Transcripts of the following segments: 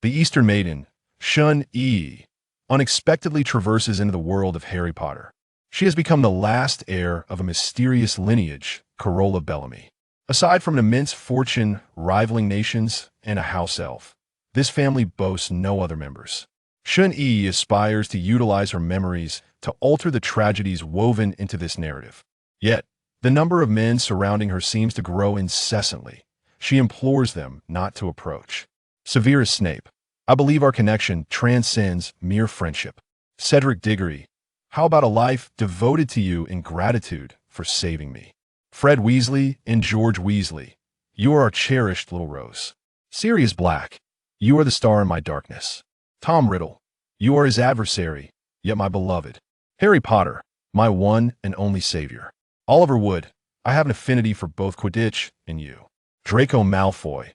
The Eastern Maiden, Shen Yu, unexpectedly traverses into the world of Harry Potter. She has become the last heir of a mysterious lineage, Carola Bellamy. Aside from an immense fortune rivaling nations and a house elf, this family boasts no other members. Shen Yu aspires to utilize her memories to alter the tragedies woven into this narrative. Yet, the number of men surrounding her seems to grow incessantly. She implores them not to approach. Severus Snape, I believe our connection transcends mere friendship. Cedric Diggory, how about a life devoted to you in gratitude for saving me? Fred Weasley and George Weasley, you are our cherished little Rose. Sirius Black, you are the star in my darkness. Tom Riddle, you are his adversary, yet my beloved. Harry Potter, my one and only savior. Oliver Wood, I have an affinity for both Quidditch and you. Draco Malfoy,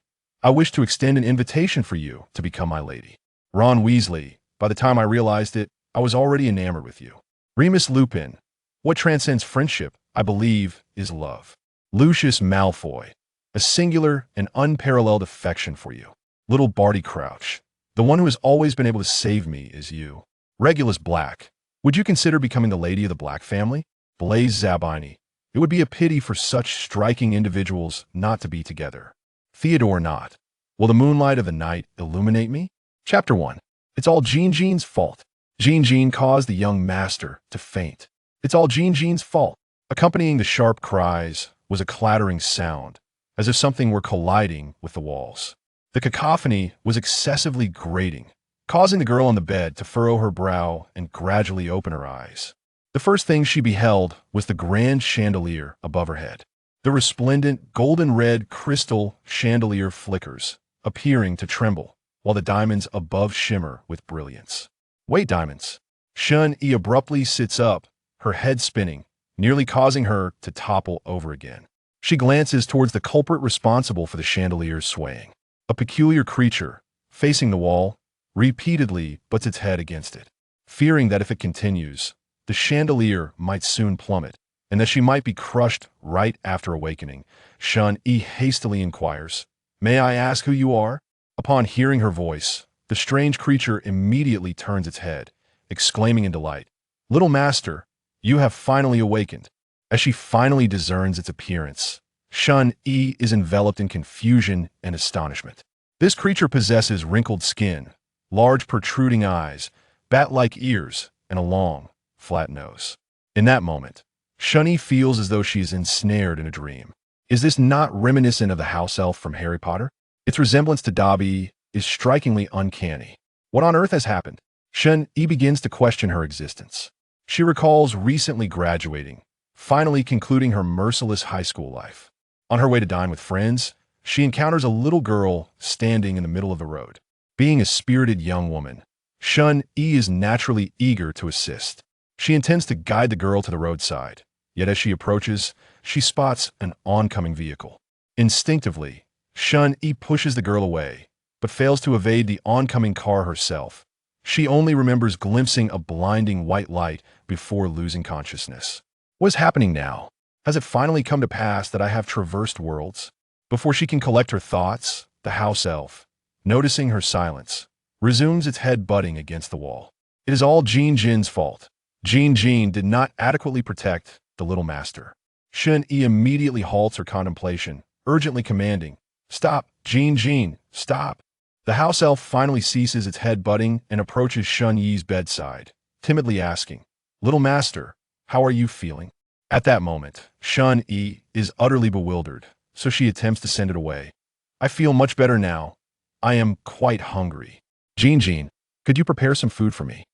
I wish to extend an invitation for you to become my lady. Ron Weasley, by the time I realized it, I was already enamored with you. Remus Lupin, what transcends friendship, I believe, is love. Lucius Malfoy, a singular and unparalleled affection for you. Little Barty Crouch, the one who has always been able to save me is you. Regulus Black, would you consider becoming the lady of the Black family? Blaise Zabini, it would be a pity for such striking individuals not to be together. Theodore Knott, will the moonlight of the night illuminate me? Chapter 1. It's all Jean's fault. Jean caused the young master to faint. It's all Jean's fault. Accompanying the sharp cries was a clattering sound, as if something were colliding with the walls. The cacophony was excessively grating, causing the girl on the bed to furrow her brow and gradually open her eyes. The first thing she beheld was the grand chandelier above her head. The resplendent golden-red crystal chandelier flickers, appearing to tremble, while the diamonds above shimmer with brilliance. Wait, diamonds. Shen Yu abruptly sits up, her head spinning, nearly causing her to topple over again. She glances towards the culprit responsible for the chandelier's swaying. A peculiar creature, facing the wall, repeatedly butts its head against it. Fearing that if it continues, the chandelier might soon plummet, and that she might be crushed right after awakening, Shen Yu hastily inquires, "May I ask who you are?" Upon hearing her voice, the strange creature immediately turns its head, exclaiming in delight, "Little master, you have finally awakened." As she finally discerns its appearance, Shen Yu is enveloped in confusion and astonishment. This creature possesses wrinkled skin, large protruding eyes, bat-like ears, and a long, flat nose. In that moment, Shen Yu feels as though she is ensnared in a dream. Is this not reminiscent of the house elf from Harry Potter? Its resemblance to Dobby is strikingly uncanny. What on earth has happened? Shen Yu begins to question her existence. She recalls recently graduating, finally concluding her merciless high school life. On her way to dine with friends, she encounters a little girl standing in the middle of the road. Being a spirited young woman, Shen Yu is naturally eager to assist. She intends to guide the girl to the roadside, yet as she approaches, she spots an oncoming vehicle. Instinctively, Shen Yu pushes the girl away, but fails to evade the oncoming car herself. She only remembers glimpsing a blinding white light before losing consciousness. What is happening now? Has it finally come to pass that I have traversed worlds? Before she can collect her thoughts, the house elf, noticing her silence, resumes its head butting against the wall. It is all Jean's fault. Jean did not adequately protect the little master. Shen Yu immediately halts her contemplation, urgently commanding, "Stop, Jean, stop." The house elf finally ceases its head butting and approaches Shen Yu's bedside, timidly asking, "Little master, how are you feeling?" At that moment, Shen Yu is utterly bewildered, so she attempts to send it away. "I feel much better now. I am quite hungry. Jean, could you prepare some food for me?"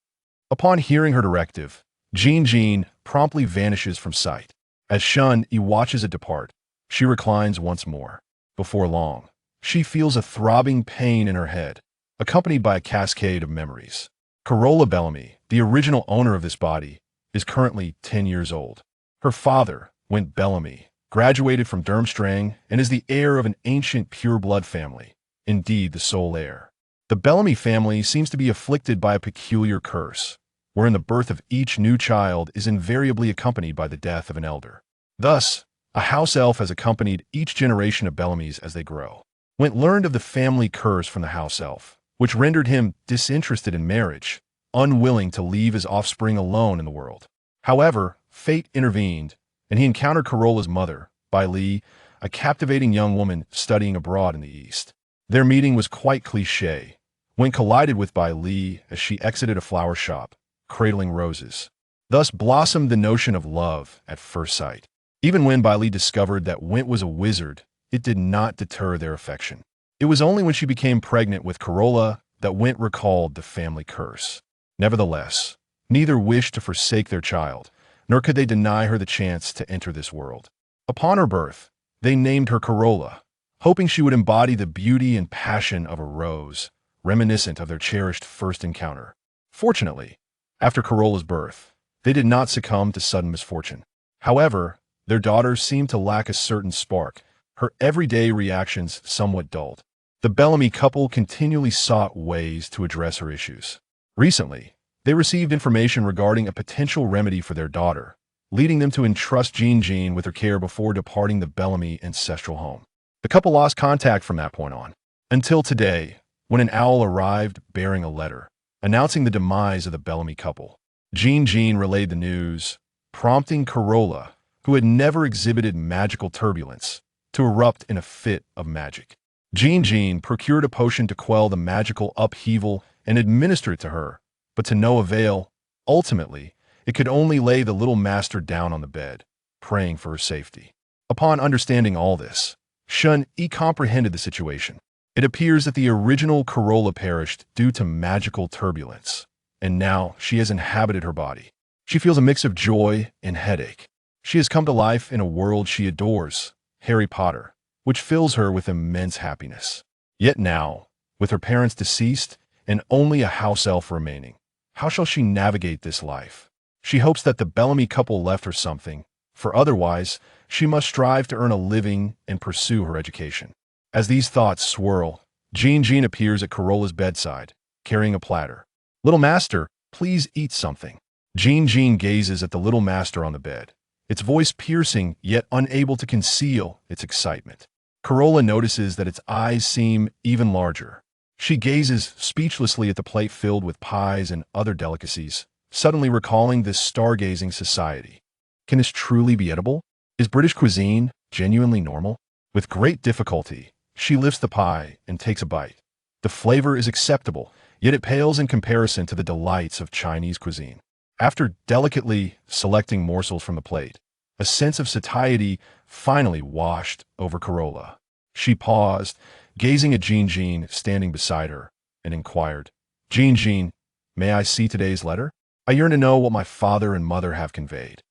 Upon hearing her directive, Jean promptly vanishes from sight. As Shen Yu watches it depart, she reclines once more. Before long, she feels a throbbing pain in her head, accompanied by a cascade of memories. Carola Bellamy, the original owner of this body, is currently 10 years old. Her father, Went Bellamy, graduated from Durmstrang and is the heir of an ancient pure-blood family, indeed the sole heir. The Bellamy family seems to be afflicted by a peculiar curse, wherein the birth of each new child is invariably accompanied by the death of an elder. Thus, a house elf has accompanied each generation of Bellamys as they grow. Went learned of the family curse from the house elf, which rendered him disinterested in marriage, unwilling to leave his offspring alone in the world. However, fate intervened, and he encountered Carola's mother, Bai Li, a captivating young woman studying abroad in the East. Their meeting was quite cliché, when collided with Bai Li as she exited a flower shop, cradling roses. Thus blossomed the notion of love at first sight. Even when Bai Li discovered that Wint was a wizard, it did not deter their affection. It was only when she became pregnant with Carola that Wint recalled the family curse. Nevertheless, neither wished to forsake their child, nor could they deny her the chance to enter this world. Upon her birth, they named her Carola, hoping she would embody the beauty and passion of a rose, reminiscent of their cherished first encounter. Fortunately, after Carola's birth, they did not succumb to sudden misfortune. However, their daughter seemed to lack a certain spark, her everyday reactions somewhat dulled. The Bellamy couple continually sought ways to address her issues. Recently, they received information regarding a potential remedy for their daughter, leading them to entrust Jean with her care before departing the Bellamy ancestral home. The couple lost contact from that point on, until today, when an owl arrived bearing a letter, announcing the demise of the Bellamy couple. Jean relayed the news, prompting Carola, who had never exhibited magical turbulence, to erupt in a fit of magic. Jean procured a potion to quell the magical upheaval and administered it to her, but to no avail. Ultimately, it could only lay the little master down on the bed, praying for her safety. Upon understanding all this, Shen Yu comprehended the situation. It appears that the original Carola perished due to magical turbulence, and now she has inhabited her body. She feels a mix of joy and headache. She has come to life in a world she adores, Harry Potter, which fills her with immense happiness. Yet now, with her parents deceased and only a house elf remaining, how shall she navigate this life? She hopes that the Bellamy couple left her something, for otherwise, she must strive to earn a living and pursue her education. As these thoughts swirl, Jean appears at Carola's bedside, carrying a platter. "Little master, please eat something." Jean gazes at the little master on the bed, its voice piercing yet unable to conceal its excitement. Carola notices that its eyes seem even larger. She gazes speechlessly at the plate filled with pies and other delicacies, suddenly recalling this stargazing society. Can this truly be edible? Is British cuisine genuinely normal? With great difficulty, she lifts the pie and takes a bite. The flavor is acceptable, yet it pales in comparison to the delights of Chinese cuisine. After delicately selecting morsels from the plate, a sense of satiety finally washed over Carola. She paused, gazing at Jean standing beside her, and inquired, "Jean, may I see today's letter? I yearn to know what my father and mother have conveyed."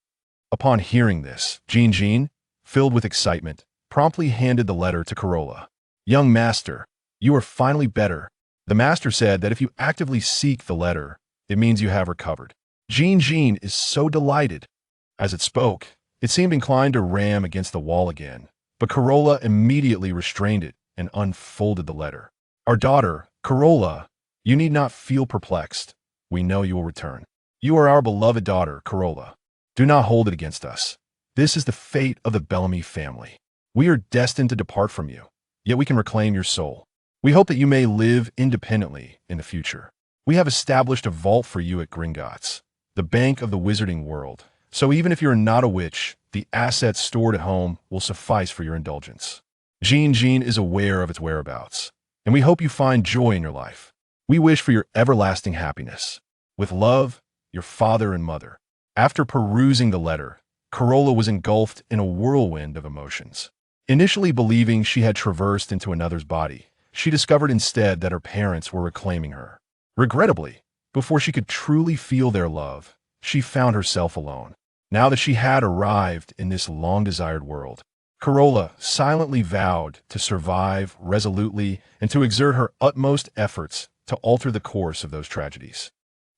Upon hearing this, Jean, filled with excitement, promptly handed the letter to Carola. "Young master, you are finally better." The master said that if you actively seek the letter, it means you have recovered. Jean is so delighted. As it spoke, it seemed inclined to ram against the wall again, but Carola immediately restrained it and unfolded the letter. "Our daughter, Carola, you need not feel perplexed. We know you will return. You are our beloved daughter, Carola. Do not hold it against us. This is the fate of the Bellamy family. We are destined to depart from you, yet we can reclaim your soul. We hope that you may live independently in the future. We have established a vault for you at Gringotts, the bank of the wizarding world, so even if you're not a witch, the assets stored at home will suffice for your indulgence. Jean is aware of its whereabouts, and we hope you find joy in your life. We wish for your everlasting happiness. With love, your father and mother." After perusing the letter, Carola was engulfed in a whirlwind of emotions. Initially believing she had traversed into another's body, she discovered instead that her parents were reclaiming her. Regrettably, before she could truly feel their love, she found herself alone. Now that she had arrived in this long-desired world, Carola silently vowed to survive resolutely and to exert her utmost efforts to alter the course of those tragedies.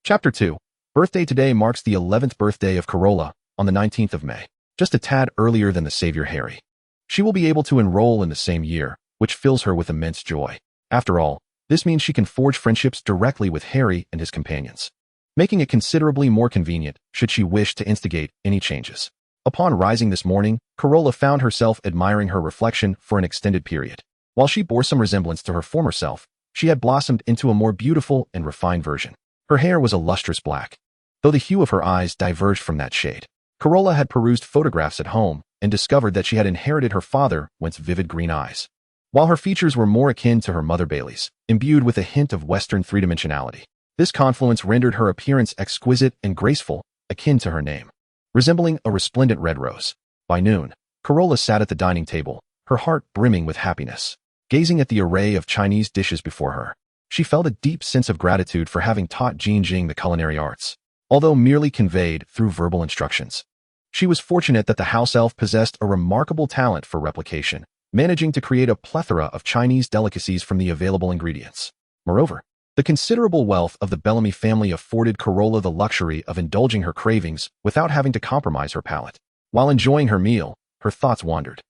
Chapter 2. Birthday today marks the 11th birthday of Carola on the 19th of May, just a tad earlier than the Savior Harry. She will be able to enroll in the same year, which fills her with immense joy. After all, this means she can forge friendships directly with Harry and his companions, making it considerably more convenient should she wish to instigate any changes. Upon rising this morning, Carola found herself admiring her reflection for an extended period. While she bore some resemblance to her former self, She had blossomed into a more beautiful and refined version. Her hair was a lustrous black, though the hue of her eyes diverged from that shade. Carola had perused photographs at home and discovered that she had inherited her father's vivid green eyes, while her features were more akin to her mother Bailey's, imbued with a hint of Western three-dimensionality. This confluence rendered her appearance exquisite and graceful, akin to her name, resembling a resplendent red rose. By noon, Carola sat at the dining table, her heart brimming with happiness. Gazing at the array of Chinese dishes before her, she felt a deep sense of gratitude for having taught Jing the culinary arts, although merely conveyed through verbal instructions. She was fortunate that the house elf possessed a remarkable talent for replication, managing to create a plethora of Chinese delicacies from the available ingredients. Moreover, the considerable wealth of the Bellamy family afforded Carola the luxury of indulging her cravings without having to compromise her palate. While enjoying her meal, her thoughts wandered.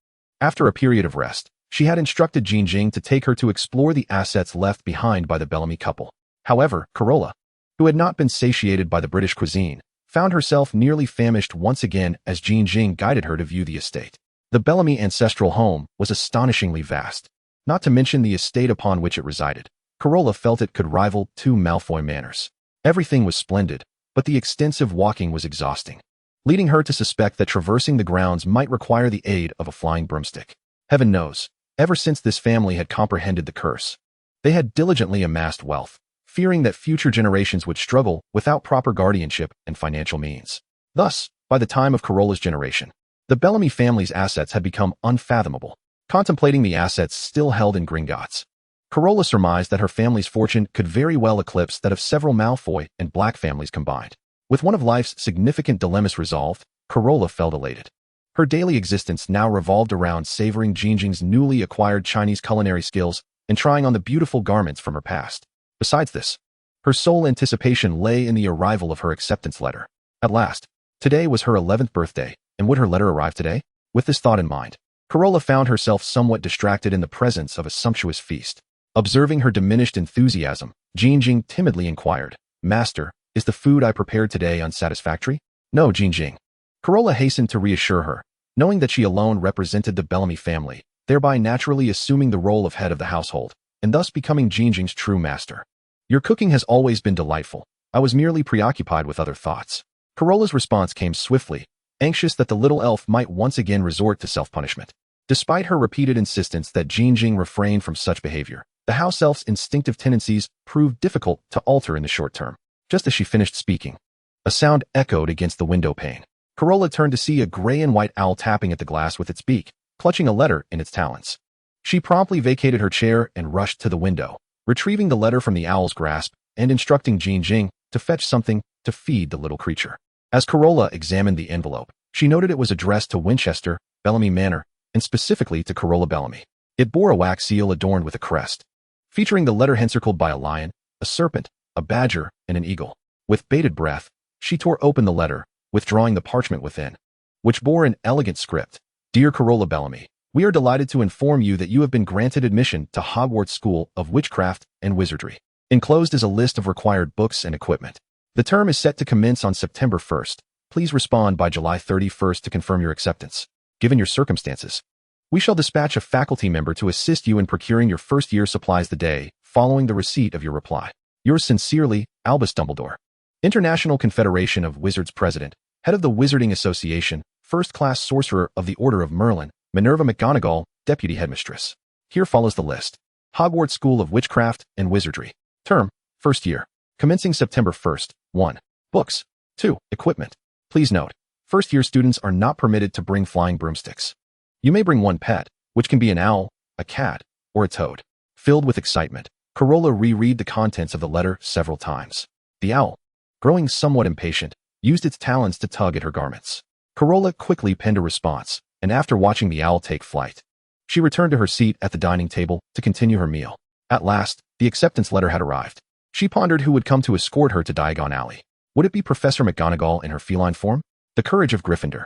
After a period of rest, she had instructed Jing to take her to explore the assets left behind by the Bellamy couple. However, Carola, who had not been satiated by the British cuisine, found herself nearly famished once again as Jing guided her to view the estate. The Bellamy ancestral home was astonishingly vast, not to mention the estate upon which it resided. Carola felt it could rival two Malfoy manors. Everything was splendid, but the extensive walking was exhausting, leading her to suspect that traversing the grounds might require the aid of a flying broomstick. Heaven knows, ever since this family had comprehended the curse, they had diligently amassed wealth, fearing that future generations would struggle without proper guardianship and financial means. Thus, by the time of Carola's generation, the Bellamy family's assets had become unfathomable. Contemplating the assets still held in Gringotts, Carola surmised that her family's fortune could very well eclipse that of several Malfoy and Black families combined. With one of life's significant dilemmas resolved, Carola felt elated. Her daily existence now revolved around savoring Jing's newly acquired Chinese culinary skills and trying on the beautiful garments from her past. Besides this, her sole anticipation lay in the arrival of her acceptance letter. At last, today was her 11th birthday, and would her letter arrive today? With this thought in mind, Carola found herself somewhat distracted in the presence of a sumptuous feast. Observing her diminished enthusiasm, Jing timidly inquired, "Master, is the food I prepared today unsatisfactory?" "No, Jing." Carola hastened to reassure her, knowing that she alone represented the Bellamy family, thereby naturally assuming the role of head of the household, and thus becoming Jing's true master. "Your cooking has always been delightful. I was merely preoccupied with other thoughts." Carola's response came swiftly, anxious that the little elf might once again resort to self-punishment. Despite her repeated insistence that Jing refrain from such behavior, the house elf's instinctive tendencies proved difficult to alter in the short term. Just as she finished speaking, a sound echoed against the window pane. Carola turned to see a gray and white owl tapping at the glass with its beak, clutching a letter in its talons. She promptly vacated her chair and rushed to the window, retrieving the letter from the owl's grasp and instructing Jing to fetch something to feed the little creature. As Carola examined the envelope, she noted it was addressed to Winchester, Bellamy Manor, and specifically to Carola Bellamy. It bore a wax seal adorned with a crest, featuring the letter encircled by a lion, a serpent, a badger, and an eagle. With bated breath, she tore open the letter, withdrawing the parchment within, which bore an elegant script. "Dear Carola Bellamy, we are delighted to inform you that you have been granted admission to Hogwarts School of Witchcraft and Wizardry. Enclosed is a list of required books and equipment. The term is set to commence on September 1st. Please respond by July 31st to confirm your acceptance. Given your circumstances, we shall dispatch a faculty member to assist you in procuring your first-year supplies the day following the receipt of your reply. Yours sincerely, Albus Dumbledore, International Confederation of Wizards President, Head of the Wizarding Association, First-Class Sorcerer of the Order of Merlin, Minerva McGonagall, Deputy Headmistress." Here follows the list. Hogwarts School of Witchcraft and Wizardry. Term, first year. Commencing September 1st. 1. Books. 2. Equipment. Please note, first-year students are not permitted to bring flying broomsticks. You may bring one pet, which can be an owl, a cat, or a toad. Filled with excitement, Carola reread the contents of the letter several times. The owl, growing somewhat impatient, used its talons to tug at her garments. Carola quickly penned a response, and after watching the owl take flight, she returned to her seat at the dining table to continue her meal. At last, the acceptance letter had arrived. She pondered who would come to escort her to Diagon Alley. Would it be Professor McGonagall in her feline form? The courage of Gryffindor.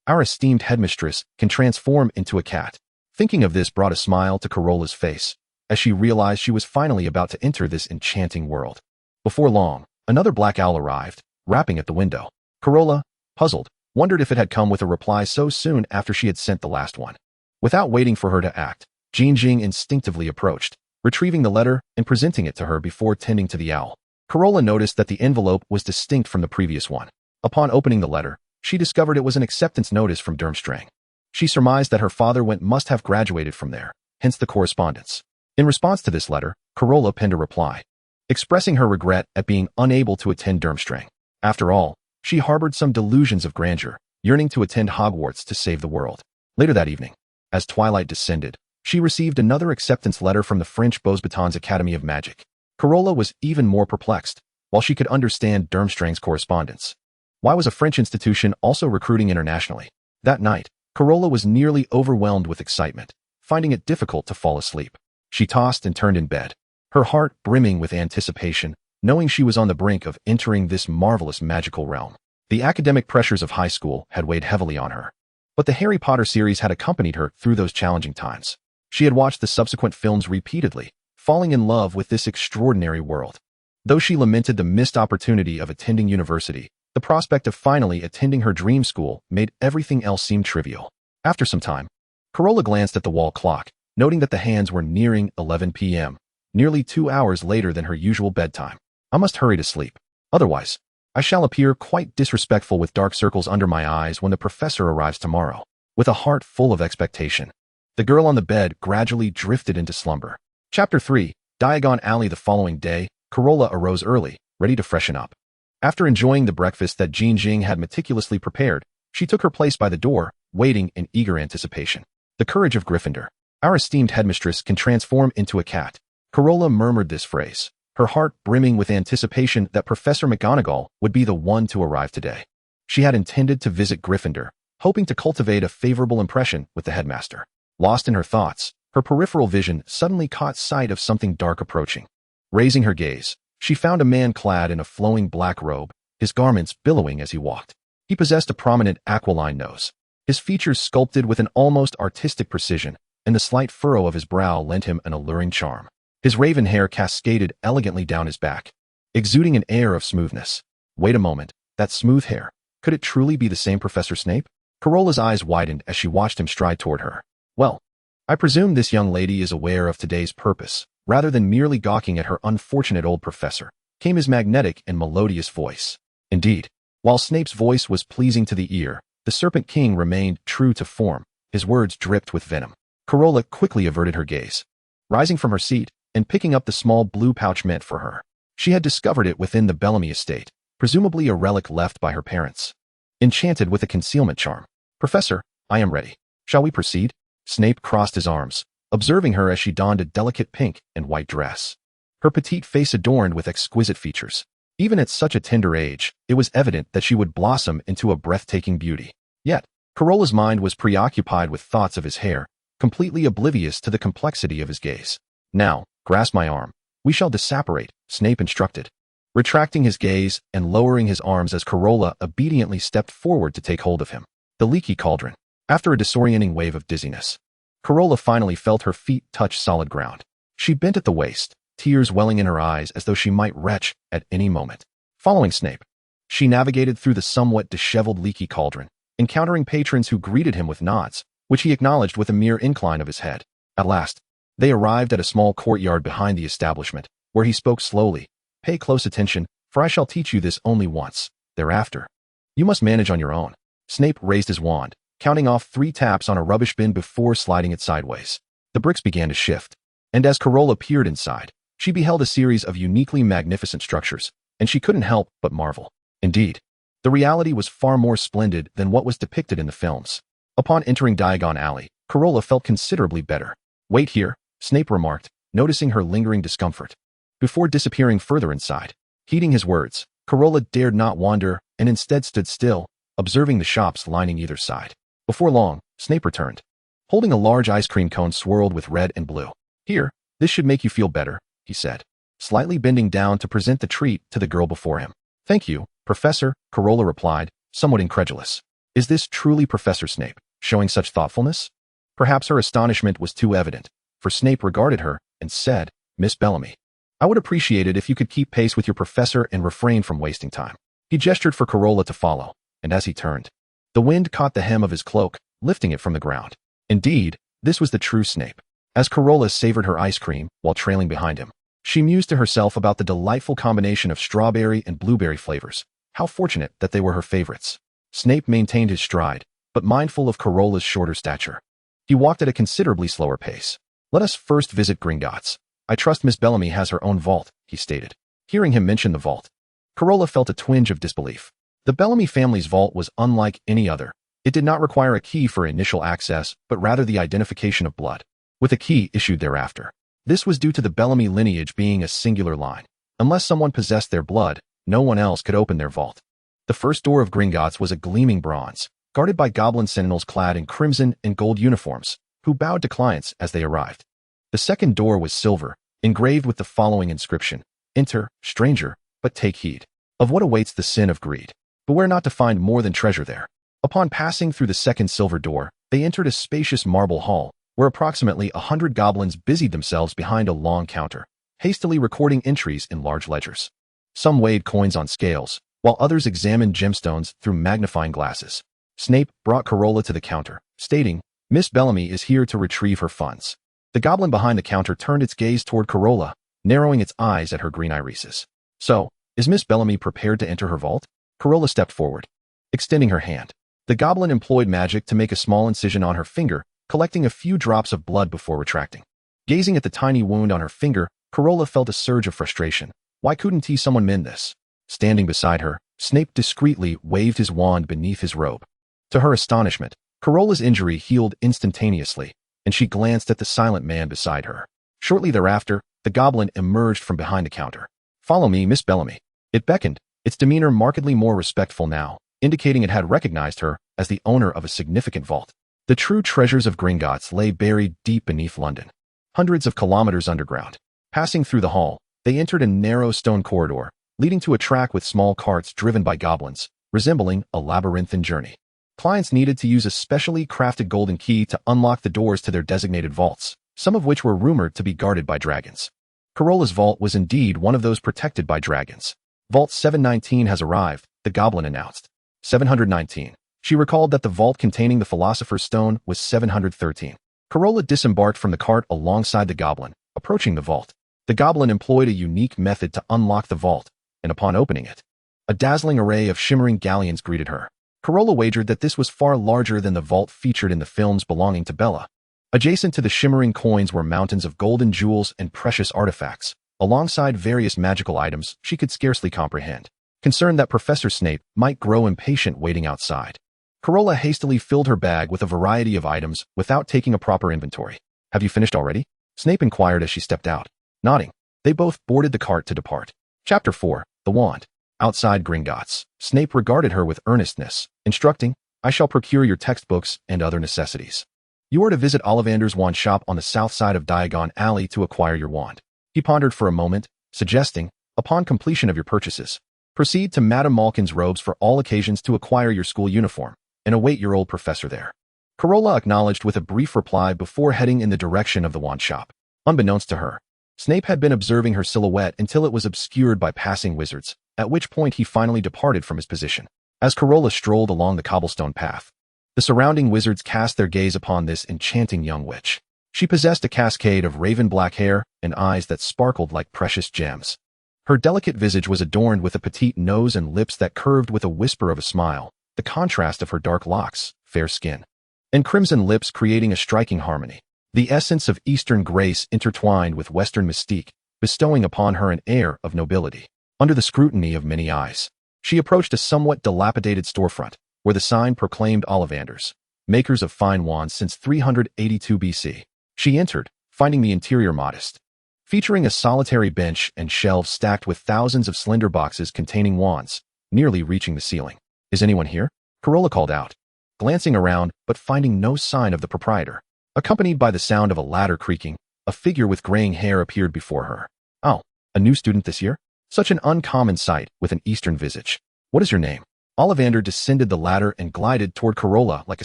Our esteemed headmistress can transform into a cat. Thinking of this brought a smile to Carola's face, as she realized she was finally about to enter this enchanting world. Before long, another black owl arrived, rapping at the window. Carola, puzzled, wondered if it had come with a reply so soon after she had sent the last one. Without waiting for her to act, Jing instinctively approached, retrieving the letter and presenting it to her before tending to the owl. Carola noticed that the envelope was distinct from the previous one. Upon opening the letter, she discovered it was an acceptance notice from Durmstrang. She surmised that her father must have graduated from there, hence the correspondence. In response to this letter, Carola penned a reply, expressing her regret at being unable to attend Durmstrang. After all, she harbored some delusions of grandeur, yearning to attend Hogwarts to save the world. Later that evening, as twilight descended, she received another acceptance letter from the French Beauxbatons Academy of Magic. Carola was even more perplexed, while she could understand Durmstrang's correspondence. Why was a French institution also recruiting internationally? That night, Carola was nearly overwhelmed with excitement, finding it difficult to fall asleep. She tossed and turned in bed, her heart brimming with anticipation, knowing she was on the brink of entering this marvelous magical realm. The academic pressures of high school had weighed heavily on her, but the Harry Potter series had accompanied her through those challenging times. She had watched the subsequent films repeatedly, falling in love with this extraordinary world. Though she lamented the missed opportunity of attending university, the prospect of finally attending her dream school made everything else seem trivial. After some time, Carola glanced at the wall clock, noting that the hands were nearing 11 p.m., nearly 2 hours later than her usual bedtime. I must hurry to sleep. Otherwise, I shall appear quite disrespectful with dark circles under my eyes when the professor arrives tomorrow. With a heart full of expectation, the girl on the bed gradually drifted into slumber. Chapter 3, Diagon Alley. The following day, Carola arose early, ready to freshen up. After enjoying the breakfast that Jean Jing had meticulously prepared, she took her place by the door, waiting in eager anticipation. The courage of Gryffindor. Our esteemed headmistress can transform into a cat. Carola murmured this phrase, her heart brimming with anticipation that Professor McGonagall would be the one to arrive today. She had intended to visit Gryffindor, hoping to cultivate a favorable impression with the headmaster. Lost in her thoughts, her peripheral vision suddenly caught sight of something dark approaching. Raising her gaze, she found a man clad in a flowing black robe, his garments billowing as he walked. He possessed a prominent aquiline nose, his features sculpted with an almost artistic precision, and the slight furrow of his brow lent him an alluring charm. His raven hair cascaded elegantly down his back, exuding an air of smoothness. Wait a moment, that smooth hair. Could it truly be the same Professor Snape? Carola's eyes widened as she watched him stride toward her. Well, I presume this young lady is aware of today's purpose. Rather than merely gawking at her unfortunate old professor, came his magnetic and melodious voice. Indeed, while Snape's voice was pleasing to the ear, the Serpent King remained true to form. His words dripped with venom. Carola quickly averted her gaze, rising from her seat and picking up the small blue pouch meant for her. She had discovered it within the Bellamy estate, presumably a relic left by her parents. Enchanted with a concealment charm. Professor, I am ready. Shall we proceed? Snape crossed his arms, observing her as she donned a delicate pink and white dress, her petite face adorned with exquisite features. Even at such a tender age, it was evident that she would blossom into a breathtaking beauty. Yet, Carola's mind was preoccupied with thoughts of his hair, completely oblivious to the complexity of his gaze. Now, grasp my arm. We shall disapparate, Snape instructed, retracting his gaze and lowering his arms as Carola obediently stepped forward to take hold of him. The leaky cauldron. After a disorienting wave of dizziness, Carola finally felt her feet touch solid ground. She bent at the waist, tears welling in her eyes as though she might retch at any moment. Following Snape, she navigated through the somewhat disheveled leaky cauldron, encountering patrons who greeted him with nods, which he acknowledged with a mere incline of his head. At last, they arrived at a small courtyard behind the establishment, where he spoke slowly. Pay close attention, for I shall teach you this only once. Thereafter, you must manage on your own. Snape raised his wand, counting off 3 taps on a rubbish bin before sliding it sideways. The bricks began to shift, and as Carola peered inside, she beheld a series of uniquely magnificent structures, and she couldn't help but marvel. Indeed, the reality was far more splendid than what was depicted in the films. Upon entering Diagon Alley, Carola felt considerably better. Wait here, Snape remarked, noticing her lingering discomfort. Before disappearing further inside, heeding his words, Carola dared not wander and instead stood still, observing the shops lining either side. Before long, Snape returned, holding a large ice cream cone swirled with red and blue. Here, this should make you feel better, he said, slightly bending down to present the treat to the girl before him. Thank you, Professor, Carola replied, somewhat incredulous. Is this truly Professor Snape, showing such thoughtfulness? Perhaps her astonishment was too evident, for Snape regarded her and said, Miss Bellamy, I would appreciate it if you could keep pace with your professor and refrain from wasting time. He gestured for Carola to follow, and as he turned, the wind caught the hem of his cloak, lifting it from the ground. Indeed, this was the true Snape. As Carola savored her ice cream while trailing behind him, she mused to herself about the delightful combination of strawberry and blueberry flavors. How fortunate that they were her favorites. Snape maintained his stride, but mindful of Carola's shorter stature. He walked at a considerably slower pace. "Let us first visit Gringotts. I trust Miss Bellamy has her own vault," he stated. Hearing him mention the vault, Carola felt a twinge of disbelief. The Bellamy family's vault was unlike any other. It did not require a key for initial access, but rather the identification of blood, with a key issued thereafter. This was due to the Bellamy lineage being a singular line. Unless someone possessed their blood, no one else could open their vault. The first door of Gringotts was a gleaming bronze, guarded by goblin sentinels clad in crimson and gold uniforms, who bowed to clients as they arrived. The second door was silver, engraved with the following inscription: "Enter, stranger, but take heed of what awaits the sin of greed. Beware not to find more than treasure there." Upon passing through the second silver door, they entered a spacious marble hall, where approximately 100 goblins busied themselves behind a long counter, hastily recording entries in large ledgers. Some weighed coins on scales, while others examined gemstones through magnifying glasses. Snape brought Carola to the counter, stating, "Miss Bellamy is here to retrieve her funds." The goblin behind the counter turned its gaze toward Carola, narrowing its eyes at her green irises. "So, is Miss Bellamy prepared to enter her vault?" Carola stepped forward, extending her hand. The goblin employed magic to make a small incision on her finger, collecting a few drops of blood before retracting. Gazing at the tiny wound on her finger, Carola felt a surge of frustration. Why couldn't someone mend this? Standing beside her, Snape discreetly waved his wand beneath his robe. To her astonishment, Carola's injury healed instantaneously, and she glanced at the silent man beside her. Shortly thereafter, the goblin emerged from behind the counter. "Follow me, Miss Bellamy." It beckoned, its demeanor markedly more respectful now, indicating it had recognized her as the owner of a significant vault. The true treasures of Gringotts lay buried deep beneath London, hundreds of kilometers underground. Passing through the hall, they entered a narrow stone corridor, leading to a track with small carts driven by goblins, resembling a labyrinthine journey. Clients needed to use a specially crafted golden key to unlock the doors to their designated vaults, some of which were rumored to be guarded by dragons. Carola's vault was indeed one of those protected by dragons. "Vault 719 has arrived," the goblin announced. 719. She recalled that the vault containing the Philosopher's Stone was 713. Carola disembarked from the cart alongside the goblin, approaching the vault. The goblin employed a unique method to unlock the vault, and upon opening it, a dazzling array of shimmering galleons greeted her. Carola wagered that this was far larger than the vault featured in the films belonging to Bella. Adjacent to the shimmering coins were mountains of golden jewels and precious artifacts, alongside various magical items she could scarcely comprehend. Concerned that Professor Snape might grow impatient waiting outside, Carola hastily filled her bag with a variety of items without taking a proper inventory. "Have you finished already?" Snape inquired as she stepped out. Nodding, they both boarded the cart to depart. Chapter 4. The Wand. Outside Gringotts, Snape regarded her with earnestness, instructing, "I shall procure your textbooks and other necessities. You are to visit Ollivander's wand shop on the south side of Diagon Alley to acquire your wand." He pondered for a moment, suggesting, "Upon completion of your purchases, proceed to Madame Malkin's robes for all occasions to acquire your school uniform, and await your old professor there." Carola acknowledged with a brief reply before heading in the direction of the wand shop. Unbeknownst to her, Snape had been observing her silhouette until it was obscured by passing wizards, at which point he finally departed from his position. As Carola strolled along the cobblestone path, the surrounding wizards cast their gaze upon this enchanting young witch. She possessed a cascade of raven-black hair and eyes that sparkled like precious gems. Her delicate visage was adorned with a petite nose and lips that curved with a whisper of a smile, the contrast of her dark locks, fair skin, and crimson lips creating a striking harmony. The essence of Eastern grace intertwined with Western mystique, bestowing upon her an air of nobility. Under the scrutiny of many eyes, she approached a somewhat dilapidated storefront, where the sign proclaimed Ollivanders, makers of fine wands since 382 BC. She entered, finding the interior modest, featuring a solitary bench and shelves stacked with thousands of slender boxes containing wands, nearly reaching the ceiling. "Is anyone here?" Carola called out, glancing around but finding no sign of the proprietor. Accompanied by the sound of a ladder creaking, a figure with graying hair appeared before her. "Oh, a new student this year? Such an uncommon sight with an Eastern visage. What is your name?" Ollivander descended the ladder and glided toward Carola like a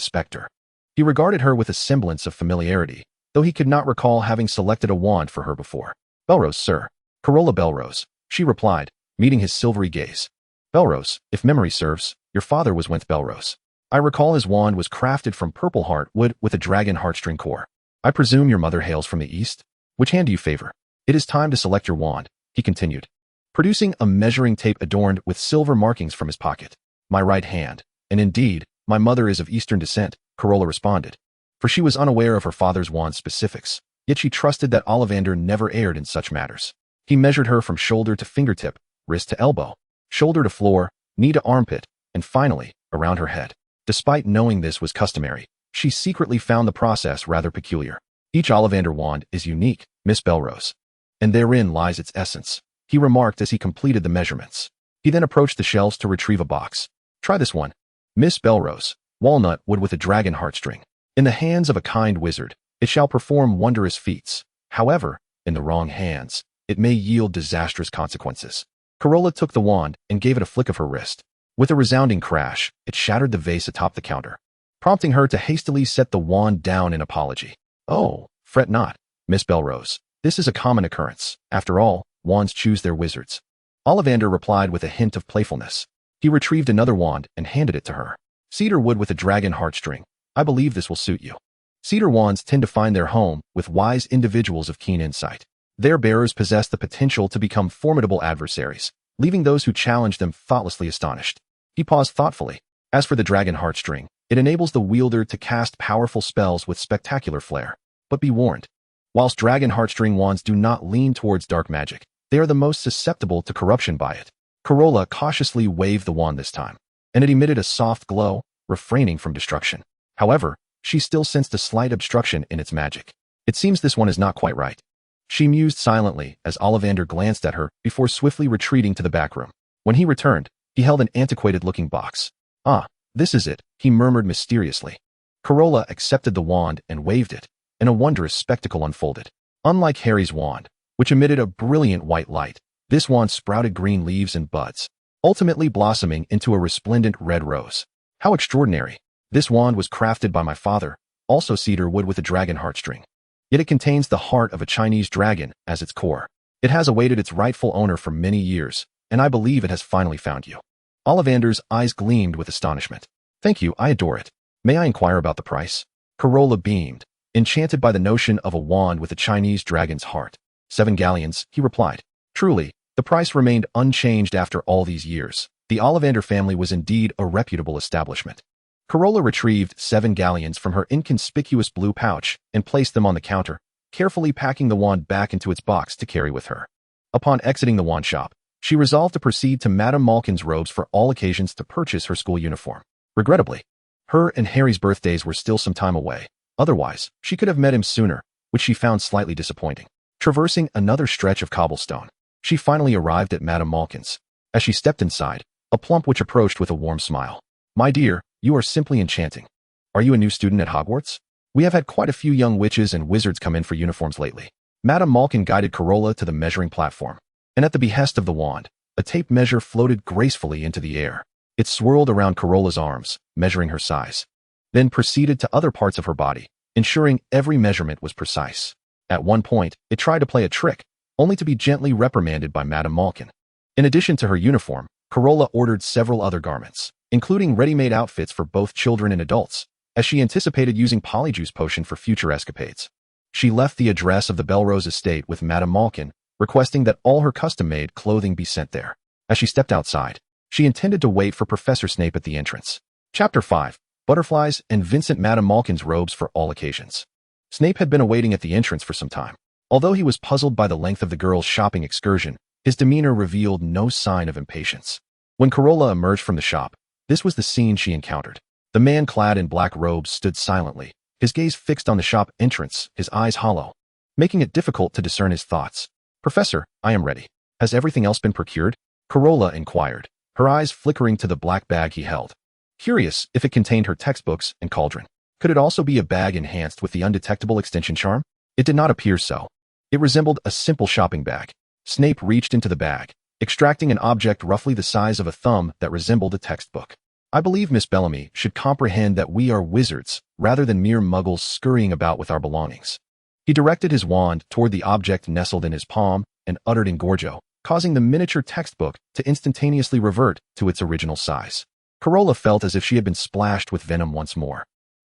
specter. He regarded her with a semblance of familiarity, though he could not recall having selected a wand for her before. "Belrose, sir. Carola Bellrose," she replied, meeting his silvery gaze. "Bellrose, if memory serves, your father was once Bellrose. I recall his wand was crafted from purple heart wood with a dragon heartstring core." I presume your mother hails from the east? Which hand do you favor? It is time to select your wand, he continued, producing a measuring tape adorned with silver markings from his pocket. My right hand, and indeed, my mother is of Eastern descent, Carola responded, for she was unaware of her father's wand specifics, yet she trusted that Ollivander never erred in such matters. He measured her from shoulder to fingertip, wrist to elbow, shoulder to floor, knee to armpit, and finally, around her head. Despite knowing this was customary, she secretly found the process rather peculiar. Each Ollivander wand is unique, Miss Belrose, and therein lies its essence, he remarked as he completed the measurements. He then approached the shelves to retrieve a box. Try this one. Miss Belrose, walnut wood with a dragon heartstring. In the hands of a kind wizard, it shall perform wondrous feats. However, in the wrong hands, it may yield disastrous consequences. Carola took the wand and gave it a flick of her wrist. With a resounding crash, it shattered the vase atop the counter, prompting her to hastily set the wand down in apology. Oh, fret not, Miss Belrose. This is a common occurrence. After all, wands choose their wizards. Ollivander replied with a hint of playfulness. He retrieved another wand and handed it to her. Cedar wood with a dragon heartstring. I believe this will suit you. Cedar wands tend to find their home with wise individuals of keen insight. Their bearers possess the potential to become formidable adversaries, leaving those who challenge them thoughtlessly astonished. He paused thoughtfully. As for the dragon heartstring, it enables the wielder to cast powerful spells with spectacular flair. But be warned, whilst dragon heartstring wands do not lean towards dark magic, they are the most susceptible to corruption by it. Carola cautiously waved the wand this time, and it emitted a soft glow, refraining from destruction. However, she still sensed a slight obstruction in its magic. It seems this one is not quite right. She mused silently as Ollivander glanced at her before swiftly retreating to the back room. When he returned, he held an antiquated-looking box. Ah, this is it, he murmured mysteriously. Carola accepted the wand and waved it, and a wondrous spectacle unfolded. Unlike Harry's wand, which emitted a brilliant white light, this wand sprouted green leaves and buds, ultimately blossoming into a resplendent red rose. How extraordinary! This wand was crafted by my father, also cedar wood with a dragon heartstring. Yet it contains the heart of a Chinese dragon as its core. It has awaited its rightful owner for many years, and I believe it has finally found you. Ollivander's eyes gleamed with astonishment. Thank you, I adore it. May I inquire about the price? Carola beamed, enchanted by the notion of a wand with a Chinese dragon's heart. 7 galleons, he replied. Truly, the price remained unchanged after all these years. The Ollivander family was indeed a reputable establishment. Carola retrieved 7 galleons from her inconspicuous blue pouch and placed them on the counter, carefully packing the wand back into its box to carry with her. Upon exiting the wand shop, she resolved to proceed to Madame Malkin's robes for all occasions to purchase her school uniform. Regrettably, her and Harry's birthdays were still some time away. Otherwise, she could have met him sooner, which she found slightly disappointing. Traversing another stretch of cobblestone, she finally arrived at Madame Malkin's. As she stepped inside, a plump witch approached with a warm smile. My dear, you are simply enchanting. Are you a new student at Hogwarts? We have had quite a few young witches and wizards come in for uniforms lately. Madame Malkin guided Carola to the measuring platform, and at the behest of the wand, a tape measure floated gracefully into the air. It swirled around Carola's arms, measuring her size, then proceeded to other parts of her body, ensuring every measurement was precise. At one point, it tried to play a trick, only to be gently reprimanded by Madame Malkin. In addition to her uniform, Carola ordered several other garments, including ready-made outfits for both children and adults, as she anticipated using Polyjuice Potion for future escapades. She left the address of the Belrose estate with Madame Malkin, requesting that all her custom-made clothing be sent there. As she stepped outside, she intended to wait for Professor Snape at the entrance. Chapter 5. Butterflies and Vincent Madame Malkin's robes for all occasions. Snape had been awaiting at the entrance for some time. Although he was puzzled by the length of the girl's shopping excursion, his demeanor revealed no sign of impatience. When Carola emerged from the shop, this was the scene she encountered. The man clad in black robes stood silently, his gaze fixed on the shop entrance, his eyes hollow, making it difficult to discern his thoughts. Professor, I am ready. Has everything else been procured? Carola inquired, her eyes flickering to the black bag he held, curious if it contained her textbooks and cauldron. Could it also be a bag enhanced with the undetectable extension charm? It did not appear so. It resembled a simple shopping bag. Snape reached into the bag, extracting an object roughly the size of a thumb that resembled a textbook. I believe Miss Bellamy should comprehend that we are wizards, rather than mere muggles scurrying about with our belongings. He directed his wand toward the object nestled in his palm and uttered in Gorgo, causing the miniature textbook to instantaneously revert to its original size. Carola felt as if she had been splashed with venom once more,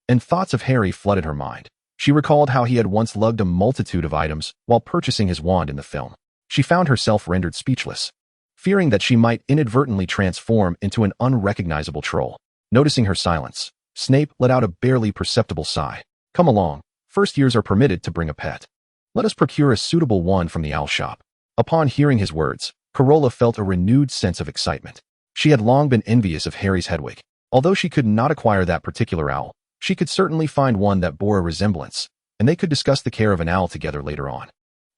and thoughts of Harry flooded her mind. She recalled how he had once lugged a multitude of items while purchasing his wand in the film. She found herself rendered speechless, fearing that she might inadvertently transform into an unrecognizable troll. Noticing her silence, Snape let out a barely perceptible sigh. Come along, first years are permitted to bring a pet. Let us procure a suitable one from the owl shop. Upon hearing his words, Carola felt a renewed sense of excitement. She had long been envious of Harry's Hedwig. Although she could not acquire that particular owl, she could certainly find one that bore a resemblance, and they could discuss the care of an owl together later on.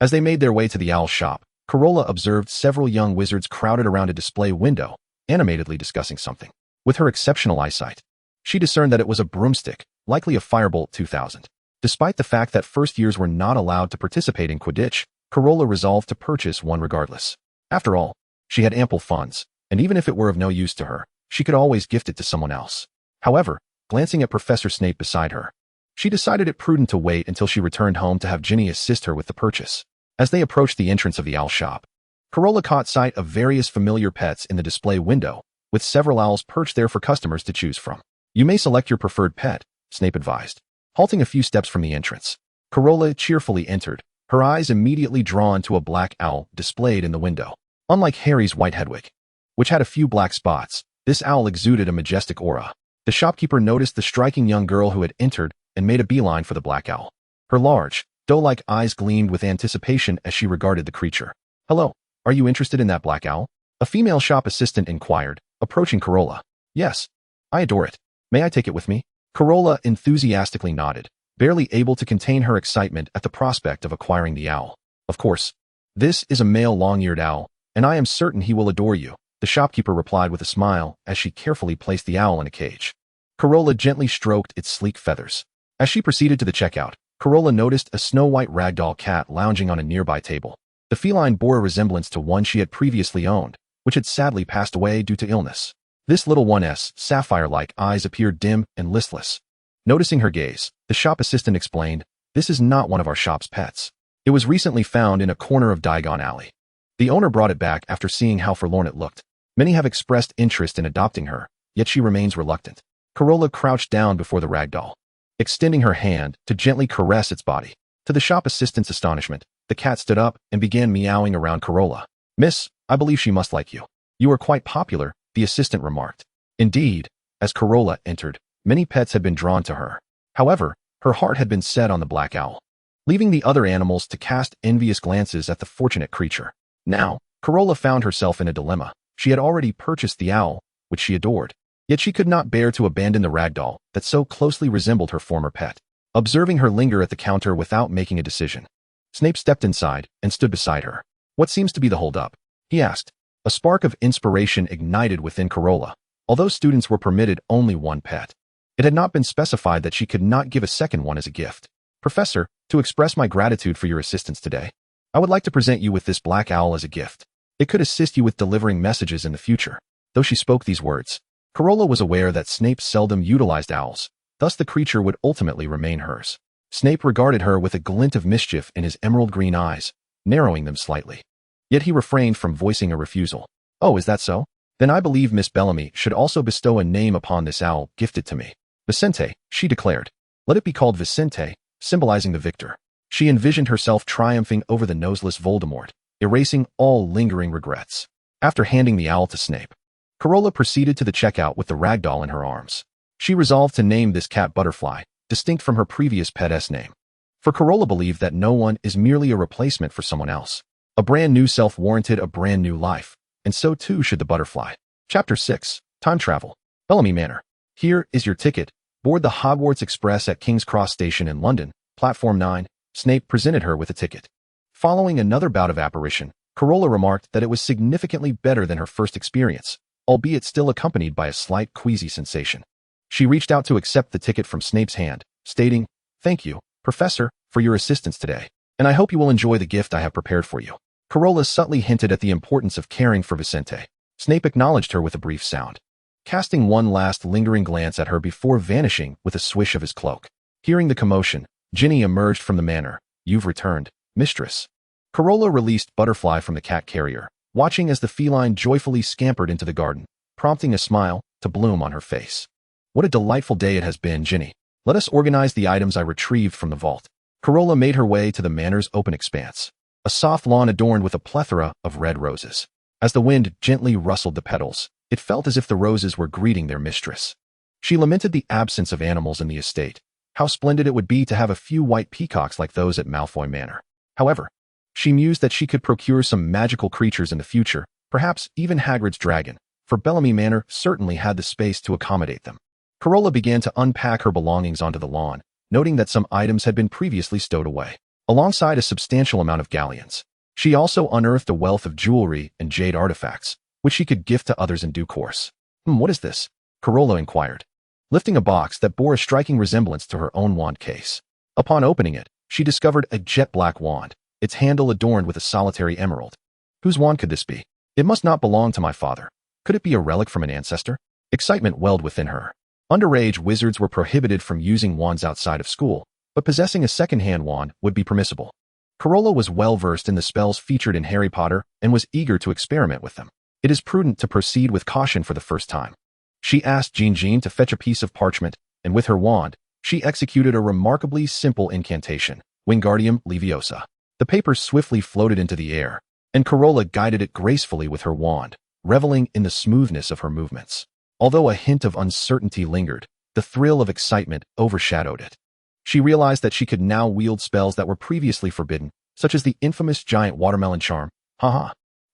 As they made their way to the owl shop, Carola observed several young wizards crowded around a display window, animatedly discussing something. With her exceptional eyesight, she discerned that it was a broomstick, likely a Firebolt 2000. Despite the fact that first years were not allowed to participate in Quidditch, Carola resolved to purchase one regardless. After all, she had ample funds, and even if it were of no use to her, she could always gift it to someone else. However, glancing at Professor Snape beside her, she decided it prudent to wait until she returned home to have Ginny assist her with the purchase. As they approached the entrance of the owl shop, Carola caught sight of various familiar pets in the display window, with several owls perched there for customers to choose from. You may select your preferred pet, Snape advised. Halting a few steps from the entrance, Carola cheerfully entered, her eyes immediately drawn to a black owl displayed in the window. Unlike Harry's white Hedwig, which had a few black spots, this owl exuded a majestic aura. The shopkeeper noticed the striking young girl who had entered and made a beeline for the black owl. Her large, doe-like eyes gleamed with anticipation as she regarded the creature. Hello, are you interested in that black owl? A female shop assistant inquired, approaching Carola. Yes, I adore it. May I take it with me? Carola enthusiastically nodded, barely able to contain her excitement at the prospect of acquiring the owl. Of course, this is a male long-eared owl, and I am certain he will adore you, the shopkeeper replied with a smile as she carefully placed the owl in a cage. Carola gently stroked its sleek feathers. As she proceeded to the checkout, Carola noticed a snow-white ragdoll cat lounging on a nearby table. The feline bore a resemblance to one she had previously owned, which had sadly passed away due to illness. This little one's sapphire-like eyes appeared dim and listless. Noticing her gaze, the shop assistant explained, "This is not one of our shop's pets. It was recently found in a corner of Diagon Alley. The owner brought it back after seeing how forlorn it looked. Many have expressed interest in adopting her, yet she remains reluctant." Carola crouched down before the ragdoll, extending her hand to gently caress its body. To the shop assistant's astonishment, the cat stood up and began meowing around Carola. "Miss, I believe she must like you. You are quite popular," the assistant remarked. Indeed, as Carola entered, many pets had been drawn to her. However, her heart had been set on the black owl, leaving the other animals to cast envious glances at the fortunate creature. Now, Carola found herself in a dilemma. She had already purchased the owl, which she adored, yet she could not bear to abandon the ragdoll that so closely resembled her former pet. Observing her linger at the counter without making a decision, Snape stepped inside and stood beside her. "What seems to be the hold-up?" he asked. A spark of inspiration ignited within Carola. Although students were permitted only one pet, it had not been specified that she could not give a second one as a gift. "Professor, to express my gratitude for your assistance today, I would like to present you with this black owl as a gift. It could assist you with delivering messages in the future." Though she spoke these words, Carola was aware that Snape seldom utilized owls, thus the creature would ultimately remain hers. Snape regarded her with a glint of mischief in his emerald green eyes, narrowing them slightly. Yet he refrained from voicing a refusal. "Oh, is that so? Then I believe Miss Bellamy should also bestow a name upon this owl gifted to me. Vicente," she declared. "Let it be called Vicente, symbolizing the victor." She envisioned herself triumphing over the noseless Voldemort, erasing all lingering regrets. After handing the owl to Snape, Carola proceeded to the checkout with the ragdoll in her arms. She resolved to name this cat Butterfly, distinct from her previous pet's name. For Carola believed that no one is merely a replacement for someone else. A brand new self warranted a brand new life, and so too should the butterfly. Chapter 6, Time Travel. Bellamy Manor. "Here is your ticket. Board the Hogwarts Express at King's Cross Station in London, Platform 9, Snape presented her with a ticket. Following another bout of apparition, Carola remarked that it was significantly better than her first experience, albeit still accompanied by a slight queasy sensation. She reached out to accept the ticket from Snape's hand, stating, "Thank you, Professor, for your assistance today, and I hope you will enjoy the gift I have prepared for you." Carola subtly hinted at the importance of caring for Vicente. Snape acknowledged her with a brief sound, casting one last lingering glance at her before vanishing with a swish of his cloak. Hearing the commotion, Ginny emerged from the manor. "You've returned, mistress." Carola released Butterfly from the cat carrier, watching as the feline joyfully scampered into the garden, prompting a smile to bloom on her face. "What a delightful day it has been, Ginny. Let us organize the items I retrieved from the vault. Carola made her way to the manor's open expanse, a soft lawn adorned with a plethora of red roses. As the wind gently rustled the petals, it felt as if the roses were greeting their mistress. She lamented the absence of animals in the estate. How splendid it would be to have a few white peacocks like those at Malfoy Manor. However, she mused that she could procure some magical creatures in the future, perhaps even Hagrid's dragon, for Bellamy Manor certainly had the space to accommodate them. Carola began to unpack her belongings onto the lawn, noting that some items had been previously stowed away, alongside a substantial amount of galleons. She also unearthed a wealth of jewelry and jade artifacts, which she could gift to others in due course. What is this? Carola inquired, lifting a box that bore a striking resemblance to her own wand case. Upon opening it, she discovered a jet-black wand, its handle adorned with a solitary emerald. Whose wand could this be? It must not belong to my father. Could it be a relic from an ancestor? Excitement welled within her. Underage wizards were prohibited from using wands outside of school, but possessing a second-hand wand would be permissible. Carola was well-versed in the spells featured in Harry Potter and was eager to experiment with them. It is prudent to proceed with caution for the first time. She asked Jean to fetch a piece of parchment, and with her wand, she executed a remarkably simple incantation, Wingardium Leviosa. The paper swiftly floated into the air, and Carola guided it gracefully with her wand, reveling in the smoothness of her movements. Although a hint of uncertainty lingered, the thrill of excitement overshadowed it. She realized that she could now wield spells that were previously forbidden, such as the infamous giant watermelon charm.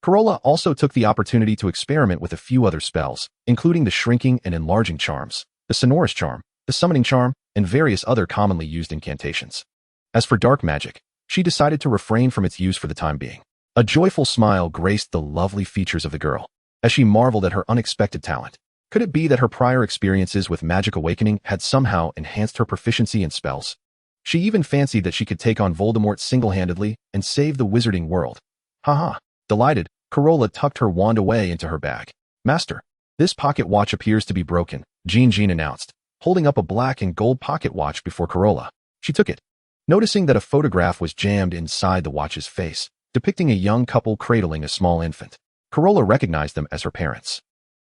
Carola also took the opportunity to experiment with a few other spells, including the shrinking and enlarging charms, the sonorous charm, the summoning charm, and various other commonly used incantations. As for dark magic, she decided to refrain from its use for the time being. A joyful smile graced the lovely features of the girl, as she marveled at her unexpected talent. Could it be that her prior experiences with magic awakening had somehow enhanced her proficiency in spells? She even fancied that she could take on Voldemort single-handedly and save the wizarding world. Delighted, Carola tucked her wand away into her bag. Master, this pocket watch appears to be broken, Jean announced, holding up a black and gold pocket watch before Carola. She took it, noticing that a photograph was jammed inside the watch's face, depicting a young couple cradling a small infant. Carola recognized them as her parents.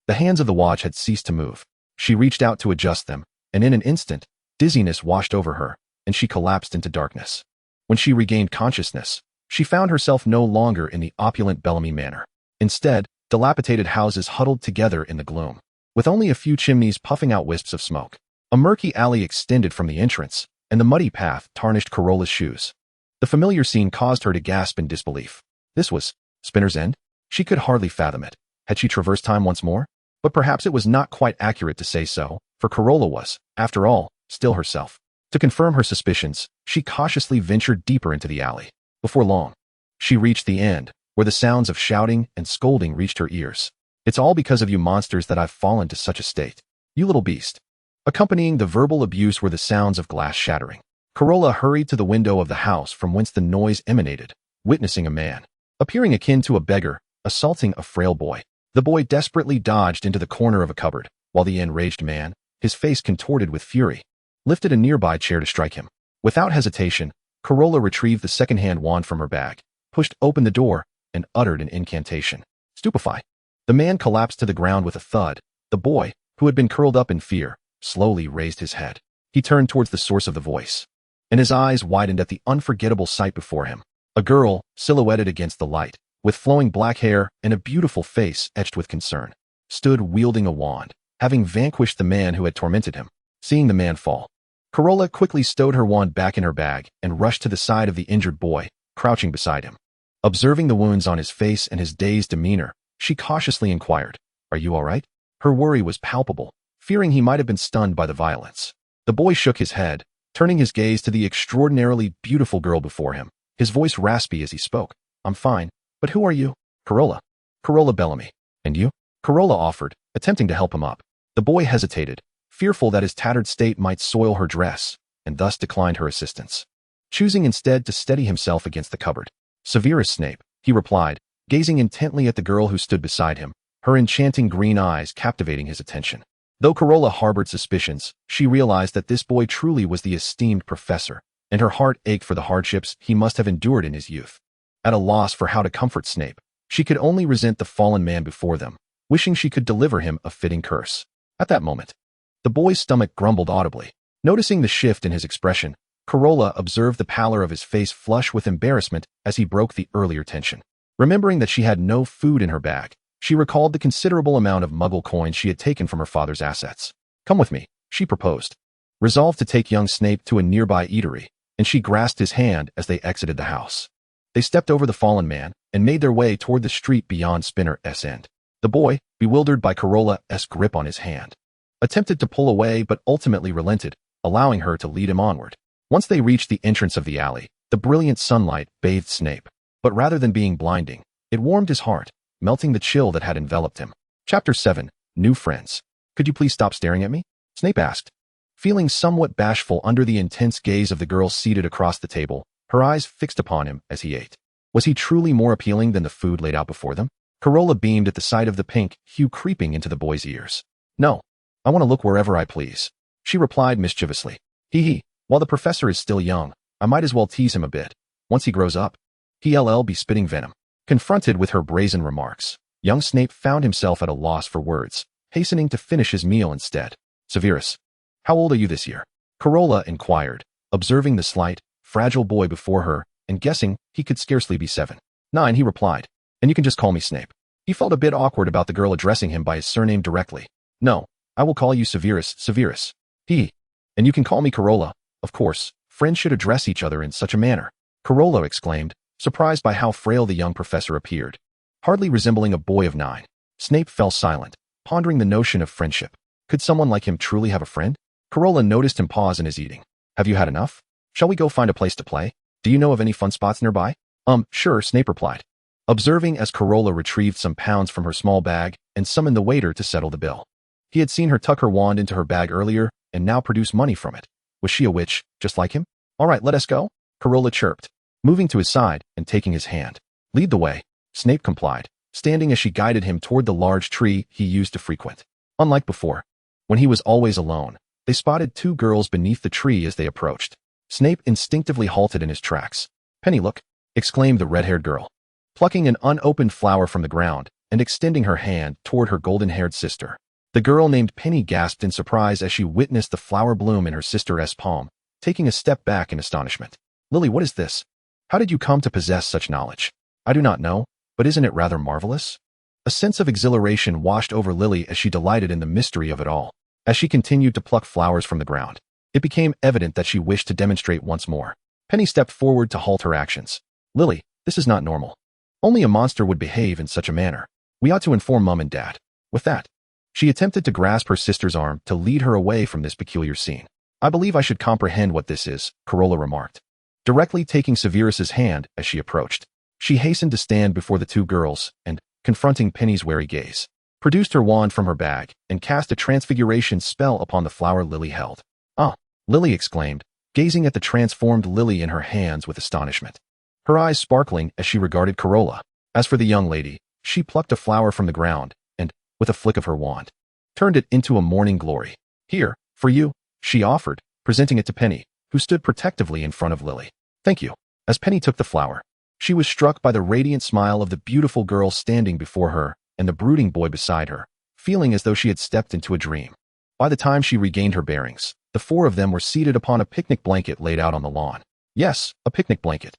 The hands of the watch had ceased to move. She reached out to adjust them, and in an instant, dizziness washed over her, and she collapsed into darkness. When she regained consciousness, she found herself no longer in the opulent Bellamy Manor. Instead, dilapidated houses huddled together in the gloom, with only a few chimneys puffing out wisps of smoke. A murky alley extended from the entrance, and the muddy path tarnished Carola's shoes. The familiar scene caused her to gasp in disbelief. This was Spinner's End? She could hardly fathom it. Had she traversed time once more? But perhaps it was not quite accurate to say so, for Carola was, after all, still herself. To confirm her suspicions, she cautiously ventured deeper into the alley. Before long, she reached the end, where the sounds of shouting and scolding reached her ears. It's all because of you monsters that I've fallen to such a state. You little beast. Accompanying the verbal abuse were the sounds of glass shattering. Carola hurried to the window of the house from whence the noise emanated, witnessing a man, appearing akin to a beggar, assaulting a frail boy. The boy desperately dodged into the corner of a cupboard, while the enraged man, his face contorted with fury, lifted a nearby chair to strike him. Without hesitation, Carola retrieved the second-hand wand from her bag, pushed open the door, and uttered an incantation. Stupefy. The man collapsed to the ground with a thud. The boy, who had been curled up in fear, slowly raised his head. He turned towards the source of the voice, and his eyes widened at the unforgettable sight before him. A girl, silhouetted against the light, with flowing black hair and a beautiful face etched with concern, stood wielding a wand, having vanquished the man who had tormented him. Seeing the man fall, Carola quickly stowed her wand back in her bag and rushed to the side of the injured boy, crouching beside him. Observing the wounds on his face and his dazed demeanor, she cautiously inquired, "Are you all right?" Her worry was palpable, fearing he might have been stunned by the violence. The boy shook his head, turning his gaze to the extraordinarily beautiful girl before him, his voice raspy as he spoke. "I'm fine, but who are you?" "Carola. Carola Bellamy. And you?" Carola offered, attempting to help him up. The boy hesitated, fearful that his tattered state might soil her dress, and thus declined her assistance, choosing instead to steady himself against the cupboard. "Severus Snape," he replied, gazing intently at the girl who stood beside him, her enchanting green eyes captivating his attention. Though Carola harbored suspicions, she realized that this boy truly was the esteemed professor, and her heart ached for the hardships he must have endured in his youth. At a loss for how to comfort Snape, she could only resent the fallen man before them, wishing she could deliver him a fitting curse. At that moment, the boy's stomach grumbled audibly. Noticing the shift in his expression, Carola observed the pallor of his face flush with embarrassment as he broke the earlier tension. Remembering that she had no food in her bag, she recalled the considerable amount of Muggle coins she had taken from her father's assets. "Come with me," she proposed, resolved to take young Snape to a nearby eatery, and she grasped his hand as they exited the house. They stepped over the fallen man and made their way toward the street beyond Spinner's End. The boy, bewildered by Carola's grip on his hand, attempted to pull away but ultimately relented, allowing her to lead him onward. Once they reached the entrance of the alley, the brilliant sunlight bathed Snape, but rather than being blinding, it warmed his heart, melting the chill that had enveloped him. Chapter 7. New Friends. "Could you please stop staring at me?" Snape asked. Feeling somewhat bashful under the intense gaze of the girl seated across the table, her eyes fixed upon him as he ate. Was he truly more appealing than the food laid out before them? Carola beamed at the sight of the pink hue creeping into the boy's ears. "No, I want to look wherever I please," she replied mischievously. Hee. While the professor is still young, I might as well tease him a bit. Once he grows up, he'll be spitting venom." Confronted with her brazen remarks, young Snape found himself at a loss for words, hastening to finish his meal instead. "Severus, how old are you this year?" Carola inquired, observing the slight, fragile boy before her and guessing he could scarcely be 7. "9, he replied. "And you can just call me Snape." He felt a bit awkward about the girl addressing him by his surname directly. "No, I will call you Severus. And you can call me Carola. Of course, friends should address each other in such a manner," Carola exclaimed, surprised by how frail the young professor appeared. Hardly resembling a boy of 9, Snape fell silent, pondering the notion of friendship. Could someone like him truly have a friend? Carola noticed him pause in his eating. "Have you had enough? Shall we go find a place to play? Do you know of any fun spots nearby?" Sure," Snape replied, observing as Carola retrieved some pounds from her small bag and summoned the waiter to settle the bill. He had seen her tuck her wand into her bag earlier and now produce money from it. Was she a witch, just like him? "All right, let us go," Carola chirped, moving to his side and taking his hand. "Lead the way." Snape complied, standing as she guided him toward the large tree he used to frequent. Unlike before, when he was always alone, they spotted 2 girls beneath the tree as they approached. Snape instinctively halted in his tracks. "Penny, look," exclaimed the red-haired girl, plucking an unopened flower from the ground and extending her hand toward her golden-haired sister. The girl named Penny gasped in surprise as she witnessed the flower bloom in her sister's palm, taking a step back in astonishment. "Lily, what is this? How did you come to possess such knowledge?" "I do not know, but isn't it rather marvelous?" A sense of exhilaration washed over Lily as she delighted in the mystery of it all. As she continued to pluck flowers from the ground, it became evident that she wished to demonstrate once more. Penny stepped forward to halt her actions. "Lily, this is not normal. Only a monster would behave in such a manner. We ought to inform Mum and Dad." With that, she attempted to grasp her sister's arm to lead her away from this peculiar scene. "I believe I should comprehend what this is," Carola remarked, directly taking Severus's hand as she approached. She hastened to stand before the 2 girls and, confronting Penny's wary gaze, produced her wand from her bag and cast a transfiguration spell upon the flower Lily held. "Ah!" Lily exclaimed, gazing at the transformed lily in her hands with astonishment, her eyes sparkling as she regarded Carola. As for the young lady, she plucked a flower from the ground and, with a flick of her wand, turned it into a morning glory. "Here, for you," she offered, presenting it to Penny, who stood protectively in front of Lily. "Thank you." As Penny took the flower, she was struck by the radiant smile of the beautiful girl standing before her and the brooding boy beside her, feeling as though she had stepped into a dream. By the time she regained her bearings, the 4 of them were seated upon a picnic blanket laid out on the lawn. Yes, a picnic blanket.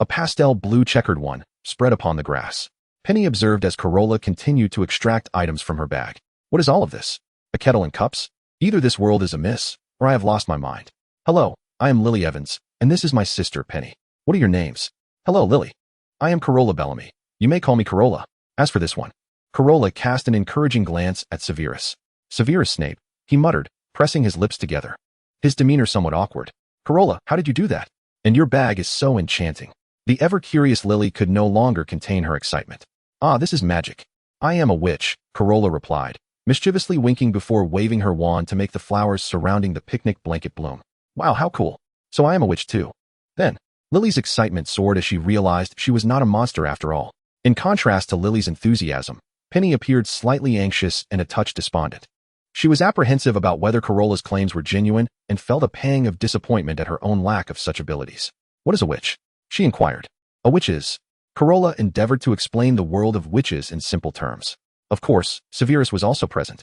A pastel blue checkered one, spread upon the grass. Penny observed as Carola continued to extract items from her bag. "What is all of this? A kettle and cups? Either this world is amiss, or I have lost my mind. Hello, I am Lily Evans, and this is my sister, Penny. What are your names?" "Hello, Lily. I am Carola Bellamy. You may call me Carola. As for this one." Carola cast an encouraging glance at Severus. "Severus Snape," he muttered, pressing his lips together, his demeanor somewhat awkward. "Carola, how did you do that? And your bag is so enchanting." The ever-curious Lily could no longer contain her excitement. "Ah, this is magic. I am a witch," Carola replied, mischievously winking before waving her wand to make the flowers surrounding the picnic blanket bloom. "Wow, how cool. So I am a witch too." Then, Lily's excitement soared as she realized she was not a monster after all. In contrast to Lily's enthusiasm, Penny appeared slightly anxious and a touch despondent. She was apprehensive about whether Carola's claims were genuine and felt a pang of disappointment at her own lack of such abilities. "What is a witch?" she inquired. "A witch is..." Carola endeavored to explain the world of witches in simple terms. Of course, Severus was also present,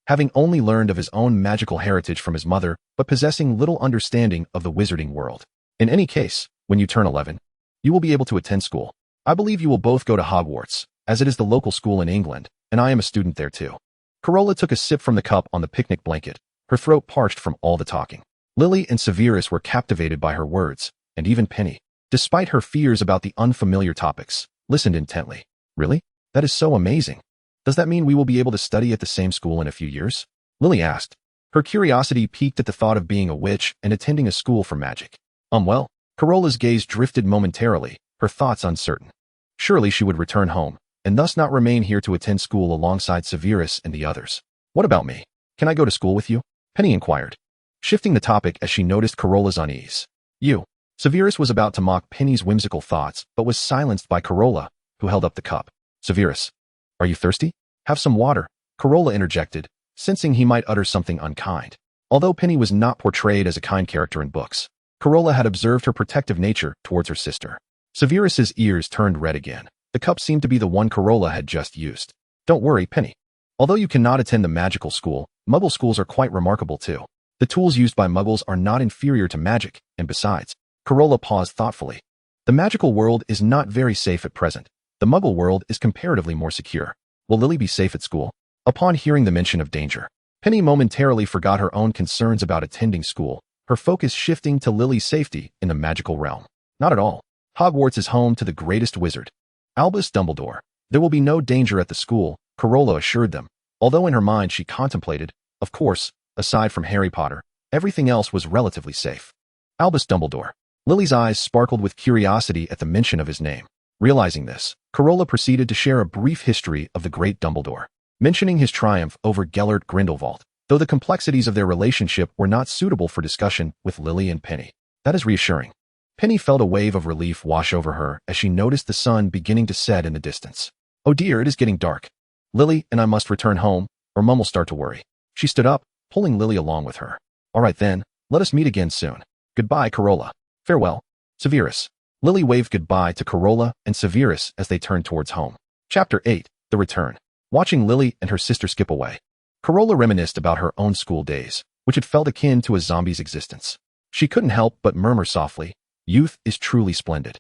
having only learned of his own magical heritage from his mother, but possessing little understanding of the wizarding world. In any case, when you turn 11, you will be able to attend school. I believe you will both go to Hogwarts, as it is the local school in England, and I am a student there too. Carola took a sip from the cup on the picnic blanket, her throat parched from all the talking. Lily and Severus were captivated by her words, and even Penny, despite her fears about the unfamiliar topics, listened intently. Really? That is so amazing. Does that mean we will be able to study at the same school in a few years? Lily asked. Her curiosity piqued at the thought of being a witch and attending a school for magic. Well, Carola's gaze drifted momentarily, her thoughts uncertain. Surely she would return home, and thus not remain here to attend school alongside Severus and the others. What about me? Can I go to school with you? Penny inquired, shifting the topic as she noticed Carola's unease. You. Severus was about to mock Penny's whimsical thoughts, but was silenced by Carola, who held up the cup. Severus, are you thirsty? Have some water, Carola interjected, sensing he might utter something unkind. Although Penny was not portrayed as a kind character in books, Carola had observed her protective nature towards her sister. Severus's ears turned red again. The cup seemed to be the one Carola had just used. Don't worry, Penny. Although you cannot attend the magical school, Muggle schools are quite remarkable too. The tools used by Muggles are not inferior to magic, and besides, Carola paused thoughtfully. The magical world is not very safe at present. The Muggle world is comparatively more secure. Will Lily be safe at school? Upon hearing the mention of danger, Penny momentarily forgot her own concerns about attending school, her focus shifting to Lily's safety in the magical realm. Not at all. Hogwarts is home to the greatest wizard, Albus Dumbledore. There will be no danger at the school, Carola assured them, although in her mind she contemplated, of course, aside from Harry Potter, everything else was relatively safe. Albus Dumbledore. Lily's eyes sparkled with curiosity at the mention of his name. Realizing this, Carola proceeded to share a brief history of the great Dumbledore, mentioning his triumph over Gellert Grindelwald, though the complexities of their relationship were not suitable for discussion with Lily and Penny. That is reassuring. Penny felt a wave of relief wash over her as she noticed the sun beginning to set in the distance. Oh dear, it is getting dark. Lily and I must return home, or Mum will start to worry. She stood up, pulling Lily along with her. All right then, let us meet again soon. Goodbye, Carola. Farewell, Severus. Lily waved goodbye to Carola and Severus as they turned towards home. Chapter 8, The Return. Watching Lily and her sister skip away, Carola reminisced about her own school days, which had felt akin to a zombie's existence. She couldn't help but murmur softly, "Youth is truly splendid."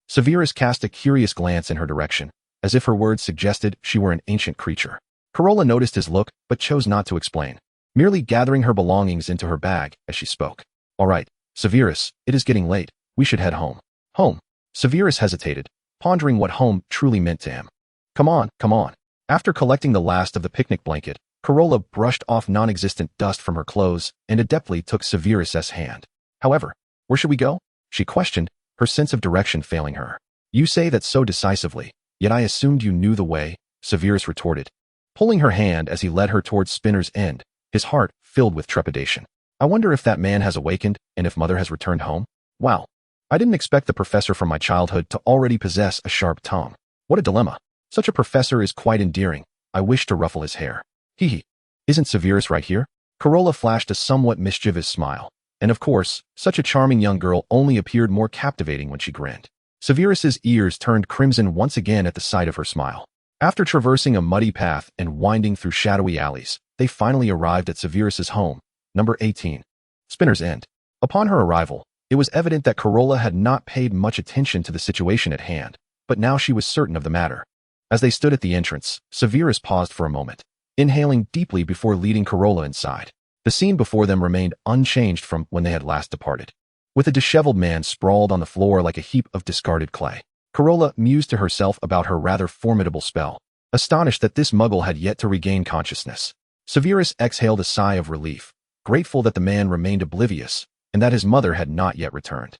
Severus cast a curious glance in her direction, as if her words suggested she were an ancient creature. Carola noticed his look, but chose not to explain, merely gathering her belongings into her bag as she spoke. All right, Severus, it is getting late. We should head home. Home. Severus hesitated, pondering what home truly meant to him. Come on, come on. After collecting the last of the picnic blanket, Carola brushed off non-existent dust from her clothes and adeptly took Severus's hand. However, where should we go? She questioned, her sense of direction failing her. You say that so decisively, yet I assumed you knew the way, Severus retorted, pulling her hand as he led her towards Spinner's End, his heart filled with trepidation. I wonder if that man has awakened and if Mother has returned home? Wow. I didn't expect the professor from my childhood to already possess a sharp tongue. What a dilemma. Such a professor is quite endearing. I wish to ruffle his hair. Hee. Isn't Severus right here? Carola flashed a somewhat mischievous smile. And of course, such a charming young girl only appeared more captivating when she grinned. Severus's ears turned crimson once again at the sight of her smile. After traversing a muddy path and winding through shadowy alleys, they finally arrived at Severus's home, number 18, Spinner's End. Upon her arrival, it was evident that Carola had not paid much attention to the situation at hand, but now she was certain of the matter. As they stood at the entrance, Severus paused for a moment, inhaling deeply before leading Carola inside. The scene before them remained unchanged from when they had last departed. With a disheveled man sprawled on the floor like a heap of discarded clay, Carola mused to herself about her rather formidable spell, astonished that this muggle had yet to regain consciousness. Severus exhaled a sigh of relief, grateful that the man remained oblivious, and that his mother had not yet returned.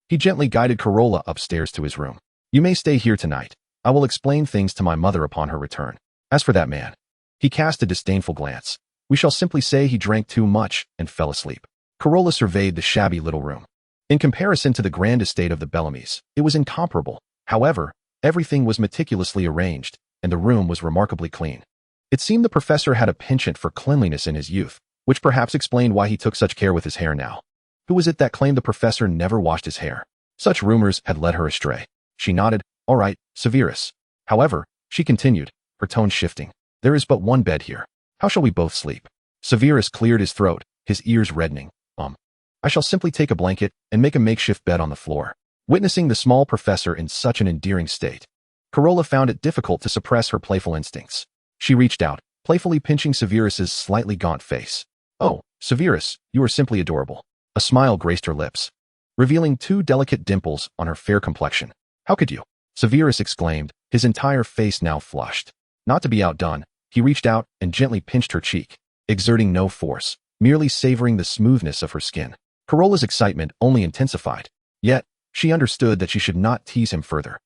He gently guided Carola upstairs to his room. You may stay here tonight. I will explain things to my mother upon her return. As for that man, he cast a disdainful glance. We shall simply say he drank too much and fell asleep. Carola surveyed the shabby little room. In comparison to the grand estate of the Bellamys, it was incomparable. However, everything was meticulously arranged, and the room was remarkably clean. It seemed the professor had a penchant for cleanliness in his youth, which perhaps explained why he took such care with his hair now. Who was it that claimed the professor never washed his hair? Such rumors had led her astray. She nodded. All right, Severus. However, she continued, her tone shifting. There is but one bed here. How shall we both sleep? Severus cleared his throat, his ears reddening. I shall simply take a blanket and make a makeshift bed on the floor. Witnessing the small professor in such an endearing state, Carola found it difficult to suppress her playful instincts. She reached out, playfully pinching Severus's slightly gaunt face. Oh, Severus, you are simply adorable. A smile graced her lips, revealing 2 delicate dimples on her fair complexion. How could you? Severus exclaimed, his entire face now flushed. Not to be outdone, he reached out and gently pinched her cheek, exerting no force, merely savoring the smoothness of her skin. Carola's excitement only intensified, yet she understood that she should not tease him further.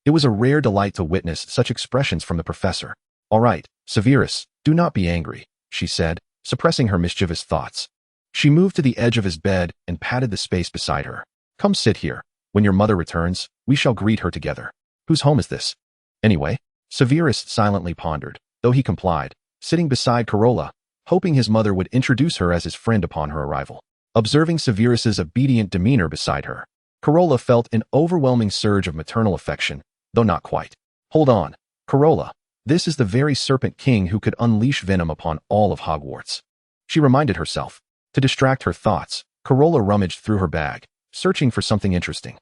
It was a rare delight to witness such expressions from the professor. All right, Severus, do not be angry, she said, suppressing her mischievous thoughts. She moved to the edge of his bed and patted the space beside her. Come sit here. When your mother returns, we shall greet her together. Whose home is this? Anyway, Severus silently pondered, though he complied, sitting beside Carola, hoping his mother would introduce her as his friend upon her arrival. Observing Severus's obedient demeanor beside her, Carola felt an overwhelming surge of maternal affection, though not quite. Hold on, Carola. This is the very Serpent King who could unleash venom upon all of Hogwarts. She reminded herself. To distract her thoughts, Carola rummaged through her bag, searching for something interesting.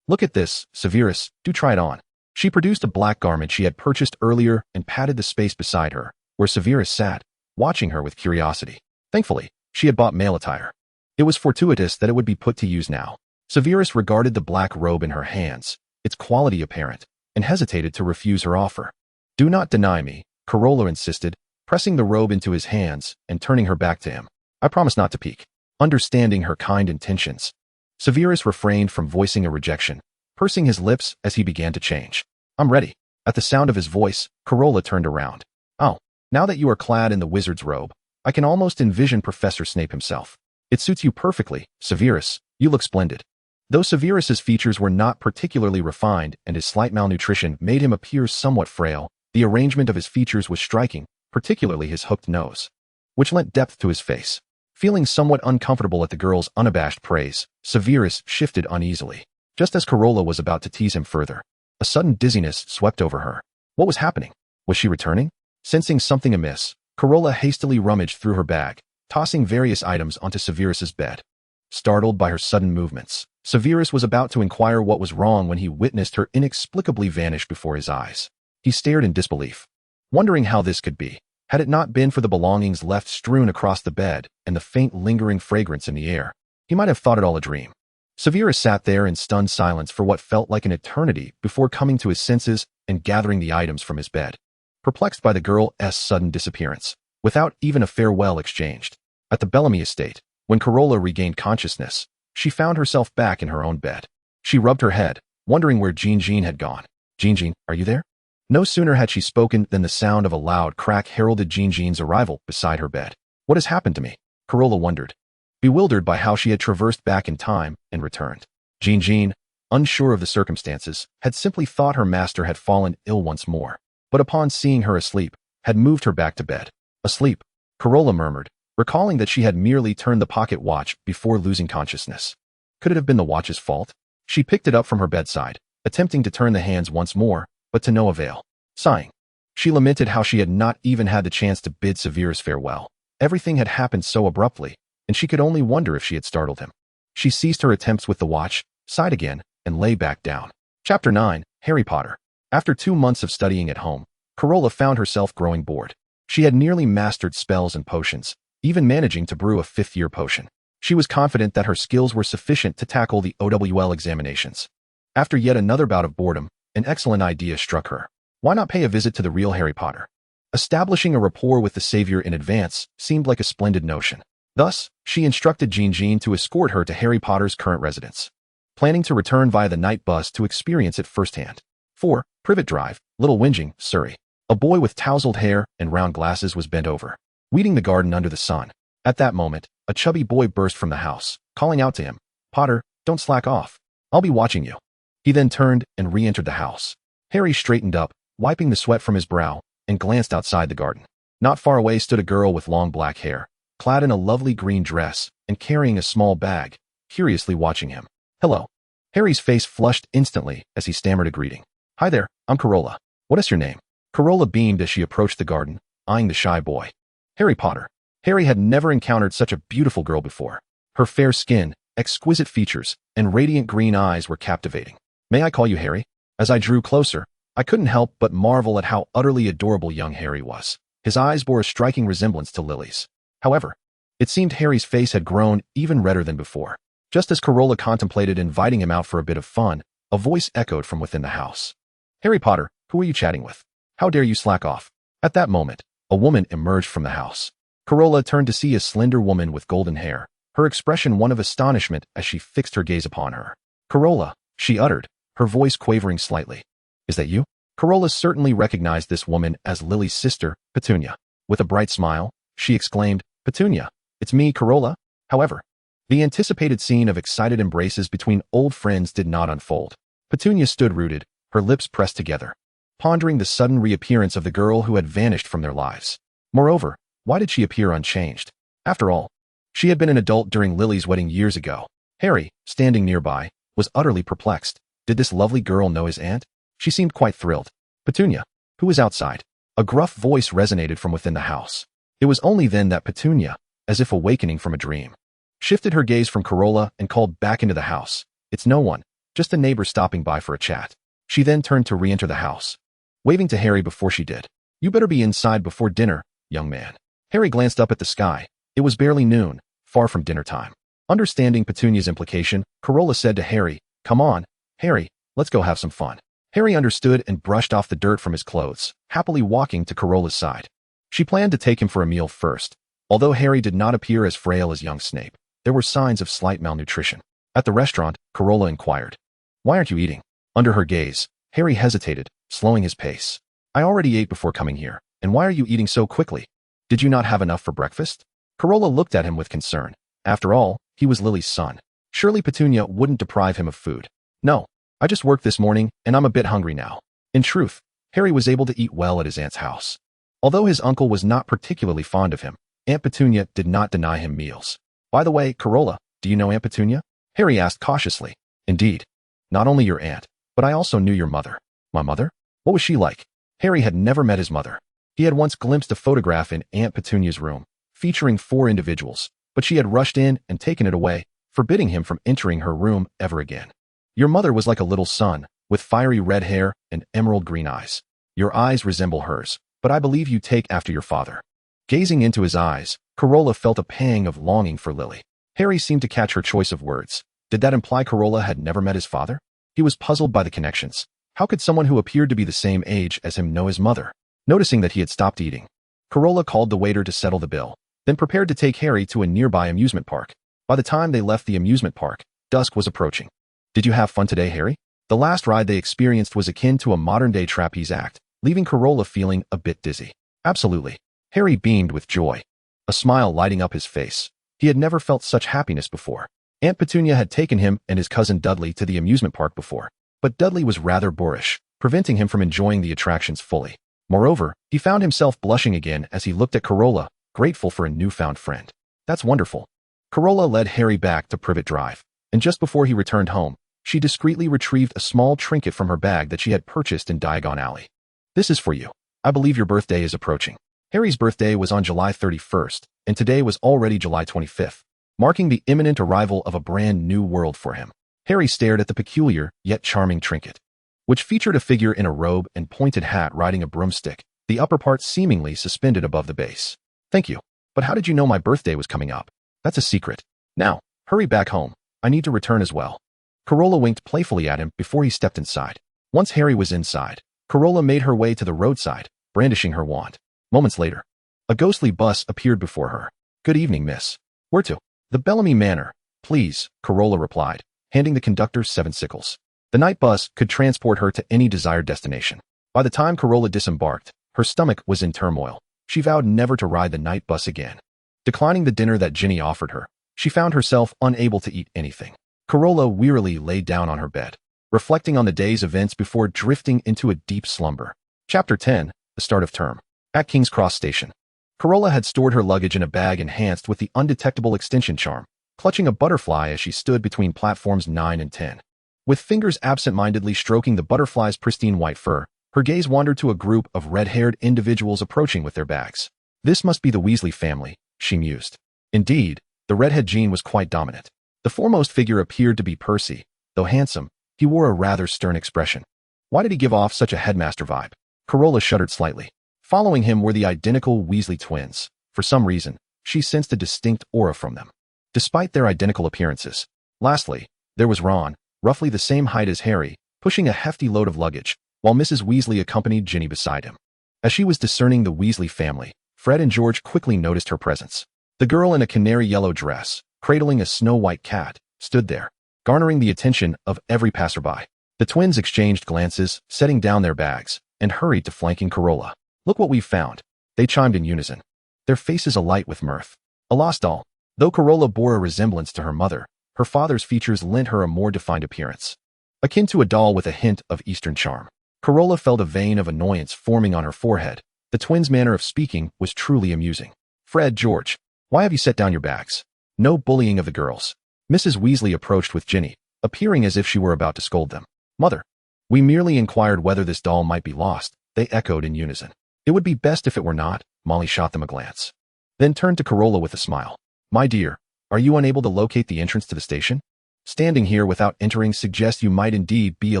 Look at this, Severus, do try it on. She produced a black garment she had purchased earlier and patted the space beside her, where Severus sat, watching her with curiosity. Thankfully, she had bought male attire. It was fortuitous that it would be put to use now. Severus regarded the black robe in her hands, its quality apparent, and hesitated to refuse her offer. Do not deny me, Carola insisted, pressing the robe into his hands and turning her back to him. I promise not to peek. Understanding her kind intentions, Severus refrained from voicing a rejection, pursing his lips as he began to change. I'm ready. At the sound of his voice, Carola turned around. Oh, now that you are clad in the wizard's robe, I can almost envision Professor Snape himself. It suits you perfectly, Severus. You look splendid. Though Severus's features were not particularly refined and his slight malnutrition made him appear somewhat frail, the arrangement of his features was striking, particularly his hooked nose, which lent depth to his face. Feeling somewhat uncomfortable at the girl's unabashed praise, Severus shifted uneasily. Just as Carola was about to tease him further, a sudden dizziness swept over her. What was happening? Was she returning? Sensing something amiss, Carola hastily rummaged through her bag, tossing various items onto Severus's bed. Startled by her sudden movements, Severus was about to inquire what was wrong when he witnessed her inexplicably vanish before his eyes. He stared in disbelief, wondering how this could be. Had it not been for the belongings left strewn across the bed and the faint lingering fragrance in the air, he might have thought it all a dream. Severus sat there in stunned silence for what felt like an eternity before coming to his senses and gathering the items from his bed. Perplexed by the girl's sudden disappearance, without even a farewell exchanged. At the Bellamy estate, when Carola regained consciousness, she found herself back in her own bed. She rubbed her head, wondering where Jean had gone. Jean, are you there? No sooner had she spoken than the sound of a loud crack heralded Jean's arrival beside her bed. What has happened to me? Carola wondered, bewildered by how she had traversed back in time and returned. Jean, unsure of the circumstances, had simply thought her master had fallen ill once more, but upon seeing her asleep, had moved her back to bed. Asleep, Carola murmured, recalling that she had merely turned the pocket watch before losing consciousness. Could it have been the watch's fault? She picked it up from her bedside, attempting to turn the hands once more, but to no avail. Sighing, she lamented how she had not even had the chance to bid Severus farewell. Everything had happened so abruptly, and she could only wonder if she had startled him. She ceased her attempts with the watch, sighed again, and lay back down. Chapter 9, Harry Potter. After 2 months of studying at home, Carola found herself growing bored. She had nearly mastered spells and potions, even managing to brew a 5th-year potion. She was confident that her skills were sufficient to tackle the OWL examinations. After yet another bout of boredom, an excellent idea struck her. Why not pay a visit to the real Harry Potter? Establishing a rapport with the Savior in advance seemed like a splendid notion. Thus, she instructed Jean to escort her to Harry Potter's current residence, planning to return via the night bus to experience it firsthand. 4. Privet Drive, Little Whinging, Surrey. A boy with tousled hair and round glasses was bent over, weeding the garden under the sun. At that moment, a chubby boy burst from the house, calling out to him, "Potter, don't slack off. I'll be watching you." He then turned and re-entered the house. Harry straightened up, wiping the sweat from his brow, and glanced outside the garden. Not far away stood a girl with long black hair, clad in a lovely green dress and carrying a small bag, curiously watching him. "Hello." Harry's face flushed instantly as he stammered a greeting. "Hi there, I'm Carola. What is your name?" Carola beamed as she approached the garden, eyeing the shy boy. "Harry Potter." Harry had never encountered such a beautiful girl before. Her fair skin, exquisite features, and radiant green eyes were captivating. "May I call you Harry?" As I drew closer, I couldn't help but marvel at how utterly adorable young Harry was. His eyes bore a striking resemblance to Lily's. However, it seemed Harry's face had grown even redder than before. Just as Carola contemplated inviting him out for a bit of fun, a voice echoed from within the house. "Harry Potter, who are you chatting with? How dare you slack off?" At that moment, a woman emerged from the house. Carola turned to see a slender woman with golden hair, her expression one of astonishment as she fixed her gaze upon her. "Carola," she uttered, her voice quavering slightly. "Is that you?" Carola certainly recognized this woman as Lily's sister, Petunia. With a bright smile, she exclaimed, "Petunia, it's me, Carola." However, the anticipated scene of excited embraces between old friends did not unfold. Petunia stood rooted, her lips pressed together, pondering the sudden reappearance of the girl who had vanished from their lives. Moreover, why did she appear unchanged? After all, she had been an adult during Lily's wedding years ago. Harry, standing nearby, was utterly perplexed. Did this lovely girl know his aunt? She seemed quite thrilled. "Petunia, who is outside?" A gruff voice resonated from within the house. It was only then that Petunia, as if awakening from a dream, shifted her gaze from Carola and called back into the house. "It's no one, just a neighbor stopping by for a chat." She then turned to re-enter the house, waving to Harry before she did. "You better be inside before dinner, young man." Harry glanced up at the sky. It was barely noon, far from dinner time. Understanding Petunia's implication, Carola said to Harry, "Come on, Harry, let's go have some fun." Harry understood and brushed off the dirt from his clothes, happily walking to Carola's side. She planned to take him for a meal first. Although Harry did not appear as frail as young Snape, there were signs of slight malnutrition. At the restaurant, Carola inquired, "Why aren't you eating?" Under her gaze, Harry hesitated, slowing his pace. "I already ate before coming here, and why are you eating so quickly? Did you not have enough for breakfast?" Carola looked at him with concern. After all, he was Lily's son. Surely Petunia wouldn't deprive him of food. "No, I just worked this morning, and I'm a bit hungry now." In truth, Harry was able to eat well at his aunt's house. Although his uncle was not particularly fond of him, Aunt Petunia did not deny him meals. "By the way, Carola, do you know Aunt Petunia?" Harry asked cautiously. "Indeed. Not only your aunt, but I also knew your mother." "My mother? What was she like?" Harry had never met his mother. He had once glimpsed a photograph in Aunt Petunia's room, featuring 4 individuals, but she had rushed in and taken it away, forbidding him from entering her room ever again. "Your mother was like a little sun, with fiery red hair and emerald green eyes. Your eyes resemble hers, but I believe you take after your father." Gazing into his eyes, Carola felt a pang of longing for Lily. Harry seemed to catch her choice of words. Did that imply Carola had never met his father? He was puzzled by the connections. How could someone who appeared to be the same age as him know his mother? Noticing that he had stopped eating, Carola called the waiter to settle the bill, then prepared to take Harry to a nearby amusement park. By the time they left the amusement park, dusk was approaching. "Did you have fun today, Harry?" The last ride they experienced was akin to a modern-day trapeze act, leaving Carola feeling a bit dizzy. "Absolutely." Harry beamed with joy, a smile lighting up his face. He had never felt such happiness before. Aunt Petunia had taken him and his cousin Dudley to the amusement park before, but Dudley was rather boorish, preventing him from enjoying the attractions fully. Moreover, he found himself blushing again as he looked at Carola, grateful for a newfound friend. "That's wonderful." Carola led Harry back to Privet Drive, and just before he returned home, she discreetly retrieved a small trinket from her bag that she had purchased in Diagon Alley. "This is for you. I believe your birthday is approaching." Harry's birthday was on July 31st, and today was already July 25th, marking the imminent arrival of a brand new world for him. Harry stared at the peculiar, yet charming trinket, which featured a figure in a robe and pointed hat riding a broomstick, the upper part seemingly suspended above the base. "Thank you. But how did you know my birthday was coming up?" "That's a secret. Now, hurry back home. I need to return as well." Carola winked playfully at him before he stepped inside. Once Harry was inside, Carola made her way to the roadside, brandishing her wand. Moments later, a ghostly bus appeared before her. "Good evening, miss. Where to?" "The Bellamy Manor, please," Carola replied, handing the conductor 7 sickles. The night bus could transport her to any desired destination. By the time Carola disembarked, her stomach was in turmoil. She vowed never to ride the night bus again. Declining the dinner that Ginny offered her, she found herself unable to eat anything. Carola wearily lay down on her bed, reflecting on the day's events before drifting into a deep slumber. Chapter 10, The Start of Term. At King's Cross Station, Carola had stored her luggage in a bag enhanced with the undetectable extension charm, clutching a butterfly as she stood between platforms 9 and 10. With fingers absent-mindedly stroking the butterfly's pristine white fur, her gaze wandered to a group of red-haired individuals approaching with their bags. "This must be the Weasley family," she mused. Indeed, the redhead gene was quite dominant. The foremost figure appeared to be Percy. Though handsome, he wore a rather stern expression. Why did he give off such a headmaster vibe? Carola shuddered slightly. Following him were the identical Weasley twins. For some reason, she sensed a distinct aura from them, despite their identical appearances. Lastly, there was Ron, roughly the same height as Harry, pushing a hefty load of luggage, while Mrs. Weasley accompanied Ginny beside him. As she was discerning the Weasley family, Fred and George quickly noticed her presence. The girl in a canary yellow dress, cradling a snow-white cat, stood there, garnering the attention of every passerby. The twins exchanged glances, setting down their bags, and hurried to flanking Carola. Look what we've found, they chimed in unison, their faces alight with mirth. A lost doll. Though Carola bore a resemblance to her mother, her father's features lent her a more defined appearance, akin to a doll with a hint of Eastern charm. Carola felt a vein of annoyance forming on her forehead. The twins' manner of speaking was truly amusing. Fred, George, why have you set down your bags? No bullying of the girls. Mrs. Weasley approached with Ginny, appearing as if she were about to scold them. Mother, we merely inquired whether this doll might be lost, they echoed in unison. It would be best if it were not. Molly shot them a glance, then turned to Carola with a smile. My dear, are you unable to locate the entrance to the station? Standing here without entering suggests you might indeed be a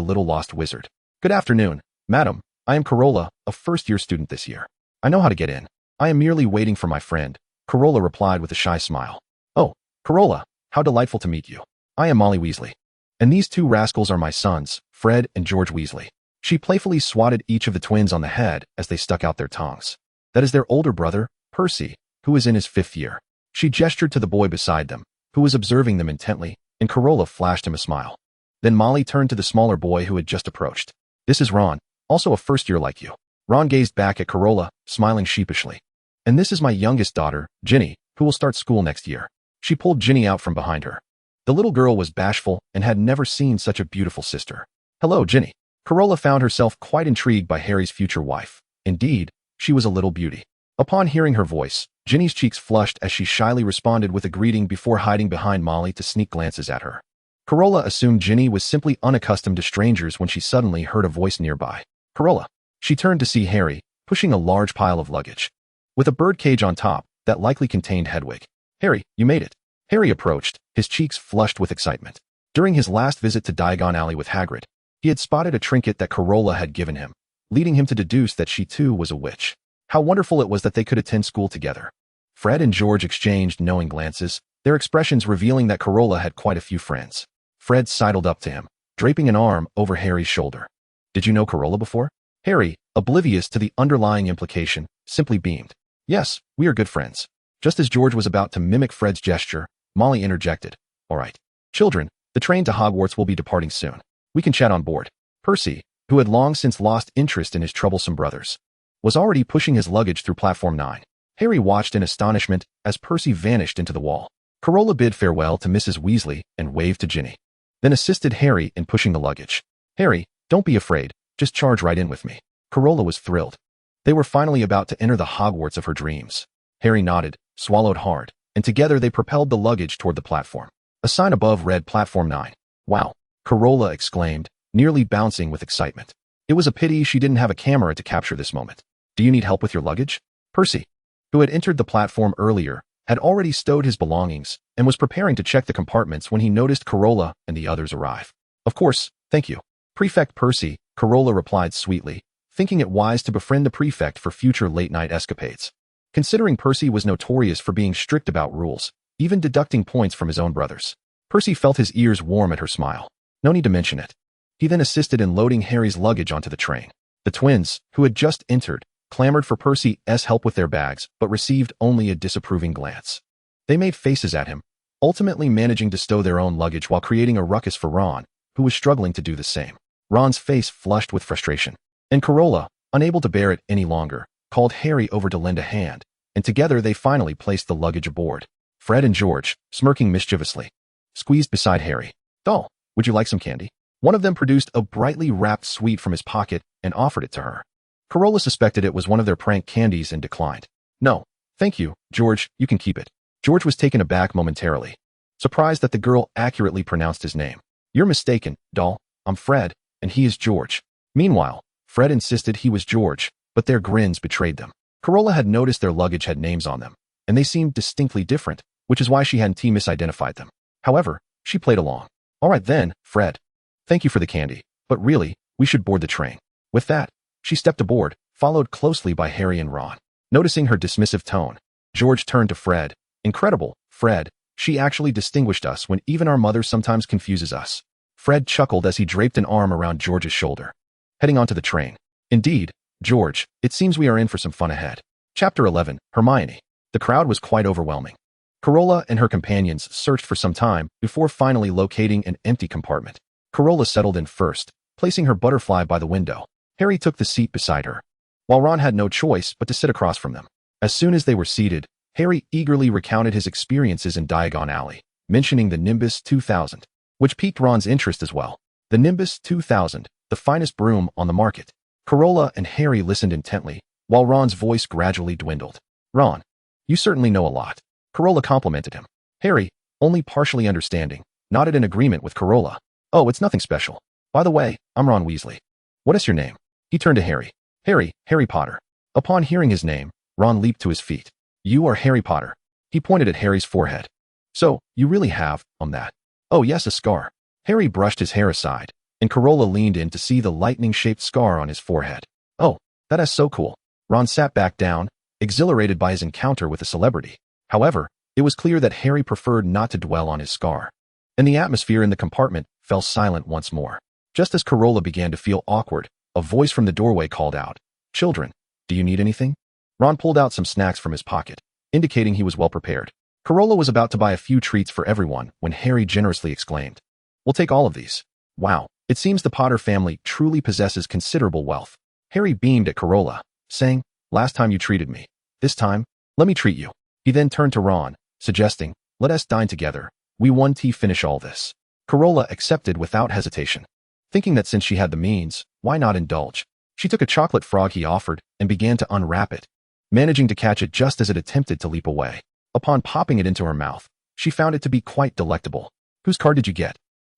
little lost wizard. Good afternoon, madam. I am Carola, a first-year student this year. I know how to get in. I am merely waiting for my friend, Carola replied with a shy smile. Oh, Carola, how delightful to meet you. I am Molly Weasley. And these two rascals are my sons, Fred and George Weasley. She playfully swatted each of the twins on the head as they stuck out their tongues. That is their older brother, Percy, who is in his 5th year. She gestured to the boy beside them, who was observing them intently, and Carola flashed him a smile. Then Molly turned to the smaller boy who had just approached. This is Ron, also a first year like you. Ron gazed back at Carola, smiling sheepishly. And this is my youngest daughter, Ginny, who will start school next year. She pulled Ginny out from behind her. The little girl was bashful and had never seen such a beautiful sister. Hello, Ginny. Carola found herself quite intrigued by Harry's future wife. Indeed, she was a little beauty. Upon hearing her voice, Ginny's cheeks flushed as she shyly responded with a greeting before hiding behind Molly to sneak glances at her. Carola assumed Ginny was simply unaccustomed to strangers when she suddenly heard a voice nearby. Carola. She turned to see Harry, pushing a large pile of luggage, with a birdcage on top that likely contained Hedwig. Harry, you made it. Harry approached, his cheeks flushed with excitement. During his last visit to Diagon Alley with Hagrid, he had spotted a trinket that Carola had given him, leading him to deduce that she too was a witch. How wonderful it was that they could attend school together. Fred and George exchanged knowing glances, their expressions revealing that Carola had quite a few friends. Fred sidled up to him, draping an arm over Harry's shoulder. Did you know Carola before? Harry, oblivious to the underlying implication, simply beamed. Yes, we are good friends. Just as George was about to mimic Fred's gesture, Molly interjected. All right. Children, the train to Hogwarts will be departing soon. We can chat on board. Percy, who had long since lost interest in his troublesome brothers, was already pushing his luggage through platform 9. Harry watched in astonishment as Percy vanished into the wall. Carola bid farewell to Mrs. Weasley and waved to Ginny, then assisted Harry in pushing the luggage. Harry, don't be afraid, just charge right in with me. Carola was thrilled. They were finally about to enter the Hogwarts of her dreams. Harry nodded, swallowed hard, and together they propelled the luggage toward the platform. A sign above read Platform 9. Wow, Carola exclaimed, nearly bouncing with excitement. It was a pity she didn't have a camera to capture this moment. Do you need help with your luggage? Percy, who had entered the platform earlier, had already stowed his belongings and was preparing to check the compartments when he noticed Carola and the others arrive. Of course, thank you. Prefect Percy, Carola replied sweetly, thinking it wise to befriend the prefect for future late-night escapades. Considering Percy was notorious for being strict about rules, even deducting points from his own brothers. Percy felt his ears warm at her smile. No need to mention it. He then assisted in loading Harry's luggage onto the train. The twins, who had just entered, clamored for Percy's help with their bags, but received only a disapproving glance. They made faces at him, ultimately managing to stow their own luggage while creating a ruckus for Ron, who was struggling to do the same. Ron's face flushed with frustration, and Carola, unable to bear it any longer, called Harry over to lend a hand, and together they finally placed the luggage aboard. Fred and George, smirking mischievously, squeezed beside Harry. Doll, would you like some candy? One of them produced a brightly wrapped sweet from his pocket and offered it to her. Carola suspected it was one of their prank candies and declined. No, thank you, George, you can keep it. George was taken aback momentarily, surprised that the girl accurately pronounced his name. You're mistaken, doll. I'm Fred, and he is George. Meanwhile, Fred insisted he was George, but their grins betrayed them. Carola had noticed their luggage had names on them, and they seemed distinctly different, which is why she hadn't misidentified them. However, she played along. All right then, Fred. Thank you for the candy, but really, we should board the train. With that, she stepped aboard, followed closely by Harry and Ron. Noticing her dismissive tone, George turned to Fred. Incredible, Fred. She actually distinguished us when even our mother sometimes confuses us. Fred chuckled as he draped an arm around George's shoulder. Heading onto the train. Indeed, George, it seems we are in for some fun ahead. Chapter 11, Hermione. The crowd was quite overwhelming. Carola and her companions searched for some time before finally locating an empty compartment. Carola settled in first, placing her butterfly by the window. Harry took the seat beside her, while Ron had no choice but to sit across from them. As soon as they were seated, Harry eagerly recounted his experiences in Diagon Alley, mentioning the Nimbus 2000, which piqued Ron's interest as well. The Nimbus 2000, the finest broom on the market. Carola and Harry listened intently, while Ron's voice gradually dwindled. Ron, you certainly know a lot. Carola complimented him. Harry, only partially understanding, nodded in agreement with Carola. Oh, it's nothing special. By the way, I'm Ron Weasley. What is your name? He turned to Harry. Harry Potter. Upon hearing his name, Ron leaped to his feet. You are Harry Potter. He pointed at Harry's forehead. So, you really have, that. Oh yes, a scar. Harry brushed his hair aside, and Carola leaned in to see the lightning-shaped scar on his forehead. Oh, that is so cool. Ron sat back down, exhilarated by his encounter with a celebrity. However, it was clear that Harry preferred not to dwell on his scar. And the atmosphere in the compartment fell silent once more. Just as Carola began to feel awkward, a voice from the doorway called out, Children, do you need anything? Ron pulled out some snacks from his pocket, indicating he was well prepared. Carola was about to buy a few treats for everyone when Harry generously exclaimed, We'll take all of these. Wow, it seems the Potter family truly possesses considerable wealth. Harry beamed at Carola, saying, Last time you treated me. This time, let me treat you. He then turned to Ron, suggesting, Let us dine together. We won't finish all this. Carola accepted without hesitation, thinking that since she had the means, why not indulge? She took a chocolate frog he offered and began to unwrap it, managing to catch it just as it attempted to leap away. Upon popping it into her mouth, she found it to be quite delectable. Whose card did you get?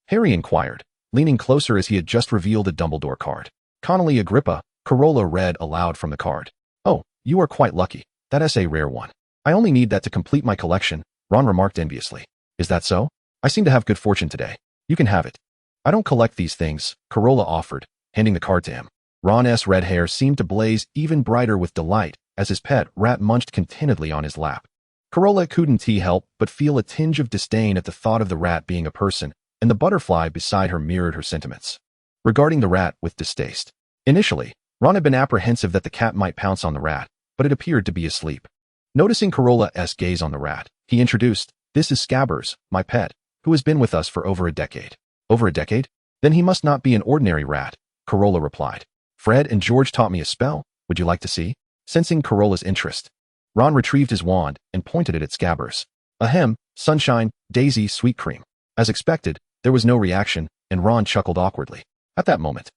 Harry inquired, leaning closer as he had just revealed a Dumbledore card. Connolly Agrippa, Carola read aloud from the card. Oh, you are quite lucky. That is a rare one. I only need that to complete my collection, Ron remarked enviously. Is that so? I seem to have good fortune today. You can have it. I don't collect these things, Carola offered, handing the card to him. Ron's red hair seemed to blaze even brighter with delight as his pet rat munched contentedly on his lap. Carola couldn't help but feel a tinge of disdain at the thought of the rat being a person, and the butterfly beside her mirrored her sentiments regarding the rat with distaste. Initially, Ron had been apprehensive that the cat might pounce on the rat, but it appeared to be asleep. Noticing Carola's gaze on the rat, he introduced, This is Scabbers, my pet, who has been with us for over a decade. Over a decade? Then he must not be an ordinary rat, Carola replied. Fred and George taught me a spell. Would you like to see? Sensing Carola's interest, Ron retrieved his wand and pointed it at Scabbers. Ahem, sunshine, daisy, sweet cream. As expected, there was no reaction, and Ron chuckled awkwardly. At that moment,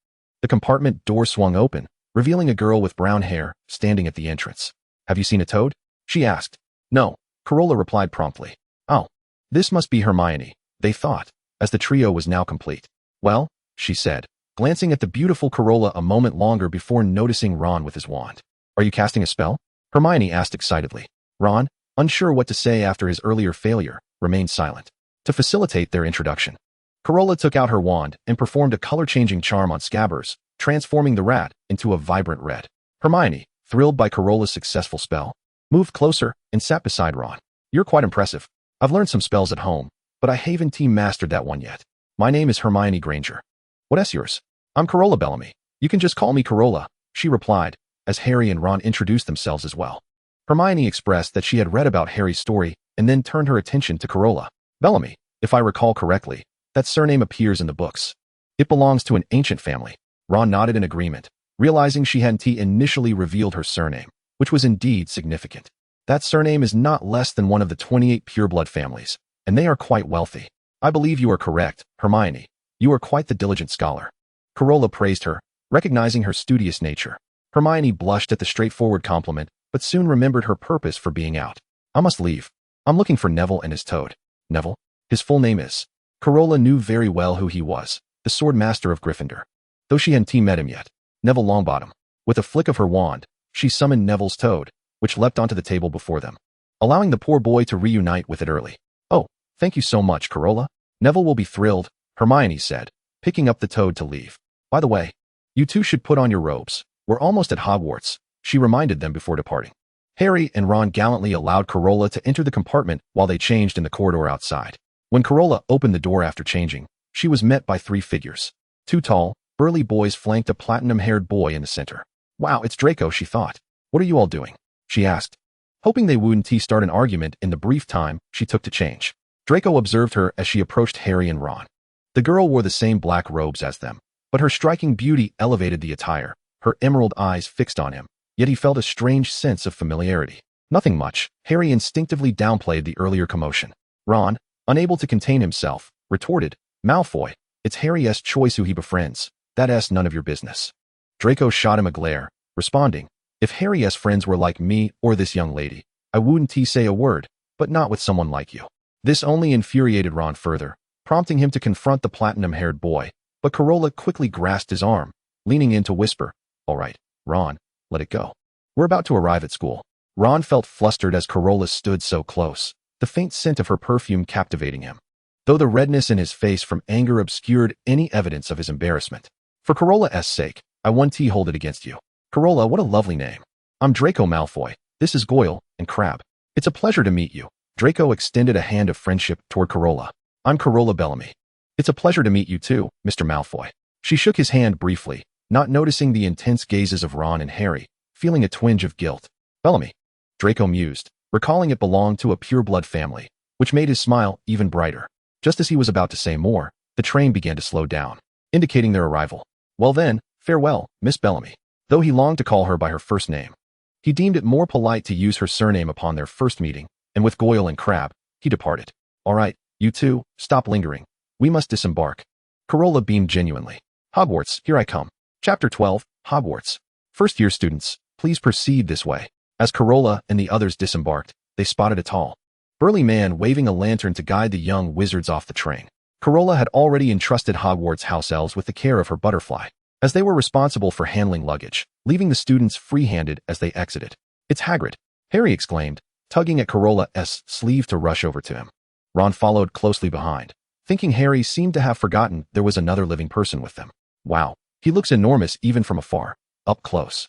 the compartment door swung open, revealing a girl with brown hair standing at the entrance. Have you seen a toad? She asked. No, Carola replied promptly. Oh, this must be Hermione, they thought, as the trio was now complete. Well, she said, glancing at the beautiful Carola a moment longer before noticing Ron with his wand. Are you casting a spell? Hermione asked excitedly. Ron, unsure what to say after his earlier failure, remained silent. To facilitate their introduction, Carola took out her wand and performed a color-changing charm on Scabbers, transforming the rat into a vibrant red. Hermione, thrilled by Carola's successful spell, moved closer and sat beside Ron. You're quite impressive. I've learned some spells at home, but I haven't mastered that one yet. My name is Hermione Granger. What's yours? I'm Carola Bellamy. You can just call me Carola, she replied, as Harry and Ron introduced themselves as well. Hermione expressed that she had read about Harry's story and then turned her attention to Carola. Bellamy, if I recall correctly, that surname appears in the books. It belongs to an ancient family. Ron nodded in agreement, realizing she hadn't initially revealed her surname, which was indeed significant. That surname is not less than one of the 28 pureblood families, and they are quite wealthy. I believe you are correct, Hermione. You are quite the diligent scholar. Carola praised her, recognizing her studious nature. Hermione blushed at the straightforward compliment, but soon remembered her purpose for being out. I must leave. I'm looking for Neville and his toad. Neville? His full name is. Carola knew very well who he was, the sword master of Gryffindor. Though she hadn't met him yet. Neville Longbottom. With a flick of her wand, she summoned Neville's toad, which leapt onto the table before them. allowing the poor boy to reunite with it early. "Oh, thank you so much, Carola. Neville will be thrilled," Hermione said, picking up the toad to leave. "By the way, you two should put on your robes. We're almost at Hogwarts," she reminded them before departing. Harry and Ron gallantly allowed Carola to enter the compartment while they changed in the corridor outside. When Carola opened the door after changing, she was met by 3 figures. 2 tall, burly boys flanked a platinum-haired boy in the center. "Wow, it's Draco," she thought. "What are you all doing?" she asked, hoping they wouldn't start an argument in the brief time she took to change. Draco observed her as she approached Harry and Ron. The girl wore the same black robes as them, but her striking beauty elevated the attire, her emerald eyes fixed on him, yet he felt a strange sense of familiarity. "Nothing much," Harry instinctively downplayed the earlier commotion. Ron, unable to contain himself, retorted, "Malfoy, it's Harry's choice who he befriends. That's none of your business." Draco shot him a glare, responding, "If Harry's friends were like me or this young lady, I wouldn't say a word, but not with someone like you." This only infuriated Ron further, prompting him to confront the platinum-haired boy, but Carola quickly grasped his arm, leaning in to whisper, "All right, Ron, let it go. We're about to arrive at school." Ron felt flustered as Carola stood so close, the faint scent of her perfume captivating him, though the redness in his face from anger obscured any evidence of his embarrassment. "For Carola's sake, I won't hold it against you." "Carola, what a lovely name. I'm Draco Malfoy. This is Goyle and Crabbe. It's a pleasure to meet you." Draco extended a hand of friendship toward Carola. "I'm Carola Bellamy. It's a pleasure to meet you too, Mr. Malfoy." She shook his hand briefly, not noticing the intense gazes of Ron and Harry, feeling a twinge of guilt. "Bellamy," Draco mused, recalling it belonged to a pure-blood family, which made his smile even brighter. Just as he was about to say more, the train began to slow down, indicating their arrival. "Well then, farewell, Miss Bellamy." Though he longed to call her by her first name, he deemed it more polite to use her surname upon their first meeting, and with Goyle and Crabbe, he departed. "All right, you two, stop lingering. We must disembark." Carola beamed genuinely. "Hogwarts, here I come." Chapter 12, Hogwarts. "First-year students, please proceed this way." As Carola and the others disembarked, they spotted a tall, burly man waving a lantern to guide the young wizards off the train. Carola had already entrusted Hogwarts house elves with the care of her butterfly, as they were responsible for handling luggage, leaving the students free-handed as they exited. "It's Hagrid," Harry exclaimed, tugging at Carola's sleeve to rush over to him. Ron followed closely behind, thinking Harry seemed to have forgotten there was another living person with them. "Wow, he looks enormous even from afar. Up close.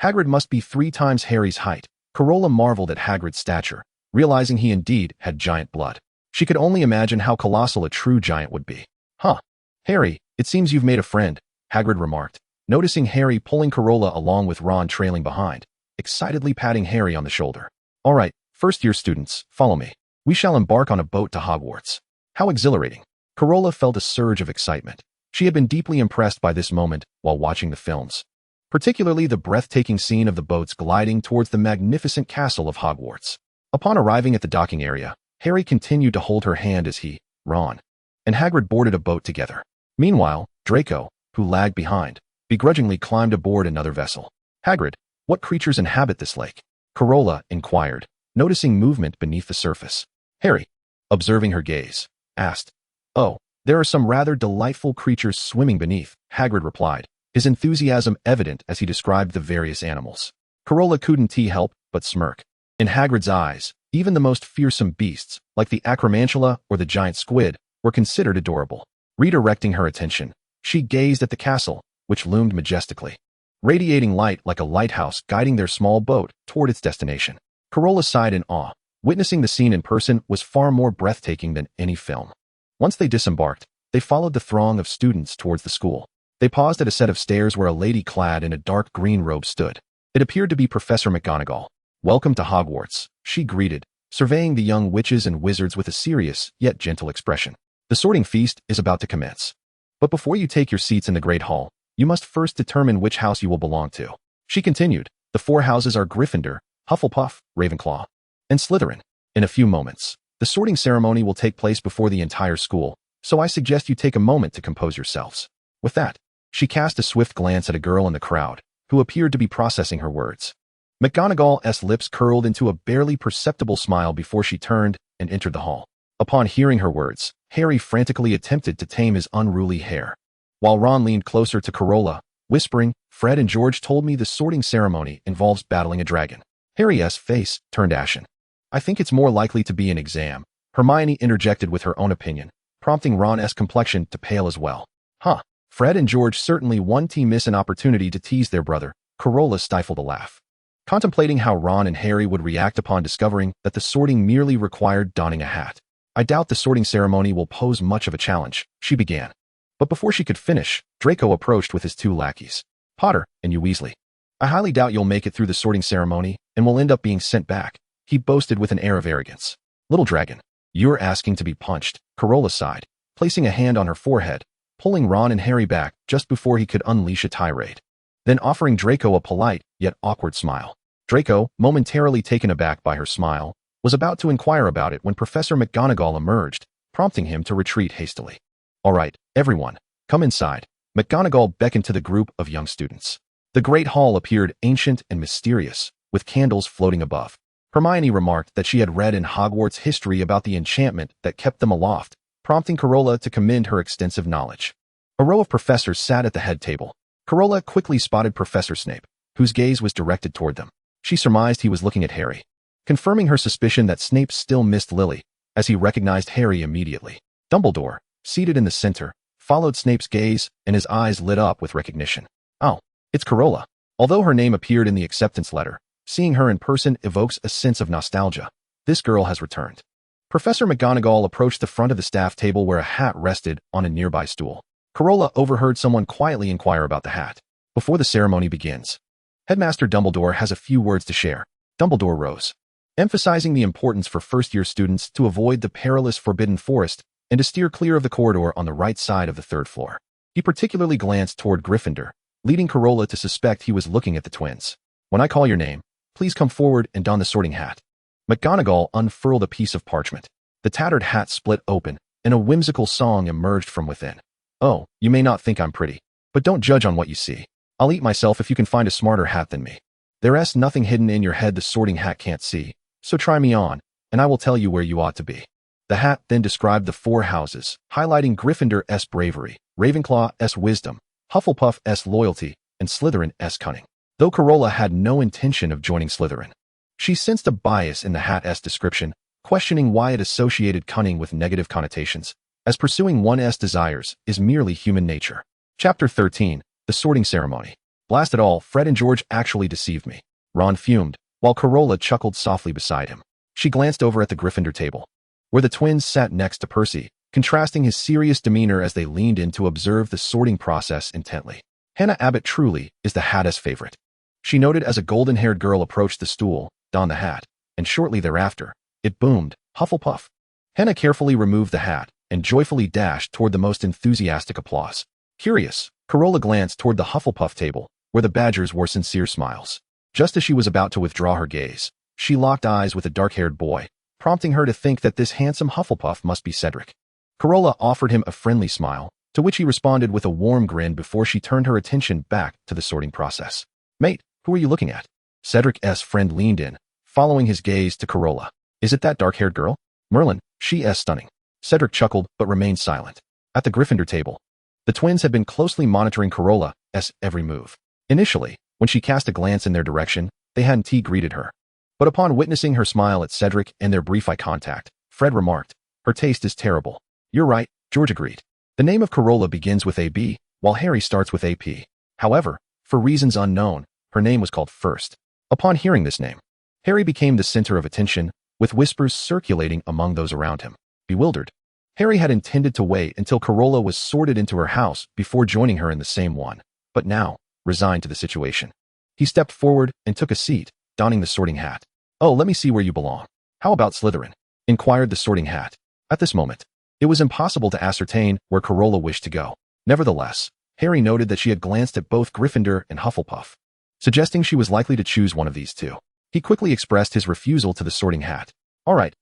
Hagrid must be 3 times Harry's height." Carola marveled at Hagrid's stature, realizing he indeed had giant blood. She could only imagine how colossal a true giant would be. "Huh. Harry, it seems you've made a friend," Hagrid remarked, noticing Harry pulling Carola along with Ron trailing behind, excitedly patting Harry on the shoulder. "All right, first-year students, follow me. We shall embark on a boat to Hogwarts." How exhilarating. Carola felt a surge of excitement. She had been deeply impressed by this moment while watching the films, particularly the breathtaking scene of the boats gliding towards the magnificent castle of Hogwarts. Upon arriving at the docking area, Harry continued to hold her hand as he, Ron, and Hagrid boarded a boat together. Meanwhile, Draco, who lagged behind, begrudgingly climbed aboard another vessel. "Hagrid, what creatures inhabit this lake?" Carola inquired, noticing movement beneath the surface. Harry, observing her gaze, asked, "Oh, there are some rather delightful creatures swimming beneath," Hagrid replied, his enthusiasm evident as he described the various animals. Carola couldn't help but smirk. In Hagrid's eyes, even the most fearsome beasts, like the acromantula or the giant squid, were considered adorable. Redirecting her attention, she gazed at the castle, which loomed majestically, radiating light like a lighthouse guiding their small boat toward its destination. Carola sighed in awe. Witnessing the scene in person was far more breathtaking than any film. Once they disembarked, they followed the throng of students towards the school. They paused at a set of stairs where a lady clad in a dark green robe stood. It appeared to be Professor McGonagall. "Welcome to Hogwarts," she greeted, surveying the young witches and wizards with a serious yet gentle expression. "The sorting feast is about to commence. But before you take your seats in the Great Hall, you must first determine which house you will belong to." She continued, "The 4 houses are Gryffindor, Hufflepuff, Ravenclaw, and Slytherin. In a few moments, the sorting ceremony will take place before the entire school, so I suggest you take a moment to compose yourselves." With that, she cast a swift glance at a girl in the crowd, who appeared to be processing her words. McGonagall's lips curled into a barely perceptible smile before she turned and entered the hall. Upon hearing her words, Harry frantically attempted to tame his unruly hair, while Ron leaned closer to Carola, whispering, "Fred and George told me the sorting ceremony involves battling a dragon." Harry's face turned ashen. I think it's more likely to be an exam. Hermione interjected with her own opinion, prompting Ron's complexion to pale as well. Huh. Fred and George certainly won't miss an opportunity to tease their brother. Carola stifled a laugh, contemplating how Ron and Harry would react upon discovering that the sorting merely required donning a hat. I doubt the sorting ceremony will pose much of a challenge, she began. But before she could finish, Draco approached with his two lackeys, Potter and you Weasley. I highly doubt you'll make it through the sorting ceremony and will end up being sent back, he boasted with an air of arrogance. Little dragon, you're asking to be punched, Carola sighed, placing a hand on her forehead, pulling Ron and Harry back just before he could unleash a tirade, then offering Draco a polite yet awkward smile. Draco, momentarily taken aback by her smile, was about to inquire about it when Professor McGonagall emerged, prompting him to retreat hastily. All right, everyone, come inside. McGonagall beckoned to the group of young students. The great hall appeared ancient and mysterious, with candles floating above. Hermione remarked that she had read in Hogwarts history about the enchantment that kept them aloft, prompting Carola to commend her extensive knowledge. A row of professors sat at the head table. Carola quickly spotted Professor Snape, whose gaze was directed toward them. She surmised he was looking at Harry, confirming her suspicion that Snape still missed Lily, as he recognized Harry immediately. Dumbledore, seated in the center, followed Snape's gaze, and his eyes lit up with recognition. Oh, it's Carola. Although her name appeared in the acceptance letter, seeing her in person evokes a sense of nostalgia. This girl has returned. Professor McGonagall approached the front of the staff table where a hat rested on a nearby stool. Carola overheard someone quietly inquire about the hat. Before the ceremony begins, Headmaster Dumbledore has a few words to share. Dumbledore rose, emphasizing the importance for first-year students to avoid the perilous Forbidden Forest and to steer clear of the corridor on the right side of the third floor. He particularly glanced toward Gryffindor, leading Carola to suspect he was looking at the twins. When I call your name, please come forward and don the sorting hat. McGonagall unfurled a piece of parchment. The tattered hat split open, and a whimsical song emerged from within. Oh, you may not think I'm pretty, but don't judge on what you see. I'll eat myself if you can find a smarter hat than me. There's nothing hidden in your head the sorting hat can't see, so try me on, and I will tell you where you ought to be. The hat then described the four houses, highlighting Gryffindor's bravery, Ravenclaw's wisdom, Hufflepuff's loyalty, and Slytherin's cunning. Though Carola had no intention of joining Slytherin, she sensed a bias in the hat's description, questioning why it associated cunning with negative connotations, as pursuing one's desires is merely human nature. Chapter 13, The Sorting Ceremony. Blast it all, Fred and George actually deceived me. Ron fumed, while Carola chuckled softly beside him. She glanced over at the Gryffindor table, where the twins sat next to Percy, contrasting his serious demeanor as they leaned in to observe the sorting process intently. Hannah Abbott truly is the hat's favorite, she noted as a golden-haired girl approached the stool, donned the hat, and shortly thereafter, it boomed, Hufflepuff. Hannah carefully removed the hat and joyfully dashed toward the most enthusiastic applause. Curious, Carola glanced toward the Hufflepuff table, where the Badgers wore sincere smiles. Just as she was about to withdraw her gaze, she locked eyes with a dark-haired boy, prompting her to think that this handsome Hufflepuff must be Cedric. Carola offered him a friendly smile, to which he responded with a warm grin before she turned her attention back to the sorting process. Mate, who are you looking at? Cedric's friend leaned in, following his gaze to Carola. Is it that dark-haired girl? Merlin, she's stunning. Cedric chuckled but remained silent. At the Gryffindor table, the twins had been closely monitoring Carola's every move. Initially, when she cast a glance in their direction, they hadn't greeted her. But upon witnessing her smile at Cedric and their brief eye contact, Fred remarked, her taste is terrible. You're right, George agreed. The name of Carola begins with AB, while Harry starts with AP. However, for reasons unknown, her name was called first. Upon hearing this name, Harry became the center of attention, with whispers circulating among those around him. Bewildered, Harry had intended to wait until Carola was sorted into her house before joining her in the same one, but now, resigned to the situation, he stepped forward and took a seat, donning the sorting hat. Oh, let me see where you belong. How about Slytherin? Inquired the sorting hat. At this moment, it was impossible to ascertain where Carola wished to go. Nevertheless, Harry noted that she had glanced at both Gryffindor and Hufflepuff, suggesting she was likely to choose one of these two. He quickly expressed his refusal to the sorting hat. All right,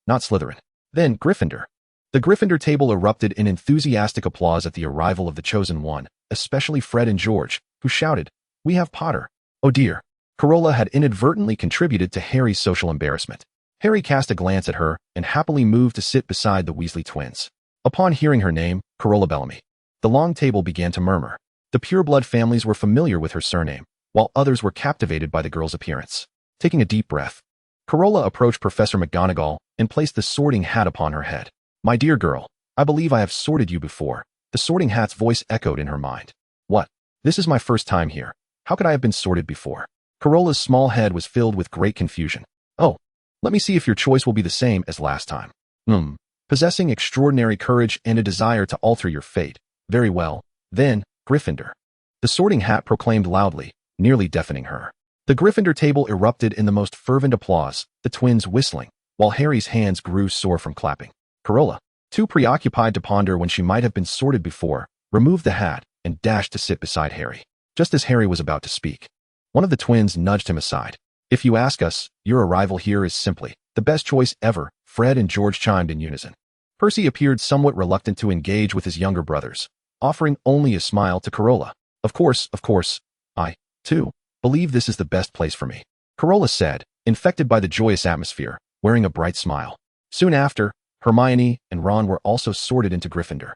not Slytherin. Then Gryffindor. The Gryffindor table erupted in enthusiastic applause at the arrival of the chosen one, especially Fred and George, who shouted, "We have Potter." Oh dear. Carola had inadvertently contributed to Harry's social embarrassment. Harry cast a glance at her and happily moved to sit beside the Weasley twins. Upon hearing her name, Carola Bellamy, the long table began to murmur. The pureblood families were familiar with her surname, while others were captivated by the girl's appearance. Taking a deep breath, Carola approached Professor McGonagall and placed the sorting hat upon her head. My dear girl, I believe I have sorted you before. The sorting hat's voice echoed in her mind. What? This is my first time here. How could I have been sorted before? Carola's small head was filled with great confusion. Oh, let me see if your choice will be the same as last time. Possessing extraordinary courage and a desire to alter your fate. Very well, then, Gryffindor. The sorting hat proclaimed loudly, nearly deafening her. The Gryffindor table erupted in the most fervent applause, the twins whistling, while Harry's hands grew sore from clapping. Carola, too preoccupied to ponder when she might have been sorted before, removed the hat and dashed to sit beside Harry. Just as Harry was about to speak, one of the twins nudged him aside. If you ask us, your arrival here is simply the best choice ever, Fred and George chimed in unison. Percy appeared somewhat reluctant to engage with his younger brothers, offering only a smile to Carola. Of course, I, too, believe this is the best place for me, Carola said, infected by the joyous atmosphere, wearing a bright smile. Soon after, Hermione and Ron were also sorted into Gryffindor,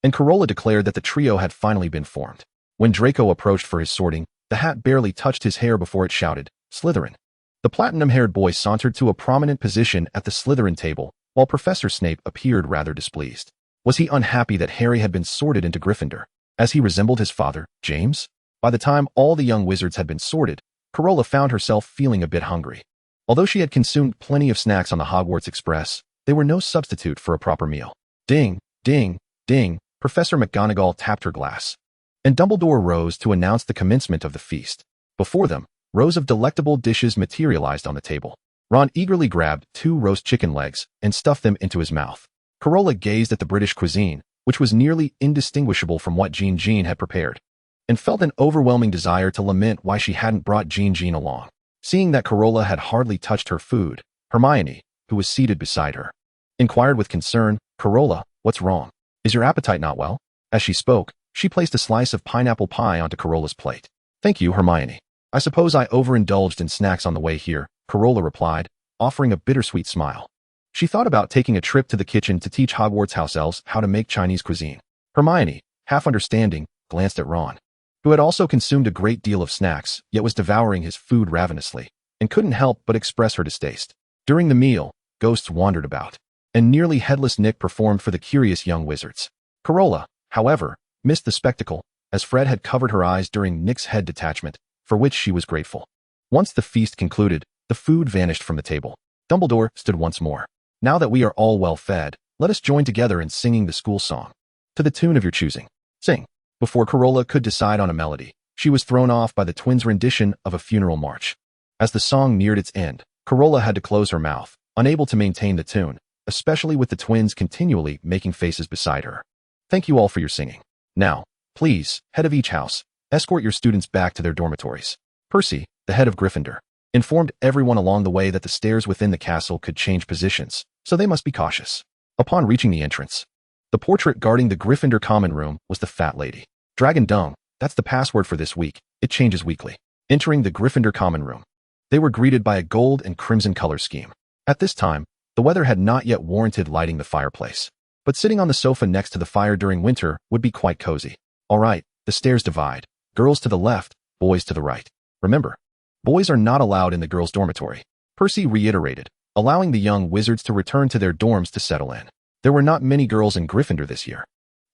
and Carola declared that the trio had finally been formed. When Draco approached for his sorting, the hat barely touched his hair before it shouted, Slytherin. The platinum-haired boy sauntered to a prominent position at the Slytherin table, while Professor Snape appeared rather displeased. Was he unhappy that Harry had been sorted into Gryffindor, as he resembled his father, James? By the time all the young wizards had been sorted, Carola found herself feeling a bit hungry. Although she had consumed plenty of snacks on the Hogwarts Express, they were no substitute for a proper meal. Ding, ding, ding, Professor McGonagall tapped her glass, and Dumbledore rose to announce the commencement of the feast. Before them, rows of delectable dishes materialized on the table. Ron eagerly grabbed 2 roast chicken legs and stuffed them into his mouth. Carola gazed at the British cuisine, which was nearly indistinguishable from what Jean had prepared, and felt an overwhelming desire to lament why she hadn't brought Jean along. Seeing that Carola had hardly touched her food, Hermione, who was seated beside her, inquired with concern, Carola, what's wrong? Is your appetite not well? As she spoke, she placed a slice of pineapple pie onto Carola's plate. Thank you, Hermione. I suppose I overindulged in snacks on the way here, Carola replied, offering a bittersweet smile. She thought about taking a trip to the kitchen to teach Hogwarts house elves how to make Chinese cuisine. Hermione, half understanding, glanced at Ron, who had also consumed a great deal of snacks, yet was devouring his food ravenously, and couldn't help but express her distaste. During the meal, ghosts wandered about, and nearly headless Nick performed for the curious young wizards. Carola, however, missed the spectacle, as Fred had covered her eyes during Nick's head detachment, for which she was grateful. Once the feast concluded, the food vanished from the table. Dumbledore stood once more. Now that we are all well fed, let us join together in singing the school song. To the tune of your choosing. Sing. Before Carola could decide on a melody, she was thrown off by the twins' rendition of a funeral march. As the song neared its end, Carola had to close her mouth, unable to maintain the tune, especially with the twins continually making faces beside her. Thank you all for your singing. Now, please, head of each house, escort your students back to their dormitories. Percy, the head of Gryffindor, informed everyone along the way that the stairs within the castle could change positions, so they must be cautious. Upon reaching the entrance, the portrait guarding the Gryffindor common room was the fat lady. Dragon Dung, that's the password for this week. It changes weekly. Entering the Gryffindor common room, they were greeted by a gold and crimson color scheme. At this time, the weather had not yet warranted lighting the fireplace, but sitting on the sofa next to the fire during winter would be quite cozy. All right, the stairs divide. Girls to the left, boys to the right. Remember, boys are not allowed in the girls' dormitory, Percy reiterated, allowing the young wizards to return to their dorms to settle in. There were not many girls in Gryffindor this year.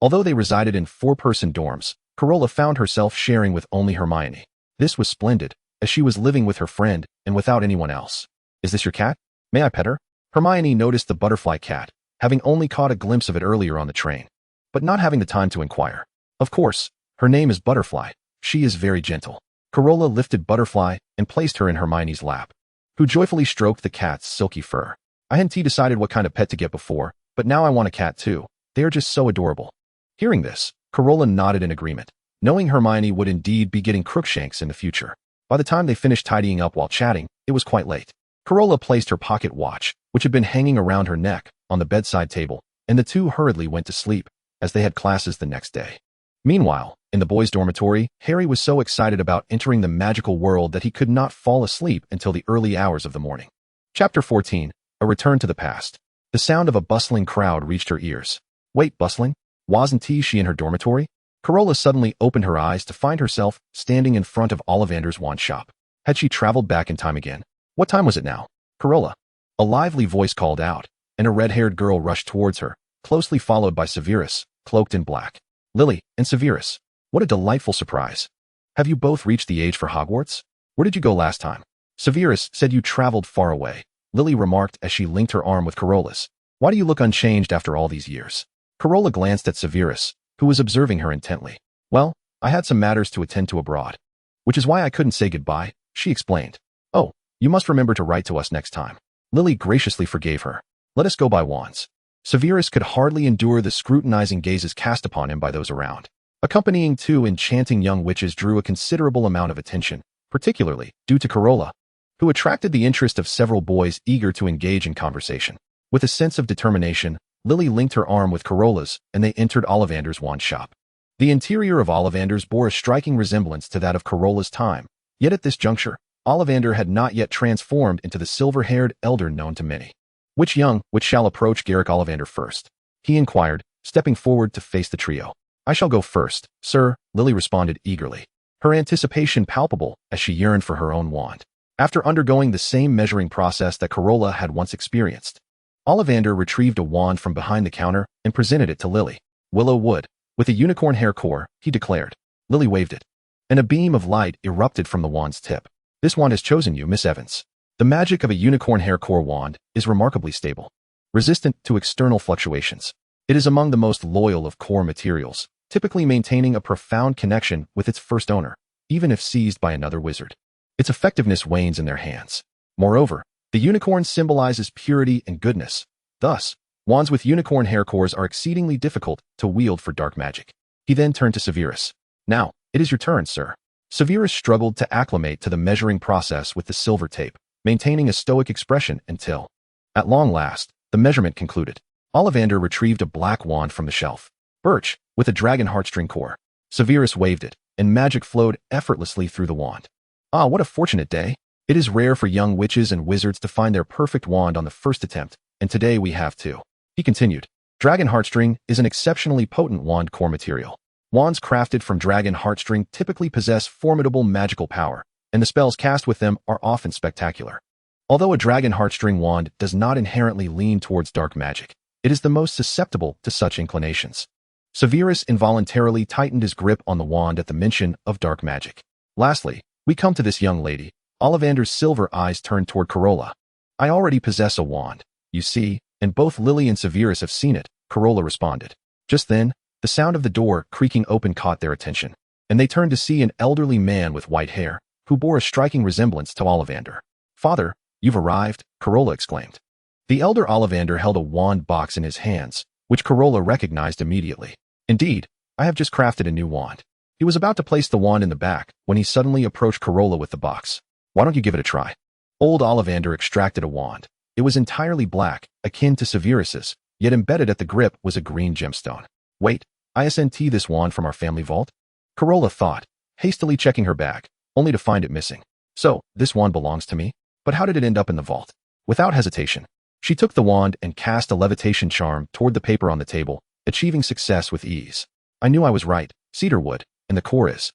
Although they resided in 4-person dorms, Carola found herself sharing with only Hermione. This was splendid, as she was living with her friend and without anyone else. Is this your cat? May I pet her? Hermione noticed the butterfly cat, having only caught a glimpse of it earlier on the train, but not having the time to inquire. Of course, her name is Butterfly. She is very gentle. Carola lifted Butterfly and placed her in Hermione's lap, who joyfully stroked the cat's silky fur. I hadn't decided what kind of pet to get before, but now I want a cat too. They are just so adorable. Hearing this, Carola nodded in agreement, knowing Hermione would indeed be getting Crookshanks in the future. By the time they finished tidying up while chatting, it was quite late. Carola placed her pocket watch, which had been hanging around her neck, on the bedside table, and the two hurriedly went to sleep, as they had classes the next day. Meanwhile, in the boys' dormitory, Harry was so excited about entering the magical world that he could not fall asleep until the early hours of the morning. Chapter 14, A Return to the Past. The sound of a bustling crowd reached her ears. Wait, bustling? Wasn't she in her dormitory? Carola suddenly opened her eyes to find herself standing in front of Ollivander's wand shop. Had she traveled back in time again? What time was it now? Carola. A lively voice called out, and a red-haired girl rushed towards her, closely followed by Severus, cloaked in black. Lily and Severus. What a delightful surprise. Have you both reached the age for Hogwarts? Where did you go last time? Severus said you traveled far away, Lily remarked as she linked her arm with Carola's. Why do you look unchanged after all these years? Carola glanced at Severus, who was observing her intently. Well, I had some matters to attend to abroad. Which is why I couldn't say goodbye, she explained. Oh, you must remember to write to us next time. Lily graciously forgave her. Let us go by wands. Severus could hardly endure the scrutinizing gazes cast upon him by those around. Accompanying two enchanting young witches drew a considerable amount of attention, particularly due to Carola, who attracted the interest of several boys eager to engage in conversation. With a sense of determination, Lily linked her arm with Carola's, and they entered Ollivander's wand shop. The interior of Ollivander's bore a striking resemblance to that of Carola's time, yet at this juncture, Ollivander had not yet transformed into the silver-haired elder known to many. Which shall approach Garrick Ollivander first? He inquired, stepping forward to face the trio. I shall go first, sir, Lily responded eagerly, her anticipation palpable as she yearned for her own wand. After undergoing the same measuring process that Carola had once experienced, Ollivander retrieved a wand from behind the counter and presented it to Lily. Willow wood, with a unicorn hair core, he declared. Lily waved it, and a beam of light erupted from the wand's tip. This wand has chosen you, Miss Evans. The magic of a unicorn hair core wand is remarkably stable, resistant to external fluctuations. It is among the most loyal of core materials, typically maintaining a profound connection with its first owner, even if seized by another wizard. Its effectiveness wanes in their hands. Moreover, the unicorn symbolizes purity and goodness. Thus, wands with unicorn hair cores are exceedingly difficult to wield for dark magic. He then turned to Severus. Now, it is your turn, sir. Severus struggled to acclimate to the measuring process with the silver tape, maintaining a stoic expression until, at long last, the measurement concluded. Ollivander retrieved a black wand from the shelf. Birch, with a dragon heartstring core. Severus waved it, and magic flowed effortlessly through the wand. Ah, what a fortunate day. It is rare for young witches and wizards to find their perfect wand on the first attempt, and today we have two. He continued. Dragon heartstring is an exceptionally potent wand core material. Wands crafted from dragon heartstring typically possess formidable magical power, and the spells cast with them are often spectacular. Although a dragon heartstring wand does not inherently lean towards dark magic, it is the most susceptible to such inclinations. Severus involuntarily tightened his grip on the wand at the mention of dark magic. Lastly, we come to this young lady. Ollivander's silver eyes turned toward Carola. I already possess a wand, you see, and both Lily and Severus have seen it, Carola responded. Just then, the sound of the door creaking open caught their attention, and they turned to see an elderly man with white hair, who bore a striking resemblance to Ollivander. Father, you've arrived, Carola exclaimed. The elder Ollivander held a wand box in his hands, which Carola recognized immediately. Indeed, I have just crafted a new wand. He was about to place the wand in the back when he suddenly approached Carola with the box. Why don't you give it a try? Old Ollivander extracted a wand. It was entirely black, akin to Severus's, yet embedded at the grip was a green gemstone. Wait, I sent this wand from our family vault? Carola thought, hastily checking her bag, only to find it missing. So, this wand belongs to me? But how did it end up in the vault? Without hesitation, she took the wand and cast a levitation charm toward the paper on the table, achieving success with ease. I knew I was right, cedar wood, and the core is.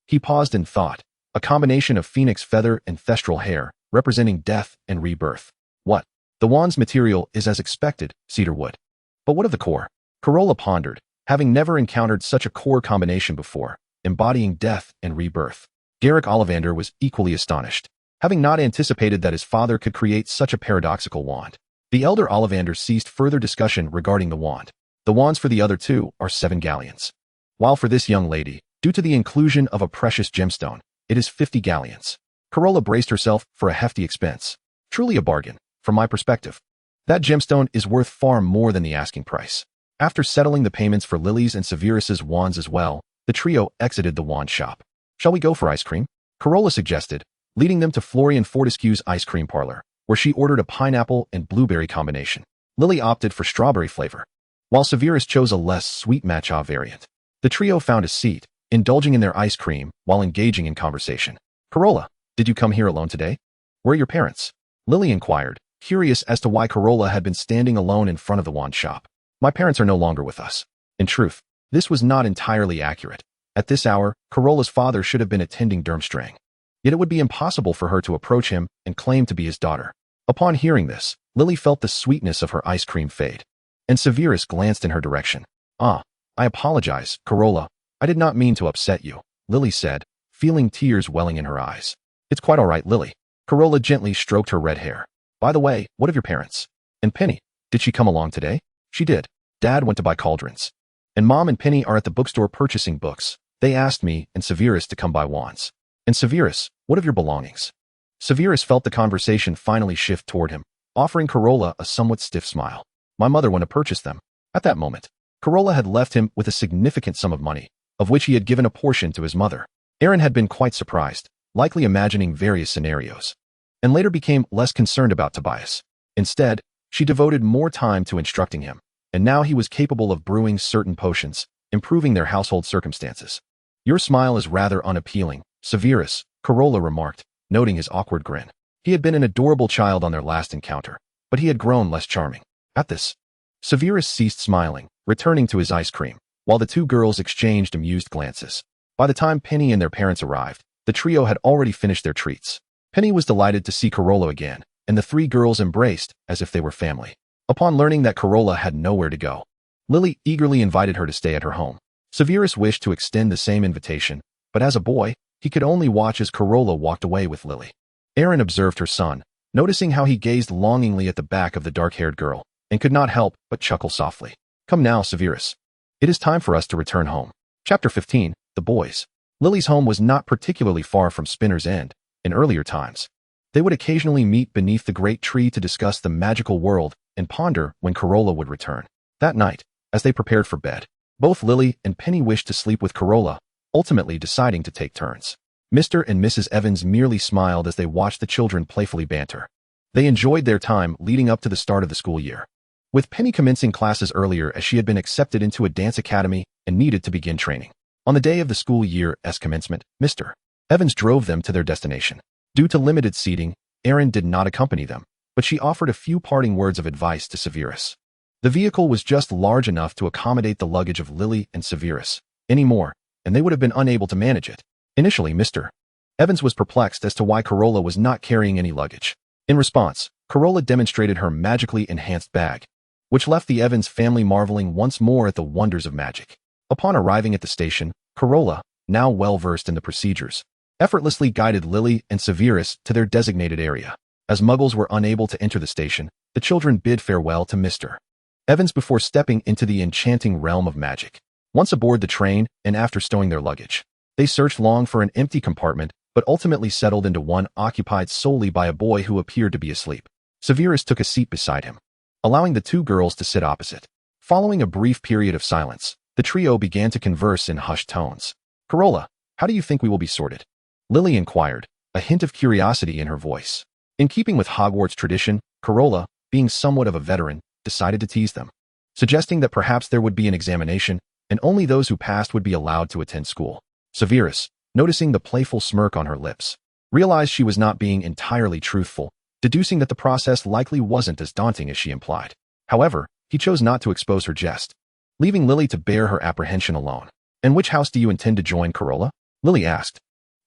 He paused in thought, a combination of phoenix feather and thestral hair, representing death and rebirth. What? The wand's material is as expected, cedar wood. But what of the core? Carola pondered, having never encountered such a core combination before, embodying death and rebirth. Garrick Ollivander was equally astonished, having not anticipated that his father could create such a paradoxical wand. The elder Ollivander ceased further discussion regarding the wand. The wands for the other two are 7 galleons. While for this young lady, due to the inclusion of a precious gemstone, it is 50 galleons. Carola braced herself for a hefty expense. Truly a bargain, from my perspective. That gemstone is worth far more than the asking price. After settling the payments for Lily's and Severus's wands as well, the trio exited the wand shop. Shall we go for ice cream? Carola suggested, leading them to Florian Fortescue's ice cream parlor, where she ordered a pineapple and blueberry combination. Lily opted for strawberry flavor, while Severus chose a less sweet matcha variant. The trio found a seat, indulging in their ice cream while engaging in conversation. Carola, did you come here alone today? Where are your parents? Lily inquired, curious as to why Carola had been standing alone in front of the wand shop. My parents are no longer with us. In truth, this was not entirely accurate. At this hour, Carola's father should have been attending Durmstrang. Yet it would be impossible for her to approach him and claim to be his daughter. Upon hearing this, Lily felt the sweetness of her ice cream fade, and Severus glanced in her direction. "Ah, I apologize, Carola. I did not mean to upset you," Lily said, feeling tears welling in her eyes. "It's quite all right, Lily." Carola gently stroked her red hair. "By the way, what of your parents? And Penny, did she come along today?" "She did. Dad went to buy cauldrons. And Mom and Penny are at the bookstore purchasing books. They asked me and Severus to come buy wands." "And Severus, what of your belongings?" Severus felt the conversation finally shift toward him, offering Carola a somewhat stiff smile. "My mother went to purchase them." At that moment, Carola had left him with a significant sum of money, of which he had given a portion to his mother. Aaron had been quite surprised, likely imagining various scenarios, and later became less concerned about Tobias. Instead, she devoted more time to instructing him, and now he was capable of brewing certain potions, improving their household circumstances. "Your smile is rather unappealing, Severus," Carola remarked, noting his awkward grin. He had been an adorable child on their last encounter, but he had grown less charming. At this, Severus ceased smiling, returning to his ice cream, while the two girls exchanged amused glances. By the time Penny and their parents arrived, the trio had already finished their treats. Penny was delighted to see Carola again, and the three girls embraced as if they were family. Upon learning that Carola had nowhere to go, Lily eagerly invited her to stay at her home. Severus wished to extend the same invitation, but as a boy, he could only watch as Carola walked away with Lily. Aaron observed her son, noticing how he gazed longingly at the back of the dark-haired girl, and could not help but chuckle softly. "Come now, Severus. It is time for us to return home." Chapter 15, The Boys. Lily's home was not particularly far from Spinner's End. In earlier times, they would occasionally meet beneath the great tree to discuss the magical world and ponder when Carola would return. That night, as they prepared for bed, both Lily and Penny wished to sleep with Carola, ultimately deciding to take turns. Mr. and Mrs. Evans merely smiled as they watched the children playfully banter. They enjoyed their time leading up to the start of the school year, with Penny commencing classes earlier as she had been accepted into a dance academy and needed to begin training. On the day of the school year's commencement, Mr. Evans drove them to their destination. Due to limited seating, Erin did not accompany them, but she offered a few parting words of advice to Severus. The vehicle was just large enough to accommodate the luggage of Lily and Severus. Anymore, and they would have been unable to manage it. Initially, Mr. Evans was perplexed as to why Carola was not carrying any luggage. In response, Carola demonstrated her magically enhanced bag, which left the Evans family marveling once more at the wonders of magic. Upon arriving at the station, Carola, now well-versed in the procedures, effortlessly guided Lily and Severus to their designated area. As Muggles were unable to enter the station, the children bid farewell to Mr. Evans before stepping into the enchanting realm of magic. Once aboard the train, and after stowing their luggage, they searched long for an empty compartment, but ultimately settled into one occupied solely by a boy who appeared to be asleep. Severus took a seat beside him, allowing the two girls to sit opposite. Following a brief period of silence, the trio began to converse in hushed tones. "Carola, how do you think we will be sorted?" Lily inquired, a hint of curiosity in her voice. In keeping with Hogwarts tradition, Carola, being somewhat of a veteran, decided to tease them, suggesting that perhaps there would be an examination, and only those who passed would be allowed to attend school. Severus, noticing the playful smirk on her lips, realized she was not being entirely truthful, deducing that the process likely wasn't as daunting as she implied. However, he chose not to expose her jest, leaving Lily to bear her apprehension alone. "And which house do you intend to join, Carola?" Lily asked.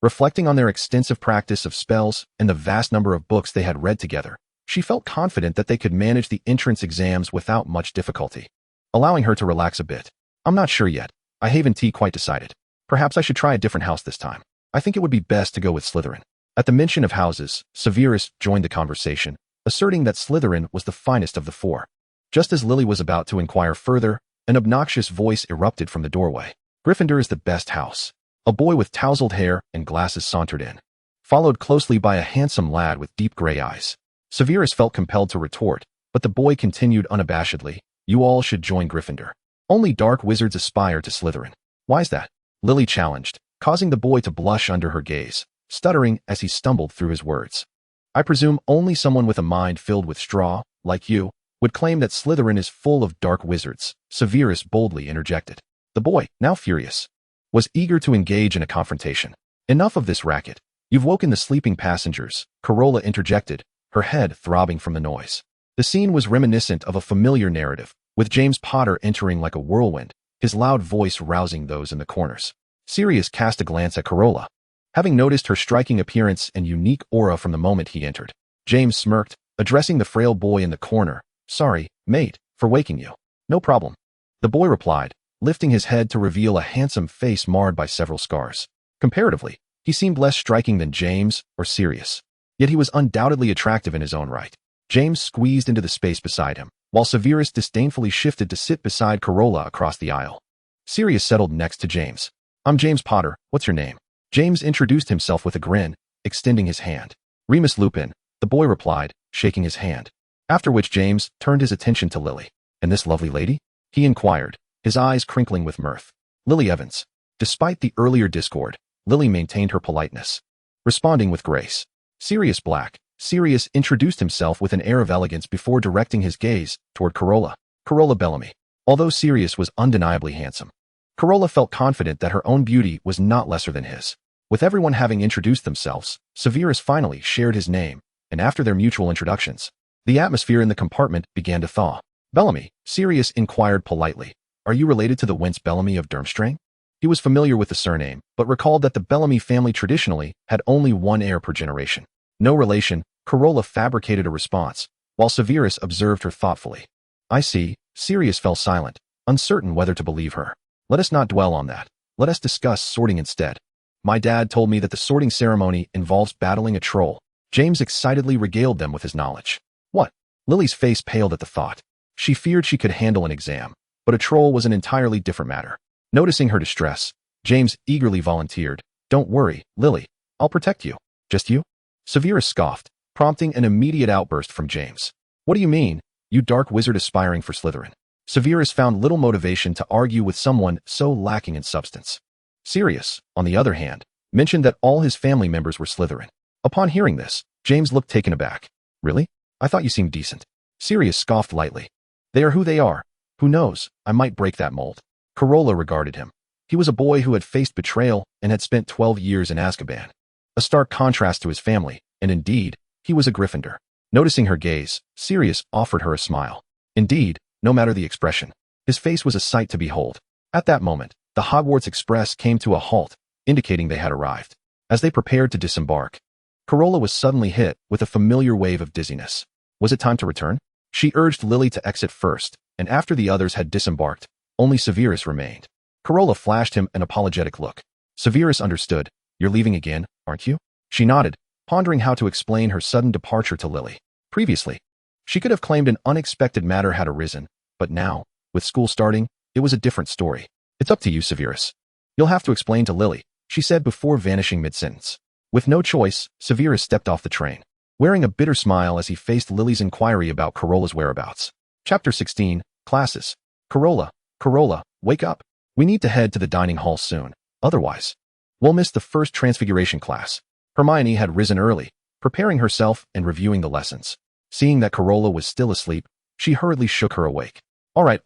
Reflecting on their extensive practice of spells and the vast number of books they had read together, she felt confident that they could manage the entrance exams without much difficulty, allowing her to relax a bit. "I'm not sure yet. I haven't quite decided. Perhaps I should try a different house this time. I think it would be best to go with Slytherin." At the mention of houses, Severus joined the conversation, asserting that Slytherin was the finest of the four. Just as Lily was about to inquire further, an obnoxious voice erupted from the doorway. "Gryffindor is the best house." A boy with tousled hair and glasses sauntered in, followed closely by a handsome lad with deep gray eyes. Severus felt compelled to retort, but the boy continued unabashedly, "You all should join Gryffindor. Only dark wizards aspire to Slytherin." "Why's that?" Lily challenged, causing the boy to blush under her gaze, stuttering as he stumbled through his words. "I presume only someone with a mind filled with straw, like you, would claim that Slytherin is full of dark wizards," Severus boldly interjected. The boy, now furious, was eager to engage in a confrontation. "Enough of this racket. You've woken the sleeping passengers," Carola interjected, her head throbbing from the noise. The scene was reminiscent of a familiar narrative, with James Potter entering like a whirlwind, his loud voice rousing those in the corners. Sirius cast a glance at Carola, having noticed her striking appearance and unique aura from the moment he entered. James smirked, addressing the frail boy in the corner. "Sorry, mate, for waking you." "No problem," the boy replied, lifting his head to reveal a handsome face marred by several scars. Comparatively, he seemed less striking than James or Sirius. Yet he was undoubtedly attractive in his own right. James squeezed into the space beside him, while Severus disdainfully shifted to sit beside Carola across the aisle. Sirius settled next to James. "I'm James Potter, what's your name?" James introduced himself with a grin, extending his hand. "Remus Lupin," the boy replied, shaking his hand. After which James turned his attention to Lily. "And this lovely lady?" he inquired, his eyes crinkling with mirth. "Lily Evans." Despite the earlier discord, Lily maintained her politeness, responding with grace. "Sirius Black." Sirius introduced himself with an air of elegance before directing his gaze toward Carola Bellamy. Although Sirius was undeniably handsome, Carola felt confident that her own beauty was not lesser than his. With everyone having introduced themselves, Severus finally shared his name, and after their mutual introductions, the atmosphere in the compartment began to thaw. "Bellamy," Sirius inquired politely, "are you related to the Wince Bellamy of Durmstrang?" He was familiar with the surname, but recalled that the Bellamy family traditionally had only one heir per generation. "No relation," Carola fabricated a response, while Severus observed her thoughtfully. "I see." Sirius fell silent, uncertain whether to believe her. "Let us not dwell on that. Let us discuss sorting instead. My dad told me that the sorting ceremony involves battling a troll." James excitedly regaled them with his knowledge. "What?" Lily's face paled at the thought. She feared she could handle an exam, but a troll was an entirely different matter. Noticing her distress, James eagerly volunteered, "Don't worry, Lily. I'll protect you." "Just you?" Severus scoffed, prompting an immediate outburst from James. "What do you mean, you dark wizard aspiring for Slytherin?" Severus found little motivation to argue with someone so lacking in substance. Sirius, on the other hand, mentioned that all his family members were Slytherin. Upon hearing this, James looked taken aback. "Really? I thought you seemed decent." Sirius scoffed lightly. "They are who they are. Who knows, I might break that mold." Carola regarded him. He was a boy who had faced betrayal and had spent 12 years in Azkaban. A stark contrast to his family, and indeed, he was a Gryffindor. Noticing her gaze, Sirius offered her a smile. Indeed, no matter the expression, his face was a sight to behold. At that moment, the Hogwarts Express came to a halt, indicating they had arrived. As they prepared to disembark, Carola was suddenly hit with a familiar wave of dizziness. Was it time to return? She urged Lily to exit first, and after the others had disembarked, only Severus remained. Carola flashed him an apologetic look. Severus understood. "You're leaving again, aren't you?" She nodded, pondering how to explain her sudden departure to Lily. Previously, she could have claimed an unexpected matter had arisen, but now, with school starting, it was a different story. "It's up to you, Severus. You'll have to explain to Lily," she said before vanishing mid-sentence. With no choice, Severus stepped off the train, wearing a bitter smile as he faced Lily's inquiry about Carola's whereabouts. Chapter 16, Classes. Carola, wake up. We need to head to the dining hall soon, otherwise, we'll miss the first transfiguration class. Hermione had risen early, preparing herself and reviewing the lessons. Seeing that Carola was still asleep, she hurriedly shook her awake. All right,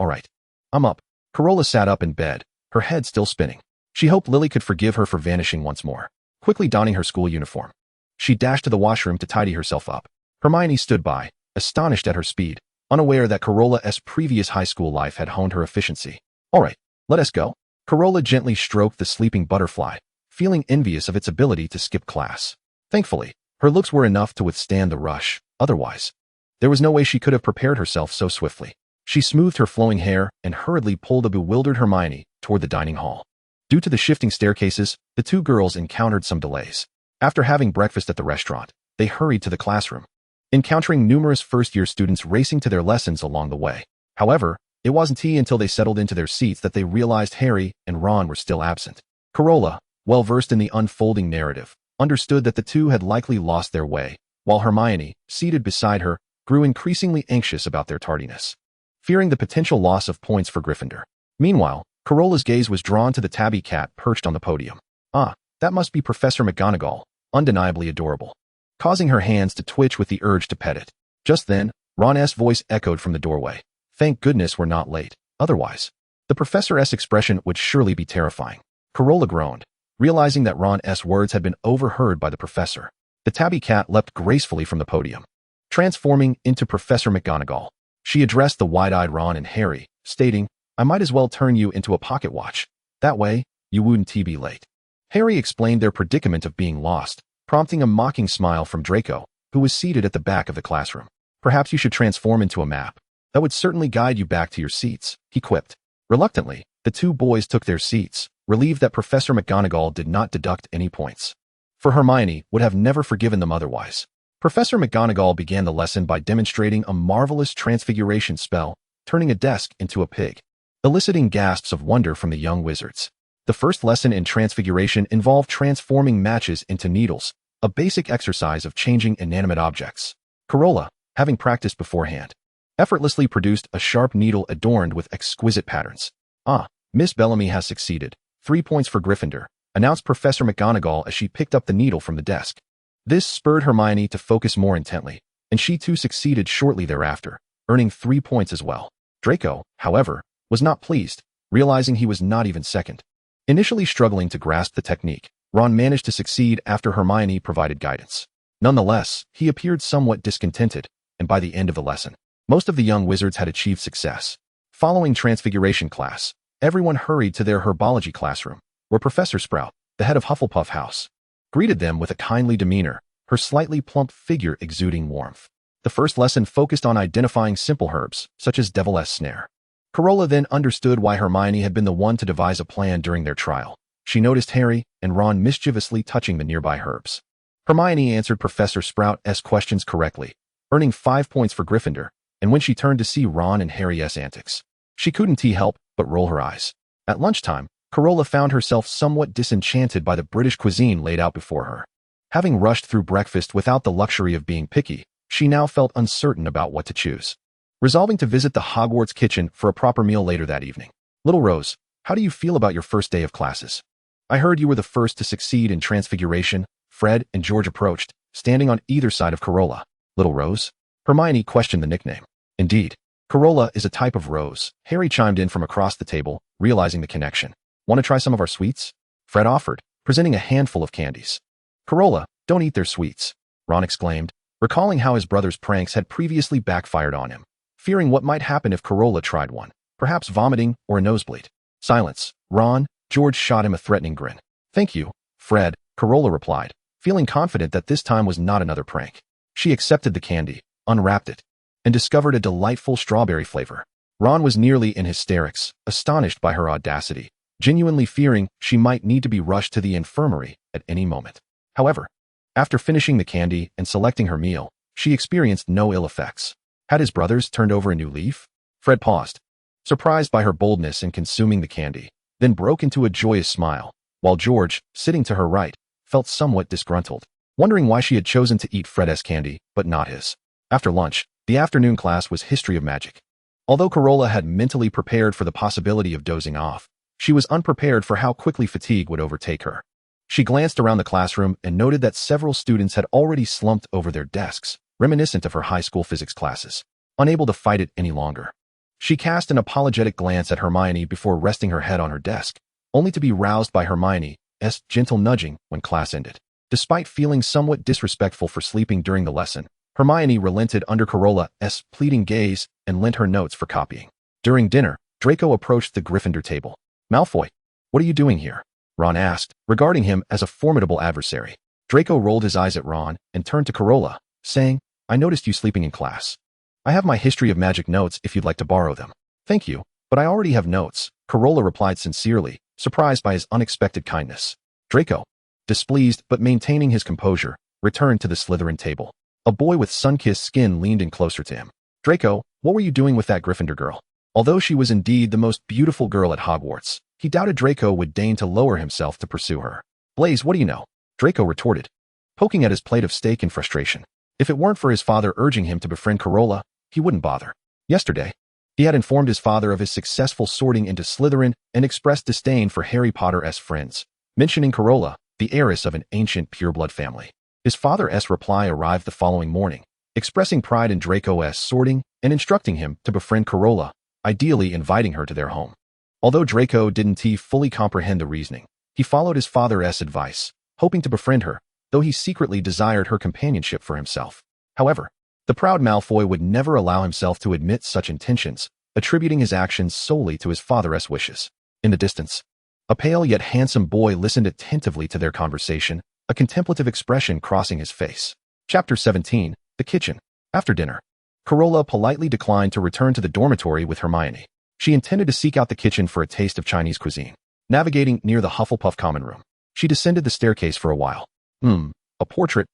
I'm up." Carola sat up in bed, her head still spinning. She hoped Lily could forgive her for vanishing once more. Quickly donning her school uniform, she dashed to the washroom to tidy herself up. Hermione stood by, astonished at her speed, unaware that Carola's previous high school life had honed her efficiency. "All right, let us go." Carola gently stroked the sleeping butterfly, feeling envious of its ability to skip class. Thankfully, her looks were enough to withstand the rush. Otherwise, there was no way she could have prepared herself so swiftly. She smoothed her flowing hair and hurriedly pulled a bewildered Hermione toward the dining hall. Due to the shifting staircases, the two girls encountered some delays. After having breakfast at the restaurant, they hurried to the classroom, encountering numerous first-year students racing to their lessons along the way. However, it wasn't until they settled into their seats that they realized Harry and Ron were still absent. Carola, well-versed in the unfolding narrative, understood that the two had likely lost their way, while Hermione, seated beside her, grew increasingly anxious about their tardiness, fearing the potential loss of points for Gryffindor. Meanwhile, Carola's gaze was drawn to the tabby cat perched on the podium. "Ah, that must be Professor McGonagall, undeniably adorable," causing her hands to twitch with the urge to pet it. Just then, Ron's voice echoed from the doorway. Thank goodness we're not late. Otherwise, the professor's expression would surely be terrifying. Carola groaned, realizing that Ron's words had been overheard by the professor. The tabby cat leapt gracefully from the podium, transforming into Professor McGonagall. She addressed the wide-eyed Ron and Harry, stating, "I might as well turn you into a pocket watch. That way, you wouldn't be late." Harry explained their predicament of being lost, prompting a mocking smile from Draco, who was seated at the back of the classroom. Perhaps you should transform into a map. That would certainly guide you back to your seats, he quipped. Reluctantly, the two boys took their seats, relieved that Professor McGonagall did not deduct any points. For Hermione would have never forgiven them otherwise. Professor McGonagall began the lesson by demonstrating a marvelous transfiguration spell, turning a desk into a pig, eliciting gasps of wonder from the young wizards. The first lesson in transfiguration involved transforming matches into needles, a basic exercise of changing inanimate objects. Carola, having practiced beforehand, effortlessly produced a sharp needle adorned with exquisite patterns. "Ah, Miss Bellamy has succeeded. 3 points for Gryffindor," announced Professor McGonagall as she picked up the needle from the desk. This spurred Hermione to focus more intently, and she too succeeded shortly thereafter, earning 3 points as well. Draco, however, was not pleased, realizing he was not even second. Initially struggling to grasp the technique, Ron managed to succeed after Hermione provided guidance. Nonetheless, he appeared somewhat discontented, and by the end of the lesson, most of the young wizards had achieved success. Following transfiguration class, everyone hurried to their herbology classroom, where Professor Sprout, the head of Hufflepuff House, greeted them with a kindly demeanor, her slightly plump figure exuding warmth. The first lesson focused on identifying simple herbs, such as Devil's Snare. Carola then understood why Hermione had been the one to devise a plan during their trial. She noticed Harry and Ron mischievously touching the nearby herbs. Hermione answered Professor Sprout's questions correctly, earning 5 points for Gryffindor, and when she turned to see Ron and Harry's antics, she couldn't help but roll her eyes. At lunchtime, Carola found herself somewhat disenchanted by the British cuisine laid out before her. Having rushed through breakfast without the luxury of being picky, she now felt uncertain about what to choose. Resolving to visit the Hogwarts kitchen for a proper meal later that evening. "Little Rose, how do you feel about your first day of classes? I heard you were the first to succeed in transfiguration." Fred and George approached, standing on either side of Carola. "Little Rose?" Hermione questioned the nickname. "Indeed. Carola is a type of rose." Harry chimed in from across the table, realizing the connection. "Want to try some of our sweets?" Fred offered, presenting a handful of candies. "Carola, don't eat their sweets," Ron exclaimed, recalling how his brother's pranks had previously backfired on him, fearing what might happen if Carola tried one, perhaps vomiting or a nosebleed. "Silence, Ron." George shot him a threatening grin. "Thank you, Fred," Carola replied, feeling confident that this time was not another prank. She accepted the candy, unwrapped it, and discovered a delightful strawberry flavor. Ron was nearly in hysterics, astonished by her audacity, genuinely fearing she might need to be rushed to the infirmary at any moment. However, after finishing the candy and selecting her meal, she experienced no ill effects. Had his brothers turned over a new leaf? Fred paused, surprised by her boldness in consuming the candy, then broke into a joyous smile, while George, sitting to her right, felt somewhat disgruntled, wondering why she had chosen to eat Fred's candy, but not his. After lunch, the afternoon class was History of Magic. Although Carola had mentally prepared for the possibility of dozing off, she was unprepared for how quickly fatigue would overtake her. She glanced around the classroom and noted that several students had already slumped over their desks, reminiscent of her high school physics classes, unable to fight it any longer. She cast an apologetic glance at Hermione before resting her head on her desk, only to be roused by Hermione's gentle nudging when class ended. Despite feeling somewhat disrespectful for sleeping during the lesson, Hermione relented under Carola's pleading gaze and lent her notes for copying. During dinner, Draco approached the Gryffindor table. "Malfoy, what are you doing here?" Ron asked, regarding him as a formidable adversary. Draco rolled his eyes at Ron and turned to Carola, saying, "I noticed you sleeping in class. I have my History of Magic notes if you'd like to borrow them." "Thank you, but I already have notes," Carola replied sincerely, surprised by his unexpected kindness. Draco, displeased but maintaining his composure, returned to the Slytherin table. A boy with sun-kissed skin leaned in closer to him. "Draco, what were you doing with that Gryffindor girl?" Although she was indeed the most beautiful girl at Hogwarts, he doubted Draco would deign to lower himself to pursue her. "Blaze, what do you know?" Draco retorted, poking at his plate of steak in frustration. If it weren't for his father urging him to befriend Carola, he wouldn't bother. Yesterday, he had informed his father of his successful sorting into Slytherin and expressed disdain for Harry Potter's friends, mentioning Carola, the heiress of an ancient pureblood family. His father's reply arrived the following morning, expressing pride in Draco's sorting and instructing him to befriend Carola, ideally inviting her to their home. Although Draco didn't fully comprehend the reasoning, he followed his father's advice, hoping to befriend her, though he secretly desired her companionship for himself. However, the proud Malfoy would never allow himself to admit such intentions, attributing his actions solely to his father's wishes. In the distance, a pale yet handsome boy listened attentively to their conversation, a contemplative expression crossing his face. Chapter 17, The Kitchen. After dinner, Carola politely declined to return to the dormitory with Hermione. She intended to seek out the kitchen for a taste of Chinese cuisine. Navigating near the Hufflepuff common room, she descended the staircase for a while. A portrait,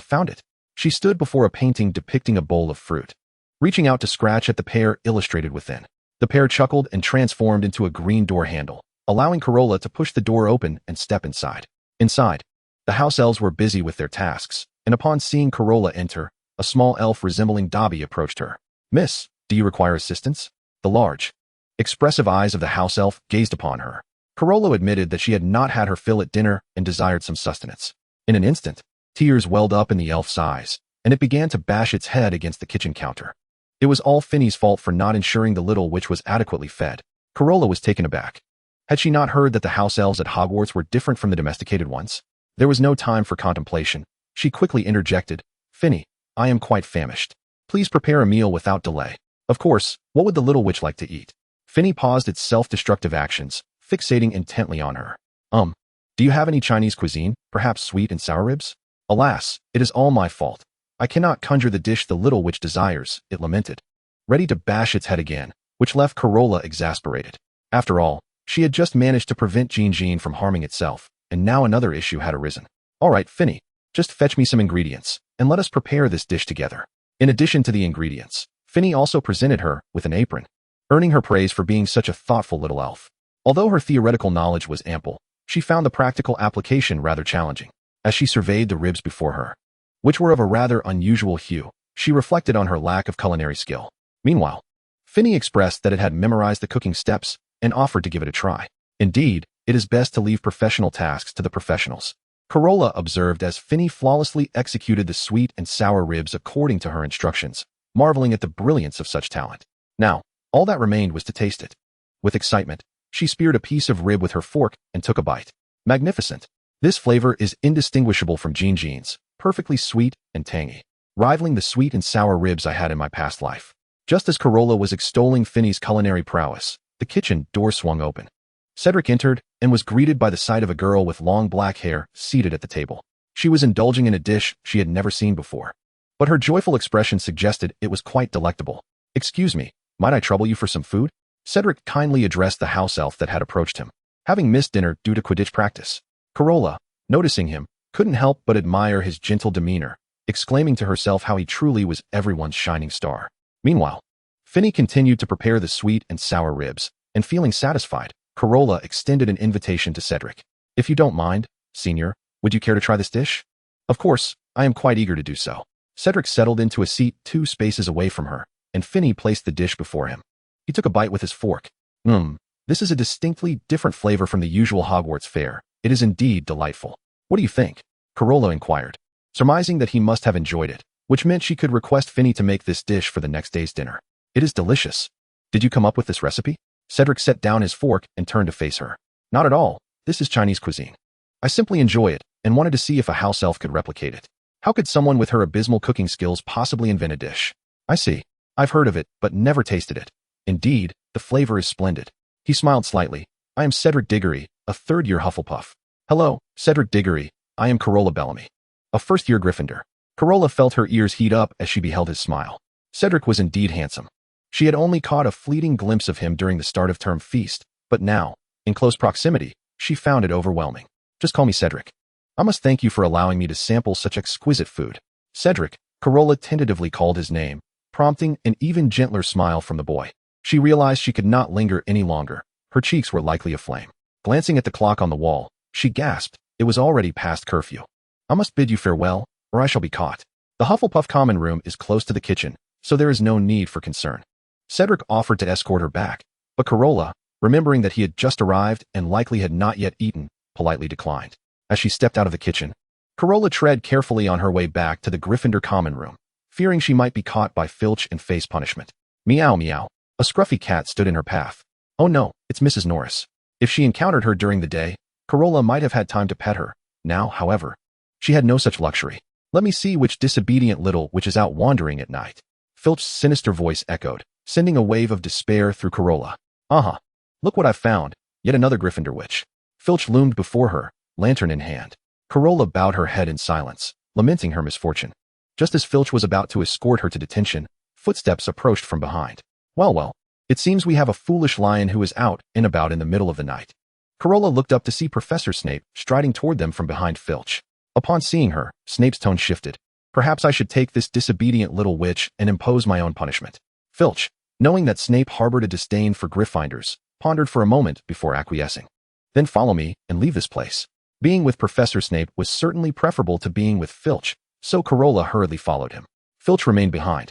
found it. She stood before a painting depicting a bowl of fruit. Reaching out to scratch at the pear illustrated within, the pear chuckled and transformed into a green door handle, allowing Carola to push the door open and step inside. Inside, the house elves were busy with their tasks, and upon seeing Carola enter, a small elf resembling Dobby approached her. "Miss, do you require assistance?" The large, expressive eyes of the house elf gazed upon her. Carola admitted that she had not had her fill at dinner and desired some sustenance. In an instant, tears welled up in the elf's eyes, and it began to bash its head against the kitchen counter. It was all Finny's fault for not ensuring the little witch was adequately fed. Carola was taken aback. Had she not heard that the house elves at Hogwarts were different from the domesticated ones? There was no time for contemplation. She quickly interjected, "Finny, I am quite famished. Please prepare a meal without delay." Of course, what would the little witch like to eat? Finny paused its self-destructive actions, fixating intently on her. Do you have any Chinese cuisine, perhaps sweet and sour ribs?" "Alas, it is all my fault. I cannot conjure the dish the little witch desires," it lamented, ready to bash its head again, which left Carola exasperated. After all, she had just managed to prevent Jean from harming itself, and now another issue had arisen. "All right, Finny, just fetch me some ingredients, and let us prepare this dish together." In addition to the ingredients, Finny also presented her with an apron, earning her praise for being such a thoughtful little elf. Although her theoretical knowledge was ample, she found the practical application rather challenging. As she surveyed the ribs before her, which were of a rather unusual hue, she reflected on her lack of culinary skill. Meanwhile, Finny expressed that it had memorized the cooking steps and offered to give it a try. Indeed, it is best to leave professional tasks to the professionals, Carola observed as Finny flawlessly executed the sweet and sour ribs according to her instructions, marveling at the brilliance of such talent. Now, all that remained was to taste it. With excitement, she speared a piece of rib with her fork and took a bite. Magnificent! This flavor is indistinguishable from Jean's, perfectly sweet and tangy, rivaling the sweet and sour ribs I had in my past life. Just as Carola was extolling Finny's culinary prowess, the kitchen door swung open. Cedric entered and was greeted by the sight of a girl with long black hair seated at the table. She was indulging in a dish she had never seen before, but her joyful expression suggested it was quite delectable. "Excuse me, might I trouble you for some food?" Cedric kindly addressed the house elf that had approached him, having missed dinner due to Quidditch practice. Carola, noticing him, couldn't help but admire his gentle demeanor, exclaiming to herself how he truly was everyone's shining star. Meanwhile, Finny continued to prepare the sweet and sour ribs, and feeling satisfied, Carola extended an invitation to Cedric. "If you don't mind, Senior, would you care to try this dish?" "Of course, I am quite eager to do so." Cedric settled into a seat 2 spaces away from her, and Finny placed the dish before him. He took a bite with his fork. This is a distinctly different flavor from the usual Hogwarts fare. It is indeed delightful." "What do you think?" Carola inquired, surmising that he must have enjoyed it, which meant she could request Finny to make this dish for the next day's dinner. "It is delicious. Did you come up with this recipe?" Cedric set down his fork and turned to face her. "Not at all. This is Chinese cuisine. I simply enjoy it and wanted to see if a house elf could replicate it. How could someone with her abysmal cooking skills possibly invent a dish?" "I see. I've heard of it, but never tasted it. Indeed, the flavor is splendid." He smiled slightly. "I am Cedric Diggory, a third-year Hufflepuff." "Hello, Cedric Diggory. I am Carola Bellamy, a first-year Gryffindor." Carola felt her ears heat up as she beheld his smile. Cedric was indeed handsome. She had only caught a fleeting glimpse of him during the start-of-term feast, but now, in close proximity, she found it overwhelming. "Just call me Cedric. I must thank you for allowing me to sample such exquisite food." Cedric, Carola tentatively called his name, prompting an even gentler smile from the boy. She realized she could not linger any longer. Her cheeks were likely aflame. Glancing at the clock on the wall, she gasped. It was already past curfew. "I must bid you farewell, or I shall be caught." The Hufflepuff common room is close to the kitchen, so there is no need for concern. Cedric offered to escort her back, but Carola, remembering that he had just arrived and likely had not yet eaten, politely declined. As she stepped out of the kitchen, Carola tread carefully on her way back to the Gryffindor common room, fearing she might be caught by Filch and face punishment. Meow meow. A scruffy cat stood in her path. Oh no, it's Mrs. Norris. If she encountered her during the day, Carola might have had time to pet her. Now, however, she had no such luxury. "Let me see which disobedient little witch is out wandering at night." Filch's sinister voice echoed, sending a wave of despair through Carola. Look what I've found, yet another Gryffindor witch." Filch loomed before her, lantern in hand. Carola bowed her head in silence, lamenting her misfortune. Just as Filch was about to escort her to detention, Footsteps approached from behind. Well, it seems we have a foolish lion who is out and about in the middle of the night. Carola looked up to see Professor Snape striding toward them from behind Filch. Upon seeing her, Snape's tone shifted. Perhaps I should take this disobedient little witch and impose my own punishment. Filch, knowing that Snape harbored a disdain for Gryffindors, pondered for a moment before acquiescing. Then follow me and leave this place. Being with Professor Snape was certainly preferable to being with Filch, so Carola hurriedly followed him. Filch remained behind,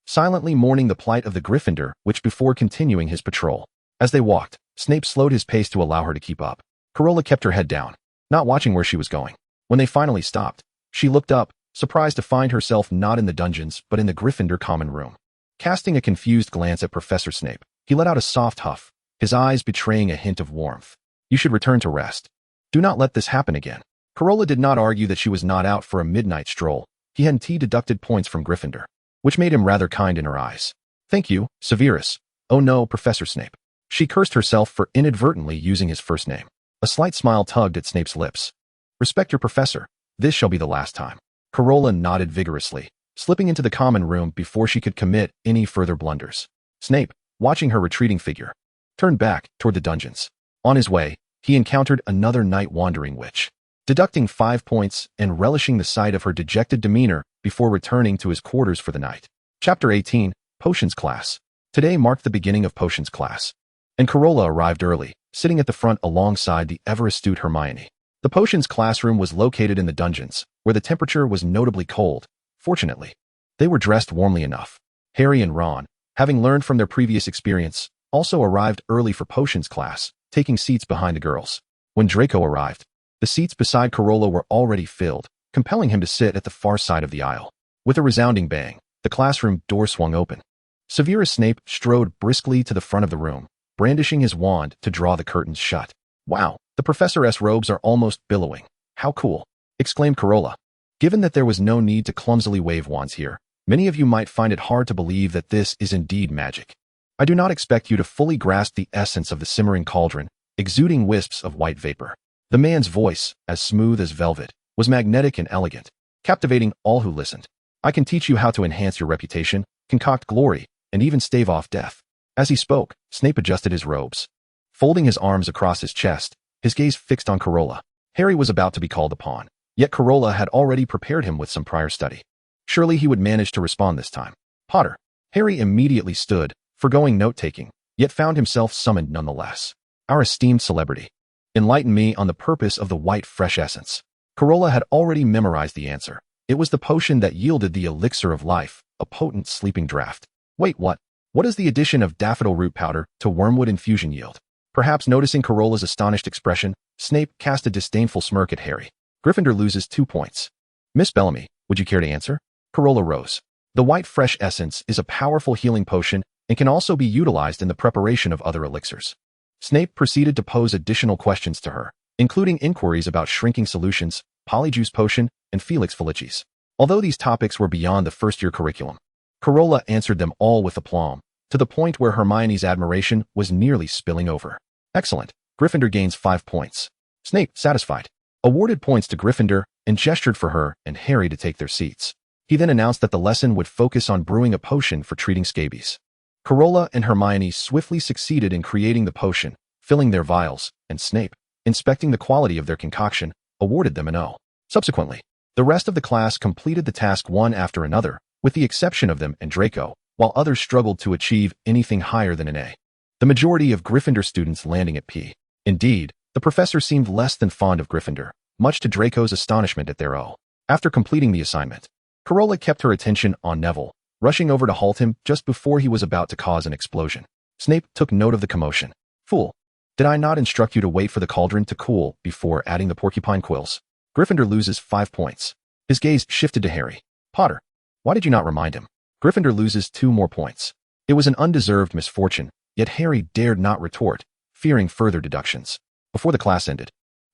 silently mourning the plight of the Gryffindor which before continuing his patrol. As they walked, Snape slowed his pace to allow her to keep up. Carola kept her head down, not watching where she was going. When they finally stopped, she looked up, surprised to find herself not in the dungeons but in the Gryffindor common room. Casting a confused glance at Professor Snape, he let out a soft huff, his eyes betraying a hint of warmth. You should return to rest. Do not let this happen again. Carola did not argue that she was not out for a midnight stroll. He had deducted points from Gryffindor, which made him rather kind in her eyes. Thank you, Severus. Oh no, Professor Snape. She cursed herself for inadvertently using his first name. A slight smile tugged at Snape's lips. Respect your professor. This shall be the last time. Carola nodded vigorously, slipping into the common room before she could commit any further blunders. Snape, watching her retreating figure, turned back toward the dungeons. On his way, he encountered another night-wandering witch. Deducting 5 points and relishing the sight of her dejected demeanor before returning to his quarters for the night. Chapter 18, Potions Class. Today marked the beginning of Potions Class, and Carola arrived early, sitting at the front alongside the ever-astute Hermione. The Potions classroom was located in the dungeons, where the temperature was notably cold. Fortunately, they were dressed warmly enough. Harry and Ron, having learned from their previous experience, also arrived early for Potions class, taking seats behind the girls. When Draco arrived, the seats beside Carola were already filled, compelling him to sit at the far side of the aisle. With a resounding bang, the classroom door swung open. Severus Snape strode briskly to the front of the room, brandishing his wand to draw the curtains shut. Wow, the professor's robes are almost billowing. How cool, exclaimed Carola. Given that there was no need to clumsily wave wands here, many of you might find it hard to believe that this is indeed magic. I do not expect you to fully grasp the essence of the simmering cauldron, exuding wisps of white vapor. The man's voice, as smooth as velvet, was magnetic and elegant, captivating all who listened. I can teach you how to enhance your reputation, concoct glory, and even stave off death. As he spoke, Snape adjusted his robes. Folding his arms across his chest, his gaze fixed on Carola. Harry was about to be called upon, yet Carola had already prepared him with some prior study. Surely he would manage to respond this time. Potter. Harry immediately stood, forgoing note-taking, yet found himself summoned nonetheless. Our esteemed celebrity, enlighten me on the purpose of the white fresh essence. Carola had already memorized the answer. It was the potion that yielded the elixir of life, a potent sleeping draught. Wait, what? What does the addition of daffodil root powder to wormwood infusion yield? Perhaps noticing Carola's astonished expression, Snape cast a disdainful smirk at Harry. Gryffindor loses 2 points. Miss Bellamy, would you care to answer? Carola rose. The white fresh essence is a powerful healing potion and can also be utilized in the preparation of other elixirs. Snape proceeded to pose additional questions to her, including inquiries about shrinking solutions, polyjuice potion, and Felix Felicis. Although these topics were beyond the first-year curriculum, Carola answered them all with aplomb, to the point where Hermione's admiration was nearly spilling over. Excellent. Gryffindor gains 5 points. Snape, satisfied, awarded points to Gryffindor and gestured for her and Harry to take their seats. He then announced that the lesson would focus on brewing a potion for treating scabies. Carola and Hermione swiftly succeeded in creating the potion, filling their vials, and Snape, inspecting the quality of their concoction, awarded them an O. Subsequently, the rest of the class completed the task one after another, with the exception of them and Draco, while others struggled to achieve anything higher than an A. The majority of Gryffindor students landing at P. Indeed, the professor seemed less than fond of Gryffindor, much to Draco's astonishment at their O. After completing the assignment, Carola kept her attention on Neville, rushing over to halt him just before he was about to cause an explosion. Snape took note of the commotion. Fool, did I not instruct you to wait for the cauldron to cool before adding the porcupine quills? Gryffindor loses 5 points. His gaze shifted to Harry. Potter, why did you not remind him? Gryffindor loses 2 more points. It was an undeserved misfortune, yet Harry dared not retort, fearing further deductions. Before the class ended,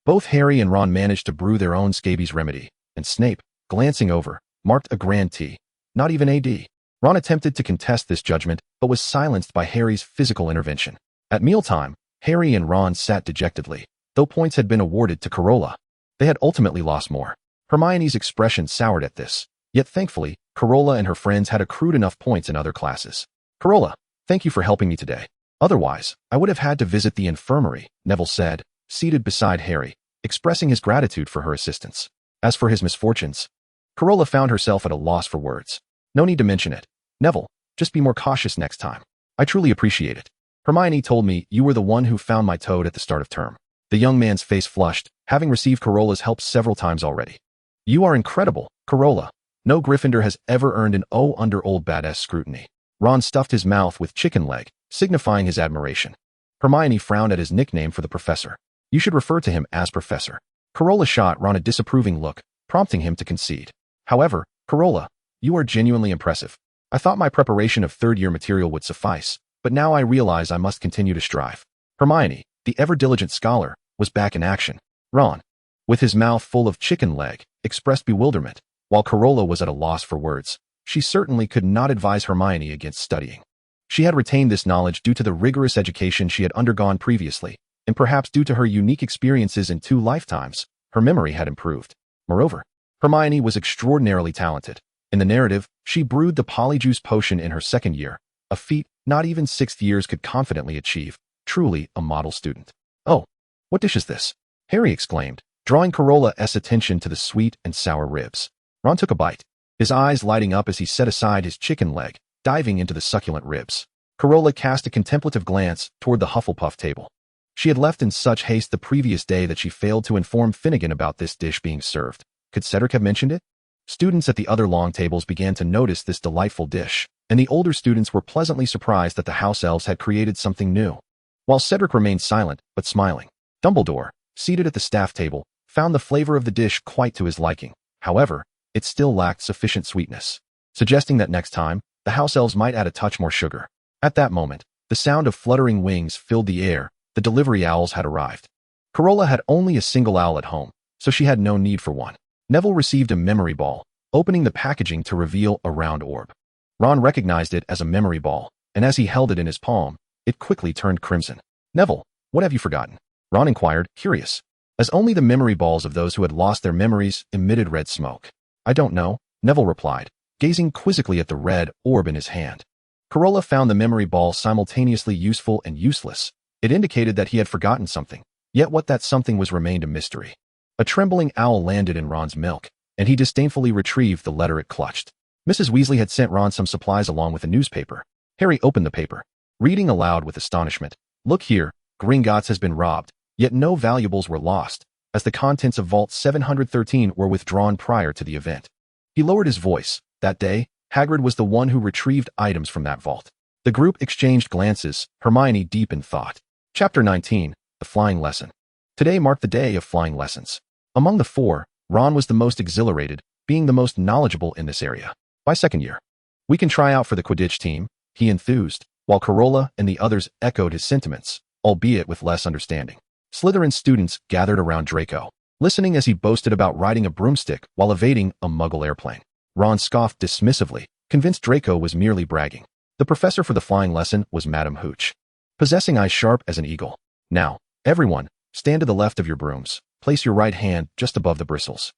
both Harry and Ron managed to brew their own scabies remedy, and Snape, glancing over, marked a grand T, not even AD. Ron attempted to contest this judgment, but was silenced by Harry's physical intervention. At mealtime, Harry and Ron sat dejectedly, though points had been awarded to Carola. They had ultimately lost more. Hermione's expression soured at this, yet thankfully, Carola and her friends had accrued enough points in other classes. Carola, thank you for helping me today. Otherwise, I would have had to visit the infirmary, Neville said, seated beside Harry, expressing his gratitude for her assistance. As for his misfortunes, Carola found herself at a loss for words. No need to mention it. Neville, just be more cautious next time. I truly appreciate it. Hermione told me you were the one who found my toad at the start of term. The young man's face flushed, having received Carola's help several times already. You are incredible, Carola. No Gryffindor has ever earned an O under old badass scrutiny. Ron stuffed his mouth with chicken leg, signifying his admiration. Hermione frowned at his nickname for the professor. You should refer to him as Professor. Carola shot Ron a disapproving look, prompting him to concede. However, Carola, you are genuinely impressive. I thought my preparation of third-year material would suffice, but now I realize I must continue to strive. Hermione, the ever-diligent scholar, was back in action. Ron, with his mouth full of chicken leg, expressed bewilderment, while Carola was at a loss for words. She certainly could not advise Hermione against studying. She had retained this knowledge due to the rigorous education she had undergone previously, and perhaps due to her unique experiences in 2 lifetimes, her memory had improved. Moreover, Hermione was extraordinarily talented. In the narrative, she brewed the Polyjuice potion in her 2nd year, a feat not even 6th years could confidently achieve. Truly a model student. Oh, what dish is this? Harry exclaimed, drawing Carola's attention to the sweet and sour ribs. Ron took a bite, his eyes lighting up as he set aside his chicken leg, diving into the succulent ribs. Carola cast a contemplative glance toward the Hufflepuff table. She had left in such haste the previous day that she failed to inform Finnegan about this dish being served. Could Cedric have mentioned it? Students at the other long tables began to notice this delightful dish, and the older students were pleasantly surprised that the house elves had created something new. While Cedric remained silent, but smiling, Dumbledore, seated at the staff table, found the flavor of the dish quite to his liking. However, it still lacked sufficient sweetness, suggesting that next time, the house elves might add a touch more sugar. At that moment, the sound of fluttering wings filled the air. The delivery owls had arrived. Carola had only a single owl at home, so she had no need for one. Neville received a memory ball, opening the packaging to reveal a round orb. Ron recognized it as a memory ball, and as he held it in his palm, it quickly turned crimson. Neville, what have you forgotten? Ron inquired, curious, as only the memory balls of those who had lost their memories emitted red smoke. I don't know, Neville replied, gazing quizzically at the red orb in his hand. Carola found the memory ball simultaneously useful and useless. It indicated that he had forgotten something, yet what that something was remained a mystery. A trembling owl landed in Ron's milk, and he disdainfully retrieved the letter it clutched. Mrs. Weasley had sent Ron some supplies along with a newspaper. Harry opened the paper, reading aloud with astonishment. Look here, Gringotts has been robbed, yet no valuables were lost, as the contents of Vault 713 were withdrawn prior to the event. He lowered his voice. That day, Hagrid was the one who retrieved items from that vault. The group exchanged glances, Hermione deep in thought. Chapter 19, The Flying Lesson. Today marked the day of flying lessons. Among the 4, Ron was the most exhilarated, being the most knowledgeable in this area. By 2nd year, we can try out for the Quidditch team, he enthused, while Carola and the others echoed his sentiments, albeit with less understanding. Slytherin students gathered around Draco, listening as he boasted about riding a broomstick while evading a Muggle airplane. Ron scoffed dismissively, convinced Draco was merely bragging. The professor for the flying lesson was Madame Hooch, possessing eyes sharp as an eagle. Now, everyone, stand to the left of your brooms, place your right hand just above the bristles,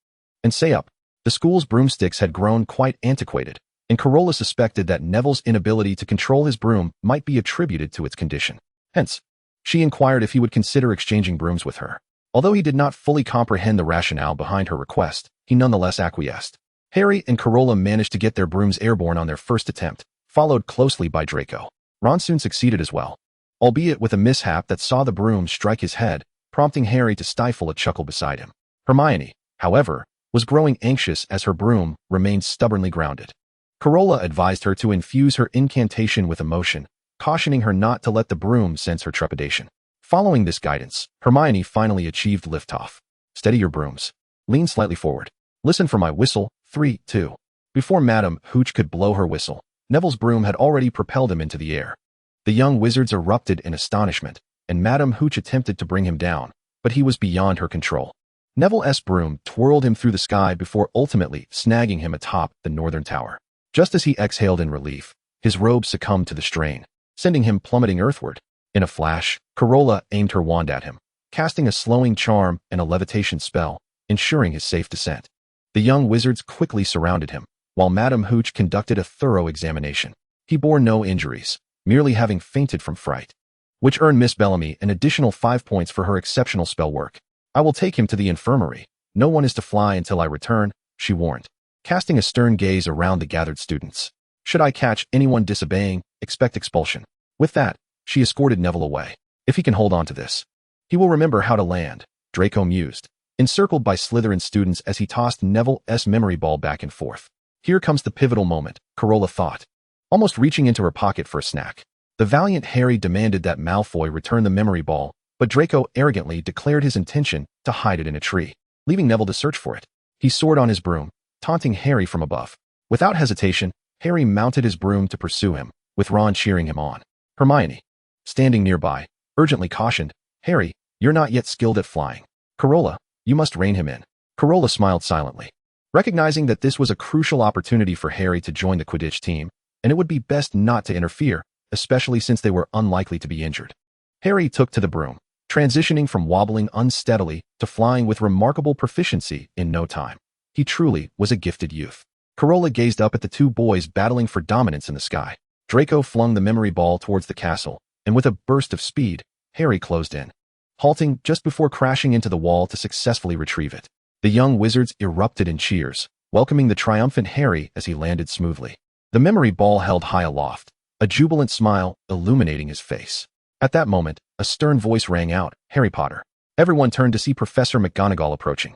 and say up. The school's broomsticks had grown quite antiquated, and Carola suspected that Neville's inability to control his broom might be attributed to its condition. Hence, she inquired if he would consider exchanging brooms with her. Although he did not fully comprehend the rationale behind her request, he nonetheless acquiesced. Harry and Carola managed to get their brooms airborne on their first attempt, followed closely by Draco. Ron soon succeeded as well, albeit with a mishap that saw the broom strike his head, prompting Harry to stifle a chuckle beside him. Hermione, however, was growing anxious as her broom remained stubbornly grounded. Carola advised her to infuse her incantation with emotion, cautioning her not to let the broom sense her trepidation. Following this guidance, Hermione finally achieved liftoff. Steady your brooms. Lean slightly forward. Listen for my whistle. 3, 2. Before Madame Hooch could blow her whistle, Neville's broom had already propelled him into the air. The young wizards erupted in astonishment, and Madame Hooch attempted to bring him down, but he was beyond her control. Neville's broom twirled him through the sky before ultimately snagging him atop the northern tower. Just as he exhaled in relief, his robe succumbed to the strain, sending him plummeting earthward. In a flash, Carola aimed her wand at him, casting a slowing charm and a levitation spell, ensuring his safe descent. The young wizards quickly surrounded him, while Madame Hooch conducted a thorough examination. He bore no injuries, merely having fainted from fright, which earned Miss Bellamy an additional 5 points for her exceptional spell work. I will take him to the infirmary. No one is to fly until I return, she warned, casting a stern gaze around the gathered students. Should I catch anyone disobeying, expect expulsion. With that, she escorted Neville away. If he can hold on to this, he will remember how to land, Draco mused, encircled by Slytherin students as he tossed Neville's memory ball back and forth. Here comes the pivotal moment, Carola thought, almost reaching into her pocket for a snack. The valiant Harry demanded that Malfoy return the memory ball, but Draco arrogantly declared his intention to hide it in a tree, leaving Neville to search for it. He soared on his broom, taunting Harry from above. Without hesitation, Harry mounted his broom to pursue him, with Ron cheering him on. Hermione, standing nearby, urgently cautioned, Harry, you're not yet skilled at flying. Carola, you must rein him in. Carola smiled silently, recognizing that this was a crucial opportunity for Harry to join the Quidditch team, and it would be best not to interfere, especially since they were unlikely to be injured. Harry took to the broom, transitioning from wobbling unsteadily to flying with remarkable proficiency in no time. He truly was a gifted youth. Carola gazed up at the two boys battling for dominance in the sky. Draco flung the memory ball towards the castle, and with a burst of speed, Harry closed in, halting just before crashing into the wall to successfully retrieve it. The young wizards erupted in cheers, welcoming the triumphant Harry as he landed smoothly. The memory ball held high aloft, a jubilant smile illuminating his face. At that moment, a stern voice rang out, Harry Potter. Everyone turned to see Professor McGonagall approaching.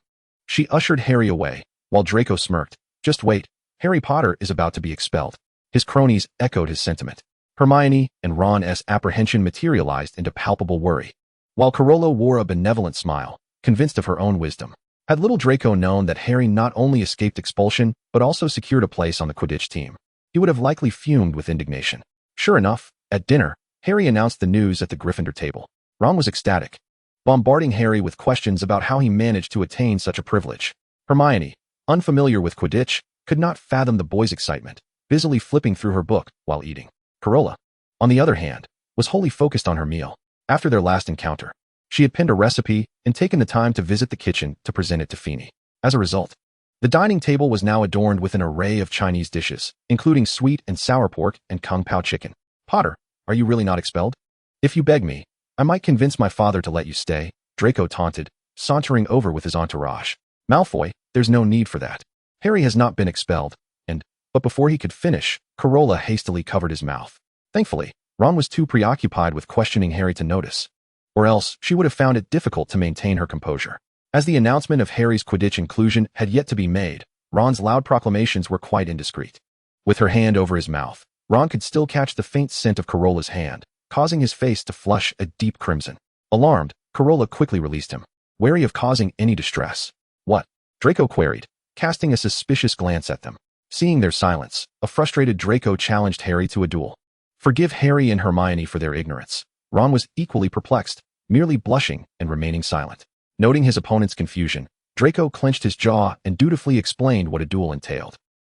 She ushered Harry away, while Draco smirked. Just wait, Harry Potter is about to be expelled. His cronies echoed his sentiment. Hermione and Ron's apprehension materialized into palpable worry, while Carola wore a benevolent smile, convinced of her own wisdom. Had little Draco known that Harry not only escaped expulsion, but also secured a place on the Quidditch team, he would have likely fumed with indignation. Sure enough, at dinner, Harry announced the news at the Gryffindor table. Ron was ecstatic, bombarding Harry with questions about how he managed to attain such a privilege. Hermione, unfamiliar with Quidditch, could not fathom the boy's excitement, busily flipping through her book while eating. Carola, on the other hand, was wholly focused on her meal. After their last encounter, she had pinned a recipe and taken the time to visit the kitchen to present it to Feeney. As a result, the dining table was now adorned with an array of Chinese dishes, including sweet and sour pork and kung pao chicken. Potter, are you really not expelled? If you beg me, I might convince my father to let you stay, Draco taunted, sauntering over with his entourage. Malfoy, there's no need for that. Harry has not been expelled, but before he could finish, Carola hastily covered his mouth. Thankfully, Ron was too preoccupied with questioning Harry to notice, or else she would have found it difficult to maintain her composure. As the announcement of Harry's Quidditch inclusion had yet to be made, Ron's loud proclamations were quite indiscreet. With her hand over his mouth, Ron could still catch the faint scent of Carola's hand, causing his face to flush a deep crimson. Alarmed, Carola quickly released him, wary of causing any distress. What? Draco queried, casting a suspicious glance at them. Seeing their silence, a frustrated Draco challenged Harry to a duel. Forgive Harry and Hermione for their ignorance. Ron was equally perplexed, merely blushing and remaining silent. Noting his opponent's confusion, Draco clenched his jaw and dutifully explained what a duel entailed.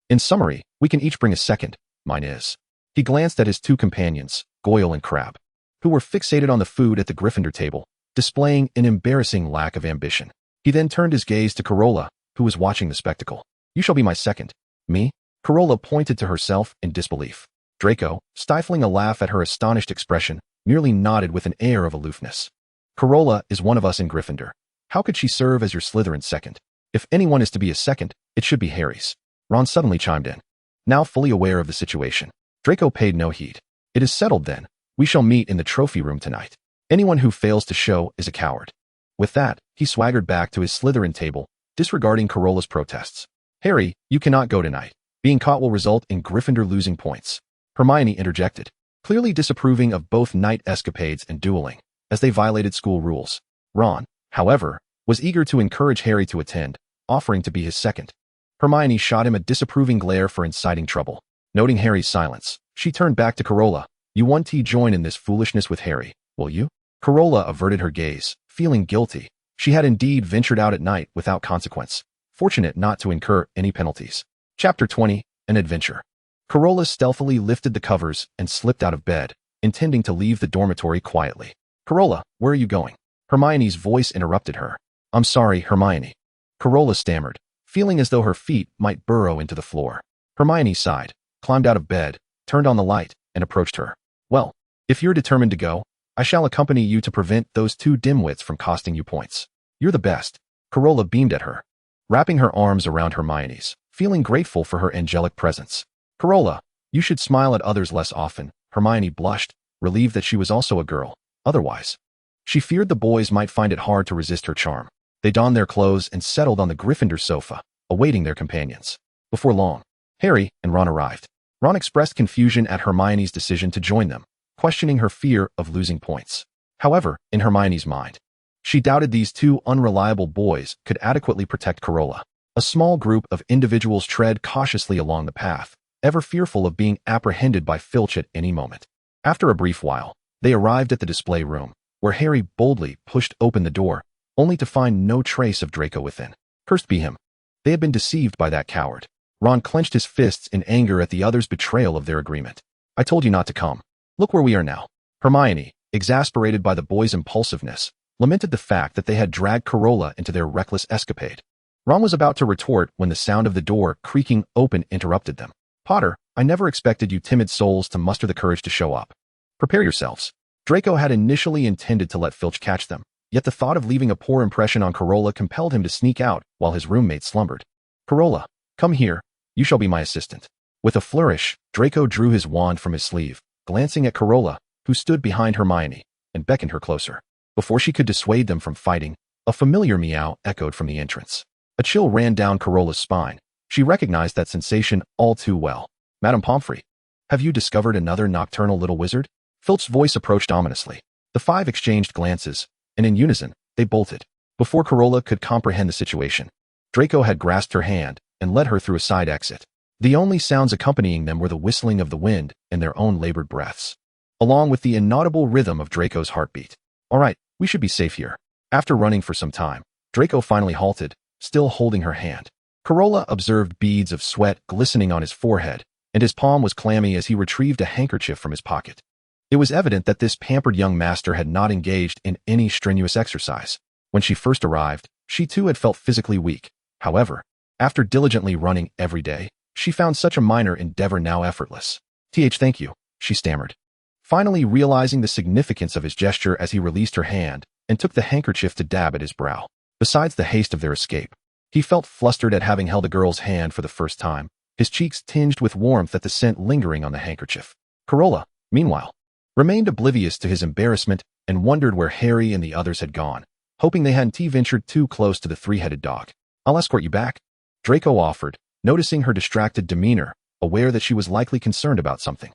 In summary, we can each bring a second, mine is. He glanced at his two companions, Goyle and Crabbe, who were fixated on the food at the Gryffindor table, displaying an embarrassing lack of ambition. He then turned his gaze to Carola, who was watching the spectacle. You shall be my second. Me? Carola pointed to herself in disbelief. Draco, stifling a laugh at her astonished expression, merely nodded with an air of aloofness. Carola is one of us in Gryffindor. How could she serve as your Slytherin second? If anyone is to be a second, it should be Harry's. Ron suddenly chimed in. Now fully aware of the situation, Draco paid no heed. It is settled then. We shall meet in the trophy room tonight. Anyone who fails to show is a coward. With that, he swaggered back to his Slytherin table, disregarding Carola's protests. Harry, you cannot go tonight. Being caught will result in Gryffindor losing points. Hermione interjected, clearly disapproving of both night escapades and dueling, as they violated school rules. Ron, however, was eager to encourage Harry to attend, offering to be his second. Hermione shot him a disapproving glare for inciting trouble. Noting Harry's silence, she turned back to Carola. You won't join in this foolishness with Harry, will you? Carola averted her gaze, feeling guilty. She had indeed ventured out at night without consequence, fortunate not to incur any penalties. Chapter 20, An Adventure. Carola stealthily lifted the covers and slipped out of bed, intending to leave the dormitory quietly. Carola, where are you going? Hermione's voice interrupted her. I'm sorry, Hermione. Carola stammered, feeling as though her feet might burrow into the floor. Hermione sighed, climbed out of bed, turned on the light, and approached her. Well, if you're determined to go, I shall accompany you to prevent those two dimwits from costing you points. You're the best. Carola beamed at her, wrapping her arms around Hermione's, feeling grateful for her angelic presence. Carola, you should smile at others less often. Hermione blushed, relieved that she was also a girl. Otherwise, she feared the boys might find it hard to resist her charm. They donned their clothes and settled on the Gryffindor sofa, awaiting their companions. Before long, Harry and Ron arrived. Ron expressed confusion at Hermione's decision to join them, questioning her fear of losing points. However, in Hermione's mind, she doubted these two unreliable boys could adequately protect Carola. A small group of individuals tread cautiously along the path, ever fearful of being apprehended by Filch at any moment. After a brief while, they arrived at the display room, where Harry boldly pushed open the door, only to find no trace of Draco within. Cursed be him. They had been deceived by that coward. Ron clenched his fists in anger at the others' betrayal of their agreement. I told you not to come. Look where we are now. Hermione, exasperated by the boys' impulsiveness, lamented the fact that they had dragged Carola into their reckless escapade. Ron was about to retort when the sound of the door creaking open interrupted them. Potter, I never expected you timid souls to muster the courage to show up. Prepare yourselves. Draco had initially intended to let Filch catch them, yet the thought of leaving a poor impression on Carola compelled him to sneak out while his roommate slumbered. Carola, come here. You shall be my assistant. With a flourish, Draco drew his wand from his sleeve, glancing at Carola, who stood behind Hermione, and beckoned her closer. Before she could dissuade them from fighting, a familiar meow echoed from the entrance. A chill ran down Carola's spine. She recognized that sensation all too well. Madame Pomfrey, have you discovered another nocturnal little wizard? Filch's voice approached ominously. The five exchanged glances, and in unison, they bolted. Before Carola could comprehend the situation, Draco had grasped her hand and led her through a side exit. The only sounds accompanying them were the whistling of the wind and their own labored breaths, along with the inaudible rhythm of Draco's heartbeat. All right, we should be safe here. After running for some time, Draco finally halted, still holding her hand. Carola observed beads of sweat glistening on his forehead, and his palm was clammy as he retrieved a handkerchief from his pocket. It was evident that this pampered young master had not engaged in any strenuous exercise. When she first arrived, she too had felt physically weak. However, after diligently running every day, she found such a minor endeavor now effortless. Thank you, she stammered, finally realizing the significance of his gesture as he released her hand and took the handkerchief to dab at his brow. Besides the haste of their escape, he felt flustered at having held a girl's hand for the first time, his cheeks tinged with warmth at the scent lingering on the handkerchief. Carola, meanwhile, remained oblivious to his embarrassment and wondered where Harry and the others had gone, hoping they hadn't ventured too close to the three-headed dog. I'll escort you back, Draco offered, noticing her distracted demeanor, aware that she was likely concerned about something.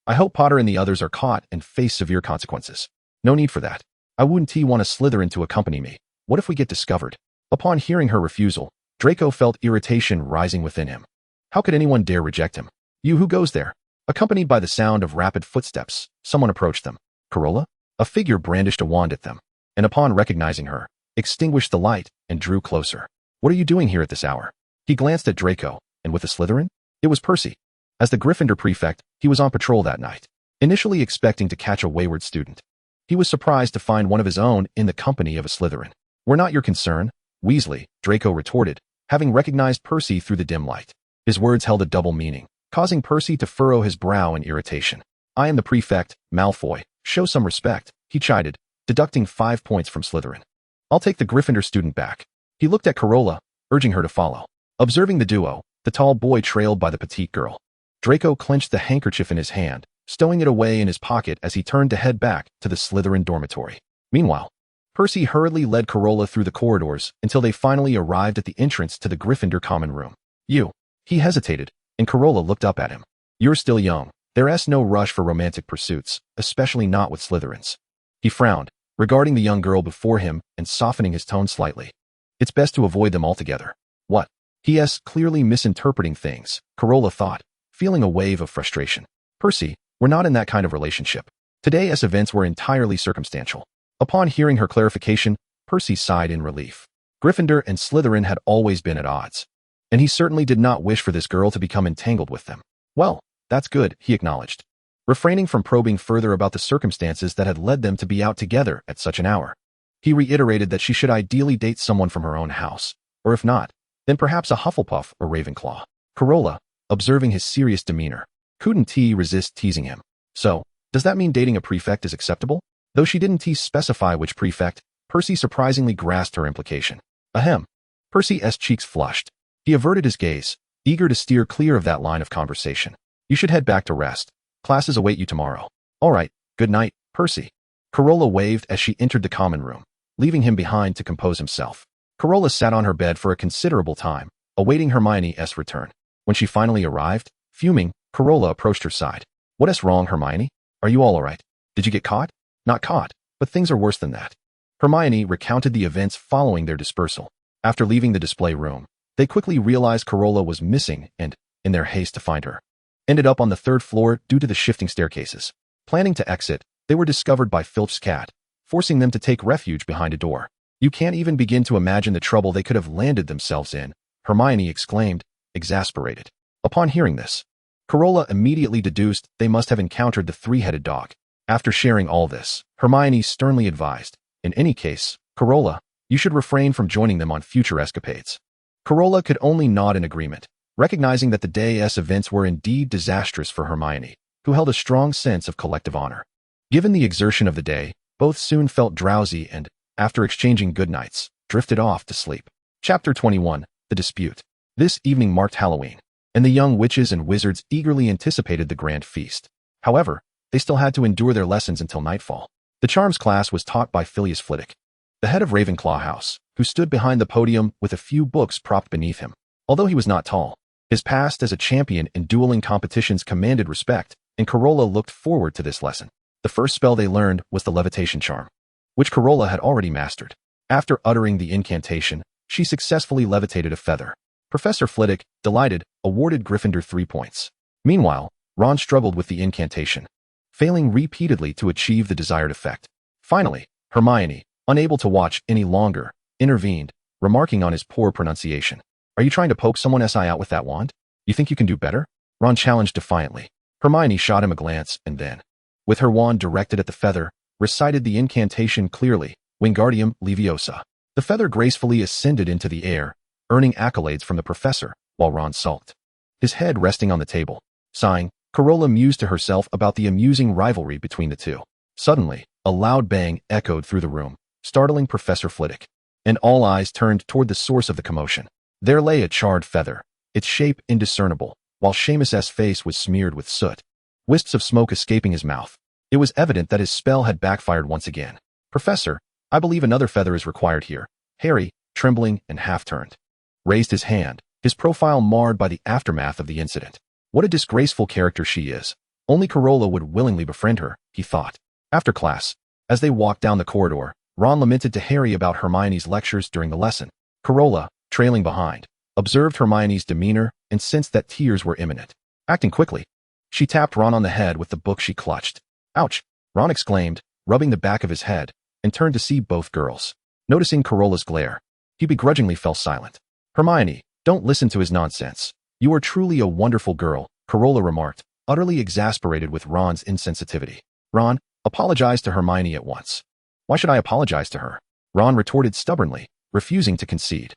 I hope Potter and the others are caught and face severe consequences. No need for that. I wouldn't want a Slytherin to accompany me. What if we get discovered? Upon hearing her refusal, Draco felt irritation rising within him. How could anyone dare reject him? You, who goes there? Accompanied by the sound of rapid footsteps, someone approached them. Carola? A figure brandished a wand at them, and upon recognizing her, extinguished the light and drew closer. What are you doing here at this hour? He glanced at Draco, and with a Slytherin? It was Percy. As the Gryffindor prefect, he was on patrol that night, initially expecting to catch a wayward student. He was surprised to find one of his own in the company of a Slytherin. We're not your concern, Weasley, Draco retorted, having recognized Percy through the dim light. His words held a double meaning, causing Percy to furrow his brow in irritation. I am the prefect, Malfoy. Show some respect, he chided, deducting 5 points from Slytherin. I'll take the Gryffindor student back. He looked at Carola, urging her to follow. Observing the duo, the tall boy trailed by the petite girl. Draco clenched the handkerchief in his hand, stowing it away in his pocket as he turned to head back to the Slytherin dormitory. Meanwhile, Percy hurriedly led Carola through the corridors until they finally arrived at the entrance to the Gryffindor common room. He hesitated, and Carola looked up at him. You're still young. There's no rush for romantic pursuits, especially not with Slytherins. He frowned, regarding the young girl before him and softening his tone slightly. It's best to avoid them altogether. What? He.S. clearly misinterpreting things, Carola thought, feeling a wave of frustration. Percy, we're not in that kind of relationship. Today's events were entirely circumstantial. Upon hearing her clarification, Percy sighed in relief. Gryffindor and Slytherin had always been at odds, and he certainly did not wish for this girl to become entangled with them. Well, that's good, he acknowledged, refraining from probing further about the circumstances that had led them to be out together at such an hour. He reiterated that she should ideally date someone from her own house, or if not, then perhaps a Hufflepuff or Ravenclaw. Carola, observing his serious demeanor. Couldn't he resist teasing him? So, does that mean dating a prefect is acceptable? Though she didn't specify which prefect, Percy surprisingly grasped her implication. Ahem. Percy's cheeks flushed. He averted his gaze, eager to steer clear of that line of conversation. You should head back to rest. Classes await you tomorrow. All right, good night, Percy. Carola waved as she entered the common room, leaving him behind to compose himself. Carola sat on her bed for a considerable time, awaiting Hermione's return. When she finally arrived, fuming, Carola approached her side. What's wrong, Hermione? Are you all right? Did you get caught? Not caught, but things are worse than that. Hermione recounted the events following their dispersal. After leaving the display room, they quickly realized Carola was missing and, in their haste to find her, ended up on the 3rd floor due to the shifting staircases. Planning to exit, they were discovered by Filch's cat, forcing them to take refuge behind a door. You can't even begin to imagine the trouble they could have landed themselves in, Hermione exclaimed, exasperated. Upon hearing this, Carola immediately deduced they must have encountered the 3-headed dog. After sharing all this, Hermione sternly advised, in any case, Carola, you should refrain from joining them on future escapades. Carola could only nod in agreement, recognizing that the day's events were indeed disastrous for Hermione, who held a strong sense of collective honor. Given the exertion of the day, both soon felt drowsy and, after exchanging goodnights, drifted off to sleep. Chapter 21, The Dispute. This evening marked Halloween, and the young witches and wizards eagerly anticipated the grand feast. However, they still had to endure their lessons until nightfall. The charms class was taught by Phileas Flitwick, the head of Ravenclaw House, who stood behind the podium with a few books propped beneath him. Although he was not tall, his past as a champion in dueling competitions commanded respect, and Carola looked forward to this lesson. The first spell they learned was the levitation charm, which Carola had already mastered. After uttering the incantation, she successfully levitated a feather. Professor Flitwick, delighted, awarded Gryffindor 3 points. Meanwhile, Ron struggled with the incantation, failing repeatedly to achieve the desired effect. Finally, Hermione, unable to watch any longer, intervened, remarking on his poor pronunciation. Are you trying to poke someone's eye out with that wand? You think you can do better? Ron challenged defiantly. Hermione shot him a glance and then, with her wand directed at the feather, recited the incantation clearly, Wingardium Leviosa. The feather gracefully ascended into the air, earning accolades from the professor, while Ron sulked, his head resting on the table. Sighing, Carola mused to herself about the amusing rivalry between the two. Suddenly, a loud bang echoed through the room, startling Professor Flitwick, and all eyes turned toward the source of the commotion. There lay a charred feather, its shape indiscernible, while Seamus's face was smeared with soot, wisps of smoke escaping his mouth. It was evident that his spell had backfired once again. Professor, I believe another feather is required here. Harry, trembling and half-turned, raised his hand, his profile marred by the aftermath of the incident. What a disgraceful character she is. Only Carola would willingly befriend her, he thought. After class, as they walked down the corridor, Ron lamented to Harry about Hermione's lectures during the lesson. Carola, trailing behind, observed Hermione's demeanor and sensed that tears were imminent. Acting quickly, she tapped Ron on the head with the book she clutched. Ouch! Ron exclaimed, rubbing the back of his head, and turned to see both girls. Noticing Carola's glare, he begrudgingly fell silent. Hermione, don't listen to his nonsense. You are truly a wonderful girl, Carola remarked, utterly exasperated with Ron's insensitivity. Ron, apologize to Hermione at once. Why should I apologize to her? Ron retorted stubbornly, refusing to concede.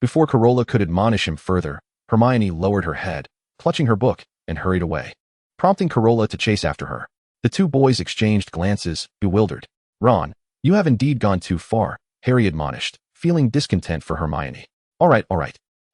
Before Carola could admonish him further, Hermione lowered her head, clutching her book, and hurried away, prompting Carola to chase after her. The two boys exchanged glances, bewildered. Ron, you have indeed gone too far, Harry admonished, feeling discontent for Hermione. All right.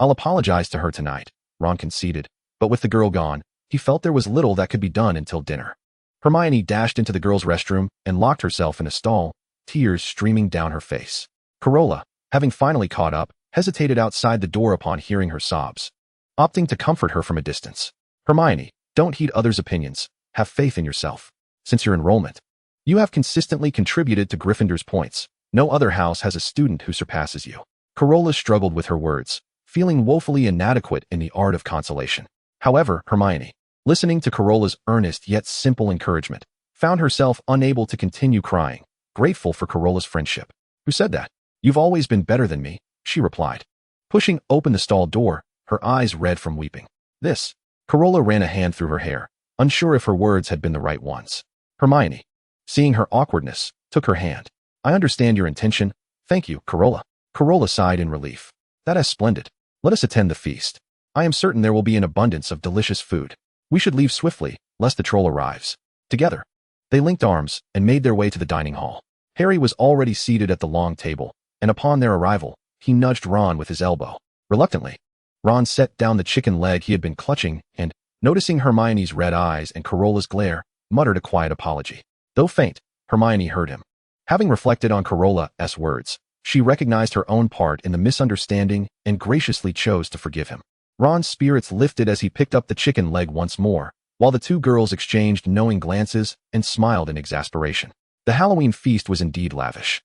I'll apologize to her tonight, Ron conceded, but with the girl gone, he felt there was little that could be done until dinner. Hermione dashed into the girls' restroom and locked herself in a stall, tears streaming down her face. Carola, having finally caught up, hesitated outside the door upon hearing her sobs, opting to comfort her from a distance. Hermione, don't heed others' opinions. Have faith in yourself. Since your enrollment, you have consistently contributed to Gryffindor's points. No other house has a student who surpasses you. Carola struggled with her words, feeling woefully inadequate in the art of consolation. However, Hermione, listening to Carola's earnest yet simple encouragement, found herself unable to continue crying, grateful for Carola's friendship. Who said that? You've always been better than me, she replied, pushing open the stall door, her eyes red from weeping. This. Carola ran a hand through her hair, unsure if her words had been the right ones. Hermione, seeing her awkwardness, took her hand. I understand your intention. Thank you, Carola. Carola sighed in relief. That is splendid. Let us attend the feast. I am certain there will be an abundance of delicious food. We should leave swiftly, lest the troll arrives. Together, they linked arms and made their way to the dining hall. Harry was already seated at the long table, and upon their arrival, he nudged Ron with his elbow. Reluctantly, Ron set down the chicken leg he had been clutching and, noticing Hermione's red eyes and Carola's glare, muttered a quiet apology. Though faint, Hermione heard him. Having reflected on Carola's words, she recognized her own part in the misunderstanding and graciously chose to forgive him. Ron's spirits lifted as he picked up the chicken leg once more, while the two girls exchanged knowing glances and smiled in exasperation. The Halloween feast was indeed lavish,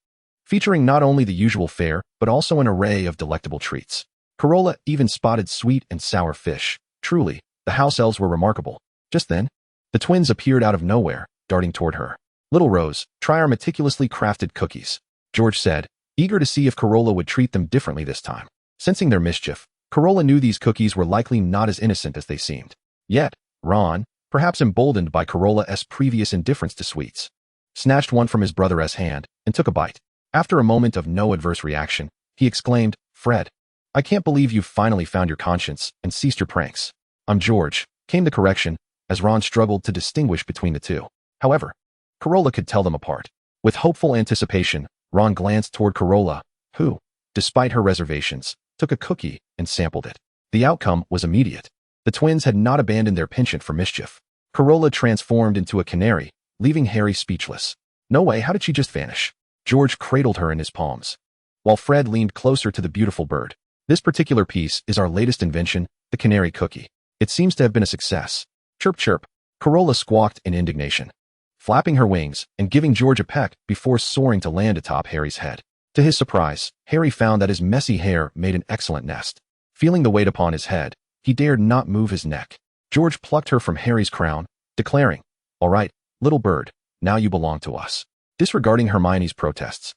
featuring not only the usual fare, but also an array of delectable treats. Carola even spotted sweet and sour fish. Truly, the house elves were remarkable. Just then, the twins appeared out of nowhere, darting toward her. Little Rose, try our meticulously crafted cookies, George said, eager to see if Carola would treat them differently this time. Sensing their mischief, Carola knew these cookies were likely not as innocent as they seemed. Yet, Ron, perhaps emboldened by Carola's previous indifference to sweets, snatched one from his brother's hand and took a bite. After a moment of no adverse reaction, he exclaimed, Fred, I can't believe you've finally found your conscience and ceased your pranks. I'm George, came the correction, as Ron struggled to distinguish between the two. However, Carola could tell them apart. With hopeful anticipation, Ron glanced toward Carola, who, despite her reservations, took a cookie and sampled it. The outcome was immediate. The twins had not abandoned their penchant for mischief. Carola transformed into a canary, leaving Harry speechless. No way, how did she just vanish? George cradled her in his palms, while Fred leaned closer to the beautiful bird. This particular piece is our latest invention, the canary cookie. It seems to have been a success. Chirp chirp, Carola squawked in indignation, flapping her wings and giving George a peck before soaring to land atop Harry's head. To his surprise, Harry found that his messy hair made an excellent nest. Feeling the weight upon his head, he dared not move his neck. George plucked her from Harry's crown, declaring, All right, little bird, now you belong to us. Disregarding Hermione's protests,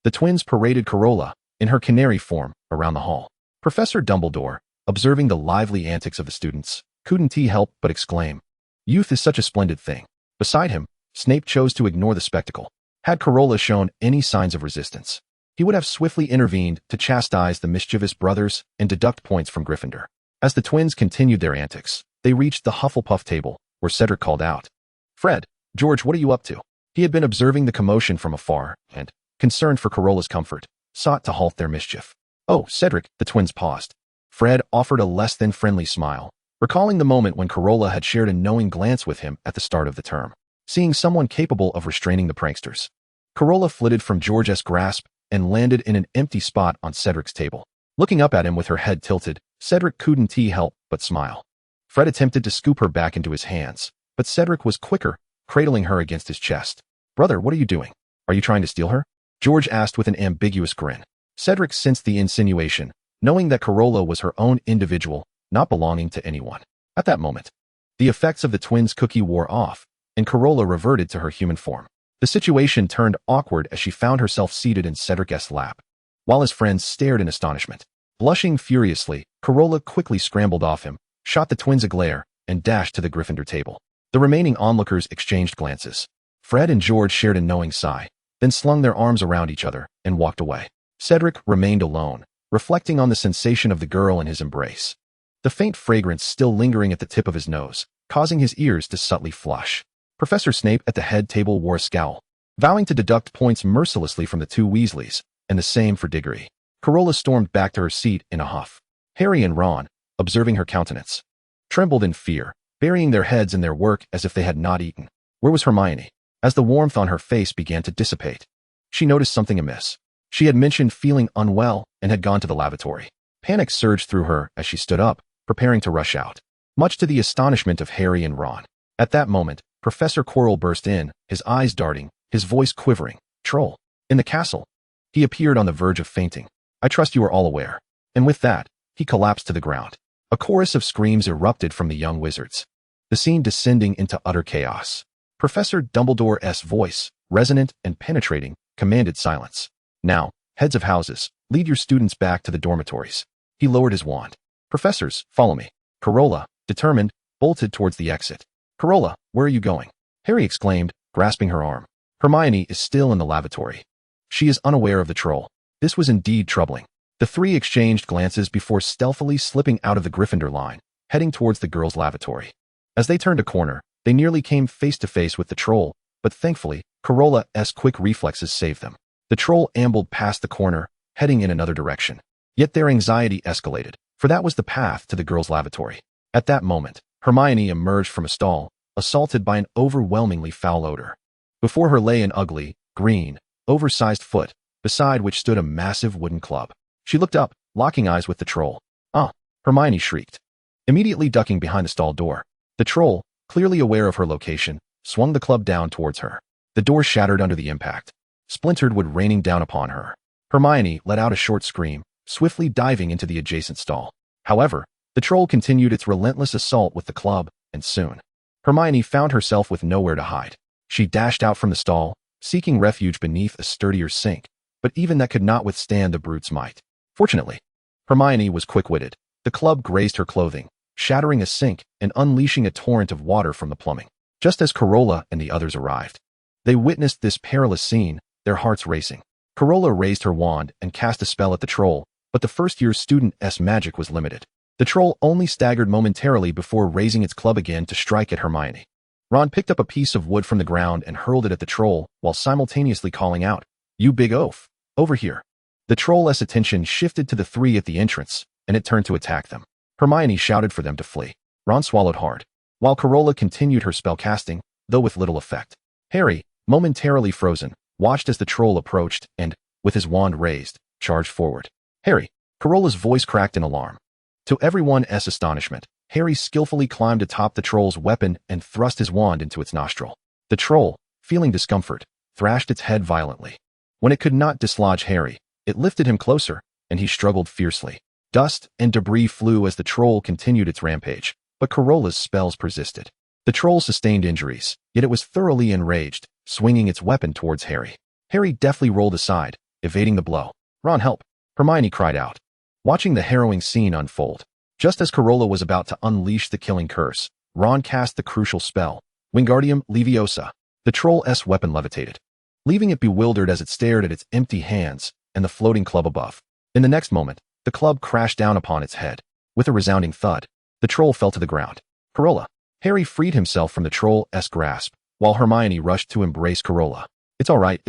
the twins paraded Carola, in her canary form, around the hall. Professor Dumbledore, observing the lively antics of the students, couldn't he help but exclaim, Youth is such a splendid thing. Beside him, Snape chose to ignore the spectacle. Had Carola shown any signs of resistance, he would have swiftly intervened to chastise the mischievous brothers and deduct points from Gryffindor. As the twins continued their antics, they reached the Hufflepuff table, where Cedric called out, Fred, George, what are you up to? He had been observing the commotion from afar and, concerned for Carola's comfort, sought to halt their mischief. Oh, Cedric, the twins paused. Fred offered a less than friendly smile, recalling the moment when Carola had shared a knowing glance with him at the start of the term. Seeing someone capable of restraining the pranksters, Carola flitted from George's grasp and landed in an empty spot on Cedric's table. Looking up at him with her head tilted, Cedric couldn't help but smile. Fred attempted to scoop her back into his hands, but Cedric was quicker, cradling her against his chest. Brother, what are you doing? Are you trying to steal her? George asked with an ambiguous grin. Cedric sensed the insinuation, knowing that Carola was her own individual, not belonging to anyone. At that moment, the effects of the twins' cookie wore off, and Carola reverted to her human form. The situation turned awkward as she found herself seated in Cedric's lap, while his friends stared in astonishment. Blushing furiously, Carola quickly scrambled off him, shot the twins a glare, and dashed to the Gryffindor table. The remaining onlookers exchanged glances. Fred and George shared a knowing sigh, then slung their arms around each other and walked away. Cedric remained alone, reflecting on the sensation of the girl in his embrace, the faint fragrance still lingering at the tip of his nose, causing his ears to subtly flush. Professor Snape at the head table wore a scowl, vowing to deduct points mercilessly from the two Weasleys, and the same for Diggory. Carola stormed back to her seat in a huff. Harry and Ron, observing her countenance, trembled in fear, burying their heads in their work as if they had not eaten. Where was Hermione? As the warmth on her face began to dissipate, she noticed something amiss. She had mentioned feeling unwell and had gone to the lavatory. Panic surged through her as she stood up, preparing to rush out, much to the astonishment of Harry and Ron. At that moment, Professor Quirrell burst in, his eyes darting, his voice quivering. Troll. In the castle. He appeared on the verge of fainting. I trust you are all aware. And with that, he collapsed to the ground. A chorus of screams erupted from the young wizards, the scene descending into utter chaos. Professor Dumbledore's voice, resonant and penetrating, commanded silence. Now, heads of houses, lead your students back to the dormitories. He lowered his wand. Professors, follow me. Carola, determined, bolted towards the exit. Carola, where are you going? Harry exclaimed, grasping her arm. Hermione is still in the lavatory. She is unaware of the troll. This was indeed troubling. The three exchanged glances before stealthily slipping out of the Gryffindor line, heading towards the girls' lavatory. As they turned a corner, they nearly came face to face with the troll, but thankfully, Carola's quick reflexes saved them. The troll ambled past the corner, heading in another direction. Yet their anxiety escalated, for that was the path to the girls' lavatory. At that moment, Hermione emerged from a stall, assaulted by an overwhelmingly foul odor. Before her lay an ugly, green, oversized foot, beside which stood a massive wooden club. She looked up, locking eyes with the troll. "Ah!" Hermione shrieked. Immediately ducking behind the stall door, the troll, clearly aware of her location, swung the club down towards her. The door shattered under the impact, splintered wood raining down upon her. Hermione let out a short scream, swiftly diving into the adjacent stall. However, the troll continued its relentless assault with the club, and soon, Hermione found herself with nowhere to hide. She dashed out from the stall, seeking refuge beneath a sturdier sink, but even that could not withstand the brute's might. Fortunately, Hermione was quick-witted. The club grazed her clothing, shattering a sink and unleashing a torrent of water from the plumbing. Just as Carola and the others arrived, they witnessed this perilous scene, their hearts racing. Carola raised her wand and cast a spell at the troll, but the first-year student's magic was limited. The troll only staggered momentarily before raising its club again to strike at Hermione. Ron picked up a piece of wood from the ground and hurled it at the troll, while simultaneously calling out, "You big oaf, over here." The troll's attention shifted to the three at the entrance, and it turned to attack them. Hermione shouted for them to flee. Ron swallowed hard, while Carola continued her spell casting, though with little effect. Harry, momentarily frozen, watched as the troll approached and, with his wand raised, charged forward. "Harry!" Carola's voice cracked in alarm. To everyone's astonishment, Harry skillfully climbed atop the troll's weapon and thrust his wand into its nostril. The troll, feeling discomfort, thrashed its head violently. When it could not dislodge Harry, it lifted him closer, and he struggled fiercely. Dust and debris flew as the troll continued its rampage, but Carola's spells persisted. The troll sustained injuries, yet it was thoroughly enraged, swinging its weapon towards Harry. Harry deftly rolled aside, evading the blow. "Ron, help!" Hermione cried out, watching the harrowing scene unfold. Just as Carola was about to unleash the killing curse, Ron cast the crucial spell, Wingardium Leviosa. The troll's weapon levitated, leaving it bewildered as it stared at its empty hands and the floating club above. In the next moment, the club crashed down upon its head. With a resounding thud, the troll fell to the ground. "Carola!" Harry freed himself from the troll's grasp, while Hermione rushed to embrace Carola. It's all right.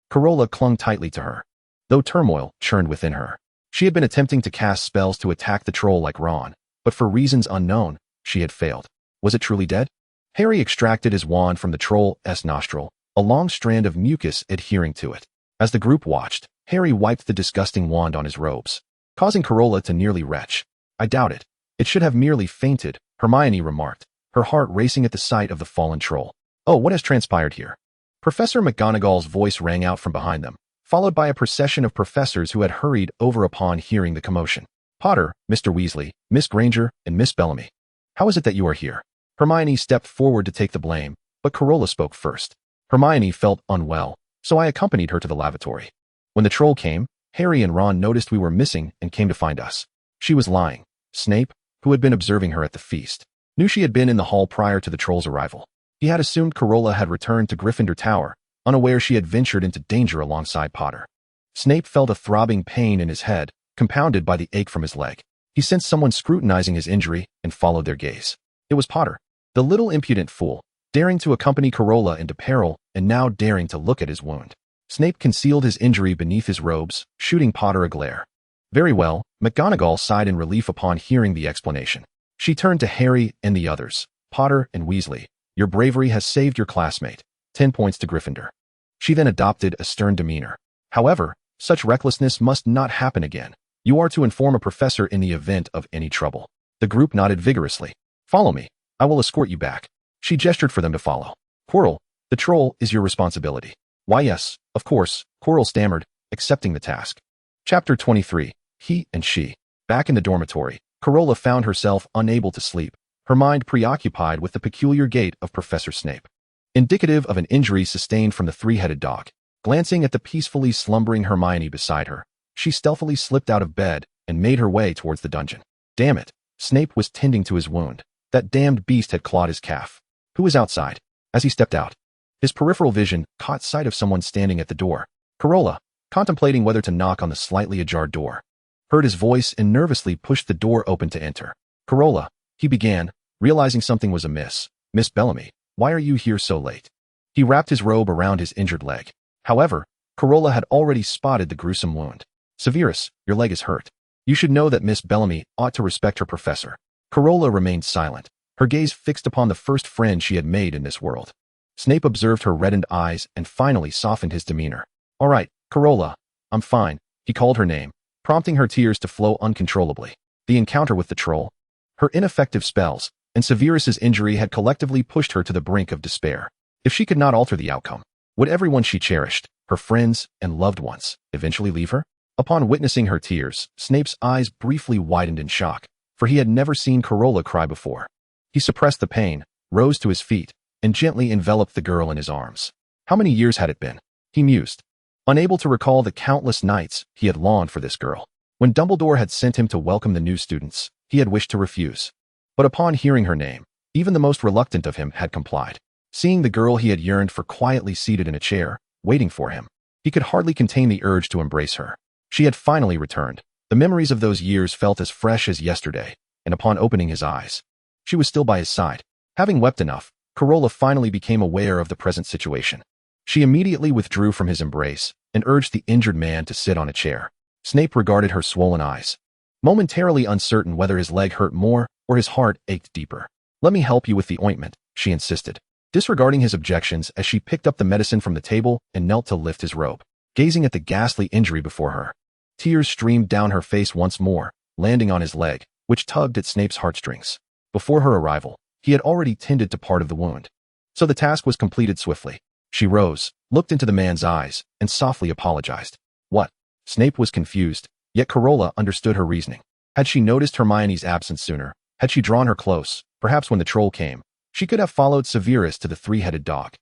Carola clung tightly to her, though turmoil churned within her. She had been attempting to cast spells to attack the troll like Ron, but for reasons unknown, she had failed. Was it truly dead? Harry extracted his wand from the troll's nostril, a long strand of mucus adhering to it. As the group watched, Harry wiped the disgusting wand on his robes, causing Carola to nearly retch. "I doubt it. It should have merely fainted," Hermione remarked, her heart racing at the sight of the fallen troll. "Oh, what has transpired here?" Professor McGonagall's voice rang out from behind them, followed by a procession of professors who had hurried over upon hearing the commotion. "Potter, Mr. Weasley, Miss Granger, and Miss Bellamy. How is it that you are here?" Hermione stepped forward to take the blame, but Carola spoke first. "Hermione felt unwell, so I accompanied her to the lavatory. When the troll came, Harry and Ron noticed we were missing and came to find us." She was lying. Snape, who had been observing her at the feast, knew she had been in the hall prior to the troll's arrival. He had assumed Carola had returned to Gryffindor Tower, unaware she had ventured into danger alongside Potter. Snape felt a throbbing pain in his head, compounded by the ache from his leg. He sensed someone scrutinizing his injury and followed their gaze. It was Potter, the little impudent fool, daring to accompany Carola into peril and now daring to look at his wound. Snape concealed his injury beneath his robes, shooting Potter a glare. "Very well," McGonagall sighed in relief upon hearing the explanation. She turned to Harry and the others. "Potter and Weasley, your bravery has saved your classmate. 10 points to Gryffindor." She then adopted a stern demeanor. "However, such recklessness must not happen again. You are to inform a professor in the event of any trouble." The group nodded vigorously. "Follow me. I will escort you back." She gestured for them to follow. "Quirrell, the troll is your responsibility." "Why yes, of course," Quirrell stammered, accepting the task. Chapter 23. He and She. Back in the dormitory, Carola found herself unable to sleep, her mind preoccupied with the peculiar gait of Professor Snape, indicative of an injury sustained from the three-headed dog. Glancing at the peacefully slumbering Hermione beside her, she stealthily slipped out of bed and made her way towards the dungeon. Damn it, Snape was tending to his wound. That damned beast had clawed his calf. Who was outside? As he stepped out, his peripheral vision caught sight of someone standing at the door. Carola, contemplating whether to knock on the slightly ajar door. heard his voice and nervously pushed the door open to enter. "Carola," he began, realizing something was amiss. "Miss Bellamy, why are you here so late?" He wrapped his robe around his injured leg. However, Carola had already spotted the gruesome wound. "Severus, your leg is hurt. You should know that Miss Bellamy ought to respect her professor." Carola remained silent, her gaze fixed upon the first friend she had made in this world. Snape observed her reddened eyes and finally softened his demeanor. "All right, Carola, I'm fine," he called her name, prompting her tears to flow uncontrollably. The encounter with the troll, her ineffective spells, and Severus's injury had collectively pushed her to the brink of despair. If she could not alter the outcome, would everyone she cherished, her friends and loved ones, eventually leave her? Upon witnessing her tears, Snape's eyes briefly widened in shock, for he had never seen Carola cry before. He suppressed the pain, rose to his feet, and gently enveloped the girl in his arms. How many years had it been? He mused, unable to recall the countless nights he had longed for this girl. When Dumbledore had sent him to welcome the new students, he had wished to refuse. But upon hearing her name, even the most reluctant of him had complied. Seeing the girl he had yearned for quietly seated in a chair, waiting for him, he could hardly contain the urge to embrace her. She had finally returned. The memories of those years felt as fresh as yesterday, and upon opening his eyes, she was still by his side. Having wept enough, Carola finally became aware of the present situation. She immediately withdrew from his embrace and urged the injured man to sit on a chair. Snape regarded her swollen eyes, momentarily uncertain whether his leg hurt more or his heart ached deeper. "Let me help you with the ointment," she insisted, disregarding his objections as she picked up the medicine from the table and knelt to lift his robe. Gazing at the ghastly injury before her, tears streamed down her face once more, landing on his leg, which tugged at Snape's heartstrings. Before her arrival, he had already tended to part of the wound, so the task was completed swiftly. She rose, looked into the man's eyes, and softly apologized. "What?" Snape was confused, yet Carola understood her reasoning. Had she noticed Hermione's absence sooner, had she drawn her close, perhaps when the troll came, she could have followed Severus to the three-headed dog,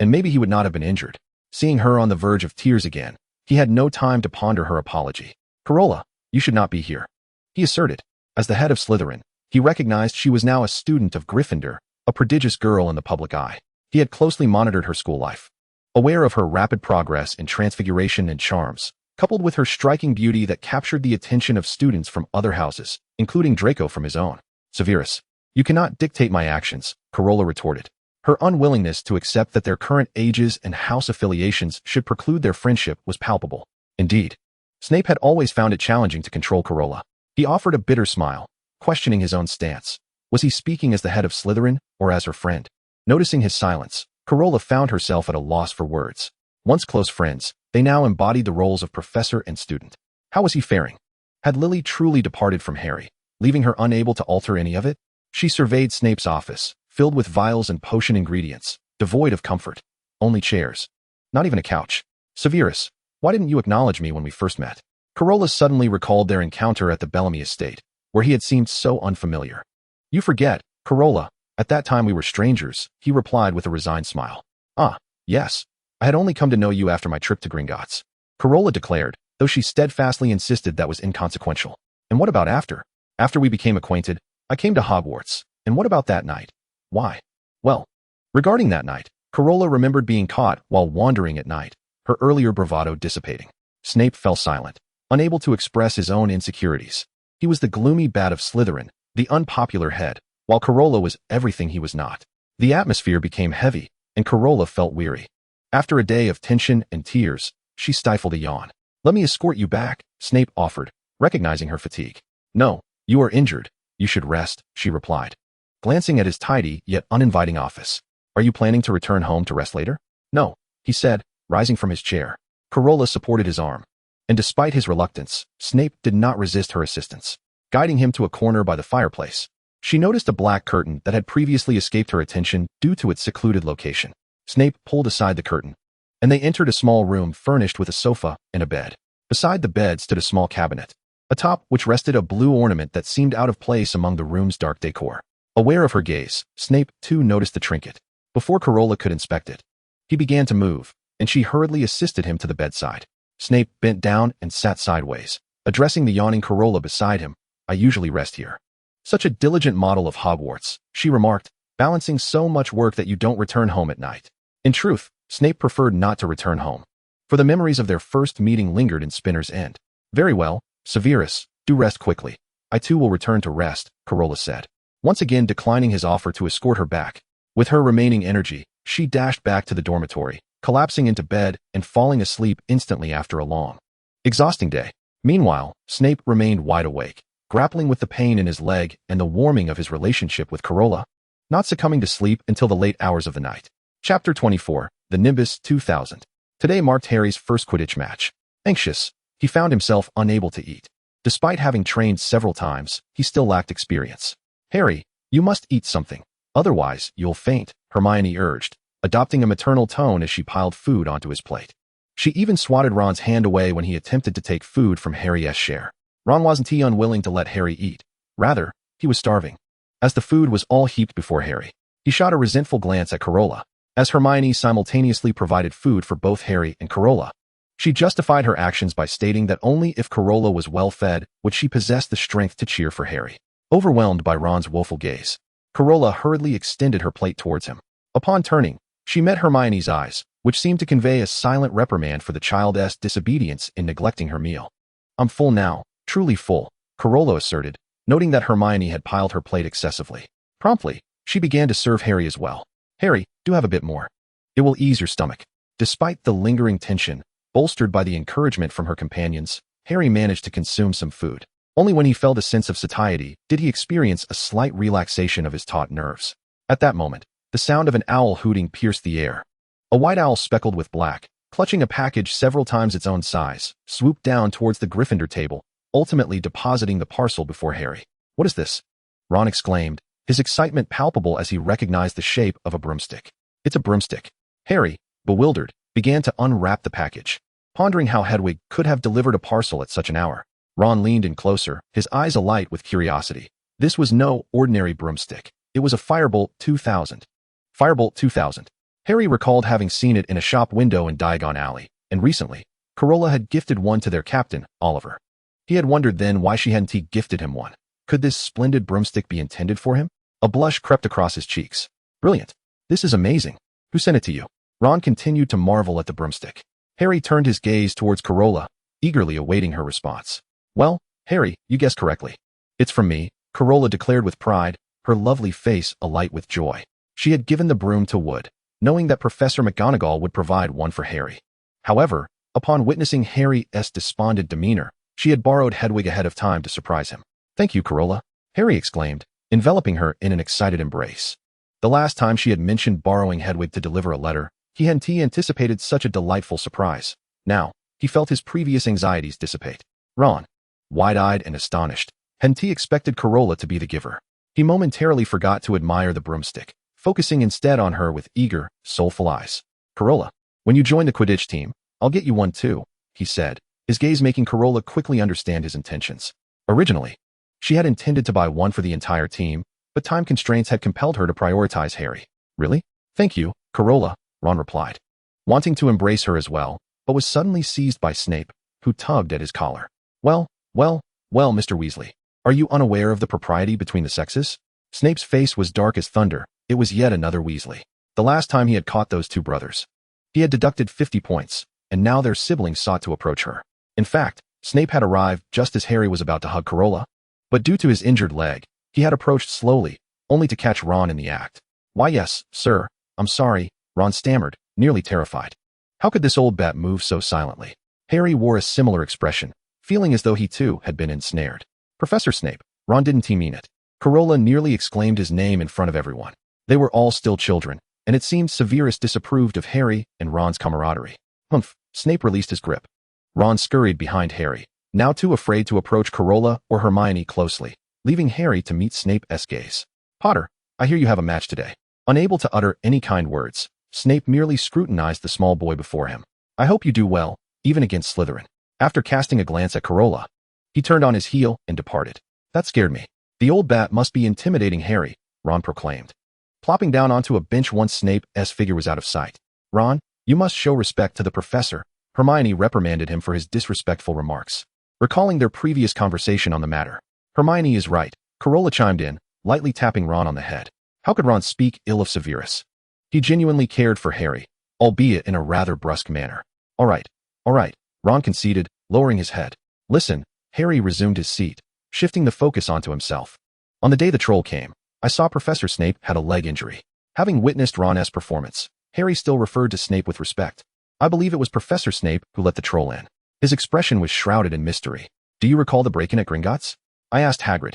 and maybe he would not have been injured. Seeing her on the verge of tears again, he had no time to ponder her apology. "Carola, you should not be here," he asserted. As the head of Slytherin, he recognized she was now a student of Gryffindor, a prodigious girl in the public eye. He had closely monitored her school life, aware of her rapid progress in transfiguration and charms, coupled with her striking beauty that captured the attention of students from other houses, including Draco from his own. "Severus, you cannot dictate my actions," Carola retorted. Her unwillingness to accept that their current ages and house affiliations should preclude their friendship was palpable. Indeed, Snape had always found it challenging to control Carola. He offered a bitter smile, questioning his own stance. Was he speaking as the head of Slytherin or as her friend? Noticing his silence, Carola found herself at a loss for words. Once close friends, they now embodied the roles of professor and student. How was he faring? Had Lily truly departed from Harry, leaving her unable to alter any of it? She surveyed Snape's office, filled with vials and potion ingredients, devoid of comfort. Only chairs. Not even a couch. "Severus, why didn't you acknowledge me when we first met?" Carola suddenly recalled their encounter at the Bellamy estate, where he had seemed so unfamiliar. "You forget, Carola, at that time we were strangers," he replied with a resigned smile. "Ah, yes. I had only come to know you after my trip to Gringotts," Carola declared, though she steadfastly insisted that was inconsequential. "And what about after? After we became acquainted, I came to Hogwarts. And what about that night?" "Why?" "Well, regarding that night, Carola remembered being caught while wandering at night, her earlier bravado dissipating." Snape fell silent, unable to express his own insecurities. He was the gloomy bat of Slytherin, the unpopular head, while Carola was everything he was not. The atmosphere became heavy, and Carola felt weary. After a day of tension and tears, she stifled a yawn. "Let me escort you back," Snape offered, recognizing her fatigue. "No, you are injured. You should rest," she replied, glancing at his tidy yet uninviting office. "Are you planning to return home to rest later?" "No," he said, rising from his chair. Carola supported his arm, and despite his reluctance, Snape did not resist her assistance, guiding him to a corner by the fireplace. She noticed a black curtain that had previously escaped her attention due to its secluded location. Snape pulled aside the curtain, and they entered a small room furnished with a sofa and a bed. Beside the bed stood a small cabinet, atop which rested a blue ornament that seemed out of place among the room's dark decor. Aware of her gaze, Snape too noticed the trinket. Before Carola could inspect it, he began to move, and she hurriedly assisted him to the bedside. Snape bent down and sat sideways, addressing the yawning Carola beside him. "I usually rest here." "Such a diligent model of Hogwarts," she remarked, "balancing so much work that you don't return home at night." In truth, Snape preferred not to return home, for the memories of their first meeting lingered in Spinner's End. "Very well, Severus, Do rest quickly. I too will return to rest, Carola said, once again declining his offer to escort her back. With her remaining energy, she dashed back to the dormitory, collapsing into bed and falling asleep instantly after a long, exhausting day. Meanwhile, Snape remained wide awake, grappling with the pain in his leg and the warming of his relationship with Carola, not succumbing to sleep until the late hours of the night. Chapter 24, The Nimbus 2000. Today marked Harry's first Quidditch match. Anxious, he found himself unable to eat. Despite having trained several times, he still lacked experience. Harry, you must eat something. Otherwise, you'll faint, Hermione urged, adopting a maternal tone as she piled food onto his plate. She even swatted Ron's hand away when he attempted to take food from Harry's share. Ron wasn't unwilling to let Harry eat. Rather, he was starving. As the food was all heaped before Harry, he shot a resentful glance at Carola, as Hermione simultaneously provided food for both Harry and Carola. She justified her actions by stating that only if Carola was well-fed would she possess the strength to cheer for Harry. Overwhelmed by Ron's woeful gaze, Carola hurriedly extended her plate towards him. Upon turning, she met Hermione's eyes, which seemed to convey a silent reprimand for the child's disobedience in neglecting her meal. I'm full now, truly full, Carola asserted, noting that Hermione had piled her plate excessively. Promptly, she began to serve Harry as well. Harry, do have a bit more. It will ease your stomach. Despite the lingering tension, bolstered by the encouragement from her companions, Harry managed to consume some food. Only when he felt a sense of satiety did he experience a slight relaxation of his taut nerves. At that moment, the sound of an owl hooting pierced the air. A white owl speckled with black, clutching a package several times its own size, swooped down towards the Gryffindor table, ultimately depositing the parcel before Harry. What is this? Ron exclaimed, his excitement palpable as he recognized the shape of a broomstick. It's a broomstick. Harry, bewildered, began to unwrap the package, pondering how Hedwig could have delivered a parcel at such an hour. Ron leaned in closer, his eyes alight with curiosity. This was no ordinary broomstick. It was a Firebolt 2000. Firebolt 2000. Harry recalled having seen it in a shop window in Diagon Alley, and recently, Carola had gifted one to their captain, Oliver. He had wondered then why she hadn't gifted him one. Could this splendid broomstick be intended for him? A blush crept across his cheeks. Brilliant. This is amazing. Who sent it to you? Ron continued to marvel at the broomstick. Harry turned his gaze towards Carola, eagerly awaiting her response. Well, Harry, you guessed correctly. It's from me, Carola declared with pride, her lovely face alight with joy. She had given the broom to Wood, knowing that Professor McGonagall would provide one for Harry. However, upon witnessing Harry's despondent demeanor, she had borrowed Hedwig ahead of time to surprise him. Thank you, Carola, Harry exclaimed, enveloping her in an excited embrace. The last time she had mentioned borrowing Hedwig to deliver a letter, he hadn't anticipated such a delightful surprise. Now, he felt his previous anxieties dissipate. Ron, wide-eyed and astonished, hadn't expected Carola to be the giver. He momentarily forgot to admire the broomstick, focusing instead on her with eager, soulful eyes. Carola, when you join the Quidditch team, I'll get you one too, he said, his gaze making Carola quickly understand his intentions. Originally, she had intended to buy one for the entire team, but time constraints had compelled her to prioritize Harry. Really? Thank you, Carola, Ron replied, wanting to embrace her as well, but was suddenly seized by Snape, who tugged at his collar. Well, Mr. Weasley, are you unaware of the propriety between the sexes? Snape's face was dark as thunder. It was yet another Weasley. The last time he had caught those two brothers, he had deducted 50 points, and now their siblings sought to approach her. In fact, Snape had arrived just as Harry was about to hug Carola, but due to his injured leg, he had approached slowly, only to catch Ron in the act. Why yes, sir, I'm sorry, Ron stammered, nearly terrified. How could this old bat move so silently? Harry wore a similar expression, feeling as though he too had been ensnared. Professor Snape, Ron didn't he mean it? Carola nearly exclaimed his name in front of everyone. They were all still children, and it seemed Severus disapproved of Harry and Ron's camaraderie. Humph, Snape released his grip. Ron scurried behind Harry, now too afraid to approach Carola or Hermione closely, leaving Harry to meet Snape's gaze. Potter, I hear you have a match today. Unable to utter any kind words, Snape merely scrutinized the small boy before him. I hope you do well, even against Slytherin. After casting a glance at Carola, he turned on his heel and departed. That scared me. The old bat must be intimidating Harry, Ron proclaimed, plopping down onto a bench once Snape's figure was out of sight. Ron, you must show respect to the professor, Hermione reprimanded him for his disrespectful remarks, recalling their previous conversation on the matter. Hermione is right, Carola chimed in, lightly tapping Ron on the head. How could Ron speak ill of Severus? He genuinely cared for Harry, albeit in a rather brusque manner. All right, Ron conceded, lowering his head. Listen, Harry resumed his seat, shifting the focus onto himself. On the day the troll came, I saw Professor Snape had a leg injury. Having witnessed Ron's performance, Harry still referred to Snape with respect. I believe it was Professor Snape who let the troll in. His expression was shrouded in mystery. Do you recall the break-in at Gringotts? I asked Hagrid,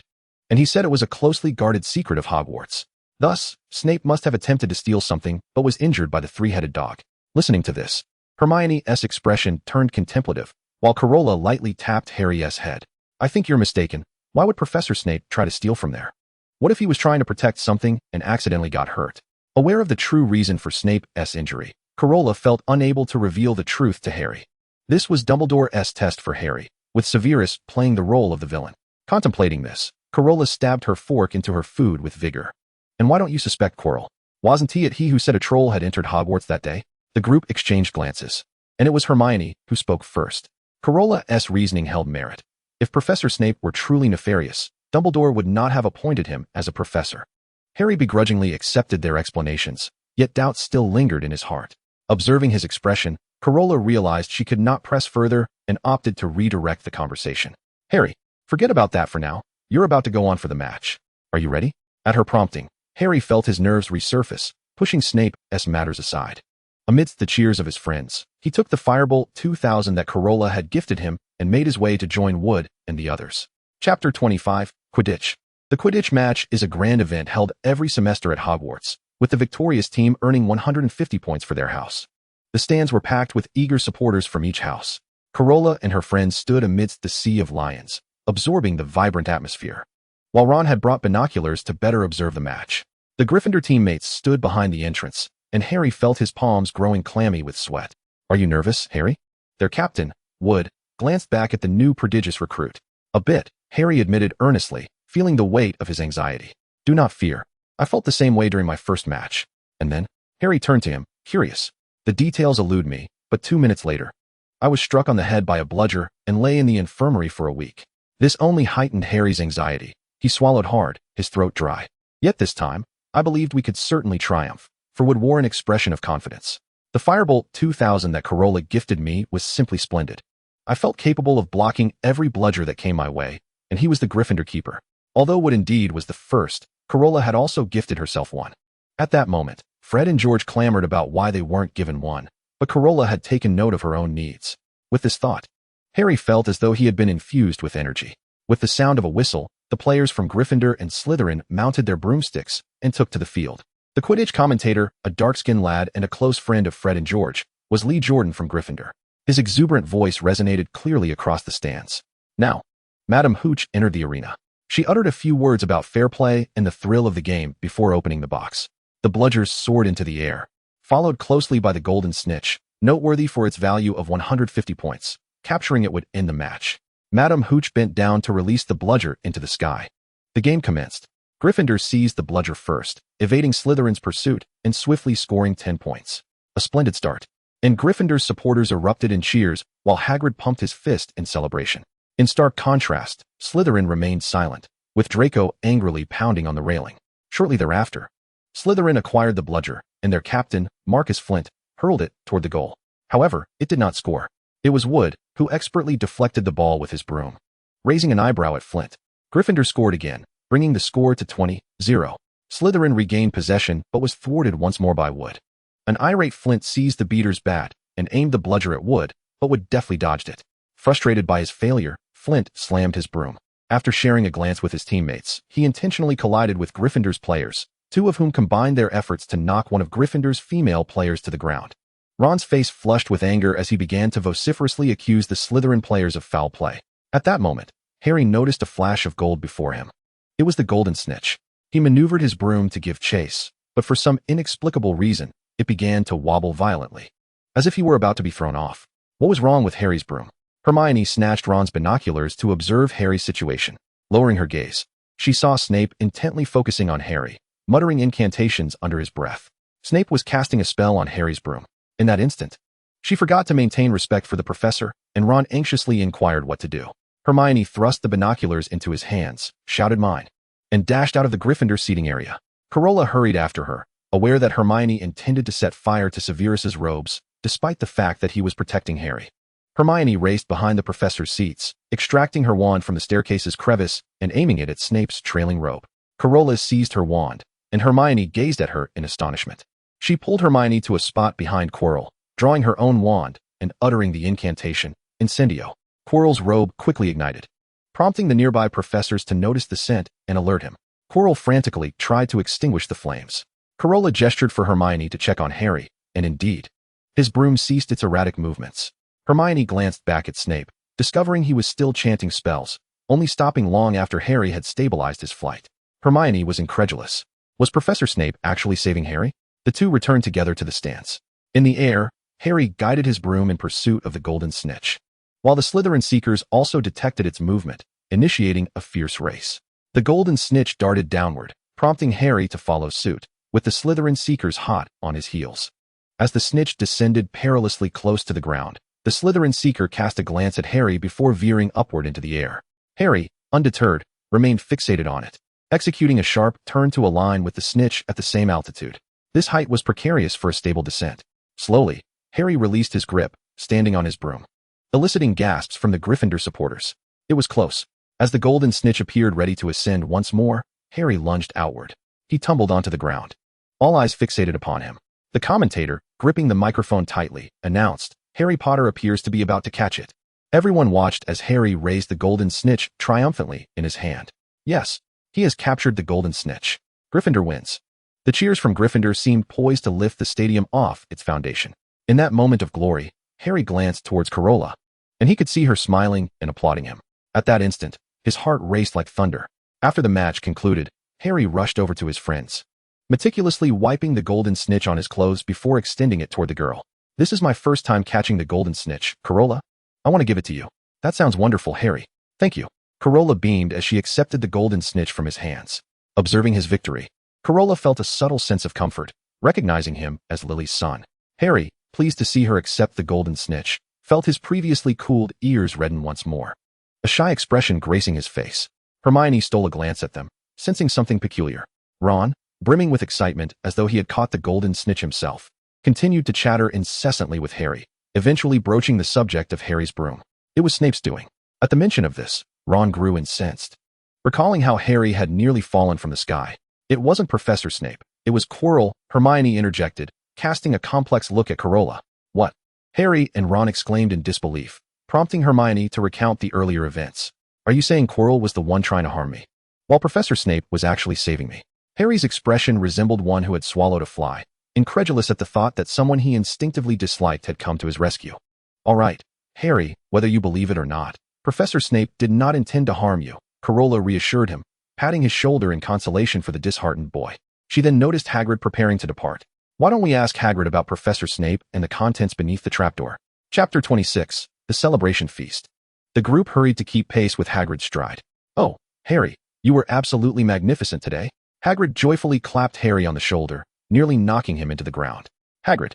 and he said it was a closely guarded secret of Hogwarts. Thus, Snape must have attempted to steal something but was injured by the three-headed dog. Listening to this, Hermione's expression turned contemplative, while Carola lightly tapped Harry's head. I think you're mistaken. Why would Professor Snape try to steal from there? What if he was trying to protect something and accidentally got hurt? Aware of the true reason for Snape's injury, Carola felt unable to reveal the truth to Harry. This was Dumbledore's test for Harry, with Severus playing the role of the villain. Contemplating this, Carola stabbed her fork into her food with vigor. And why don't you suspect Quirrell? Wasn't he who said a troll had entered Hogwarts that day? The group exchanged glances, and it was Hermione who spoke first. Carola's reasoning held merit. If Professor Snape were truly nefarious, Dumbledore would not have appointed him as a professor. Harry begrudgingly accepted their explanations, yet doubt still lingered in his heart. Observing his expression, Carola realized she could not press further and opted to redirect the conversation. Harry, forget about that for now. You're about to go on for the match. Are you ready? At her prompting, Harry felt his nerves resurface, pushing Snape's matters aside. Amidst the cheers of his friends, he took the Firebolt 2000 that Carola had gifted him and made his way to join Wood and the others. Chapter 25, Quidditch. The Quidditch match is a grand event held every semester at Hogwarts, with the victorious team earning 150 points for their house. The stands were packed with eager supporters from each house. Carola and her friends stood amidst the sea of lions, absorbing the vibrant atmosphere. While Ron had brought binoculars to better observe the match, the Gryffindor teammates stood behind the entrance, and Harry felt his palms growing clammy with sweat. Are you nervous, Harry? Their captain, Wood, glanced back at the new prodigious recruit. A bit, Harry admitted earnestly, feeling the weight of his anxiety. Do not fear. I felt the same way during my first match. And then, Harry turned to him, curious. The details elude me, but 2 minutes later, I was struck on the head by a bludger and lay in the infirmary for a week. This only heightened Harry's anxiety. He swallowed hard, his throat dry. Yet this time, I believed we could certainly triumph, for Wood wore an expression of confidence. The Firebolt 2000 that Carola gifted me was simply splendid. I felt capable of blocking every bludger that came my way, and he was the Gryffindor keeper. Although Wood indeed was the first, Carola had also gifted herself one. At that moment, Fred and George clamored about why they weren't given one, but Carola had taken note of her own needs. With this thought, Harry felt as though he had been infused with energy. With the sound of a whistle, the players from Gryffindor and Slytherin mounted their broomsticks and took to the field. The Quidditch commentator, a dark-skinned lad and a close friend of Fred and George, was Lee Jordan from Gryffindor. His exuberant voice resonated clearly across the stands. Now, Madame Hooch entered the arena. She uttered a few words about fair play and the thrill of the game before opening the box. The bludgers soared into the air, followed closely by the golden snitch, noteworthy for its value of 150 points. Capturing it would end the match. Madame Hooch bent down to release the bludger into the sky. The game commenced. Gryffindor seized the bludger first, evading Slytherin's pursuit and swiftly scoring 10 points. A splendid start. And Gryffindor's supporters erupted in cheers while Hagrid pumped his fist in celebration. In stark contrast, Slytherin remained silent, with Draco angrily pounding on the railing. Shortly thereafter, Slytherin acquired the bludger, and their captain, Marcus Flint, hurled it toward the goal. However, it did not score. It was Wood, who expertly deflected the ball with his broom. Raising an eyebrow at Flint, Gryffindor scored again, bringing the score to 20-0. Slytherin regained possession but was thwarted once more by Wood. An irate Flint seized the beater's bat and aimed the bludger at Wood, but Wood deftly dodged it. Frustrated by his failure, Flint slammed his broom. After sharing a glance with his teammates, he intentionally collided with Gryffindor's players, two of whom combined their efforts to knock one of Gryffindor's female players to the ground. Ron's face flushed with anger as he began to vociferously accuse the Slytherin players of foul play. At that moment, Harry noticed a flash of gold before him. It was the golden snitch. He maneuvered his broom to give chase, but for some inexplicable reason, it began to wobble violently, as if he were about to be thrown off. What was wrong with Harry's broom? Hermione snatched Ron's binoculars to observe Harry's situation. Lowering her gaze, she saw Snape intently focusing on Harry, muttering incantations under his breath. Snape was casting a spell on Harry's broom. In that instant, she forgot to maintain respect for the professor, and Ron anxiously inquired what to do. Hermione thrust the binoculars into his hands, shouted mine, and dashed out of the Gryffindor seating area. Carola hurried after her, aware that Hermione intended to set fire to Severus's robes, despite the fact that he was protecting Harry. Hermione raced behind the professor's seats, extracting her wand from the staircase's crevice and aiming it at Snape's trailing robe. Carola seized her wand, and Hermione gazed at her in astonishment. She pulled Hermione to a spot behind Quirrell, drawing her own wand and uttering the incantation, Incendio. Quirrell's robe quickly ignited, prompting the nearby professors to notice the scent and alert him. Quirrell frantically tried to extinguish the flames. Carola gestured for Hermione to check on Harry, and indeed, his broom ceased its erratic movements. Hermione glanced back at Snape, discovering he was still chanting spells, only stopping long after Harry had stabilized his flight. Hermione was incredulous. Was Professor Snape actually saving Harry? The two returned together to the stands. In the air, Harry guided his broom in pursuit of the golden snitch, while the Slytherin Seekers also detected its movement, initiating a fierce race. The golden snitch darted downward, prompting Harry to follow suit, with the Slytherin Seekers hot on his heels. As the snitch descended perilously close to the ground, the Slytherin Seeker cast a glance at Harry before veering upward into the air. Harry, undeterred, remained fixated on it, executing a sharp turn to align with the snitch at the same altitude. This height was precarious for a stable descent. Slowly, Harry released his grip, standing on his broom, eliciting gasps from the Gryffindor supporters. It was close. As the golden snitch appeared ready to ascend once more, Harry lunged outward. He tumbled onto the ground, all eyes fixated upon him. The commentator, gripping the microphone tightly, announced, "Harry Potter appears to be about to catch it." Everyone watched as Harry raised the golden snitch triumphantly in his hand. Yes, he has captured the golden snitch. Gryffindor wins. The cheers from Gryffindor seemed poised to lift the stadium off its foundation. In that moment of glory, Harry glanced towards Carola, and he could see her smiling and applauding him. At that instant, his heart raced like thunder. After the match concluded, Harry rushed over to his friends, meticulously wiping the golden snitch on his clothes before extending it toward the girl. "This is my first time catching the golden snitch, Carola. I want to give it to you." "That sounds wonderful, Harry. Thank you." Carola beamed as she accepted the golden snitch from his hands. Observing his victory, Carola felt a subtle sense of comfort, recognizing him as Lily's son. Harry, pleased to see her accept the golden snitch, felt his previously cooled ears redden once more, a shy expression gracing his face. Hermione stole a glance at them, sensing something peculiar. Ron, brimming with excitement as though he had caught the golden snitch himself, continued to chatter incessantly with Harry, eventually broaching the subject of Harry's broom. It was Snape's doing. At the mention of this, Ron grew incensed, recalling how Harry had nearly fallen from the sky. "It wasn't Professor Snape. It was Quirrell," Hermione interjected, casting a complex look at Carola. "What?" Harry and Ron exclaimed in disbelief, prompting Hermione to recount the earlier events. "Are you saying Quirrell was the one trying to harm me, while Professor Snape was actually saving me?" Harry's expression resembled one who had swallowed a fly, incredulous at the thought that someone he instinctively disliked had come to his rescue. "All right, Harry, whether you believe it or not, Professor Snape did not intend to harm you," Carola reassured him, patting his shoulder in consolation for the disheartened boy. She then noticed Hagrid preparing to depart. "Why don't we ask Hagrid about Professor Snape and the contents beneath the trapdoor?" Chapter 26, The Celebration Feast. The group hurried to keep pace with Hagrid's stride. "Oh, Harry, you were absolutely magnificent today." Hagrid joyfully clapped Harry on the shoulder, nearly knocking him into the ground. "Hagrid,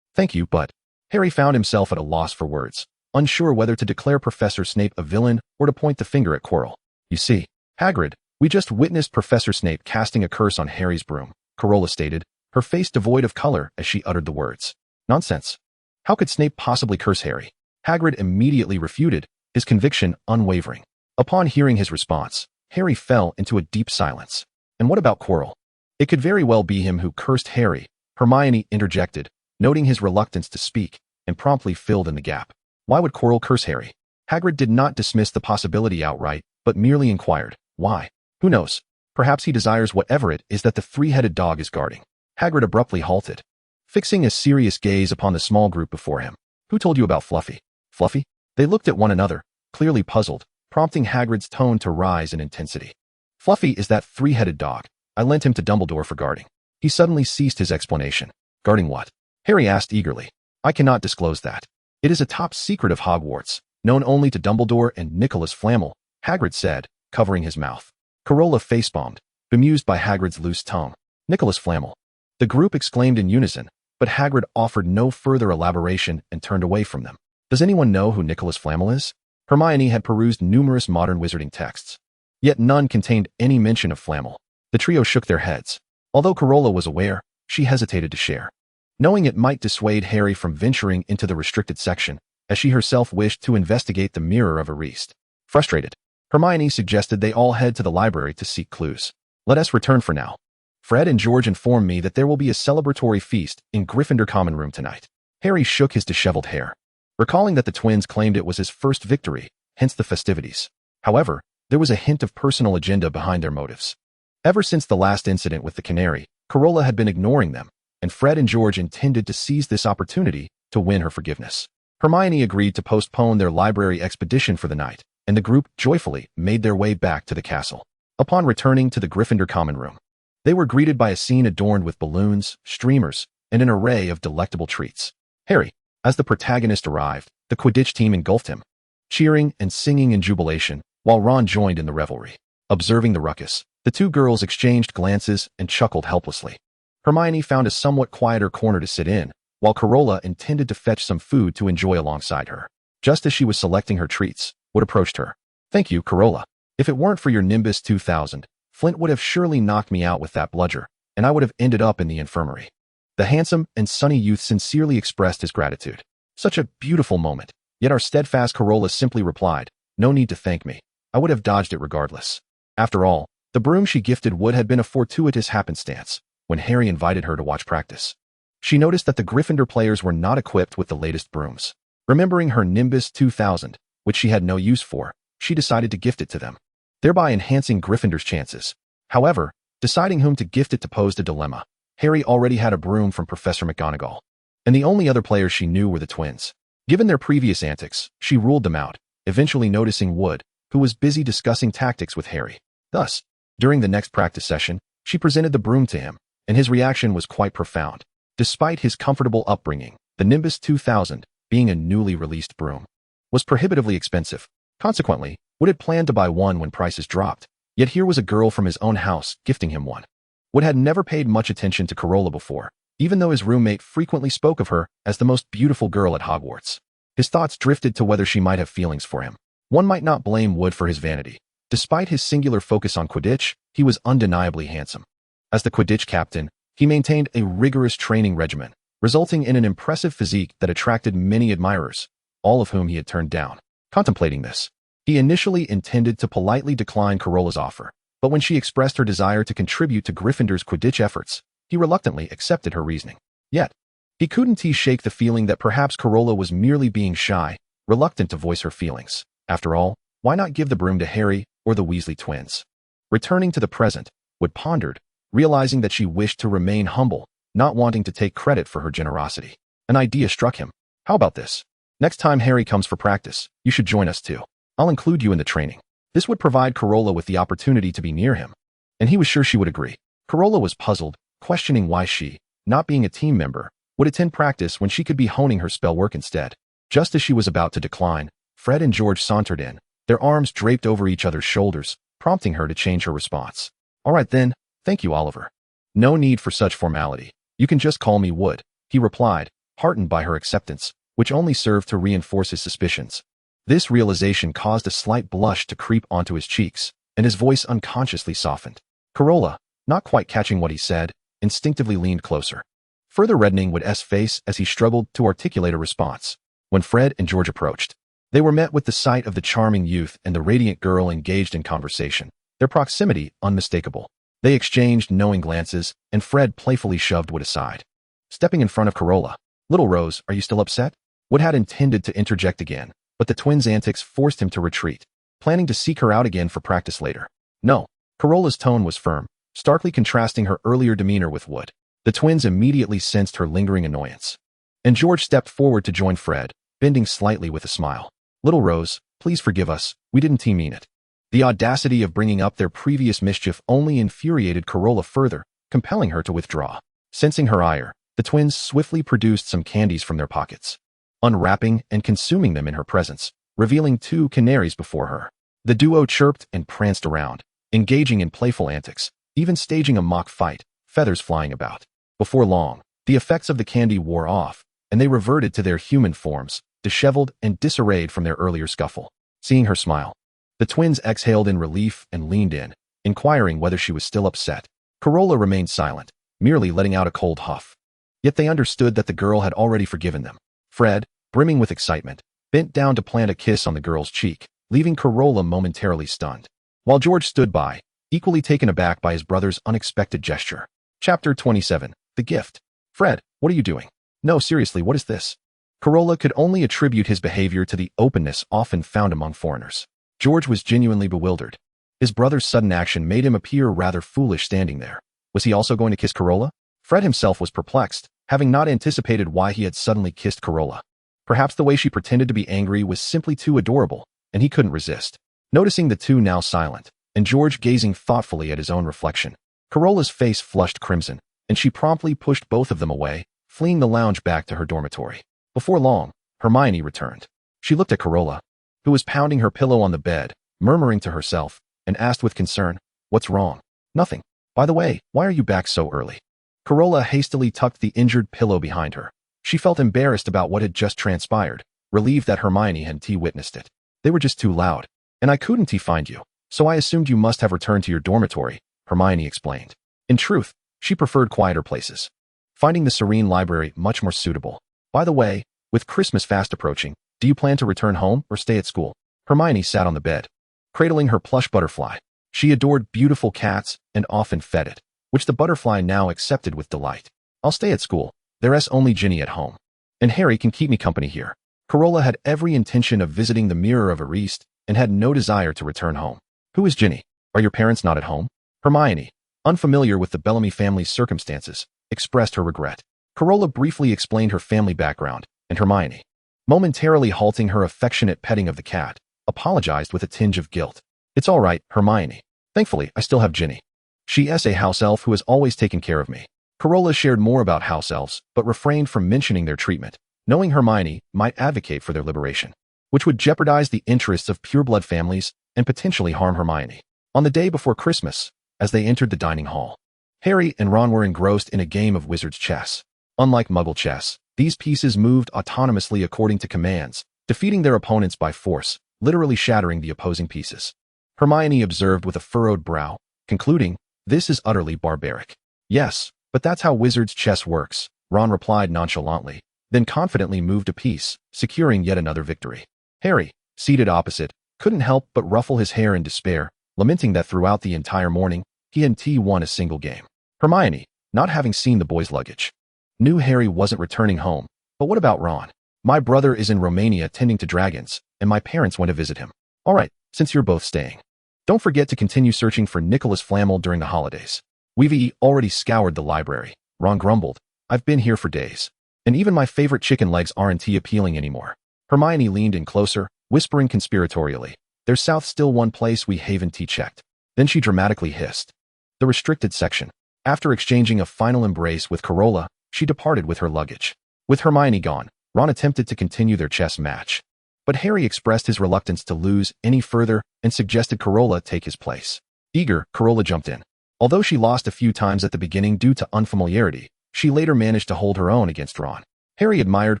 thank you, but..." Harry found himself at a loss for words, unsure whether to declare Professor Snape a villain or to point the finger at Quirrell. "You see, Hagrid, we just witnessed Professor Snape casting a curse on Harry's broom," Carola stated, her face devoid of color as she uttered the words. "Nonsense. How could Snape possibly curse Harry?" Hagrid immediately refuted, his conviction unwavering. Upon hearing his response, Harry fell into a deep silence. "And what about Quirrell?" "It could very well be him who cursed Harry," Hermione interjected, noting his reluctance to speak, and promptly filled in the gap. "Why would Quirrell curse Harry?" Hagrid did not dismiss the possibility outright, but merely inquired, "Why?" "Who knows? Perhaps he desires whatever it is that the three-headed dog is guarding." Hagrid abruptly halted, fixing a serious gaze upon the small group before him. "Who told you about Fluffy?" "Fluffy?" They looked at one another, clearly puzzled, prompting Hagrid's tone to rise in intensity. "Fluffy is that three-headed dog. I lent him to Dumbledore for guarding." He suddenly ceased his explanation. "Guarding what?" Harry asked eagerly. "I cannot disclose that. It is a top secret of Hogwarts, known only to Dumbledore and Nicholas Flamel," Hagrid said, covering his mouth. Carola facepalmed, bemused by Hagrid's loose tongue. "Nicholas Flamel." The group exclaimed in unison, but Hagrid offered no further elaboration and turned away from them. "Does anyone know who Nicholas Flamel is?" Hermione had perused numerous modern wizarding texts, yet none contained any mention of Flamel. The trio shook their heads. Although Carola was aware, she hesitated to share, knowing it might dissuade Harry from venturing into the restricted section. as she herself wished to investigate the mirror of Ariste. Frustrated, Hermione suggested they all head to the library to seek clues. Let us return for now. Fred and George informed me that there will be a celebratory feast in Gryffindor Common Room tonight. Harry shook his disheveled hair, recalling that the twins claimed it was his first victory, hence the festivities. However, there was a hint of personal agenda behind their motives. Ever since the last incident with the canary, Carola had been ignoring them, and Fred and George intended to seize this opportunity to win her forgiveness. Hermione agreed to postpone their library expedition for the night, and the group joyfully made their way back to the castle. Upon returning to the Gryffindor Common Room, they were greeted by a scene adorned with balloons, streamers, and an array of delectable treats. Harry, as the protagonist arrived, the Quidditch team engulfed him, cheering and singing in jubilation, while Ron joined in the revelry. Observing the ruckus, the two girls exchanged glances and chuckled helplessly. Hermione found a somewhat quieter corner to sit in, while Carola intended to fetch some food to enjoy alongside her. Just as she was selecting her treats, Wood approached her. "Thank you, Carola. If it weren't for your Nimbus 2000, Flint would have surely knocked me out with that bludger, and I would have ended up in the infirmary." The handsome and sunny youth sincerely expressed his gratitude. Such a beautiful moment, yet our steadfast Carola simply replied, "No need to thank me. I would have dodged it regardless." After all, the broom she gifted Wood had been a fortuitous happenstance when Harry invited her to watch practice. She noticed that the Gryffindor players were not equipped with the latest brooms. Remembering her Nimbus 2000, which she had no use for, she decided to gift it to them, thereby enhancing Gryffindor's chances. However, deciding whom to gift it to posed a dilemma. Harry already had a broom from Professor McGonagall, and the only other players she knew were the twins. Given their previous antics, she ruled them out, eventually noticing Wood, who was busy discussing tactics with Harry. Thus, during the next practice session, she presented the broom to him, and his reaction was quite profound. Despite his comfortable upbringing, the Nimbus 2000, being a newly released broom, was prohibitively expensive. Consequently, Wood had planned to buy one when prices dropped, yet here was a girl from his own house gifting him one. Wood had never paid much attention to Carola before, even though his roommate frequently spoke of her as the most beautiful girl at Hogwarts. His thoughts drifted to whether she might have feelings for him. One might not blame Wood for his vanity. Despite his singular focus on Quidditch, he was undeniably handsome. As the Quidditch captain, he maintained a rigorous training regimen, resulting in an impressive physique that attracted many admirers, all of whom he had turned down. Contemplating this, he initially intended to politely decline Carola's offer, but when she expressed her desire to contribute to Gryffindor's Quidditch efforts, he reluctantly accepted her reasoning. Yet, he couldn't shake the feeling that perhaps Carola was merely being shy, reluctant to voice her feelings. After all, why not give the broom to Harry or the Weasley twins? Returning to the present, Wood pondered, realizing that she wished to remain humble, not wanting to take credit for her generosity. An idea struck him. "How about this? Next time Harry comes for practice, you should join us too. I'll include you in the training." This would provide Carola with the opportunity to be near him, and he was sure she would agree. Carola was puzzled, questioning why she, not being a team member, would attend practice when she could be honing her spell work instead. Just as she was about to decline, Fred and George sauntered in, their arms draped over each other's shoulders, prompting her to change her response. "All right then, thank you, Oliver. No need for such formality. You can just call me Wood," he replied, heartened by her acceptance, which only served to reinforce his suspicions. This realization caused a slight blush to creep onto his cheeks, and his voice unconsciously softened. Carola, not quite catching what he said, instinctively leaned closer, further reddening Wood's face as he struggled to articulate a response. When Fred and George approached, they were met with the sight of the charming youth and the radiant girl engaged in conversation, their proximity unmistakable. They exchanged knowing glances, and Fred playfully shoved Wood aside. Stepping in front of Carola, "Little Rose, are you still upset?" Wood had intended to interject again, but the twins' antics forced him to retreat, planning to seek her out again for practice later. "No." Carola's tone was firm, starkly contrasting her earlier demeanor with Wood. The twins immediately sensed her lingering annoyance, and George stepped forward to join Fred, bending slightly with a smile. "Little Rose, please forgive us, we didn't mean it." The audacity of bringing up their previous mischief only infuriated Carola further, compelling her to withdraw. Sensing her ire, the twins swiftly produced some candies from their pockets, unwrapping and consuming them in her presence, revealing 2 canaries before her. The duo chirped and pranced around, engaging in playful antics, even staging a mock fight, feathers flying about. Before long, the effects of the candy wore off, and they reverted to their human forms, disheveled and disarrayed from their earlier scuffle. Seeing her smile, the twins exhaled in relief and leaned in, inquiring whether she was still upset. Carola remained silent, merely letting out a cold huff. Yet they understood that the girl had already forgiven them. Fred, brimming with excitement, bent down to plant a kiss on the girl's cheek, leaving Carola momentarily stunned. While George stood by, equally taken aback by his brother's unexpected gesture. Chapter 27. The Gift. Fred, what are you doing? No, seriously, what is this? Carola could only attribute his behavior to the openness often found among foreigners. George was genuinely bewildered. His brother's sudden action made him appear rather foolish standing there. Was he also going to kiss Carola? Fred himself was perplexed, having not anticipated why he had suddenly kissed Carola. Perhaps the way she pretended to be angry was simply too adorable, and he couldn't resist. Noticing the two now silent, and George gazing thoughtfully at his own reflection, Carola's face flushed crimson, and she promptly pushed both of them away, fleeing the lounge back to her dormitory. Before long, Hermione returned. She looked at Carola, who was pounding her pillow on the bed, murmuring to herself, and asked with concern, "What's wrong?" "Nothing. By the way, why are you back so early?" Carola hastily tucked the injured pillow behind her. She felt embarrassed about what had just transpired, relieved that Hermione hadn't witnessed it. "They were just too loud, and I couldn't find you, so I assumed you must have returned to your dormitory," Hermione explained. In truth, she preferred quieter places, finding the serene library much more suitable. "By the way, with Christmas fast approaching, do you plan to return home or stay at school?" Hermione sat on the bed, cradling her plush butterfly. She adored beautiful cats and often fed it, which the butterfly now accepted with delight. "I'll stay at school. There's only Ginny at home, and Harry can keep me company here." Carola had every intention of visiting the Mirror of East and had no desire to return home. "Who is Ginny? Are your parents not at home?" Hermione, unfamiliar with the Bellamy family's circumstances, expressed her regret. Carola briefly explained her family background, and Hermione, momentarily halting her affectionate petting of the cat, apologized with a tinge of guilt. "It's all right, Hermione. Thankfully, I still have Ginny. She's a house elf who has always taken care of me." Carola shared more about house elves, but refrained from mentioning their treatment, knowing Hermione might advocate for their liberation, which would jeopardize the interests of pureblood families and potentially harm Hermione. On the day before Christmas, as they entered the dining hall, Harry and Ron were engrossed in a game of wizard's chess. Unlike Muggle chess, these pieces moved autonomously according to commands, defeating their opponents by force, literally shattering the opposing pieces. Hermione observed with a furrowed brow, concluding, "This is utterly barbaric." "Yes, but that's how wizard's chess works," Ron replied nonchalantly, then confidently moved a piece, securing yet another victory. Harry, seated opposite, couldn't help but ruffle his hair in despair, lamenting that throughout the entire morning, he hadn't won a single game. Hermione, not having seen the boy's luggage, knew Harry wasn't returning home. "But what about Ron? My brother is in Romania tending to dragons, and my parents went to visit him." "All right, since you're both staying, don't forget to continue searching for Nicholas Flamel during the holidays. We've already scoured the library," Ron grumbled. "I've been here for days, and even my favorite chicken legs aren't appealing anymore." Hermione leaned in closer, whispering conspiratorially, "There's still one place we haven't checked." Then she dramatically hissed, "The restricted section." After exchanging a final embrace with Carola, she departed with her luggage. With Hermione gone, Ron attempted to continue their chess match, but Harry expressed his reluctance to lose any further and suggested Carola take his place. Eager, Carola jumped in. Although she lost a few times at the beginning due to unfamiliarity, she later managed to hold her own against Ron. Harry admired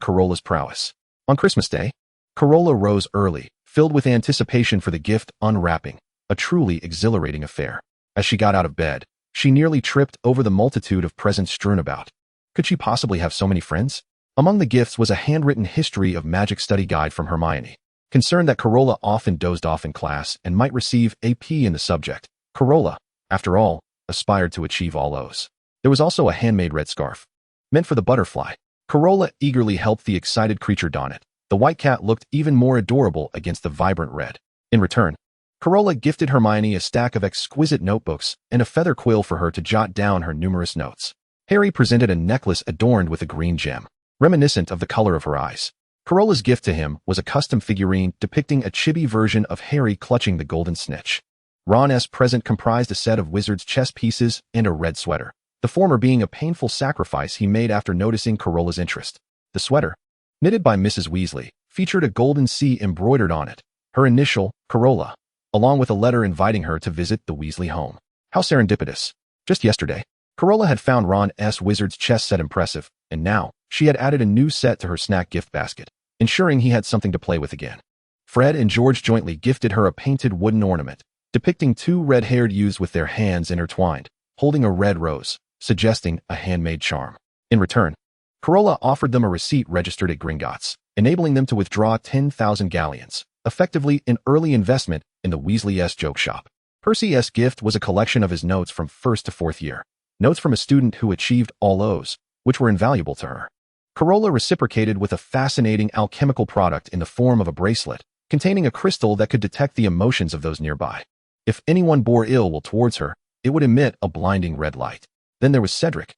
Carola's prowess. On Christmas Day, Carola rose early, filled with anticipation for the gift unwrapping, a truly exhilarating affair. As she got out of bed, she nearly tripped over the multitude of presents strewn about. Could she possibly have so many friends? Among the gifts was a handwritten history of magic study guide from Hermione. Concerned that Carola often dozed off in class and might receive AP in the subject, Carola, after all, aspired to achieve all O's. There was also a handmade red scarf, meant for the butterfly. Carola eagerly helped the excited creature don it. The white cat looked even more adorable against the vibrant red. In return, Carola gifted Hermione a stack of exquisite notebooks and a feather quill for her to jot down her numerous notes. Harry presented a necklace adorned with a green gem, reminiscent of the color of her eyes. Carola's gift to him was a custom figurine depicting a chibi version of Harry clutching the golden snitch. Ron's present comprised a set of wizard's chess pieces and a red sweater, the former being a painful sacrifice he made after noticing Carola's interest. The sweater, knitted by Mrs. Weasley, featured a golden C embroidered on it, her initial, Carola, along with a letter inviting her to visit the Weasley home. How serendipitous. Just yesterday, Carola had found Ron's wizard's chess set impressive, and now, she had added a new set to her snack gift basket, ensuring he had something to play with again. Fred and George jointly gifted her a painted wooden ornament, depicting two red-haired youths with their hands intertwined, holding a red rose, suggesting a handmade charm. In return, Carola offered them a receipt registered at Gringotts, enabling them to withdraw 10,000 galleons, effectively an early investment in the Weasley-esque joke shop. Percy's gift was a collection of his notes from 1st to 4th year, notes from a student who achieved all O's, which were invaluable to her. Carola reciprocated with a fascinating alchemical product in the form of a bracelet, containing a crystal that could detect the emotions of those nearby. If anyone bore ill will towards her, it would emit a blinding red light. Then there was Cedric,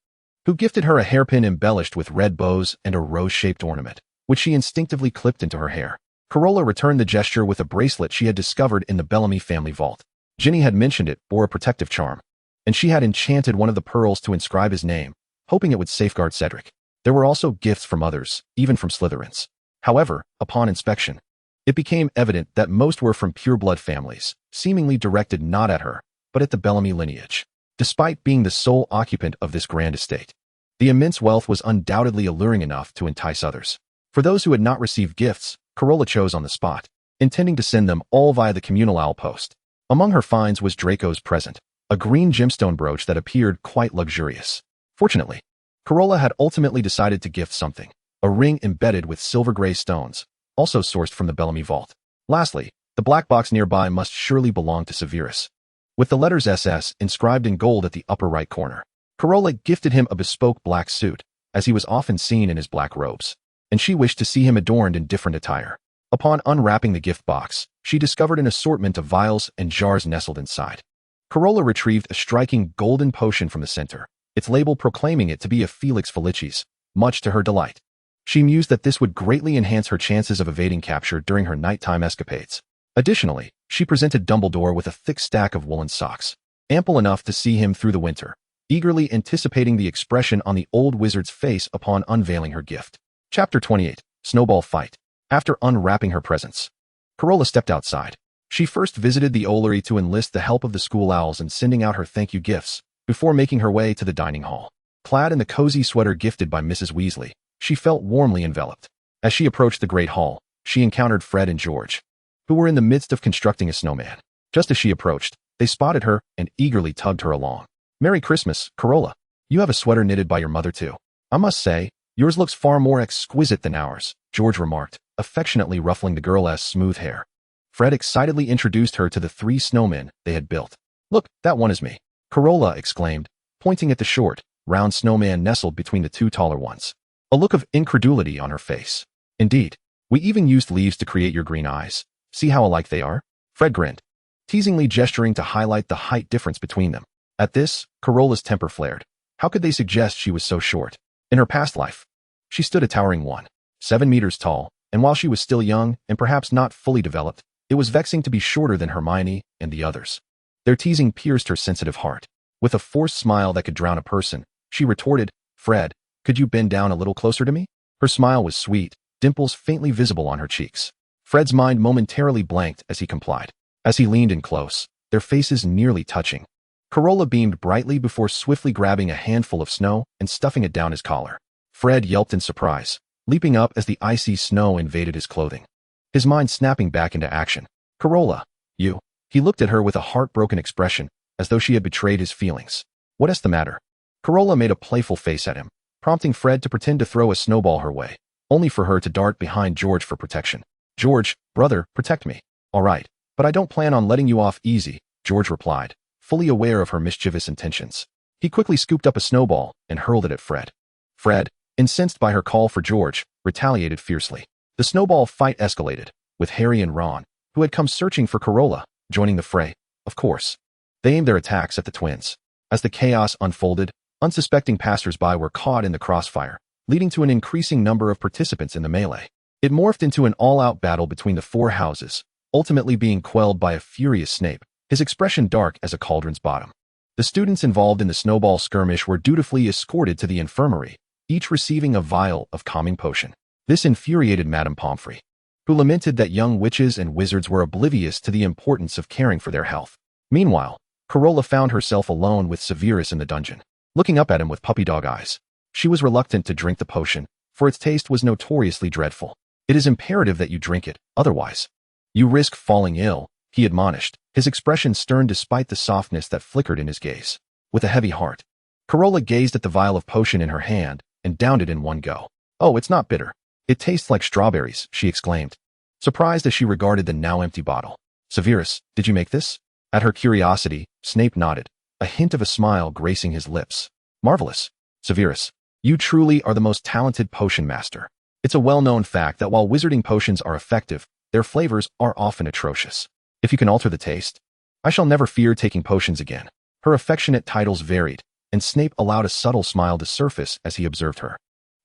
who gifted her a hairpin embellished with red bows and a rose-shaped ornament, which she instinctively clipped into her hair. Carola returned the gesture with a bracelet she had discovered in the Bellamy family vault. Ginny had mentioned it bore a protective charm, and she had enchanted one of the pearls to inscribe his name, hoping it would safeguard Cedric. There were also gifts from others, even from Slytherins. However, upon inspection, it became evident that most were from pureblood families, seemingly directed not at her, but at the Bellamy lineage. Despite being the sole occupant of this grand estate, the immense wealth was undoubtedly alluring enough to entice others. For those who had not received gifts, Carola chose on the spot, intending to send them all via the communal owl post. Among her finds was Draco's present, a green gemstone brooch that appeared quite luxurious. Fortunately, Carola had ultimately decided to gift something, a ring embedded with silver-gray stones, also sourced from the Bellamy vault. Lastly, the black box nearby must surely belong to Severus, with the letters SS inscribed in gold at the upper right corner. Carola gifted him a bespoke black suit, as he was often seen in his black robes, and she wished to see him adorned in different attire. Upon unwrapping the gift box, she discovered an assortment of vials and jars nestled inside. Carola retrieved a striking golden potion from the center, its label proclaiming it to be a Felix Felicis, much to her delight. She mused that this would greatly enhance her chances of evading capture during her nighttime escapades. Additionally, she presented Dumbledore with a thick stack of woolen socks, ample enough to see him through the winter, eagerly anticipating the expression on the old wizard's face upon unveiling her gift. Chapter 28, Snowball Fight. After unwrapping her presents, Carola stepped outside. She first visited the Ollery to enlist the help of the school owls in sending out her thank you gifts, before making her way to the dining hall. Clad in the cozy sweater gifted by Mrs. Weasley, she felt warmly enveloped. As she approached the great hall, she encountered Fred and George, who were in the midst of constructing a snowman. Just as she approached, they spotted her and eagerly tugged her along. "Merry Christmas, Carola. You have a sweater knitted by your mother too. I must say, yours looks far more exquisite than ours," George remarked, affectionately ruffling the girl's smooth hair. Fred excitedly introduced her to the 3 snowmen they had built. "Look, that one is me," Carola exclaimed, pointing at the short, round snowman nestled between the 2 taller ones. A look of incredulity on her face. "Indeed, we even used leaves to create your green eyes. See how alike they are?" Fred grinned, teasingly gesturing to highlight the height difference between them. At this, Carola's temper flared. How could they suggest she was so short? In her past life, she stood a towering 1.7 meters tall, and while she was still young and perhaps not fully developed, it was vexing to be shorter than Hermione and the others. Their teasing pierced her sensitive heart. With a forced smile that could drown a person, she retorted, "Fred, could you bend down a little closer to me?" Her smile was sweet, dimples faintly visible on her cheeks. Fred's mind momentarily blanked as he complied. As he leaned in close, their faces nearly touching, Carola beamed brightly before swiftly grabbing a handful of snow and stuffing it down his collar. Fred yelped in surprise, leaping up as the icy snow invaded his clothing, his mind snapping back into action. "Carola, you..." He looked at her with a heartbroken expression, as though she had betrayed his feelings. "What is the matter?" Carola made a playful face at him, prompting Fred to pretend to throw a snowball her way, only for her to dart behind George for protection. "George, brother, protect me." "All right, but I don't plan on letting you off easy," George replied, fully aware of her mischievous intentions. He quickly scooped up a snowball and hurled it at Fred. Fred, incensed by her call for George, retaliated fiercely. The snowball fight escalated, with Harry and Ron, who had come searching for Carola, joining the fray. Of course, they aimed their attacks at the twins. As the chaos unfolded, unsuspecting passers-by were caught in the crossfire, leading to an increasing number of participants in the melee. It morphed into an all-out battle between the 4 houses, ultimately being quelled by a furious Snape, his expression dark as a cauldron's bottom. The students involved in the snowball skirmish were dutifully escorted to the infirmary, each receiving a vial of calming potion. This infuriated Madame Pomfrey, who lamented that young witches and wizards were oblivious to the importance of caring for their health. Meanwhile, Carola found herself alone with Severus in the dungeon, looking up at him with puppy dog eyes. She was reluctant to drink the potion, for its taste was notoriously dreadful. "It is imperative that you drink it, otherwise you risk falling ill," he admonished, his expression stern despite the softness that flickered in his gaze. With a heavy heart, Carola gazed at the vial of potion in her hand and downed it in one go. "Oh, it's not bitter. It tastes like strawberries, she exclaimed, surprised as she regarded the now empty bottle. Severus, did you make this? At her curiosity, Snape nodded, a hint of a smile gracing his lips. Marvelous. Severus, you truly are the most talented potion master. It's a well-known fact that while wizarding potions are effective, their flavors are often atrocious. If you can alter the taste, I shall never fear taking potions again. Her affectionate titles varied, and Snape allowed a subtle smile to surface as he observed her.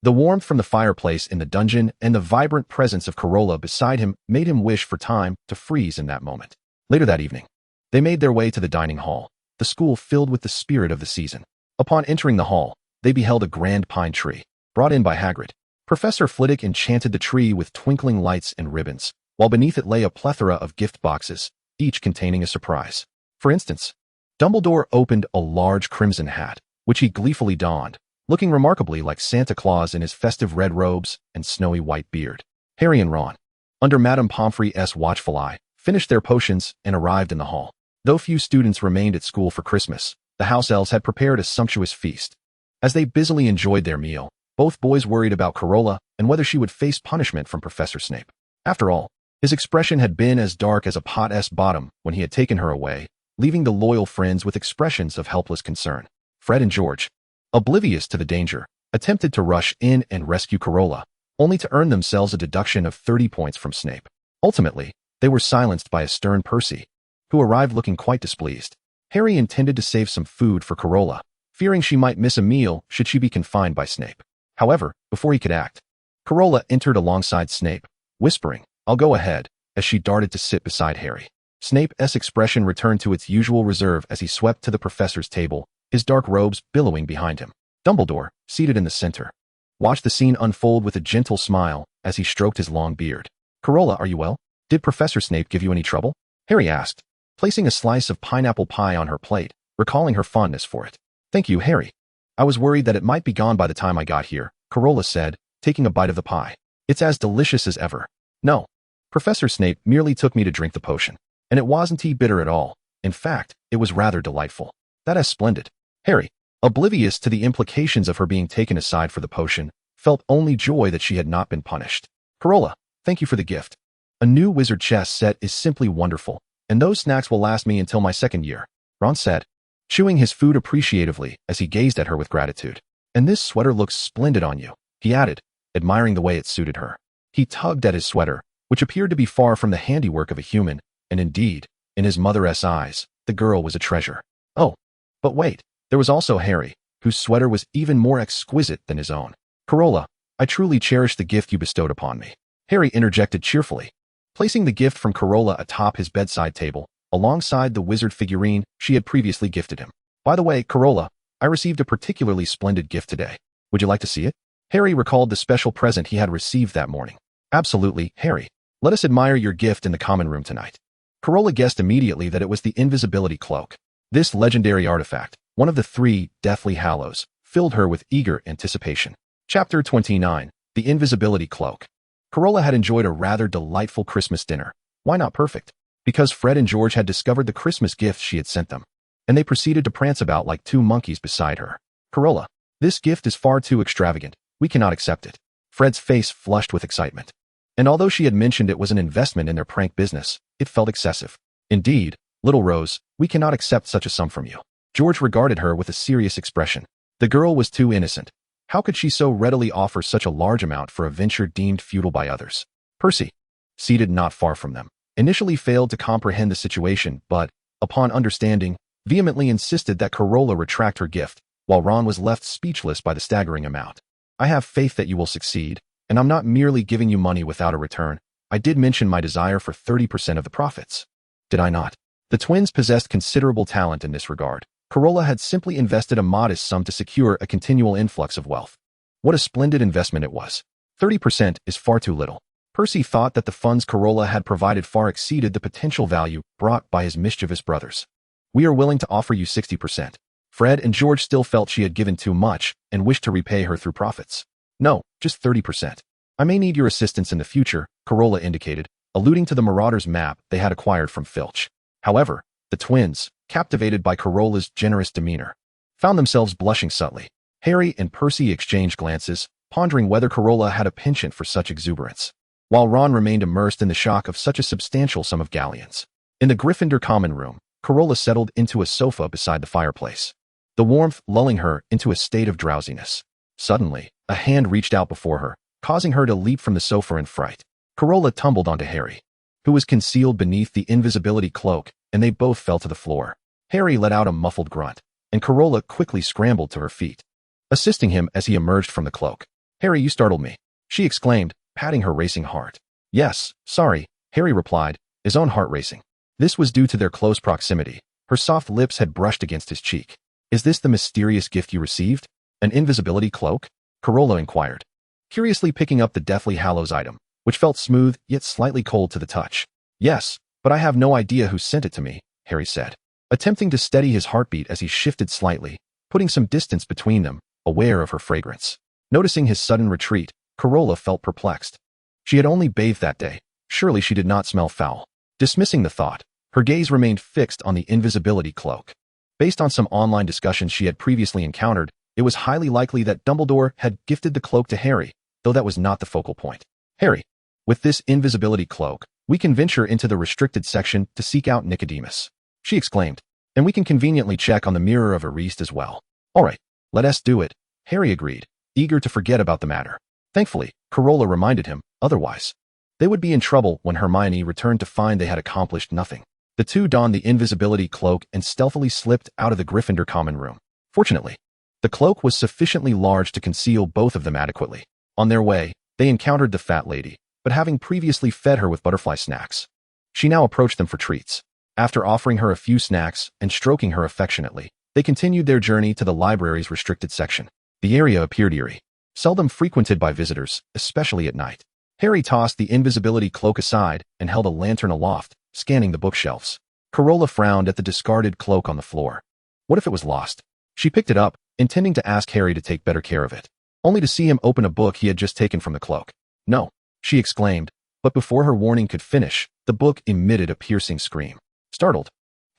The warmth from the fireplace in the dungeon and the vibrant presence of Carola beside him made him wish for time to freeze in that moment. Later that evening, they made their way to the dining hall, the school filled with the spirit of the season. Upon entering the hall, they beheld a grand pine tree, brought in by Hagrid. Professor Flitwick enchanted the tree with twinkling lights and ribbons, while beneath it lay a plethora of gift boxes, each containing a surprise. For instance, Dumbledore opened a large crimson hat, which he gleefully donned, looking remarkably like Santa Claus in his festive red robes and snowy white beard. Harry and Ron, under Madame Pomfrey's watchful eye, finished their potions and arrived in the hall. Though few students remained at school for Christmas, the house elves had prepared a sumptuous feast. As they busily enjoyed their meal, both boys worried about Carola and whether she would face punishment from Professor Snape. After all, his expression had been as dark as a pot's bottom when he had taken her away, leaving the loyal friends with expressions of helpless concern. Fred and George, oblivious to the danger, attempted to rush in and rescue Carola, only to earn themselves a deduction of 30 points from Snape. Ultimately, they were silenced by a stern Percy, who arrived looking quite displeased. Harry intended to save some food for Carola, fearing she might miss a meal should she be confined by Snape. However, before he could act, Carola entered alongside Snape, whispering, "I'll go ahead," as she darted to sit beside Harry. Snape's expression returned to its usual reserve as he swept to the professor's table, his dark robes billowing behind him. Dumbledore, seated in the center, watched the scene unfold with a gentle smile as he stroked his long beard. "Carola, are you well? Did Professor Snape give you any trouble?" Harry asked, placing a slice of pineapple pie on her plate, recalling her fondness for it. "Thank you, Harry. I was worried that it might be gone by the time I got here," Carola said, taking a bite of the pie. "It's as delicious as ever." "No. Professor Snape merely took me to drink the potion, and it wasn't bitter at all. In fact, it was rather delightful." "That is splendid." Harry, oblivious to the implications of her being taken aside for the potion, felt only joy that she had not been punished. "Carola, thank you for the gift. A new wizard chess set is simply wonderful, and those snacks will last me until my second year," Ron said, chewing his food appreciatively as he gazed at her with gratitude. "And this sweater looks splendid on you," he added, admiring the way it suited her. He tugged at his sweater, which appeared to be far from the handiwork of a human, and indeed, in his mother's eyes, the girl was a treasure. Oh, but wait, there was also Harry, whose sweater was even more exquisite than his own. "Carola, I truly cherish the gift you bestowed upon me," Harry interjected cheerfully, placing the gift from Carola atop his bedside table, alongside the wizard figurine she had previously gifted him. "By the way, Carola, I received a particularly splendid gift today. Would you like to see it?" Harry recalled the special present he had received that morning. "Absolutely, Harry. Let us admire your gift in the common room tonight." Carola guessed immediately that it was the invisibility cloak. This legendary artifact, one of the 3 Deathly Hallows, filled her with eager anticipation. Chapter 29, The Invisibility Cloak. Carola had enjoyed a rather delightful Christmas dinner. Why not perfect? Because Fred and George had discovered the Christmas gifts she had sent them, and they proceeded to prance about like 2 monkeys beside her. "Carola, this gift is far too extravagant. We cannot accept it." Fred's face flushed with excitement. And although she had mentioned it was an investment in their prank business, it felt excessive. "Indeed, little Rose, we cannot accept such a sum from you." George regarded her with a serious expression. The girl was too innocent. How could she so readily offer such a large amount for a venture deemed futile by others? Percy, seated not far from them, initially failed to comprehend the situation, but, upon understanding, vehemently insisted that Carola retract her gift, while Ron was left speechless by the staggering amount. "I have faith that you will succeed, and I'm not merely giving you money without a return. I did mention my desire for 30% of the profits. Did I not?" The twins possessed considerable talent in this regard. Carola had simply invested a modest sum to secure a continual influx of wealth. What a splendid investment it was. 30% is far too little. Percy thought that the funds Carola had provided far exceeded the potential value brought by his mischievous brothers. "We are willing to offer you 60%. Fred and George still felt she had given too much and wished to repay her through profits. "No, just 30%. I may need your assistance in the future," Carola indicated, alluding to the Marauders map they had acquired from Filch. However, the twins, captivated by Carola's generous demeanor, found themselves blushing subtly. Harry and Percy exchanged glances, pondering whether Carola had a penchant for such exuberance, while Ron remained immersed in the shock of such a substantial sum of galleons. In the Gryffindor common room, Carola settled into a sofa beside the fireplace, the warmth lulling her into a state of drowsiness. Suddenly, a hand reached out before her, causing her to leap from the sofa in fright. Carola tumbled onto Harry, who was concealed beneath the invisibility cloak, and they both fell to the floor. Harry let out a muffled grunt, and Carola quickly scrambled to her feet, assisting him as he emerged from the cloak. "Harry, you startled me," she exclaimed, patting her racing heart. "Yes, sorry," Harry replied, his own heart racing. This was due to their close proximity. Her soft lips had brushed against his cheek. "Is this the mysterious gift you received? An invisibility cloak?" Carola inquired, curiously picking up the Deathly Hallows item, which felt smooth yet slightly cold to the touch. "Yes, but I have no idea who sent it to me," Harry said, attempting to steady his heartbeat as he shifted slightly, putting some distance between them, aware of her fragrance. Noticing his sudden retreat, Carola felt perplexed. She had only bathed that day. Surely she did not smell foul. Dismissing the thought, her gaze remained fixed on the invisibility cloak. Based on some online discussions she had previously encountered, it was highly likely that Dumbledore had gifted the cloak to Harry, though that was not the focal point. "Harry, with this invisibility cloak, we can venture into the restricted section to seek out Nicodemus," she exclaimed, "and we can conveniently check on the mirror of Heiress as well." "All right, let us do it," Harry agreed, eager to forget about the matter. Thankfully, Carola reminded him, otherwise they would be in trouble when Hermione returned to find they had accomplished nothing. The two donned the invisibility cloak and stealthily slipped out of the Gryffindor common room. Fortunately, the cloak was sufficiently large to conceal both of them adequately. On their way, they encountered the fat lady, but having previously fed her with butterfly snacks, she now approached them for treats. After offering her a few snacks and stroking her affectionately, they continued their journey to the library's restricted section. The area appeared eerie, seldom frequented by visitors, especially at night. Harry tossed the invisibility cloak aside and held a lantern aloft, scanning the bookshelves. Carola frowned at the discarded cloak on the floor. What if it was lost? She picked it up, intending to ask Harry to take better care of it, only to see him open a book he had just taken from the cloak. "No," she exclaimed, but before her warning could finish, the book emitted a piercing scream. Startled,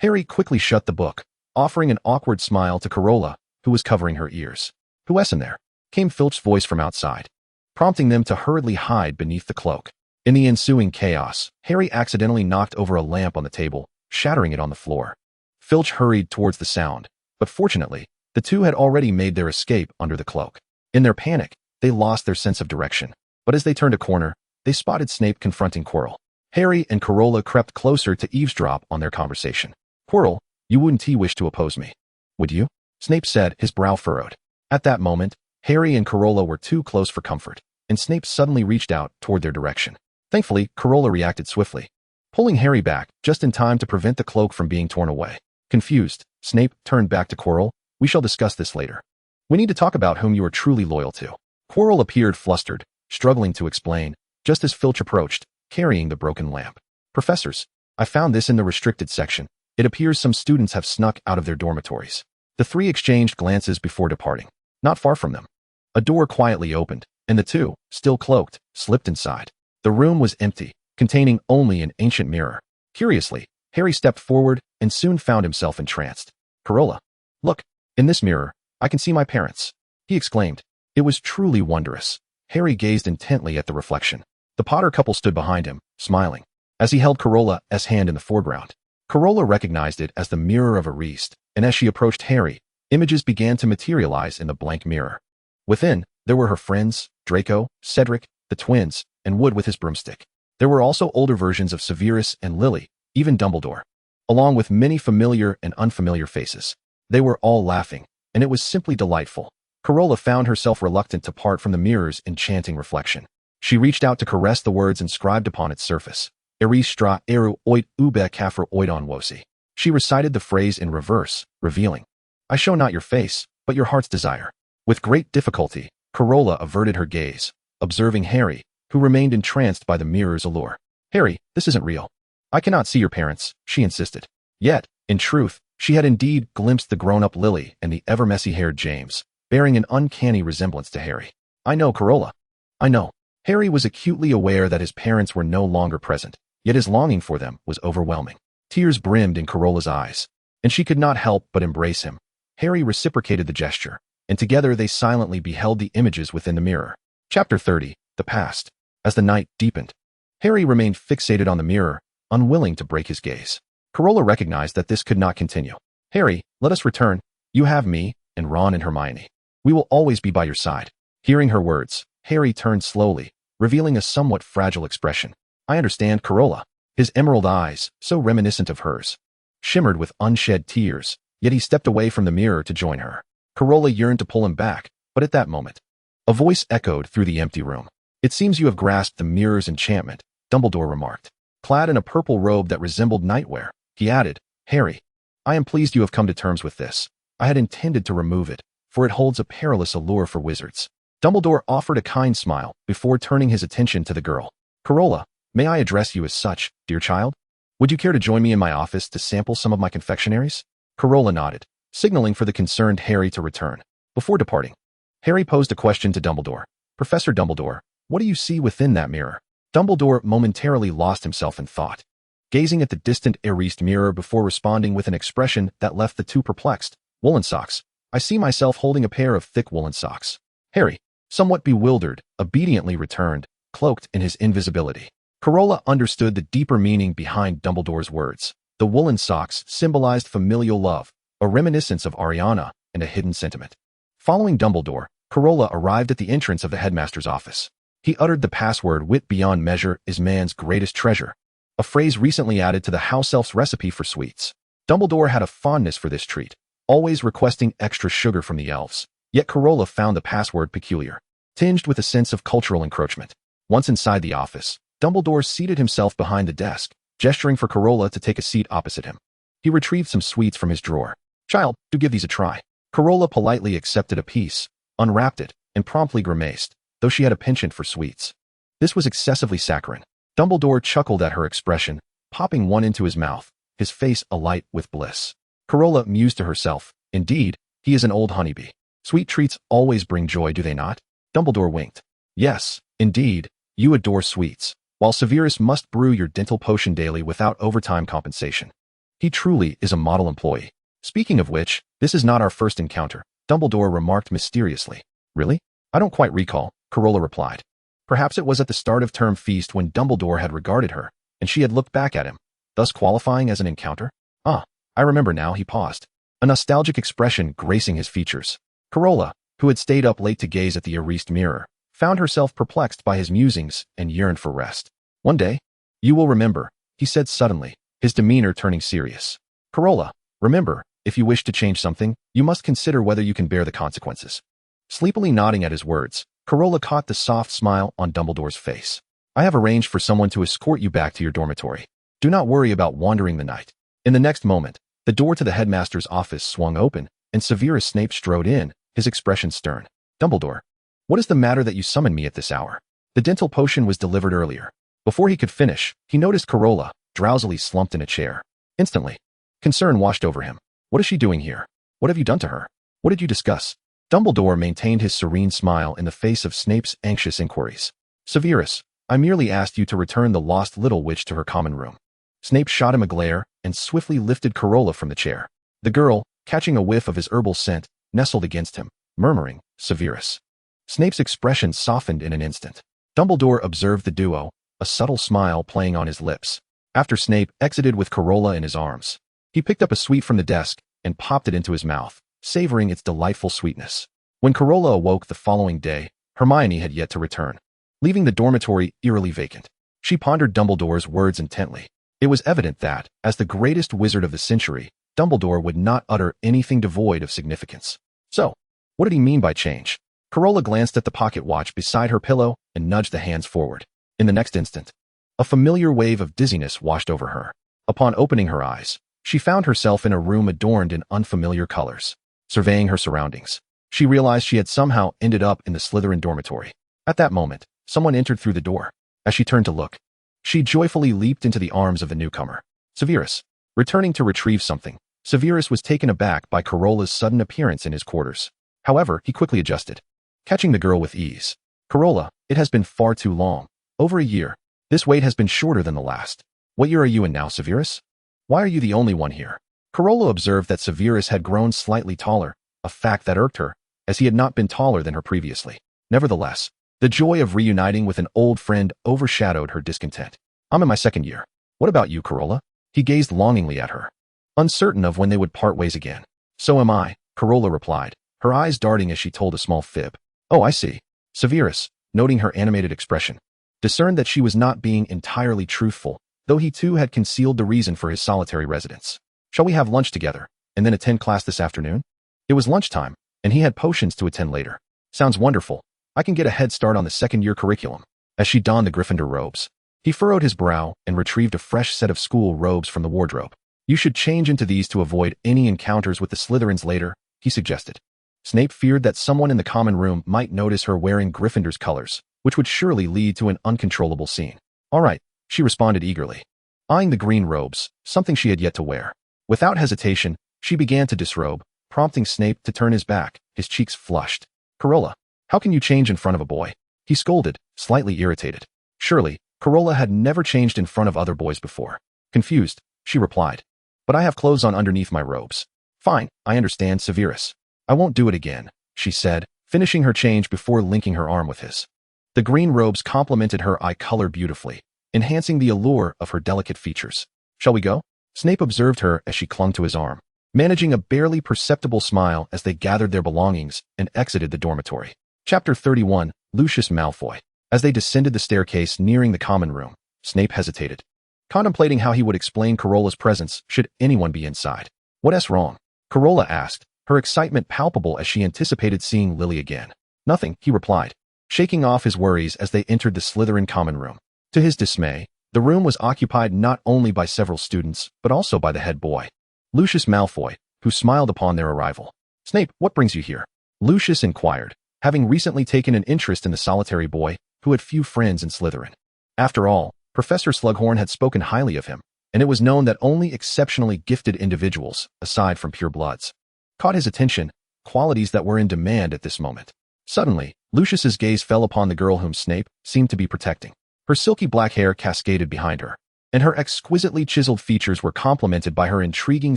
Harry quickly shut the book, offering an awkward smile to Carola, who was covering her ears. "Who's in there?" came Filch's voice from outside, prompting them to hurriedly hide beneath the cloak. In the ensuing chaos, Harry accidentally knocked over a lamp on the table, shattering it on the floor. Filch hurried towards the sound, but fortunately, the two had already made their escape under the cloak. In their panic, they lost their sense of direction, but as they turned a corner, they spotted Snape confronting Quirrell. Harry and Carola crept closer to eavesdrop on their conversation. "Quirrell, you wouldn't wish to oppose me, would you?" Snape said, his brow furrowed. At that moment, Harry and Carola were too close for comfort, and Snape suddenly reached out toward their direction. Thankfully, Carola reacted swiftly, pulling Harry back just in time to prevent the cloak from being torn away. Confused, Snape turned back to Quirrell. "We shall discuss this later. We need to talk about whom you are truly loyal to." Quirrell appeared flustered, struggling to explain, just as Filch approached, carrying the broken lamp. "Professors, I found this in the restricted section. It appears some students have snuck out of their dormitories." The three exchanged glances before departing. Not far from them, a door quietly opened, and the two, still cloaked, slipped inside. The room was empty, containing only an ancient mirror. Curiously, Harry stepped forward and soon found himself entranced. "Carola, look, in this mirror, I can see my parents," he exclaimed. It was truly wondrous. Harry gazed intently at the reflection. The Potter couple stood behind him, smiling, as he held Carola's hand in the foreground. Carola recognized it as the mirror of Heiress, and as she approached Harry, images began to materialize in the blank mirror. Within, there were her friends, Draco, Cedric, the twins, and Wood with his broomstick. There were also older versions of Severus and Lily, even Dumbledore, along with many familiar and unfamiliar faces. They were all laughing, and it was simply delightful. Carola found herself reluctant to part from the mirror's enchanting reflection. She reached out to caress the words inscribed upon its surface. Eris stra eru oit ube kafir oidon wosi. She recited the phrase in reverse, revealing, "I show not your face, but your heart's desire." With great difficulty, Carola averted her gaze, observing Harry, who remained entranced by the mirror's allure. "Harry, this isn't real. I cannot see your parents," she insisted. Yet, in truth, she had indeed glimpsed the grown-up Lily and the ever-messy-haired James, bearing an uncanny resemblance to Harry. "I know, Carola. I know." Harry was acutely aware that his parents were no longer present, yet his longing for them was overwhelming. Tears brimmed in Carola's eyes, and she could not help but embrace him. Harry reciprocated the gesture, and together they silently beheld the images within the mirror. Chapter 30. The Past. As the night deepened, Harry remained fixated on the mirror, unwilling to break his gaze. Carola recognized that this could not continue. Harry, let us return. You have me, and Ron and Hermione. We will always be by your side. Hearing her words, Harry turned slowly, revealing a somewhat fragile expression. I understand, Carola. His emerald eyes, so reminiscent of hers, shimmered with unshed tears, yet he stepped away from the mirror to join her. Carola yearned to pull him back, but at that moment, a voice echoed through the empty room. It seems you have grasped the mirror's enchantment, Dumbledore remarked. Clad in a purple robe that resembled nightwear, he added, Harry, I am pleased you have come to terms with this. I had intended to remove it, for it holds a perilous allure for wizards. Dumbledore offered a kind smile before turning his attention to the girl. Carola, may I address you as such, dear child? Would you care to join me in my office to sample some of my confectionaries? Carola nodded, signaling for the concerned Harry to return. Before departing, Harry posed a question to Dumbledore. Professor Dumbledore, what do you see within that mirror? Dumbledore momentarily lost himself in thought, gazing at the distant heiress mirror before responding with an expression that left the two perplexed. Woolen socks. I see myself holding a pair of thick woolen socks. Harry, somewhat bewildered, obediently returned, cloaked in his invisibility. Carola understood the deeper meaning behind Dumbledore's words. The woolen socks symbolized familial love, a reminiscence of Ariana, and a hidden sentiment. Following Dumbledore, Carola arrived at the entrance of the headmaster's office. He uttered the password, "Wit beyond measure is man's greatest treasure," a phrase recently added to the house elf's recipe for sweets. Dumbledore had a fondness for this treat, always requesting extra sugar from the elves, yet Carola found the password peculiar, tinged with a sense of cultural encroachment. Once inside the office, Dumbledore seated himself behind the desk, gesturing for Carola to take a seat opposite him. He retrieved some sweets from his drawer. Child, do give these a try. Carola politely accepted a piece, unwrapped it, and promptly grimaced, though she had a penchant for sweets. This was excessively saccharine. Dumbledore chuckled at her expression, popping one into his mouth, his face alight with bliss. Carola mused to herself, indeed, he is an old honeybee. Sweet treats always bring joy, do they not? Dumbledore winked. Yes, indeed, you adore sweets, while Severus must brew your dental potion daily without overtime compensation. He truly is a model employee. Speaking of which, this is not our first encounter, Dumbledore remarked mysteriously. Really? I don't quite recall, Carola replied. Perhaps it was at the start of term feast when Dumbledore had regarded her, and she had looked back at him, thus qualifying as an encounter? Ah, I remember now, he paused, a nostalgic expression gracing his features. Carola, who had stayed up late to gaze at the erased mirror, found herself perplexed by his musings and yearned for rest. One day, you will remember, he said suddenly, his demeanor turning serious. Carola, remember, if you wish to change something, you must consider whether you can bear the consequences. Sleepily nodding at his words, Carola caught the soft smile on Dumbledore's face. I have arranged for someone to escort you back to your dormitory. Do not worry about wandering the night. In the next moment, the door to the headmaster's office swung open, and Severus Snape strode in, his expression stern. Dumbledore, what is the matter that you summoned me at this hour? The dental potion was delivered earlier. Before he could finish, he noticed Carola, drowsily slumped in a chair. Instantly, concern washed over him. What is she doing here? What have you done to her? What did you discuss? Dumbledore maintained his serene smile in the face of Snape's anxious inquiries. Severus, I merely asked you to return the lost little witch to her common room. Snape shot him a glare and swiftly lifted Carola from the chair. The girl, catching a whiff of his herbal scent, nestled against him, murmuring, Severus. Snape's expression softened in an instant. Dumbledore observed the duo, a subtle smile playing on his lips. After Snape exited with Carola in his arms, he picked up a sweet from the desk and popped it into his mouth, savoring its delightful sweetness. When Carola awoke the following day, Hermione had yet to return, leaving the dormitory eerily vacant. She pondered Dumbledore's words intently. It was evident that, as the greatest wizard of the century, Dumbledore would not utter anything devoid of significance. So, what did he mean by change? Carola glanced at the pocket watch beside her pillow and nudged the hands forward. In the next instant, a familiar wave of dizziness washed over her. Upon opening her eyes, she found herself in a room adorned in unfamiliar colors. Surveying her surroundings, she realized she had somehow ended up in the Slytherin dormitory. At that moment, someone entered through the door. As she turned to look, she joyfully leaped into the arms of the newcomer. Severus. Returning to retrieve something, Severus was taken aback by Carola's sudden appearance in his quarters. However, he quickly adjusted, catching the girl with ease. Carola, it has been far too long. Over a year. This wait has been shorter than the last. What year are you in now, Severus? Why are you the only one here? Carola observed that Severus had grown slightly taller, a fact that irked her, as he had not been taller than her previously. Nevertheless, the joy of reuniting with an old friend overshadowed her discontent. I'm in my second year. What about you, Carola? He gazed longingly at her, uncertain of when they would part ways again. So am I, Carola replied, her eyes darting as she told a small fib. Oh, I see. Severus, noting her animated expression, discerned that she was not being entirely truthful, though he too had concealed the reason for his solitary residence. Shall we have lunch together, and then attend class this afternoon? It was lunchtime, and he had potions to attend later. Sounds wonderful. I can get a head start on the second-year curriculum. As she donned the Gryffindor robes, he furrowed his brow and retrieved a fresh set of school robes from the wardrobe. You should change into these to avoid any encounters with the Slytherins later, he suggested. Snape feared that someone in the common room might notice her wearing Gryffindor's colors, which would surely lead to an uncontrollable scene. All right, she responded eagerly, eyeing the green robes, something she had yet to wear. Without hesitation, she began to disrobe, prompting Snape to turn his back, his cheeks flushed. Carola, how can you change in front of a boy? He scolded, slightly irritated. Surely, Carola had never changed in front of other boys before. Confused, she replied. But I have clothes on underneath my robes. Fine, I understand, Severus. I won't do it again, she said, finishing her change before linking her arm with his. The green robes complemented her eye color beautifully, enhancing the allure of her delicate features. Shall we go? Snape observed her as she clung to his arm, managing a barely perceptible smile as they gathered their belongings and exited the dormitory. Chapter 31, Lucius Malfoy. As they descended the staircase nearing the common room, Snape hesitated, contemplating how he would explain Carola's presence should anyone be inside. What's wrong? Carola asked, her excitement palpable as she anticipated seeing Lily again. Nothing, he replied, shaking off his worries as they entered the Slytherin common room. To his dismay, the room was occupied not only by several students, but also by the head boy, Lucius Malfoy, who smiled upon their arrival. Snape, what brings you here? Lucius inquired, having recently taken an interest in the solitary boy, who had few friends in Slytherin. After all, Professor Slughorn had spoken highly of him, and it was known that only exceptionally gifted individuals, aside from purebloods, caught his attention, qualities that were in demand at this moment. Suddenly, Lucius's gaze fell upon the girl whom Snape seemed to be protecting. Her silky black hair cascaded behind her, and her exquisitely chiseled features were complemented by her intriguing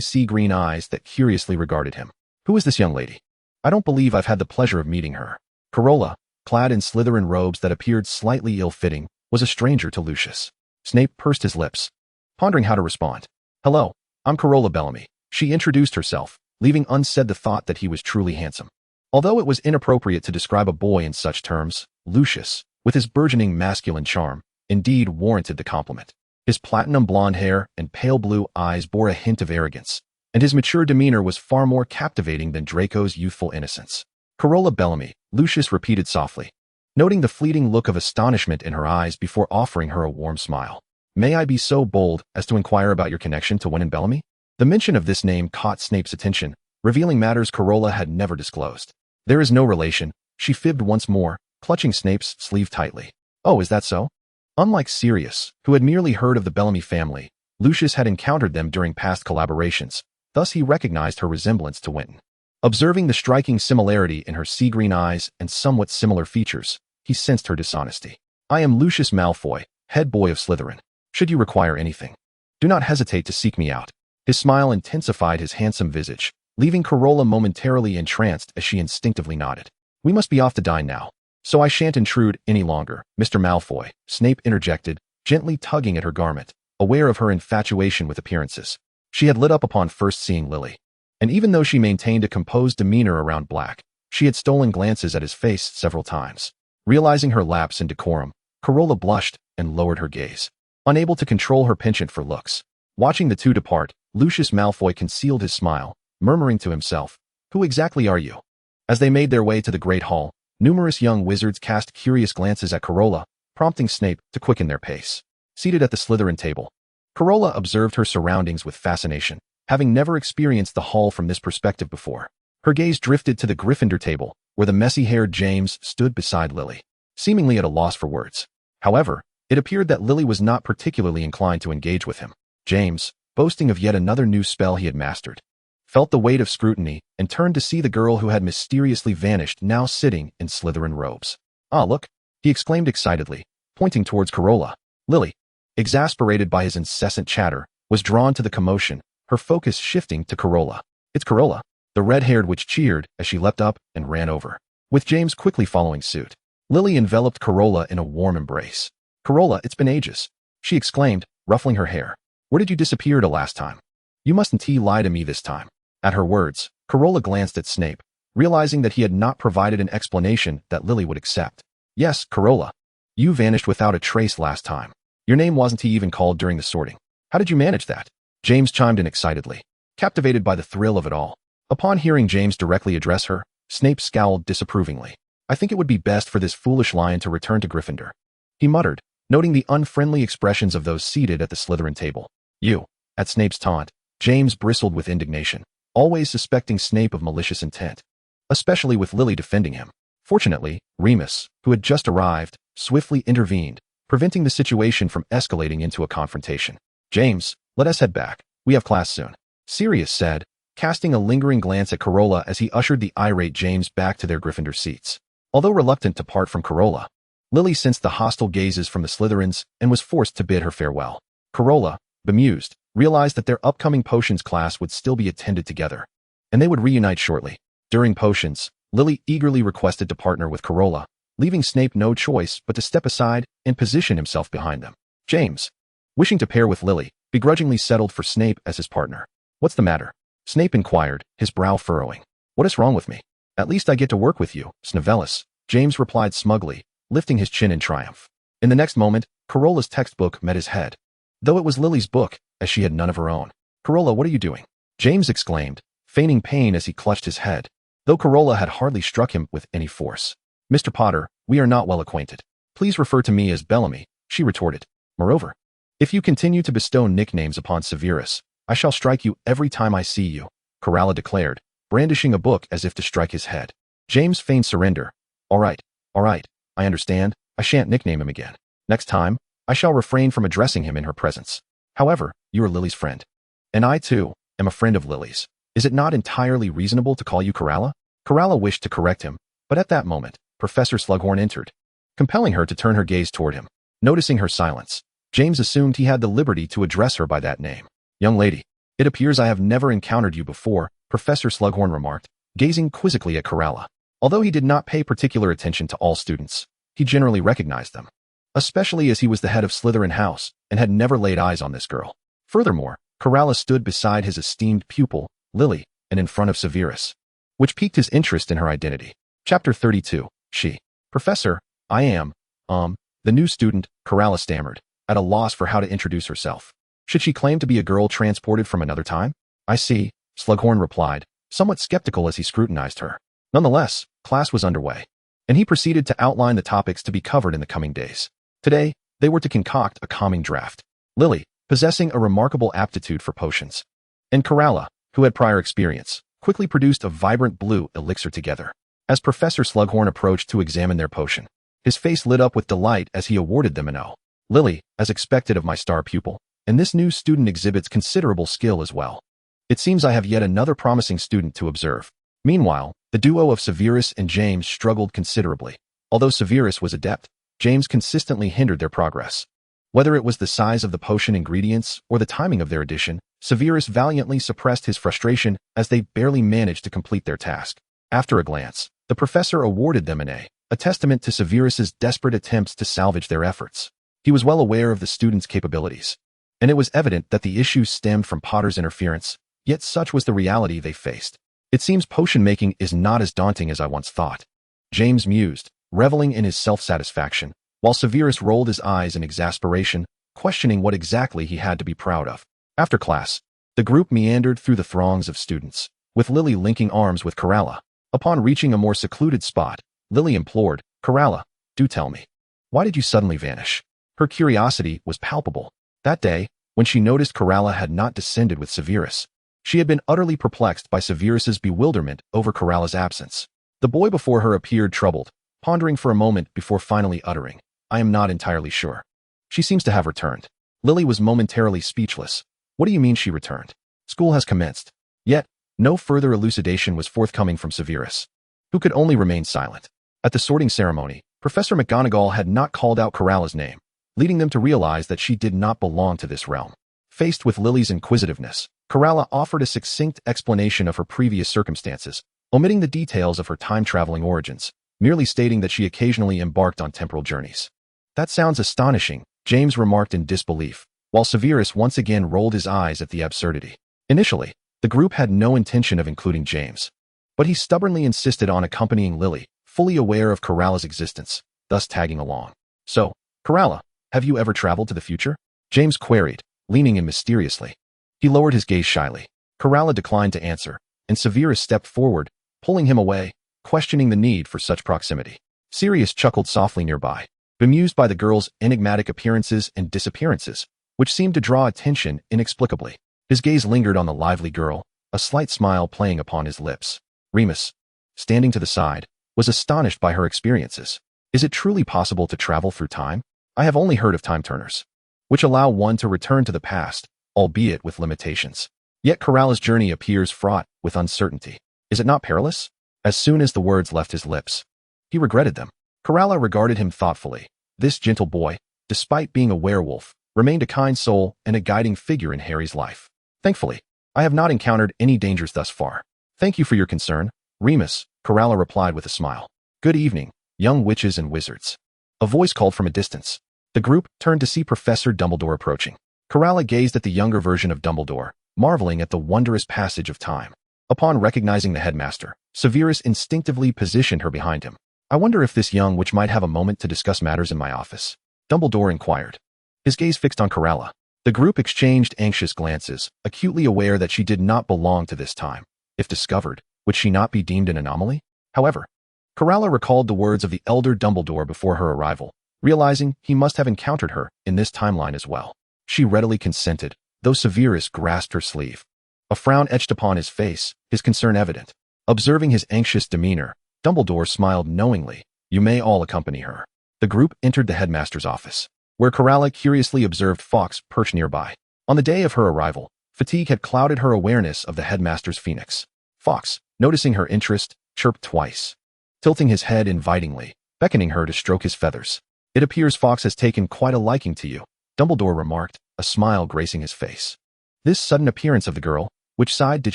sea-green eyes that curiously regarded him. Who is this young lady? I don't believe I've had the pleasure of meeting her. Carola, clad in Slytherin robes that appeared slightly ill-fitting, was a stranger to Lucius. Snape pursed his lips, pondering how to respond. Hello, I'm Carola Bellamy. She introduced herself, leaving unsaid the thought that he was truly handsome. Although it was inappropriate to describe a boy in such terms, Lucius, with his burgeoning masculine charm, indeed warranted the compliment. His platinum blonde hair and pale blue eyes bore a hint of arrogance, and his mature demeanor was far more captivating than Draco's youthful innocence. Carola Bellamy, Lucius repeated softly, noting the fleeting look of astonishment in her eyes before offering her a warm smile. May I be so bold as to inquire about your connection to Wynne and Bellamy? The mention of this name caught Snape's attention, revealing matters Carola had never disclosed. There is no relation, she fibbed once more, clutching Snape's sleeve tightly. Oh, is that so? Unlike Sirius, who had merely heard of the Bellamy family, Lucius had encountered them during past collaborations, thus he recognized her resemblance to Wynne. Observing the striking similarity in her sea-green eyes and somewhat similar features, he sensed her dishonesty. I am Lucius Malfoy, head boy of Slytherin. Should you require anything, do not hesitate to seek me out. His smile intensified his handsome visage, leaving Carola momentarily entranced as she instinctively nodded. We must be off to dine now, so I shan't intrude any longer, Mr. Malfoy, Snape interjected, gently tugging at her garment, aware of her infatuation with appearances. She had lit up upon first seeing Lily, and even though she maintained a composed demeanor around Black, she had stolen glances at his face several times. Realizing her lapse in decorum, Carola blushed and lowered her gaze, unable to control her penchant for looks. Watching the two depart, Lucius Malfoy concealed his smile, murmuring to himself, Who exactly are you? As they made their way to the Great Hall, numerous young wizards cast curious glances at Carola, prompting Snape to quicken their pace. Seated at the Slytherin table, Carola observed her surroundings with fascination, having never experienced the hall from this perspective before. Her gaze drifted to the Gryffindor table, where the messy-haired James stood beside Lily, seemingly at a loss for words. However, it appeared that Lily was not particularly inclined to engage with him. James, boasting of yet another new spell he had mastered, felt the weight of scrutiny and turned to see the girl who had mysteriously vanished now sitting in Slytherin robes. Ah, look, he exclaimed excitedly, pointing towards Carola. Lily, exasperated by his incessant chatter, was drawn to the commotion, her focus shifting to Carola. It's Carola. the red-haired witch cheered as she leapt up and ran over, with James quickly following suit. Lily enveloped Carola in a warm embrace. "Carola, it's been ages," she exclaimed, ruffling her hair. "Where did you disappear to last time? You mustn't lie to me this time." At her words, Carola glanced at Snape, realizing that he had not provided an explanation that Lily would accept. "Yes, Carola. You vanished without a trace last time. Your name wasn't even called during the sorting. How did you manage that?" James chimed in excitedly, captivated by the thrill of it all. Upon hearing James directly address her, Snape scowled disapprovingly. "I think it would be best for this foolish lion to return to Gryffindor," he muttered, noting the unfriendly expressions of those seated at the Slytherin table. "You." At Snape's taunt, James bristled with indignation, always suspecting Snape of malicious intent, especially with Lily defending him. Fortunately, Remus, who had just arrived, swiftly intervened, preventing the situation from escalating into a confrontation. "James, let us head back. We have class soon," Sirius said, casting a lingering glance at Carola as he ushered the irate James back to their Gryffindor seats. Although reluctant to part from Carola, Lily sensed the hostile gazes from the Slytherins and was forced to bid her farewell. Carola, bemused, realized that their upcoming potions class would still be attended together, and they would reunite shortly. During potions, Lily eagerly requested to partner with Carola, leaving Snape no choice but to step aside and position himself behind them. James, wishing to pair with Lily, begrudgingly settled for Snape as his partner. "What's the matter?" Snape inquired, his brow furrowing. "What is wrong with me?" "At least I get to work with you, Snevelis," James replied smugly, lifting his chin in triumph. In the next moment, Carola's textbook met his head, though it was Lily's book, as she had none of her own. "Carola, what are you doing?" James exclaimed, feigning pain as he clutched his head, though Carola had hardly struck him with any force. "Mr. Potter, we are not well acquainted. Please refer to me as Bellamy," she retorted. "Moreover, if you continue to bestow nicknames upon Severus, I shall strike you every time I see you," Carola declared, brandishing a book as if to strike his head. James feigned surrender. All right, I understand. I shan't nickname him again. Next time, I shall refrain from addressing him in her presence. However, you are Lily's friend. And I, too, am a friend of Lily's. Is it not entirely reasonable to call you Carola?" Carola wished to correct him, but at that moment, Professor Slughorn entered, compelling her to turn her gaze toward him. Noticing her silence, James assumed he had the liberty to address her by that name. "Young lady, it appears I have never encountered you before," Professor Slughorn remarked, gazing quizzically at Carola. Although he did not pay particular attention to all students, he generally recognized them, especially as he was the head of Slytherin House and had never laid eyes on this girl. Furthermore, Carola stood beside his esteemed pupil, Lily, and in front of Severus, which piqued his interest in her identity. Chapter 32. She. "Professor, I am, the new student," Carola stammered, at a loss for how to introduce herself. Should she claim to be a girl transported from another time? "I see," Slughorn replied, somewhat skeptical as he scrutinized her. Nonetheless, class was underway, and he proceeded to outline the topics to be covered in the coming days. Today, they were to concoct a calming draft. Lily, possessing a remarkable aptitude for potions, and Carola, who had prior experience, quickly produced a vibrant blue elixir together. As Professor Slughorn approached to examine their potion, his face lit up with delight as he awarded them an O. "Lily, as expected of my star pupil, and this new student exhibits considerable skill as well. It seems I have yet another promising student to observe." Meanwhile, the duo of Severus and James struggled considerably. Although Severus was adept, James consistently hindered their progress. Whether it was the size of the potion ingredients or the timing of their addition, Severus valiantly suppressed his frustration as they barely managed to complete their task. After a glance, the professor awarded them an A testament to Severus's desperate attempts to salvage their efforts. He was well aware of the students' capabilities, and it was evident that the issue stemmed from Potter's interference, yet such was the reality they faced. "It seems potion making is not as daunting as I once thought," James mused, reveling in his self-satisfaction, while Severus rolled his eyes in exasperation, questioning what exactly he had to be proud of. After class, the group meandered through the throngs of students, with Lily linking arms with Carola. Upon reaching a more secluded spot, Lily implored, "Carola, do tell me, why did you suddenly vanish?" Her curiosity was palpable. That day, when she noticed Carola had not descended with Severus, she had been utterly perplexed by Severus's bewilderment over Carola's absence. The boy before her appeared troubled, pondering for a moment before finally uttering, "I am not entirely sure. She seems to have returned." Lily was momentarily speechless. "What do you mean she returned? School has commenced." Yet, no further elucidation was forthcoming from Severus, who could only remain silent. At the sorting ceremony, Professor McGonagall had not called out Carola's name, leading them to realize that she did not belong to this realm. Faced with Lily's inquisitiveness, Carola offered a succinct explanation of her previous circumstances, omitting the details of her time-traveling origins, merely stating that she occasionally embarked on temporal journeys. That sounds astonishing, James remarked in disbelief, while Severus once again rolled his eyes at the absurdity. Initially, the group had no intention of including James, but he stubbornly insisted on accompanying Lily, fully aware of Carola's existence, thus tagging along. So, Carola, have you ever traveled to the future? James queried, leaning in mysteriously. He lowered his gaze shyly. Carola declined to answer, and Severus stepped forward, pulling him away, questioning the need for such proximity. Sirius chuckled softly nearby, bemused by the girl's enigmatic appearances and disappearances, which seemed to draw attention inexplicably. His gaze lingered on the lively girl, a slight smile playing upon his lips. Remus, standing to the side, was astonished by her experiences. Is it truly possible to travel through time? I have only heard of time turners, which allow one to return to the past, albeit with limitations. Yet Carola's journey appears fraught with uncertainty. Is it not perilous? As soon as the words left his lips, he regretted them. Carola regarded him thoughtfully. This gentle boy, despite being a werewolf, remained a kind soul and a guiding figure in Harry's life. Thankfully, I have not encountered any dangers thus far. Thank you for your concern, Remus, Carola replied with a smile. Good evening, young witches and wizards. A voice called from a distance. The group turned to see Professor Dumbledore approaching. Carola gazed at the younger version of Dumbledore, marveling at the wondrous passage of time. Upon recognizing the headmaster, Severus instinctively positioned her behind him. I wonder if this young witch might have a moment to discuss matters in my office. Dumbledore inquired. His gaze fixed on Carola. The group exchanged anxious glances, acutely aware that she did not belong to this time. If discovered, would she not be deemed an anomaly? However, Carola recalled the words of the elder Dumbledore before her arrival, realizing he must have encountered her in this timeline as well. She readily consented, though Severus grasped her sleeve. A frown etched upon his face, his concern evident. Observing his anxious demeanor, Dumbledore smiled knowingly. You may all accompany her. The group entered the headmaster's office, where Carola curiously observed Fawkes perched nearby. On the day of her arrival, fatigue had clouded her awareness of the headmaster's phoenix. Fawkes, noticing her interest, chirped twice, tilting his head invitingly, beckoning her to stroke his feathers. It appears Fawkes has taken quite a liking to you, Dumbledore remarked, a smile gracing his face. This sudden appearance of the girl, which side did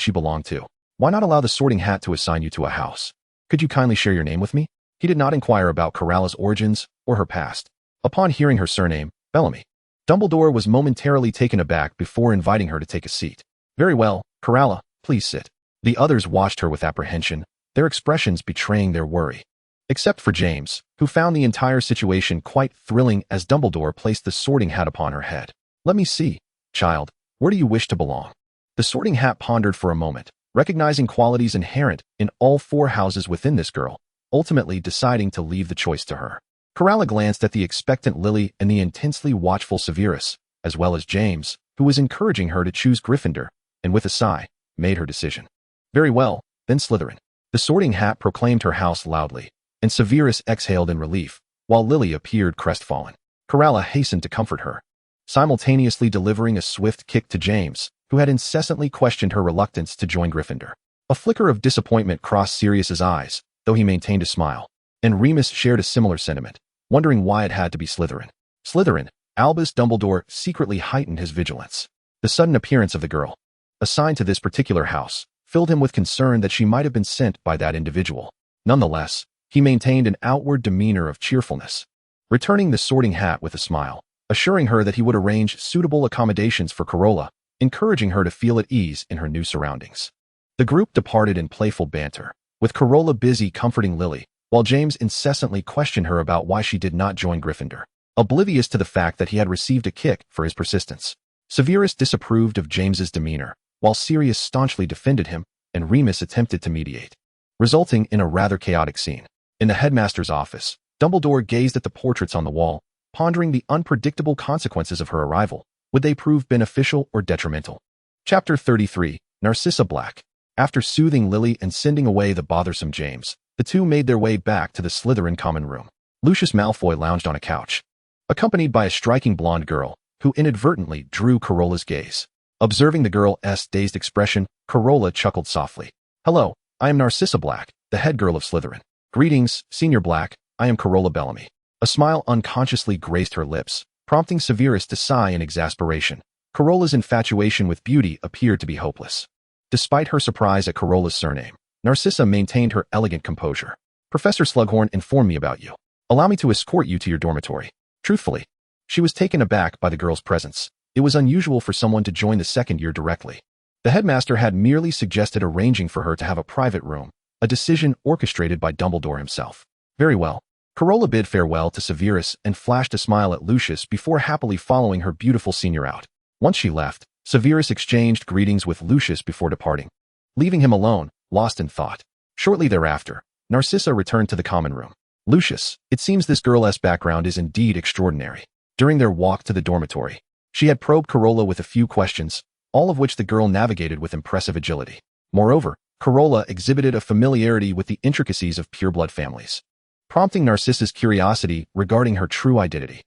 she belong to? Why not allow the Sorting Hat to assign you to a house? Could you kindly share your name with me? He did not inquire about Carola's origins or her past. Upon hearing her surname, Bellamy, Dumbledore was momentarily taken aback before inviting her to take a seat. Very well, Carola, please sit. The others watched her with apprehension, their expressions betraying their worry. Except for James, who found the entire situation quite thrilling as Dumbledore placed the Sorting Hat upon her head. Let me see, child, where do you wish to belong? The Sorting Hat pondered for a moment, recognizing qualities inherent in all four houses within this girl, ultimately deciding to leave the choice to her. Carola glanced at the expectant Lily and the intensely watchful Severus, as well as James, who was encouraging her to choose Gryffindor, and with a sigh, made her decision. Very well, then Slytherin. The Sorting Hat proclaimed her house loudly, and Severus exhaled in relief, while Lily appeared crestfallen. Carola hastened to comfort her, simultaneously delivering a swift kick to James, who had incessantly questioned her reluctance to join Gryffindor. A flicker of disappointment crossed Sirius's eyes, though he maintained a smile, and Remus shared a similar sentiment, wondering why it had to be Slytherin. Slytherin, Albus Dumbledore secretly heightened his vigilance. The sudden appearance of the girl, assigned to this particular house, filled him with concern that she might have been sent by that individual. Nonetheless, he maintained an outward demeanor of cheerfulness, returning the Sorting Hat with a smile, assuring her that he would arrange suitable accommodations for Carola, encouraging her to feel at ease in her new surroundings. The group departed in playful banter, with Carola busy comforting Lily, while James incessantly questioned her about why she did not join Gryffindor, oblivious to the fact that he had received a kick for his persistence. Severus disapproved of James's demeanor, while Sirius staunchly defended him, and Remus attempted to mediate, resulting in a rather chaotic scene. In the headmaster's office, Dumbledore gazed at the portraits on the wall, pondering the unpredictable consequences of her arrival. Would they prove beneficial or detrimental? Chapter 33, Narcissa Black. After soothing Lily and sending away the bothersome James, the two made their way back to the Slytherin common room. Lucius Malfoy lounged on a couch, accompanied by a striking blonde girl, who inadvertently drew Carola's gaze. Observing the girl's dazed expression, Carola chuckled softly. Hello, I am Narcissa Black, the head girl of Slytherin. Greetings, Senior Black, I am Carola Bellamy. A smile unconsciously graced her lips, prompting Severus to sigh in exasperation. Carola's infatuation with beauty appeared to be hopeless. Despite her surprise at Carola's surname, Narcissa maintained her elegant composure. Professor Slughorn informed me about you. Allow me to escort you to your dormitory. Truthfully, she was taken aback by the girl's presence. It was unusual for someone to join the second year directly. The headmaster had merely suggested arranging for her to have a private room, a decision orchestrated by Dumbledore himself. Very well. Carola bid farewell to Severus and flashed a smile at Lucius before happily following her beautiful senior out. Once she left, Severus exchanged greetings with Lucius before departing, leaving him alone, lost in thought. Shortly thereafter, Narcissa returned to the common room. Lucius, it seems this girl's background is indeed extraordinary. During their walk to the dormitory, she had probed Carola with a few questions, all of which the girl navigated with impressive agility. Moreover, Carola exhibited a familiarity with the intricacies of pureblood families, prompting Narcissa's curiosity regarding her true identity.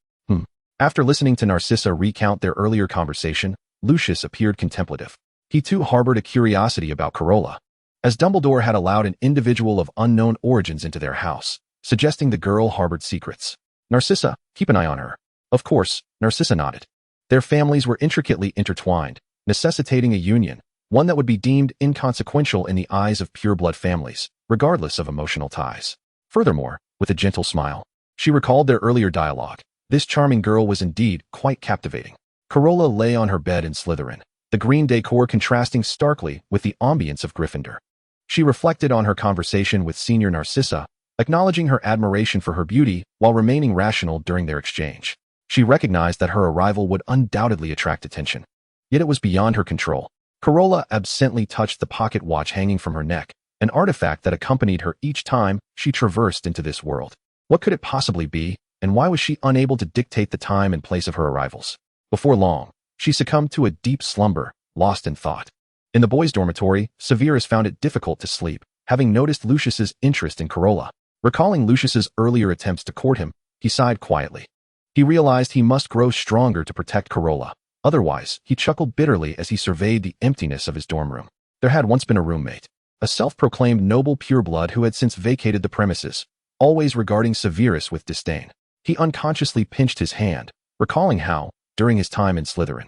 After listening to Narcissa recount their earlier conversation, Lucius appeared contemplative. He too harbored a curiosity about Carola, as Dumbledore had allowed an individual of unknown origins into their house, suggesting the girl harbored secrets. Narcissa, keep an eye on her. Of course, Narcissa nodded. Their families were intricately intertwined, necessitating a union, one that would be deemed inconsequential in the eyes of pureblood families, regardless of emotional ties. Furthermore, with a gentle smile, she recalled their earlier dialogue. This charming girl was indeed quite captivating. Carola lay on her bed in Slytherin, the green decor contrasting starkly with the ambience of Gryffindor. She reflected on her conversation with Senior Narcissa, acknowledging her admiration for her beauty while remaining rational during their exchange. She recognized that her arrival would undoubtedly attract attention. Yet it was beyond her control. Carola absently touched the pocket watch hanging from her neck, an artifact that accompanied her each time she traversed into this world. What could it possibly be, and why was she unable to dictate the time and place of her arrivals? Before long, she succumbed to a deep slumber, lost in thought. In the boys' dormitory, Severus found it difficult to sleep, having noticed Lucius's interest in Carola. Recalling Lucius's earlier attempts to court him, he sighed quietly. He realized he must grow stronger to protect Carola. Otherwise, he chuckled bitterly as he surveyed the emptiness of his dorm room. There had once been a roommate, a self-proclaimed noble pureblood who had since vacated the premises, always regarding Severus with disdain. He unconsciously pinched his hand, recalling how, during his time in Slytherin,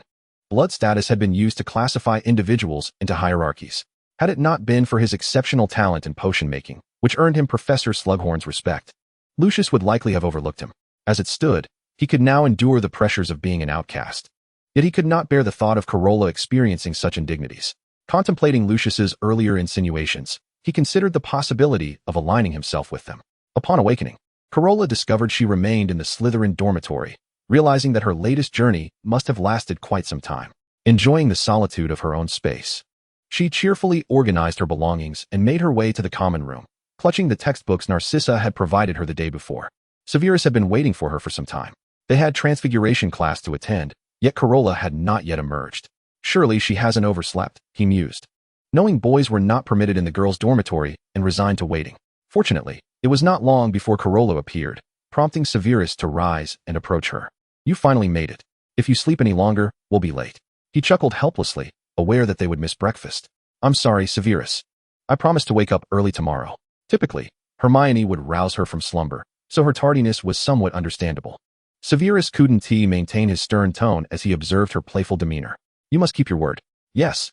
blood status had been used to classify individuals into hierarchies. Had it not been for his exceptional talent in potion-making, which earned him Professor Slughorn's respect, Lucius would likely have overlooked him. As it stood, he could now endure the pressures of being an outcast. Yet he could not bear the thought of Carola experiencing such indignities. Contemplating Lucius's earlier insinuations, he considered the possibility of aligning himself with them. Upon awakening, Carola discovered she remained in the Slytherin dormitory, realizing that her latest journey must have lasted quite some time. Enjoying the solitude of her own space, she cheerfully organized her belongings and made her way to the common room, clutching the textbooks Narcissa had provided her the day before. Severus had been waiting for her for some time. They had transfiguration class to attend, yet Carola had not yet emerged. Surely she hasn't overslept, he mused, knowing boys were not permitted in the girls' dormitory and resigned to waiting. Fortunately, it was not long before Carola appeared, prompting Severus to rise and approach her. You finally made it. If you sleep any longer, we'll be late. He chuckled helplessly, aware that they would miss breakfast. I'm sorry, Severus. I promised to wake up early tomorrow. Typically, Hermione would rouse her from slumber, so her tardiness was somewhat understandable. Severus couldn't maintain his stern tone as he observed her playful demeanor. You must keep your word. Yes,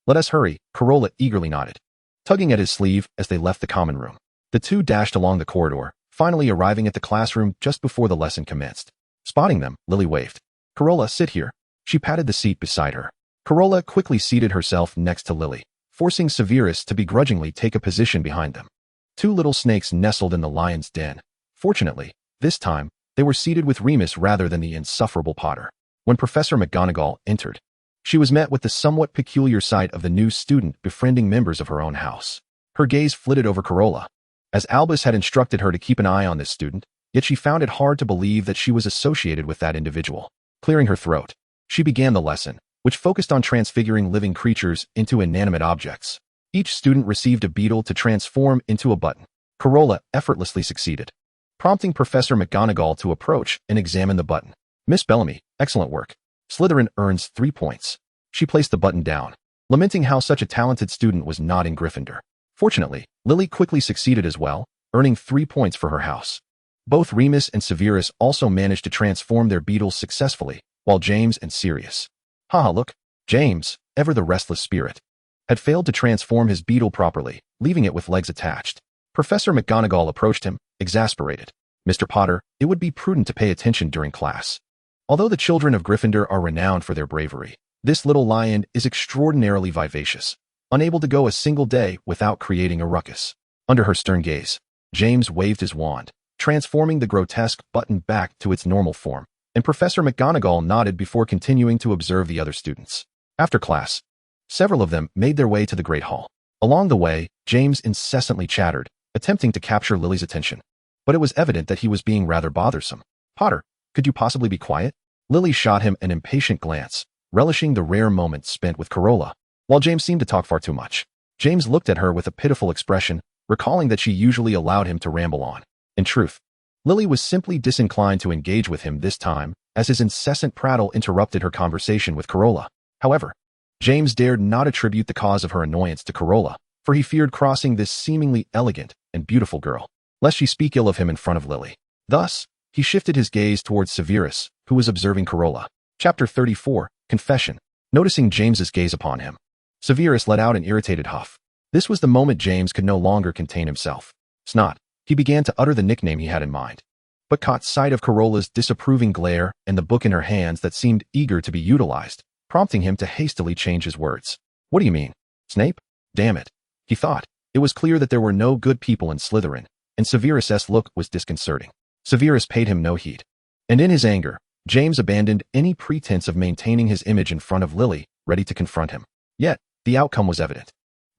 let us hurry, Carola eagerly nodded, tugging at his sleeve as they left the common room. The two dashed along the corridor, finally arriving at the classroom just before the lesson commenced. Spotting them, Lily waved. Carola, sit here. She patted the seat beside her. Carola quickly seated herself next to Lily, forcing Severus to begrudgingly take a position behind them. Two little snakes nestled in the lion's den. Fortunately, this time, they were seated with Remus rather than the insufferable Potter. When Professor McGonagall entered, she was met with the somewhat peculiar sight of the new student befriending members of her own house. Her gaze flitted over Carola, as Albus had instructed her to keep an eye on this student, yet she found it hard to believe that she was associated with that individual. Clearing her throat, she began the lesson, which focused on transfiguring living creatures into inanimate objects. Each student received a beetle to transform into a button. Carola effortlessly succeeded, prompting Professor McGonagall to approach and examine the button. Miss Bellamy, excellent work. Slytherin earns 3 points. She placed the button down, lamenting how such a talented student was not in Gryffindor. Fortunately, Lily quickly succeeded as well, earning 3 points for her house. Both Remus and Severus also managed to transform their beetles successfully, while James and Sirius, Haha, look. James, ever the restless spirit, had failed to transform his beetle properly, leaving it with legs attached. Professor McGonagall approached him, exasperated. Mr. Potter, it would be prudent to pay attention during class. Although the children of Gryffindor are renowned for their bravery, this little lion is extraordinarily vivacious, unable to go a single day without creating a ruckus. Under her stern gaze, James waved his wand, transforming the grotesque button back to its normal form, and Professor McGonagall nodded before continuing to observe the other students. After class, several of them made their way to the Great Hall. Along the way, James incessantly chattered, attempting to capture Lily's attention. But it was evident that he was being rather bothersome. Potter, could you possibly be quiet? Lily shot him an impatient glance, relishing the rare moments spent with Carola. While James seemed to talk far too much, James looked at her with a pitiful expression, recalling that she usually allowed him to ramble on. In truth, Lily was simply disinclined to engage with him this time, as his incessant prattle interrupted her conversation with Carola. However, James dared not attribute the cause of her annoyance to Carola, for he feared crossing this seemingly elegant and beautiful girl, lest she speak ill of him in front of Lily. Thus, he shifted his gaze towards Severus, who was observing Carola. Chapter 34, Confession. Noticing James's gaze upon him, Severus let out an irritated huff. This was the moment James could no longer contain himself. Snot. He began to utter the nickname he had in mind, but caught sight of Carola's disapproving glare and the book in her hands that seemed eager to be utilized, prompting him to hastily change his words. What do you mean? Snape? Damn it. He thought. It was clear that there were no good people in Slytherin, and Severus's look was disconcerting. Severus paid him no heed. And in his anger, James abandoned any pretense of maintaining his image in front of Lily, ready to confront him. Yet, the outcome was evident.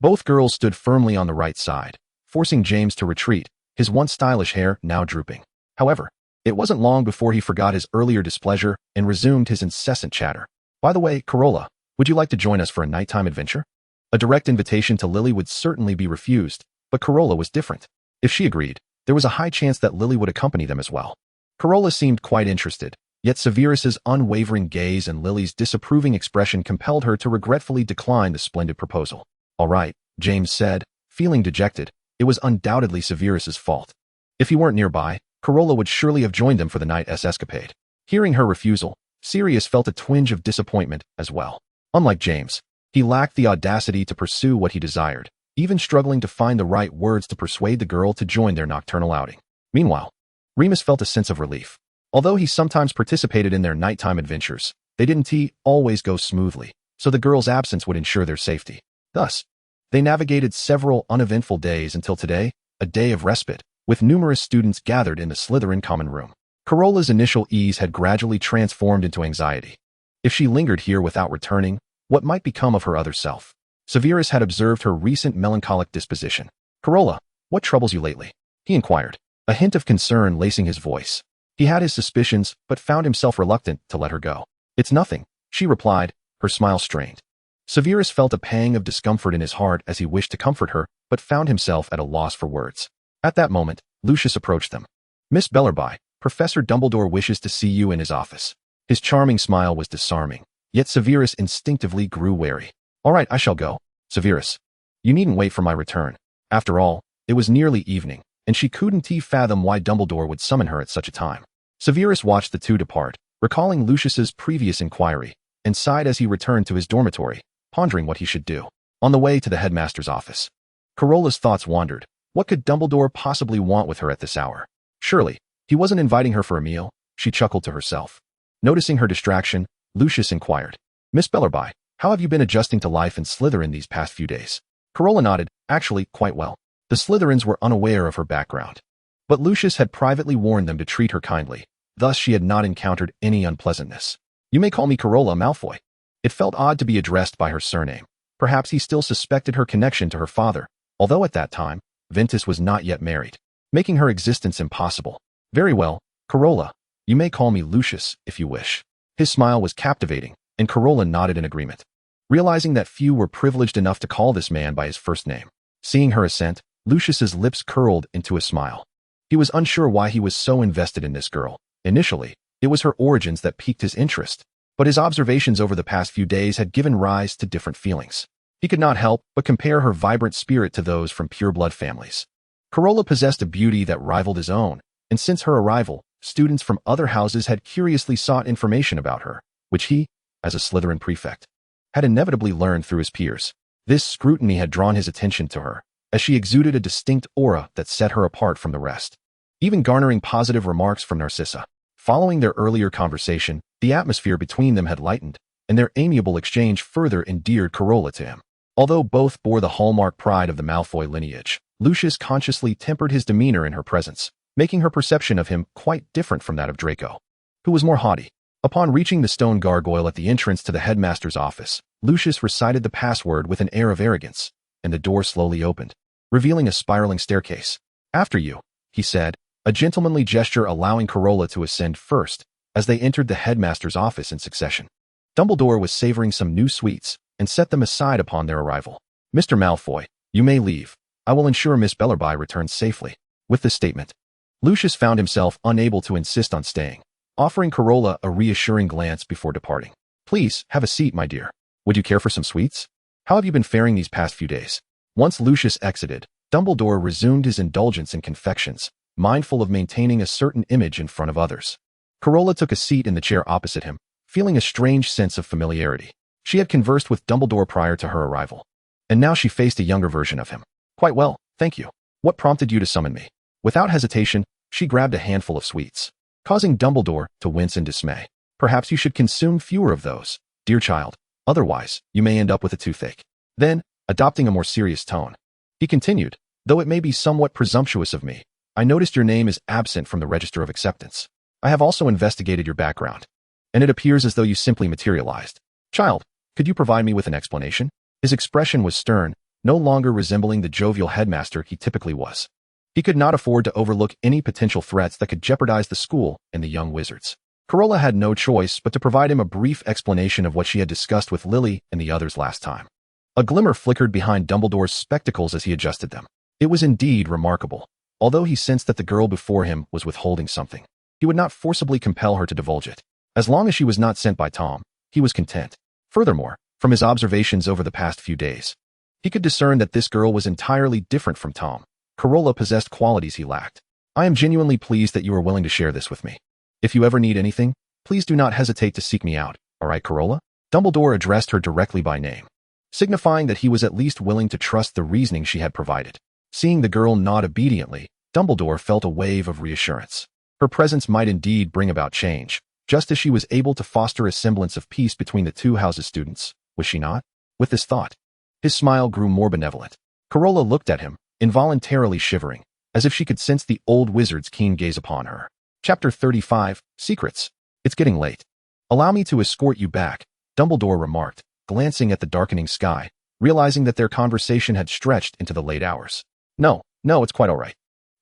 Both girls stood firmly on the right side, forcing James to retreat, his once stylish hair now drooping. However, it wasn't long before he forgot his earlier displeasure and resumed his incessant chatter. By the way, Carola, would you like to join us for a nighttime adventure? A direct invitation to Lily would certainly be refused, but Carola was different. If she agreed, there was a high chance that Lily would accompany them as well. Carola seemed quite interested, yet Severus's unwavering gaze and Lily's disapproving expression compelled her to regretfully decline the splendid proposal. All right, James said, feeling dejected. It was undoubtedly Severus's fault. If he weren't nearby, Carola would surely have joined them for the night's escapade. Hearing her refusal, Sirius felt a twinge of disappointment as well. Unlike James, he lacked the audacity to pursue what he desired, even struggling to find the right words to persuade the girl to join their nocturnal outing. Meanwhile, Remus felt a sense of relief. Although he sometimes participated in their nighttime adventures, they didn't always go smoothly, so the girl's absence would ensure their safety. Thus, they navigated several uneventful days until today, a day of respite, with numerous students gathered in the Slytherin common room. Carola's initial ease had gradually transformed into anxiety. If she lingered here without returning, what might become of her other self? Severus had observed her recent melancholic disposition. Carola, what troubles you lately? He inquired, a hint of concern lacing his voice. He had his suspicions, but found himself reluctant to let her go. It's nothing, she replied, her smile strained. Severus felt a pang of discomfort in his heart as he wished to comfort her, but found himself at a loss for words. At that moment, Lucius approached them. Miss Bellarby, Professor Dumbledore wishes to see you in his office. His charming smile was disarming, yet Severus instinctively grew wary. All right, I shall go. Severus, you needn't wait for my return. After all, it was nearly evening, and she couldn't fathom why Dumbledore would summon her at such a time. Severus watched the two depart, recalling Lucius's previous inquiry, and sighed as he returned to his dormitory, pondering what he should do. On the way to the headmaster's office, Carola's thoughts wandered. What could Dumbledore possibly want with her at this hour? Surely, he wasn't inviting her for a meal, she chuckled to herself. Noticing her distraction, Lucius inquired, Miss Bellarby, how have you been adjusting to life in Slytherin these past few days? Carola nodded, actually, quite well. The Slytherins were unaware of her background, but Lucius had privately warned them to treat her kindly, thus she had not encountered any unpleasantness. You may call me Carola Malfoy. It felt odd to be addressed by her surname. Perhaps he still suspected her connection to her father, although at that time, Ventus was not yet married, making her existence impossible. Very well, Carola, you may call me Lucius if you wish. His smile was captivating, and Carola nodded in agreement, realizing that few were privileged enough to call this man by his first name. Seeing her assent, Lucius's lips curled into a smile. He was unsure why he was so invested in this girl. Initially, it was her origins that piqued his interest, but his observations over the past few days had given rise to different feelings. He could not help but compare her vibrant spirit to those from pure-blood families. Carola possessed a beauty that rivaled his own, and since her arrival, students from other houses had curiously sought information about her, which he, as a Slytherin prefect, had inevitably learned through his peers. This scrutiny had drawn his attention to her, as she exuded a distinct aura that set her apart from the rest, even garnering positive remarks from Narcissa. Following their earlier conversation, the atmosphere between them had lightened, and their amiable exchange further endeared Carola to him. Although both bore the hallmark pride of the Malfoy lineage, Lucius consciously tempered his demeanor in her presence, making her perception of him quite different from that of Draco, who was more haughty. Upon reaching the stone gargoyle at the entrance to the headmaster's office, Lucius recited the password with an air of arrogance, and the door slowly opened, revealing a spiraling staircase. "After you," he said, a gentlemanly gesture allowing Carola to ascend first, as they entered the headmaster's office in succession. Dumbledore was savoring some new sweets, and set them aside upon their arrival. "Mr. Malfoy, you may leave. I will ensure Miss Bellerby returns safely." With this statement, Lucius found himself unable to insist on staying, offering Carola a reassuring glance before departing. "Please, have a seat, my dear. Would you care for some sweets? How have you been faring these past few days?" Once Lucius exited, Dumbledore resumed his indulgence in confections, mindful of maintaining a certain image in front of others. Carola took a seat in the chair opposite him, feeling a strange sense of familiarity. She had conversed with Dumbledore prior to her arrival, and now she faced a younger version of him. "Quite well, thank you. What prompted you to summon me?" Without hesitation, she grabbed a handful of sweets, causing Dumbledore to wince in dismay. "Perhaps you should consume fewer of those, dear child. Otherwise, you may end up with a toothache." Then, adopting a more serious tone, he continued, "Though it may be somewhat presumptuous of me, I noticed your name is absent from the register of acceptance. I have also investigated your background, and it appears as though you simply materialized. Child, could you provide me with an explanation?" His expression was stern, no longer resembling the jovial headmaster he typically was. He could not afford to overlook any potential threats that could jeopardize the school and the young wizards. Carola had no choice but to provide him a brief explanation of what she had discussed with Lily and the others last time. A glimmer flickered behind Dumbledore's spectacles as he adjusted them. It was indeed remarkable. Although he sensed that the girl before him was withholding something, he would not forcibly compel her to divulge it. As long as she was not sent by Tom, he was content. Furthermore, from his observations over the past few days, he could discern that this girl was entirely different from Tom. Carola possessed qualities he lacked. "I am genuinely pleased that you are willing to share this with me. If you ever need anything, please do not hesitate to seek me out, all right, Carola?" Dumbledore addressed her directly by name, signifying that he was at least willing to trust the reasoning she had provided. Seeing the girl nod obediently, Dumbledore felt a wave of reassurance. Her presence might indeed bring about change, just as she was able to foster a semblance of peace between the two houses' students, was she not? With this thought, his smile grew more benevolent. Carola looked at him, involuntarily shivering, as if she could sense the old wizard's keen gaze upon her. Chapter 35, Secrets. "It's getting late. Allow me to escort you back," Dumbledore remarked, glancing at the darkening sky, realizing that their conversation had stretched into the late hours. No, it's quite all right.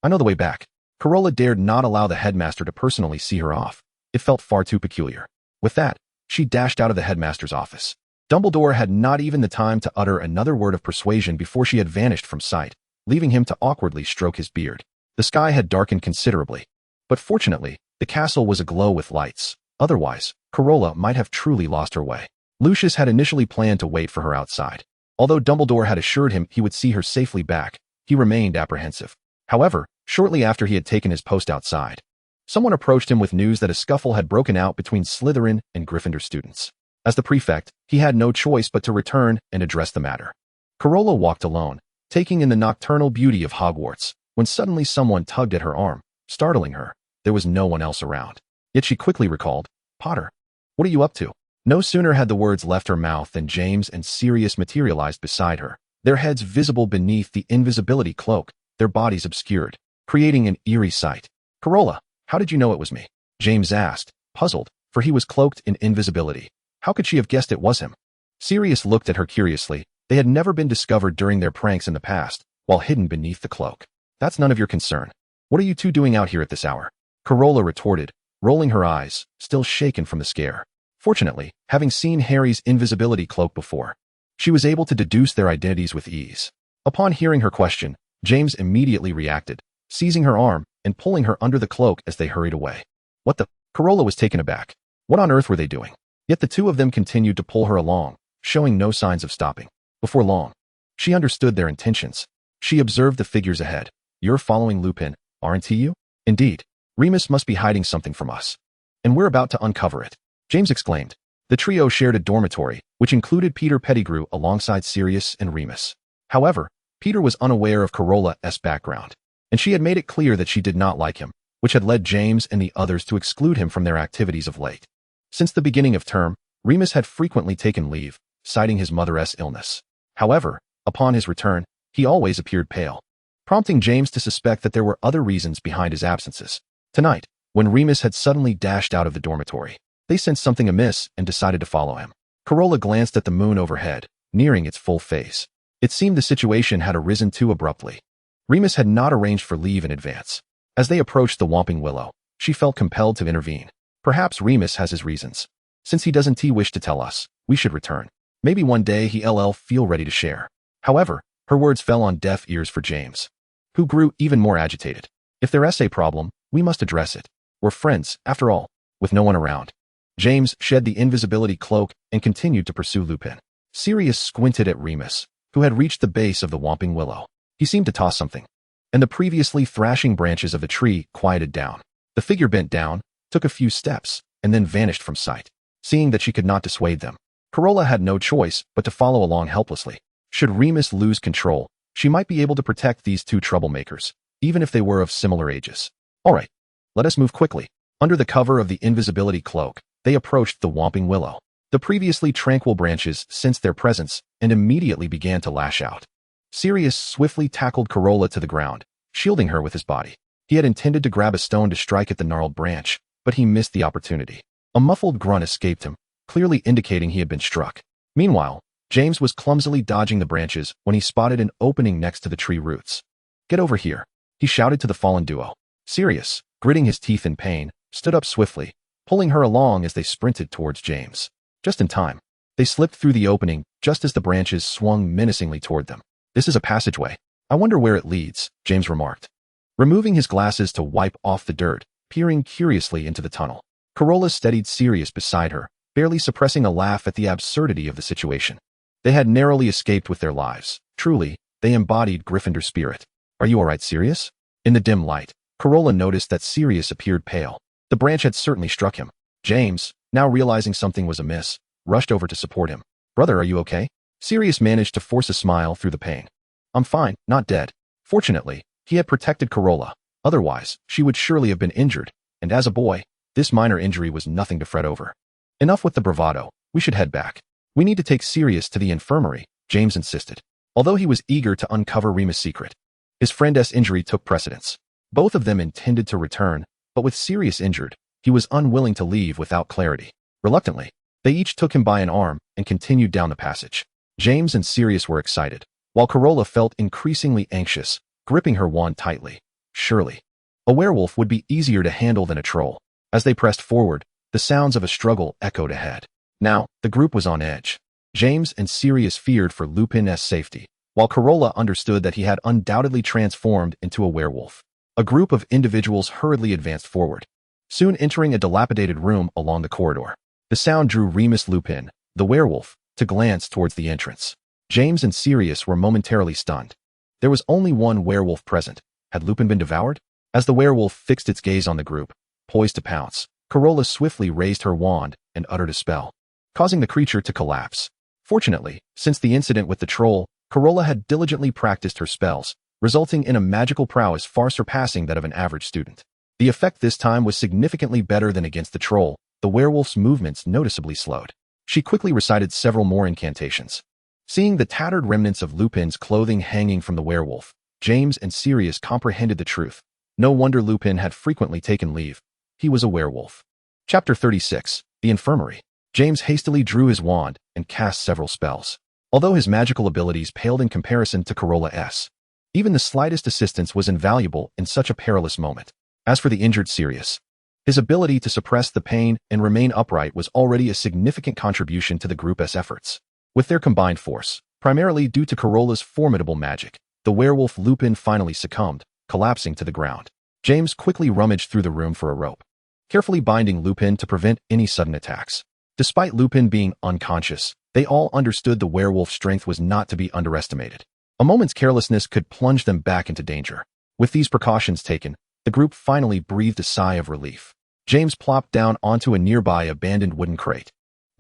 I know the way back." Carola dared not allow the headmaster to personally see her off. It felt far too peculiar. With that, she dashed out of the headmaster's office. Dumbledore had not even the time to utter another word of persuasion before she had vanished from sight, leaving him to awkwardly stroke his beard. The sky had darkened considerably, but fortunately, the castle was aglow with lights. Otherwise, Carola might have truly lost her way. Lucius had initially planned to wait for her outside. Although Dumbledore had assured him he would see her safely back, he remained apprehensive. However, shortly after he had taken his post outside, someone approached him with news that a scuffle had broken out between Slytherin and Gryffindor students. As the prefect, he had no choice but to return and address the matter. Carola walked alone, taking in the nocturnal beauty of Hogwarts, when suddenly someone tugged at her arm, startling her. There was no one else around. Yet she quickly recalled, "Potter, what are you up to?" No sooner had the words left her mouth than James and Sirius materialized beside her, their heads visible beneath the invisibility cloak, their bodies obscured, creating an eerie sight. "Carola, how did you know it was me?" James asked, puzzled, for he was cloaked in invisibility. How could she have guessed it was him? Sirius looked at her curiously. They had never been discovered during their pranks in the past, while hidden beneath the cloak. "That's none of your concern. What are you two doing out here at this hour?" Carola retorted, rolling her eyes, still shaken from the scare. Fortunately, having seen Harry's invisibility cloak before, she was able to deduce their identities with ease. Upon hearing her question, James immediately reacted, seizing her arm and pulling her under the cloak as they hurried away. "What the?" Carola was taken aback. What on earth were they doing? Yet the two of them continued to pull her along, showing no signs of stopping. Before long, she understood their intentions. She observed the figures ahead. "You're following Lupin, aren't you?" "Indeed. Remus must be hiding something from us, and we're about to uncover it," James exclaimed, The trio shared a dormitory, which included Peter Pettigrew alongside Sirius and Remus. However, Peter was unaware of Carola's background, and she had made it clear that she did not like him, which had led James and the others to exclude him from their activities of late. Since the beginning of term, Remus had frequently taken leave, citing his mother's illness. However, upon his return, he always appeared pale, prompting James to suspect that there were other reasons behind his absences. Tonight, when Remus had suddenly dashed out of the dormitory, they sensed something amiss and decided to follow him. Carola glanced at the moon overhead, nearing its full phase. It seemed the situation had arisen too abruptly. Remus had not arranged for leave in advance. As they approached the Whomping Willow, she felt compelled to intervene. Perhaps Remus has his reasons. Since he doesn't wish to tell us, we should return. Maybe one day he'll feel ready to share. However, her words fell on deaf ears for James, who grew even more agitated. If there's a problem, we must address it. We're friends, after all, with no one around. James shed the invisibility cloak and continued to pursue Lupin. Sirius squinted at Remus, who had reached the base of the Whomping Willow. He seemed to toss something, and the previously thrashing branches of the tree quieted down. The figure bent down, took a few steps, and then vanished from sight. Seeing that she could not dissuade them, Carola had no choice but to follow along helplessly. Should Remus lose control, she might be able to protect these two troublemakers, even if they were of similar ages. All right, let us move quickly. Under the cover of the invisibility cloak, they approached the Whomping Willow. The previously tranquil branches sensed their presence and immediately began to lash out. Sirius swiftly tackled Carola to the ground, shielding her with his body. He had intended to grab a stone to strike at the gnarled branch, but he missed the opportunity. A muffled grunt escaped him, clearly indicating he had been struck. Meanwhile, James was clumsily dodging the branches when he spotted an opening next to the tree roots. "Get over here," he shouted to the fallen duo. Sirius, gritting his teeth in pain, stood up swiftly, pulling her along as they sprinted towards James. Just in time. They slipped through the opening just as the branches swung menacingly toward them. "This is a passageway. I wonder where it leads," James remarked, removing his glasses to wipe off the dirt, peering curiously into the tunnel. Carola steadied Sirius beside her, barely suppressing a laugh at the absurdity of the situation. They had narrowly escaped with their lives. Truly, they embodied Gryffindor spirit. "Are you all right, Sirius?" In the dim light, Carola noticed that Sirius appeared pale. The branch had certainly struck him. James, now realizing something was amiss, rushed over to support him. "Brother, are you okay?" Sirius managed to force a smile through the pain. "I'm fine, not dead." Fortunately, he had protected Carola. Otherwise, she would surely have been injured, and as a boy, this minor injury was nothing to fret over. "Enough with the bravado. We should head back. We need to take Sirius to the infirmary," James insisted. Although he was eager to uncover Remus' secret, his friend's injury took precedence. Both of them intended to return, but with Sirius injured, he was unwilling to leave without clarity. Reluctantly, they each took him by an arm and continued down the passage. James and Sirius were excited, while Carola felt increasingly anxious, gripping her wand tightly. Surely, a werewolf would be easier to handle than a troll. As they pressed forward, the sounds of a struggle echoed ahead. Now, the group was on edge. James and Sirius feared for Lupin's safety, while Carola understood that he had undoubtedly transformed into a werewolf. A group of individuals hurriedly advanced forward, soon entering a dilapidated room along the corridor. The sound drew Remus Lupin, the werewolf, to glance towards the entrance. James and Sirius were momentarily stunned. There was only one werewolf present. Had Lupin been devoured? As the werewolf fixed its gaze on the group, poised to pounce, Carola swiftly raised her wand and uttered a spell, causing the creature to collapse. Fortunately, since the incident with the troll, Carola had diligently practiced her spells, resulting in a magical prowess far surpassing that of an average student. The effect this time was significantly better than against the troll. The werewolf's movements noticeably slowed. She quickly recited several more incantations. Seeing the tattered remnants of Lupin's clothing hanging from the werewolf, James and Sirius comprehended the truth. No wonder Lupin had frequently taken leave. He was a werewolf. Chapter 36. The Infirmary. James hastily drew his wand and cast several spells. Although his magical abilities paled in comparison to Carola's, even the slightest assistance was invaluable in such a perilous moment. As for the injured Sirius, his ability to suppress the pain and remain upright was already a significant contribution to the group's efforts. With their combined force, primarily due to Carola's formidable magic, the werewolf Lupin finally succumbed, collapsing to the ground. James quickly rummaged through the room for a rope, carefully binding Lupin to prevent any sudden attacks. Despite Lupin being unconscious, they all understood the werewolf's strength was not to be underestimated. A moment's carelessness could plunge them back into danger. With these precautions taken, the group finally breathed a sigh of relief. James plopped down onto a nearby abandoned wooden crate.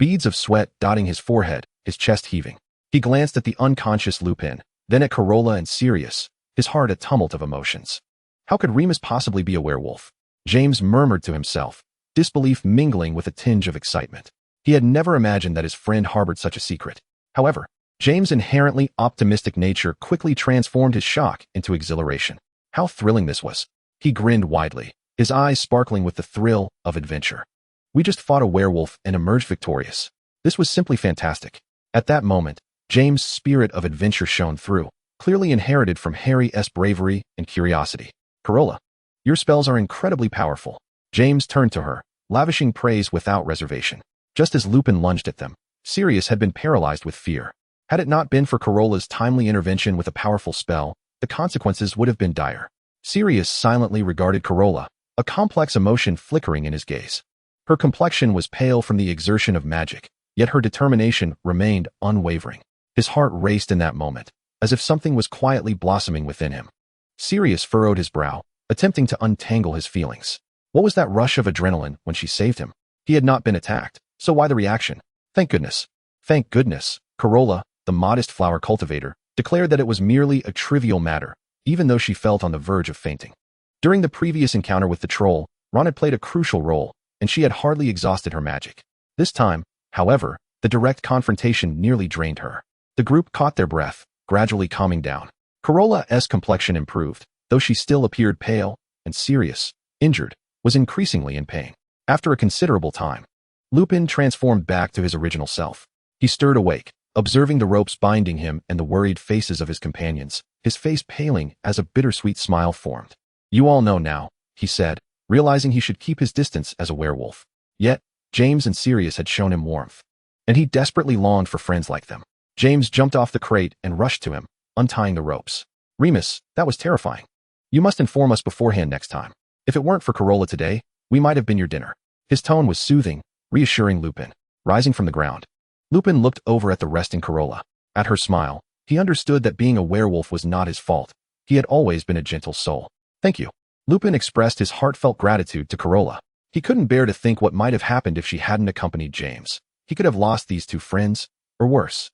beads of sweat dotting his forehead, his chest heaving. He glanced at the unconscious Lupin, then at Carola and Sirius, his heart a tumult of emotions. How could Remus possibly be a werewolf? James murmured to himself, disbelief mingling with a tinge of excitement. He had never imagined that his friend harbored such a secret. However, James' inherently optimistic nature quickly transformed his shock into exhilaration. How thrilling this was. He grinned widely, his eyes sparkling with the thrill of adventure. We just fought a werewolf and emerged victorious. This was simply fantastic. At that moment, James' spirit of adventure shone through, clearly inherited from Harry's bravery and curiosity. Carola, your spells are incredibly powerful. James turned to her, lavishing praise without reservation. Just as Lupin lunged at them, Sirius had been paralyzed with fear. Had it not been for Carola's timely intervention with a powerful spell, the consequences would have been dire. Sirius silently regarded Carola, a complex emotion flickering in his gaze. Her complexion was pale from the exertion of magic, yet her determination remained unwavering. His heart raced in that moment, as if something was quietly blossoming within him. Sirius furrowed his brow, attempting to untangle his feelings. What was that rush of adrenaline when she saved him? He had not been attacked, so why the reaction? Thank goodness. Thank goodness, Carola, the modest flower cultivator, declared that it was merely a trivial matter, even though she felt on the verge of fainting. During the previous encounter with the troll, Ron had played a crucial role, and she had hardly exhausted her magic. This time, however, the direct confrontation nearly drained her. The group caught their breath, gradually calming down. Carola's complexion improved, though she still appeared pale, and Sirius, injured, was increasingly in pain. After a considerable time, Lupin transformed back to his original self. He stirred awake, observing the ropes binding him and the worried faces of his companions, his face paling as a bittersweet smile formed. You all know now, he said, realizing he should keep his distance as a werewolf. Yet, James and Sirius had shown him warmth, and he desperately longed for friends like them. James jumped off the crate and rushed to him, untying the ropes. Remus, that was terrifying. You must inform us beforehand next time. If it weren't for Carola today, we might have been your dinner. His tone was soothing, reassuring Lupin. Rising from the ground, Lupin looked over at the resting Carola. At her smile, he understood that being a werewolf was not his fault. He had always been a gentle soul. Thank you. Lupin expressed his heartfelt gratitude to Carola. He couldn't bear to think what might have happened if she hadn't accompanied James. He could have lost these two friends, or worse,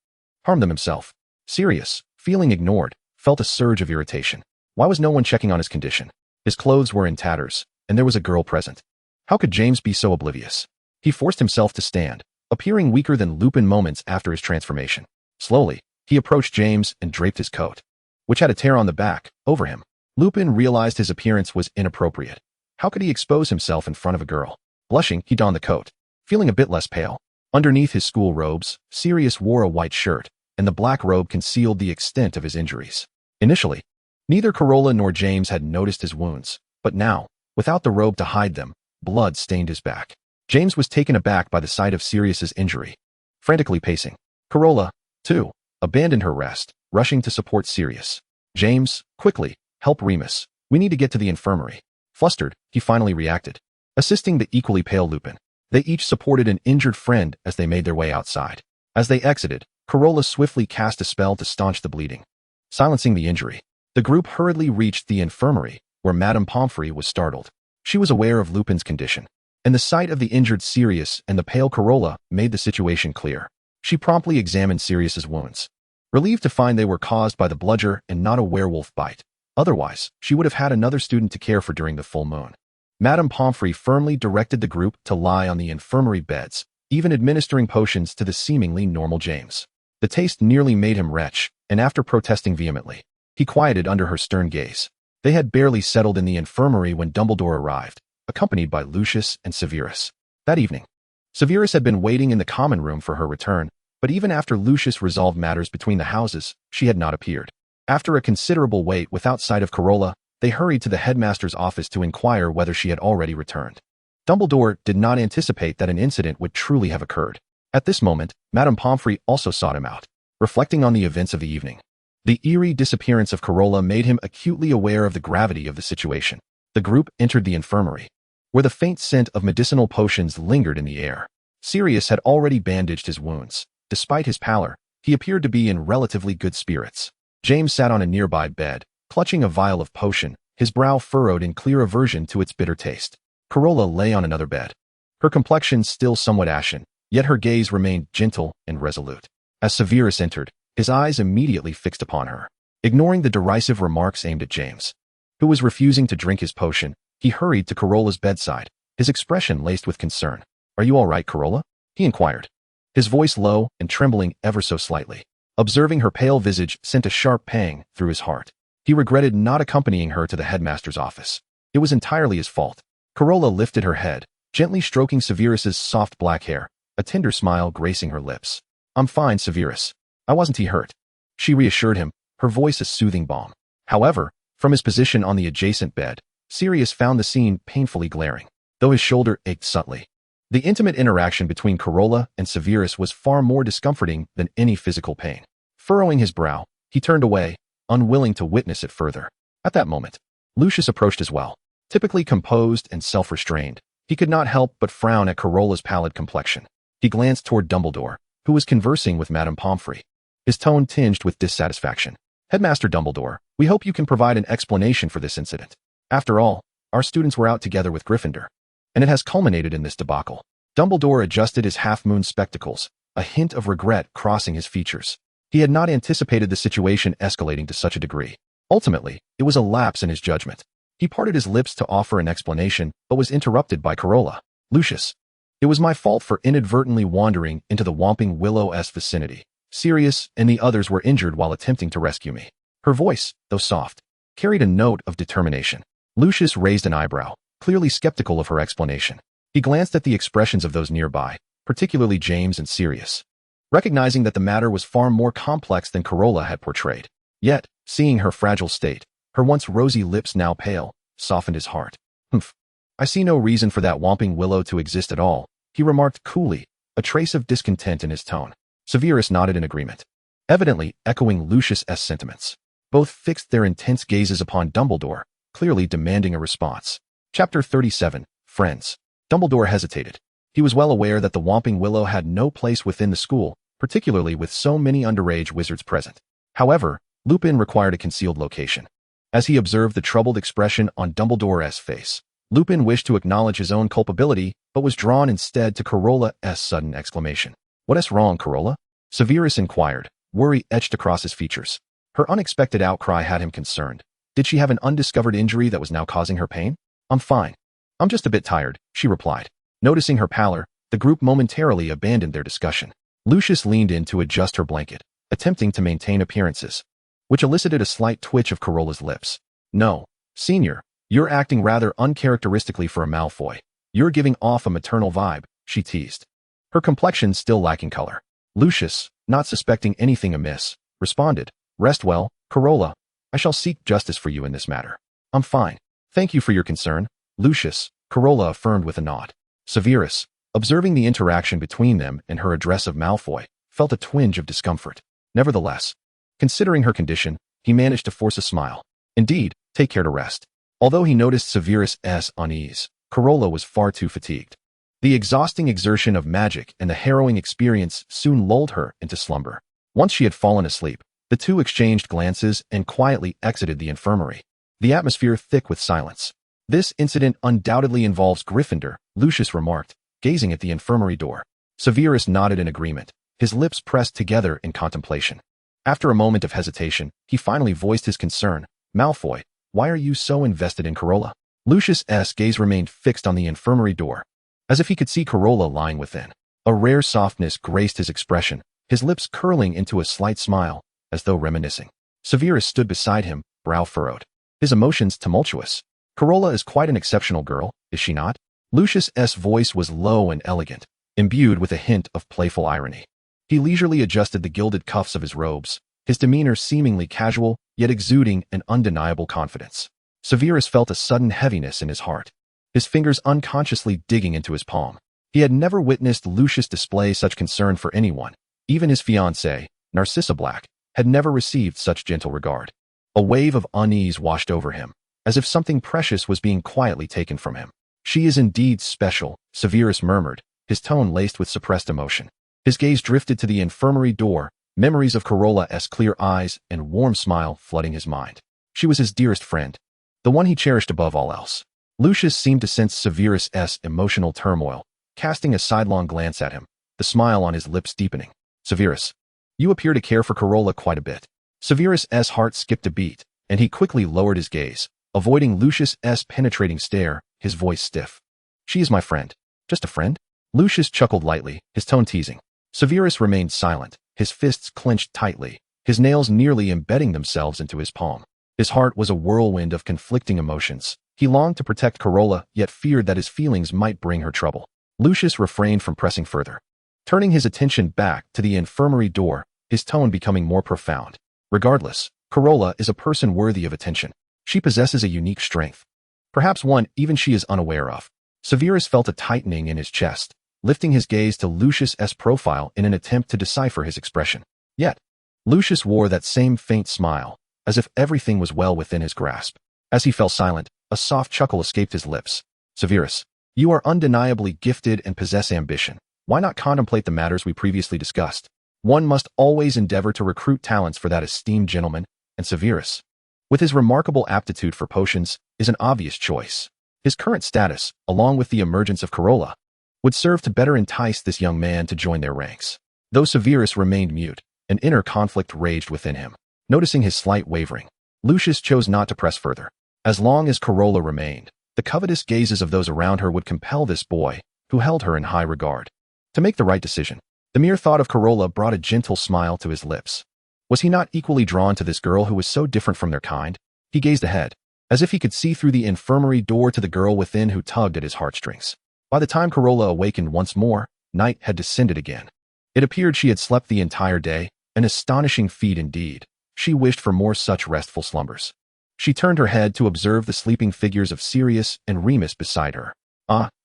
harmed them himself. Sirius, feeling ignored, felt a surge of irritation. Why was no one checking on his condition? His clothes were in tatters, and there was a girl present. How could James be so oblivious? He forced himself to stand, appearing weaker than Lupin moments after his transformation. Slowly, he approached James and draped his coat, which had a tear on the back, over him. Lupin realized his appearance was inappropriate. How could he expose himself in front of a girl? Blushing, he donned the coat, feeling a bit less pale. Underneath his school robes, Sirius wore a white shirt, and the black robe concealed the extent of his injuries. Initially, neither Carola nor James had noticed his wounds, but now, without the robe to hide them, blood stained his back. James was taken aback by the sight of Sirius's injury. Frantically pacing, Carola, too, abandoned her rest, rushing to support Sirius. James, quickly, help Remus. We need to get to the infirmary. Flustered, he finally reacted, assisting the equally pale Lupin. They each supported an injured friend as they made their way outside. As they exited, Carola swiftly cast a spell to staunch the bleeding, silencing the injury. The group hurriedly reached the infirmary, where Madame Pomfrey was startled. She was aware of Lupin's condition, and the sight of the injured Sirius and the pale Carola made the situation clear. She promptly examined Sirius's wounds, relieved to find they were caused by the bludger and not a werewolf bite. Otherwise, she would have had another student to care for during the full moon. Madame Pomfrey firmly directed the group to lie on the infirmary beds, even administering potions to the seemingly normal James. The taste nearly made him retch, and after protesting vehemently, he quieted under her stern gaze. They had barely settled in the infirmary when Dumbledore arrived, accompanied by Lucius and Severus. That evening, Severus had been waiting in the common room for her return, but even after Lucius resolved matters between the houses, she had not appeared. After a considerable wait without sight of Carola, they hurried to the headmaster's office to inquire whether she had already returned. Dumbledore did not anticipate that an incident would truly have occurred. At this moment, Madame Pomfrey also sought him out, reflecting on the events of the evening. The eerie disappearance of Carola made him acutely aware of the gravity of the situation. The group entered the infirmary, where the faint scent of medicinal potions lingered in the air. Sirius had already bandaged his wounds. Despite his pallor, he appeared to be in relatively good spirits. James sat on a nearby bed, clutching a vial of potion, his brow furrowed in clear aversion to its bitter taste. Carola lay on another bed, her complexion still somewhat ashen, yet her gaze remained gentle and resolute. As Severus entered, his eyes immediately fixed upon her. Ignoring the derisive remarks aimed at James, who was refusing to drink his potion, he hurried to Carola's bedside, his expression laced with concern. "Are you all right, Carola?" he inquired, his voice low and trembling ever so slightly. Observing her pale visage sent a sharp pang through his heart. He regretted not accompanying her to the headmaster's office. It was entirely his fault. Carola lifted her head, gently stroking Severus's soft black hair, a tender smile gracing her lips. "I'm fine, Severus. I wasn't hurt," she reassured him, her voice a soothing balm. However, from his position on the adjacent bed, Sirius found the scene painfully glaring, though his shoulder ached subtly. The intimate interaction between Carola and Severus was far more discomforting than any physical pain. Furrowing his brow, he turned away, unwilling to witness it further. At that moment, Lucius approached as well. Typically composed and self-restrained, he could not help but frown at Carola's pallid complexion. He glanced toward Dumbledore, who was conversing with Madame Pomfrey, his tone tinged with dissatisfaction. "Headmaster Dumbledore, we hope you can provide an explanation for this incident. After all, our students were out together with Gryffindor, and it has culminated in this debacle." Dumbledore adjusted his half-moon spectacles, a hint of regret crossing his features. He had not anticipated the situation escalating to such a degree. Ultimately, it was a lapse in his judgment. He parted his lips to offer an explanation, but was interrupted by Carola. "Lucius, it was my fault for inadvertently wandering into the Whomping Willow's vicinity. Sirius and the others were injured while attempting to rescue me." Her voice, though soft, carried a note of determination. Lucius raised an eyebrow, clearly skeptical of her explanation. He glanced at the expressions of those nearby, particularly James and Sirius, recognizing that the matter was far more complex than Carola had portrayed. Yet, seeing her fragile state, her once rosy lips now pale, softened his heart. "Humph. I see no reason for that Whomping Willow to exist at all," he remarked coolly, a trace of discontent in his tone. Severus nodded in agreement, evidently echoing Lucius's sentiments. Both fixed their intense gazes upon Dumbledore, clearly demanding a response. Chapter 37, Friends. Dumbledore hesitated. He was well aware that the Whomping Willow had no place within the school, particularly with so many underage wizards present. However, Lupin required a concealed location. As he observed the troubled expression on Dumbledore's face, Lupin wished to acknowledge his own culpability, but was drawn instead to Carola's sudden exclamation. "What's wrong, Carola?" Severus inquired, worry etched across his features. Her unexpected outcry had him concerned. Did she have an undiscovered injury that was now causing her pain? "I'm fine. I'm just a bit tired," she replied. Noticing her pallor, the group momentarily abandoned their discussion. Lucius leaned in to adjust her blanket, attempting to maintain appearances, which elicited a slight twitch of Carola's lips. "No, Senior, you're acting rather uncharacteristically for a Malfoy. You're giving off a maternal vibe," she teased, her complexion still lacking color. Lucius, not suspecting anything amiss, responded, "Rest well, Carola. I shall seek justice for you in this matter." "I'm fine. Thank you for your concern, Lucius," Carola affirmed with a nod. Severus, observing the interaction between them and her address of Malfoy, felt a twinge of discomfort. Nevertheless, considering her condition, he managed to force a smile. Indeed, take care to rest. Although he noticed Severus's unease, Carola was far too fatigued. The exhausting exertion of magic and the harrowing experience soon lulled her into slumber. Once she had fallen asleep, the two exchanged glances and quietly exited the infirmary, the atmosphere thick with silence. "This incident undoubtedly involves Gryffindor," Lucius remarked, gazing at the infirmary door. Severus nodded in agreement, his lips pressed together in contemplation. After a moment of hesitation, he finally voiced his concern. "Malfoy, why are you so invested in Carola?" Lucius's gaze remained fixed on the infirmary door, as if he could see Carola lying within. A rare softness graced his expression, his lips curling into a slight smile, as though reminiscing. Severus stood beside him, brow furrowed, his emotions tumultuous. "Carola is quite an exceptional girl, is she not?" Lucius's voice was low and elegant, imbued with a hint of playful irony. He leisurely adjusted the gilded cuffs of his robes, his demeanor seemingly casual, yet exuding an undeniable confidence. Severus felt a sudden heaviness in his heart, his fingers unconsciously digging into his palm. He had never witnessed Lucius display such concern for anyone. Even his fiancée, Narcissa Black, had never received such gentle regard. A wave of unease washed over him, as if something precious was being quietly taken from him. "She is indeed special," Severus murmured, his tone laced with suppressed emotion. His gaze drifted to the infirmary door, memories of Carola's clear eyes and warm smile flooding his mind. She was his dearest friend, the one he cherished above all else. Lucius seemed to sense Severus's emotional turmoil, casting a sidelong glance at him, the smile on his lips deepening. Severus, you appear to care for Carola quite a bit. Severus's heart skipped a beat, and he quickly lowered his gaze, avoiding Lucius's penetrating stare, his voice stiff. She is my friend. Just a friend? Lucius chuckled lightly, his tone teasing. Severus remained silent, his fists clenched tightly, his nails nearly embedding themselves into his palm. His heart was a whirlwind of conflicting emotions. He longed to protect Carola, yet feared that his feelings might bring her trouble. Lucius refrained from pressing further, turning his attention back to the infirmary door, his tone becoming more profound. Regardless, Carola is a person worthy of attention. She possesses a unique strength, perhaps one even she is unaware of. Severus felt a tightening in his chest, lifting his gaze to Lucius's profile in an attempt to decipher his expression. Yet, Lucius wore that same faint smile, as if everything was well within his grasp. As he fell silent, a soft chuckle escaped his lips. Severus, you are undeniably gifted and possess ambition. Why not contemplate the matters we previously discussed? One must always endeavor to recruit talents for that esteemed gentleman, and Severus, with his remarkable aptitude for potions, is an obvious choice. His current status, along with the emergence of Carola, would serve to better entice this young man to join their ranks. Though Severus remained mute, an inner conflict raged within him. Noticing his slight wavering, Lucius chose not to press further. As long as Carola remained, the covetous gazes of those around her would compel this boy, who held her in high regard, to make the right decision. The mere thought of Carola brought a gentle smile to his lips. Was he not equally drawn to this girl who was so different from their kind? He gazed ahead, as if he could see through the infirmary door to the girl within who tugged at his heartstrings. By the time Carola awakened once more, night had descended again. It appeared she had slept the entire day, an astonishing feat indeed. She wished for more such restful slumbers. She turned her head to observe the sleeping figures of Sirius and Remus beside her.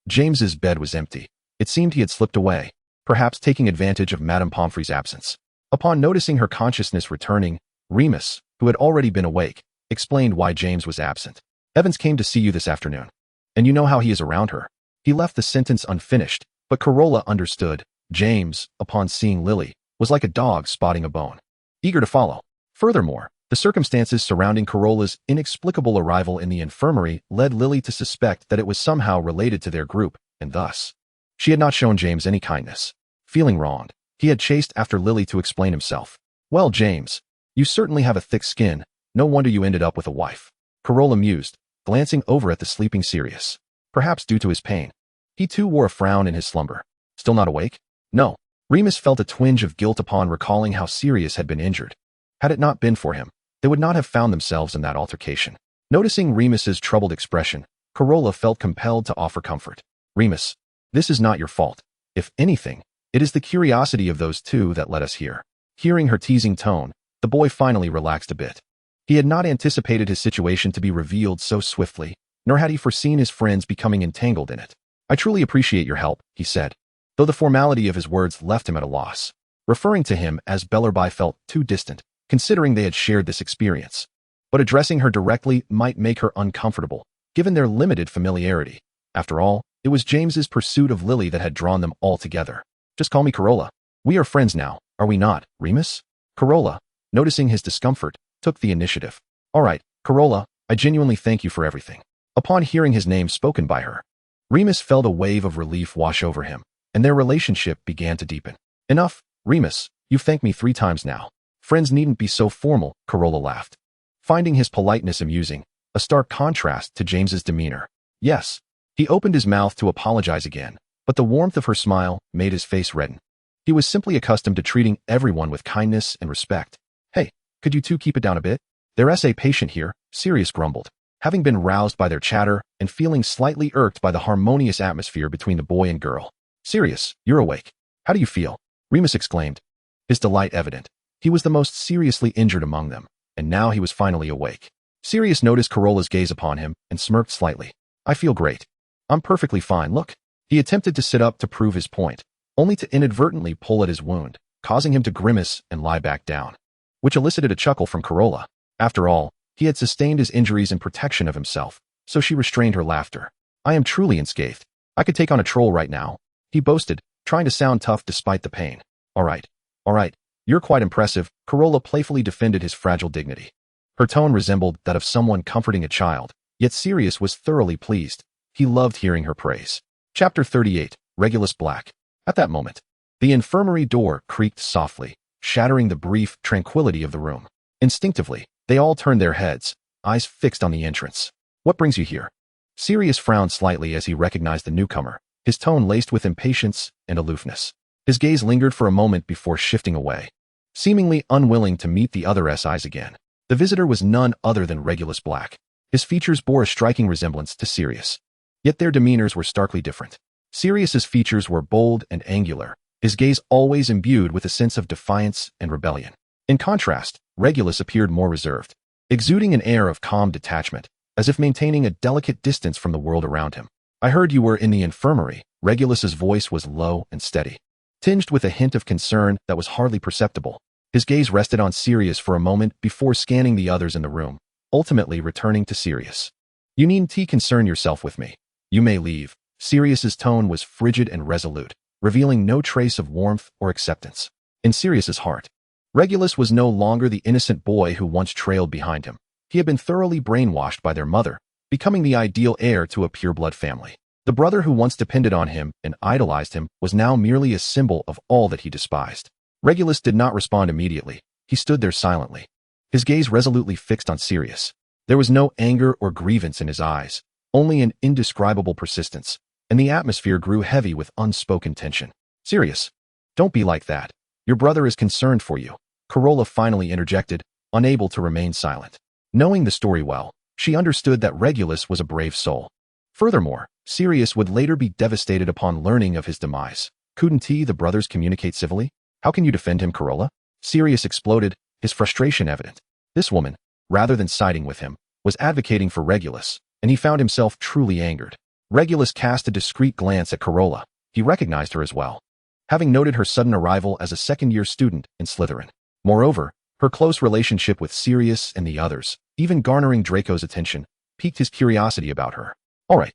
James's bed was empty. It seemed he had slipped away, perhaps taking advantage of Madame Pomfrey's absence. Upon noticing her consciousness returning, Remus, who had already been awake, explained why James was absent. Evans came to see you this afternoon. And you know how he is around her. He left the sentence unfinished, but Carola understood. James, upon seeing Lily, was like a dog spotting a bone, eager to follow. Furthermore, the circumstances surrounding Carola's inexplicable arrival in the infirmary led Lily to suspect that it was somehow related to their group, and thus, she had not shown James any kindness. Feeling wronged, he had chased after Lily to explain himself. Well, James, you certainly have a thick skin. No wonder you ended up with a wife. Carola mused, glancing over at the sleeping Sirius. Perhaps due to his pain, he too wore a frown in his slumber. Still not awake? No. Remus felt a twinge of guilt upon recalling how Sirius had been injured. Had it not been for him, they would not have found themselves in that altercation. Noticing Remus's troubled expression, Carola felt compelled to offer comfort. Remus, this is not your fault. If anything, it is the curiosity of those two that led us here. Hearing her teasing tone, the boy finally relaxed a bit. He had not anticipated his situation to be revealed so swiftly, nor had he foreseen his friends becoming entangled in it. I truly appreciate your help, he said, though the formality of his words left him at a loss. Referring to him as Bellerby felt too distant, considering they had shared this experience. But addressing her directly might make her uncomfortable, given their limited familiarity. After all, it was James's pursuit of Lily that had drawn them all together. Just call me Carola. We are friends now, are we not, Remus? Carola, noticing his discomfort, took the initiative. All right, Carola, I genuinely thank you for everything. Upon hearing his name spoken by her, Remus felt a wave of relief wash over him, and their relationship began to deepen. Enough, Remus, you've thanked me 3 times now. Friends needn't be so formal, Carola laughed, finding his politeness amusing, a stark contrast to James's demeanor. Yes. He opened his mouth to apologize again, but the warmth of her smile made his face redden. He was simply accustomed to treating everyone with kindness and respect. Hey, could you two keep it down a bit? There's a patient here, Sirius grumbled, having been roused by their chatter and feeling slightly irked by the harmonious atmosphere between the boy and girl. Sirius, you're awake. How do you feel? Remus exclaimed, his delight evident. He was the most seriously injured among them, and now he was finally awake. Sirius noticed Carola's gaze upon him and smirked slightly. I feel great. I'm perfectly fine, look. He attempted to sit up to prove his point, only to inadvertently pull at his wound, causing him to grimace and lie back down, which elicited a chuckle from Carola. After all, he had sustained his injuries in protection of himself, so she restrained her laughter. I am truly unscathed. I could take on a troll right now, he boasted, trying to sound tough despite the pain. All right. You're quite impressive, Carola playfully defended his fragile dignity. Her tone resembled that of someone comforting a child, yet Sirius was thoroughly pleased. He loved hearing her praise. Chapter 38, Regulus Black. At that moment, The infirmary door creaked softly, shattering the brief tranquility of the room. Instinctively, they all turned their heads, eyes fixed on the entrance. "What brings you here?" Sirius frowned slightly as he recognized the newcomer, his tone laced with impatience and aloofness. His gaze lingered for a moment before shifting away, seemingly unwilling to meet the other's eyes again. The visitor was none other than Regulus Black. His features bore a striking resemblance to Sirius, yet their demeanors were starkly different. Sirius's features were bold and angular, his gaze always imbued with a sense of defiance and rebellion. In contrast, Regulus appeared more reserved, exuding an air of calm detachment, as if maintaining a delicate distance from the world around him. "I heard you were in the infirmary." Regulus's voice was low and steady, tinged with a hint of concern that was hardly perceptible. His gaze rested on Sirius for a moment before scanning the others in the room, ultimately returning to Sirius. "You needn't concern yourself with me. You may leave." Sirius's tone was frigid and resolute, revealing no trace of warmth or acceptance. In Sirius's heart, Regulus was no longer the innocent boy who once trailed behind him. He had been thoroughly brainwashed by their mother, becoming the ideal heir to a pureblood family. The brother who once depended on him and idolized him was now merely a symbol of all that he despised. Regulus did not respond immediately. He stood there silently, his gaze resolutely fixed on Sirius. There was no anger or grievance in his eyes, only an indescribable persistence, and the atmosphere grew heavy with unspoken tension. "Sirius, don't be like that. Your brother is concerned for you," Carola finally interjected, unable to remain silent. Knowing the story well, she understood that Regulus was a brave soul. Furthermore, Sirius would later be devastated upon learning of his demise. "Couldn't the brothers communicate civilly? How can you defend him, Carola?" Sirius exploded, his frustration evident. This woman, rather than siding with him, was advocating for Regulus, and he found himself truly angered. Regulus cast a discreet glance at Carola. He recognized her as well, having noted her sudden arrival as a second-year student in Slytherin. Moreover, her close relationship with Sirius and the others, even garnering Draco's attention, piqued his curiosity about her. All right.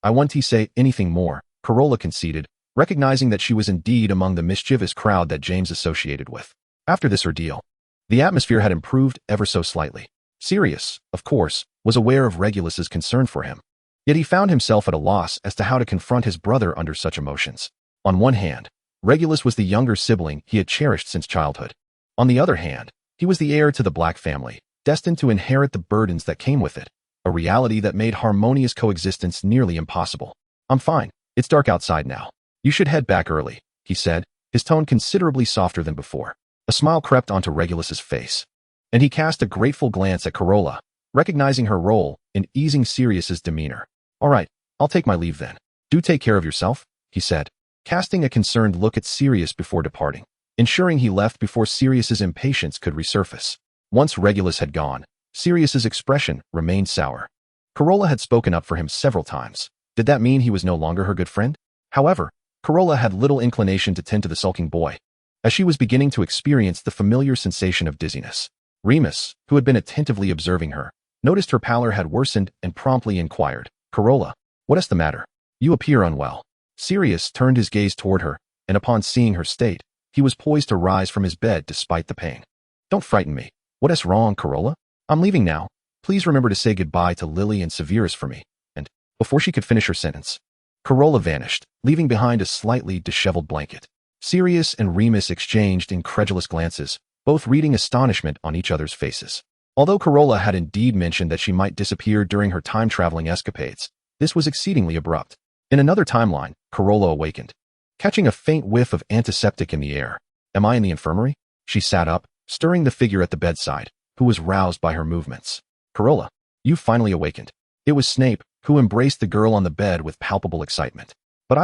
I won't say anything more," Carola conceded, recognizing that she was indeed among the mischievous crowd that James associated with. After this ordeal, the atmosphere had improved ever so slightly. Sirius, of course, was aware of Regulus's concern for him, yet he found himself at a loss as to how to confront his brother under such emotions. On one hand, Regulus was the younger sibling he had cherished since childhood. On the other hand, he was the heir to the Black family, destined to inherit the burdens that came with it, a reality that made harmonious coexistence nearly impossible. "I'm fine. It's dark outside now. You should head back early," he said, his tone considerably softer than before. A smile crept onto Regulus's face, and he cast a grateful glance at Carola, recognizing her role in easing Sirius's demeanor. "All right, I'll take my leave then. Do take care of yourself," he said, casting a concerned look at Sirius before departing, ensuring he left before Sirius's impatience could resurface. Once Regulus had gone, Sirius's expression remained sour. Carola had spoken up for him several times. Did that mean he was no longer her good friend? However, Carola had little inclination to tend to the sulking boy, as she was beginning to experience the familiar sensation of dizziness. Remus, who had been attentively observing her, noticed her pallor had worsened and promptly inquired, "Carola, what is the matter? You appear unwell." Sirius turned his gaze toward her, and upon seeing her state, he was poised to rise from his bed despite the pain. "Don't frighten me. What is wrong, Carola? I'm leaving now. Please remember to say goodbye to Lily and Severus for me." And, before she could finish her sentence, Carola vanished, leaving behind a slightly disheveled blanket. Sirius and Remus exchanged incredulous glances, both reading astonishment on each other's faces. Although Carola had indeed mentioned that she might disappear during her time-traveling escapades, this was exceedingly abrupt. In another timeline, Carola awakened, catching a faint whiff of antiseptic in the air. "Am I in the infirmary?" She sat up, stirring the figure at the bedside, who was roused by her movements. "Carola, you've finally awakened." It was Snape, who embraced the girl on the bed with palpable excitement. "But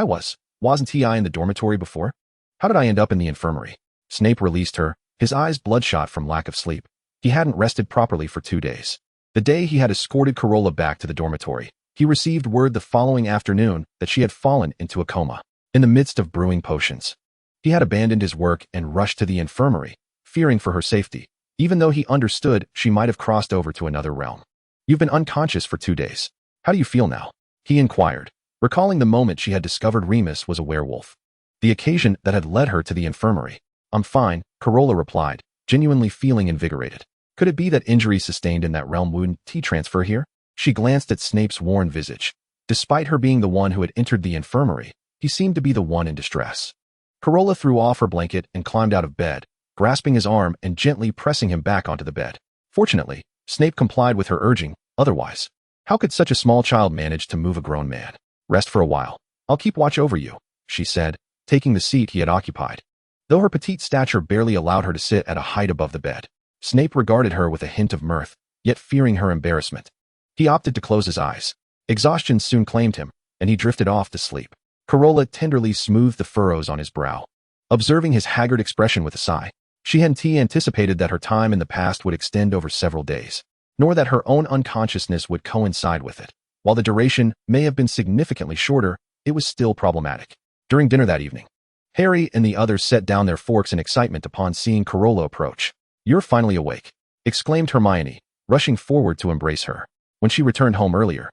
wasn't I in the dormitory before? How did I end up in the infirmary?" Snape released her, his eyes bloodshot from lack of sleep. He hadn't rested properly for 2 days. The day he had escorted Carola back to the dormitory, he received word the following afternoon that she had fallen into a coma, in the midst of brewing potions. He had abandoned his work and rushed to the infirmary, fearing for her safety, even though he understood she might have crossed over to another realm. "You've been unconscious for 2 days. How do you feel now?" he inquired, recalling the moment she had discovered Remus was a werewolf, the occasion that had led her to the infirmary. "I'm fine," Carola replied, genuinely feeling invigorated. Could it be that injuries sustained in that realm wouldn't transfer here? She glanced at Snape's worn visage. Despite her being the one who had entered the infirmary, he seemed to be the one in distress. Carola threw off her blanket and climbed out of bed, grasping his arm and gently pressing him back onto the bed. Fortunately, Snape complied with her urging, otherwise, how could such a small child manage to move a grown man? Rest for a while. I'll keep watch over you, she said, taking the seat he had occupied. Though her petite stature barely allowed her to sit at a height above the bed, Snape regarded her with a hint of mirth, yet fearing her embarrassment. He opted to close his eyes. Exhaustion soon claimed him, and he drifted off to sleep. Carola tenderly smoothed the furrows on his brow. Observing his haggard expression with a sigh, she hadn't anticipated that her time in the past would extend over several days, nor that her own unconsciousness would coincide with it. While the duration may have been significantly shorter, it was still problematic. During dinner that evening, Harry and the others set down their forks in excitement upon seeing Carola approach. "You're finally awake," exclaimed Hermione, rushing forward to embrace her. When she returned home earlier,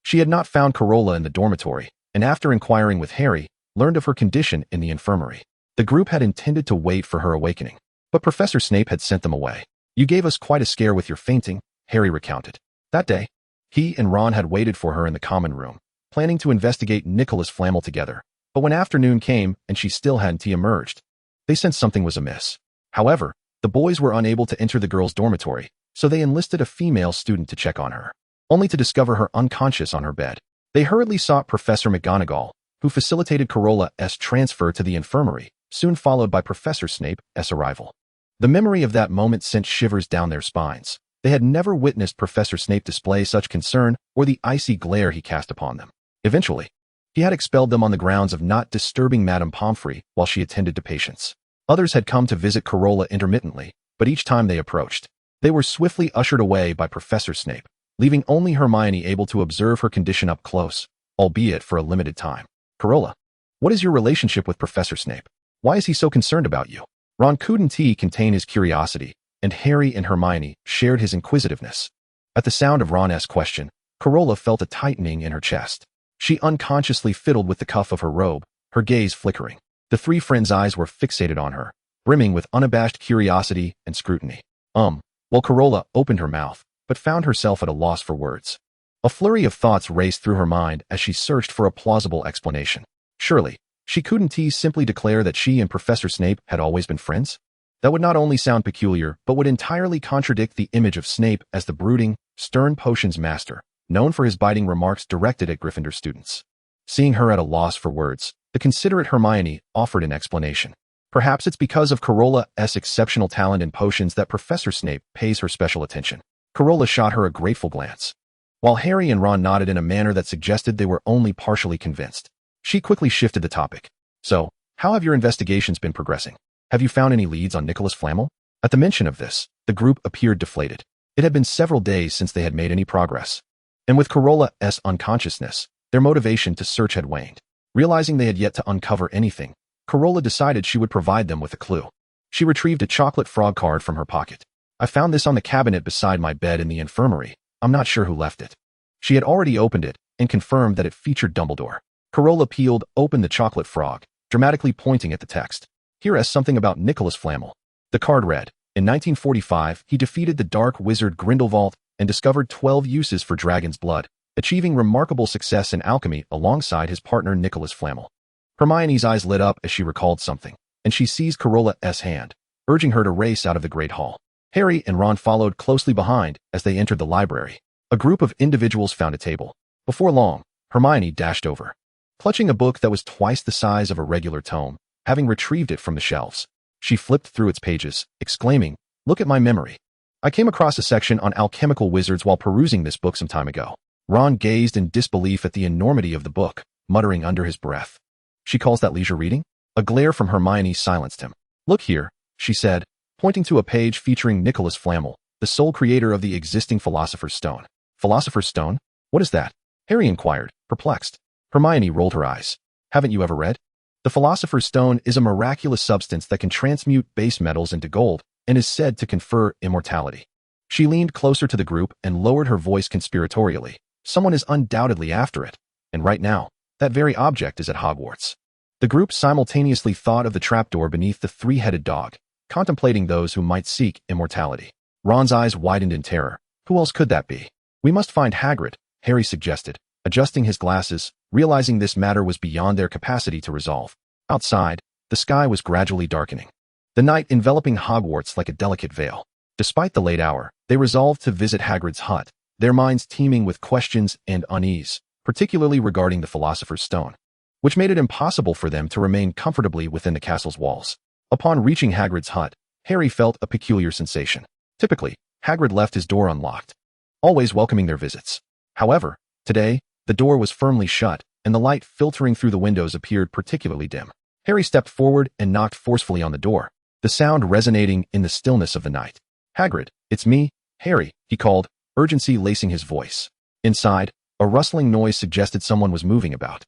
she had not found Carola in the dormitory, and after inquiring with Harry, learned of her condition in the infirmary. The group had intended to wait for her awakening, but Professor Snape had sent them away. "You gave us quite a scare with your fainting," Harry recounted. That day, he and Ron had waited for her in the common room, planning to investigate Nicholas Flamel together, but when afternoon came and she still hadn't emerged, they sensed something was amiss. However, the boys were unable to enter the girls' dormitory, so they enlisted a female student to check on her, only to discover her unconscious on her bed. They hurriedly sought Professor McGonagall, who facilitated Carola's transfer to the infirmary, soon followed by Professor Snape's arrival. The memory of that moment sent shivers down their spines. They had never witnessed Professor Snape display such concern or the icy glare he cast upon them. Eventually, he had expelled them on the grounds of not disturbing Madame Pomfrey while she attended to patients. Others had come to visit Carola intermittently, but each time they approached, they were swiftly ushered away by Professor Snape, leaving only Hermione able to observe her condition up close, albeit for a limited time. "Carola, what is your relationship with Professor Snape? Why is he so concerned about you?" Ron couldn't contain his curiosity, and Harry and Hermione shared his inquisitiveness. At the sound of Ron's question, Carola felt a tightening in her chest. She unconsciously fiddled with the cuff of her robe, her gaze flickering. The three friends' eyes were fixated on her, brimming with unabashed curiosity and scrutiny. While Carola opened her mouth, but found herself at a loss for words. A flurry of thoughts raced through her mind as she searched for a plausible explanation. Surely, she couldn't simply declare that she and Professor Snape had always been friends? That would not only sound peculiar, but would entirely contradict the image of Snape as the brooding, stern potions master, known for his biting remarks directed at Gryffindor students. Seeing her at a loss for words, the considerate Hermione offered an explanation. Perhaps it's because of Carola's exceptional talent in potions that Professor Snape pays her special attention. Carola shot her a grateful glance. While Harry and Ron nodded in a manner that suggested they were only partially convinced, she quickly shifted the topic. "So, how have your investigations been progressing? Have you found any leads on Nicholas Flamel?" At the mention of this, the group appeared deflated. It had been several days since they had made any progress. And with Carola's unconsciousness, their motivation to search had waned. Realizing they had yet to uncover anything, Carola decided she would provide them with a clue. She retrieved a chocolate frog card from her pocket. "I found this on the cabinet beside my bed in the infirmary. I'm not sure who left it." She had already opened it and confirmed that it featured Dumbledore. Carola peeled open the chocolate frog, dramatically pointing at the text. "Here is something about Nicholas Flamel." The card read, "In 1945, he defeated the dark wizard Grindelwald and discovered 12 uses for dragon's blood, achieving remarkable success in alchemy alongside his partner Nicholas Flamel." Hermione's eyes lit up as she recalled something, and she seized Carola's hand, urging her to race out of the great hall. Harry and Ron followed closely behind as they entered the library. A group of individuals found a table. Before long, Hermione dashed over, clutching a book that was twice the size of a regular tome, having retrieved it from the shelves. She flipped through its pages, exclaiming, "Look at my memory. I came across a section on alchemical wizards while perusing this book some time ago." Ron gazed in disbelief at the enormity of the book, muttering under his breath. "She calls that leisure reading?" A glare from Hermione silenced him. "Look here," she said, pointing to a page featuring Nicholas Flamel, the sole creator of the existing Philosopher's Stone. "Philosopher's Stone? What is that?" Harry inquired, perplexed. Hermione rolled her eyes. "Haven't you ever read? The Philosopher's Stone is a miraculous substance that can transmute base metals into gold and is said to confer immortality." She leaned closer to the group and lowered her voice conspiratorially. "Someone is undoubtedly after it, and right now, that very object is at Hogwarts." The group simultaneously thought of the trapdoor beneath the three-headed dog, contemplating those who might seek immortality. Ron's eyes widened in terror. "Who else could that be?" "We must find Hagrid," Harry suggested, adjusting his glasses, realizing this matter was beyond their capacity to resolve. Outside, the sky was gradually darkening, the night enveloping Hogwarts like a delicate veil. Despite the late hour, they resolved to visit Hagrid's hut, their minds teeming with questions and unease, particularly regarding the Philosopher's Stone, which made it impossible for them to remain comfortably within the castle's walls. Upon reaching Hagrid's hut, Harry felt a peculiar sensation. Typically, Hagrid left his door unlocked, always welcoming their visits. However, today, the door was firmly shut, and the light filtering through the windows appeared particularly dim. Harry stepped forward and knocked forcefully on the door, the sound resonating in the stillness of the night. "Hagrid, it's me, Harry," he called, urgency lacing his voice. Inside, a rustling noise suggested someone was moving about.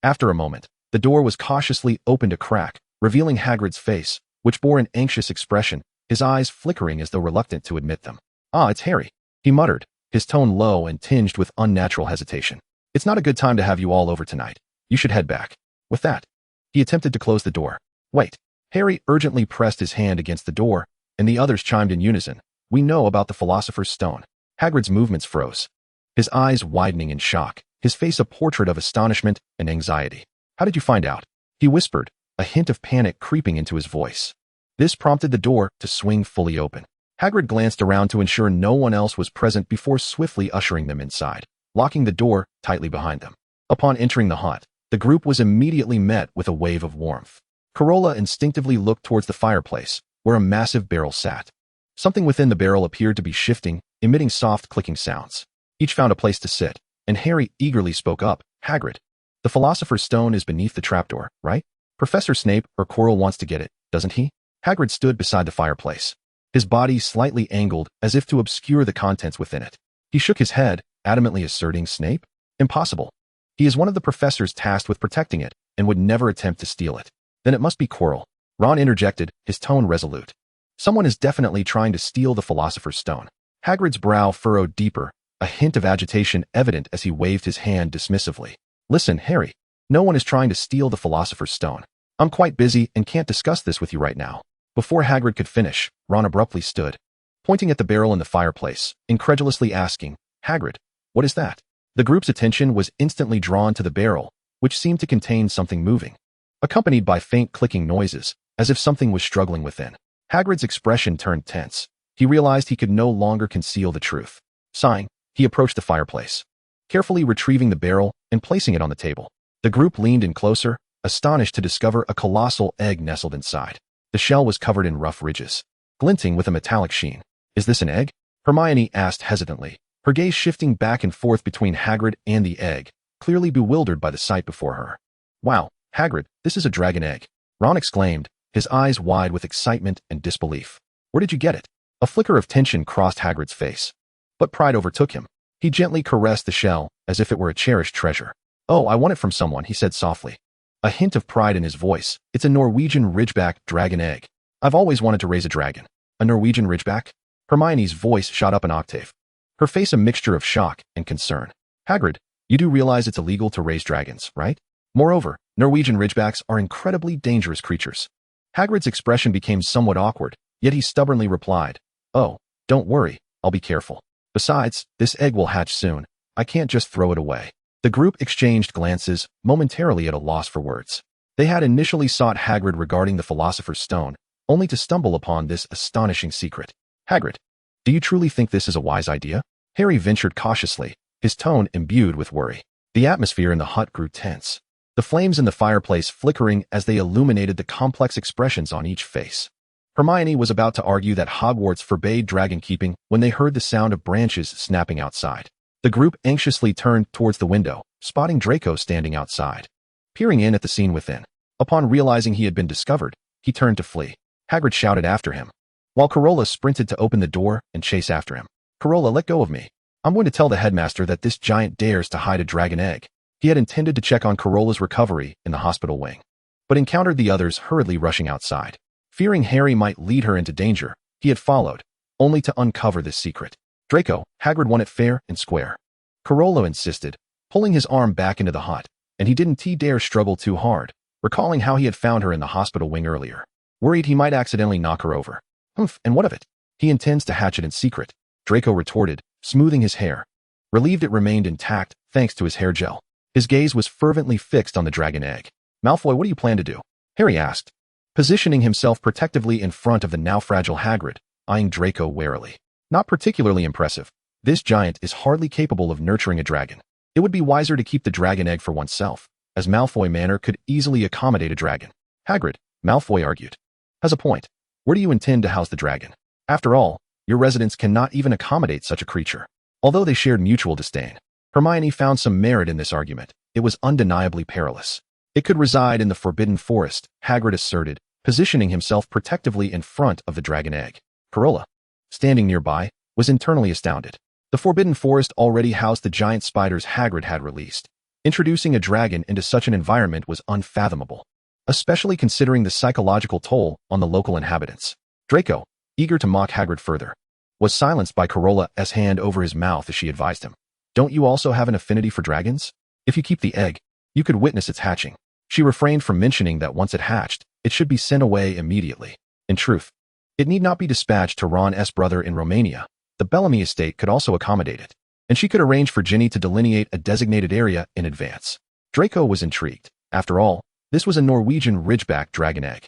After a moment, the door was cautiously opened a crack, revealing Hagrid's face, which bore an anxious expression, his eyes flickering as though reluctant to admit them. "Ah, it's Harry," he muttered, his tone low and tinged with unnatural hesitation. "It's not a good time to have you all over tonight. You should head back." With that, he attempted to close the door. "Wait." Harry urgently pressed his hand against the door, and the others chimed in unison. "We know about the Philosopher's Stone." Hagrid's movements froze, his eyes widening in shock, his face a portrait of astonishment and anxiety. "How did you find out?" he whispered, a hint of panic creeping into his voice. This prompted the door to swing fully open. Hagrid glanced around to ensure no one else was present before swiftly ushering them inside, locking the door tightly behind them. Upon entering the hut, the group was immediately met with a wave of warmth. Carola instinctively looked towards the fireplace, where a massive barrel sat. Something within the barrel appeared to be shifting, emitting soft clicking sounds. Each found a place to sit, and Harry eagerly spoke up. "Hagrid, the Philosopher's Stone is beneath the trapdoor, right? Professor Snape or Quirrell wants to get it, doesn't he?" Hagrid stood beside the fireplace, his body slightly angled as if to obscure the contents within it. He shook his head, adamantly asserting, "Snape? Impossible. He is one of the professors tasked with protecting it, and would never attempt to steal it." "Then it must be Quirrell," Ron interjected, his tone resolute. "Someone is definitely trying to steal the Philosopher's Stone." Hagrid's brow furrowed deeper, a hint of agitation evident as he waved his hand dismissively. "Listen, Harry, no one is trying to steal the Philosopher's Stone. I'm quite busy and can't discuss this with you right now." Before Hagrid could finish, Ron abruptly stood, pointing at the barrel in the fireplace, incredulously asking, "Hagrid, what is that?" The group's attention was instantly drawn to the barrel, which seemed to contain something moving, accompanied by faint clicking noises, as if something was struggling within. Hagrid's expression turned tense. He realized he could no longer conceal the truth. Sighing, he approached the fireplace, carefully retrieving the barrel and placing it on the table. The group leaned in closer, astonished to discover a colossal egg nestled inside. The shell was covered in rough ridges, glinting with a metallic sheen. "Is this an egg?" Hermione asked hesitantly, her gaze shifting back and forth between Hagrid and the egg, clearly bewildered by the sight before her. "Wow, Hagrid, this is a dragon egg," Ron exclaimed, his eyes wide with excitement and disbelief. "Where did you get it?" A flicker of tension crossed Hagrid's face, but pride overtook him. He gently caressed the shell, as if it were a cherished treasure. "Oh, I won it from someone," he said softly, a hint of pride in his voice. "It's a Norwegian ridgeback dragon egg. I've always wanted to raise a dragon." "A Norwegian ridgeback?" Hermione's voice shot up an octave, her face a mixture of shock and concern. "Hagrid, you do realize it's illegal to raise dragons, right? Moreover, Norwegian ridgebacks are incredibly dangerous creatures." Hagrid's expression became somewhat awkward, yet he stubbornly replied, "Oh, don't worry, I'll be careful. Besides, this egg will hatch soon. I can't just throw it away." The group exchanged glances, momentarily at a loss for words. They had initially sought Hagrid regarding the Philosopher's Stone, only to stumble upon this astonishing secret. "Hagrid, do you truly think this is a wise idea?" Harry ventured cautiously, his tone imbued with worry. The atmosphere in the hut grew tense, the flames in the fireplace flickering as they illuminated the complex expressions on each face. Hermione was about to argue that Hogwarts forbade dragon keeping when they heard the sound of branches snapping outside. The group anxiously turned towards the window, spotting Draco standing outside, peering in at the scene within. Upon realizing he had been discovered, he turned to flee. Hagrid shouted after him, while Carola sprinted to open the door and chase after him. "Carola, let go of me. I'm going to tell the headmaster that this giant dares to hide a dragon egg." He had intended to check on Carola's recovery in the hospital wing, but encountered the others hurriedly rushing outside. Fearing Harry might lead her into danger, he had followed, only to uncover this secret. "Draco, Hagrid won it fair and square," Carola insisted, pulling his arm back into the hut, and he didn't dare struggle too hard, recalling how he had found her in the hospital wing earlier. Worried he might accidentally knock her over. "Humph, and what of it? He intends to hatch it in secret," Draco retorted, smoothing his hair, relieved it remained intact thanks to his hair gel. His gaze was fervently fixed on the dragon egg. "Malfoy, what do you plan to do?" Harry asked, positioning himself protectively in front of the now fragile Hagrid, eyeing Draco warily. Not particularly impressive. This giant is hardly capable of nurturing a dragon. It would be wiser to keep the dragon egg for oneself, as Malfoy Manor could easily accommodate a dragon. Hagrid, Malfoy argued, has a point. Where do you intend to house the dragon? After all, your residence cannot even accommodate such a creature. Although they shared mutual disdain, Hermione found some merit in this argument. It was undeniably perilous. It could reside in the Forbidden Forest, Hagrid asserted, positioning himself protectively in front of the dragon egg. Carola, standing nearby, was internally astounded. The Forbidden Forest already housed the giant spiders Hagrid had released. Introducing a dragon into such an environment was unfathomable, especially considering the psychological toll on the local inhabitants. Draco, eager to mock Hagrid further, was silenced by Carola's hand over his mouth as she advised him. Don't you also have an affinity for dragons? If you keep the egg, you could witness its hatching. She refrained from mentioning that once it hatched, it should be sent away immediately. In truth, it need not be dispatched to Ron's brother in Romania. The Bellamy estate could also accommodate it, and she could arrange for Ginny to delineate a designated area in advance. Draco was intrigued. After all, this was a Norwegian ridgeback dragon egg.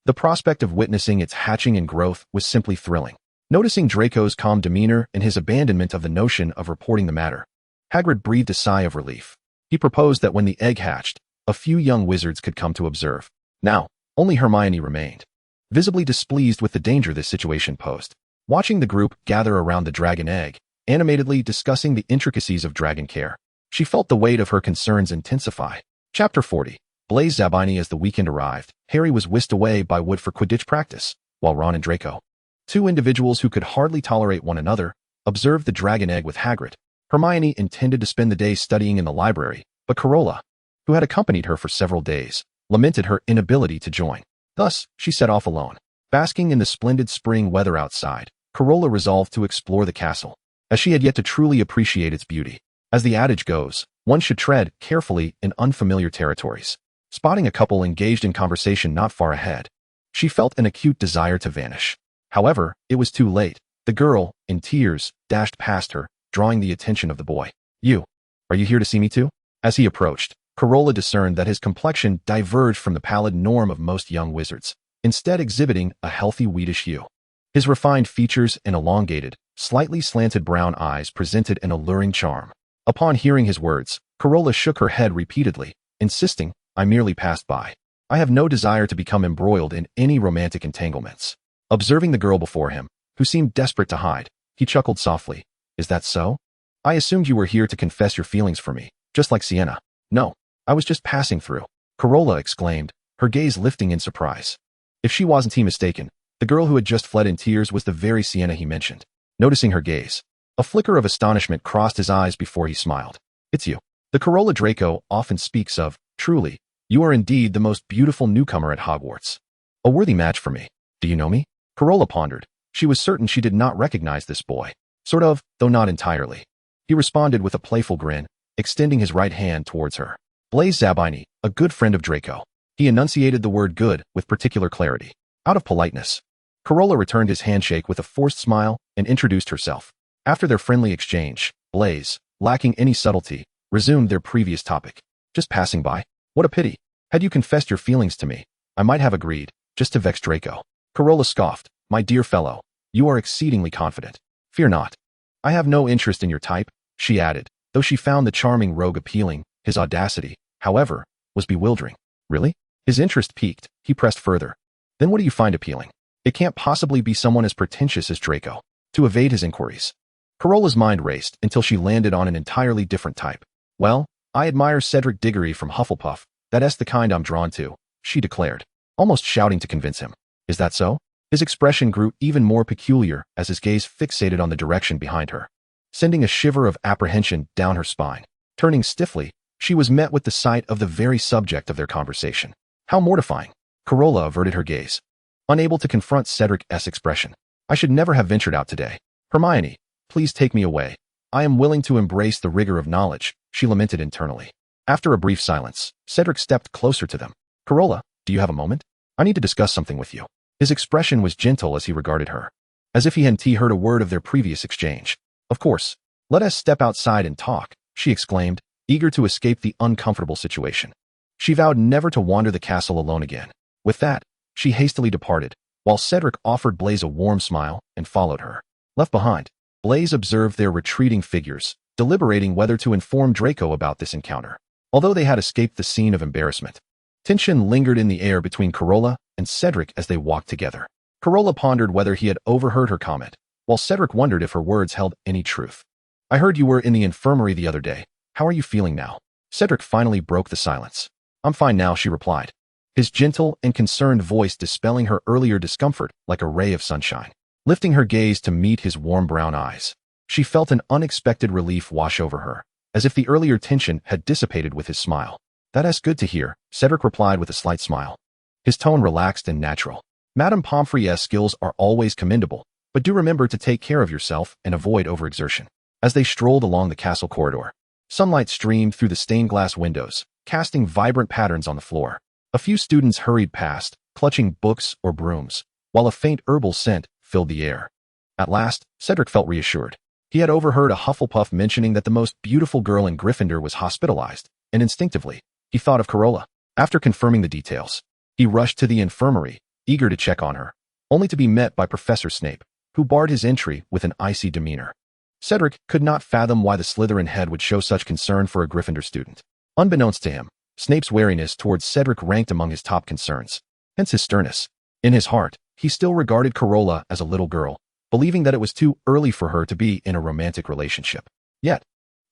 The prospect of witnessing its hatching and growth was simply thrilling. Noticing Draco's calm demeanor and his abandonment of the notion of reporting the matter, Hagrid breathed a sigh of relief. He proposed that when the egg hatched, a few young wizards could come to observe. Now, only Hermione remained, visibly displeased with the danger this situation posed. Watching the group gather around the dragon egg, animatedly discussing the intricacies of dragon care, she felt the weight of her concerns intensify. Chapter 40. Blaise Zabini. As the weekend arrived, Harry was whisked away by Wood for Quidditch practice, while Ron and Draco, two individuals who could hardly tolerate one another, observed the dragon egg with Hagrid. Hermione intended to spend the day studying in the library, but Carola, who had accompanied her for several days, lamented her inability to join. Thus, she set off alone. Basking in the splendid spring weather outside, Carola resolved to explore the castle, as she had yet to truly appreciate its beauty. As the adage goes, one should tread carefully in unfamiliar territories. Spotting a couple engaged in conversation not far ahead, she felt an acute desire to vanish. However, it was too late. The girl, in tears, dashed past her, drawing the attention of the boy. Are you here to see me too? As he approached, Carola discerned that his complexion diverged from the pallid norm of most young wizards, instead exhibiting a healthy wheatish hue. His refined features and elongated, slightly slanted brown eyes presented an alluring charm. Upon hearing his words, Carola shook her head repeatedly, insisting, I merely passed by. I have no desire to become embroiled in any romantic entanglements. Observing the girl before him, who seemed desperate to hide, he chuckled softly. Is that so? I assumed you were here to confess your feelings for me, just like Sienna. No, I was just passing through, Carola exclaimed, her gaze lifting in surprise. If she wasn't mistaken, the girl who had just fled in tears was the very Sienna he mentioned. Noticing her gaze, a flicker of astonishment crossed his eyes before he smiled. It's you. The Carola Draco often speaks of. Truly, you are indeed the most beautiful newcomer at Hogwarts. A worthy match for me. Do you know me? Carola pondered. She was certain she did not recognize this boy. Sort of, though not entirely. He responded with a playful grin, extending his right hand towards her. Blaise Zabini, a good friend of Draco. He enunciated the word good with particular clarity. Out of politeness, Carola returned his handshake with a forced smile and introduced herself. After their friendly exchange, Blaise, lacking any subtlety, resumed their previous topic. Just passing by? What a pity. Had you confessed your feelings to me, I might have agreed, just to vex Draco. Carola scoffed. My dear fellow, you are exceedingly confident. Fear not. I have no interest in your type, she added, though she found the charming rogue appealing. His audacity, however, was bewildering. Really? His interest piqued, he pressed further. Then what do you find appealing? It can't possibly be someone as pretentious as Draco. To evade his inquiries, Carola's mind raced until she landed on an entirely different type. Well, I admire Cedric Diggory from Hufflepuff. That's the kind I'm drawn to, she declared, almost shouting to convince him. Is that so? His expression grew even more peculiar as his gaze fixated on the direction behind her, sending a shiver of apprehension down her spine. Turning stiffly, she was met with the sight of the very subject of their conversation. How mortifying! Carola averted her gaze, unable to confront Cedric's expression. I should never have ventured out today. Hermione, please take me away. I am willing to embrace the rigor of knowledge, she lamented internally. After a brief silence, Cedric stepped closer to them. Carola, do you have a moment? I need to discuss something with you. His expression was gentle as he regarded her, as if he hadn't heard a word of their previous exchange. Of course. Let us step outside and talk, she exclaimed, eager to escape the uncomfortable situation. She vowed never to wander the castle alone again. With that, She hastily departed, while Cedric offered Blaise a warm smile and followed her. Left behind, Blaise observed their retreating figures, deliberating whether to inform Draco about this encounter. Although they had escaped the scene of embarrassment, tension lingered in the air between Carola and Cedric as they walked together. Carola pondered whether he had overheard her comment, while Cedric wondered if her words held any truth. "I heard you were in the infirmary the other day. How are you feeling now?" Cedric finally broke the silence. "I'm fine now," she replied, his gentle and concerned voice dispelling her earlier discomfort like a ray of sunshine. Lifting her gaze to meet his warm brown eyes, she felt an unexpected relief wash over her, as if the earlier tension had dissipated with his smile. "That's good to hear," Cedric replied with a slight smile, his tone relaxed and natural. "Madame Pomfrey's skills are always commendable, but do remember to take care of yourself and avoid overexertion." As they strolled along the castle corridor, sunlight streamed through the stained glass windows, casting vibrant patterns on the floor. A few students hurried past, clutching books or brooms, while a faint herbal scent filled the air. At last, Cedric felt reassured. He had overheard a Hufflepuff mentioning that the most beautiful girl in Gryffindor was hospitalized, and instinctively, he thought of Carola. After confirming the details, he rushed to the infirmary, eager to check on her, only to be met by Professor Snape, who barred his entry with an icy demeanor. Cedric could not fathom why the Slytherin head would show such concern for a Gryffindor student. Unbeknownst to him, Snape's wariness towards Cedric ranked among his top concerns, hence his sternness. In his heart, he still regarded Carola as a little girl, believing that it was too early for her to be in a romantic relationship. Yet,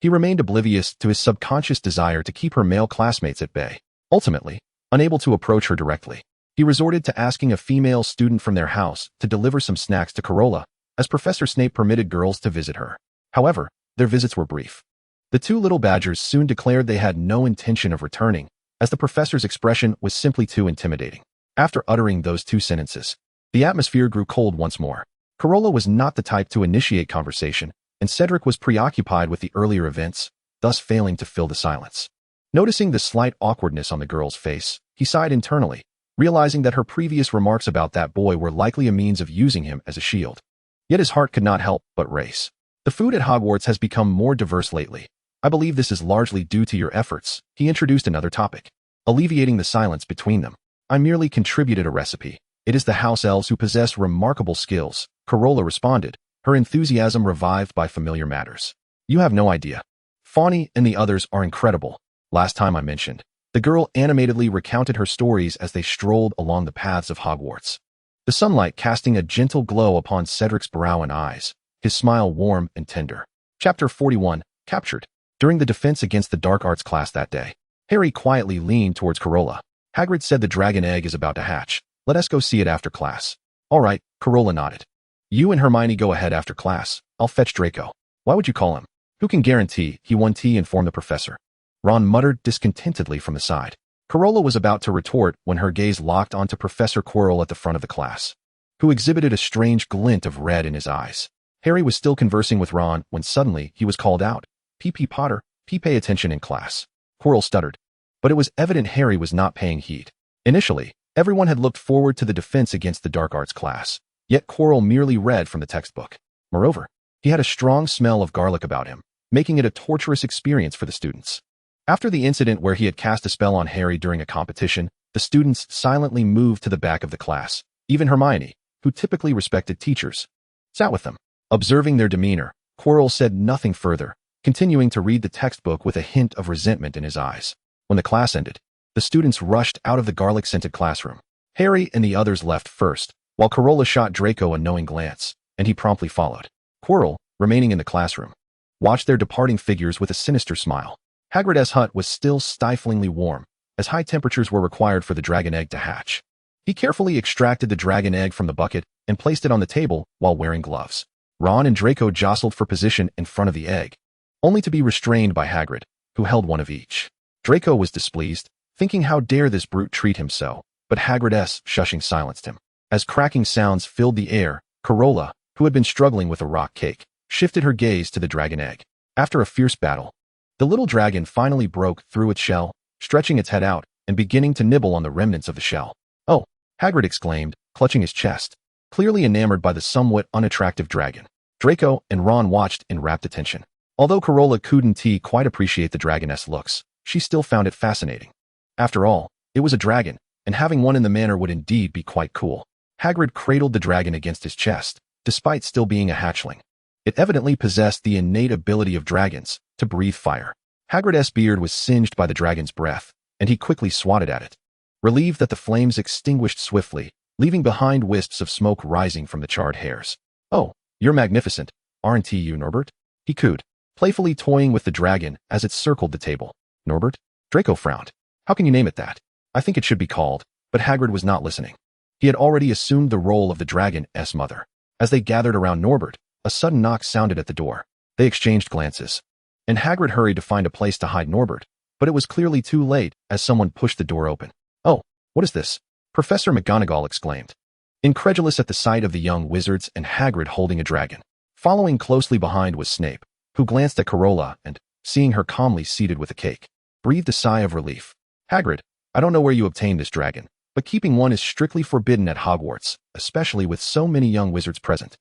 he remained oblivious to his subconscious desire to keep her male classmates at bay. Ultimately, unable to approach her directly, he resorted to asking a female student from their house to deliver some snacks to Carola, as Professor Snape permitted girls to visit her. However, their visits were brief. The two little badgers soon declared they had no intention of returning, as the professor's expression was simply too intimidating. After uttering those two sentences, the atmosphere grew cold once more. Carola was not the type to initiate conversation, and Cedric was preoccupied with the earlier events, thus failing to fill the silence. Noticing the slight awkwardness on the girl's face, he sighed internally, realizing that her previous remarks about that boy were likely a means of using him as a shield. Yet his heart could not help but race. "The food at Hogwarts has become more diverse lately. I believe this is largely due to your efforts," he introduced another topic, alleviating the silence between them. "I merely contributed a recipe. It is the house elves who possess remarkable skills," Carola responded, her enthusiasm revived by familiar matters. "You have no idea. Fawny and the others are incredible. Last time I mentioned." The girl animatedly recounted her stories as they strolled along the paths of Hogwarts, the sunlight casting a gentle glow upon Cedric's brow and eyes, his smile warm and tender. Chapter 41, Captured. During the defense against the dark arts class that day, Harry quietly leaned towards Carola. "Hagrid said the dragon egg is about to hatch. Let us go see it after class." "All right," Carola nodded. "You and Hermione go ahead after class. I'll fetch Draco." "Why would you call him?" "Who can guarantee he won tea?" informed the professor. Ron muttered discontentedly from the side. Carola was about to retort when her gaze locked onto Professor Quirrell at the front of the class, who exhibited a strange glint of red in his eyes. Harry was still conversing with Ron when suddenly he was called out. "P.P. Potter, pay attention in class." Quirrell stuttered, but it was evident Harry was not paying heed. Initially, everyone had looked forward to the defense against the dark arts class, yet Quirrell merely read from the textbook. Moreover, he had a strong smell of garlic about him, making it a torturous experience for the students. After the incident where he had cast a spell on Harry during a competition, the students silently moved to the back of the class. Even Hermione, who typically respected teachers, sat with them. Observing their demeanor, Quirrell said nothing further, continuing to read the textbook with a hint of resentment in his eyes. When the class ended, the students rushed out of the garlic-scented classroom. Harry and the others left first, while Carola shot Draco a knowing glance, and he promptly followed. Quirrell, remaining in the classroom, watched their departing figures with a sinister smile. Hagrid's hut was still stiflingly warm, as high temperatures were required for the dragon egg to hatch. He carefully extracted the dragon egg from the bucket and placed it on the table while wearing gloves. Ron and Draco jostled for position in front of the egg, only to be restrained by Hagrid, who held one of each. Draco was displeased, thinking how dare this brute treat him so, but Hagrid's shushing silenced him. As cracking sounds filled the air, Carola, who had been struggling with a rock cake, shifted her gaze to the dragon egg. After a fierce battle, the little dragon finally broke through its shell, stretching its head out and beginning to nibble on the remnants of the shell. "Oh," Hagrid exclaimed, clutching his chest, clearly enamored by the somewhat unattractive dragon. Draco and Ron watched in rapt attention. Although Carola couldn't quite appreciate the dragoness looks, she still found it fascinating. After all, it was a dragon, and having one in the manor would indeed be quite cool. Hagrid cradled the dragon against his chest, despite still being a hatchling. It evidently possessed the innate ability of dragons to breathe fire. Hagrid's beard was singed by the dragon's breath, and he quickly swatted at it. Relieved that the flames extinguished swiftly, leaving behind wisps of smoke rising from the charred hairs. "Oh, you're magnificent, aren't you, Norbert?" he cooed, playfully toying with the dragon as it circled the table. "Norbert?" Draco frowned. "How can you name it that? I think it should be called," but Hagrid was not listening. He had already assumed the role of the dragon's mother. As they gathered around Norbert, a sudden knock sounded at the door. They exchanged glances, and Hagrid hurried to find a place to hide Norbert, but it was clearly too late as someone pushed the door open. "Oh, what is this?" Professor McGonagall exclaimed, incredulous at the sight of the young wizards and Hagrid holding a dragon. Following closely behind was Snape, who glanced at Carola and, seeing her calmly seated with a cake, breathed a sigh of relief. "Hagrid, I don't know where you obtained this dragon, but keeping one is strictly forbidden at Hogwarts, especially with so many young wizards present,"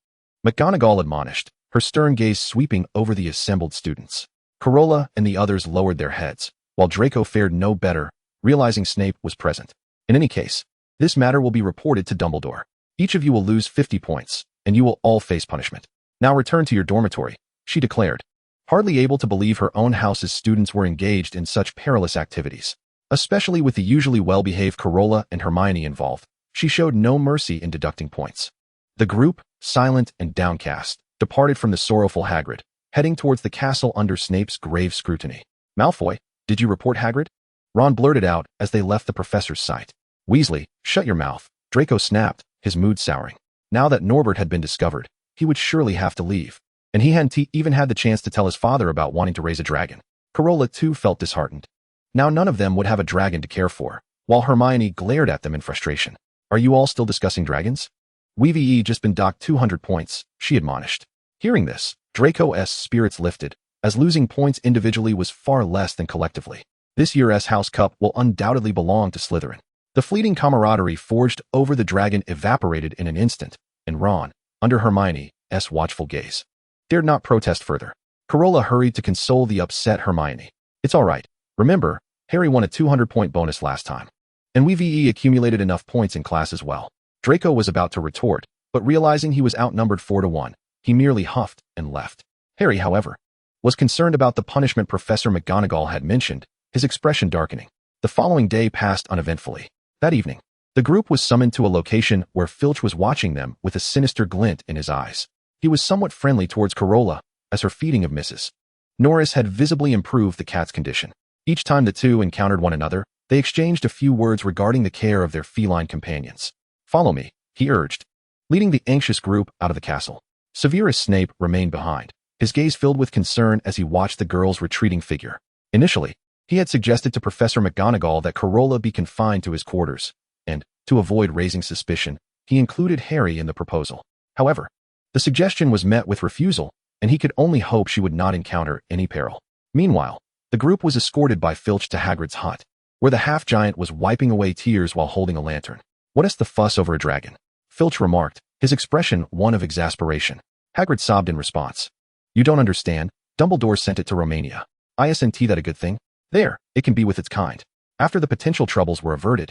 McGonagall admonished, her stern gaze sweeping over the assembled students. Carola and the others lowered their heads, while Draco fared no better, realizing Snape was present. "In any case, this matter will be reported to Dumbledore. Each of you will lose 50 points, and you will all face punishment. Now return to your dormitory," she declared, hardly able to believe her own house's students were engaged in such perilous activities. Especially with the usually well-behaved Carola and Hermione involved, she showed no mercy in deducting points. The group, silent and downcast, departed from the sorrowful Hagrid, heading towards the castle under Snape's grave scrutiny. "Malfoy, did you report Hagrid?" Ron blurted out as they left the professor's sight. "Weasley, shut your mouth," Draco snapped, his mood souring. Now that Norbert had been discovered, he would surely have to leave, and he hadn't even had the chance to tell his father about wanting to raise a dragon. Carola too felt disheartened. Now none of them would have a dragon to care for, while Hermione glared at them in frustration. "Are you all still discussing dragons?" "We've just been docked 200 points, she admonished. Hearing this, Draco's spirits lifted, as losing points individually was far less than collectively. This year's House Cup will undoubtedly belong to Slytherin. The fleeting camaraderie forged over the dragon evaporated in an instant, and Ron, under Hermione's watchful gaze, dared not protest further. Carola hurried to console the upset Hermione. "It's all right. Remember, Harry won a 200-point bonus last time. And we've accumulated enough points in class as well." Draco was about to retort, but realizing he was outnumbered 4-1, he merely huffed and left. Harry, however, was concerned about the punishment Professor McGonagall had mentioned, his expression darkening. The following day passed uneventfully. That evening, the group was summoned to a location where Filch was watching them with a sinister glint in his eyes. He was somewhat friendly towards Carola, as her feeding of Mrs. Norris had visibly improved the cat's condition. Each time the two encountered one another, they exchanged a few words regarding the care of their feline companions. "Follow me," he urged, leading the anxious group out of the castle. Severus Snape remained behind, his gaze filled with concern as he watched the girl's retreating figure. Initially, he had suggested to Professor McGonagall that Carola be confined to his quarters, and, to avoid raising suspicion, he included Harry in the proposal. However, the suggestion was met with refusal, and he could only hope she would not encounter any peril. Meanwhile, the group was escorted by Filch to Hagrid's hut, where the half-giant was wiping away tears while holding a lantern. "What is the fuss over a dragon?" Filch remarked, his expression one of exasperation. Hagrid sobbed in response. "You don't understand. Dumbledore sent it to Romania. Isn't that a good thing? There, it can be with its kind." After the potential troubles were averted,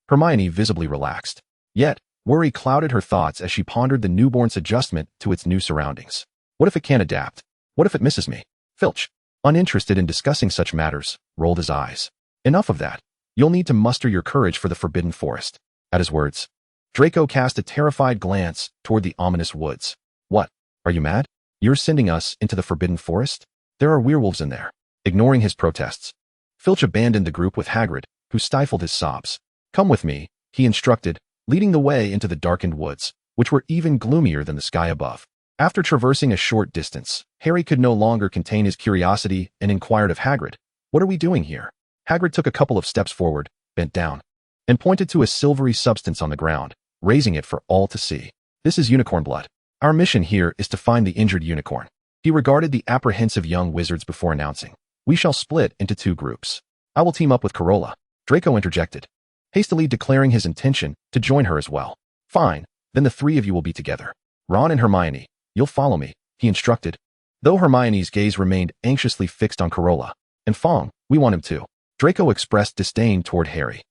Hermione visibly relaxed. Yet, worry clouded her thoughts as she pondered the newborn's adjustment to its new surroundings. What if it can't adapt? What if it misses me? Filch, uninterested in discussing such matters, rolled his eyes. "Enough of that. You'll need to muster your courage for the Forbidden Forest." At his words, Draco cast a terrified glance toward the ominous woods. "What? Are you mad? You're sending us into the Forbidden Forest? There are werewolves in there." Ignoring his protests, Filch abandoned the group with Hagrid, who stifled his sobs. "Come with me," he instructed, leading the way into the darkened woods, which were even gloomier than the sky above. After traversing a short distance, Harry could no longer contain his curiosity and inquired of Hagrid, "What are we doing here?" Hagrid took a couple of steps forward, bent down, and pointed to a silvery substance on the ground, raising it for all to see. "This is unicorn blood. Our mission here is to find the injured unicorn." He regarded the apprehensive young wizards before announcing, "We shall split into 2 groups. I will team up with Carola." Draco interjected, hastily declaring his intention to join her as well. "Fine, then the 3 of you will be together. Ron and Hermione, you'll follow me," he instructed, though Hermione's gaze remained anxiously fixed on Carola. "And Fong, we want him too." Draco expressed disdain toward Harry.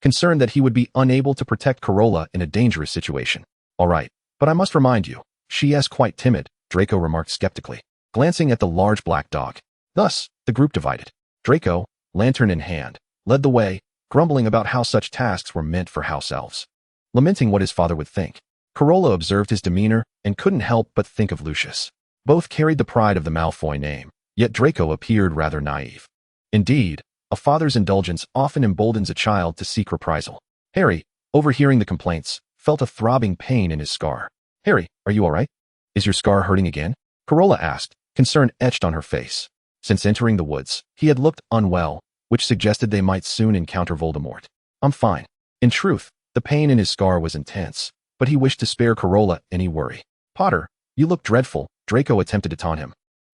concerned that he would be unable to protect Carola in a dangerous situation. All right, but I must remind you, she is quite timid, Draco remarked skeptically, glancing at the large black dog. Thus, the group divided. Draco, lantern in hand, led the way, grumbling about how such tasks were meant for house elves. Lamenting what his father would think, Carola observed his demeanor and couldn't help but think of Lucius. Both carried the pride of the Malfoy name, yet Draco appeared rather naive. Indeed, a father's indulgence often emboldens a child to seek reprisal. Harry, overhearing the complaints, felt a throbbing pain in his scar. Harry, are you all right? Is your scar hurting again? Carola asked, concern etched on her face. Since entering the woods, he had looked unwell, which suggested they might soon encounter Voldemort. I'm fine. In truth, the pain in his scar was intense, but he wished to spare Carola any worry. Potter, you look dreadful, Draco attempted to taunt him.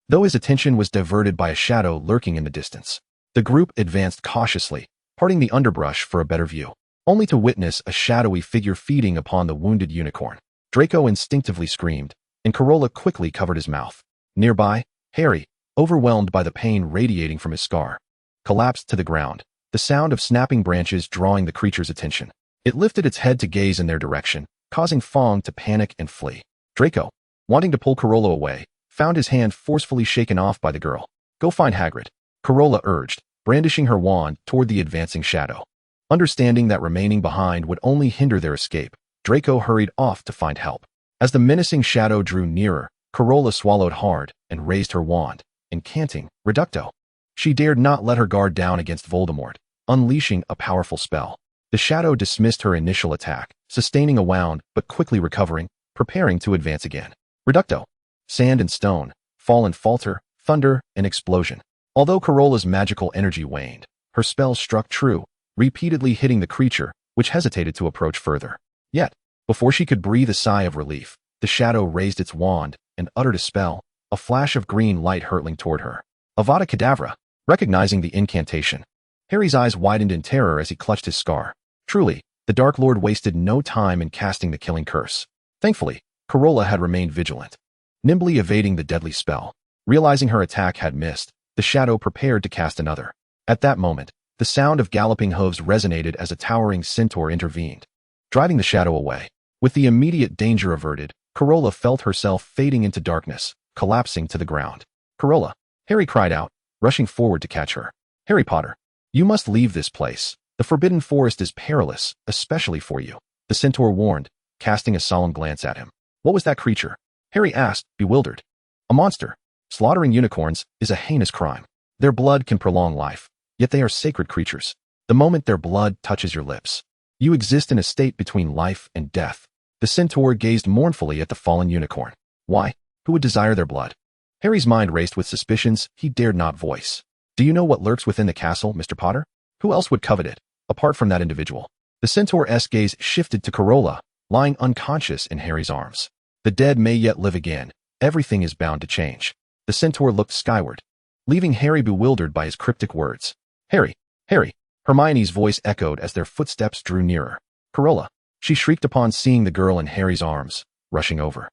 Though his attention was diverted by a shadow lurking in the distance. The group advanced cautiously, parting the underbrush for a better view, only to witness a shadowy figure feeding upon the wounded unicorn. Draco instinctively screamed, and Carola quickly covered his mouth. Nearby, Harry, overwhelmed by the pain radiating from his scar, collapsed to the ground, the sound of snapping branches drawing the creature's attention. It lifted its head to gaze in their direction, causing Fong to panic and flee. Draco, wanting to pull Carola away, found his hand forcefully shaken off by the girl. Go find Hagrid, Carola urged, brandishing her wand toward the advancing shadow. Understanding that remaining behind would only hinder their escape, Draco hurried off to find help. As the menacing shadow drew nearer, Carola swallowed hard and raised her wand, incanting, Reducto. She dared not let her guard down against Voldemort, unleashing a powerful spell. The shadow dismissed her initial attack, sustaining a wound but quickly recovering, preparing to advance again. Reducto. Sand and stone, fall and falter, thunder and explosion. Although Carola's magical energy waned, her spell struck true, repeatedly hitting the creature, which hesitated to approach further. Yet, before she could breathe a sigh of relief, the shadow raised its wand and uttered a spell, a flash of green light hurtling toward her. Avada Kedavra. Recognizing the incantation, Harry's eyes widened in terror as he clutched his scar. Truly, the Dark Lord wasted no time in casting the killing curse. Thankfully, Carola had remained vigilant, nimbly evading the deadly spell. Realizing her attack had missed, the shadow prepared to cast another. At that moment, the sound of galloping hooves resonated as a towering centaur intervened, driving the shadow away. With the immediate danger averted, Carola felt herself fading into darkness, collapsing to the ground. Carola, Harry cried out, rushing forward to catch her. Harry Potter, you must leave this place. The Forbidden Forest is perilous, especially for you, the centaur warned, casting a solemn glance at him. What was that creature? Harry asked, bewildered. A monster. Slaughtering unicorns is a heinous crime. Their blood can prolong life, yet they are sacred creatures. The moment their blood touches your lips, you exist in a state between life and death. The centaur gazed mournfully at the fallen unicorn. Why? Who would desire their blood? Harry's mind raced with suspicions he dared not voice. Do you know what lurks within the castle, Mr. Potter? Who else would covet it, apart from that individual? The centaur's gaze shifted to Carola, lying unconscious in Harry's arms. The dead may yet live again. Everything is bound to change. The centaur looked skyward, leaving Harry bewildered by his cryptic words. Harry, Harry, Hermione's voice echoed as their footsteps drew nearer. Carola, she shrieked upon seeing the girl in Harry's arms, rushing over.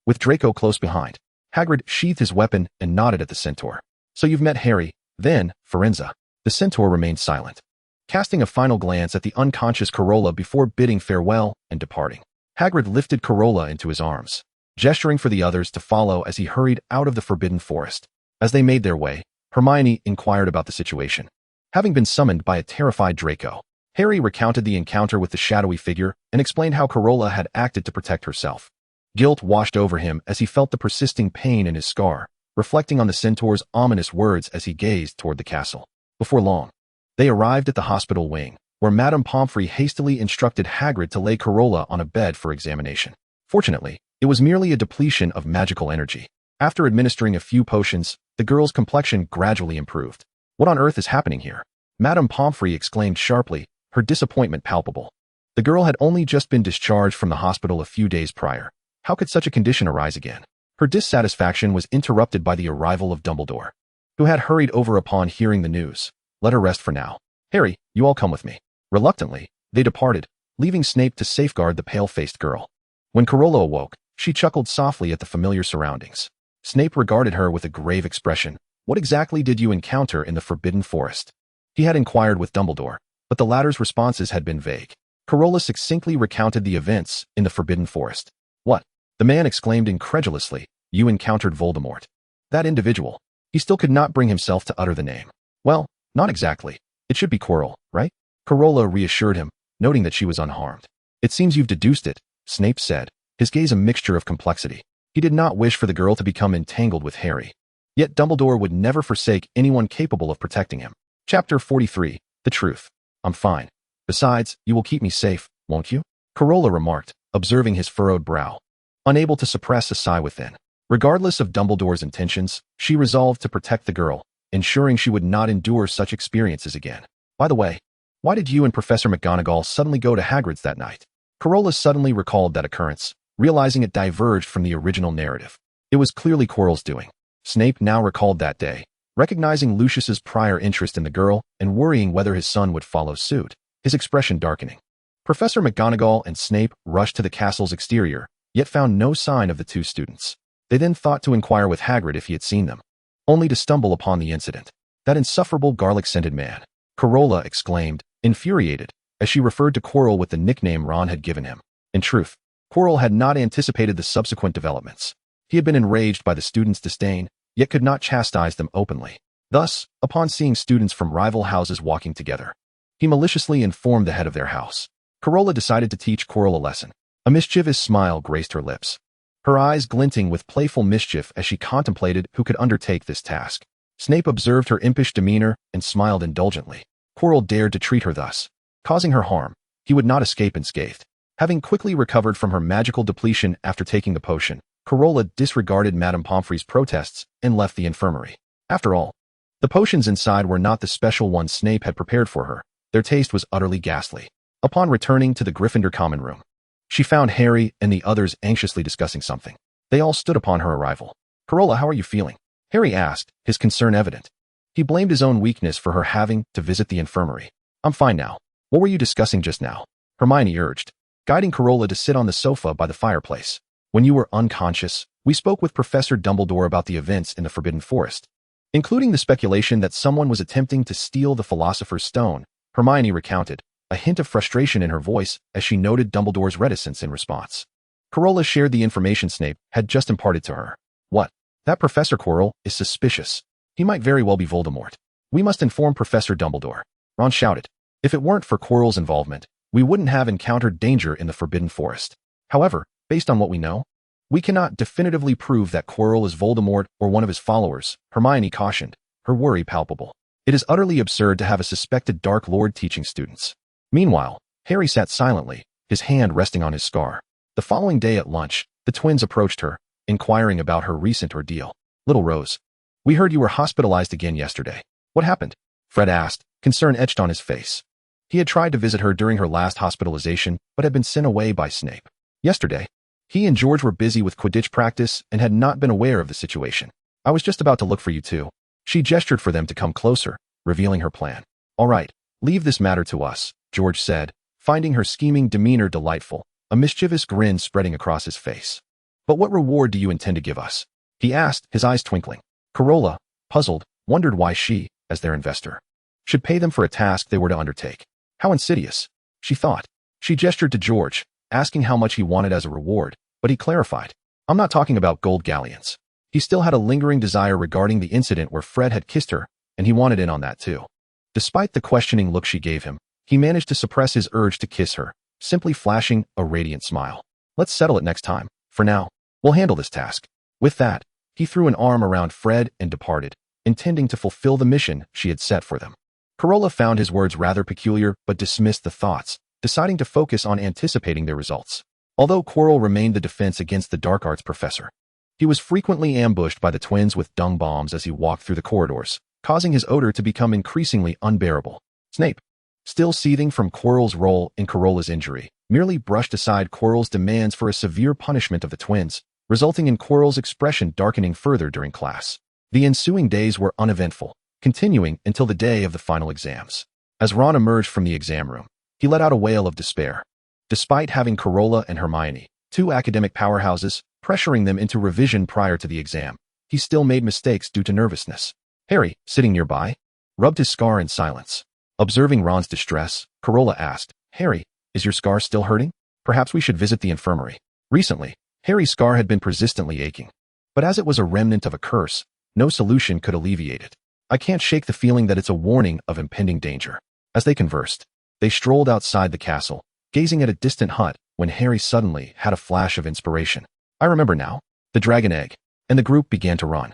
With Draco close behind, Hagrid sheathed his weapon and nodded at the centaur. So you've met Harry, then, Firenze. The centaur remained silent, casting a final glance at the unconscious Carola before bidding farewell and departing. Hagrid lifted Carola into his arms, gesturing for the others to follow as he hurried out of the Forbidden Forest. As they made their way, Hermione inquired about the situation. Having been summoned by a terrified Draco, Harry recounted the encounter with the shadowy figure and explained how Carola had acted to protect herself. Guilt washed over him as he felt the persisting pain in his scar, reflecting on the centaur's ominous words as he gazed toward the castle. Before long, they arrived at the hospital wing, where Madame Pomfrey hastily instructed Hagrid to lay Carola on a bed for examination. Fortunately, it was merely a depletion of magical energy. After administering a few potions, the girl's complexion gradually improved. What on earth is happening here? Madame Pomfrey exclaimed sharply, her disappointment palpable. The girl had only just been discharged from the hospital a few days prior. How could such a condition arise again? Her dissatisfaction was interrupted by the arrival of Dumbledore, who had hurried over upon hearing the news. Let her rest for now. Harry, you all come with me. Reluctantly, they departed, leaving Snape to safeguard the pale-faced girl. When Carola awoke, she chuckled softly at the familiar surroundings. Snape regarded her with a grave expression. What exactly did you encounter in the Forbidden Forest? He had inquired with Dumbledore, but the latter's responses had been vague. Carola succinctly recounted the events in the Forbidden Forest. What? The man exclaimed incredulously. You encountered Voldemort. That individual. He still could not bring himself to utter the name. Well, not exactly. It should be Quirrell, right? Carola reassured him, noting that she was unharmed. It seems you've deduced it, Snape said, his gaze a mixture of complexity. He did not wish for the girl to become entangled with Harry. Yet Dumbledore would never forsake anyone capable of protecting him. Chapter 43. The Truth. I'm fine. Besides, you will keep me safe, won't you? Carola remarked, observing his furrowed brow. Unable to suppress a sigh within. Regardless of Dumbledore's intentions, she resolved to protect the girl, ensuring she would not endure such experiences again. By the way, why did you and Professor McGonagall suddenly go to Hagrid's that night? Carola suddenly recalled that occurrence, realizing it diverged from the original narrative. It was clearly Quirrell's doing. Snape now recalled that day, recognizing Lucius's prior interest in the girl and worrying whether his son would follow suit, his expression darkening. Professor McGonagall and Snape rushed to the castle's exterior, yet found no sign of the two students. They then thought to inquire with Hagrid if he had seen them, only to stumble upon the incident. That insufferable garlic-scented man, Carola exclaimed, infuriated, as she referred to Quirrell with the nickname Ron had given him. In truth, Quirrell had not anticipated the subsequent developments. He had been enraged by the students' disdain, yet could not chastise them openly. Thus, upon seeing students from rival houses walking together, he maliciously informed the head of their house. Carola decided to teach Quirrell a lesson. A mischievous smile graced her lips, her eyes glinting with playful mischief as she contemplated who could undertake this task. Snape observed her impish demeanor and smiled indulgently. Quirrell dared to treat her thus, causing her harm. He would not escape unscathed. Having quickly recovered from her magical depletion after taking the potion, Carola disregarded Madame Pomfrey's protests and left the infirmary. After all, the potions inside were not the special ones Snape had prepared for her. Their taste was utterly ghastly. Upon returning to the Gryffindor common room, she found Harry and the others anxiously discussing something. They all stood upon her arrival. Carola, how are you feeling? Harry asked, his concern evident. He blamed his own weakness for her having to visit the infirmary. I'm fine now. What were you discussing just now? Hermione urged, guiding Carola to sit on the sofa by the fireplace. When you were unconscious, we spoke with Professor Dumbledore about the events in the Forbidden Forest, including the speculation that someone was attempting to steal the Philosopher's Stone. Hermione recounted, a hint of frustration in her voice as she noted Dumbledore's reticence in response. Carola shared the information Snape had just imparted to her. What? That Professor Quirrell is suspicious. He might very well be Voldemort. We must inform Professor Dumbledore. Ron shouted. If it weren't for Quirrell's involvement, we wouldn't have encountered danger in the Forbidden Forest. However, based on what we know, we cannot definitively prove that Quirrell is Voldemort or one of his followers, Hermione cautioned, her worry palpable. It is utterly absurd to have a suspected Dark Lord teaching students. Meanwhile, Harry sat silently, his hand resting on his scar. The following day at lunch, the twins approached her, inquiring about her recent ordeal. Little Rose, we heard you were hospitalized again yesterday. What happened? Fred asked, concern etched on his face. He had tried to visit her during her last hospitalization, but had been sent away by Snape. Yesterday, he and George were busy with Quidditch practice and had not been aware of the situation. I was just about to look for you too. She gestured for them to come closer, revealing her plan. All right, leave this matter to us, George said, finding her scheming demeanor delightful, a mischievous grin spreading across his face. But what reward do you intend to give us? He asked, his eyes twinkling. Carola, puzzled, wondered why she, as their investor, should pay them for a task they were to undertake. How insidious, she thought. She gestured to George, asking how much he wanted as a reward, but he clarified. I'm not talking about gold galleons. He still had a lingering desire regarding the incident where Fred had kissed her, and he wanted in on that too. Despite the questioning look she gave him, he managed to suppress his urge to kiss her, simply flashing a radiant smile. Let's settle it next time. For now, we'll handle this task. With that, he threw an arm around Fred and departed, intending to fulfill the mission she had set for them. Carola found his words rather peculiar but dismissed the thoughts, deciding to focus on anticipating their results. Although Quirrell remained the defense against the dark arts professor, he was frequently ambushed by the twins with dung bombs as he walked through the corridors, causing his odor to become increasingly unbearable. Snape, still seething from Quirrell's role in Carola's injury, merely brushed aside Quirrell's demands for a severe punishment of the twins, resulting in Quirrell's expression darkening further during class. The ensuing days were uneventful, continuing until the day of the final exams. As Ron emerged from the exam room, he let out a wail of despair. Despite having Carola and Hermione, two academic powerhouses, pressuring them into revision prior to the exam, he still made mistakes due to nervousness. Harry, sitting nearby, rubbed his scar in silence. Observing Ron's distress, Carola asked, Harry, is your scar still hurting? Perhaps we should visit the infirmary. Recently, Harry's scar had been persistently aching. But as it was a remnant of a curse, no solution could alleviate it. I can't shake the feeling that it's a warning of impending danger. As they conversed, they strolled outside the castle, gazing at a distant hut when Harry suddenly had a flash of inspiration. I remember now. The dragon egg. And the group began to run.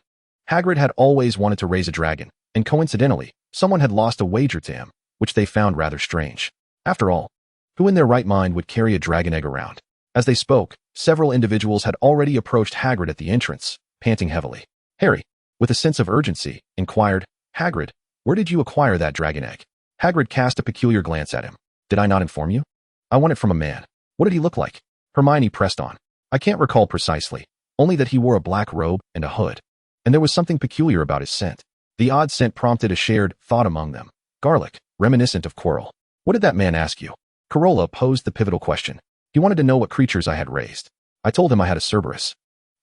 Hagrid had always wanted to raise a dragon, and coincidentally, someone had lost a wager to him, which they found rather strange. After all, who in their right mind would carry a dragon egg around? As they spoke, several individuals had already approached Hagrid at the entrance, panting heavily. Harry, with a sense of urgency, inquired, Hagrid, where did you acquire that dragon egg? Hagrid cast a peculiar glance at him. Did I not inform you? I won it from a man. What did he look like? Hermione pressed on. I can't recall precisely, only that he wore a black robe and a hood. And there was something peculiar about his scent. The odd scent prompted a shared thought among them. Garlic, reminiscent of Quirrell. What did that man ask you? Carola posed the pivotal question. He wanted to know what creatures I had raised. I told him I had a Cerberus.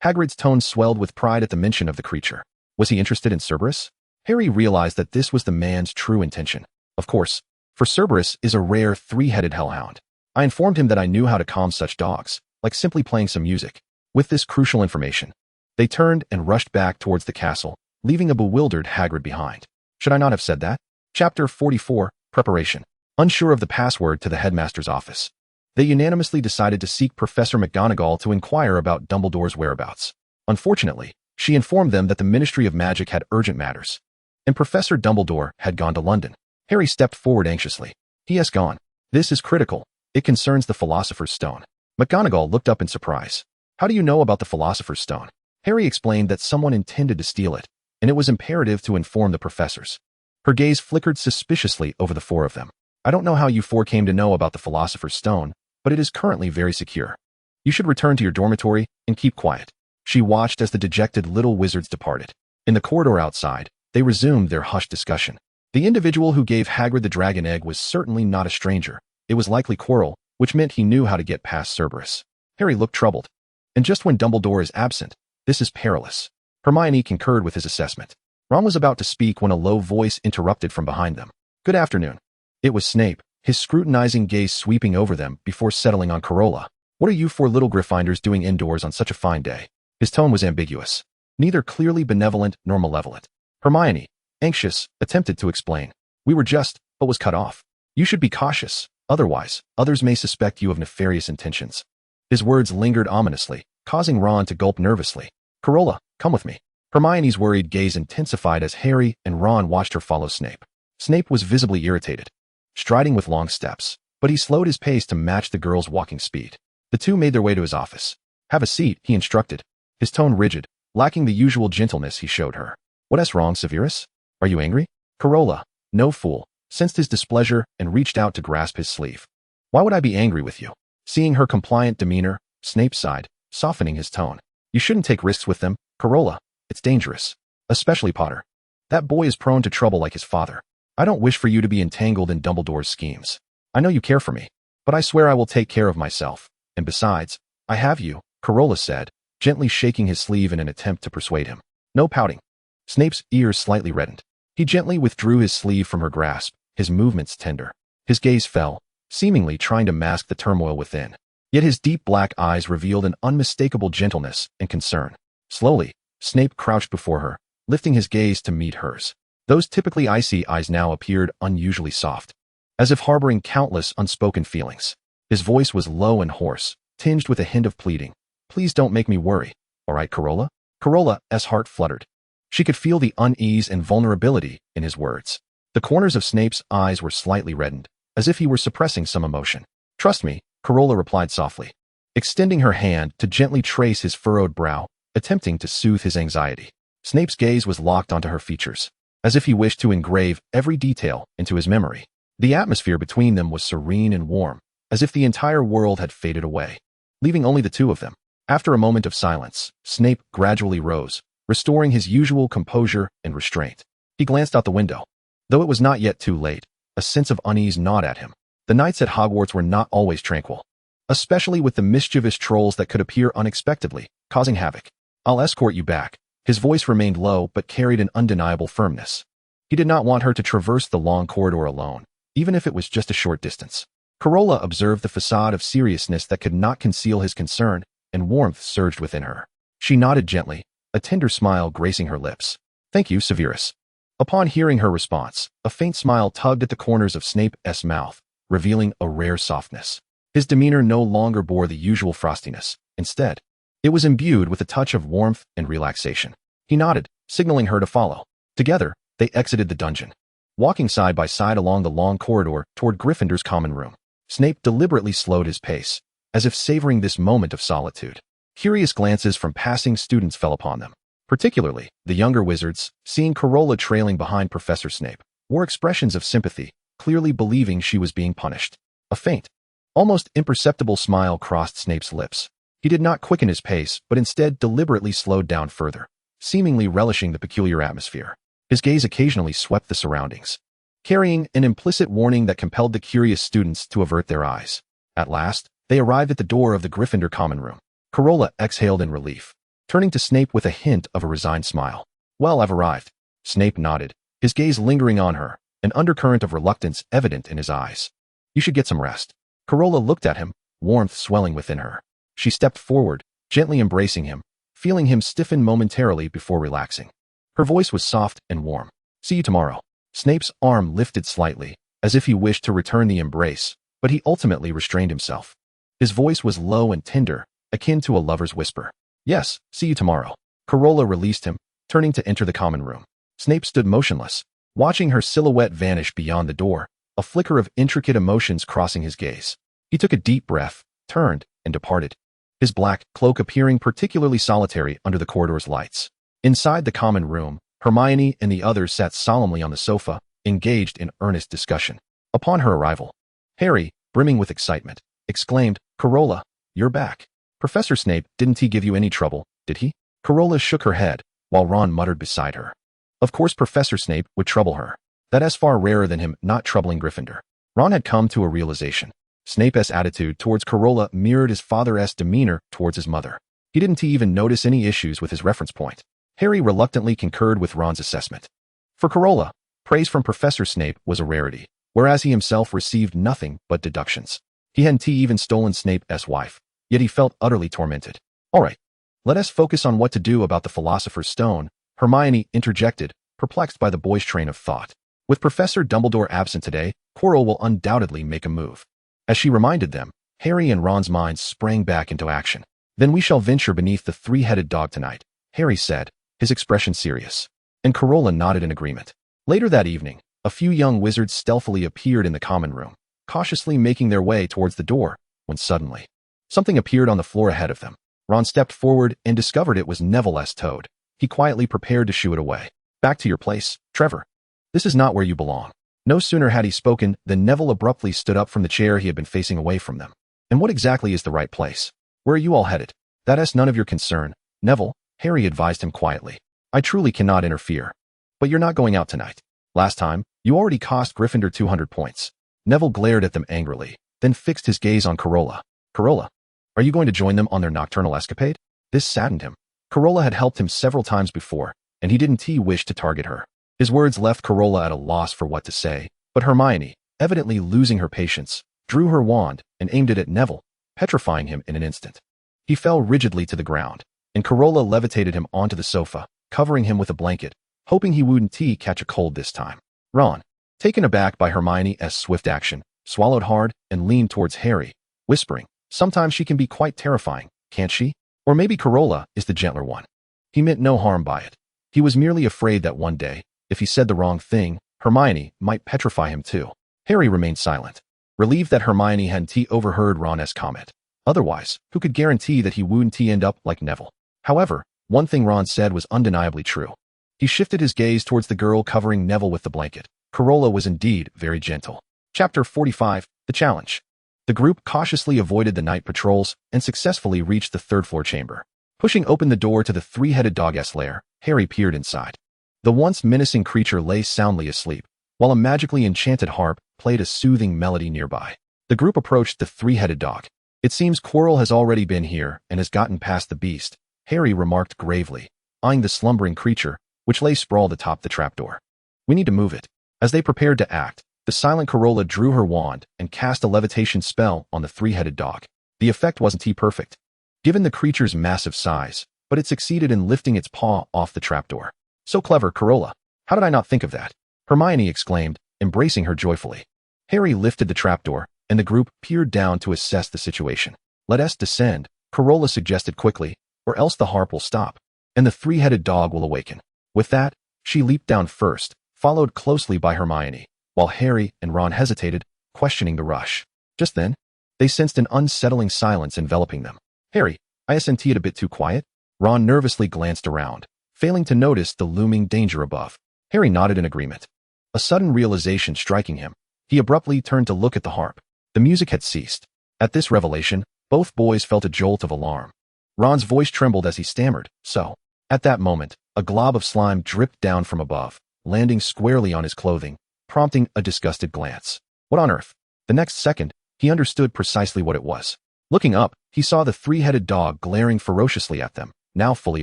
Hagrid's tone swelled with pride at the mention of the creature. Was he interested in Cerberus? Harry realized that this was the man's true intention. Of course, for Cerberus is a rare three-headed hellhound. I informed him that I knew how to calm such dogs, like simply playing some music. With this crucial information, they turned and rushed back towards the castle, leaving a bewildered Hagrid behind. Should I not have said that? Chapter 44, Preparation. Unsure of the password to the headmaster's office, they unanimously decided to seek Professor McGonagall to inquire about Dumbledore's whereabouts. Unfortunately, she informed them that the Ministry of Magic had urgent matters, and Professor Dumbledore had gone to London. Harry stepped forward anxiously. He has gone. This is critical. It concerns the Philosopher's Stone. McGonagall looked up in surprise. How do you know about the Philosopher's Stone? Harry explained that someone intended to steal it, and it was imperative to inform the professors. Her gaze flickered suspiciously over the four of them. I don't know how you four came to know about the Philosopher's Stone, but it is currently very secure. You should return to your dormitory and keep quiet. She watched as the dejected little wizards departed. In the corridor outside, they resumed their hushed discussion. The individual who gave Hagrid the dragon egg was certainly not a stranger. It was likely Quirrell, which meant he knew how to get past Cerberus. Harry looked troubled. And just when Dumbledore is absent, this is perilous. Hermione concurred with his assessment. Ron was about to speak when a low voice interrupted from behind them. Good afternoon. It was Snape, his scrutinizing gaze sweeping over them before settling on Carola. What are you four little Gryffindors doing indoors on such a fine day? His tone was ambiguous, neither clearly benevolent nor malevolent. Hermione, anxious, attempted to explain. We were just, but was cut off. You should be cautious, otherwise, others may suspect you of nefarious intentions. His words lingered ominously, causing Ron to gulp nervously. Carola, come with me. Hermione's worried gaze intensified as Harry and Ron watched her follow Snape. Snape was visibly irritated, striding with long steps, but he slowed his pace to match the girl's walking speed. The two made their way to his office. Have a seat, he instructed, his tone rigid, lacking the usual gentleness he showed her. What's wrong, Severus? Are you angry? Carola, no fool, sensed his displeasure and reached out to grasp his sleeve. Why would I be angry with you? Seeing her compliant demeanor, Snape sighed, softening his tone. You shouldn't take risks with them, Carola. It's dangerous. Especially Potter. That boy is prone to trouble like his father. I don't wish for you to be entangled in Dumbledore's schemes. I know you care for me, but I swear I will take care of myself. And besides, I have you, Carola said, gently shaking his sleeve in an attempt to persuade him. No pouting. Snape's ears slightly reddened. He gently withdrew his sleeve from her grasp, his movements tender. His gaze fell, seemingly trying to mask the turmoil within. Yet his deep black eyes revealed an unmistakable gentleness and concern. Slowly, Snape crouched before her, lifting his gaze to meet hers. Those typically icy eyes now appeared unusually soft, as if harboring countless unspoken feelings. His voice was low and hoarse, tinged with a hint of pleading. Please don't make me worry. All right, Carola? Carola's heart fluttered. She could feel the unease and vulnerability in his words. The corners of Snape's eyes were slightly reddened, as if he were suppressing some emotion. Trust me, Carola replied softly, extending her hand to gently trace his furrowed brow, attempting to soothe his anxiety. Snape's gaze was locked onto her features, as if he wished to engrave every detail into his memory. The atmosphere between them was serene and warm, as if the entire world had faded away, leaving only the two of them. After a moment of silence, Snape gradually rose, restoring his usual composure and restraint. He glanced out the window. Though it was not yet too late, a sense of unease gnawed at him. The nights at Hogwarts were not always tranquil, especially with the mischievous trolls that could appear unexpectedly, causing havoc. I'll escort you back. His voice remained low but carried an undeniable firmness. He did not want her to traverse the long corridor alone, even if it was just a short distance. Carola observed the facade of seriousness that could not conceal his concern, and warmth surged within her. She nodded gently, a tender smile gracing her lips. "Thank you, Severus." Upon hearing her response, a faint smile tugged at the corners of Snape's mouth, revealing a rare softness. His demeanor no longer bore the usual frostiness. Instead, it was imbued with a touch of warmth and relaxation. He nodded, signaling her to follow. Together, they exited the dungeon. Walking side by side along the long corridor toward Gryffindor's common room, Snape deliberately slowed his pace, as if savoring this moment of solitude. Curious glances from passing students fell upon them. Particularly, the younger wizards, seeing Carola trailing behind Professor Snape, wore expressions of sympathy, clearly believing she was being punished. A faint, almost imperceptible smile crossed Snape's lips. He did not quicken his pace, but instead deliberately slowed down further, seemingly relishing the peculiar atmosphere. His gaze occasionally swept the surroundings, carrying an implicit warning that compelled the curious students to avert their eyes. At last, they arrived at the door of the Gryffindor common room. Carola exhaled in relief, turning to Snape with a hint of a resigned smile. "Well, I've arrived." Snape nodded, his gaze lingering on her, an undercurrent of reluctance evident in his eyes. "You should get some rest." Carola looked at him, warmth swelling within her. She stepped forward, gently embracing him, feeling him stiffen momentarily before relaxing. Her voice was soft and warm. "See you tomorrow." Snape's arm lifted slightly, as if he wished to return the embrace, but he ultimately restrained himself. His voice was low and tender, akin to a lover's whisper. "Yes, see you tomorrow." Carola released him, turning to enter the common room. Snape stood motionless, watching her silhouette vanish beyond the door, a flicker of intricate emotions crossing his gaze. He took a deep breath, turned, and departed, his black cloak appearing particularly solitary under the corridor's lights. Inside the common room, Hermione and the others sat solemnly on the sofa, engaged in earnest discussion. Upon her arrival, Harry, brimming with excitement, exclaimed, "Carola, you're back. Professor Snape, didn't he give you any trouble, did he?" Carola shook her head, while Ron muttered beside her. Of course Professor Snape would trouble her. That is far rarer than him not troubling Gryffindor. Ron had come to a realization. Snape's attitude towards Carola mirrored his father's demeanor towards his mother. He didn't even notice any issues with his reference point. Harry reluctantly concurred with Ron's assessment. For Carola, praise from Professor Snape was a rarity, whereas he himself received nothing but deductions. He hadn't even stolen Snape's wife, yet he felt utterly tormented. "All right, let us focus on what to do about the Philosopher's Stone," Hermione interjected, perplexed by the boy's train of thought. "With Professor Dumbledore absent today, Quirrell will undoubtedly make a move." As she reminded them, Harry and Ron's minds sprang back into action. "Then we shall venture beneath the three-headed dog tonight," Harry said, his expression serious. And Carola nodded in agreement. Later that evening, a few young wizards stealthily appeared in the common room, cautiously making their way towards the door, when suddenly, something appeared on the floor ahead of them. Ron stepped forward and discovered it was Neville's toad. He quietly prepared to shoo it away. "Back to your place, Trevor. This is not where you belong." No sooner had he spoken than Neville abruptly stood up from the chair he had been facing away from them. "And what exactly is the right place? Where are you all headed?" "That is none of your concern, Neville," Harry advised him quietly. "I truly cannot interfere. But you're not going out tonight. Last time, you already cost Gryffindor 200 points. Neville glared at them angrily, then fixed his gaze on Carola. "Carola, are you going to join them on their nocturnal escapade?" This saddened him. Carola had helped him several times before, and he didn't wish to target her. His words left Carola at a loss for what to say, but Hermione, evidently losing her patience, drew her wand and aimed it at Neville, petrifying him in an instant. He fell rigidly to the ground, and Carola levitated him onto the sofa, covering him with a blanket, hoping he wouldn't catch a cold this time. Ron, taken aback by Hermione's swift action, swallowed hard and leaned towards Harry, whispering, "Sometimes she can be quite terrifying, can't she? Or maybe Carola is the gentler one." He meant no harm by it. He was merely afraid that one day, if he said the wrong thing, Hermione might petrify him too. Harry remained silent, relieved that Hermione hadn't overheard Ron's comment. Otherwise, who could guarantee that he wouldn't end up like Neville? However, one thing Ron said was undeniably true. He shifted his gaze towards the girl covering Neville with the blanket. Carola was indeed very gentle. Chapter 45, The Challenge. The group cautiously avoided the night patrols and successfully reached the third-floor chamber. Pushing open the door to the three-headed dog's lair, Harry peered inside. The once menacing creature lay soundly asleep, while a magically enchanted harp played a soothing melody nearby. The group approached the three-headed dog. "It seems Quirrell has already been here and has gotten past the beast," Harry remarked gravely, eyeing the slumbering creature, which lay sprawled atop the trapdoor. "We need to move it." As they prepared to act, The silent Carola drew her wand and cast a levitation spell on the three-headed dog. The effect wasn't perfect, given the creature's massive size, but it succeeded in lifting its paw off the trapdoor. So clever, Carola. How did I not think of that? Hermione exclaimed, embracing her joyfully. Harry lifted the trapdoor, and the group peered down to assess the situation. Let us descend, Carola suggested quickly, or else the harp will stop, and the three-headed dog will awaken. With that, she leaped down first, followed closely by Hermione, while Harry and Ron hesitated, questioning the rush. Just then, they sensed an unsettling silence enveloping them. Harry, isn't it a bit too quiet? Ron nervously glanced around, failing to notice the looming danger above. Harry nodded in agreement. A sudden realization striking him, he abruptly turned to look at the harp. The music had ceased. At this revelation, both boys felt a jolt of alarm. Ron's voice trembled as he stammered, so. At that moment, a glob of slime dripped down from above, landing squarely on his clothing, prompting a disgusted glance. What on earth? The next second, he understood precisely what it was. Looking up, he saw the three-headed dog glaring ferociously at them, now fully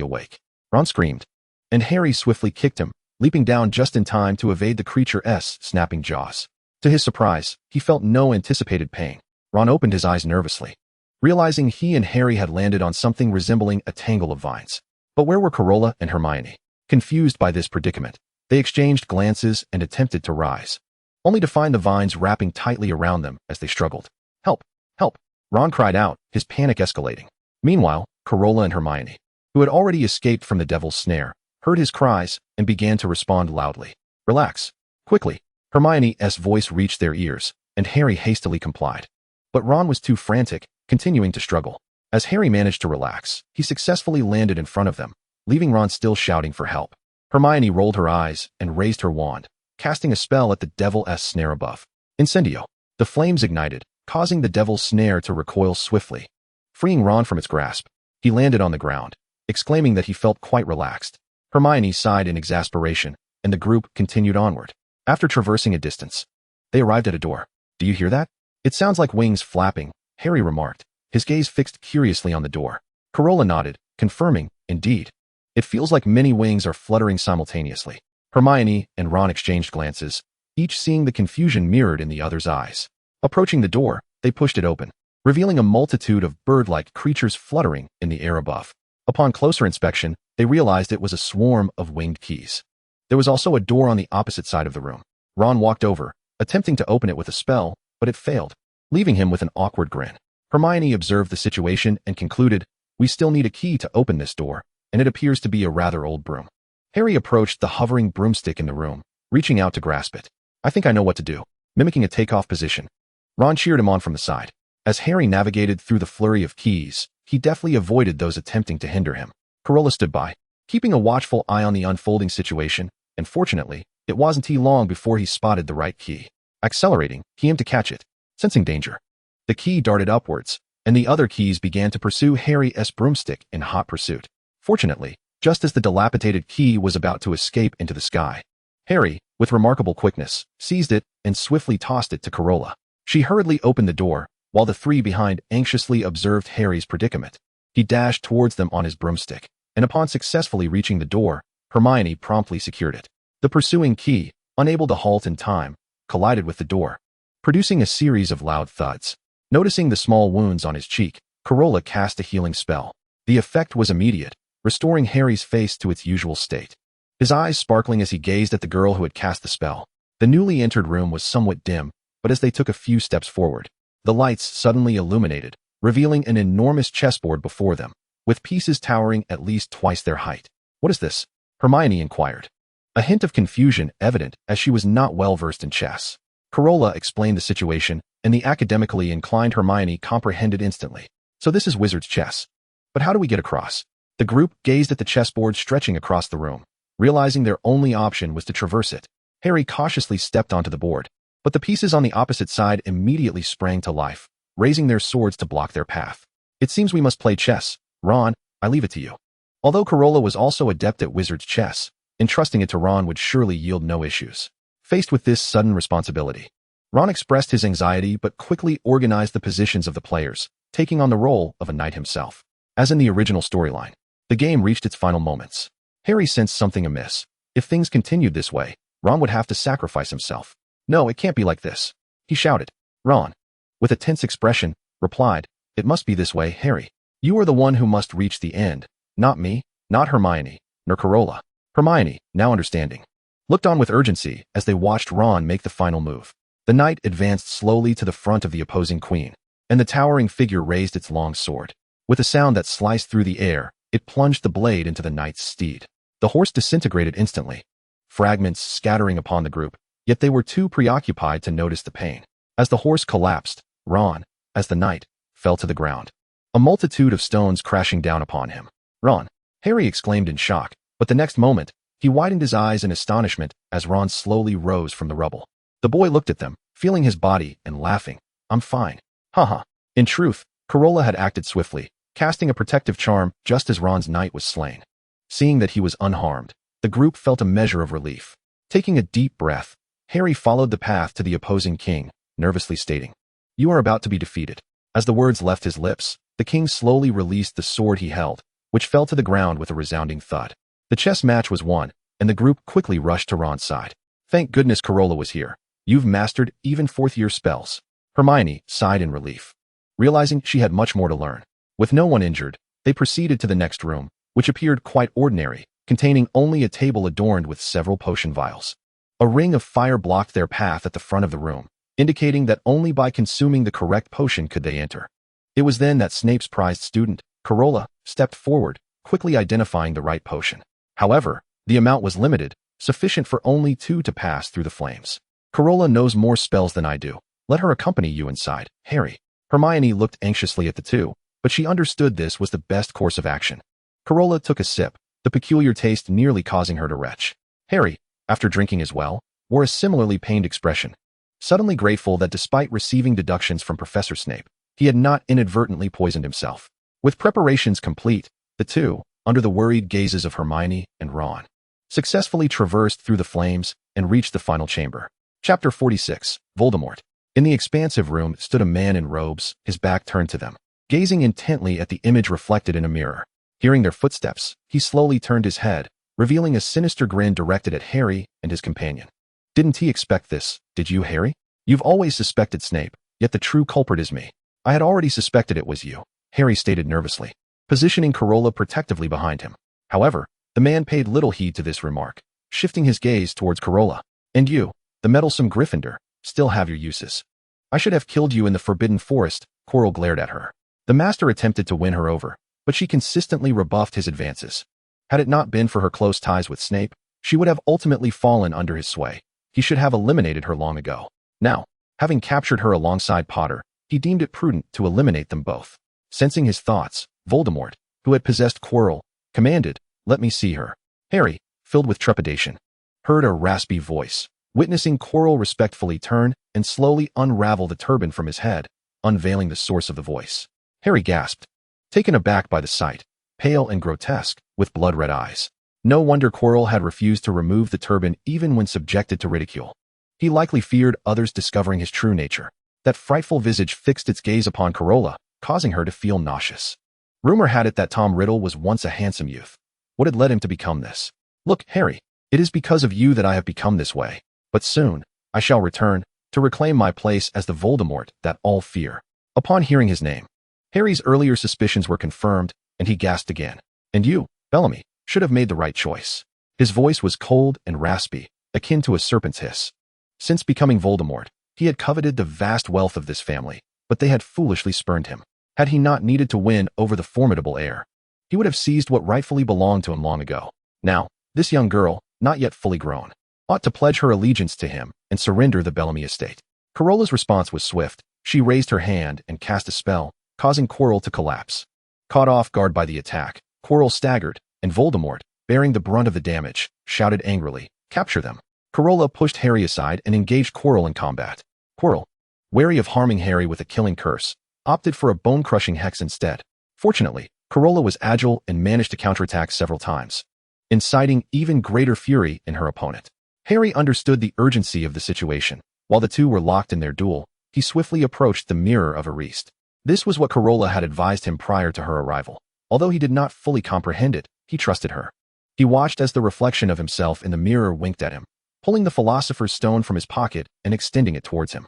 awake. Ron screamed, and Harry swiftly kicked him, leaping down just in time to evade the creature's snapping jaws. To his surprise, he felt no anticipated pain. Ron opened his eyes nervously, realizing he and Harry had landed on something resembling a tangle of vines. But where were Carola and Hermione? Confused by this predicament, they exchanged glances and attempted to rise, only to find the vines wrapping tightly around them as they struggled. Help! Help! Ron cried out, his panic escalating. Meanwhile, Carola and Hermione, who had already escaped from the devil's snare, heard his cries and began to respond loudly. Relax. Quickly. Hermione's voice reached their ears, and Harry hastily complied. But Ron was too frantic, continuing to struggle. As Harry managed to relax, he successfully landed in front of them, leaving Ron still shouting for help. Hermione rolled her eyes and raised her wand, casting a spell at the devil's snare above. Incendio. The flames ignited, causing the devil's snare to recoil swiftly. Freeing Ron from its grasp, he landed on the ground, exclaiming that he felt quite relaxed. Hermione sighed in exasperation, and the group continued onward. After traversing a distance, they arrived at a door. Do you hear that? It sounds like wings flapping, Harry remarked, his gaze fixed curiously on the door. Carola nodded, confirming, indeed. It feels like many wings are fluttering simultaneously. Hermione and Ron exchanged glances, each seeing the confusion mirrored in the other's eyes. Approaching the door, they pushed it open, revealing a multitude of bird-like creatures fluttering in the air above. Upon closer inspection, they realized it was a swarm of winged keys. There was also a door on the opposite side of the room. Ron walked over, attempting to open it with a spell, but it failed, leaving him with an awkward grin. Hermione observed the situation and concluded, we still need a key to open this door, and it appears to be a rather old broom. Harry approached the hovering broomstick in the room, reaching out to grasp it. I think I know what to do, mimicking a takeoff position. Ron cheered him on from the side. As Harry navigated through the flurry of keys, he deftly avoided those attempting to hinder him. Carola stood by, keeping a watchful eye on the unfolding situation, and fortunately, it wasn't long before he spotted the right key. Accelerating, he aimed to catch it. Sensing danger, the key darted upwards, and the other keys began to pursue Harry's broomstick in hot pursuit. Fortunately, just as the dilapidated key was about to escape into the sky, Harry, with remarkable quickness, seized it and swiftly tossed it to Carola. She hurriedly opened the door, while the three behind anxiously observed Harry's predicament. He dashed towards them on his broomstick, and upon successfully reaching the door, Hermione promptly secured it. The pursuing key, unable to halt in time, collided with the door, producing a series of loud thuds. Noticing the small wounds on his cheek, Carola cast a healing spell. The effect was immediate, restoring Harry's face to its usual state, his eyes sparkling as he gazed at the girl who had cast the spell. The newly entered room was somewhat dim, but as they took a few steps forward, the lights suddenly illuminated, revealing an enormous chessboard before them, with pieces towering at least twice their height. What is this? Hermione inquired, a hint of confusion evident as she was not well versed in chess. Carola explained the situation, and the academically inclined Hermione comprehended instantly. So this is wizard's chess. But how do we get across? The group gazed at the chessboard stretching across the room, realizing their only option was to traverse it. Harry cautiously stepped onto the board, but the pieces on the opposite side immediately sprang to life, raising their swords to block their path. It seems we must play chess. Ron, I leave it to you. Although Carola was also adept at wizard's chess, entrusting it to Ron would surely yield no issues. Faced with this sudden responsibility, Ron expressed his anxiety but quickly organized the positions of the players, taking on the role of a knight himself. As in the original storyline, the game reached its final moments. Harry sensed something amiss. If things continued this way, Ron would have to sacrifice himself. No, it can't be like this, he shouted. Ron, with a tense expression, replied, It must be this way, Harry. You are the one who must reach the end, not me, not Hermione, nor Carola. Hermione, now understanding, looked on with urgency as they watched Ron make the final move. The knight advanced slowly to the front of the opposing queen, and the towering figure raised its long sword. With a sound that sliced through the air, it plunged the blade into the knight's steed. The horse disintegrated instantly, fragments scattering upon the group, yet they were too preoccupied to notice the pain. As the horse collapsed, Ron, as the knight, fell to the ground, a multitude of stones crashing down upon him. Ron, Harry exclaimed in shock, but the next moment, he widened his eyes in astonishment as Ron slowly rose from the rubble. The boy looked at them, feeling his body and laughing. I'm fine. Haha. In truth, Carola had acted swiftly, casting a protective charm just as Ron's knight was slain. Seeing that he was unharmed, the group felt a measure of relief. Taking a deep breath, Harry followed the path to the opposing king, nervously stating, You are about to be defeated. As the words left his lips, the king slowly released the sword he held, which fell to the ground with a resounding thud. The chess match was won, and the group quickly rushed to Ron's side. Thank goodness Carola was here. You've mastered even fourth-year spells. Hermione sighed in relief, realizing she had much more to learn. With no one injured, they proceeded to the next room, which appeared quite ordinary, containing only a table adorned with several potion vials. A ring of fire blocked their path at the front of the room, indicating that only by consuming the correct potion could they enter. It was then that Snape's prized student, Carola, stepped forward, quickly identifying the right potion. However, the amount was limited, sufficient for only 2 to pass through the flames. Carola knows more spells than I do. Let her accompany you inside, Harry. Hermione looked anxiously at the two, but she understood this was the best course of action. Carola took a sip, the peculiar taste nearly causing her to retch. Harry, after drinking as well, wore a similarly pained expression, suddenly grateful that despite receiving deductions from Professor Snape, he had not inadvertently poisoned himself. With preparations complete, the two, under the worried gazes of Hermione and Ron, successfully traversed through the flames and reached the final chamber. Chapter 46, Voldemort. In the expansive room stood a man in robes, his back turned to them, gazing intently at the image reflected in a mirror. Hearing their footsteps, he slowly turned his head, revealing a sinister grin directed at Harry and his companion. Didn't he expect this, did you, Harry? You've always suspected Snape, yet the true culprit is me. I had already suspected it was you, Harry stated nervously, positioning Carola protectively behind him. However, the man paid little heed to this remark, shifting his gaze towards Carola. And you, the meddlesome Gryffindor, still have your uses. I should have killed you in the Forbidden Forest, Quirrell glared at her. The master attempted to win her over, but she consistently rebuffed his advances. Had it not been for her close ties with Snape, she would have ultimately fallen under his sway. He should have eliminated her long ago. Now, having captured her alongside Potter, he deemed it prudent to eliminate them both. Sensing his thoughts, Voldemort, who had possessed Quirrell, commanded, Let me see her. Harry, filled with trepidation, heard a raspy voice. Witnessing Quirrell respectfully turn and slowly unravel the turban from his head, unveiling the source of the voice. Harry gasped, taken aback by the sight, pale and grotesque, with blood-red eyes. No wonder Quirrell had refused to remove the turban even when subjected to ridicule. He likely feared others discovering his true nature. That frightful visage fixed its gaze upon Carola, causing her to feel nauseous. Rumor had it that Tom Riddle was once a handsome youth. What had led him to become this? Look, Harry, it is because of you that I have become this way. But soon, I shall return, to reclaim my place as the Voldemort that all fear. Upon hearing his name, Harry's earlier suspicions were confirmed, and he gasped again. And you, Bellamy, should have made the right choice. His voice was cold and raspy, akin to a serpent's hiss. Since becoming Voldemort, he had coveted the vast wealth of this family, but they had foolishly spurned him. Had he not needed to win over the formidable heir, he would have seized what rightfully belonged to him long ago. Now, this young girl, not yet fully grown, ought to pledge her allegiance to him and surrender the Bellamy estate. Carola's response was swift. She raised her hand and cast a spell, causing Quirrell to collapse. Caught off guard by the attack, Quirrell staggered, and Voldemort, bearing the brunt of the damage, shouted angrily, Capture them. Carola pushed Harry aside and engaged Quirrell in combat. Quirrell, wary of harming Harry with a killing curse, opted for a bone-crushing hex instead. Fortunately, Carola was agile and managed to counterattack several times, inciting even greater fury in her opponent. Harry understood the urgency of the situation. While the two were locked in their duel, he swiftly approached the mirror of Heiress. This was what Carola had advised him prior to her arrival. Although he did not fully comprehend it, he trusted her. He watched as the reflection of himself in the mirror winked at him, pulling the Philosopher's Stone from his pocket and extending it towards him.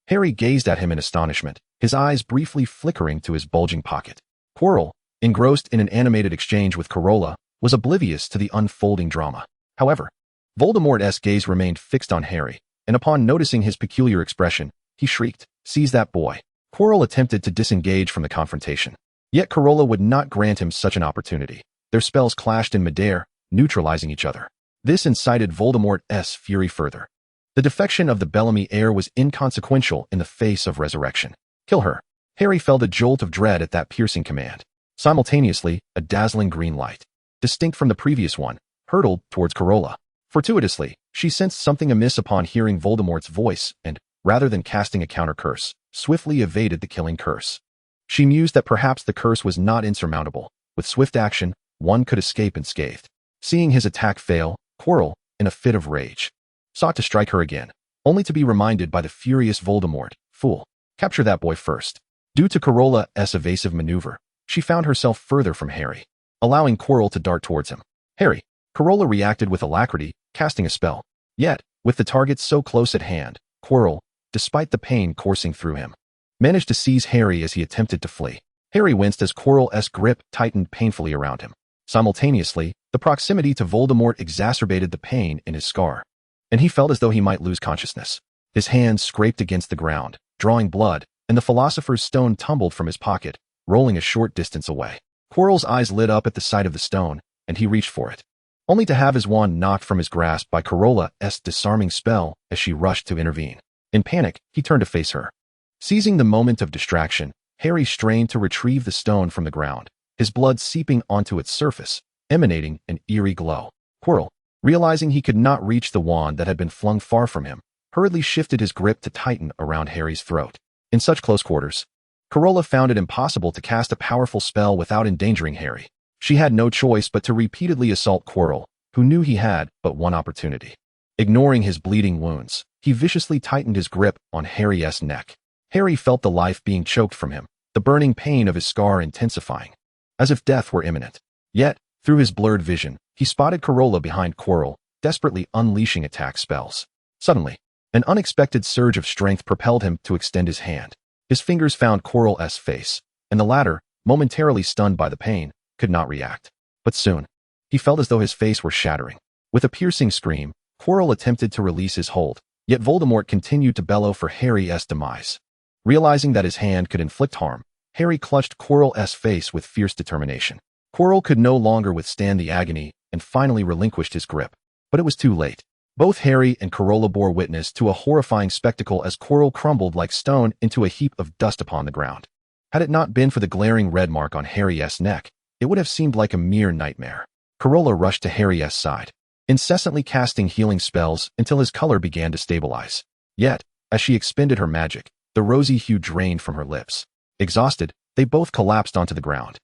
Harry gazed at him in astonishment, his eyes briefly flickering to his bulging pocket. Quirrell, engrossed in an animated exchange with Carola, was oblivious to the unfolding drama. However, Voldemort's gaze remained fixed on Harry, and upon noticing his peculiar expression, he shrieked, "Seize that boy!" Quirrell attempted to disengage from the confrontation. Yet Carola would not grant him such an opportunity. Their spells clashed in midair, neutralizing each other. This incited Voldemort's fury further. The defection of the Bellamy heir was inconsequential in the face of resurrection. Kill her. Harry felt a jolt of dread at that piercing command. Simultaneously, a dazzling green light, distinct from the previous one, hurtled towards Carola. Fortuitously, she sensed something amiss upon hearing Voldemort's voice and, rather than casting a counter curse, swiftly evaded the killing curse. She mused that perhaps the curse was not insurmountable. With swift action, one could escape unscathed. Seeing his attack fail, Quirrell, in a fit of rage, sought to strike her again, only to be reminded by the furious Voldemort, "Fool, capture that boy first." Due to Carola's evasive maneuver, she found herself further from Harry, allowing Quirrell to dart towards him. Harry, Carola reacted with alacrity, casting a spell. Yet, with the target so close at hand, Quirrell, despite the pain coursing through him, managed to seize Harry as he attempted to flee. Harry winced as Quirrell's grip tightened painfully around him. Simultaneously, the proximity to Voldemort exacerbated the pain in his scar, and he felt as though he might lose consciousness. His hands scraped against the ground, drawing blood, and the Philosopher's Stone tumbled from his pocket, rolling a short distance away. Quirrell's eyes lit up at the sight of the stone, and he reached for it, only to have his wand knocked from his grasp by Carola's disarming spell as she rushed to intervene. In panic, he turned to face her. Seizing the moment of distraction, Harry strained to retrieve the stone from the ground, his blood seeping onto its surface, emanating an eerie glow. Quirrell, realizing he could not reach the wand that had been flung far from him, hurriedly shifted his grip to tighten around Harry's throat. In such close quarters, Carola found it impossible to cast a powerful spell without endangering Harry. She had no choice but to repeatedly assault Quirrell, who knew he had but one opportunity. Ignoring his bleeding wounds, he viciously tightened his grip on Harry's neck. Harry felt the life being choked from him, the burning pain of his scar intensifying, as if death were imminent. Yet, through his blurred vision, he spotted Carola behind Quirrell, desperately unleashing attack spells. Suddenly, an unexpected surge of strength propelled him to extend his hand. His fingers found Quirrell's face, and the latter, momentarily stunned by the pain, could not react. But soon, he felt as though his face were shattering. With a piercing scream, Quirrell attempted to release his hold, yet Voldemort continued to bellow for Harry's demise. Realizing that his hand could inflict harm, Harry clutched Quirrell's face with fierce determination. Quirrell could no longer withstand the agony and finally relinquished his grip. But it was too late. Both Harry and Carola bore witness to a horrifying spectacle as Quirrell crumbled like stone into a heap of dust upon the ground. Had it not been for the glaring red mark on Harry's neck, it would have seemed like a mere nightmare. Carola rushed to Harry's side, incessantly casting healing spells until his color began to stabilize. Yet, as she expended her magic, the rosy hue drained from her lips. Exhausted, they both collapsed onto the ground,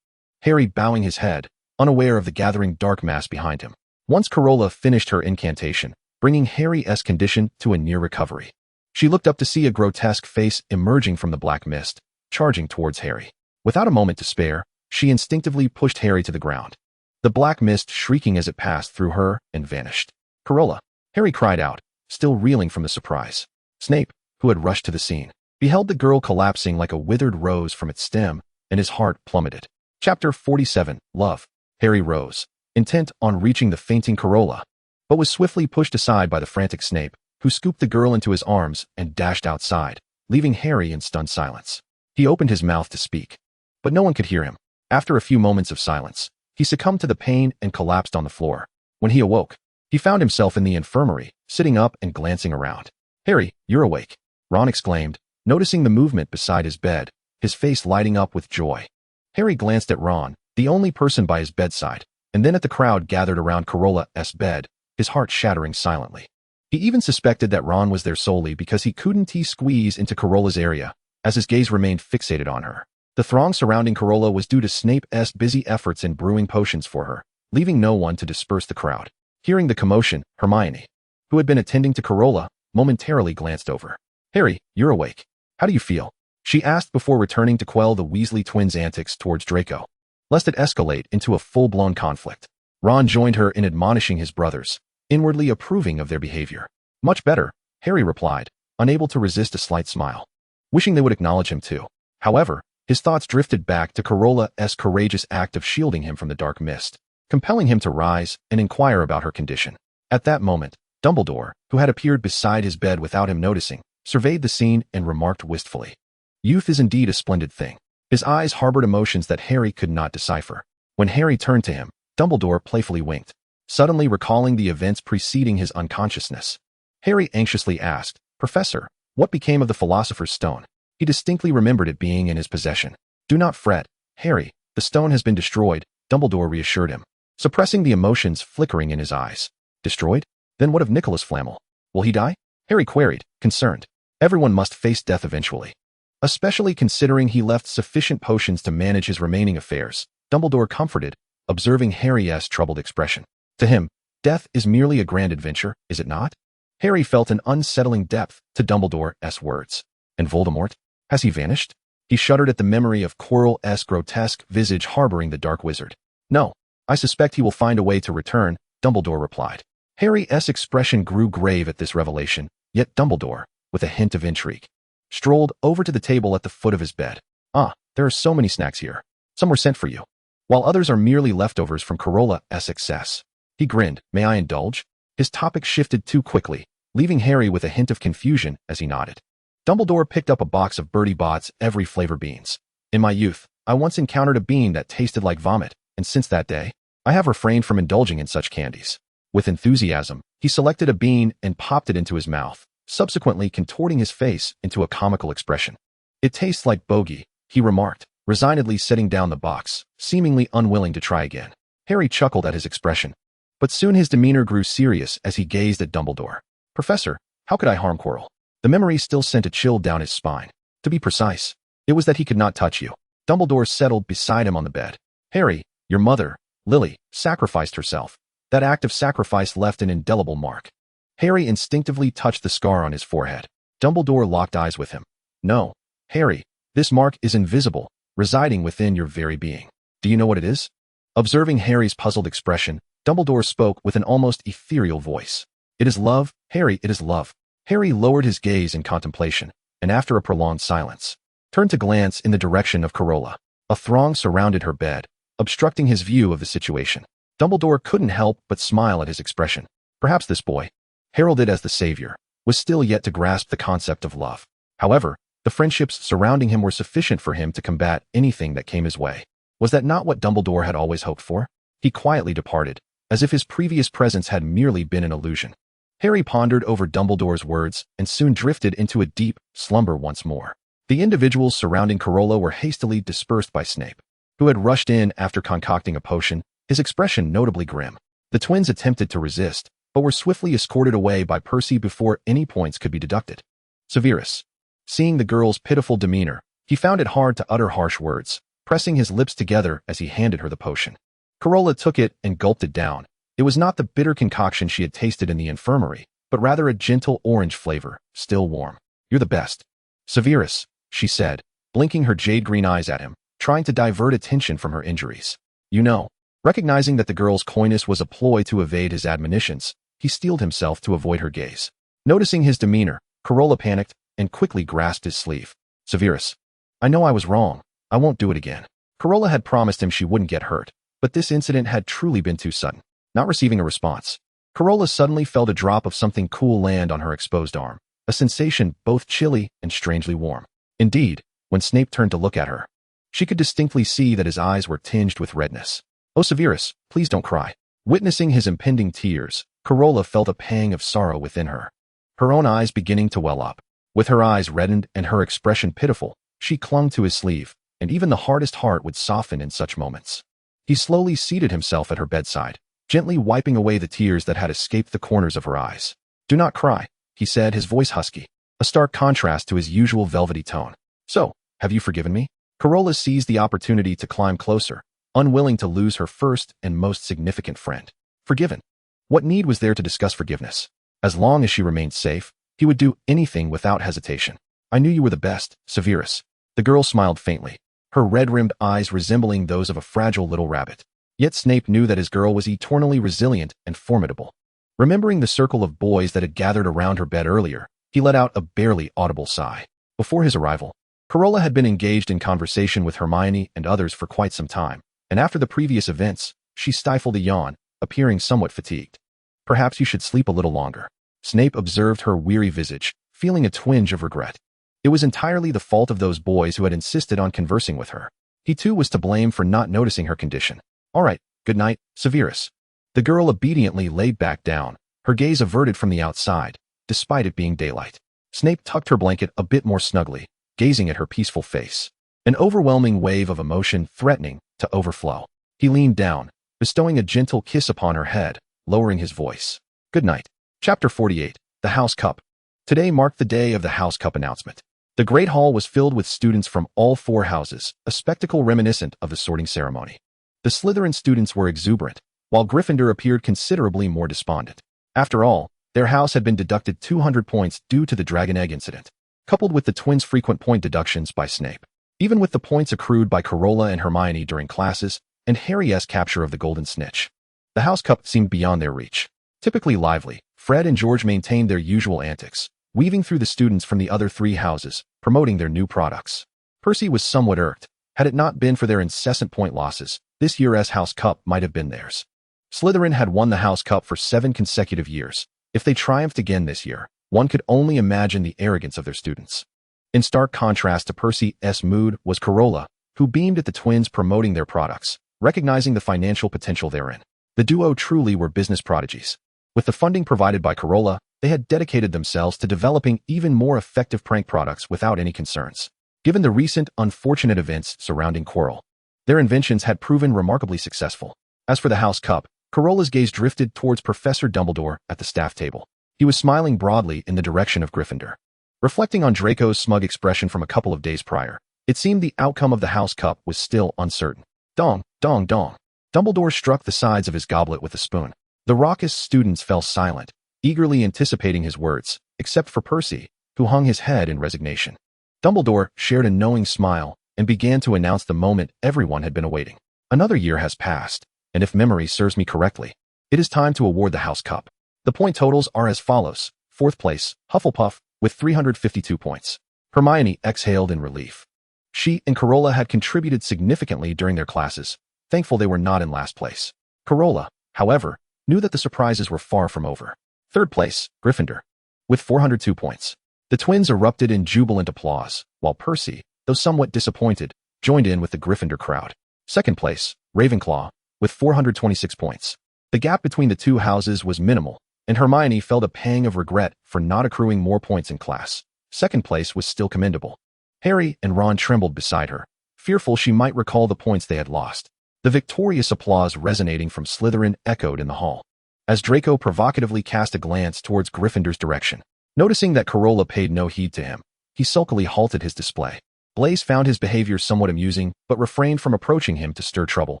Harry bowing his head, unaware of the gathering dark mass behind him. Once Carola finished her incantation, bringing Harry's condition to a near recovery, she looked up to see a grotesque face emerging from the black mist, charging towards Harry. Without a moment to spare, she instinctively pushed Harry to the ground, the black mist shrieking as it passed through her and vanished. "Carola!" Harry cried out, still reeling from the surprise. Snape, who had rushed to the scene, beheld the girl collapsing like a withered rose from its stem, and his heart plummeted. Chapter 47, Love. Harry rose, intent on reaching the fainting Carola, but was swiftly pushed aside by the frantic Snape, who scooped the girl into his arms and dashed outside, leaving Harry in stunned silence. He opened his mouth to speak, but no one could hear him. After a few moments of silence, he succumbed to the pain and collapsed on the floor. When he awoke, he found himself in the infirmary, sitting up and glancing around. "Harry, you're awake," Ron exclaimed, noticing the movement beside his bed, his face lighting up with joy. Harry glanced at Ron, the only person by his bedside, and then at the crowd gathered around Carola's bed, his heart shattering silently. He even suspected that Ron was there solely because he couldn't squeeze into Carola's area, as his gaze remained fixated on her. The throng surrounding Carola was due to Snape's busy efforts in brewing potions for her, leaving no one to disperse the crowd. Hearing the commotion, Hermione, who had been attending to Carola, momentarily glanced over. "Harry, you're awake. How do you feel?" she asked before returning to quell the Weasley twins' antics towards Draco, lest it escalate into a full-blown conflict. Ron joined her in admonishing his brothers, inwardly approving of their behavior. Much better, Harry replied, unable to resist a slight smile, wishing they would acknowledge him too. However, his thoughts drifted back to Carola's courageous act of shielding him from the dark mist, compelling him to rise and inquire about her condition. At that moment, Dumbledore, who had appeared beside his bed without him noticing, surveyed the scene and remarked wistfully, "Youth is indeed a splendid thing." His eyes harbored emotions that Harry could not decipher. When Harry turned to him, Dumbledore playfully winked, suddenly recalling the events preceding his unconsciousness. Harry anxiously asked, "Professor, what became of the Philosopher's Stone?" He distinctly remembered it being in his possession. "Do not fret, Harry, the stone has been destroyed," Dumbledore reassured him, suppressing the emotions flickering in his eyes. "Destroyed? Then what of Nicholas Flamel? Will he die?" Harry queried, concerned. Everyone must face death eventually. Especially considering he left sufficient potions to manage his remaining affairs, Dumbledore comforted, observing Harry's troubled expression. To him, death is merely a grand adventure, is it not? Harry felt an unsettling depth to Dumbledore's words. And Voldemort? Has he vanished? He shuddered at the memory of Quirrell's grotesque visage harboring the dark wizard. "No, I suspect he will find a way to return," Dumbledore replied. Harry's expression grew grave at this revelation, yet Dumbledore, with a hint of intrigue, strolled over to the table at the foot of his bed. "Ah, there are so many snacks here. Some were sent for you, while others are merely leftovers from Carola's success." He grinned. "May I indulge?" His topic shifted too quickly, leaving Harry with a hint of confusion as he nodded. Dumbledore picked up a box of Bertie Bott's every flavor beans. "In my youth, I once encountered a bean that tasted like vomit, and since that day, I have refrained from indulging in such candies." With enthusiasm, he selected a bean and popped it into his mouth, subsequently contorting his face into a comical expression. "It tastes like bogey," he remarked, resignedly setting down the box, seemingly unwilling to try again. Harry chuckled at his expression, but soon his demeanor grew serious as he gazed at Dumbledore. "Professor, how could I harm Quirrell?" The memory still sent a chill down his spine. To be precise, it was that he could not touch you. Dumbledore settled beside him on the bed. "Harry, your mother, Lily, sacrificed herself. That act of sacrifice left an indelible mark." Harry instinctively touched the scar on his forehead. Dumbledore locked eyes with him. "No, Harry, this mark is invisible, residing within your very being. Do you know what it is?" Observing Harry's puzzled expression, Dumbledore spoke with an almost ethereal voice. "It is love, Harry, it is love." Harry lowered his gaze in contemplation, and after a prolonged silence, turned to glance in the direction of Carola. A throng surrounded her bed, obstructing his view of the situation. Dumbledore couldn't help but smile at his expression. Perhaps this boy, heralded as the savior, was still yet to grasp the concept of love. However, the friendships surrounding him were sufficient for him to combat anything that came his way. Was that not what Dumbledore had always hoped for? He quietly departed, as if his previous presence had merely been an illusion. Harry pondered over Dumbledore's words and soon drifted into a deep slumber once more. The individuals surrounding Carola were hastily dispersed by Snape, who had rushed in after concocting a potion, his expression notably grim. The twins attempted to resist, but were swiftly escorted away by Percy before any points could be deducted. Severus, seeing the girl's pitiful demeanor, he found it hard to utter harsh words, pressing his lips together as he handed her the potion. Carola took it and gulped it down. It was not the bitter concoction she had tasted in the infirmary, but rather a gentle orange flavor, still warm. "You're the best." "Severus," she said, blinking her jade-green eyes at him, trying to divert attention from her injuries. "You know." Recognizing that the girl's coyness was a ploy to evade his admonitions, he steeled himself to avoid her gaze. Noticing his demeanor, Carola panicked and quickly grasped his sleeve. "Severus, I know I was wrong. I won't do it again." Carola had promised him she wouldn't get hurt, but this incident had truly been too sudden. Not receiving a response, Carola suddenly felt a drop of something cool land on her exposed arm, a sensation both chilly and strangely warm. Indeed, when Snape turned to look at her, she could distinctly see that his eyes were tinged with redness. "Oh, Severus, please don't cry." Witnessing his impending tears, Carola felt a pang of sorrow within her, her own eyes beginning to well up. With her eyes reddened and her expression pitiful, she clung to his sleeve, and even the hardest heart would soften in such moments. He slowly seated himself at her bedside, gently wiping away the tears that had escaped the corners of her eyes. "Do not cry," he said, his voice husky, a stark contrast to his usual velvety tone. "So, have you forgiven me?" Carola seized the opportunity to climb closer, unwilling to lose her first and most significant friend. Forgiven? What need was there to discuss forgiveness? As long as she remained safe, he would do anything without hesitation. "I knew you were the best, Severus." The girl smiled faintly, her red-rimmed eyes resembling those of a fragile little rabbit. Yet Snape knew that his girl was eternally resilient and formidable. Remembering the circle of boys that had gathered around her bed earlier, he let out a barely audible sigh. Before his arrival, Carola had been engaged in conversation with Hermione and others for quite some time, and after the previous events, she stifled a yawn, appearing somewhat fatigued. Perhaps you should sleep a little longer. Snape observed her weary visage, feeling a twinge of regret. It was entirely the fault of those boys who had insisted on conversing with her. He too was to blame for not noticing her condition. All right, good night, Severus. The girl obediently laid back down, her gaze averted from the outside, despite it being daylight. Snape tucked her blanket a bit more snugly, gazing at her peaceful face. An overwhelming wave of emotion threatening to overflow. He leaned down, bestowing a gentle kiss upon her head, lowering his voice. Good night. Chapter 48. The House Cup. Today marked the day of the House Cup announcement. The Great Hall was filled with students from all 4 houses, a spectacle reminiscent of the sorting ceremony. The Slytherin students were exuberant, while Gryffindor appeared considerably more despondent. After all, their house had been deducted 200 points due to the Dragon Egg incident, coupled with the twins' frequent point deductions by Snape. Even with the points accrued by Carola and Hermione during classes, and Harry's capture of the Golden Snitch, the House Cup seemed beyond their reach. Typically lively, Fred and George maintained their usual antics, weaving through the students from the other 3 houses, promoting their new products. Percy was somewhat irked. Had it not been for their incessant point losses, this year's House Cup might have been theirs. Slytherin had won the House Cup for 7 consecutive years. If they triumphed again this year, one could only imagine the arrogance of their students. In stark contrast to Percy's mood was Carola, who beamed at the twins promoting their products, recognizing the financial potential therein. The duo truly were business prodigies. With the funding provided by Carola, they had dedicated themselves to developing even more effective prank products without any concerns. Given the recent unfortunate events surrounding Quirrell, their inventions had proven remarkably successful. As for the House Cup, Carola's gaze drifted towards Professor Dumbledore at the staff table. He was smiling broadly in the direction of Gryffindor. Reflecting on Draco's smug expression from a couple of days prior, it seemed the outcome of the House Cup was still uncertain. Dong, dong, dong. Dumbledore struck the sides of his goblet with a spoon. The raucous students fell silent, eagerly anticipating his words, except for Percy, who hung his head in resignation. Dumbledore shared a knowing smile and began to announce the moment everyone had been awaiting. Another year has passed, and if memory serves me correctly, it is time to award the House Cup. The point totals are as follows. 4th place, Hufflepuff, with 352 points. Hermione exhaled in relief. She and Carola had contributed significantly during their classes, thankful they were not in last place. Carola, however, knew that the surprises were far from over. 3rd place, Gryffindor, with 402 points. The twins erupted in jubilant applause, while Percy, though somewhat disappointed, joined in with the Gryffindor crowd. 2nd place, Ravenclaw, with 426 points. The gap between the 2 houses was minimal, and Hermione felt a pang of regret for not accruing more points in class. 2nd place was still commendable. Harry and Ron trembled beside her, fearful she might recall the points they had lost. The victorious applause resonating from Slytherin echoed in the hall, as Draco provocatively cast a glance towards Gryffindor's direction. Noticing that Carola paid no heed to him, he sulkily halted his display. Blaise found his behavior somewhat amusing, but refrained from approaching him to stir trouble,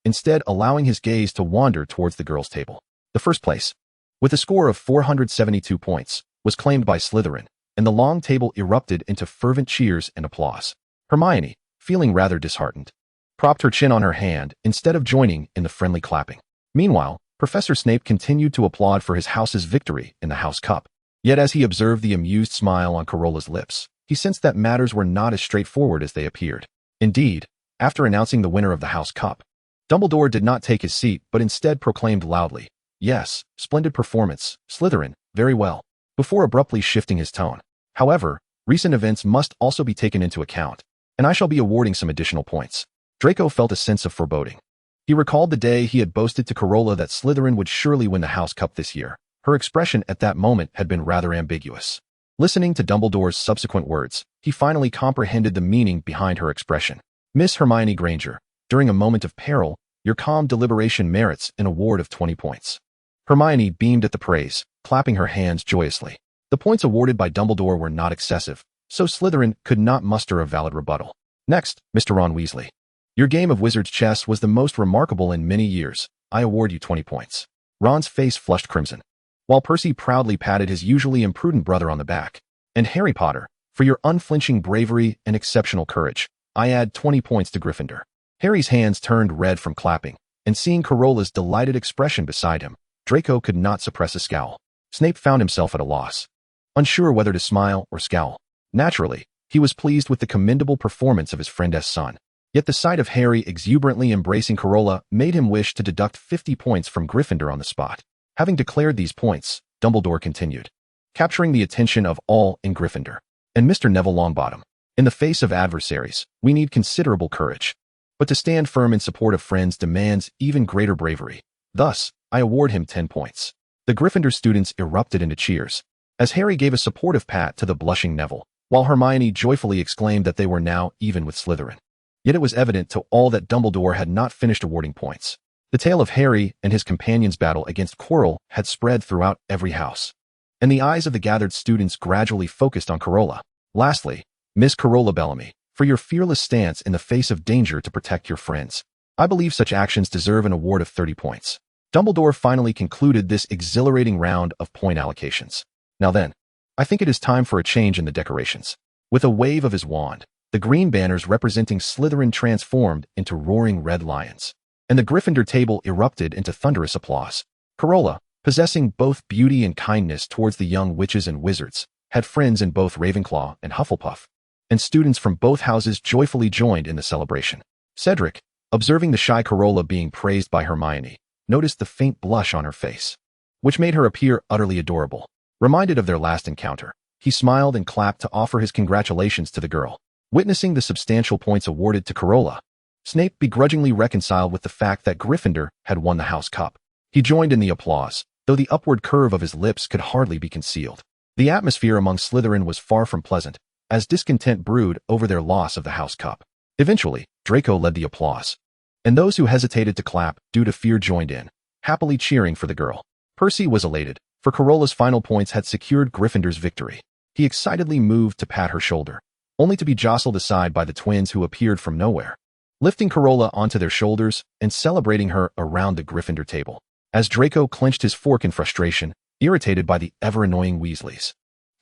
instead allowing his gaze to wander towards the girls' table. The 1st place, with a score of 472 points, was claimed by Slytherin, and the long table erupted into fervent cheers and applause. Hermione, feeling rather disheartened, propped her chin on her hand instead of joining in the friendly clapping. Meanwhile, Professor Snape continued to applaud for his house's victory in the House Cup. Yet as he observed the amused smile on Carola's lips, he sensed that matters were not as straightforward as they appeared. Indeed, after announcing the winner of the House Cup, Dumbledore did not take his seat but instead proclaimed loudly, "Yes, splendid performance, Slytherin, very well," before abruptly shifting his tone. However, recent events must also be taken into account, and I shall be awarding some additional points. Draco felt a sense of foreboding. He recalled the day he had boasted to Carola that Slytherin would surely win the House Cup this year. Her expression at that moment had been rather ambiguous. Listening to Dumbledore's subsequent words, he finally comprehended the meaning behind her expression. Miss Hermione Granger, during a moment of peril, your calm deliberation merits an award of 20 points. Hermione beamed at the praise, clapping her hands joyously. The points awarded by Dumbledore were not excessive, so Slytherin could not muster a valid rebuttal. Next, Mr. Ron Weasley. Your game of wizard's chess was the most remarkable in many years. I award you 20 points. Ron's face flushed crimson, while Percy proudly patted his usually imprudent brother on the back. And Harry Potter, for your unflinching bravery and exceptional courage, I add 20 points to Gryffindor. Harry's hands turned red from clapping, and seeing Carola's delighted expression beside him, Draco could not suppress a scowl. Snape found himself at a loss, unsure whether to smile or scowl. Naturally, he was pleased with the commendable performance of his friend's son. Yet the sight of Harry exuberantly embracing Carola made him wish to deduct 50 points from Gryffindor on the spot. Having declared these points, Dumbledore continued, capturing the attention of all in Gryffindor. And Mr. Neville Longbottom, in the face of adversaries, we need considerable courage. But to stand firm in support of friends demands even greater bravery. Thus, I award him 10 points. The Gryffindor students erupted into cheers, as Harry gave a supportive pat to the blushing Neville, while Hermione joyfully exclaimed that they were now even with Slytherin. Yet it was evident to all that Dumbledore had not finished awarding points. The tale of Harry and his companion's battle against Quirrell had spread throughout every house, and the eyes of the gathered students gradually focused on Carola. Lastly, Miss Carola Bellamy, for your fearless stance in the face of danger to protect your friends. I believe such actions deserve an award of 30 points. Dumbledore finally concluded this exhilarating round of point allocations. Now then, I think it is time for a change in the decorations. With a wave of his wand, the green banners representing Slytherin transformed into roaring red lions, and the Gryffindor table erupted into thunderous applause. Carola, possessing both beauty and kindness towards the young witches and wizards, had friends in both Ravenclaw and Hufflepuff, and students from both houses joyfully joined in the celebration. Cedric, observing the shy Carola being praised by Hermione, noticed the faint blush on her face, which made her appear utterly adorable. Reminded of their last encounter, he smiled and clapped to offer his congratulations to the girl. Witnessing the substantial points awarded to Carola, Snape begrudgingly reconciled with the fact that Gryffindor had won the House Cup. He joined in the applause, though the upward curve of his lips could hardly be concealed. The atmosphere among Slytherin was far from pleasant, as discontent brewed over their loss of the House Cup. Eventually, Draco led the applause, and those who hesitated to clap due to fear joined in, happily cheering for the girl. Percy was elated, for Carola's final points had secured Gryffindor's victory. He excitedly moved to pat her shoulder, only to be jostled aside by the twins who appeared from nowhere, lifting Carola onto their shoulders and celebrating her around the Gryffindor table. As Draco clenched his fork in frustration, irritated by the ever-annoying Weasleys,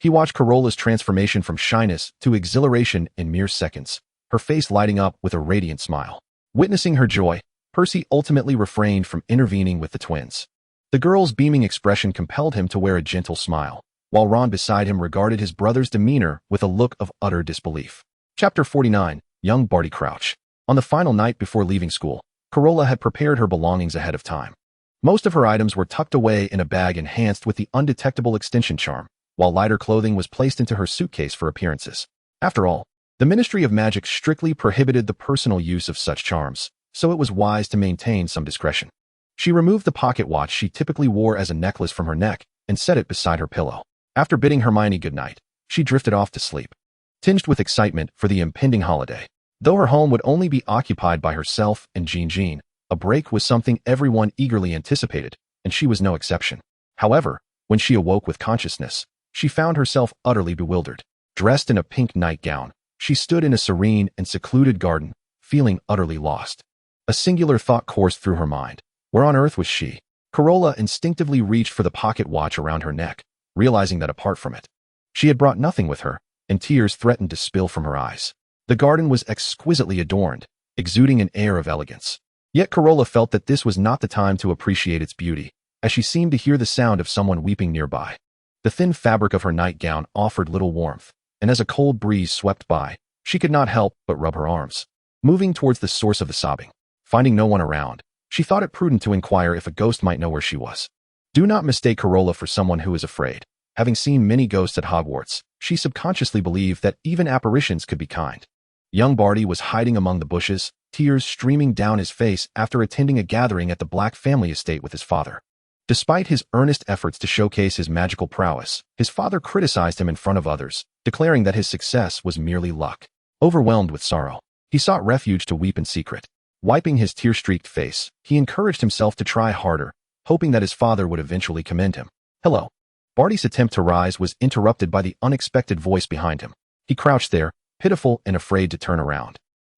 he watched Carola's transformation from shyness to exhilaration in mere seconds, her face lighting up with a radiant smile. Witnessing her joy, Percy ultimately refrained from intervening with the twins. The girl's beaming expression compelled him to wear a gentle smile, while Ron beside him regarded his brother's demeanor with a look of utter disbelief. Chapter 49, Young Barty Crouch. On the final night before leaving school, Carola had prepared her belongings ahead of time. Most of her items were tucked away in a bag enhanced with the undetectable extension charm, while lighter clothing was placed into her suitcase for appearances. After all, the Ministry of Magic strictly prohibited the personal use of such charms, so it was wise to maintain some discretion. She removed the pocket watch she typically wore as a necklace from her neck and set it beside her pillow. After bidding Hermione goodnight, she drifted off to sleep, tinged with excitement for the impending holiday. Though her home would only be occupied by herself and Jean, a break was something everyone eagerly anticipated, and she was no exception. However, when she awoke with consciousness, she found herself utterly bewildered. Dressed in a pink nightgown, she stood in a serene and secluded garden, feeling utterly lost. A singular thought coursed through her mind. Where on earth was she? Carola instinctively reached for the pocket watch around her neck, realizing that apart from it, she had brought nothing with her, and tears threatened to spill from her eyes. The garden was exquisitely adorned, exuding an air of elegance. Yet Carola felt that this was not the time to appreciate its beauty, as she seemed to hear the sound of someone weeping nearby. The thin fabric of her nightgown offered little warmth, and as a cold breeze swept by, she could not help but rub her arms, moving towards the source of the sobbing. Finding no one around, she thought it prudent to inquire if a ghost might know where she was. Do not mistake Carola for someone who is afraid. Having seen many ghosts at Hogwarts, she subconsciously believed that even apparitions could be kind. Young Barty was hiding among the bushes, tears streaming down his face after attending a gathering at the Black family estate with his father. Despite his earnest efforts to showcase his magical prowess, his father criticized him in front of others, declaring that his success was merely luck. Overwhelmed with sorrow, he sought refuge to weep in secret. Wiping his tear-streaked face, he encouraged himself to try harder, hoping that his father would eventually commend him. Hello. Barty's attempt to rise was interrupted by the unexpected voice behind him. He crouched there, pitiful and afraid to turn around,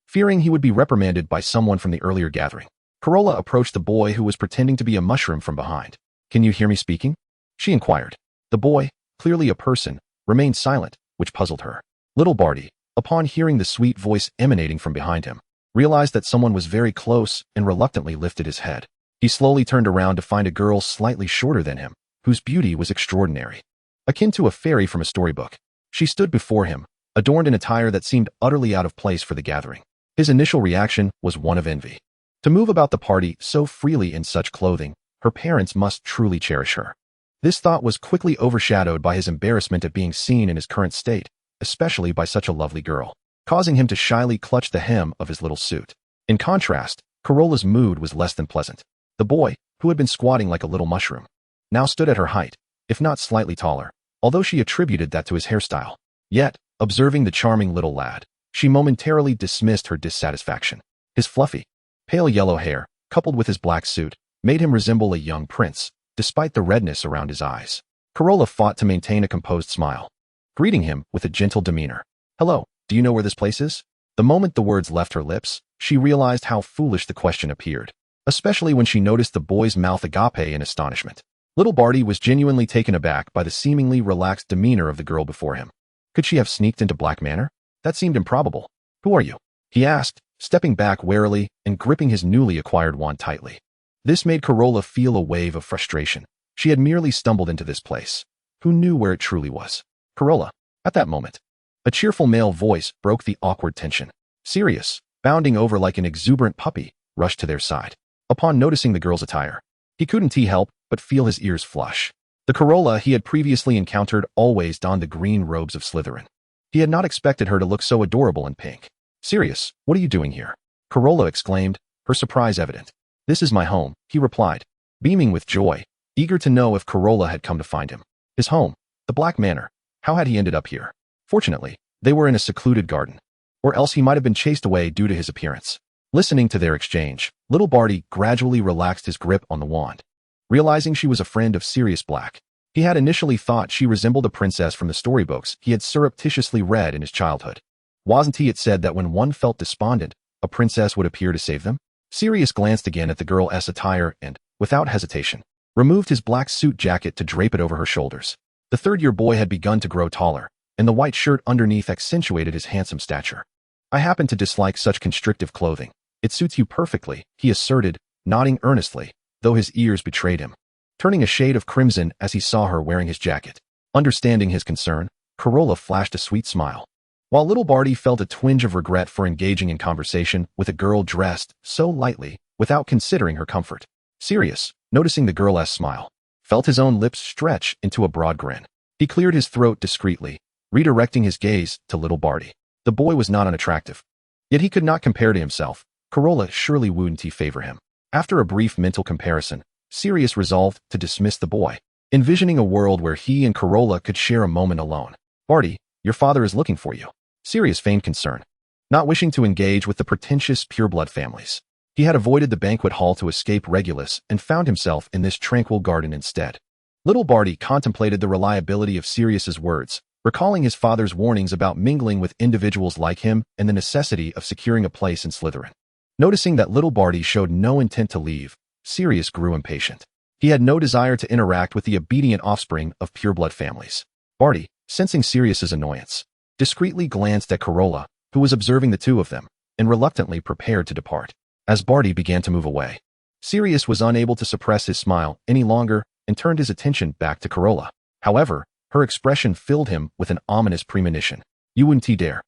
fearing he would be reprimanded by someone from the earlier gathering. Carola approached the boy who was pretending to be a mushroom from behind. Can you hear me speaking? She inquired. The boy, clearly a person, remained silent, which puzzled her. Little Barty, upon hearing the sweet voice emanating from behind him, realized that someone was very close and reluctantly lifted his head. He He slowly turned around to find a girl slightly shorter than him, whose beauty was extraordinary. Akin to a fairy from a storybook. She stood before him, adorned in attire that seemed utterly out of place for the gathering. His initial reaction was one of envy. To move about the party so freely in such clothing, her parents must truly cherish her. This thought was quickly overshadowed by his embarrassment at being seen in his current state, especially by such a lovely girl, causing him to shyly clutch the hem of his little suit. In contrast, Carola's mood was less than pleasant. The boy, who had been squatting like a little mushroom, now stood at her height, if not slightly taller, although she attributed that to his hairstyle. Yet, observing the charming little lad, she momentarily dismissed her dissatisfaction. His fluffy, pale yellow hair, coupled with his black suit, made him resemble a young prince, despite the redness around his eyes. Carola fought to maintain a composed smile, greeting him with a gentle demeanor. "Hello, do you know where this place is?" The moment the words left her lips, she realized how foolish the question appeared, especially when she noticed the boy's mouth agape in astonishment. Little Barty was genuinely taken aback by the seemingly relaxed demeanor of the girl before him. Could she have sneaked into Black Manor? That seemed improbable. "Who are you?" he asked, stepping back warily and gripping his newly acquired wand tightly. This made Carola feel a wave of frustration. She had merely stumbled into this place. Who knew where it truly was? Carola. At that moment, a cheerful male voice broke the awkward tension. Sirius, bounding over like an exuberant puppy, rushed to their side. Upon noticing the girl's attire, he couldn't help but feel his ears flush. The Carola he had previously encountered always donned the green robes of Slytherin. He had not expected her to look so adorable in pink. "Sirius, what are you doing here?" Carola exclaimed, her surprise evident. "This is my home," he replied, beaming with joy, eager to know if Carola had come to find him. His home, the Black Manor. How had he ended up here? Fortunately, they were in a secluded garden, or else he might have been chased away due to his appearance. Listening to their exchange, little Barty gradually relaxed his grip on the wand. Realizing she was a friend of Sirius Black, he had initially thought she resembled a princess from the storybooks he had surreptitiously read in his childhood. Wasn't it said that when one felt despondent, a princess would appear to save them? Sirius glanced again at the girl's attire and, without hesitation, removed his black suit jacket to drape it over her shoulders. The third-year boy had begun to grow taller, and the white shirt underneath accentuated his handsome stature. "I happen to dislike such constrictive clothing. It suits you perfectly," he asserted, nodding earnestly, though his ears betrayed him, turning a shade of crimson as he saw her wearing his jacket. Understanding his concern, Carola flashed a sweet smile. While little Barty felt a twinge of regret for engaging in conversation with a girl dressed so lightly without considering her comfort, Sirius, noticing the girl's smile, felt his own lips stretch into a broad grin. He cleared his throat discreetly, redirecting his gaze to little Barty. The boy was not unattractive, yet he could not compare to himself. Carola surely wouldn't favor him. After a brief mental comparison, Sirius resolved to dismiss the boy, envisioning a world where he and Carola could share a moment alone. "Barty, your father is looking for you." Sirius feigned concern, not wishing to engage with the pretentious pureblood families. He had avoided the banquet hall to escape Regulus and found himself in this tranquil garden instead. Little Barty contemplated the reliability of Sirius's words, recalling his father's warnings about mingling with individuals like him and the necessity of securing a place in Slytherin. Noticing that little Barty showed no intent to leave, Sirius grew impatient. He had no desire to interact with the obedient offspring of pureblood families. Barty, sensing Sirius's annoyance, discreetly glanced at Carola, who was observing the two of them, and reluctantly prepared to depart. As Barty began to move away, Sirius was unable to suppress his smile any longer and turned his attention back to Carola. However, her expression filled him with an ominous premonition. "You wouldn't dare."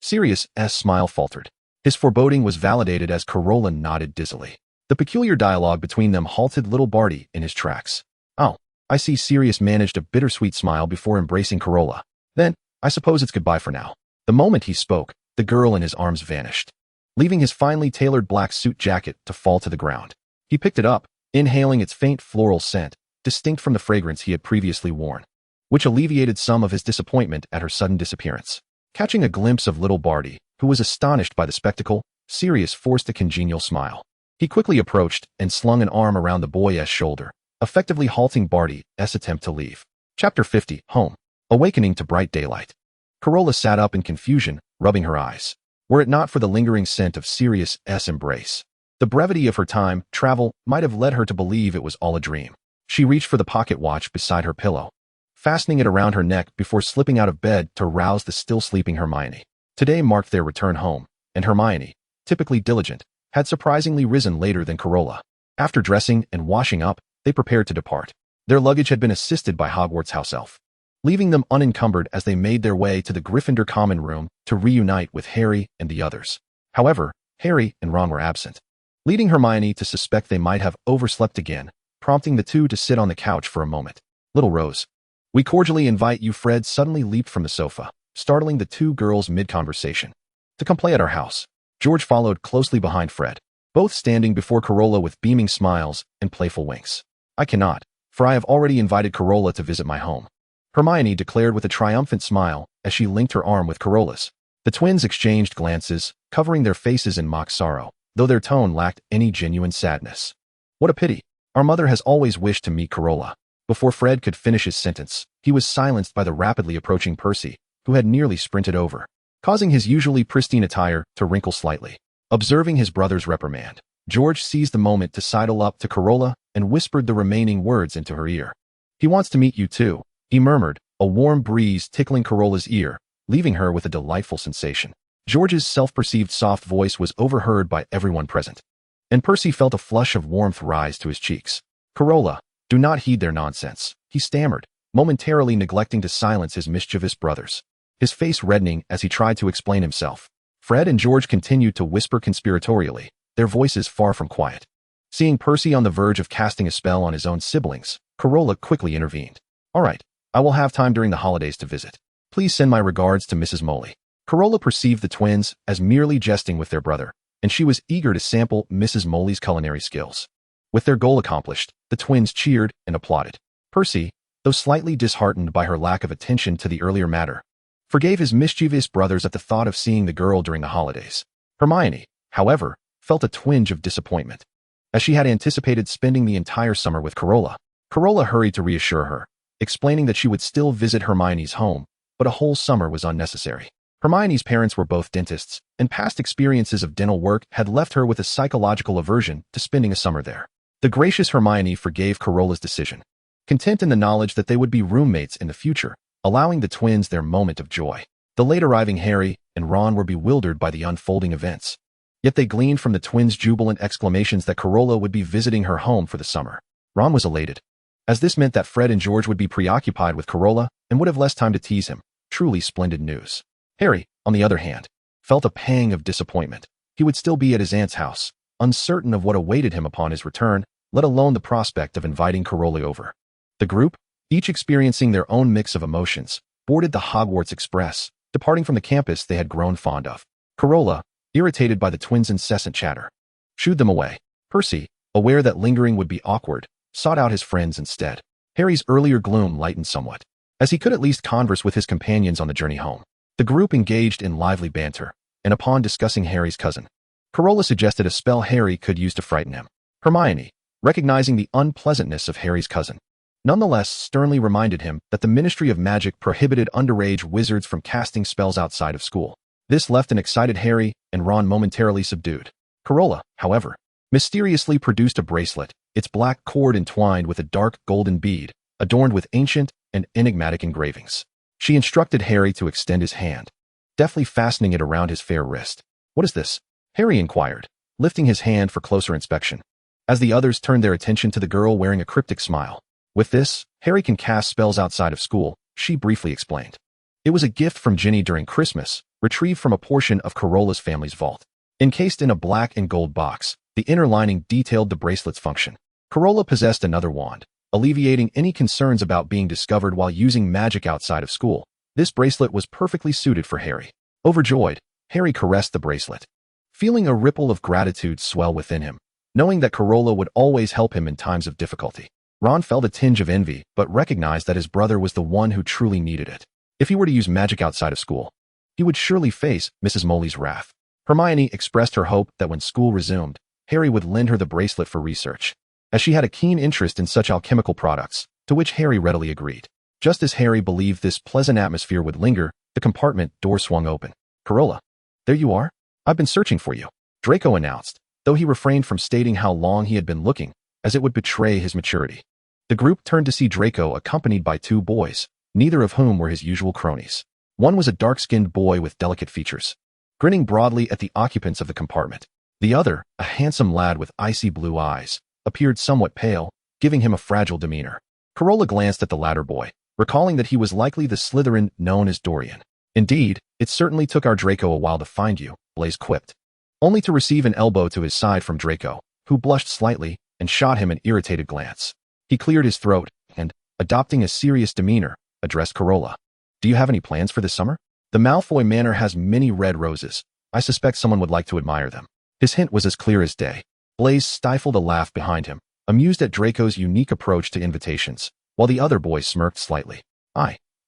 Sirius's smile faltered. His foreboding was validated as Carola nodded dizzily. The peculiar dialogue between them halted little Barty in his tracks. "Oh, I see." Sirius managed a bittersweet smile before embracing Carola. "Then, I suppose it's goodbye for now." The moment he spoke, the girl in his arms vanished, leaving his finely tailored black suit jacket to fall to the ground. He picked it up, inhaling its faint floral scent, distinct from the fragrance he had previously worn, which alleviated some of his disappointment at her sudden disappearance. Catching a glimpse of little Barty, who was astonished by the spectacle, Sirius forced a congenial smile. He quickly approached and slung an arm around the boy's shoulder, effectively halting Barty's attempt to leave. Chapter 50, Home. Awakening to bright daylight. Carola sat up in confusion, rubbing her eyes. Were it not for the lingering scent of Sirius's embrace, the brevity of her time travel might have led her to believe it was all a dream. She reached for the pocket watch beside her pillow, fastening it around her neck before slipping out of bed to rouse the still sleeping Hermione. Today marked their return home, and Hermione, typically diligent, had surprisingly risen later than Carola. After dressing and washing up, they prepared to depart. Their luggage had been assisted by Hogwarts house elf, leaving them unencumbered as they made their way to the Gryffindor common room to reunite with Harry and the others. However, Harry and Ron were absent, leading Hermione to suspect they might have overslept again, prompting the two to sit on the couch for a moment. Little Rose. We cordially invite you. Fred suddenly leaped from the sofa, startling the two girls mid-conversation. To come play at our house. George followed closely behind Fred, both standing before Carola with beaming smiles and playful winks. I cannot, for I have already invited Carola to visit my home, Hermione declared with a triumphant smile as she linked her arm with Carola's. The twins exchanged glances, covering their faces in mock sorrow, though their tone lacked any genuine sadness. What a pity. Our mother has always wished to meet Carola. Before Fred could finish his sentence, he was silenced by the rapidly approaching Percy, who had nearly sprinted over, causing his usually pristine attire to wrinkle slightly. Observing his brother's reprimand, George seized the moment to sidle up to Carola and whispered the remaining words into her ear. He wants to meet you too, he murmured, a warm breeze tickling Carola's ear, leaving her with a delightful sensation. George's self-perceived soft voice was overheard by everyone present, and Percy felt a flush of warmth rise to his cheeks. Carola, do not heed their nonsense, he stammered, momentarily neglecting to silence his mischievous brothers, his face reddening as he tried to explain himself. Fred and George continued to whisper conspiratorially, their voices far from quiet. Seeing Percy on the verge of casting a spell on his own siblings, Carola quickly intervened. All right, I will have time during the holidays to visit. Please send my regards to Mrs. Moley. Carola perceived the twins as merely jesting with their brother, and she was eager to sample Mrs. Moley's culinary skills. With their goal accomplished, the twins cheered and applauded. Percy, though slightly disheartened by her lack of attention to the earlier matter, forgave his mischievous brothers at the thought of seeing the girl during the holidays. Hermione, however, felt a twinge of disappointment, as she had anticipated spending the entire summer with Carola. Carola hurried to reassure her, explaining that she would still visit Hermione's home, but a whole summer was unnecessary. Hermione's parents were both dentists, and past experiences of dental work had left her with a psychological aversion to spending a summer there. The gracious Hermione forgave Carola's decision, content in the knowledge that they would be roommates in the future, allowing the twins their moment of joy. The late-arriving Harry and Ron were bewildered by the unfolding events, yet they gleaned from the twins' jubilant exclamations that Carola would be visiting her home for the summer. Ron was elated, as this meant that Fred and George would be preoccupied with Carola and would have less time to tease him. Truly splendid news. Harry, on the other hand, felt a pang of disappointment. He would still be at his aunt's house, uncertain of what awaited him upon his return, let alone the prospect of inviting Carola over. The group, each experiencing their own mix of emotions, boarded the Hogwarts Express, departing from the campus they had grown fond of. Carola, irritated by the twins' incessant chatter, shooed them away. Percy, aware that lingering would be awkward, sought out his friends instead. Harry's earlier gloom lightened somewhat, as he could at least converse with his companions on the journey home. The group engaged in lively banter, and upon discussing Harry's cousin, Carola suggested a spell Harry could use to frighten him. Hermione, recognizing the unpleasantness of Harry's cousin, nonetheless sternly reminded him that the Ministry of Magic prohibited underage wizards from casting spells outside of school. This left an excited Harry and Ron momentarily subdued. Carola, however, mysteriously produced a bracelet, its black cord entwined with a dark golden bead, adorned with ancient and enigmatic engravings. She instructed Harry to extend his hand, deftly fastening it around his fair wrist. What is this? Harry inquired, lifting his hand for closer inspection, as the others turned their attention to the girl wearing a cryptic smile. With this, Harry can cast spells outside of school, she briefly explained. It was a gift from Ginny during Christmas, retrieved from a portion of Carola's family's vault. Encased in a black and gold box, the inner lining detailed the bracelet's function. Carola possessed another wand, alleviating any concerns about being discovered while using magic outside of school. This bracelet was perfectly suited for Harry. Overjoyed, Harry caressed the bracelet, feeling a ripple of gratitude swell within him, knowing that Carola would always help him in times of difficulty. Ron felt a tinge of envy, but recognized that his brother was the one who truly needed it. If he were to use magic outside of school, he would surely face Mrs. Moley's wrath. Hermione expressed her hope that when school resumed, Harry would lend her the bracelet for research, as she had a keen interest in such alchemical products, to which Harry readily agreed. Just as Harry believed this pleasant atmosphere would linger, the compartment door swung open. Carola, there you are? I've been searching for you, Draco announced, though he refrained from stating how long he had been looking, as it would betray his maturity. The group turned to see Draco accompanied by two boys, neither of whom were his usual cronies. One was a dark-skinned boy with delicate features, grinning broadly at the occupants of the compartment. The other, a handsome lad with icy blue eyes, appeared somewhat pale, giving him a fragile demeanor. Carola glanced at the latter boy, recalling that he was likely the Slytherin known as Dorian. Indeed, it certainly took our Draco a while to find you, Blaise quipped, only to receive an elbow to his side from Draco, who blushed slightly and shot him an irritated glance. He cleared his throat and, adopting a serious demeanor, addressed Carola. Do you have any plans for this summer? The Malfoy Manor has many red roses. I suspect someone would like to admire them. His hint was as clear as day. Blaise stifled a laugh behind him, amused at Draco's unique approach to invitations, while the other boy smirked slightly.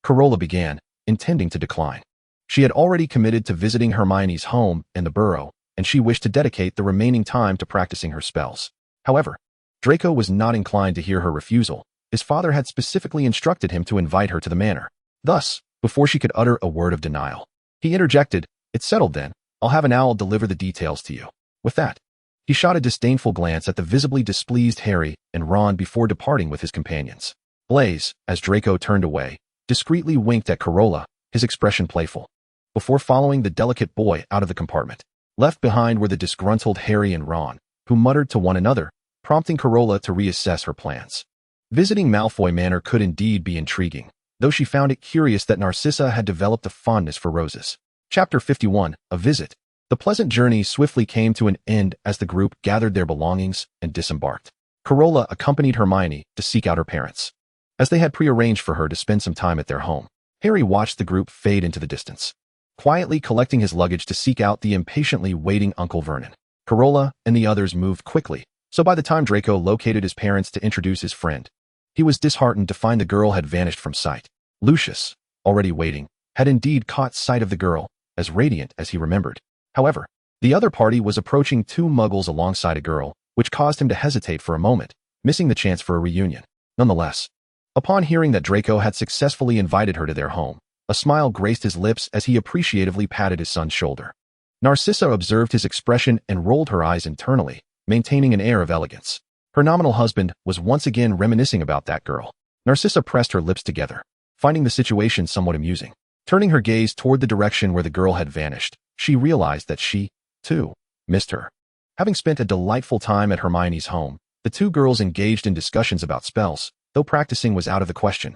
Carola began, intending to decline. She had already committed to visiting Hermione's home in the Burrow, and she wished to dedicate the remaining time to practicing her spells. However, Draco was not inclined to hear her refusal. His father had specifically instructed him to invite her to the manor. Thus, before she could utter a word of denial, he interjected, "It's settled then. I'll have an owl deliver the details to you." With that, he shot a disdainful glance at the visibly displeased Harry and Ron before departing with his companions. Blaise, as Draco turned away, discreetly winked at Carola, his expression playful, before following the delicate boy out of the compartment. Left behind were the disgruntled Harry and Ron, who muttered to one another, prompting Carola to reassess her plans. Visiting Malfoy Manor could indeed be intriguing, though she found it curious that Narcissa had developed a fondness for roses. Chapter 51, A Visit. The pleasant journey swiftly came to an end as the group gathered their belongings and disembarked. Carola accompanied Hermione to seek out her parents, as they had prearranged for her to spend some time at their home. Harry watched the group fade into the distance, quietly collecting his luggage to seek out the impatiently waiting Uncle Vernon. Carola and the others moved quickly, so by the time Draco located his parents to introduce his friend, he was disheartened to find the girl had vanished from sight. Lucius, already waiting, had indeed caught sight of the girl, as radiant as he remembered. However, the other party was approaching two muggles alongside a girl, which caused him to hesitate for a moment, missing the chance for a reunion. Nonetheless, upon hearing that Draco had successfully invited her to their home, a smile graced his lips as he appreciatively patted his son's shoulder. Narcissa observed his expression and rolled her eyes internally, maintaining an air of elegance. Her nominal husband was once again reminiscing about that girl. Narcissa pressed her lips together, finding the situation somewhat amusing. Turning her gaze toward the direction where the girl had vanished, she realized that she, too, missed her. Having spent a delightful time at Hermione's home, the two girls engaged in discussions about spells, though practicing was out of the question,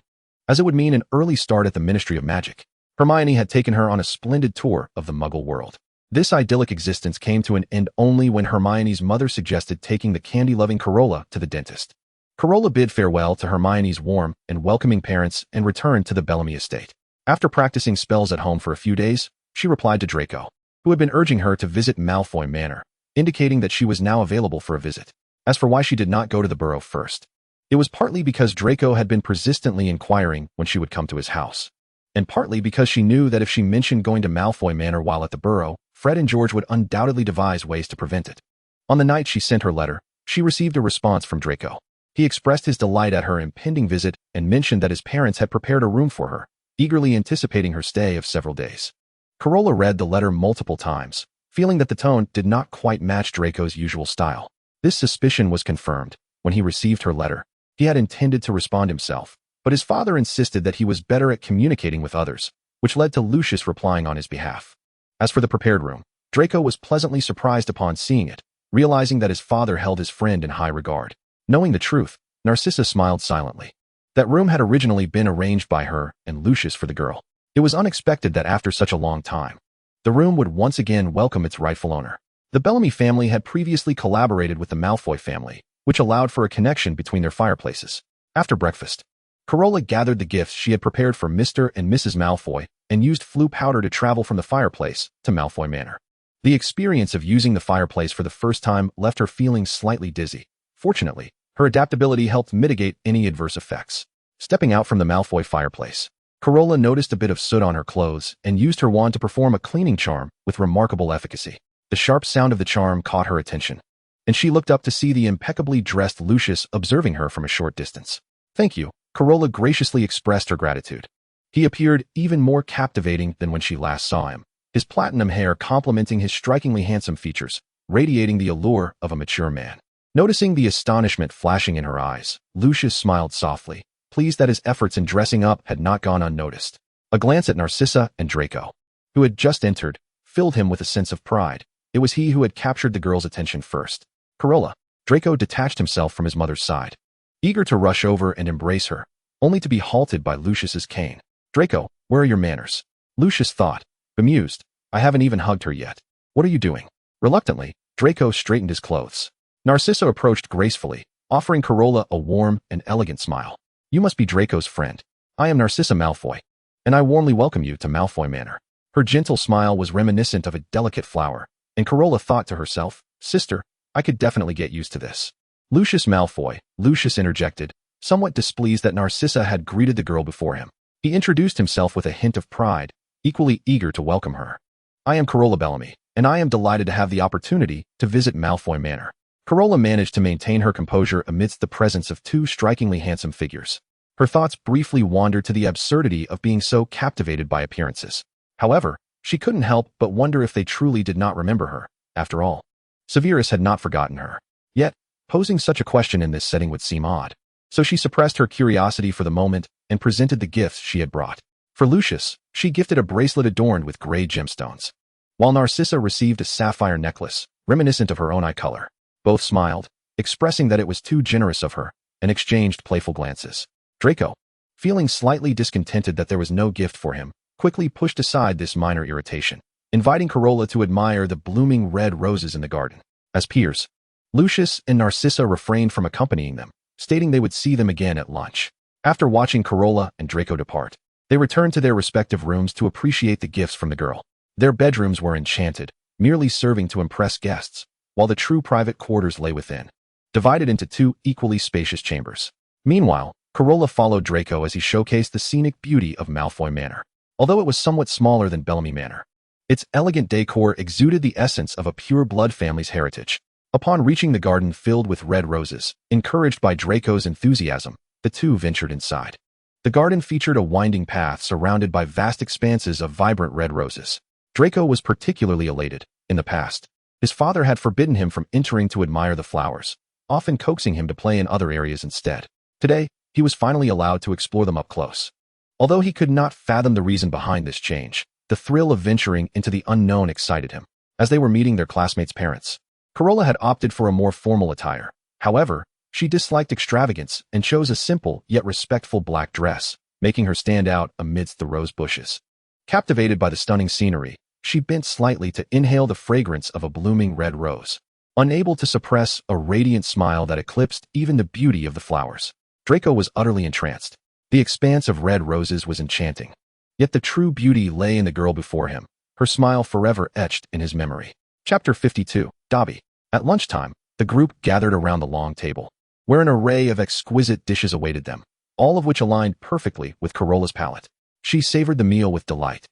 as it would mean an early start at the Ministry of Magic. Hermione had taken her on a splendid tour of the Muggle world. This idyllic existence came to an end only when Hermione's mother suggested taking the candy-loving Carola to the dentist. Carola bid farewell to Hermione's warm and welcoming parents and returned to the Bellamy estate. After practicing spells at home for a few days, she replied to Draco, who had been urging her to visit Malfoy Manor, indicating that she was now available for a visit. As for why she did not go to the Burrow first, it was partly because Draco had been persistently inquiring when she would come to his house, and partly because she knew that if she mentioned going to Malfoy Manor while at the Burrow, Fred and George would undoubtedly devise ways to prevent it. On the night she sent her letter, she received a response from Draco. He expressed his delight at her impending visit and mentioned that his parents had prepared a room for her, eagerly anticipating her stay of several days. Carola read the letter multiple times, feeling that the tone did not quite match Draco's usual style. This suspicion was confirmed when he received her letter. He had intended to respond himself, but his father insisted that he was better at communicating with others, which led to Lucius replying on his behalf. As for the prepared room, Draco was pleasantly surprised upon seeing it, realizing that his father held his friend in high regard. Knowing the truth, Narcissa smiled silently. That room had originally been arranged by her and Lucius for the girl. It was unexpected that after such a long time, the room would once again welcome its rightful owner. The Bellamy family had previously collaborated with the Malfoy family, which allowed for a connection between their fireplaces. After breakfast, Carola gathered the gifts she had prepared for Mr. and Mrs. Malfoy and used flue powder to travel from the fireplace to Malfoy Manor. The experience of using the fireplace for the first time left her feeling slightly dizzy. Fortunately, her adaptability helped mitigate any adverse effects. Stepping out from the Malfoy fireplace, Carola noticed a bit of soot on her clothes and used her wand to perform a cleaning charm with remarkable efficacy. The sharp sound of the charm caught her attention, and she looked up to see the impeccably dressed Lucius observing her from a short distance. "Thank you," Carola graciously expressed her gratitude. He appeared even more captivating than when she last saw him, his platinum hair complementing his strikingly handsome features, radiating the allure of a mature man. Noticing the astonishment flashing in her eyes, Lucius smiled softly, pleased that his efforts in dressing up had not gone unnoticed. A glance at Narcissa and Draco, who had just entered, filled him with a sense of pride. It was he who had captured the girl's attention first. "Carola," Draco detached himself from his mother's side, eager to rush over and embrace her, only to be halted by Lucius's cane. Draco, where are your manners? Lucius thought, bemused. I haven't even hugged her yet. What are you doing? Reluctantly, Draco straightened his clothes. Narcissa approached gracefully, offering Carola a warm and elegant smile. You must be Draco's friend. I am Narcissa Malfoy, and I warmly welcome you to Malfoy Manor. Her gentle smile was reminiscent of a delicate flower, and Carola thought to herself, sister, I could definitely get used to this. Lucius Malfoy, Lucius interjected, somewhat displeased that Narcissa had greeted the girl before him. He introduced himself with a hint of pride, equally eager to welcome her. I am Carola Bellamy, and I am delighted to have the opportunity to visit Malfoy Manor. Carola managed to maintain her composure amidst the presence of two strikingly handsome figures. Her thoughts briefly wandered to the absurdity of being so captivated by appearances. However, she couldn't help but wonder if they truly did not remember her. After all, Severus had not forgotten her. Yet, posing such a question in this setting would seem odd. So she suppressed her curiosity for the moment and presented the gifts she had brought. For Lucius, she gifted a bracelet adorned with gray gemstones, while Narcissa received a sapphire necklace, reminiscent of her own eye color. Both smiled, expressing that it was too generous of her, and exchanged playful glances. Draco, feeling slightly discontented that there was no gift for him, quickly pushed aside this minor irritation, inviting Carola to admire the blooming red roses in the garden. As peers, Lucius and Narcissa refrained from accompanying them, stating they would see them again at lunch. After watching Carola and Draco depart, they returned to their respective rooms to appreciate the gifts from the girl. Their bedrooms were enchanted, merely serving to impress guests, while the true private quarters lay within, divided into two equally spacious chambers. Meanwhile, Carola followed Draco as he showcased the scenic beauty of Malfoy Manor. Although it was somewhat smaller than Bellamy Manor, its elegant decor exuded the essence of a pure-blood family's heritage. Upon reaching the garden filled with red roses, encouraged by Draco's enthusiasm, the two ventured inside. The garden featured a winding path surrounded by vast expanses of vibrant red roses. Draco was particularly elated. In the past, his father had forbidden him from entering to admire the flowers, often coaxing him to play in other areas instead. Today, he was finally allowed to explore them up close. Although he could not fathom the reason behind this change, the thrill of venturing into the unknown excited him. As they were meeting their classmates' parents, Carola had opted for a more formal attire. However, she disliked extravagance and chose a simple yet respectful black dress, making her stand out amidst the rose bushes. Captivated by the stunning scenery, she bent slightly to inhale the fragrance of a blooming red rose, unable to suppress a radiant smile that eclipsed even the beauty of the flowers. Draco was utterly entranced. The expanse of red roses was enchanting. Yet the true beauty lay in the girl before him, her smile forever etched in his memory. Chapter 52, Dobby. At lunchtime, the group gathered around the long table, where an array of exquisite dishes awaited them, all of which aligned perfectly with Carola's palate. She savored the meal with delight,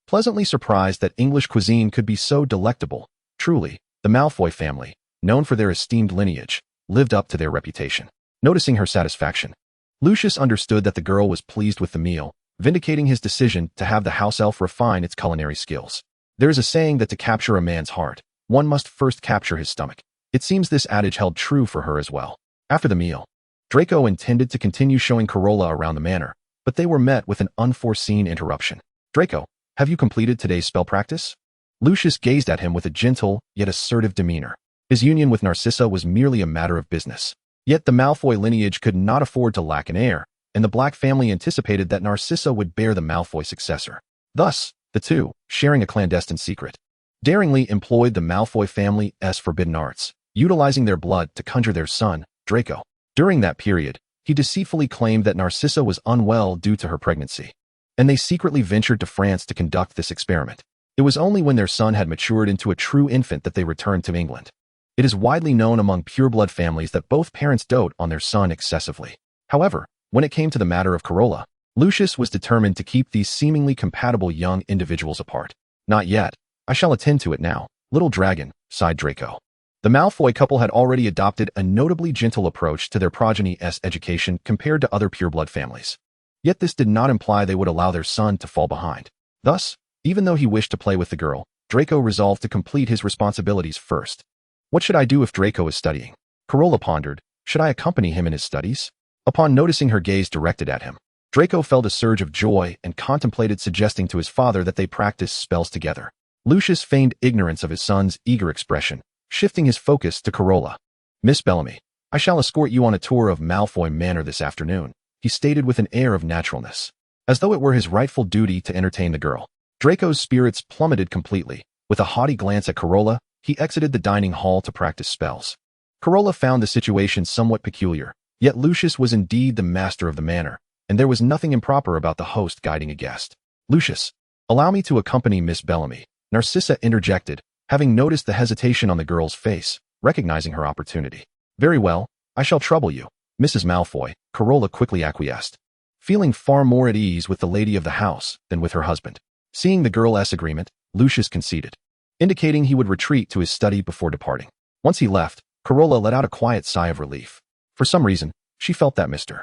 pleasantly surprised that English cuisine could be so delectable. Truly, the Malfoy family, known for their esteemed lineage, lived up to their reputation. Noticing her satisfaction, Lucius understood that the girl was pleased with the meal, vindicating his decision to have the house elf refine its culinary skills. There is a saying that to capture a man's heart, one must first capture his stomach. It seems this adage held true for her as well. After the meal, Draco intended to continue showing Carola around the manor, but they were met with an unforeseen interruption. Draco, have you completed today's spell practice? Lucius gazed at him with a gentle, yet assertive demeanor. His union with Narcissa was merely a matter of business. Yet the Malfoy lineage could not afford to lack an heir, and the Black family anticipated that Narcissa would bear the Malfoy successor. Thus, the two, sharing a clandestine secret, daringly employed the Malfoy family's forbidden arts, utilizing their blood to conjure their son, Draco. During that period, he deceitfully claimed that Narcissa was unwell due to her pregnancy, and they secretly ventured to France to conduct this experiment. It was only when their son had matured into a true infant that they returned to England. It is widely known among pureblood families that both parents dote on their son excessively. However, when it came to the matter of Carola, Lucius was determined to keep these seemingly compatible young individuals apart. Not yet. I shall attend to it now, little dragon, sighed Draco. The Malfoy couple had already adopted a notably gentle approach to their progeny's education compared to other pureblood families. Yet this did not imply they would allow their son to fall behind. Thus, even though he wished to play with the girl, Draco resolved to complete his responsibilities first. What should I do if Draco is studying? Carola pondered. Should I accompany him in his studies? Upon noticing her gaze directed at him, Draco felt a surge of joy and contemplated suggesting to his father that they practice spells together. Lucius feigned ignorance of his son's eager expression, shifting his focus to Carola. Miss Bellamy, I shall escort you on a tour of Malfoy Manor this afternoon, he stated with an air of naturalness, as though it were his rightful duty to entertain the girl. Draco's spirits plummeted completely. With a haughty glance at Carola, he exited the dining hall to practice spells. Carola found the situation somewhat peculiar, yet Lucius was indeed the master of the manor, and there was nothing improper about the host guiding a guest. Lucius, allow me to accompany Miss Bellamy, Narcissa interjected, having noticed the hesitation on the girl's face, recognizing her opportunity. Very well, I shall trouble you, Mrs. Malfoy, Carola quickly acquiesced, feeling far more at ease with the lady of the house than with her husband. Seeing the girl's agreement, Lucius conceded, indicating he would retreat to his study before departing. Once he left, Carola let out a quiet sigh of relief. For some reason, she felt that Mr.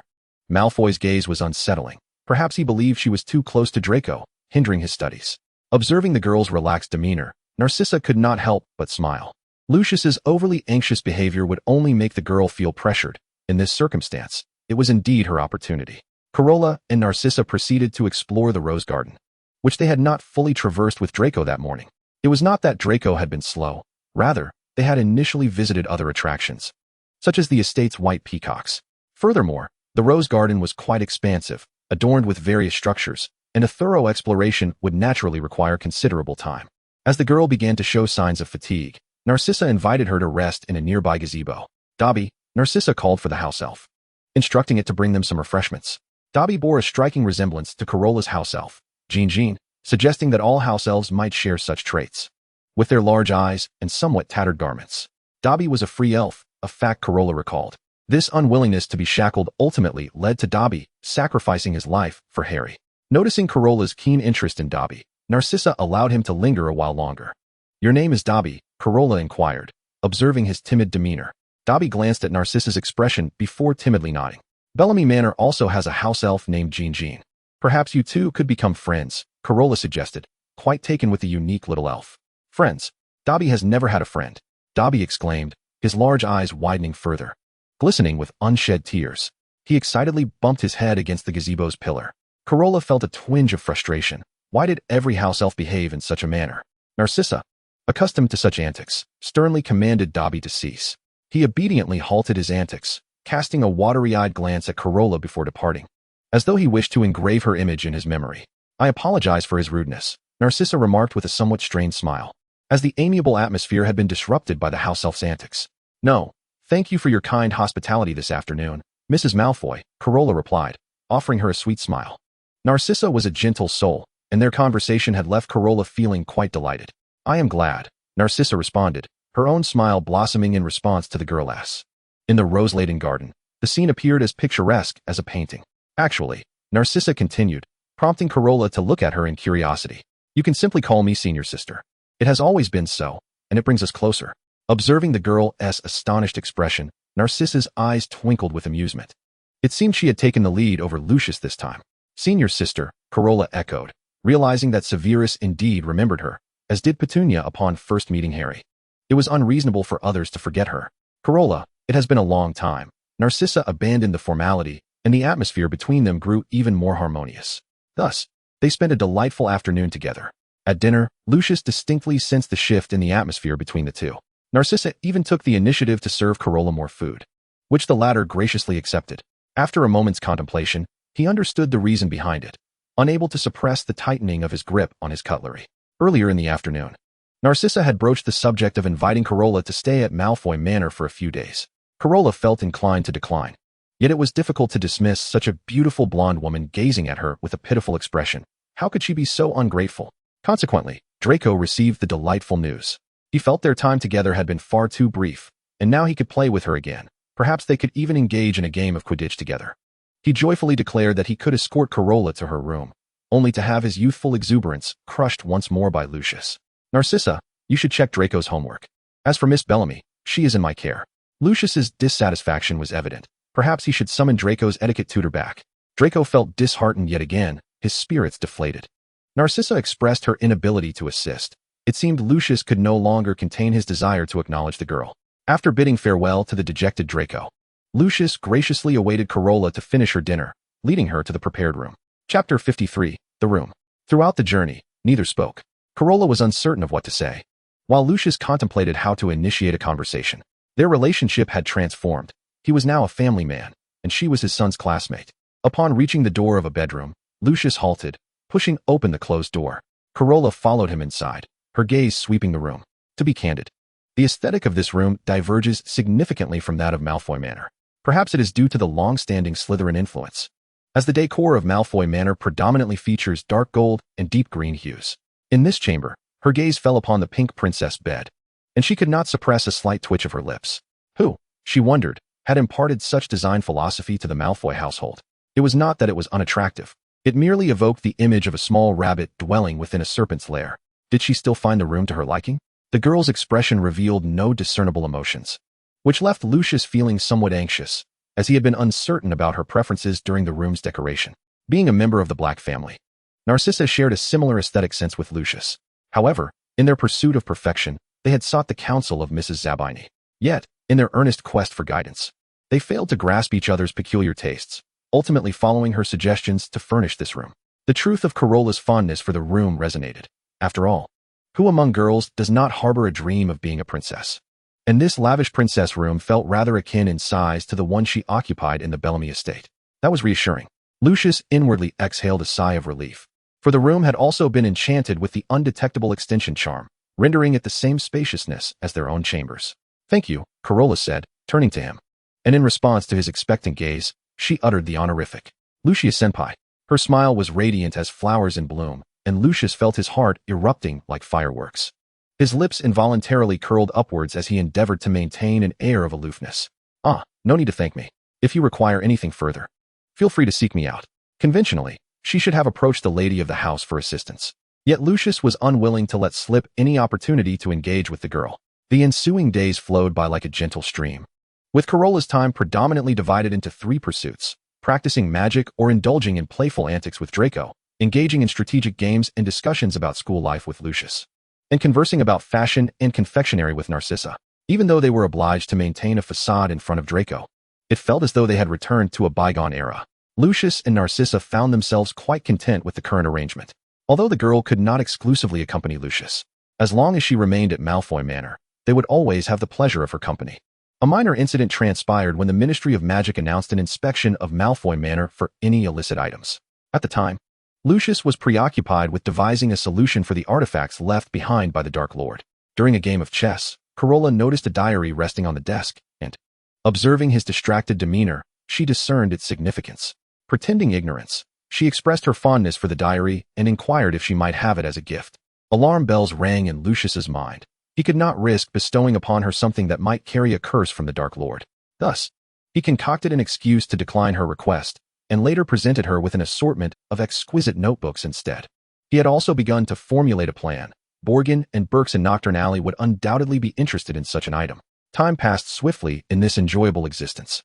Malfoy's gaze was unsettling. Perhaps he believed she was too close to Draco, hindering his studies. Observing the girl's relaxed demeanor, Narcissa could not help but smile. Lucius's overly anxious behavior would only make the girl feel pressured. In this circumstance, it was indeed her opportunity. Carola and Narcissa proceeded to explore the rose garden, which they had not fully traversed with Draco that morning. It was not that Draco had been slow. Rather, they had initially visited other attractions, such as the estate's white peacocks. Furthermore, the rose garden was quite expansive, adorned with various structures, and a thorough exploration would naturally require considerable time. As the girl began to show signs of fatigue, Narcissa invited her to rest in a nearby gazebo. Dobby, Narcissa called for the house elf, instructing it to bring them some refreshments. Dobby bore a striking resemblance to Carola's house elf, Jean, suggesting that all house elves might share such traits. With their large eyes and somewhat tattered garments, Dobby was a free elf, a fact Carola recalled. This unwillingness to be shackled ultimately led to Dobby sacrificing his life for Harry. Noticing Carola's keen interest in Dobby, Narcissa allowed him to linger a while longer. Your name is Dobby, Carola inquired, observing his timid demeanor. Dobby glanced at Narcissa's expression before timidly nodding. Bellamy Manor also has a house elf named Jean. Perhaps you two could become friends, Carola suggested, quite taken with the unique little elf. Friends? Dobby has never had a friend, Dobby exclaimed, his large eyes widening further, glistening with unshed tears. He excitedly bumped his head against the gazebo's pillar. Carola felt a twinge of frustration. Why did every house elf behave in such a manner? Narcissa, accustomed to such antics, sternly commanded Dobby to cease. He obediently halted his antics, casting a watery-eyed glance at Carola before departing, as though he wished to engrave her image in his memory. I apologize for his rudeness, Narcissa remarked with a somewhat strained smile, as the amiable atmosphere had been disrupted by the house elf's antics. No, thank you for your kind hospitality this afternoon, Mrs. Malfoy, Carola replied, offering her a sweet smile. Narcissa was a gentle soul, and their conversation had left Carola feeling quite delighted. I am glad, Narcissa responded, her own smile blossoming in response to the girl's. In the rose-laden garden, the scene appeared as picturesque as a painting. Actually, Narcissa continued, prompting Carola to look at her in curiosity. You can simply call me senior sister. It has always been so, and it brings us closer. Observing the girl's astonished expression, Narcissa's eyes twinkled with amusement. It seemed she had taken the lead over Lucius this time. Senior sister, Carola echoed, realizing that Severus indeed remembered her, as did Petunia upon first meeting Harry. It was unreasonable for others to forget her. Carola, it has been a long time. Narcissa abandoned the formality, and the atmosphere between them grew even more harmonious. Thus, they spent a delightful afternoon together. At dinner, Lucius distinctly sensed the shift in the atmosphere between the two. Narcissa even took the initiative to serve Carola more food, which the latter graciously accepted. After a moment's contemplation, he understood the reason behind it, unable to suppress the tightening of his grip on his cutlery. Earlier in the afternoon, Narcissa had broached the subject of inviting Carola to stay at Malfoy Manor for a few days. Carola felt inclined to decline, yet it was difficult to dismiss such a beautiful blonde woman gazing at her with a pitiful expression. How could she be so ungrateful? Consequently, Draco received the delightful news. He felt their time together had been far too brief, and now he could play with her again. Perhaps they could even engage in a game of Quidditch together. He joyfully declared that he could escort Carola to her room, only to have his youthful exuberance crushed once more by Lucius. Narcissa, you should check Draco's homework. As for Miss Bellamy, she is in my care. Lucius's dissatisfaction was evident. Perhaps he should summon Draco's etiquette tutor back. Draco felt disheartened yet again, his spirits deflated. Narcissa expressed her inability to assist. It seemed Lucius could no longer contain his desire to acknowledge the girl. After bidding farewell to the dejected Draco, Lucius graciously awaited Carola to finish her dinner, leading her to the prepared room. Chapter 53, The Room. Throughout the journey, neither spoke. Carola was uncertain of what to say, while Lucius contemplated how to initiate a conversation. Their relationship had transformed. He was now a family man, and she was his son's classmate. Upon reaching the door of a bedroom, Lucius halted, pushing open the closed door. Carola followed him inside, her gaze sweeping the room. To be candid, the aesthetic of this room diverges significantly from that of Malfoy Manor. Perhaps it is due to the long-standing Slytherin influence, as the decor of Malfoy Manor predominantly features dark gold and deep green hues. In this chamber, her gaze fell upon the pink princess bed, and she could not suppress a slight twitch of her lips. Who, she wondered, had imparted such design philosophy to the Malfoy household? It was not that it was unattractive. It merely evoked the image of a small rabbit dwelling within a serpent's lair. Did she still find the room to her liking? The girl's expression revealed no discernible emotions, which left Lucius feeling somewhat anxious, as he had been uncertain about her preferences during the room's decoration. Being a member of the Black family, Narcissa shared a similar aesthetic sense with Lucius. However, in their pursuit of perfection, they had sought the counsel of Mrs. Zabini. Yet, in their earnest quest for guidance, they failed to grasp each other's peculiar tastes, ultimately following her suggestions to furnish this room. The truth of Carola's fondness for the room resonated. After all, who among girls does not harbor a dream of being a princess? And this lavish princess room felt rather akin in size to the one she occupied in the Bellamy estate. That was reassuring. Lucius inwardly exhaled a sigh of relief, for the room had also been enchanted with the undetectable extension charm, rendering it the same spaciousness as their own chambers. "Thank you," Carola said, turning to him. And in response to his expectant gaze, she uttered the honorific, "Lucius Senpai." Her smile was radiant as flowers in bloom, and Lucius felt his heart erupting like fireworks. His lips involuntarily curled upwards as he endeavored to maintain an air of aloofness. "Ah, no need to thank me. If you require anything further, feel free to seek me out." Conventionally, she should have approached the lady of the house for assistance. Yet Lucius was unwilling to let slip any opportunity to engage with the girl. The ensuing days flowed by like a gentle stream, with Carola's time predominantly divided into 3 pursuits: practicing magic or indulging in playful antics with Draco, engaging in strategic games and discussions about school life with Lucius, and conversing about fashion and confectionery with Narcissa. Even though they were obliged to maintain a facade in front of Draco, it felt as though they had returned to a bygone era. Lucius and Narcissa found themselves quite content with the current arrangement. Although the girl could not exclusively accompany Lucius, as long as she remained at Malfoy Manor, they would always have the pleasure of her company. A minor incident transpired when the Ministry of Magic announced an inspection of Malfoy Manor for any illicit items. At the time, Lucius was preoccupied with devising a solution for the artifacts left behind by the Dark Lord. During a game of chess, Carola noticed a diary resting on the desk, and, observing his distracted demeanor, she discerned its significance. Pretending ignorance, she expressed her fondness for the diary and inquired if she might have it as a gift. Alarm bells rang in Lucius's mind. He could not risk bestowing upon her something that might carry a curse from the Dark Lord. Thus, he concocted an excuse to decline her request, and later presented her with an assortment of exquisite notebooks instead. He had also begun to formulate a plan. Borgin and Burke's and Nocturne Alley would undoubtedly be interested in such an item. Time passed swiftly in this enjoyable existence,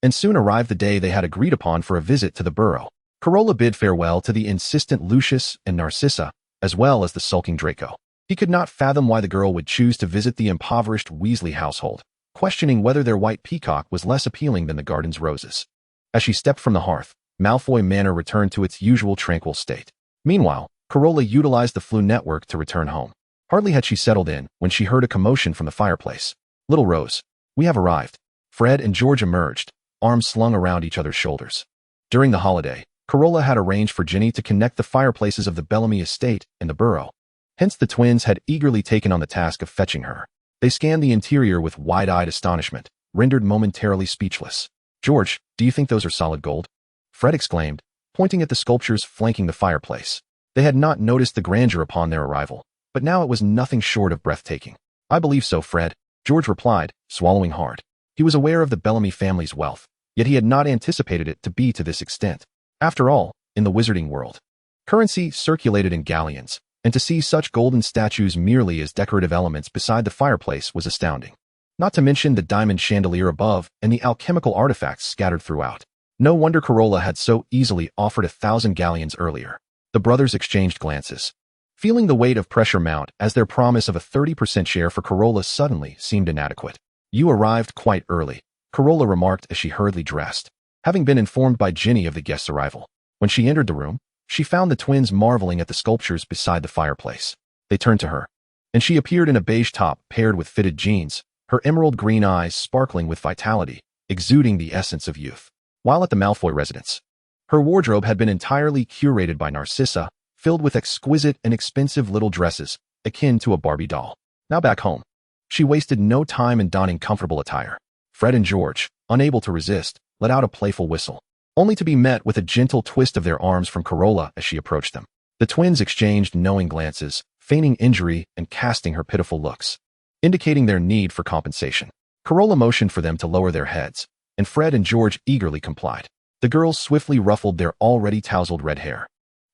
and soon arrived the day they had agreed upon for a visit to the burrow. Carola bid farewell to the insistent Lucius and Narcissa, as well as the sulking Draco. He could not fathom why the girl would choose to visit the impoverished Weasley household, questioning whether their white peacock was less appealing than the garden's roses. As she stepped from the hearth, Malfoy Manor returned to its usual tranquil state. Meanwhile, Carola utilized the Flu network to return home. Hardly had she settled in when she heard a commotion from the fireplace. "Little Rose, we have arrived." Fred and George emerged, arms slung around each other's shoulders. During the holiday, Carola had arranged for Ginny to connect the fireplaces of the Bellamy estate and the burrow. Hence the twins had eagerly taken on the task of fetching her. They scanned the interior with wide-eyed astonishment, rendered momentarily speechless. "George, do you think those are solid gold?" Fred exclaimed, pointing at the sculptures flanking the fireplace. They had not noticed the grandeur upon their arrival, but now it was nothing short of breathtaking. "I believe so, Fred," George replied, swallowing hard. He was aware of the Bellamy family's wealth, yet he had not anticipated it to be to this extent. After all, in the wizarding world, currency circulated in galleons, and to see such golden statues merely as decorative elements beside the fireplace was astounding. Not to mention the diamond chandelier above and the alchemical artifacts scattered throughout. No wonder Carola had so easily offered 1,000 galleons earlier. The brothers exchanged glances, feeling the weight of pressure mount as their promise of a 30% share for Carola suddenly seemed inadequate. "You arrived quite early," Carola remarked as she hurriedly dressed, having been informed by Ginny of the guest's arrival. When she entered the room, she found the twins marveling at the sculptures beside the fireplace. They turned to her, and she appeared in a beige top paired with fitted jeans, her emerald green eyes sparkling with vitality, exuding the essence of youth. While at the Malfoy residence, her wardrobe had been entirely curated by Narcissa, filled with exquisite and expensive little dresses, akin to a Barbie doll. Now back home, she wasted no time in donning comfortable attire. Fred and George, unable to resist, let out a playful whistle, only to be met with a gentle twist of their arms from Carola as she approached them. The twins exchanged knowing glances, feigning injury and casting her pitiful looks, indicating their need for compensation. Carola motioned for them to lower their heads, and Fred and George eagerly complied. The girls swiftly ruffled their already tousled red hair,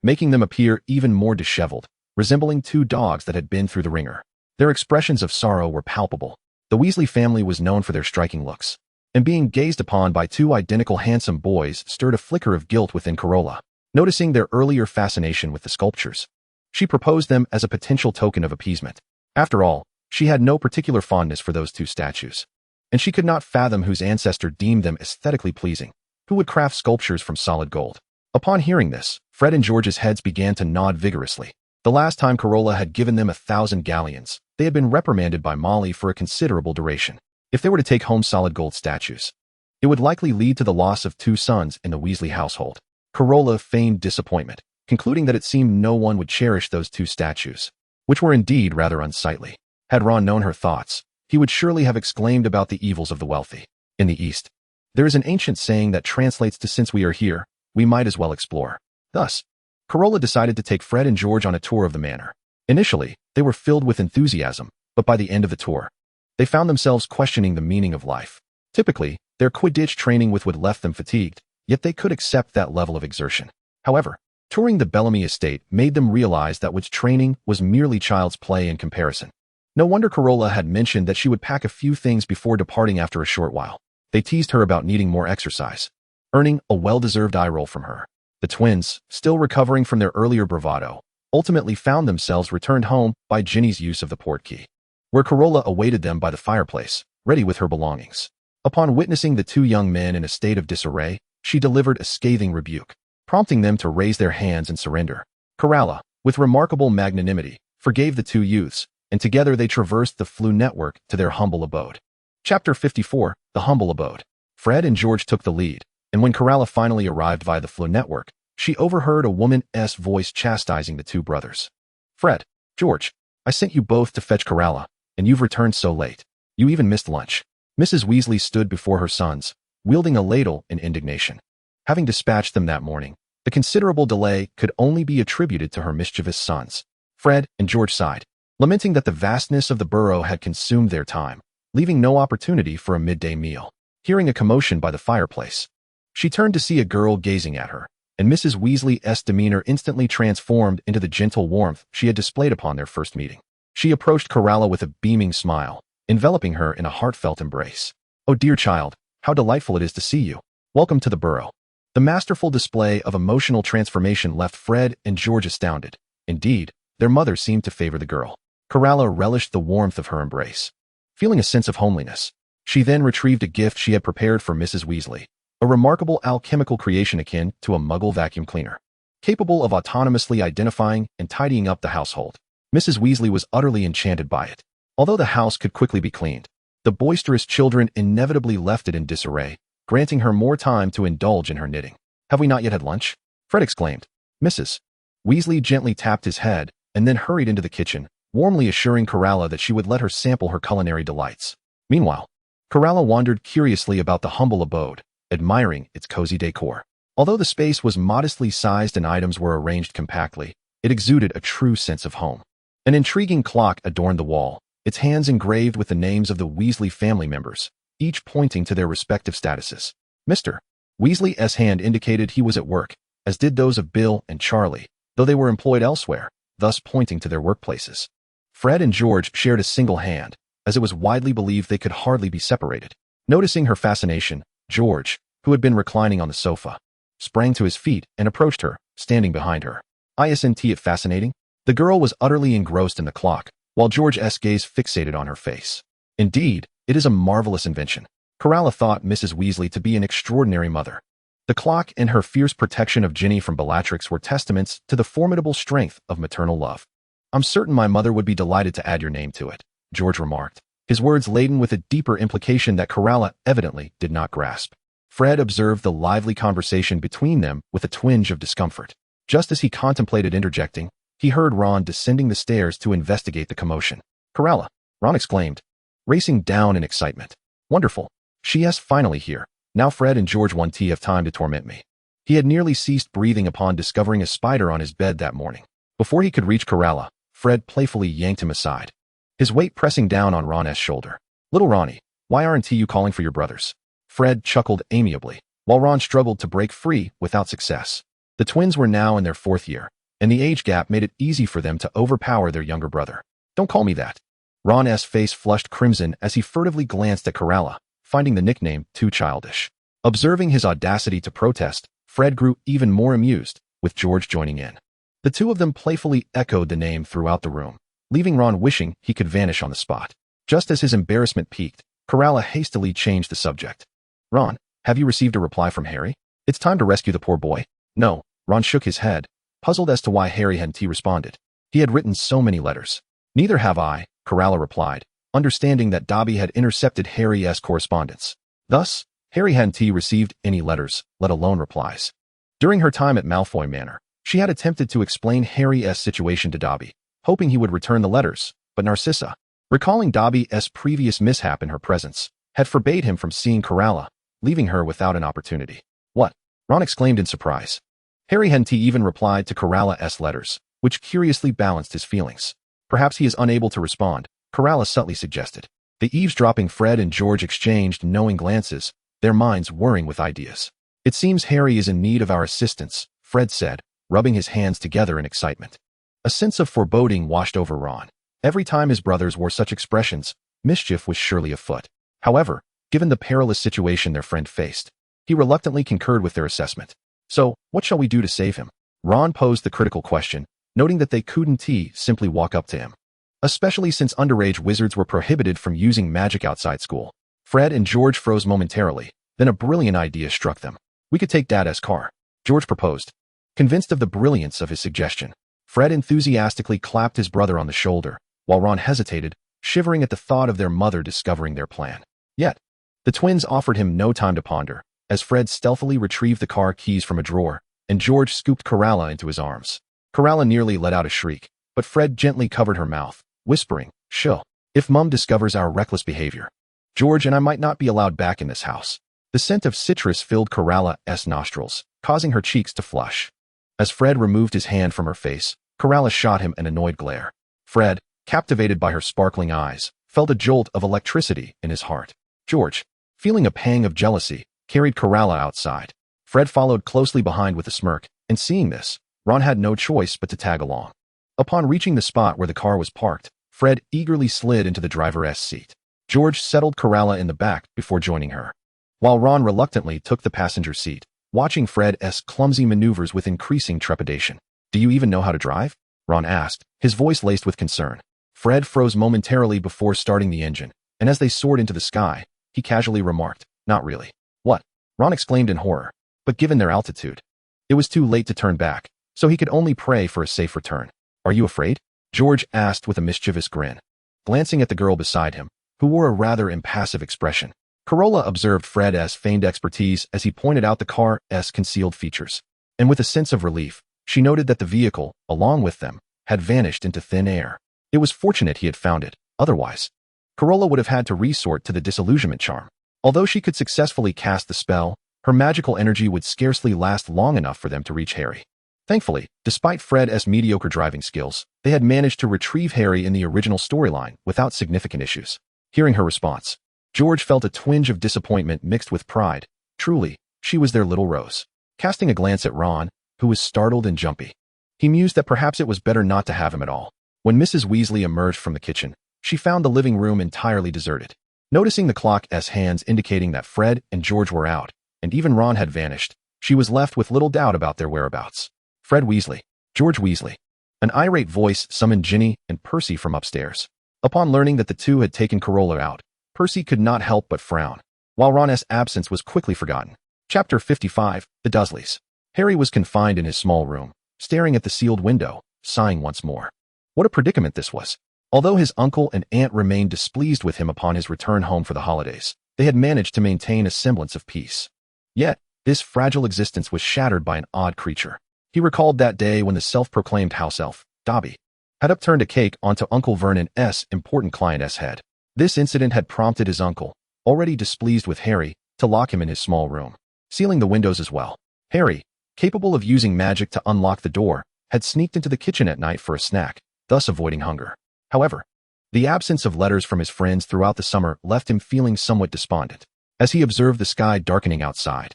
making them appear even more disheveled, resembling two dogs that had been through the ringer. Their expressions of sorrow were palpable. The Weasley family was known for their striking looks, and being gazed upon by two identical handsome boys stirred a flicker of guilt within Carola. Noticing their earlier fascination with the sculptures, she proposed them as a potential token of appeasement. After all, she had no particular fondness for those two statues, and she could not fathom whose ancestor deemed them aesthetically pleasing, who would craft sculptures from solid gold. Upon hearing this, Fred and George's heads began to nod vigorously. The last time Carola had given them 1,000 galleons, they had been reprimanded by Molly for a considerable duration. If they were to take home solid gold statues, it would likely lead to the loss of 2 sons in the Weasley household. Carola feigned disappointment, concluding that it seemed no one would cherish those 2 statues, which were indeed rather unsightly. Had Ron known her thoughts, he would surely have exclaimed about the evils of the wealthy. In the East, there is an ancient saying that translates to "since we are here, we might as well explore." Thus, Carola decided to take Fred and George on a tour of the manor. Initially, they were filled with enthusiasm, but by the end of the tour, they found themselves questioning the meaning of life. Typically, their Quidditch training would left them fatigued, yet they could accept that level of exertion. However, touring the Bellamy estate made them realize that Witch training was merely child's play in comparison. No wonder Carola had mentioned that she would pack a few things before departing after a short while. They teased her about needing more exercise, earning a well-deserved eye roll from her. The twins, still recovering from their earlier bravado, ultimately found themselves returned home by Ginny's use of the portkey, where Carola awaited them by the fireplace, ready with her belongings. Upon witnessing the 2 young men in a state of disarray, she delivered a scathing rebuke, prompting them to raise their hands and surrender. Carola, with remarkable magnanimity, forgave the 2 youths, and together they traversed the Floo network to their humble abode. Chapter 54, The Humble Abode. Fred and George took the lead, and when Carola finally arrived via the Floo network, she overheard a woman's voice chastising the 2 brothers. "Fred, George, I sent you both to fetch Carola, and you've returned so late. You even missed lunch." Mrs. Weasley stood before her sons, wielding a ladle in indignation. Having dispatched them that morning, the considerable delay could only be attributed to her mischievous sons. Fred and George sighed, lamenting that the vastness of the burrow had consumed their time, leaving no opportunity for a midday meal. Hearing a commotion by the fireplace, she turned to see a girl gazing at her, and Mrs. Weasley's demeanor instantly transformed into the gentle warmth she had displayed upon their first meeting. She approached Carola with a beaming smile, enveloping her in a heartfelt embrace. "Oh dear child, how delightful it is to see you. Welcome to the burrow." The masterful display of emotional transformation left Fred and George astounded. Indeed, their mother seemed to favor the girl. Carola relished the warmth of her embrace, feeling a sense of homeliness. She then retrieved a gift she had prepared for Mrs. Weasley, a remarkable alchemical creation akin to a Muggle vacuum cleaner, capable of autonomously identifying and tidying up the household. Mrs. Weasley was utterly enchanted by it. Although the house could quickly be cleaned, the boisterous children inevitably left it in disarray, granting her more time to indulge in her knitting. "Have we not yet had lunch?" Fred exclaimed. Mrs. Weasley gently tapped his head and then hurried into the kitchen, warmly assuring Carola that she would let her sample her culinary delights. Meanwhile, Carola wandered curiously about the humble abode, admiring its cozy decor. Although the space was modestly sized and items were arranged compactly, it exuded a true sense of home. An intriguing clock adorned the wall, its hands engraved with the names of the Weasley family members, each pointing to their respective statuses. Mr. Weasley's hand indicated he was at work, as did those of Bill and Charlie, though they were employed elsewhere, thus pointing to their workplaces. Fred and George shared a single hand, as it was widely believed they could hardly be separated. Noticing her fascination, George, who had been reclining on the sofa, sprang to his feet and approached her, standing behind her. "Isn't it fascinating?" The girl was utterly engrossed in the clock, while George's gaze fixated on her face. "Indeed, it is a marvelous invention." Carola thought Mrs. Weasley to be an extraordinary mother. The clock and her fierce protection of Ginny from Bellatrix were testaments to the formidable strength of maternal love. "I'm certain my mother would be delighted to add your name to it," George remarked, his words laden with a deeper implication that Carola evidently did not grasp. Fred observed the lively conversation between them with a twinge of discomfort. Just as he contemplated interjecting, he heard Ron descending the stairs to investigate the commotion. "Carola!" Ron exclaimed, racing down in excitement. "Wonderful. She's finally here. Now Fred and George won't have time to torment me." He had nearly ceased breathing upon discovering a spider on his bed that morning. Before he could reach Carola, Fred playfully yanked him aside, his weight pressing down on Ron's shoulder. "Little Ronnie, why aren't you calling for your brothers?" Fred chuckled amiably, while Ron struggled to break free without success. The twins were now in their 4th year, and the age gap made it easy for them to overpower their younger brother. "Don't call me that." Ron's face flushed crimson as he furtively glanced at Carola, finding the nickname too childish. Observing his audacity to protest, Fred grew even more amused, with George joining in. The two of them playfully echoed the name throughout the room, leaving Ron wishing he could vanish on the spot. Just as his embarrassment peaked, Carola hastily changed the subject. "Ron, have you received a reply from Harry? It's time to rescue the poor boy." "No." Ron shook his head, puzzled as to why Harry hadn't responded. He had written so many letters. "Neither have I," Carola replied, understanding that Dobby had intercepted Harry's correspondence. Thus, Harry hadn't received any letters, let alone replies. During her time at Malfoy Manor, she had attempted to explain Harry's situation to Dobby, hoping he would return the letters, but Narcissa, recalling Dobby's previous mishap in her presence, had forbade him from seeing Carola, leaving her without an opportunity. "What?" Ron exclaimed in surprise. Harry hadn't even replied to Carola's letters, which curiously balanced his feelings. "Perhaps he is unable to respond," Carola subtly suggested. The eavesdropping Fred and George exchanged knowing glances, their minds whirring with ideas. "It seems Harry is in need of our assistance," Fred said, rubbing his hands together in excitement. A sense of foreboding washed over Ron. Every time his brothers wore such expressions, mischief was surely afoot. However, given the perilous situation their friend faced, he reluctantly concurred with their assessment. "So, what shall we do to save him?" Ron posed the critical question, noting that they couldn't simply walk up to him, especially since underage wizards were prohibited from using magic outside school. Fred and George froze momentarily, then a brilliant idea struck them. "We could take Dad's car," George proposed. Convinced of the brilliance of his suggestion, Fred enthusiastically clapped his brother on the shoulder, while Ron hesitated, shivering at the thought of their mother discovering their plan. Yet, the twins offered him no time to ponder, as Fred stealthily retrieved the car keys from a drawer, and George scooped Carola into his arms. Carola nearly let out a shriek, but Fred gently covered her mouth, whispering, "Shh, if Mum discovers our reckless behavior, George and I might not be allowed back in this house." The scent of citrus filled Carola's nostrils, causing her cheeks to flush. As Fred removed his hand from her face, Carola shot him an annoyed glare. Fred, captivated by her sparkling eyes, felt a jolt of electricity in his heart. George, feeling a pang of jealousy, carried Carola outside. Fred followed closely behind with a smirk, and seeing this, Ron had no choice but to tag along. Upon reaching the spot where the car was parked, Fred eagerly slid into the driver's seat. George settled Carola in the back before joining her, while Ron reluctantly took the passenger seat, watching Fred's clumsy maneuvers with increasing trepidation. "Do you even know how to drive?" Ron asked, his voice laced with concern. Fred froze momentarily before starting the engine, and as they soared into the sky, he casually remarked, "Not really." "What?" Ron exclaimed in horror. But given their altitude, it was too late to turn back, so he could only pray for a safe return. "Are you afraid?" George asked with a mischievous grin, glancing at the girl beside him, who wore a rather impassive expression. Carola observed Fred's feigned expertise as he pointed out the car's concealed features, and with a sense of relief, she noted that the vehicle, along with them, had vanished into thin air. It was fortunate he had found it, otherwise, Carola would have had to resort to the disillusionment charm. Although she could successfully cast the spell, her magical energy would scarcely last long enough for them to reach Harry. Thankfully, despite Fred's mediocre driving skills, they had managed to retrieve Harry in the original storyline without significant issues. Hearing her response, George felt a twinge of disappointment mixed with pride. Truly, she was their little Rose. Casting a glance at Ron, who was startled and jumpy, he mused that perhaps it was better not to have him at all. When Mrs. Weasley emerged from the kitchen, she found the living room entirely deserted. Noticing the clock's hands indicating that Fred and George were out, and even Ron had vanished, she was left with little doubt about their whereabouts. "Fred Weasley, George Weasley." An irate voice summoned Ginny and Percy from upstairs. Upon learning that the two had taken Carola out, Percy could not help but frown, while Ron's absence was quickly forgotten. Chapter 55, The Dursleys. Harry was confined in his small room, staring at the sealed window, sighing once more. What a predicament this was. Although his uncle and aunt remained displeased with him upon his return home for the holidays, they had managed to maintain a semblance of peace. Yet, this fragile existence was shattered by an odd creature. He recalled that day when the self-proclaimed house elf, Dobby, had upturned a cake onto Uncle Vernon's important client's head. This incident had prompted his uncle, already displeased with Harry, to lock him in his small room, sealing the windows as well. Harry, capable of using magic to unlock the door, had sneaked into the kitchen at night for a snack, thus avoiding hunger. However, the absence of letters from his friends throughout the summer left him feeling somewhat despondent. As he observed the sky darkening outside,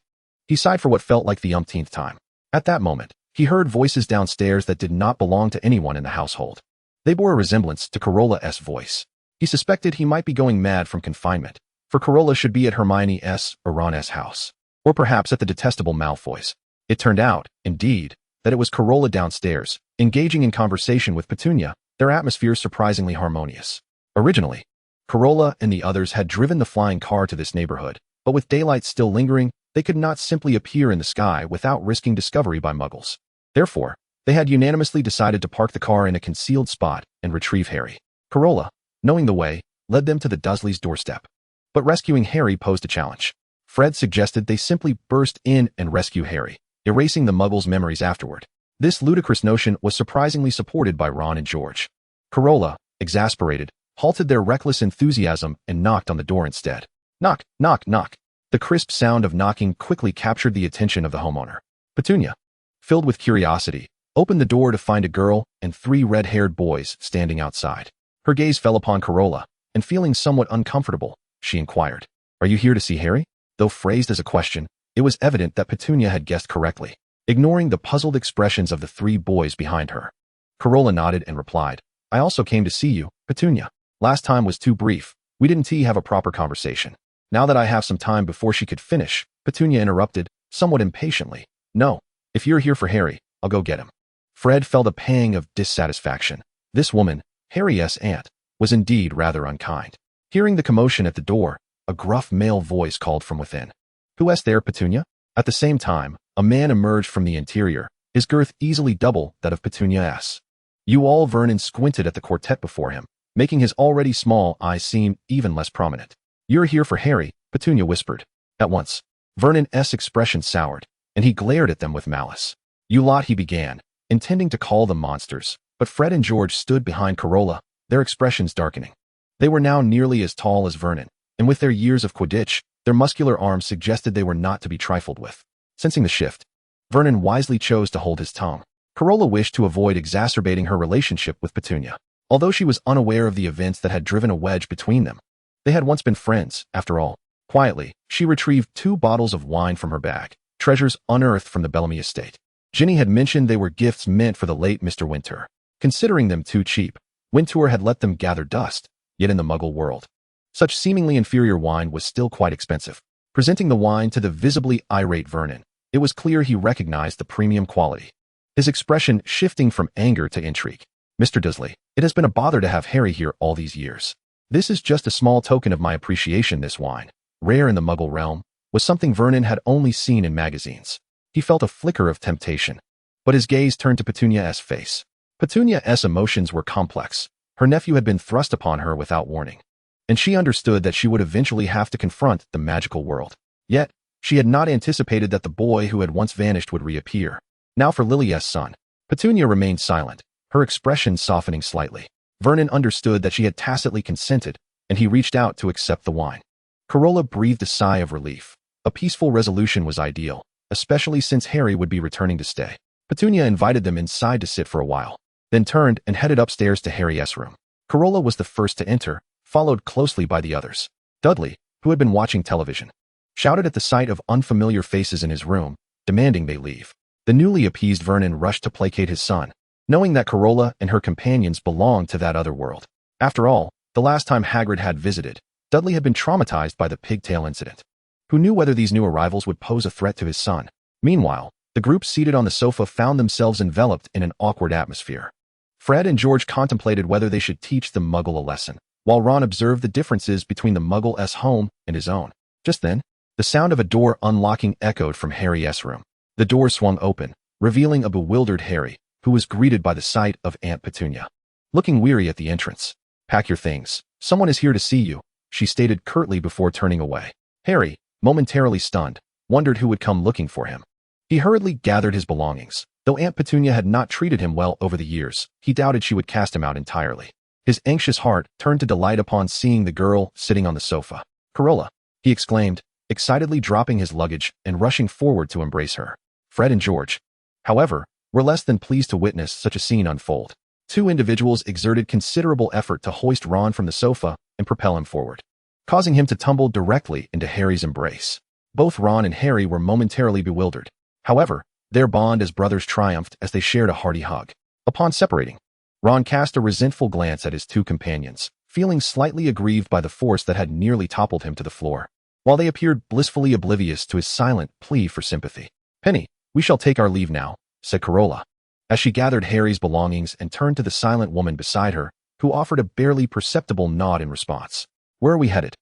he sighed for what felt like the umpteenth time. At that moment, he heard voices downstairs that did not belong to anyone in the household. They bore a resemblance to Carola's voice. He suspected he might be going mad from confinement, for Carola should be at Hermione's or Ron's house, or perhaps at the detestable Malfoy's. It turned out, indeed, that it was Carola downstairs, engaging in conversation with Petunia, their atmosphere surprisingly harmonious. Originally, Carola and the others had driven the flying car to this neighborhood, but with daylight still lingering, they could not simply appear in the sky without risking discovery by muggles. Therefore, they had unanimously decided to park the car in a concealed spot and retrieve Harry. Carola, knowing the way, led them to the Dursleys' doorstep. But rescuing Harry posed a challenge. Fred suggested they simply burst in and rescue Harry, erasing the muggles' memories afterward. This ludicrous notion was surprisingly supported by Ron and George. Carola, exasperated, halted their reckless enthusiasm and knocked on the door instead. Knock, knock, knock. The crisp sound of knocking quickly captured the attention of the homeowner. Petunia, filled with curiosity, opened the door to find a girl and 3 red-haired boys standing outside. Her gaze fell upon Carola, and feeling somewhat uncomfortable, she inquired, "Are you here to see Harry?" Though phrased as a question, it was evident that Petunia had guessed correctly, ignoring the puzzled expressions of the 3 boys behind her. Carola nodded and replied, "I also came to see you, Petunia. Last time was too brief. We didn't have a proper conversation. Now that I have some time." Before she could finish, Petunia interrupted, somewhat impatiently, "No, if you're here for Harry, I'll go get him." Fred felt a pang of dissatisfaction. This woman, Harry's aunt, was indeed rather unkind. Hearing the commotion at the door, a gruff male voice called from within. "Who's there, Petunia?" At the same time, a man emerged from the interior, his girth easily double that of Petunia's. Vernon squinted at the quartet before him, making his already small eyes seem even less prominent. "You're here for Harry," Petunia whispered. At once, Vernon's expression soured, and he glared at them with malice. "You lot," he began, intending to call them monsters, but Fred and George stood behind Carola, their expressions darkening. They were now nearly as tall as Vernon, and with their years of Quidditch, their muscular arms suggested they were not to be trifled with. Sensing the shift, Vernon wisely chose to hold his tongue. Carola wished to avoid exacerbating her relationship with Petunia, although she was unaware of the events that had driven a wedge between them. They had once been friends, after all. Quietly, she retrieved 2 bottles of wine from her bag, treasures unearthed from the Bellamy estate. Ginny had mentioned they were gifts meant for the late Mr. Winter. Considering them too cheap, Wintour had let them gather dust, yet in the Muggle world, such seemingly inferior wine was still quite expensive. Presenting the wine to the visibly irate Vernon, it was clear he recognized the premium quality, his expression shifting from anger to intrigue. "Mr. Dursley, it has been a bother to have Harry here all these years. This is just a small token of my appreciation." This wine, rare in the Muggle realm, was something Vernon had only seen in magazines. He felt a flicker of temptation, but his gaze turned to Petunia's face. Petunia's emotions were complex. Her nephew had been thrust upon her without warning, and she understood that she would eventually have to confront the magical world. Yet, she had not anticipated that the boy who had once vanished would reappear. Now for Lily's son. Petunia remained silent, her expression softening slightly. Vernon understood that she had tacitly consented, and he reached out to accept the wine. Carola breathed a sigh of relief. A peaceful resolution was ideal, especially since Harry would be returning to stay. Petunia invited them inside to sit for a while, then turned and headed upstairs to Harry's room. Carola was the first to enter, followed closely by the others. Dudley, who had been watching television, shouted at the sight of unfamiliar faces in his room, demanding they leave. The newly appeased Vernon rushed to placate his son, knowing that Carola and her companions belonged to that other world. After all, the last time Hagrid had visited, Dudley had been traumatized by the pigtail incident. Who knew whether these new arrivals would pose a threat to his son? Meanwhile, the group seated on the sofa found themselves enveloped in an awkward atmosphere. Fred and George contemplated whether they should teach the Muggle a lesson, while Ron observed the differences between the Muggle's home and his own. Just then, the sound of a door unlocking echoed from Harry's room. The door swung open, revealing a bewildered Harry, who was greeted by the sight of Aunt Petunia, looking weary at the entrance. Pack your things. Someone is here to see you, she stated curtly before turning away. Harry, momentarily stunned, wondered who would come looking for him. He hurriedly gathered his belongings. Though Aunt Petunia had not treated him well over the years, he doubted she would cast him out entirely. His anxious heart turned to delight upon seeing the girl sitting on the sofa. Carola, he exclaimed, excitedly dropping his luggage and rushing forward to embrace her. Fred and George, however, were less than pleased to witness such a scene unfold. Two individuals exerted considerable effort to hoist Ron from the sofa and propel him forward, causing him to tumble directly into Harry's embrace. Both Ron and Harry were momentarily bewildered. However, their bond as brothers triumphed as they shared a hearty hug. Upon separating, Ron cast a resentful glance at his two companions, feeling slightly aggrieved by the force that had nearly toppled him to the floor, while they appeared blissfully oblivious to his silent plea for sympathy. Penny, we shall take our leave now, said Carola, as she gathered Harry's belongings and turned to the silent woman beside her, who offered a barely perceptible nod in response. Where are we headed?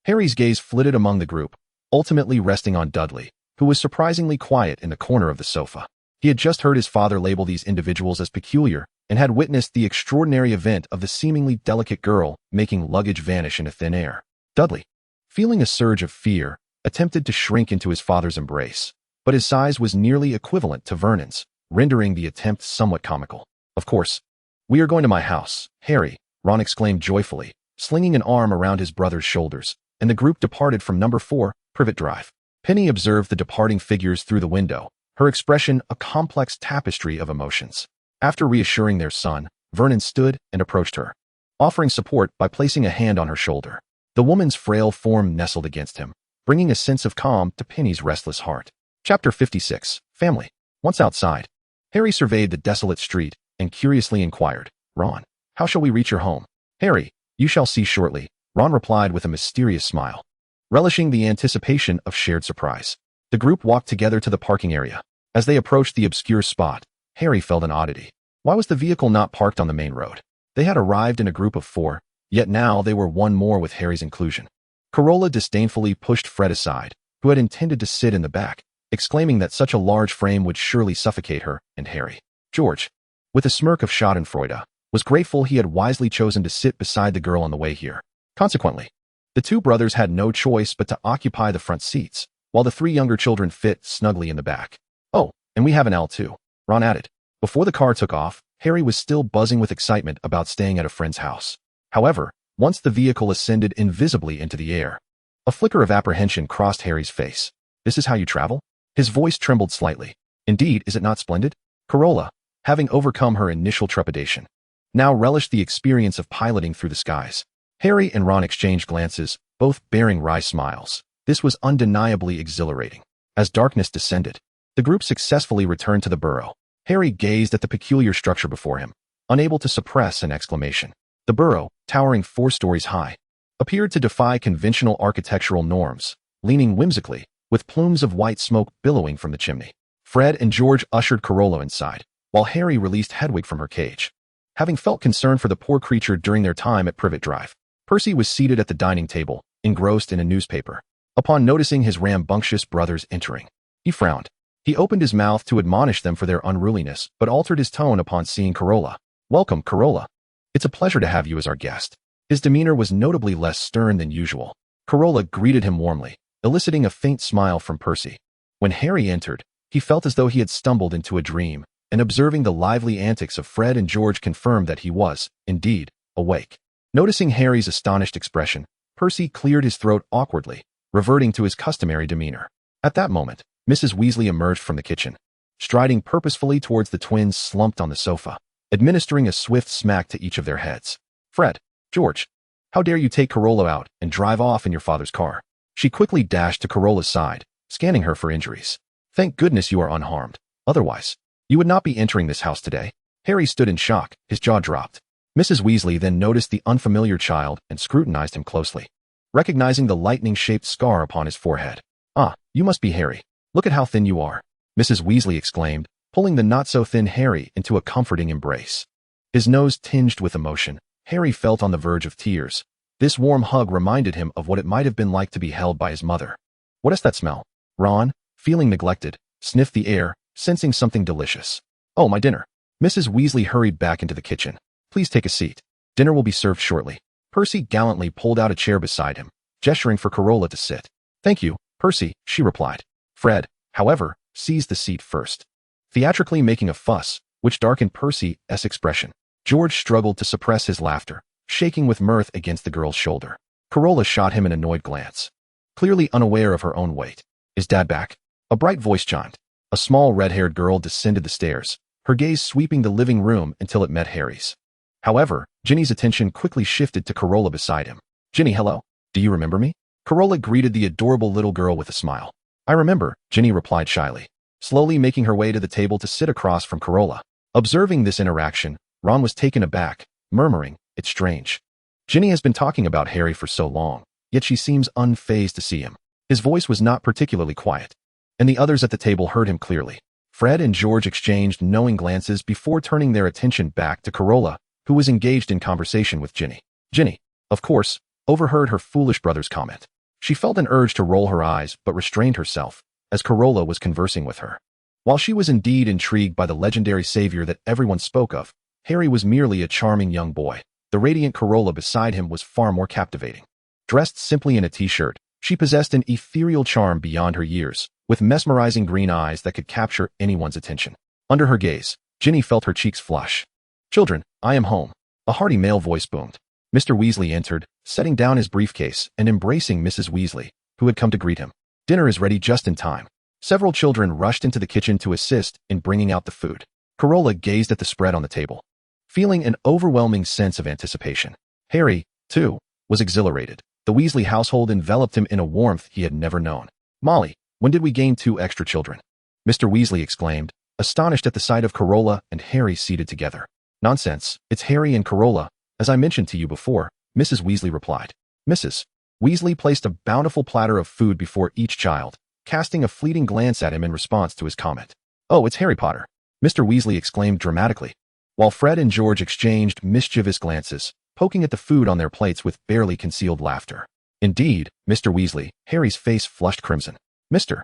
Harry's gaze flitted among the group, ultimately resting on Dudley, who was surprisingly quiet in the corner of the sofa. He had just heard his father label these individuals as peculiar and had witnessed the extraordinary event of the seemingly delicate girl making luggage vanish into thin air. Dudley, feeling a surge of fear, attempted to shrink into his father's embrace, but his size was nearly equivalent to Vernon's, rendering the attempt somewhat comical. Of course, we are going to my house, Harry, Ron exclaimed joyfully, slinging an arm around his brother's shoulders, and the group departed from number 4, Privet Drive. Penny observed the departing figures through the window, her expression a complex tapestry of emotions. After reassuring their son, Vernon stood and approached her, offering support by placing a hand on her shoulder. The woman's frail form nestled against him, bringing a sense of calm to Penny's restless heart. Chapter 56, Family. Once outside, Harry surveyed the desolate street and curiously inquired, Ron, how shall we reach your home? Harry, you shall see shortly, Ron replied with a mysterious smile, relishing the anticipation of shared surprise. The group walked together to the parking area. As they approached the obscure spot, Harry felt an oddity. Why was the vehicle not parked on the main road? They had arrived in a group of 4, yet now they were one more with Harry's inclusion. Carola disdainfully pushed Fred aside, who had intended to sit in the back, exclaiming that such a large frame would surely suffocate her and Harry. George, with a smirk of schadenfreude, was grateful he had wisely chosen to sit beside the girl on the way here. Consequently, the two brothers had no choice but to occupy the front seats, while the 3 younger children fit snugly in the back. Oh, and we have an L too, Ron added. Before the car took off, Harry was still buzzing with excitement about staying at a friend's house. However, once the vehicle ascended invisibly into the air, a flicker of apprehension crossed Harry's face. This is how you travel? His voice trembled slightly. Indeed, is it not splendid? Carola, having overcome her initial trepidation, now relished the experience of piloting through the skies. Harry and Ron exchanged glances, both bearing wry smiles. This was undeniably exhilarating. As darkness descended, the group successfully returned to the burrow. Harry gazed at the peculiar structure before him, unable to suppress an exclamation. The burrow, towering 4 stories high, appeared to defy conventional architectural norms, leaning whimsically, with plumes of white smoke billowing from the chimney. Fred and George ushered Carola inside, while Harry released Hedwig from her cage. Having felt concern for the poor creature during their time at Privet Drive, Percy was seated at the dining table, engrossed in a newspaper. Upon noticing his rambunctious brothers entering, he frowned. He opened his mouth to admonish them for their unruliness, but altered his tone upon seeing Carola. Welcome, Carola. It's a pleasure to have you as our guest. His demeanor was notably less stern than usual. Carola greeted him warmly, eliciting a faint smile from Percy. When Harry entered, he felt as though he had stumbled into a dream, and observing the lively antics of Fred and George confirmed that he was, indeed, awake. Noticing Harry's astonished expression, Percy cleared his throat awkwardly, reverting to his customary demeanor. At that moment, Mrs. Weasley emerged from the kitchen, striding purposefully towards the twins slumped on the sofa, administering a swift smack to each of their heads. Fred, George, how dare you take Carola out and drive off in your father's car? She quickly dashed to Carola's side, scanning her for injuries. Thank goodness you are unharmed. Otherwise, you would not be entering this house today. Harry stood in shock, his jaw dropped. Mrs. Weasley then noticed the unfamiliar child and scrutinized him closely, recognizing the lightning-shaped scar upon his forehead. Ah, you must be Harry. Look at how thin you are, Mrs. Weasley exclaimed, pulling the not-so-thin Harry into a comforting embrace. His nose tinged with emotion, Harry felt on the verge of tears. This warm hug reminded him of what it might have been like to be held by his mother. What is that smell? Ron, feeling neglected, sniffed the air, sensing something delicious. Oh, my dinner. Mrs. Weasley hurried back into the kitchen. Please take a seat. Dinner will be served shortly. Percy gallantly pulled out a chair beside him, gesturing for Carola to sit. Thank you, Percy, she replied. Fred, however, seized the seat first, theatrically making a fuss, which darkened Percy's expression. George struggled to suppress his laughter, shaking with mirth against the girl's shoulder. Carola shot him an annoyed glance, clearly unaware of her own weight. Is Dad back? A bright voice chimed. A small red-haired girl descended the stairs, her gaze sweeping the living room until it met Harry's. However, Ginny's attention quickly shifted to Carola beside him. Ginny, hello. Do you remember me? Carola greeted the adorable little girl with a smile. I remember, Ginny replied shyly, slowly making her way to the table to sit across from Carola. Observing this interaction, Ron was taken aback, murmuring, it's strange. Ginny has been talking about Harry for so long, yet she seems unfazed to see him. His voice was not particularly quiet, and the others at the table heard him clearly. Fred and George exchanged knowing glances before turning their attention back to Carola, who was engaged in conversation with Ginny. Ginny, of course, overheard her foolish brother's comment. She felt an urge to roll her eyes but restrained herself, as Carola was conversing with her. While she was indeed intrigued by the legendary savior that everyone spoke of, Harry was merely a charming young boy. The radiant Carola beside him was far more captivating. Dressed simply in a t-shirt, she possessed an ethereal charm beyond her years, with mesmerizing green eyes that could capture anyone's attention. Under her gaze, Ginny felt her cheeks flush. Children, I am home. A hearty male voice boomed. Mr. Weasley entered, setting down his briefcase and embracing Mrs. Weasley, who had come to greet him. Dinner is ready just in time. Several children rushed into the kitchen to assist in bringing out the food. Carola gazed at the spread on the table, feeling an overwhelming sense of anticipation. Harry, too, was exhilarated. The Weasley household enveloped him in a warmth he had never known. Molly, when did we gain 2 extra children? Mr. Weasley exclaimed, astonished at the sight of Carola and Harry seated together. Nonsense, it's Harry and Carola, as I mentioned to you before, Mrs. Weasley replied. Mrs. Weasley placed a bountiful platter of food before each child, casting a fleeting glance at him in response to his comment. Oh, it's Harry Potter, Mr. Weasley exclaimed dramatically, while Fred and George exchanged mischievous glances, poking at the food on their plates with barely concealed laughter. Indeed, Mr. Weasley, Harry's face flushed crimson. Mr.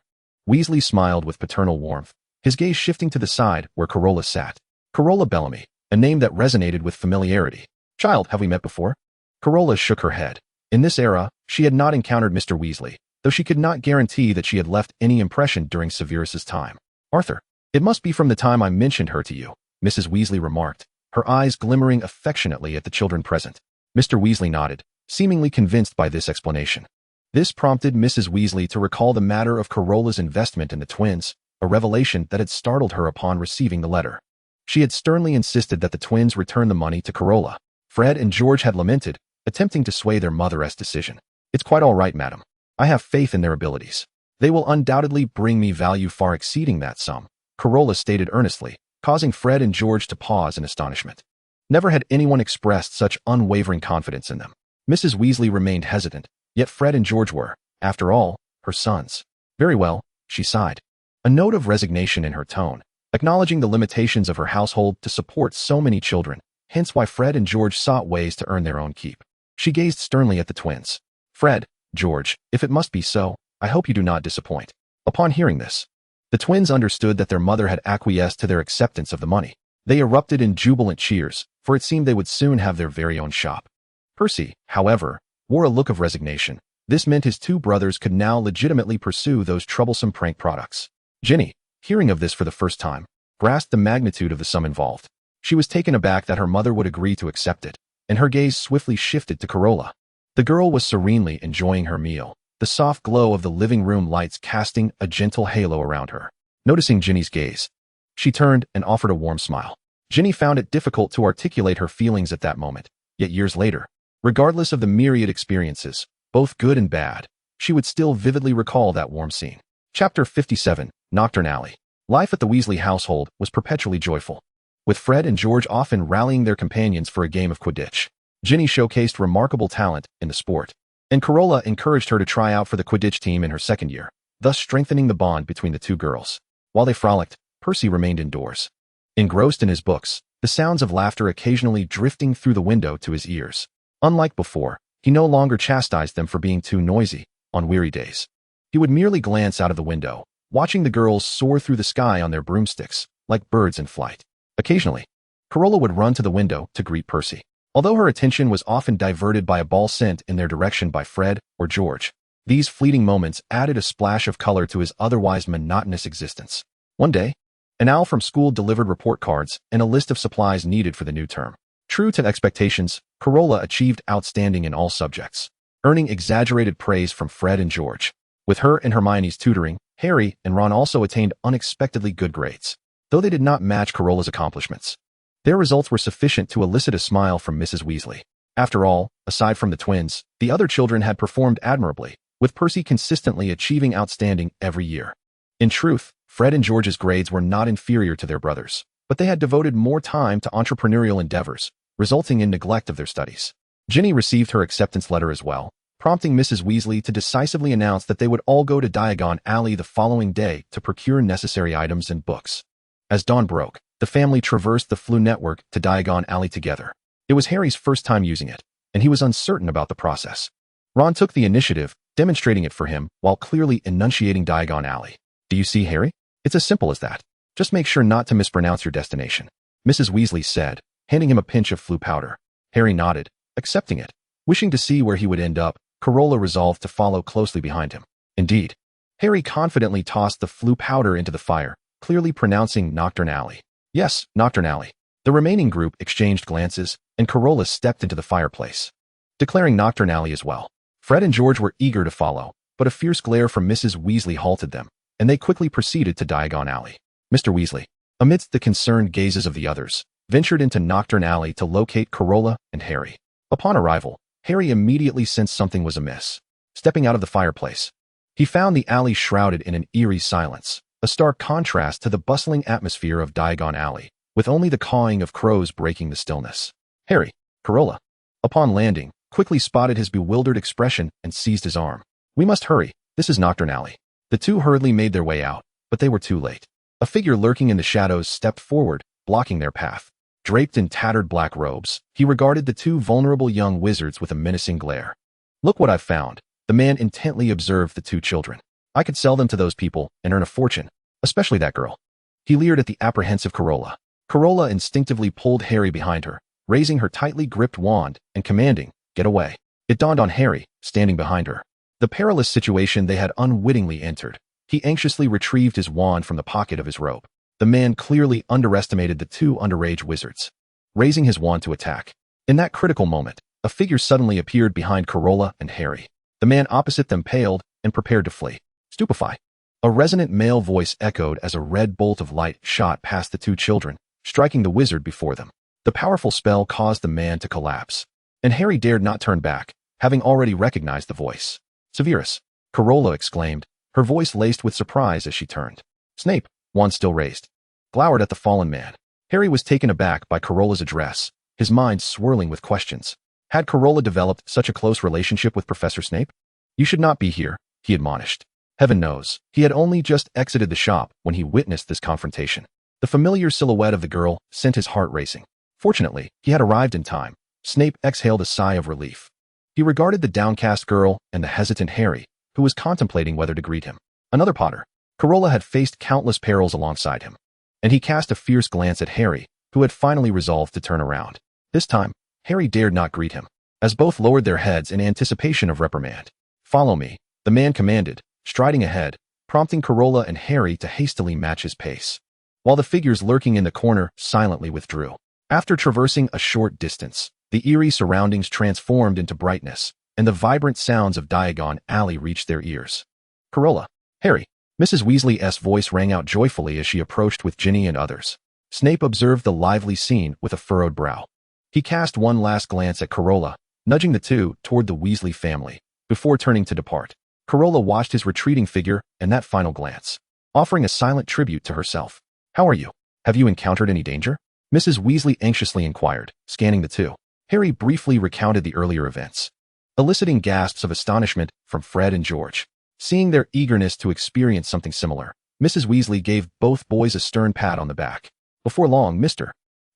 Weasley smiled with paternal warmth, his gaze shifting to the side where Carola sat. Carola Bellamy, a name that resonated with familiarity. Child, have we met before? Carola shook her head. In this era, she had not encountered Mr. Weasley, though she could not guarantee that she had left any impression during Severus's time. Arthur, it must be from the time I mentioned her to you, Mrs. Weasley remarked, her eyes glimmering affectionately at the children present. Mr. Weasley nodded, seemingly convinced by this explanation. This prompted Mrs. Weasley to recall the matter of Carola's investment in the twins, a revelation that had startled her upon receiving the letter. She had sternly insisted that the twins return the money to Carola. Fred and George had lamented, attempting to sway their mother's decision. It's quite all right, madam. I have faith in their abilities. They will undoubtedly bring me value far exceeding that sum, Carola stated earnestly, causing Fred and George to pause in astonishment. Never had anyone expressed such unwavering confidence in them. Mrs. Weasley remained hesitant, yet Fred and George were, after all, her sons. Very well, she sighed, a note of resignation in her tone, acknowledging the limitations of her household to support so many children, hence why Fred and George sought ways to earn their own keep. She gazed sternly at the twins. Fred, George, if it must be so, I hope you do not disappoint. Upon hearing this, the twins understood that their mother had acquiesced to their acceptance of the money. They erupted in jubilant cheers, for it seemed they would soon have their very own shop. Percy, however, wore a look of resignation. This meant his 2 brothers could now legitimately pursue those troublesome prank products. Ginny, hearing of this for the first time, grasped the magnitude of the sum involved. She was taken aback that her mother would agree to accept it, and her gaze swiftly shifted to Carola. The girl was serenely enjoying her meal, the soft glow of the living room lights casting a gentle halo around her. Noticing Ginny's gaze, she turned and offered a warm smile. Ginny found it difficult to articulate her feelings at that moment, yet years later, regardless of the myriad experiences, both good and bad, she would still vividly recall that warm scene. Chapter 57, Nocturne Alley. Life at the Weasley household was perpetually joyful, with Fred and George often rallying their companions for a game of Quidditch. Ginny showcased remarkable talent in the sport, and Carola encouraged her to try out for the Quidditch team in her second year, thus strengthening the bond between the 2 girls. While they frolicked, Percy remained indoors, engrossed in his books, the sounds of laughter occasionally drifting through the window to his ears. Unlike before, he no longer chastised them for being too noisy on weary days. He would merely glance out of the window, watching the girls soar through the sky on their broomsticks, like birds in flight. Occasionally, Carola would run to the window to greet Percy. Although her attention was often diverted by a ball sent in their direction by Fred or George, these fleeting moments added a splash of color to his otherwise monotonous existence. One day, an owl from school delivered report cards and a list of supplies needed for the new term. True to expectations, Carola achieved outstanding in all subjects, earning exaggerated praise from Fred and George. With her and Hermione's tutoring, Harry and Ron also attained unexpectedly good grades, though they did not match Carola's accomplishments. Their results were sufficient to elicit a smile from Mrs. Weasley. After all, aside from the twins, the other children had performed admirably, with Percy consistently achieving outstanding every year. In truth, Fred and George's grades were not inferior to their brothers, but they had devoted more time to entrepreneurial endeavors, resulting in neglect of their studies. Ginny received her acceptance letter as well, prompting Mrs. Weasley to decisively announce that they would all go to Diagon Alley the following day to procure necessary items and books. As dawn broke, the family traversed the Floo network to Diagon Alley together. It was Harry's first time using it, and he was uncertain about the process. Ron took the initiative, demonstrating it for him while clearly enunciating Diagon Alley. Do you see, Harry? It's as simple as that. Just make sure not to mispronounce your destination, Mrs. Weasley said, handing him a pinch of Floo powder. Harry nodded, accepting it. Wishing to see where he would end up, Carola resolved to follow closely behind him. Indeed, Harry confidently tossed the Floo powder into the fire, clearly pronouncing Nocturne Alley. Yes, Nocturne Alley. The remaining group exchanged glances, and Carola stepped into the fireplace, declaring Nocturne Alley as well. Fred and George were eager to follow, but a fierce glare from Mrs. Weasley halted them, and they quickly proceeded to Diagon Alley. Mr. Weasley, amidst the concerned gazes of the others, ventured into Nocturne Alley to locate Carola and Harry. Upon arrival, Harry immediately sensed something was amiss. Stepping out of the fireplace, he found the alley shrouded in an eerie silence, a stark contrast to the bustling atmosphere of Diagon Alley, with only the cawing of crows breaking the stillness. Harry, Carola, upon landing, quickly spotted his bewildered expression and seized his arm. We must hurry, this is Nocturne Alley. The two hurriedly made their way out, but they were too late. A figure lurking in the shadows stepped forward, blocking their path. Draped in tattered black robes, he regarded the two vulnerable young wizards with a menacing glare. Look what I've found. The man intently observed the two children. I could sell them to those people and earn a fortune, especially that girl. He leered at the apprehensive Carola. Carola instinctively pulled Harry behind her, raising her tightly gripped wand and commanding, "Get away." It dawned on Harry, standing behind her, the perilous situation they had unwittingly entered. He anxiously retrieved his wand from the pocket of his robe. The man clearly underestimated the two underage wizards, raising his wand to attack. In that critical moment, a figure suddenly appeared behind Carola and Harry. The man opposite them paled and prepared to flee. Stupefy. A resonant male voice echoed as a red bolt of light shot past the two children, striking the wizard before them. The powerful spell caused the man to collapse, and Harry dared not turn back, having already recognized the voice. Severus, Carola exclaimed, her voice laced with surprise as she turned. Snape, wand still raised, glowered at the fallen man. Harry was taken aback by Carola's address, his mind swirling with questions. Had Carola developed such a close relationship with Professor Snape? You should not be here, he admonished. Heaven knows, he had only just exited the shop when he witnessed this confrontation. The familiar silhouette of the girl sent his heart racing. Fortunately, he had arrived in time. Snape exhaled a sigh of relief. He regarded the downcast girl and the hesitant Harry, who was contemplating whether to greet him. Another Potter. Carola had faced countless perils alongside him, and he cast a fierce glance at Harry, who had finally resolved to turn around. This time, Harry dared not greet him, as both lowered their heads in anticipation of reprimand. Follow me, the man commanded, striding ahead, prompting Carola and Harry to hastily match his pace, while the figures lurking in the corner silently withdrew. After traversing a short distance, the eerie surroundings transformed into brightness, and the vibrant sounds of Diagon Alley reached their ears. Carola, Harry, Mrs. Weasley's voice rang out joyfully as she approached with Ginny and others. Snape observed the lively scene with a furrowed brow. He cast one last glance at Carola, nudging the two toward the Weasley family, before turning to depart. Carola watched his retreating figure and that final glance, offering a silent tribute to herself. How are you? Have you encountered any danger? Mrs. Weasley anxiously inquired, scanning the two. Harry briefly recounted the earlier events, eliciting gasps of astonishment from Fred and George. Seeing their eagerness to experience something similar, Mrs. Weasley gave both boys a stern pat on the back. Before long, Mr.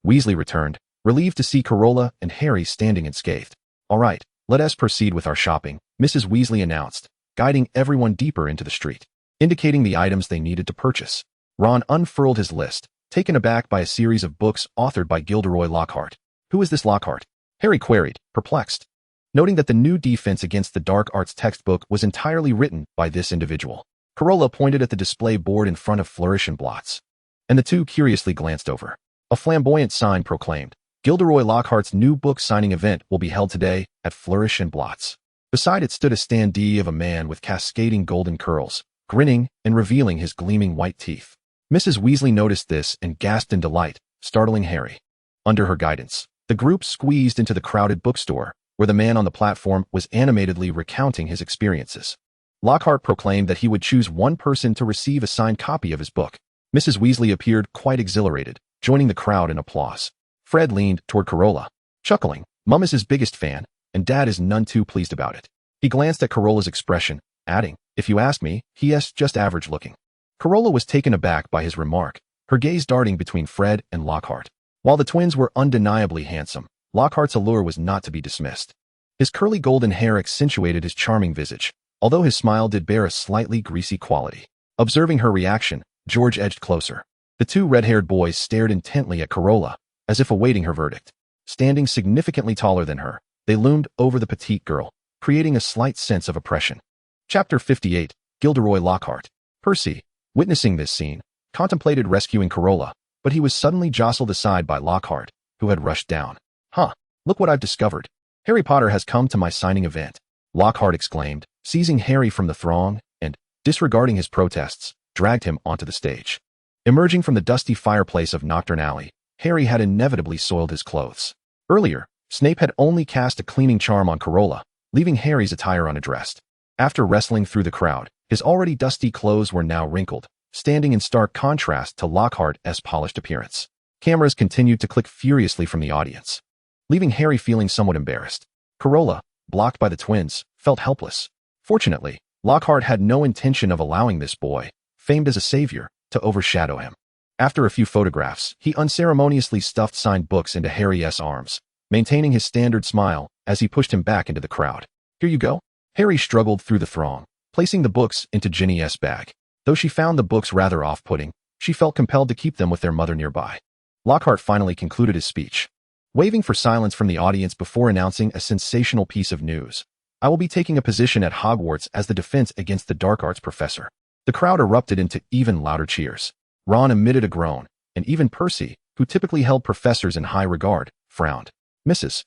Weasley returned, relieved to see Carola and Harry standing unscathed. All right, let us proceed with our shopping, Mrs. Weasley announced, guiding everyone deeper into the street, indicating the items they needed to purchase. Ron unfurled his list, taken aback by a series of books authored by Gilderoy Lockhart. Who is this Lockhart? Harry queried, perplexed, noting that the new defense against the dark arts textbook was entirely written by this individual. Carola pointed at the display board in front of Flourish and Blots, and the two curiously glanced over. A flamboyant sign proclaimed, Gilderoy Lockhart's new book signing event will be held today at Flourish and Blots. Beside it stood a standee of a man with cascading golden curls, grinning and revealing his gleaming white teeth. Mrs. Weasley noticed this and gasped in delight, startling Harry. Under her guidance, the group squeezed into the crowded bookstore, where the man on the platform was animatedly recounting his experiences. Lockhart proclaimed that he would choose one person to receive a signed copy of his book. Mrs. Weasley appeared quite exhilarated, joining the crowd in applause. Fred leaned toward Carola, chuckling. Mum is his biggest fan, and Dad is none too pleased about it. He glanced at Carola's expression, adding, if you ask me, he's just average looking. Carola was taken aback by his remark, her gaze darting between Fred and Lockhart. While the twins were undeniably handsome, Lockhart's allure was not to be dismissed. His curly golden hair accentuated his charming visage, although his smile did bear a slightly greasy quality. Observing her reaction, George edged closer. The two red-haired boys stared intently at Carola, as if awaiting her verdict. Standing significantly taller than her, they loomed over the petite girl, creating a slight sense of oppression. Chapter 58, Gilderoy Lockhart. Percy, witnessing this scene, contemplated rescuing Carola, but he was suddenly jostled aside by Lockhart, who had rushed down. Look what I've discovered. Harry Potter has come to my signing event. Lockhart exclaimed, seizing Harry from the throng, and, disregarding his protests, dragged him onto the stage. Emerging from the dusty fireplace of Nocturne Alley, Harry had inevitably soiled his clothes. Earlier, Snape had only cast a cleaning charm on Carola, leaving Harry's attire unaddressed. After wrestling through the crowd, his already dusty clothes were now wrinkled, standing in stark contrast to Lockhart's polished appearance. Cameras continued to click furiously from the audience, leaving Harry feeling somewhat embarrassed. Carola, blocked by the twins, felt helpless. Fortunately, Lockhart had no intention of allowing this boy, famed as a savior, to overshadow him. After a few photographs, he unceremoniously stuffed signed books into Harry's arms, maintaining his standard smile as he pushed him back into the crowd. Here you go. Harry struggled through the throng, placing the books into Ginny's bag. Though she found the books rather off-putting, she felt compelled to keep them with their mother nearby. Lockhart finally concluded his speech, waving for silence from the audience before announcing a sensational piece of news. I will be taking a position at Hogwarts as the defense against the dark arts professor. The crowd erupted into even louder cheers. Ron emitted a groan, and even Percy, who typically held professors in high regard, frowned. Mrs.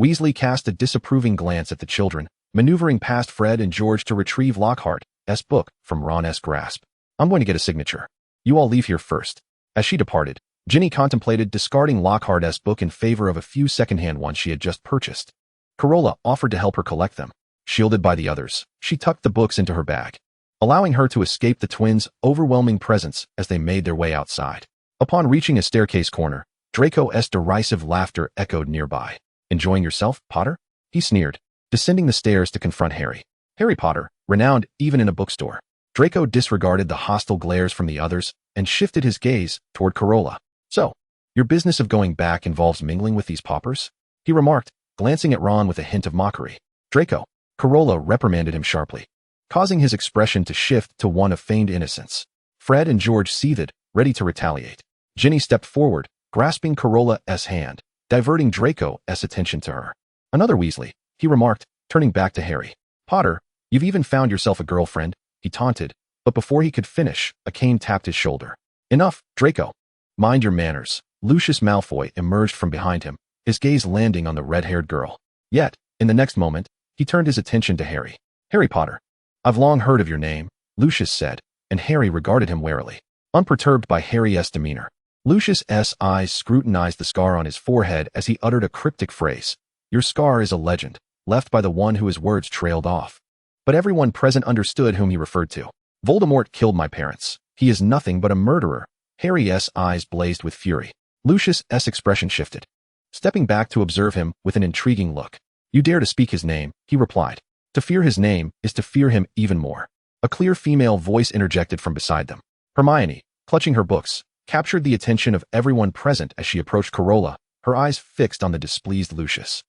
Weasley cast a disapproving glance at the children, maneuvering past Fred and George to retrieve Lockhart's book from Ron's grasp. I'm going to get a signature. You all leave here first. As she departed, Ginny contemplated discarding Lockhart's book in favor of a few secondhand ones she had just purchased. Carola offered to help her collect them. Shielded by the others, she tucked the books into her bag, allowing her to escape the twins' overwhelming presence as they made their way outside. Upon reaching a staircase corner, Draco's derisive laughter echoed nearby. Enjoying yourself, Potter? He sneered, descending the stairs to confront Harry. Harry Potter, renowned even in a bookstore. Draco disregarded the hostile glares from the others and shifted his gaze toward Carola. So, your business of going back involves mingling with these paupers? He remarked, glancing at Ron with a hint of mockery. Draco, Carola reprimanded him sharply, causing his expression to shift to one of feigned innocence. Fred and George seethed, ready to retaliate. Ginny stepped forward, grasping Carola's hand, diverting Draco's attention to her. Another Weasley, he remarked, turning back to Harry. Potter, you've even found yourself a girlfriend, he taunted, but before he could finish, a cane tapped his shoulder. Enough, Draco. Mind your manners. Lucius Malfoy emerged from behind him, his gaze landing on the red-haired girl. Yet, in the next moment, he turned his attention to Harry. Harry Potter. I've long heard of your name, Lucius said, and Harry regarded him warily. Unperturbed by Harry's demeanor, Lucius's eyes scrutinized the scar on his forehead as he uttered a cryptic phrase. Your scar is a legend, left by the one who his words trailed off. But everyone present understood whom he referred to. Voldemort killed my parents. He is nothing but a murderer. Harry's eyes blazed with fury. Lucius's expression shifted, stepping back to observe him with an intriguing look. You dare to speak his name, he replied. To fear his name is to fear him even more. A clear female voice interjected from beside them. Hermione, clutching her books, captured the attention of everyone present as she approached Carola, her eyes fixed on the displeased Lucius.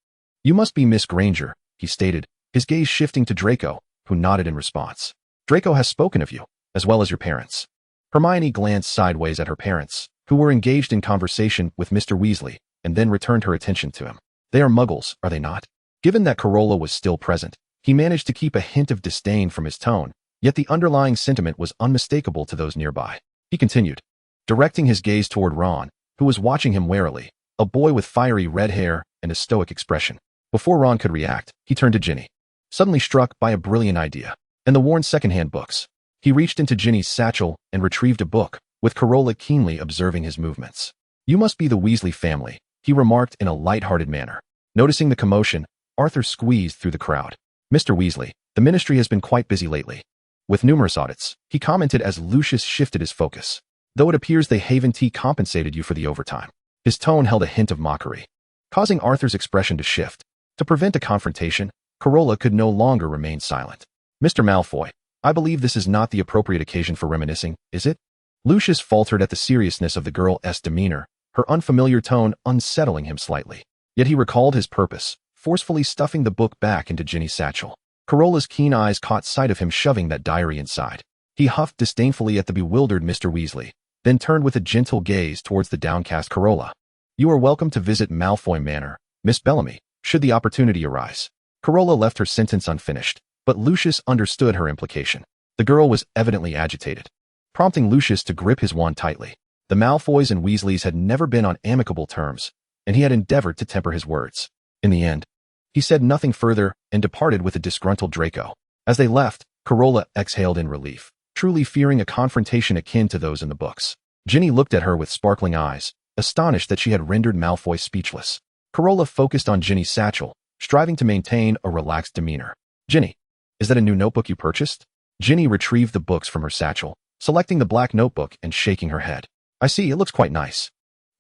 You must be Miss Granger, he stated, his gaze shifting to Draco, who nodded in response. Draco has spoken of you, as well as your parents. Hermione glanced sideways at her parents, who were engaged in conversation with Mr. Weasley, and then returned her attention to him. They are muggles, are they not? Given that Carola was still present, he managed to keep a hint of disdain from his tone, yet the underlying sentiment was unmistakable to those nearby. He continued, directing his gaze toward Ron, who was watching him warily, a boy with fiery red hair and a stoic expression. Before Ron could react, he turned to Ginny, suddenly struck by a brilliant idea, and the worn secondhand books. He reached into Ginny's satchel and retrieved a book, with Carola keenly observing his movements. "You must be the Weasley family," he remarked in a light-hearted manner. Noticing the commotion, Arthur squeezed through the crowd. "Mr. Weasley, the ministry has been quite busy lately, with numerous audits," he commented as Lucius shifted his focus. "Though it appears they Haven Tea compensated you for the overtime." His tone held a hint of mockery, causing Arthur's expression to shift. To prevent a confrontation, Carola could no longer remain silent. "Mr. Malfoy, I believe this is not the appropriate occasion for reminiscing, is it?" Lucius faltered at the seriousness of the girl's demeanor, her unfamiliar tone unsettling him slightly. Yet he recalled his purpose, forcefully stuffing the book back into Ginny's satchel. Carola's keen eyes caught sight of him shoving that diary inside. He huffed disdainfully at the bewildered Mr. Weasley, then turned with a gentle gaze towards the downcast Carola. "You are welcome to visit Malfoy Manor, Miss Bellamy, should the opportunity arise." Carola left her sentence unfinished, but Lucius understood her implication. The girl was evidently agitated, prompting Lucius to grip his wand tightly. The Malfoys and Weasleys had never been on amicable terms, and he had endeavored to temper his words. In the end, he said nothing further and departed with a disgruntled Draco. As they left, Carola exhaled in relief, truly fearing a confrontation akin to those in the books. Ginny looked at her with sparkling eyes, astonished that she had rendered Malfoy speechless. Carola focused on Ginny's satchel, striving to maintain a relaxed demeanor. "Ginny, is that a new notebook you purchased?" Ginny retrieved the books from her satchel, selecting the black notebook and shaking her head. "I see, it looks quite nice.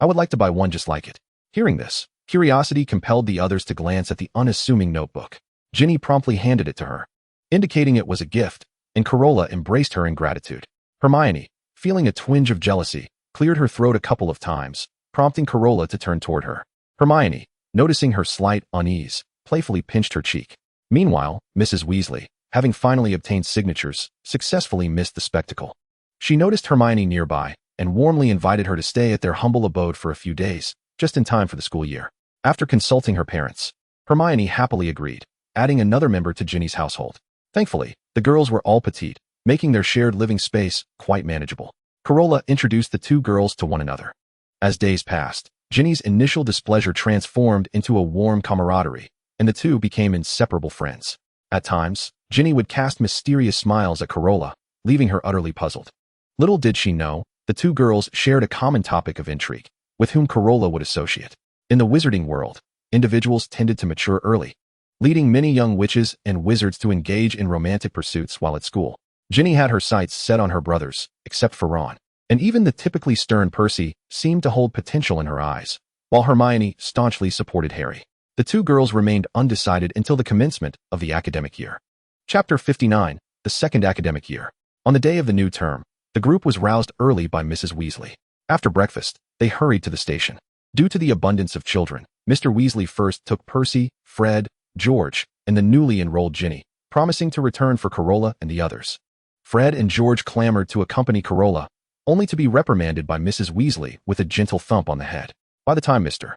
I would like to buy one just like it." Hearing this, curiosity compelled the others to glance at the unassuming notebook. Ginny promptly handed it to her, indicating it was a gift, and Carola embraced her in gratitude. Hermione, feeling a twinge of jealousy, cleared her throat a couple of times, prompting Carola to turn toward her. Hermione, noticing her slight unease, playfully pinched her cheek. Meanwhile, Mrs. Weasley, having finally obtained signatures, successfully missed the spectacle. She noticed Hermione nearby and warmly invited her to stay at their humble abode for a few days, just in time for the school year. After consulting her parents, Hermione happily agreed, adding another member to Ginny's household. Thankfully, the girls were all petite, making their shared living space quite manageable. Carola introduced the two girls to one another. As days passed, Ginny's initial displeasure transformed into a warm camaraderie, and the two became inseparable friends. At times, Ginny would cast mysterious smiles at Carola, leaving her utterly puzzled. Little did she know, the two girls shared a common topic of intrigue, with whom Carola would associate. In the wizarding world, individuals tended to mature early, leading many young witches and wizards to engage in romantic pursuits while at school. Ginny had her sights set on her brothers, except for Ron, and even the typically stern Percy seemed to hold potential in her eyes, while Hermione staunchly supported Harry. The two girls remained undecided until the commencement of the academic year. Chapter 59, the second academic year. On the day of the new term, the group was roused early by Mrs. Weasley. After breakfast, they hurried to the station. Due to the abundance of children, Mr. Weasley first took Percy, Fred, George, and the newly enrolled Ginny, promising to return for Carola and the others. Fred and George clamored to accompany Carola, only to be reprimanded by Mrs. Weasley with a gentle thump on the head. By the time Mr.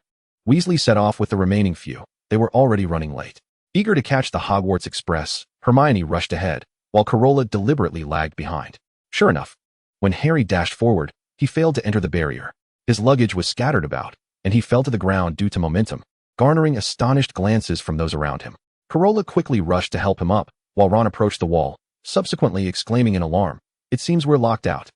Weasley set off with the remaining few, they were already running late. Eager to catch the Hogwarts Express, Hermione rushed ahead, while Carola deliberately lagged behind. Sure enough, when Harry dashed forward, he failed to enter the barrier. His luggage was scattered about, and he fell to the ground due to momentum, garnering astonished glances from those around him. Carola quickly rushed to help him up, while Ron approached the wall, subsequently exclaiming in alarm, "It seems we're locked out."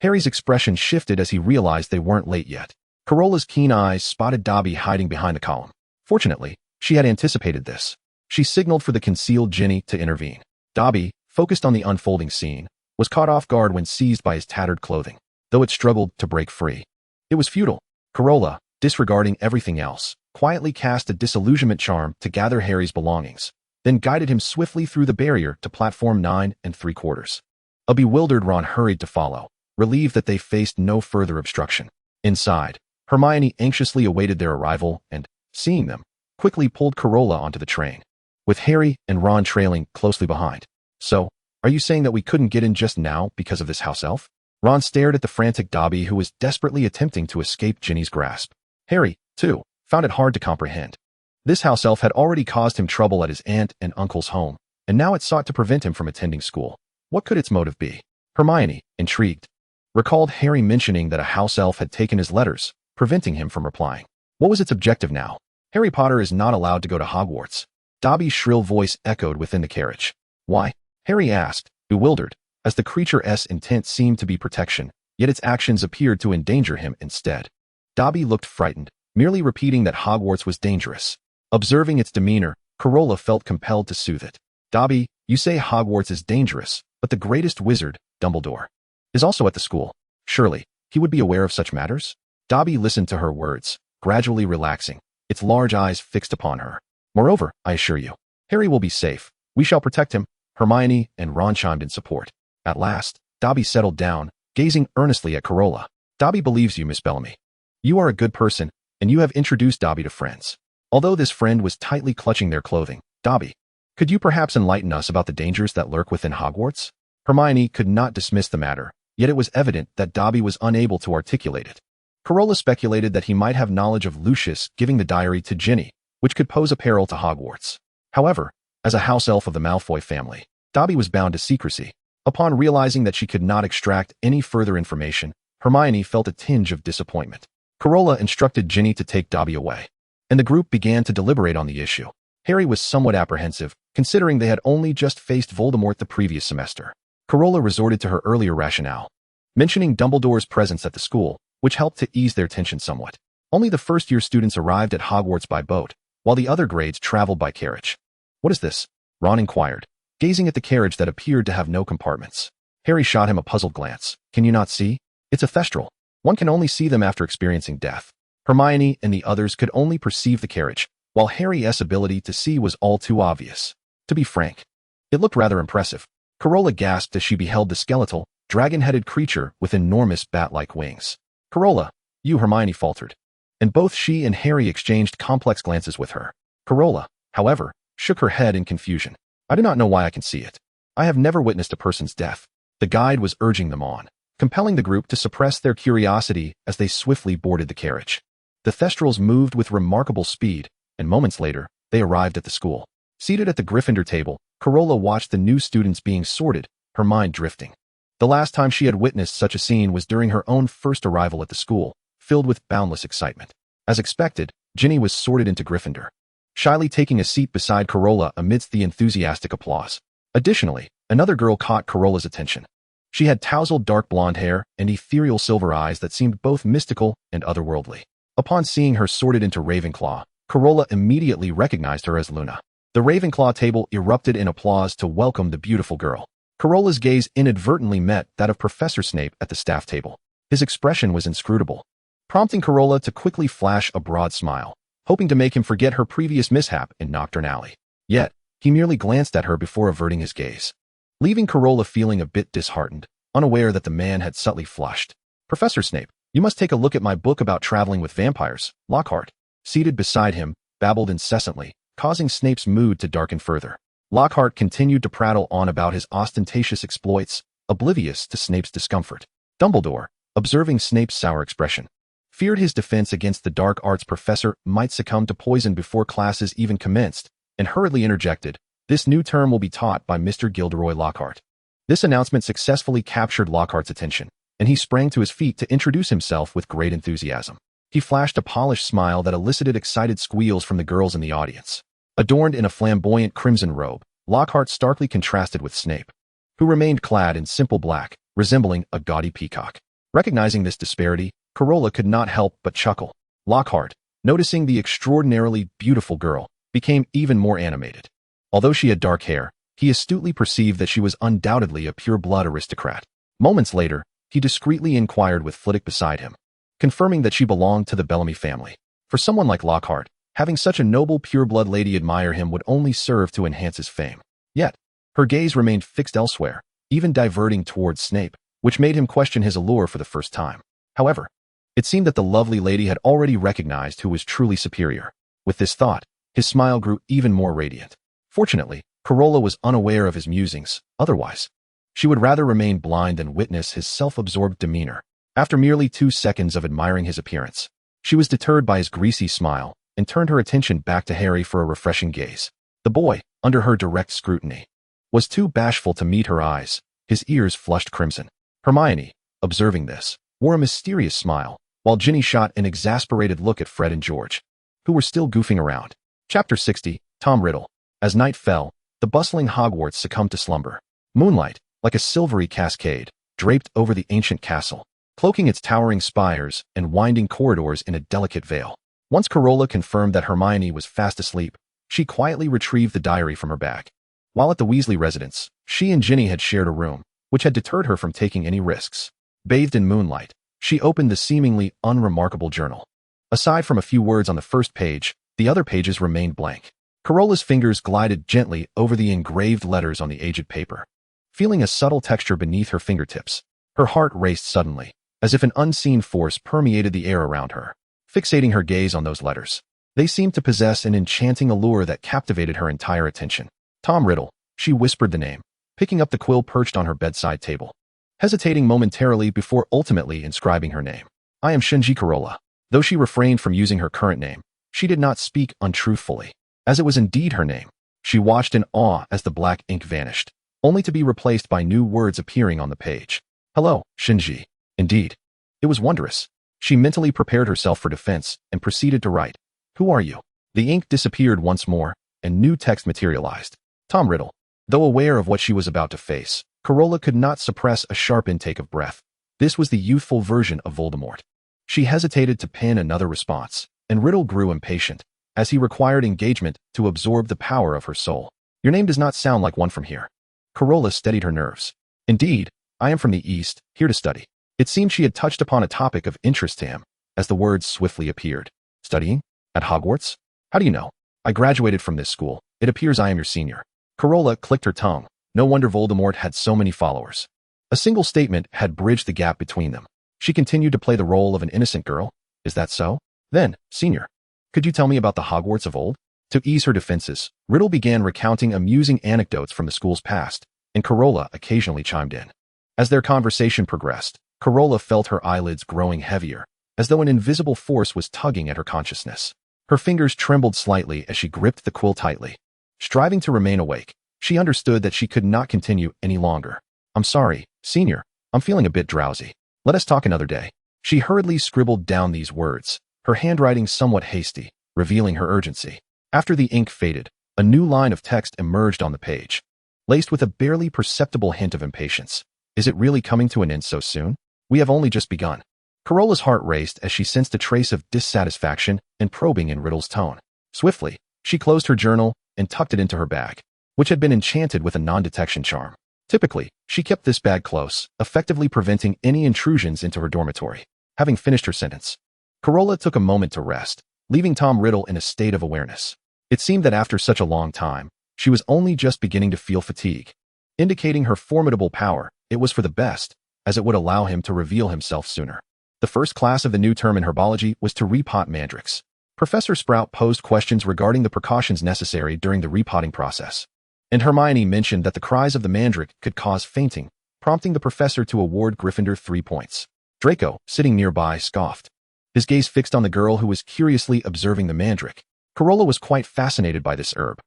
Harry's expression shifted as he realized they weren't late yet. Carola's keen eyes spotted Dobby hiding behind a column. Fortunately, she had anticipated this. She signaled for the concealed Ginny to intervene. Dobby, focused on the unfolding scene, was caught off guard when seized by his tattered clothing, though it struggled to break free. It was futile. Carola, disregarding everything else, quietly cast a disillusionment charm to gather Harry's belongings, then guided him swiftly through the barrier to platform 9 3/4. A bewildered Ron hurried to follow, relieved that they faced no further obstruction. Inside, Hermione anxiously awaited their arrival and, seeing them, quickly pulled Carola onto the train, with Harry and Ron trailing closely behind. "So, are you saying that we couldn't get in just now because of this house elf?" Ron stared at the frantic Dobby, who was desperately attempting to escape Ginny's grasp. Harry, too, found it hard to comprehend. This house elf had already caused him trouble at his aunt and uncle's home, and now it sought to prevent him from attending school. What could its motive be? Hermione, intrigued, recalled Harry mentioning that a house elf had taken his letters, preventing him from replying. What was its objective now? Harry Potter is not allowed to go to Hogwarts. Dobby's shrill voice echoed within the carriage. Why? Harry asked, bewildered, as the creature's intent seemed to be protection, yet its actions appeared to endanger him instead. Dobby looked frightened, merely repeating that Hogwarts was dangerous. Observing its demeanor, Carola felt compelled to soothe it. Dobby, you say Hogwarts is dangerous, but the greatest wizard, Dumbledore, is also at the school. Surely, he would be aware of such matters? Dobby listened to her words, gradually relaxing, its large eyes fixed upon her. Moreover, I assure you, Harry will be safe. We shall protect him. Hermione and Ron chimed in support. At last, Dobby settled down, gazing earnestly at Carola. Dobby believes you, Miss Bellamy. You are a good person, and you have introduced Dobby to friends. Although this friend was tightly clutching their clothing, Dobby, could you perhaps enlighten us about the dangers that lurk within Hogwarts? Hermione could not dismiss the matter, yet it was evident that Dobby was unable to articulate it. Carola speculated that he might have knowledge of Lucius giving the diary to Ginny, which could pose a peril to Hogwarts. However, as a house elf of the Malfoy family, Dobby was bound to secrecy. Upon realizing that she could not extract any further information, Hermione felt a tinge of disappointment. Carola instructed Ginny to take Dobby away, and the group began to deliberate on the issue. Harry was somewhat apprehensive, considering they had only just faced Voldemort the previous semester. Carola resorted to her earlier rationale, mentioning Dumbledore's presence at the school, which helped to ease their tension somewhat. Only the first-year students arrived at Hogwarts by boat, while the other grades traveled by carriage. What is this? Ron inquired, gazing at the carriage that appeared to have no compartments. Harry shot him a puzzled glance. Can you not see? It's a thestral. One can only see them after experiencing death. Hermione and the others could only perceive the carriage, while Harry's ability to see was all too obvious. To be frank, it looked rather impressive. Carola gasped as she beheld the skeletal, dragon-headed creature with enormous bat-like wings. Carola, you, Hermione faltered, and both she and Harry exchanged complex glances with her. Carola, however, shook her head in confusion. I do not know why I can see it. I have never witnessed a person's death. The guide was urging them on, compelling the group to suppress their curiosity as they swiftly boarded the carriage. The Thestrals moved with remarkable speed, and moments later, they arrived at the school. Seated at the Gryffindor table, Carola watched the new students being sorted, her mind drifting. The last time she had witnessed such a scene was during her own first arrival at the school, filled with boundless excitement. As expected, Ginny was sorted into Gryffindor, shyly taking a seat beside Carola amidst the enthusiastic applause. Additionally, another girl caught Carola's attention. She had tousled dark blonde hair and ethereal silver eyes that seemed both mystical and otherworldly. Upon seeing her sorted into Ravenclaw, Carola immediately recognized her as Luna. The Ravenclaw table erupted in applause to welcome the beautiful girl. Carola's gaze inadvertently met that of Professor Snape at the staff table. His expression was inscrutable, prompting Carola to quickly flash a broad smile, hoping to make him forget her previous mishap in Knockturn Alley. Yet, he merely glanced at her before averting his gaze, leaving Carola feeling a bit disheartened, unaware that the man had subtly flushed. Professor Snape, you must take a look at my book about traveling with vampires. Lockhart, seated beside him, babbled incessantly, causing Snape's mood to darken further. Lockhart continued to prattle on about his ostentatious exploits, oblivious to Snape's discomfort. Dumbledore, observing Snape's sour expression, feared his defense against the dark arts professor might succumb to poison before classes even commenced, and hurriedly interjected, "This new term will be taught by Mr. Gilderoy Lockhart." This announcement successfully captured Lockhart's attention, and he sprang to his feet to introduce himself with great enthusiasm. He flashed a polished smile that elicited excited squeals from the girls in the audience. Adorned in a flamboyant crimson robe, Lockhart starkly contrasted with Snape, who remained clad in simple black, resembling a gaudy peacock. Recognizing this disparity, Carola could not help but chuckle. Lockhart, noticing the extraordinarily beautiful girl, became even more animated. Although she had dark hair, he astutely perceived that she was undoubtedly a pure-blood aristocrat. Moments later, he discreetly inquired with Flitwick beside him, confirming that she belonged to the Bellamy family. For someone like Lockhart, having such a noble pure-blood lady admire him would only serve to enhance his fame. Yet, her gaze remained fixed elsewhere, even diverting towards Snape, which made him question his allure for the first time. However, it seemed that the lovely lady had already recognized who was truly superior. With this thought, his smile grew even more radiant. Fortunately, Carola was unaware of his musings. Otherwise, she would rather remain blind than witness his self-absorbed demeanor. After merely 2 seconds of admiring his appearance, she was deterred by his greasy smile, and turned her attention back to Harry for a refreshing gaze. The boy, under her direct scrutiny, was too bashful to meet her eyes, his ears flushed crimson. Hermione, observing this, wore a mysterious smile, while Ginny shot an exasperated look at Fred and George, who were still goofing around. Chapter 60, Tom Riddle. As night fell, the bustling Hogwarts succumbed to slumber. Moonlight, like a silvery cascade, draped over the ancient castle, cloaking its towering spires and winding corridors in a delicate veil. Once Carola confirmed that Hermione was fast asleep, she quietly retrieved the diary from her bag. While at the Weasley residence, she and Ginny had shared a room, which had deterred her from taking any risks. Bathed in moonlight, she opened the seemingly unremarkable journal. Aside from a few words on the first page, the other pages remained blank. Carola's fingers glided gently over the engraved letters on the aged paper. Feeling a subtle texture beneath her fingertips, her heart raced suddenly, as if an unseen force permeated the air around her, fixating her gaze on those letters. They seemed to possess an enchanting allure that captivated her entire attention. Tom Riddle, she whispered the name, picking up the quill perched on her bedside table, hesitating momentarily before ultimately inscribing her name. I am Shen Yu Carola. Though she refrained from using her current name, she did not speak untruthfully, as it was indeed her name. She watched in awe as the black ink vanished, only to be replaced by new words appearing on the page. Hello, Shinji. Indeed. It was wondrous. She mentally prepared herself for defense and proceeded to write. Who are you? The ink disappeared once more, and new text materialized. Tom Riddle. Though aware of what she was about to face, Carola could not suppress a sharp intake of breath. This was the youthful version of Voldemort. She hesitated to pen another response, and Riddle grew impatient, as he required engagement to absorb the power of her soul. Your name does not sound like one from here. Carola steadied her nerves. Indeed, I am from the East, here to study. It seemed she had touched upon a topic of interest to him, as the words swiftly appeared. Studying? At Hogwarts? How do you know? I graduated from this school. It appears I am your senior. Carola clicked her tongue. No wonder Voldemort had so many followers. A single statement had bridged the gap between them. She continued to play the role of an innocent girl. Is that so? Then, senior, could you tell me about the Hogwarts of old? To ease her defenses, Riddle began recounting amusing anecdotes from the school's past, and Carola occasionally chimed in. As their conversation progressed, Carola felt her eyelids growing heavier, as though an invisible force was tugging at her consciousness. Her fingers trembled slightly as she gripped the quill tightly. Striving to remain awake, she understood that she could not continue any longer. I'm sorry, senior. I'm feeling a bit drowsy. Let us talk another day. She hurriedly scribbled down these words, her handwriting somewhat hasty, revealing her urgency. After the ink faded, a new line of text emerged on the page, laced with a barely perceptible hint of impatience. Is it really coming to an end so soon? We have only just begun. Carola's heart raced as she sensed a trace of dissatisfaction and probing in Riddle's tone. Swiftly, she closed her journal and tucked it into her bag, which had been enchanted with a non-detection charm. Typically, she kept this bag close, effectively preventing any intrusions into her dormitory. Having finished her sentence, Carola took a moment to rest, leaving Tom Riddle in a state of awareness. It seemed that after such a long time, she was only just beginning to feel fatigue. Indicating her formidable power, it was for the best, as it would allow him to reveal himself sooner. The first class of the new term in herbology was to repot mandrakes. Professor Sprout posed questions regarding the precautions necessary during the repotting process, and Hermione mentioned that the cries of the mandrake could cause fainting, prompting the professor to award Gryffindor 3 points. Draco, sitting nearby, scoffed, his gaze fixed on the girl who was curiously observing the mandrake. Carola was quite fascinated by this herb,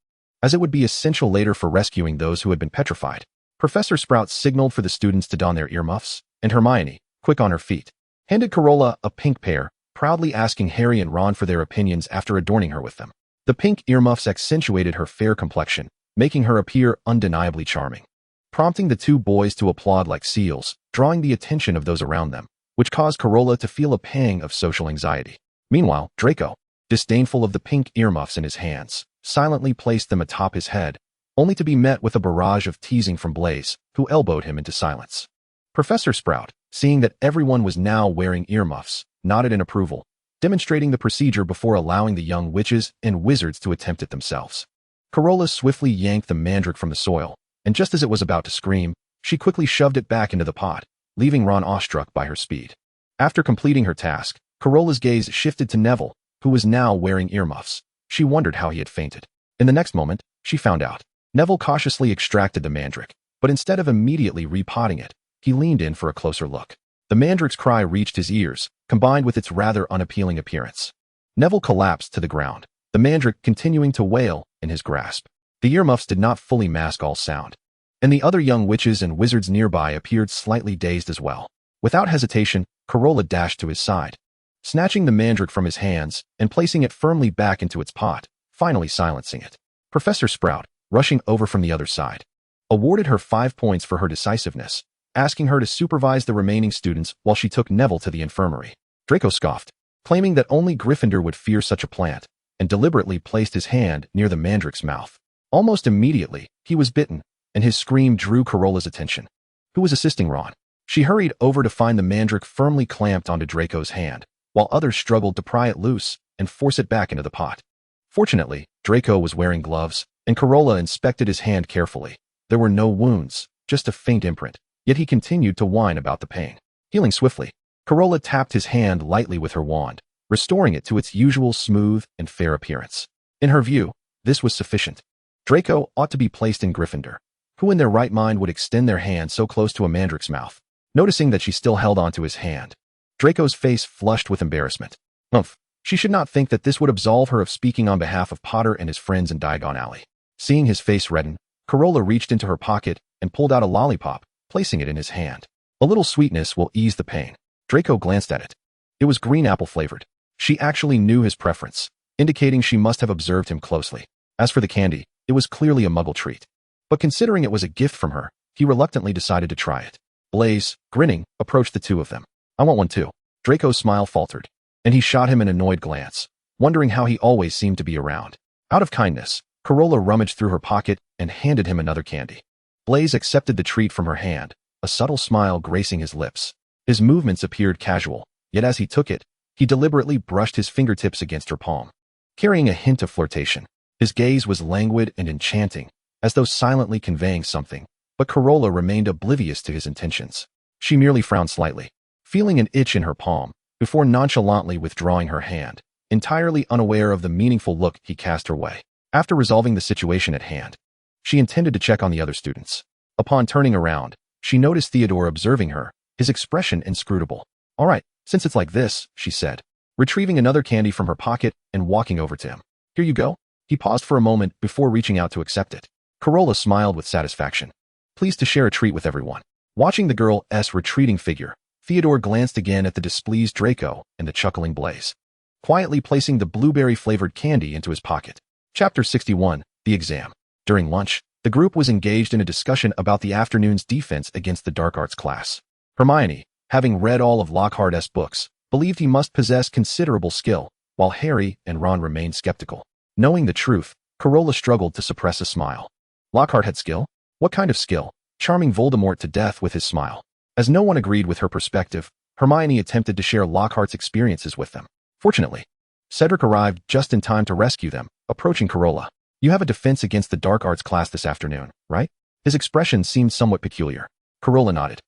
as it would be essential later for rescuing those who had been petrified. Professor Sprout signaled for the students to don their earmuffs, and Hermione, quick on her feet, handed Carola a pink pair, proudly asking Harry and Ron for their opinions after adorning her with them. The pink earmuffs accentuated her fair complexion, making her appear undeniably charming, prompting the two boys to applaud like seals, drawing the attention of those around them, which caused Carola to feel a pang of social anxiety. Meanwhile, Draco, disdainful of the pink earmuffs in his hands, silently placed them atop his head, only to be met with a barrage of teasing from Blaise, who elbowed him into silence. Professor Sprout, seeing that everyone was now wearing earmuffs, nodded in approval, demonstrating the procedure before allowing the young witches and wizards to attempt it themselves. Carola swiftly yanked the mandrake from the soil, and just as it was about to scream, she quickly shoved it back into the pot, leaving Ron awestruck by her speed. After completing her task, Carola's gaze shifted to Neville, who was now wearing earmuffs. She wondered how he had fainted. In the next moment, she found out. Neville cautiously extracted the mandrake, but instead of immediately repotting it, he leaned in for a closer look. The mandrake's cry reached his ears, combined with its rather unappealing appearance. Neville collapsed to the ground, the mandrake continuing to wail in his grasp. The earmuffs did not fully mask all sound, and the other young witches and wizards nearby appeared slightly dazed as well. Without hesitation, Carola dashed to his side, snatching the mandrake from his hands and placing it firmly back into its pot, finally silencing it. Professor Sprout, rushing over from the other side, awarded her 5 points for her decisiveness, asking her to supervise the remaining students while she took Neville to the infirmary. Draco scoffed, claiming that only Gryffindor would fear such a plant, and deliberately placed his hand near the mandrake's mouth. Almost immediately, he was bitten, and his scream drew Carola's attention. Who was assisting Ron? She hurried over to find the mandrake firmly clamped onto Draco's hand, while others struggled to pry it loose and force it back into the pot. Fortunately, Draco was wearing gloves, and Carola inspected his hand carefully. There were no wounds, just a faint imprint, yet he continued to whine about the pain. Healing swiftly, Carola tapped his hand lightly with her wand, restoring it to its usual smooth and fair appearance. In her view, this was sufficient. Draco ought to be placed in Gryffindor. Who in their right mind would extend their hand so close to a mandrake's mouth? Noticing that she still held onto his hand, Draco's face flushed with embarrassment. Humph, she should not think that this would absolve her of speaking on behalf of Potter and his friends in Diagon Alley. Seeing his face redden, Carola reached into her pocket and pulled out a lollipop, placing it in his hand. A little sweetness will ease the pain. Draco glanced at it. It was green apple flavored. She actually knew his preference, indicating she must have observed him closely. As for the candy, it was clearly a muggle treat. But considering it was a gift from her, he reluctantly decided to try it. Blaze, grinning, approached the two of them. I want one too. Draco's smile faltered, and he shot him an annoyed glance, wondering how he always seemed to be around. Out of kindness, Carola rummaged through her pocket and handed him another candy. Blaze accepted the treat from her hand, a subtle smile gracing his lips. His movements appeared casual, yet as he took it, he deliberately brushed his fingertips against her palm, carrying a hint of flirtation. His gaze was languid and enchanting, as though silently conveying something, but Carola remained oblivious to his intentions. She merely frowned slightly, feeling an itch in her palm, before nonchalantly withdrawing her hand, entirely unaware of the meaningful look he cast her way. After resolving the situation at hand, she intended to check on the other students. Upon turning around, she noticed Theodore observing her, his expression inscrutable. All right, since it's like this, she said, retrieving another candy from her pocket and walking over to him. Here you go. He paused for a moment before reaching out to accept it. Carola smiled with satisfaction, pleased to share a treat with everyone. Watching the girl's retreating figure, Theodore glanced again at the displeased Draco and the chuckling Blaze, quietly placing the blueberry-flavored candy into his pocket. Chapter 61, The Exam. During lunch, the group was engaged in a discussion about the afternoon's defense against the dark arts class. Hermione, having read all of Lockhart's books, believed he must possess considerable skill, while Harry and Ron remained skeptical. Knowing the truth, Carola struggled to suppress a smile. Lockhart had skill? What kind of skill? Charming Voldemort to death with his smile. As no one agreed with her perspective, Hermione attempted to share Lockhart's experiences with them. Fortunately, Cedric arrived just in time to rescue them, approaching Carola. You have a defense against the dark arts class this afternoon, right? His expression seemed somewhat peculiar. Carola nodded.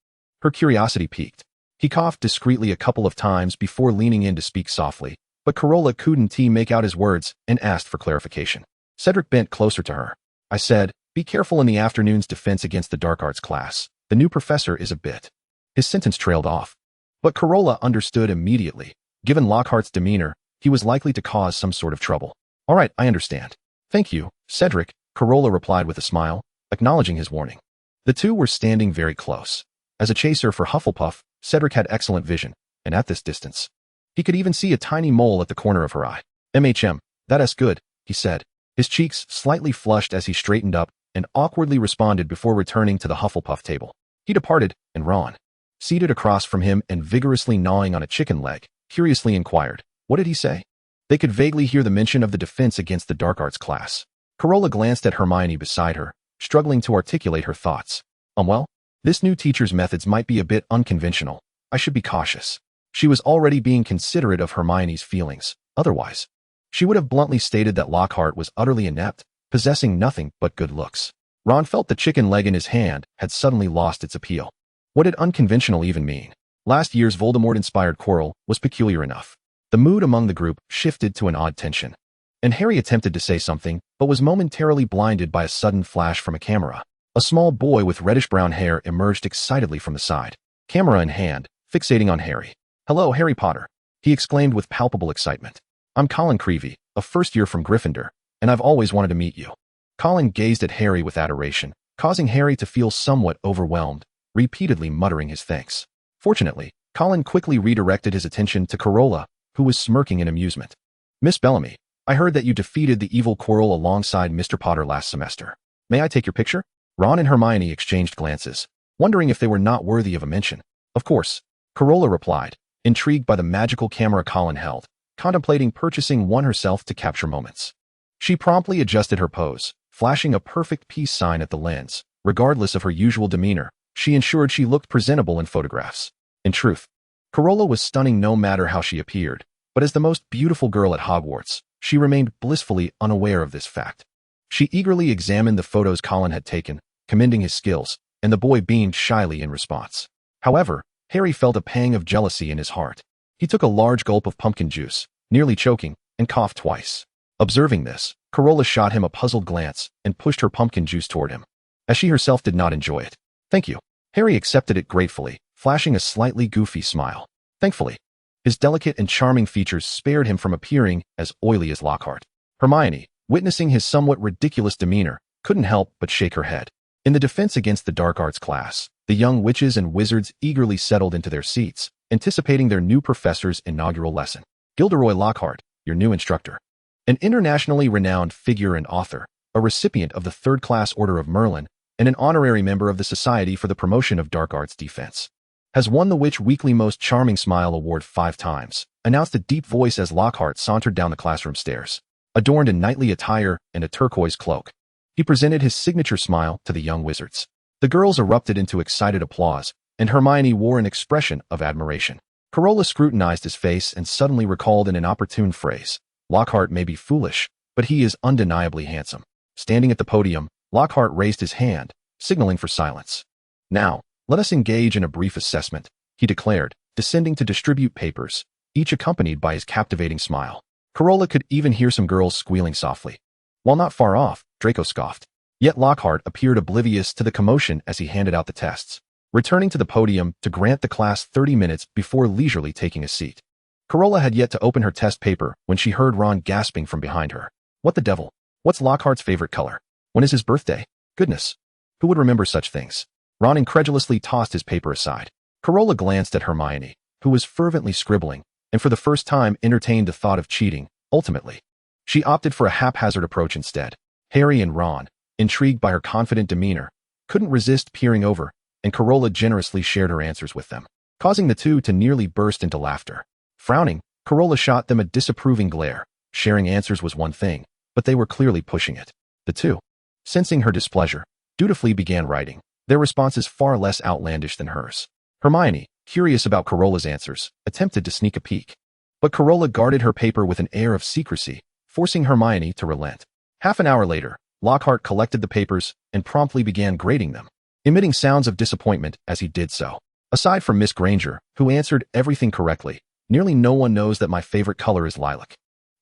Her curiosity piqued. He coughed discreetly a couple of times before leaning in to speak softly, but Carola couldn't make out his words and asked for clarification. Cedric bent closer to her. I said, be careful in the afternoon's defense against the dark arts class. The new professor is a bit. His sentence trailed off. But Carola understood immediately. Given Lockhart's demeanor, he was likely to cause some sort of trouble. All right, I understand. Thank you, Cedric, Carola replied with a smile, acknowledging his warning. The two were standing very close. As a chaser for Hufflepuff, Cedric had excellent vision, and at this distance, he could even see a tiny mole at the corner of her eye. That's good, he said, his cheeks slightly flushed as he straightened up and awkwardly responded before returning to the Hufflepuff table. He departed, and Ron, seated across from him and vigorously gnawing on a chicken leg, curiously inquired, what did he say? They could vaguely hear the mention of the defense against the dark arts class. Carola glanced at Hermione beside her, struggling to articulate her thoughts. Well, this new teacher's methods might be a bit unconventional. I should be cautious. She was already being considerate of Hermione's feelings. Otherwise, she would have bluntly stated that Lockhart was utterly inept, possessing nothing but good looks. Ron felt the chicken leg in his hand had suddenly lost its appeal. What did unconventional even mean? Last year's Voldemort-inspired quarrel was peculiar enough. The mood among the group shifted to an odd tension, and Harry attempted to say something, but was momentarily blinded by a sudden flash from a camera. A small boy with reddish-brown hair emerged excitedly from the side, camera in hand, fixating on Harry. Hello, Harry Potter, he exclaimed with palpable excitement. I'm Colin Creevy, a first year from Gryffindor, and I've always wanted to meet you. Colin gazed at Harry with adoration, causing Harry to feel somewhat overwhelmed, repeatedly muttering his thanks. Fortunately, Colin quickly redirected his attention to Carola, who was smirking in amusement. Miss Bellamy, I heard that you defeated the evil Quirrell alongside Mr. Potter last semester. May I take your picture? Ron and Hermione exchanged glances, wondering if they were not worthy of a mention. Of course, Carola replied, intrigued by the magical camera Colin held, contemplating purchasing one herself to capture moments. She promptly adjusted her pose, flashing a perfect peace sign at the lens. Regardless of her usual demeanor, she ensured she looked presentable in photographs. In truth, Carola was stunning no matter how she appeared, but as the most beautiful girl at Hogwarts, she remained blissfully unaware of this fact. She eagerly examined the photos Colin had taken, commending his skills, and the boy beamed shyly in response. However, Harry felt a pang of jealousy in his heart. He took a large gulp of pumpkin juice, nearly choking, and coughed twice. Observing this, Carola shot him a puzzled glance and pushed her pumpkin juice toward him, as she herself did not enjoy it. Thank you. Harry accepted it gratefully, flashing a slightly goofy smile. Thankfully, his delicate and charming features spared him from appearing as oily as Lockhart. Hermione, witnessing his somewhat ridiculous demeanor, couldn't help but shake her head. In the defense against the dark arts class, the young witches and wizards eagerly settled into their seats, anticipating their new professor's inaugural lesson. Gilderoy Lockhart, your new instructor. An internationally renowned figure and author, a recipient of the third-class Order of Merlin, and an honorary member of the Society for the Promotion of Dark Arts Defense, has won the Witch Weekly Most Charming Smile Award 5 times, announced a deep voice as Lockhart sauntered down the classroom stairs. Adorned in knightly attire and a turquoise cloak, he presented his signature smile to the young wizards. The girls erupted into excited applause, and Hermione wore an expression of admiration. Carola scrutinized his face and suddenly recalled an inopportune phrase. Lockhart may be foolish, but he is undeniably handsome. Standing at the podium, Lockhart raised his hand, signaling for silence. Now, let us engage in a brief assessment, he declared, descending to distribute papers, each accompanied by his captivating smile. Carola could even hear some girls squealing softly. While not far off, Draco scoffed. Yet Lockhart appeared oblivious to the commotion as he handed out the tests, returning to the podium to grant the class 30 minutes before leisurely taking a seat. Carola had yet to open her test paper when she heard Ron gasping from behind her. What the devil? What's Lockhart's favorite color? When is his birthday? Goodness. Who would remember such things? Ron incredulously tossed his paper aside. Carola glanced at Hermione, who was fervently scribbling, and for the first time entertained the thought of cheating. Ultimately, she opted for a haphazard approach instead. Harry and Ron, intrigued by her confident demeanor, couldn't resist peering over, and Carola generously shared her answers with them, causing the two to nearly burst into laughter. Frowning, Carola shot them a disapproving glare. Sharing answers was one thing, but they were clearly pushing it. The two, sensing her displeasure, dutifully began writing, their responses far less outlandish than hers. Hermione, curious about Carola's answers, attempted to sneak a peek. But Carola guarded her paper with an air of secrecy, forcing Hermione to relent. Half an hour later, Lockhart collected the papers and promptly began grading them, emitting sounds of disappointment as he did so. Aside from Miss Granger, who answered everything correctly, nearly no one knows that my favorite color is lilac.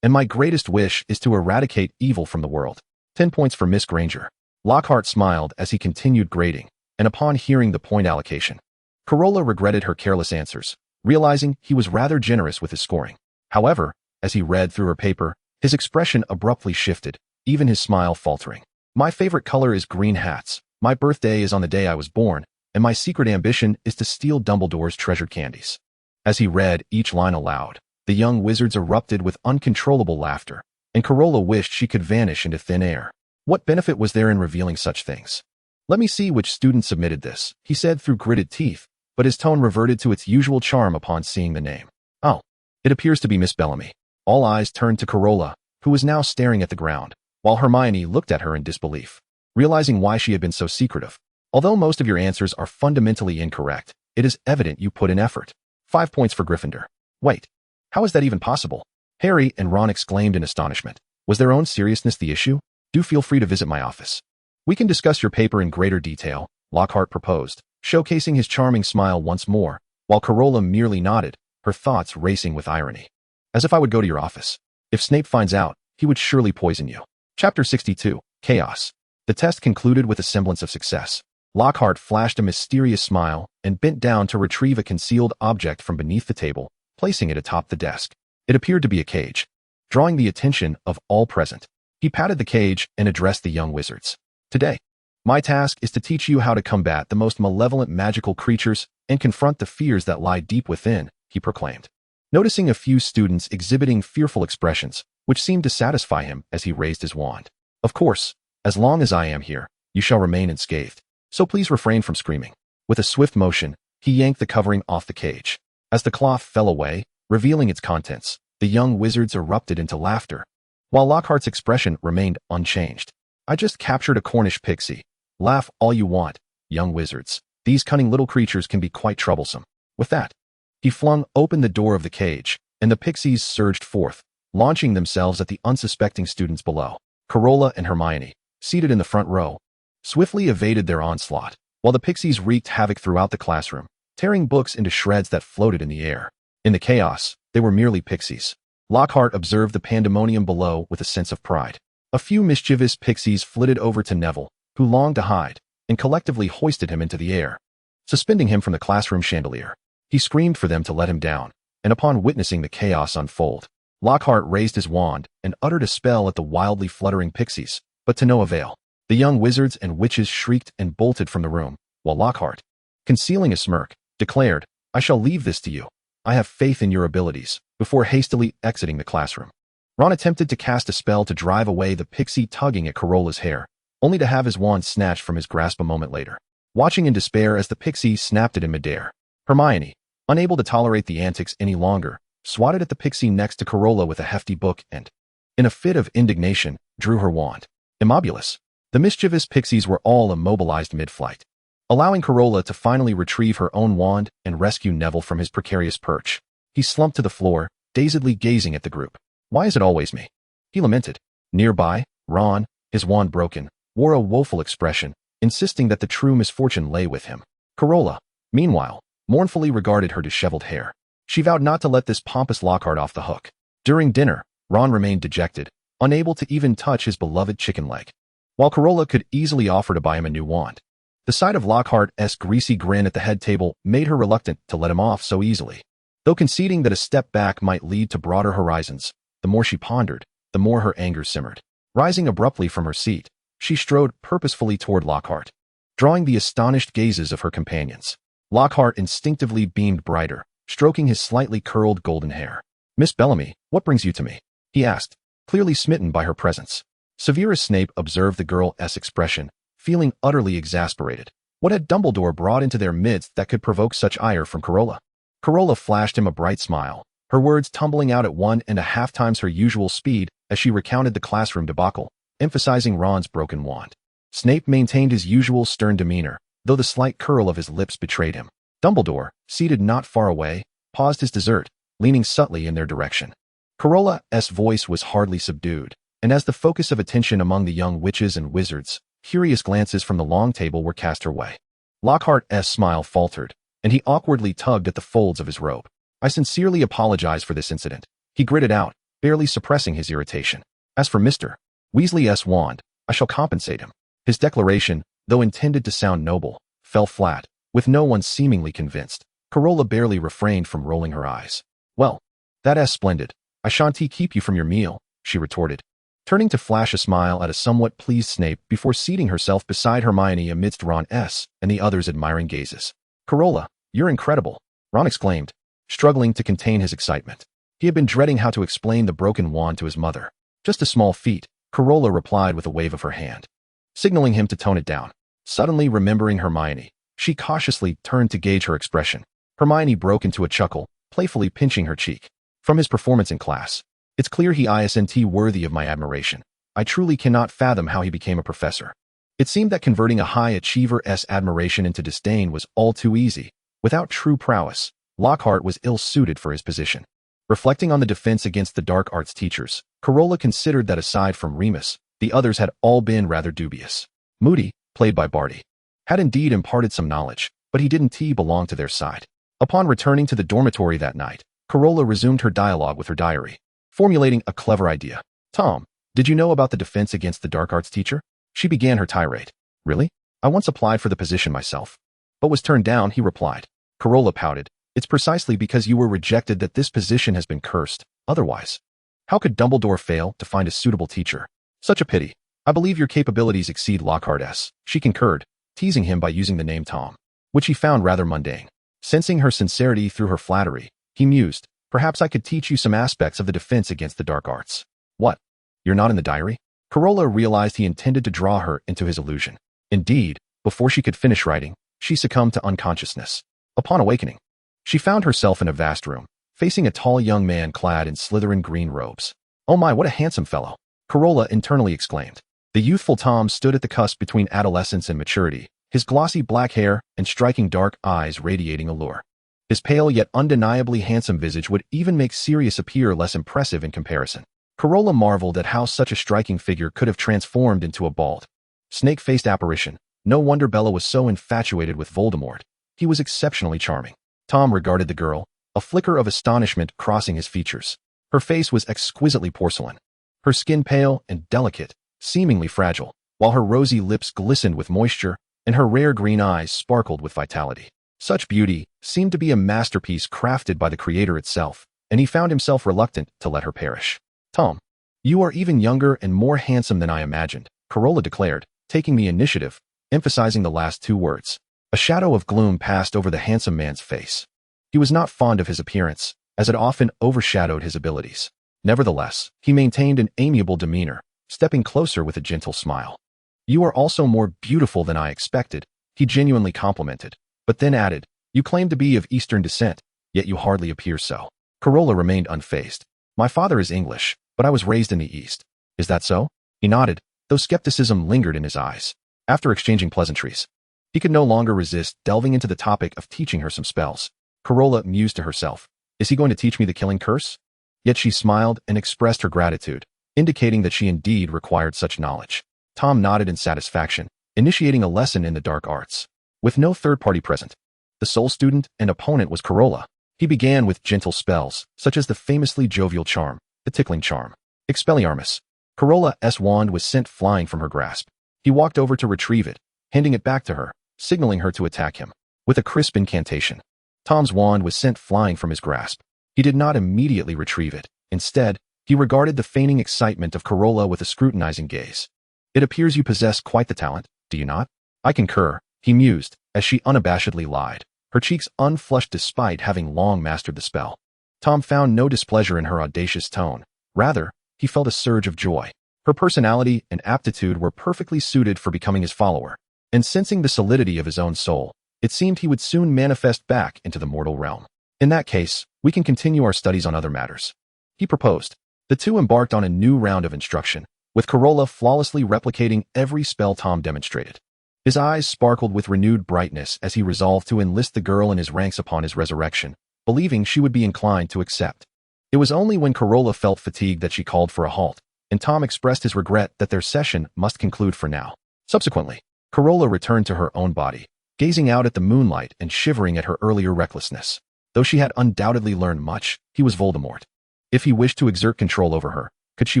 And my greatest wish is to eradicate evil from the world. 10 points for Miss Granger. Lockhart smiled as he continued grading, and upon hearing the point allocation, Carola regretted her careless answers, realizing he was rather generous with his scoring. However, as he read through her paper, his expression abruptly shifted, even his smile faltering. My favorite color is green hats, my birthday is on the day I was born, and my secret ambition is to steal Dumbledore's treasured candies. As he read each line aloud, the young wizards erupted with uncontrollable laughter, and Carola wished she could vanish into thin air. What benefit was there in revealing such things? Let me see which student submitted this, he said through gritted teeth, but his tone reverted to its usual charm upon seeing the name. Oh, it appears to be Miss Bellamy. All eyes turned to Carola, who was now staring at the ground, while Hermione looked at her in disbelief, realizing why she had been so secretive. Although most of your answers are fundamentally incorrect, it is evident you put in effort. 5 points for Gryffindor. Wait, how is that even possible? Harry and Ron exclaimed in astonishment. Was their own seriousness the issue? Do feel free to visit my office. We can discuss your paper in greater detail, Lockhart proposed, showcasing his charming smile once more, while Carola merely nodded, her thoughts racing with irony. As if I would go to your office. If Snape finds out, he would surely poison you. Chapter 62, Chaos. The test concluded with a semblance of success. Lockhart flashed a mysterious smile and bent down to retrieve a concealed object from beneath the table, placing it atop the desk. It appeared to be a cage. drawing the attention of all present. He patted the cage and addressed the young wizards. Today, my task is to teach you how to combat the most malevolent magical creatures and confront the fears that lie deep within, he proclaimed. Noticing a few students exhibiting fearful expressions, which seemed to satisfy him as he raised his wand. Of course, as long as I am here, you shall remain unscathed. So please refrain from screaming. With a swift motion, he yanked the covering off the cage. As the cloth fell away, revealing its contents, the young wizards erupted into laughter, while Lockhart's expression remained unchanged. I just captured a Cornish pixie. Laugh all you want, young wizards. These cunning little creatures can be quite troublesome. With that, he flung open the door of the cage, and the pixies surged forth, launching themselves at the unsuspecting students below. Carola and Hermione, seated in the front row, swiftly evaded their onslaught, while the pixies wreaked havoc throughout the classroom, tearing books into shreds that floated in the air. In the chaos, they were merely pixies. Lockhart observed the pandemonium below with a sense of pride. A few mischievous pixies flitted over to Neville, who longed to hide, and collectively hoisted him into the air, suspending him from the classroom chandelier. He screamed for them to let him down, and upon witnessing the chaos unfold, Lockhart raised his wand and uttered a spell at the wildly fluttering pixies, but to no avail. The young wizards and witches shrieked and bolted from the room, while Lockhart, concealing a smirk, declared, I shall leave this to you. I have faith in your abilities, before hastily exiting the classroom. Ron attempted to cast a spell to drive away the pixie tugging at Carola's hair, only to have his wand snatched from his grasp a moment later. Watching in despair as the pixie snapped it in midair, Hermione, unable to tolerate the antics any longer, swatted at the pixie next to Carola with a hefty book and, in a fit of indignation, drew her wand. Immobulus. The mischievous pixies were all immobilized mid-flight, allowing Carola to finally retrieve her own wand and rescue Neville from his precarious perch. He slumped to the floor, dazedly gazing at the group. Why is it always me? He lamented. Nearby, Ron, his wand broken, wore a woeful expression, insisting that the true misfortune lay with him. Carola, meanwhile, mournfully regarded her disheveled hair. She vowed not to let this pompous Lockhart off the hook. During dinner, Ron remained dejected, unable to even touch his beloved chicken leg, while Carola could easily offer to buy him a new wand. The sight of Lockhart's greasy grin at the head table made her reluctant to let him off so easily. Though conceding that a step back might lead to broader horizons, the more she pondered, the more her anger simmered. Rising abruptly from her seat, she strode purposefully toward Lockhart, drawing the astonished gazes of her companions. Lockhart instinctively beamed brighter, stroking his slightly curled golden hair. Miss Bellamy, what brings you to me? He asked, clearly smitten by her presence. Severus Snape observed the girl's expression, feeling utterly exasperated. What had Dumbledore brought into their midst that could provoke such ire from Carola? Carola flashed him a bright smile, her words tumbling out at 1.5 times her usual speed as she recounted the classroom debacle, emphasizing Ron's broken wand. Snape maintained his usual stern demeanor, though the slight curl of his lips betrayed him. Dumbledore, seated not far away, paused his dessert, leaning subtly in their direction. Carola's voice was hardly subdued, and as the focus of attention among the young witches and wizards, curious glances from the long table were cast her way. Lockhart's smile faltered, and he awkwardly tugged at the folds of his robe. I sincerely apologize for this incident, he gritted out, barely suppressing his irritation. As for Mr. Weasley's wand, I shall compensate him. His declaration, though intended to sound noble, fell flat, with no one seemingly convinced. Carola barely refrained from rolling her eyes. Well, that's splendid. I shan't keep you from your meal, she retorted, turning to flash a smile at a somewhat pleased Snape before seating herself beside Hermione amidst Ron's and the others' admiring gazes. Carola, you're incredible, Ron exclaimed, struggling to contain his excitement. He had been dreading how to explain the broken wand to his mother. Just a small feat, Carola replied with a wave of her hand, signaling him to tone it down. Suddenly remembering Hermione, she cautiously turned to gauge her expression. Hermione broke into a chuckle, playfully pinching her cheek. From his performance in class, it's clear he isn't worthy of my admiration. I truly cannot fathom how he became a professor. It seemed that converting a high achiever's admiration into disdain was all too easy. Without true prowess, Lockhart was ill-suited for his position. Reflecting on the defense against the dark arts teachers, Carola considered that aside from Remus, the others had all been rather dubious. Moody, played by Barty, had indeed imparted some knowledge, but he didn't belong to their side. Upon returning to the dormitory that night, Carola resumed her dialogue with her diary, formulating a clever idea. Tom, did you know about the defense against the dark arts teacher? She began her tirade. Really? I once applied for the position myself, but was turned down, he replied. Carola pouted. It's precisely because you were rejected that this position has been cursed. Otherwise, How could Dumbledore fail to find a suitable teacher? Such a pity. I believe your capabilities exceed Lockhart's, she concurred, teasing him by using the name Tom, which he found rather mundane. Sensing her sincerity through her flattery, he mused, perhaps I could teach you some aspects of the defense against the dark arts. What? You're not in the diary? Carola realized he intended to draw her into his illusion. Indeed, before she could finish writing, she succumbed to unconsciousness. Upon awakening, she found herself in a vast room, facing a tall young man clad in Slytherin green robes. Oh my, what a handsome fellow! Carola internally exclaimed. The youthful Tom stood at the cusp between adolescence and maturity, his glossy black hair and striking dark eyes radiating allure. His pale yet undeniably handsome visage would even make Sirius appear less impressive in comparison. Carola marveled at how such a striking figure could have transformed into a bald, snake-faced apparition. No wonder Bella was so infatuated with Voldemort. He was exceptionally charming. Tom regarded the girl, a flicker of astonishment crossing his features. Her face was exquisitely porcelain, her skin pale and delicate, seemingly fragile, while her rosy lips glistened with moisture and her rare green eyes sparkled with vitality. Such beauty seemed to be a masterpiece crafted by the creator itself, and he found himself reluctant to let her perish. Tom, you are even younger and more handsome than I imagined, Carola declared, taking the initiative, emphasizing the last two words. A shadow of gloom passed over the handsome man's face. He was not fond of his appearance, as it often overshadowed his abilities. Nevertheless, he maintained an amiable demeanor, stepping closer with a gentle smile. You are also more beautiful than I expected, he genuinely complimented, but then added, you claim to be of Eastern descent, yet you hardly appear so. Carola remained unfazed. My father is English, but I was raised in the East. Is that so? He nodded, though skepticism lingered in his eyes. After exchanging pleasantries, he could no longer resist delving into the topic of teaching her some spells. Carola mused to herself, is he going to teach me the killing curse? Yet she smiled and expressed her gratitude, indicating that she indeed required such knowledge. Tom nodded in satisfaction, initiating a lesson in the dark arts. With no third party present, the sole student and opponent was Carola. He began with gentle spells, such as the famously jovial charm, the tickling charm. Expelliarmus. Carola's wand was sent flying from her grasp. He walked over to retrieve it, handing it back to her, signaling her to attack him. With a crisp incantation, Tom's wand was sent flying from his grasp. He did not immediately retrieve it. Instead, he regarded the feigning excitement of Carola with a scrutinizing gaze. It appears you possess quite the talent, do you not? I concur, he mused, as she unabashedly lied, her cheeks unflushed despite having long mastered the spell. Tom found no displeasure in her audacious tone. Rather, he felt a surge of joy. Her personality and aptitude were perfectly suited for becoming his follower, and sensing the solidity of his own soul, it seemed he would soon manifest back into the mortal realm. In that case, we can continue our studies on other matters, he proposed. The two embarked on a new round of instruction, with Carola flawlessly replicating every spell Tom demonstrated. His eyes sparkled with renewed brightness as he resolved to enlist the girl in his ranks upon his resurrection, believing she would be inclined to accept. It was only when Carola felt fatigued that she called for a halt, and Tom expressed his regret that their session must conclude for now. Subsequently, Carola returned to her own body, gazing out at the moonlight and shivering at her earlier recklessness. Though she had undoubtedly learned much, he was Voldemort. If he wished to exert control over her, could she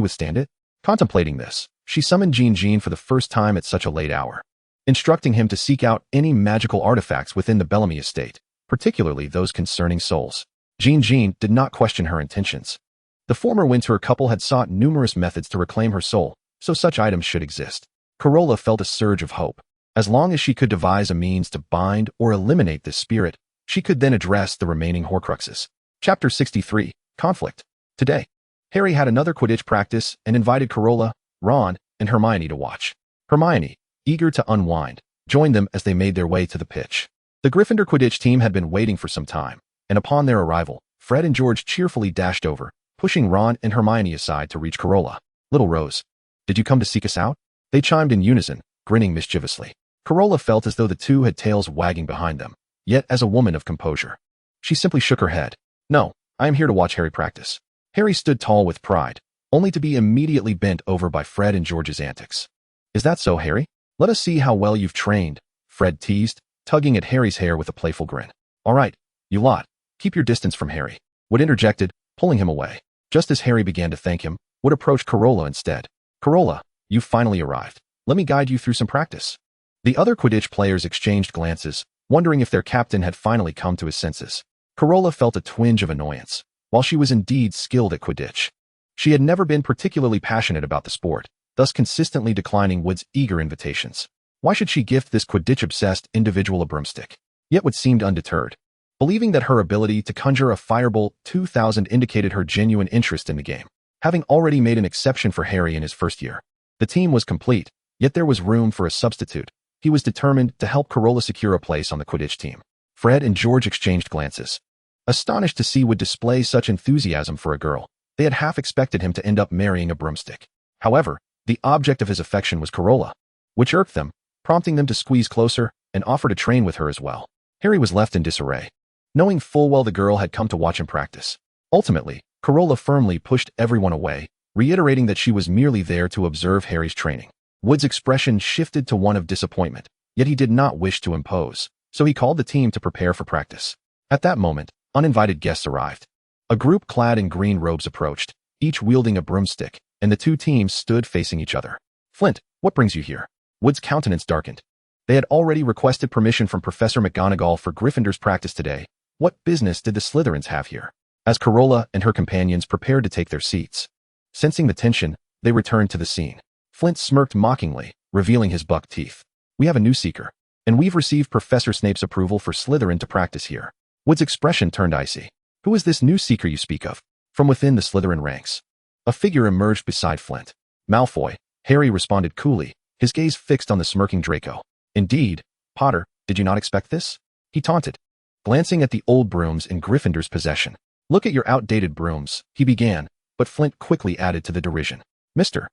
withstand it? Contemplating this, she summoned Jean for the first time at such a late hour, instructing him to seek out any magical artifacts within the Bellamy estate, particularly those concerning souls. Jean did not question her intentions. The former Winter couple had sought numerous methods to reclaim her soul, so such items should exist. Carola felt a surge of hope. As long as she could devise a means to bind or eliminate this spirit, she could then address the remaining Horcruxes. Chapter 63, Conflict. Today, Harry had another Quidditch practice and invited Carola, Ron, and Hermione to watch. Hermione, eager to unwind, joined them as they made their way to the pitch. The Gryffindor Quidditch team had been waiting for some time, and upon their arrival, Fred and George cheerfully dashed over, pushing Ron and Hermione aside to reach Carola. Little Rose, did you come to seek us out? They chimed in unison, grinning mischievously. Carola felt as though the two had tails wagging behind them, yet as a woman of composure, she simply shook her head. No, I am here to watch Harry practice. Harry stood tall with pride, only to be immediately bent over by Fred and George's antics. Is that so, Harry? Let us see how well you've trained, Fred teased, tugging at Harry's hair with a playful grin. All right, you lot, keep your distance from Harry, Wood interjected, pulling him away. Just as Harry began to thank him, Wood approached Carola instead. Carola, you've finally arrived. Let me guide you through some practice. The other Quidditch players exchanged glances, wondering if their captain had finally come to his senses. Carola felt a twinge of annoyance. While she was indeed skilled at Quidditch, She had never been particularly passionate about the sport, thus consistently declining Wood's eager invitations. Why should she gift this Quidditch-obsessed individual a broomstick? Yet Wood seemed undeterred, believing that her ability to conjure a Firebolt 2000 indicated her genuine interest in the game. Having already made an exception for Harry in his first year, the team was complete, yet there was room for a substitute. He was determined to help Carola secure a place on the Quidditch team. Fred and George exchanged glances, astonished to see Wood display such enthusiasm for a girl. They had half expected him to end up marrying a broomstick. However, the object of his affection was Carola, which irked them, prompting them to squeeze closer and offer to train with her as well. Harry was left in disarray, knowing full well the girl had come to watch him practice. Ultimately, Carola firmly pushed everyone away, reiterating that she was merely there to observe Harry's training. Wood's expression shifted to one of disappointment, yet he did not wish to impose, so he called the team to prepare for practice. At that moment, uninvited guests arrived. A group clad in green robes approached, each wielding a broomstick, and the two teams stood facing each other. "Flint, what brings you here?" Wood's countenance darkened. They had already requested permission from Professor McGonagall for Gryffindor's practice today. What business did the Slytherins have here? As Carola and her companions prepared to take their seats, sensing the tension, they returned to the scene. Flint smirked mockingly, revealing his buck teeth. "We have a new seeker, and we've received Professor Snape's approval for Slytherin to practice here." Wood's expression turned icy. "Who is this new seeker you speak of?" From within the Slytherin ranks, a figure emerged beside Flint. "Malfoy," Harry responded coolly, his gaze fixed on the smirking Draco. "Indeed, Potter, did you not expect this?" he taunted, glancing at the old brooms in Gryffindor's possession. "Look at your outdated brooms," he began, but Flint quickly added to the derision. "Mr.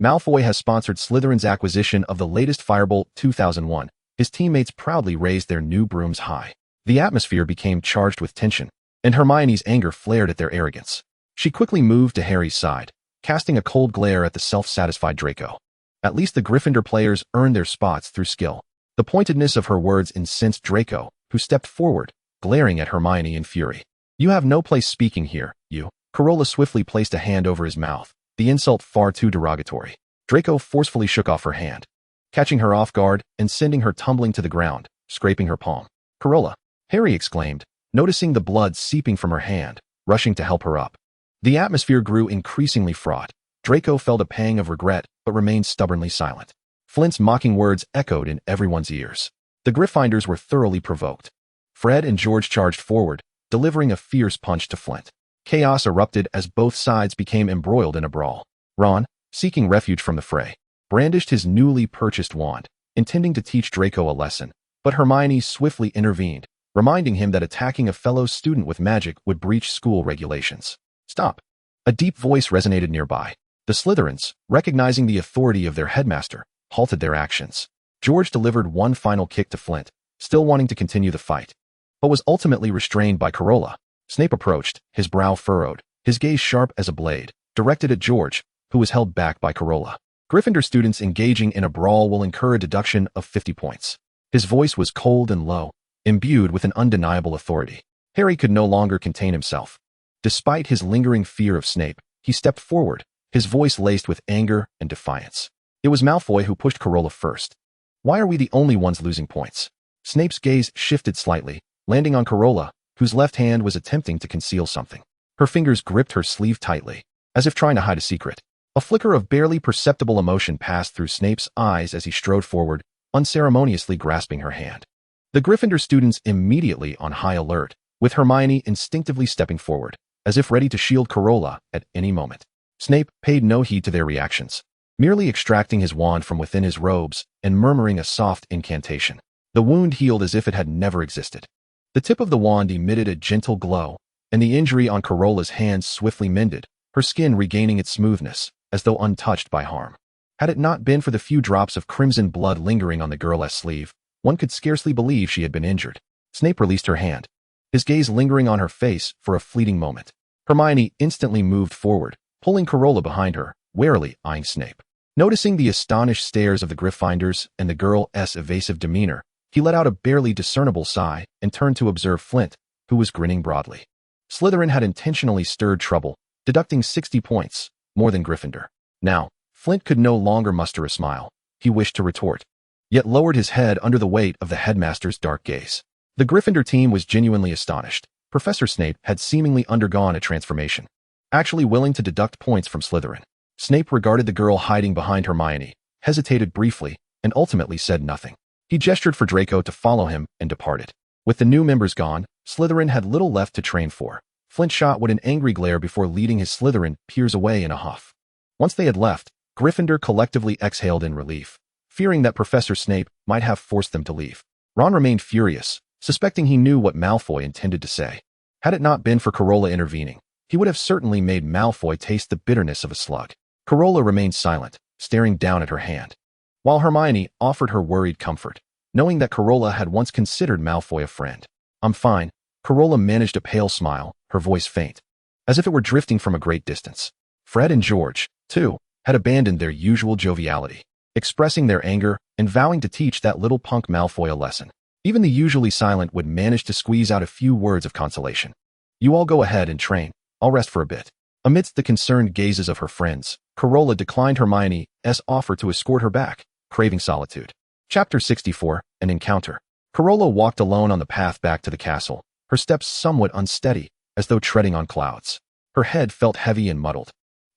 Malfoy has sponsored Slytherin's acquisition of the latest Firebolt 2001. His teammates proudly raised their new brooms high. The atmosphere became charged with tension, and Hermione's anger flared at their arrogance. She quickly moved to Harry's side, casting a cold glare at the self-satisfied Draco. At least the Gryffindor players earned their spots through skill. The pointedness of her words incensed Draco, who stepped forward, glaring at Hermione in fury. "You have no place speaking here, you." Carola swiftly placed a hand over his mouth, the insult far too derogatory. Draco forcefully shook off her hand, catching her off guard and sending her tumbling to the ground, scraping her palm. "Carola!" Harry exclaimed, noticing the blood seeping from her hand, rushing to help her up. The atmosphere grew increasingly fraught. Draco felt a pang of regret, but remained stubbornly silent. Flint's mocking words echoed in everyone's ears. The Gryffindors were thoroughly provoked. Fred and George charged forward, delivering a fierce punch to Flint. Chaos erupted as both sides became embroiled in a brawl. Ron, seeking refuge from the fray, brandished his newly purchased wand, intending to teach Draco a lesson, but Hermione swiftly intervened, reminding him that attacking a fellow student with magic would breach school regulations. "Stop!" A deep voice resonated nearby. The Slytherins, recognizing the authority of their headmaster, halted their actions. George delivered one final kick to Flint, still wanting to continue the fight, but was ultimately restrained by Carola. Snape approached, his brow furrowed, his gaze sharp as a blade, directed at George, who was held back by Carola. "Gryffindor students engaging in a brawl will incur a deduction of 50 points. His voice was cold and low, imbued with an undeniable authority. Harry could no longer contain himself. Despite his lingering fear of Snape, he stepped forward, his voice laced with anger and defiance. It was Malfoy who pushed Carola first. "Why are we the only ones losing points?" Snape's gaze shifted slightly, landing on Carola, whose left hand was attempting to conceal something. Her fingers gripped her sleeve tightly, as if trying to hide a secret. A flicker of barely perceptible emotion passed through Snape's eyes as he strode forward, unceremoniously grasping her hand. The Gryffindor students immediately on high alert, with Hermione instinctively stepping forward, as if ready to shield Carola at any moment. Snape paid no heed to their reactions, merely extracting his wand from within his robes and murmuring a soft incantation. The wound healed as if it had never existed. The tip of the wand emitted a gentle glow, and the injury on Carola's hand swiftly mended, her skin regaining its smoothness, as though untouched by harm. Had it not been for the few drops of crimson blood lingering on the girl's sleeve, one could scarcely believe she had been injured. Snape released her hand, his gaze lingering on her face for a fleeting moment. Hermione instantly moved forward, pulling Carola behind her, warily eyeing Snape. Noticing the astonished stares of the Gryffindors and the girl's evasive demeanor, he let out a barely discernible sigh and turned to observe Flint, who was grinning broadly. Slytherin had intentionally stirred trouble, deducting 60 points, more than Gryffindor. Now, Flint could no longer muster a smile. He wished to retort, yet lowered his head under the weight of the headmaster's dark gaze. The Gryffindor team was genuinely astonished. Professor Snape had seemingly undergone a transformation. actually willing to deduct points from Slytherin. Snape regarded the girl hiding behind Hermione, hesitated briefly, and ultimately said nothing. He gestured for Draco to follow him and departed. With the new members gone, Slytherin had little left to train for. Flint shot with an angry glare before leading his Slytherin peers away in a huff. Once they had left, Gryffindor collectively exhaled in relief, fearing that Professor Snape might have forced them to leave. Ron remained furious, suspecting he knew what Malfoy intended to say. Had it not been for Carola intervening, he would have certainly made Malfoy taste the bitterness of a slug. Carola remained silent, staring down at her hand, while Hermione offered her worried comfort, knowing that Carola had once considered Malfoy a friend. "I'm fine." Carola managed a pale smile, her voice faint, as if it were drifting from a great distance. Fred and George, too, had abandoned their usual joviality, expressing their anger and vowing to teach that little punk Malfoy a lesson. Even the usually silent would manage to squeeze out a few words of consolation. "You all go ahead and train. I'll rest for a bit." Amidst the concerned gazes of her friends, Carola declined Hermione's offer to escort her back, craving solitude. Chapter 64, An Encounter. Carola walked alone on the path back to the castle, her steps somewhat unsteady, as though treading on clouds. Her head felt heavy and muddled,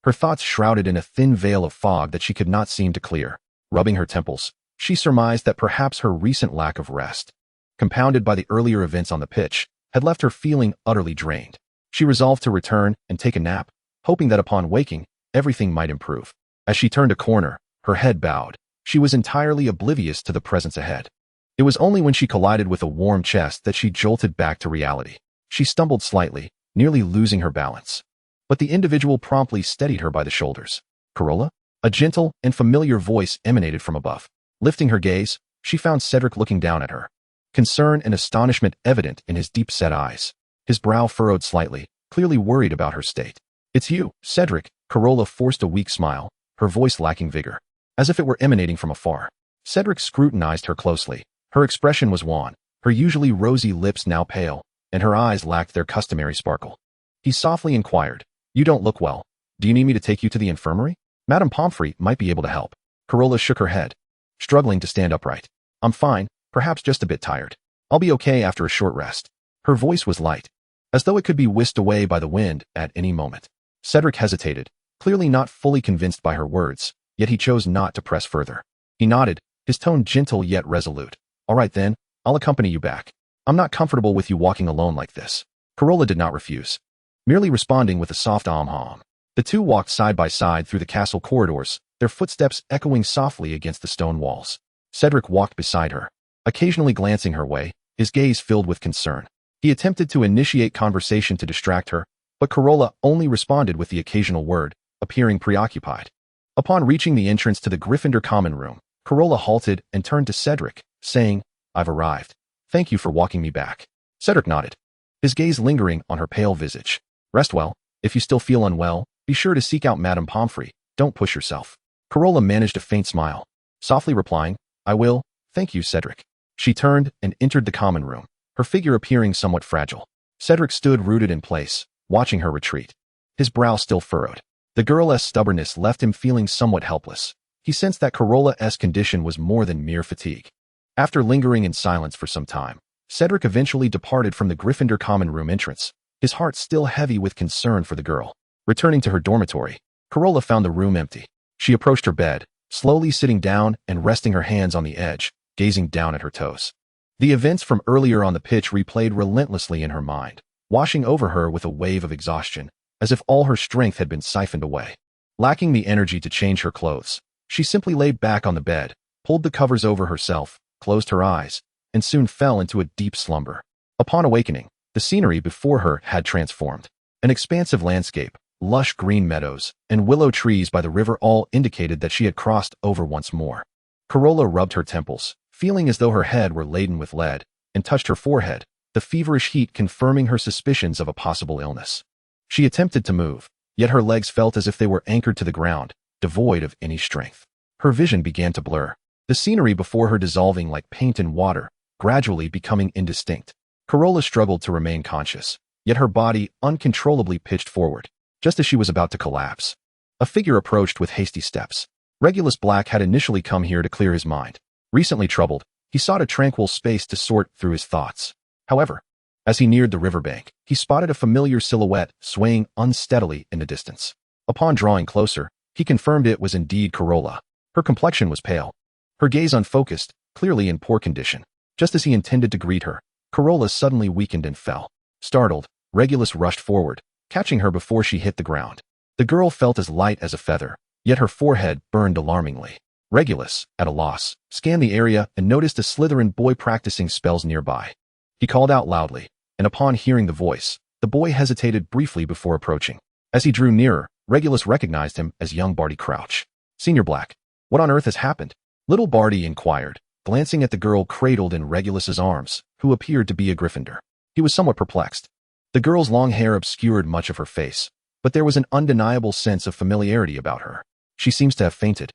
her thoughts shrouded in a thin veil of fog that she could not seem to clear. Rubbing her temples, she surmised that perhaps her recent lack of rest, compounded by the earlier events on the pitch, had left her feeling utterly drained. She resolved to return and take a nap, hoping that upon waking, everything might improve. As she turned a corner, her head bowed. She was entirely oblivious to the presence ahead. It was only when she collided with a warm chest that she jolted back to reality. She stumbled slightly, nearly losing her balance. But the individual promptly steadied her by the shoulders. "Carola?" A gentle and familiar voice emanated from above. Lifting her gaze, she found Cedric looking down at her, concern and astonishment evident in his deep-set eyes. His brow furrowed slightly, clearly worried about her state. "It's you, Cedric." Carola forced a weak smile, her voice lacking vigor, as if it were emanating from afar. Cedric scrutinized her closely. Her expression was wan, her usually rosy lips now pale, and her eyes lacked their customary sparkle. He softly inquired, "You don't look well. Do you need me to take you to the infirmary? Madame Pomfrey might be able to help." Carola shook her head, struggling to stand upright. "I'm fine, perhaps just a bit tired. I'll be okay after a short rest." Her voice was light, as though it could be whisked away by the wind at any moment. Cedric hesitated, clearly not fully convinced by her words, yet he chose not to press further. He nodded, his tone gentle yet resolute. "All right then, I'll accompany you back. I'm not comfortable with you walking alone like this." Carola did not refuse, merely responding with a soft ahm-ham. The two walked side by side through the castle corridors, their footsteps echoing softly against the stone walls. Cedric walked beside her, occasionally glancing her way, his gaze filled with concern. He attempted to initiate conversation to distract her, but Carola only responded with the occasional word, appearing preoccupied. Upon reaching the entrance to the Gryffindor common room, Carola halted and turned to Cedric, saying, "I've arrived. Thank you for walking me back." Cedric nodded, his gaze lingering on her pale visage. "Rest well. If you still feel unwell, be sure to seek out Madame Pomfrey. Don't push yourself." Carola managed a faint smile, softly replying, "I will, thank you, Cedric." She turned and entered the common room, her figure appearing somewhat fragile. Cedric stood rooted in place, watching her retreat, his brow still furrowed. The girl's stubbornness left him feeling somewhat helpless. He sensed that Carola's condition was more than mere fatigue. After lingering in silence for some time, Cedric eventually departed from the Gryffindor common room entrance, his heart still heavy with concern for the girl. Returning to her dormitory, Carola found the room empty. She approached her bed, slowly sitting down and resting her hands on the edge, gazing down at her toes. The events from earlier on the pitch replayed relentlessly in her mind, washing over her with a wave of exhaustion, as if all her strength had been siphoned away. Lacking the energy to change her clothes, she simply lay back on the bed, pulled the covers over herself, closed her eyes, and soon fell into a deep slumber. Upon awakening, the scenery before her had transformed. An expansive landscape, lush green meadows, and willow trees by the river all indicated that she had crossed over once more. Carola rubbed her temples, feeling as though her head were laden with lead, and touched her forehead, the feverish heat confirming her suspicions of a possible illness. She attempted to move, yet her legs felt as if they were anchored to the ground, devoid of any strength. Her vision began to blur, the scenery before her dissolving like paint in water, gradually becoming indistinct. Carola struggled to remain conscious, yet her body uncontrollably pitched forward, just as she was about to collapse. A figure approached with hasty steps. Regulus Black had initially come here to clear his mind. Recently troubled, he sought a tranquil space to sort through his thoughts. However, As he neared the riverbank, he spotted a familiar silhouette swaying unsteadily in the distance. Upon drawing closer, he confirmed it was indeed Carola. Her complexion was pale, her gaze unfocused, clearly in poor condition. Just as he intended to greet her, Carola suddenly weakened and fell. Startled, Regulus rushed forward, catching her before she hit the ground. The girl felt as light as a feather, yet her forehead burned alarmingly. Regulus, at a loss, scanned the area and noticed a Slytherin boy practicing spells nearby. He called out loudly, and upon hearing the voice, the boy hesitated briefly before approaching. As he drew nearer, Regulus recognized him as young Barty Crouch. "Senior Black, what on earth has happened?" Little Barty inquired, glancing at the girl cradled in Regulus's arms, who appeared to be a Gryffindor. He was somewhat perplexed. The girl's long hair obscured much of her face, but there was an undeniable sense of familiarity about her. "She seems to have fainted."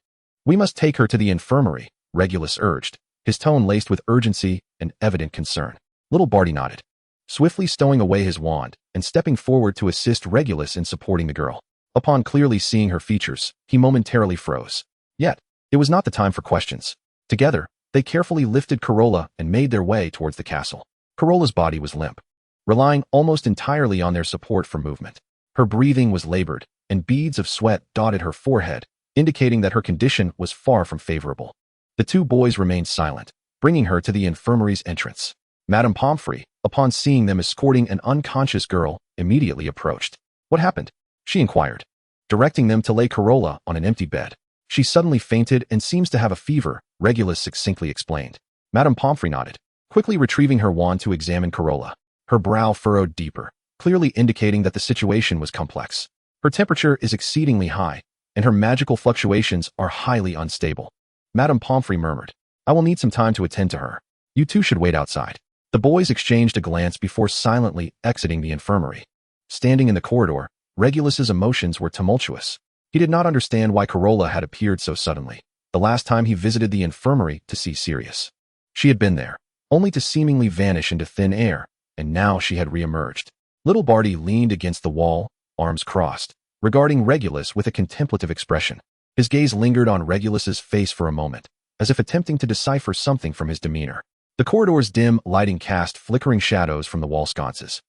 "We must take her to the infirmary," Regulus urged, his tone laced with urgency and evident concern. Little Barty nodded, swiftly stowing away his wand and stepping forward to assist Regulus in supporting the girl. Upon clearly seeing her features, he momentarily froze. Yet, it was not the time for questions. Together, they carefully lifted Carola and made their way towards the castle. Carola's body was limp, relying almost entirely on their support for movement. Her breathing was labored, and beads of sweat dotted her forehead, indicating that her condition was far from favorable. The two boys remained silent, bringing her to the infirmary's entrance. Madame Pomfrey, upon seeing them escorting an unconscious girl, immediately approached. "What happened?" she inquired, directing them to lay Carola on an empty bed. "She suddenly fainted and seems to have a fever," Regulus succinctly explained. Madame Pomfrey nodded, quickly retrieving her wand to examine Carola. Her brow furrowed deeper, clearly indicating that the situation was complex. "Her temperature is exceedingly high, and her magical fluctuations are highly unstable." Madame Pomfrey murmured, "I will need some time to attend to her. You two should wait outside." The boys exchanged a glance before silently exiting the infirmary. Standing in the corridor, Regulus's emotions were tumultuous. He did not understand why Carola had appeared so suddenly. The last time he visited the infirmary to see Sirius, she had been there, only to seemingly vanish into thin air, and now she had re-emerged. Little Barty leaned against the wall, arms crossed, regarding Regulus with a contemplative expression. His gaze lingered on Regulus's face for a moment, as if attempting to decipher something from his demeanor. The corridor's dim lighting cast flickering shadows from the wall sconces,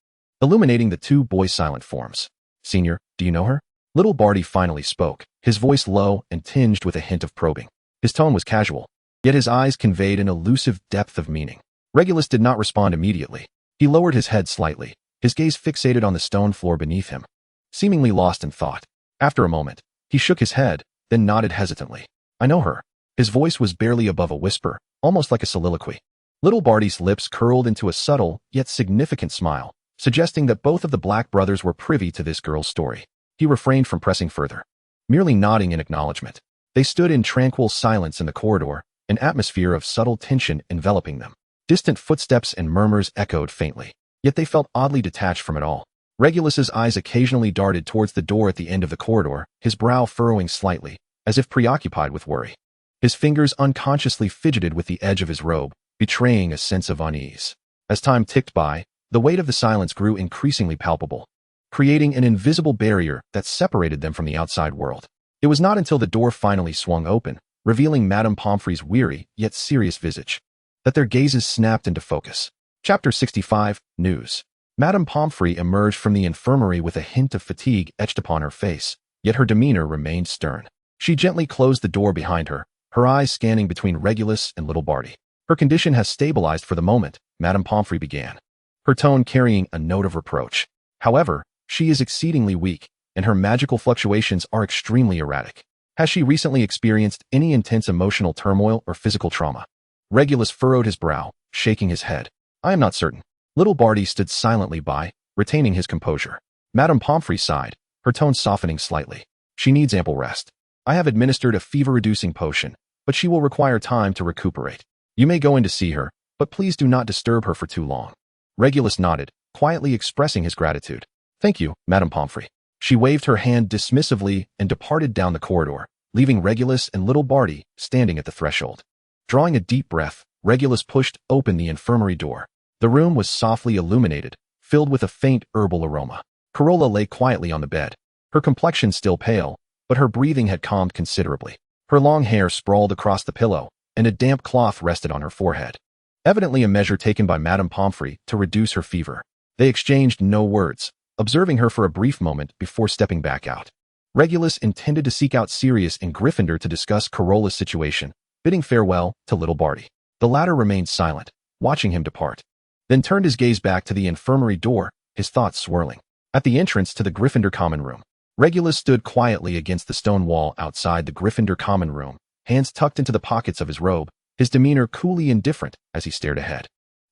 illuminating the two boys' silent forms. "Senior, do you know her?" Little Barty finally spoke, his voice low and tinged with a hint of probing. His tone was casual, yet his eyes conveyed an elusive depth of meaning. Regulus did not respond immediately. He lowered his head slightly, his gaze fixated on the stone floor beneath him, seemingly lost in thought. After a moment, he shook his head, then nodded hesitantly. "I know her." His voice was barely above a whisper, almost like a soliloquy. Little Barty's lips curled into a subtle, yet significant smile, suggesting that both of the Black brothers were privy to this girl's story. He refrained from pressing further, merely nodding in acknowledgement. They stood in tranquil silence in the corridor, an atmosphere of subtle tension enveloping them. Distant footsteps and murmurs echoed faintly, yet they felt oddly detached from it all. Regulus's eyes occasionally darted towards the door at the end of the corridor, his brow furrowing slightly, as if preoccupied with worry. His fingers unconsciously fidgeted with the edge of his robe, betraying a sense of unease. As time ticked by, the weight of the silence grew increasingly palpable, creating an invisible barrier that separated them from the outside world. It was not until the door finally swung open, revealing Madame Pomfrey's weary yet serious visage, that their gazes snapped into focus. Chapter 65, News. Madame Pomfrey emerged from the infirmary with a hint of fatigue etched upon her face, yet her demeanor remained stern. She gently closed the door behind her, her eyes scanning between Regulus and Little Barty. "Her condition has stabilized for the moment," Madame Pomfrey began, her tone carrying a note of reproach. "However, she is exceedingly weak, and her magical fluctuations are extremely erratic. Has she recently experienced any intense emotional turmoil or physical trauma?" Regulus furrowed his brow, shaking his head. "I am not certain." Little Barty stood silently by, retaining his composure. Madame Pomfrey sighed, her tone softening slightly. "She needs ample rest. I have administered a fever-reducing potion, but she will require time to recuperate. You may go in to see her, but please do not disturb her for too long." Regulus nodded, quietly expressing his gratitude. "Thank you, Madame Pomfrey." She waved her hand dismissively and departed down the corridor, leaving Regulus and Little Barty standing at the threshold. Drawing a deep breath, Regulus pushed open the infirmary door. The room was softly illuminated, filled with a faint herbal aroma. Carola lay quietly on the bed, her complexion still pale, but her breathing had calmed considerably. Her long hair sprawled across the pillow, and a damp cloth rested on her forehead, evidently a measure taken by Madame Pomfrey to reduce her fever. They exchanged no words, observing her for a brief moment before stepping back out. Regulus intended to seek out Sirius and Gryffindor to discuss Carola's situation, bidding farewell to little Barty. The latter remained silent, watching him depart. Then turned his gaze back to the infirmary door, his thoughts swirling. At the entrance to the Gryffindor common room, Regulus stood quietly against the stone wall outside the Gryffindor common room, hands tucked into the pockets of his robe, his demeanor coolly indifferent as he stared ahead.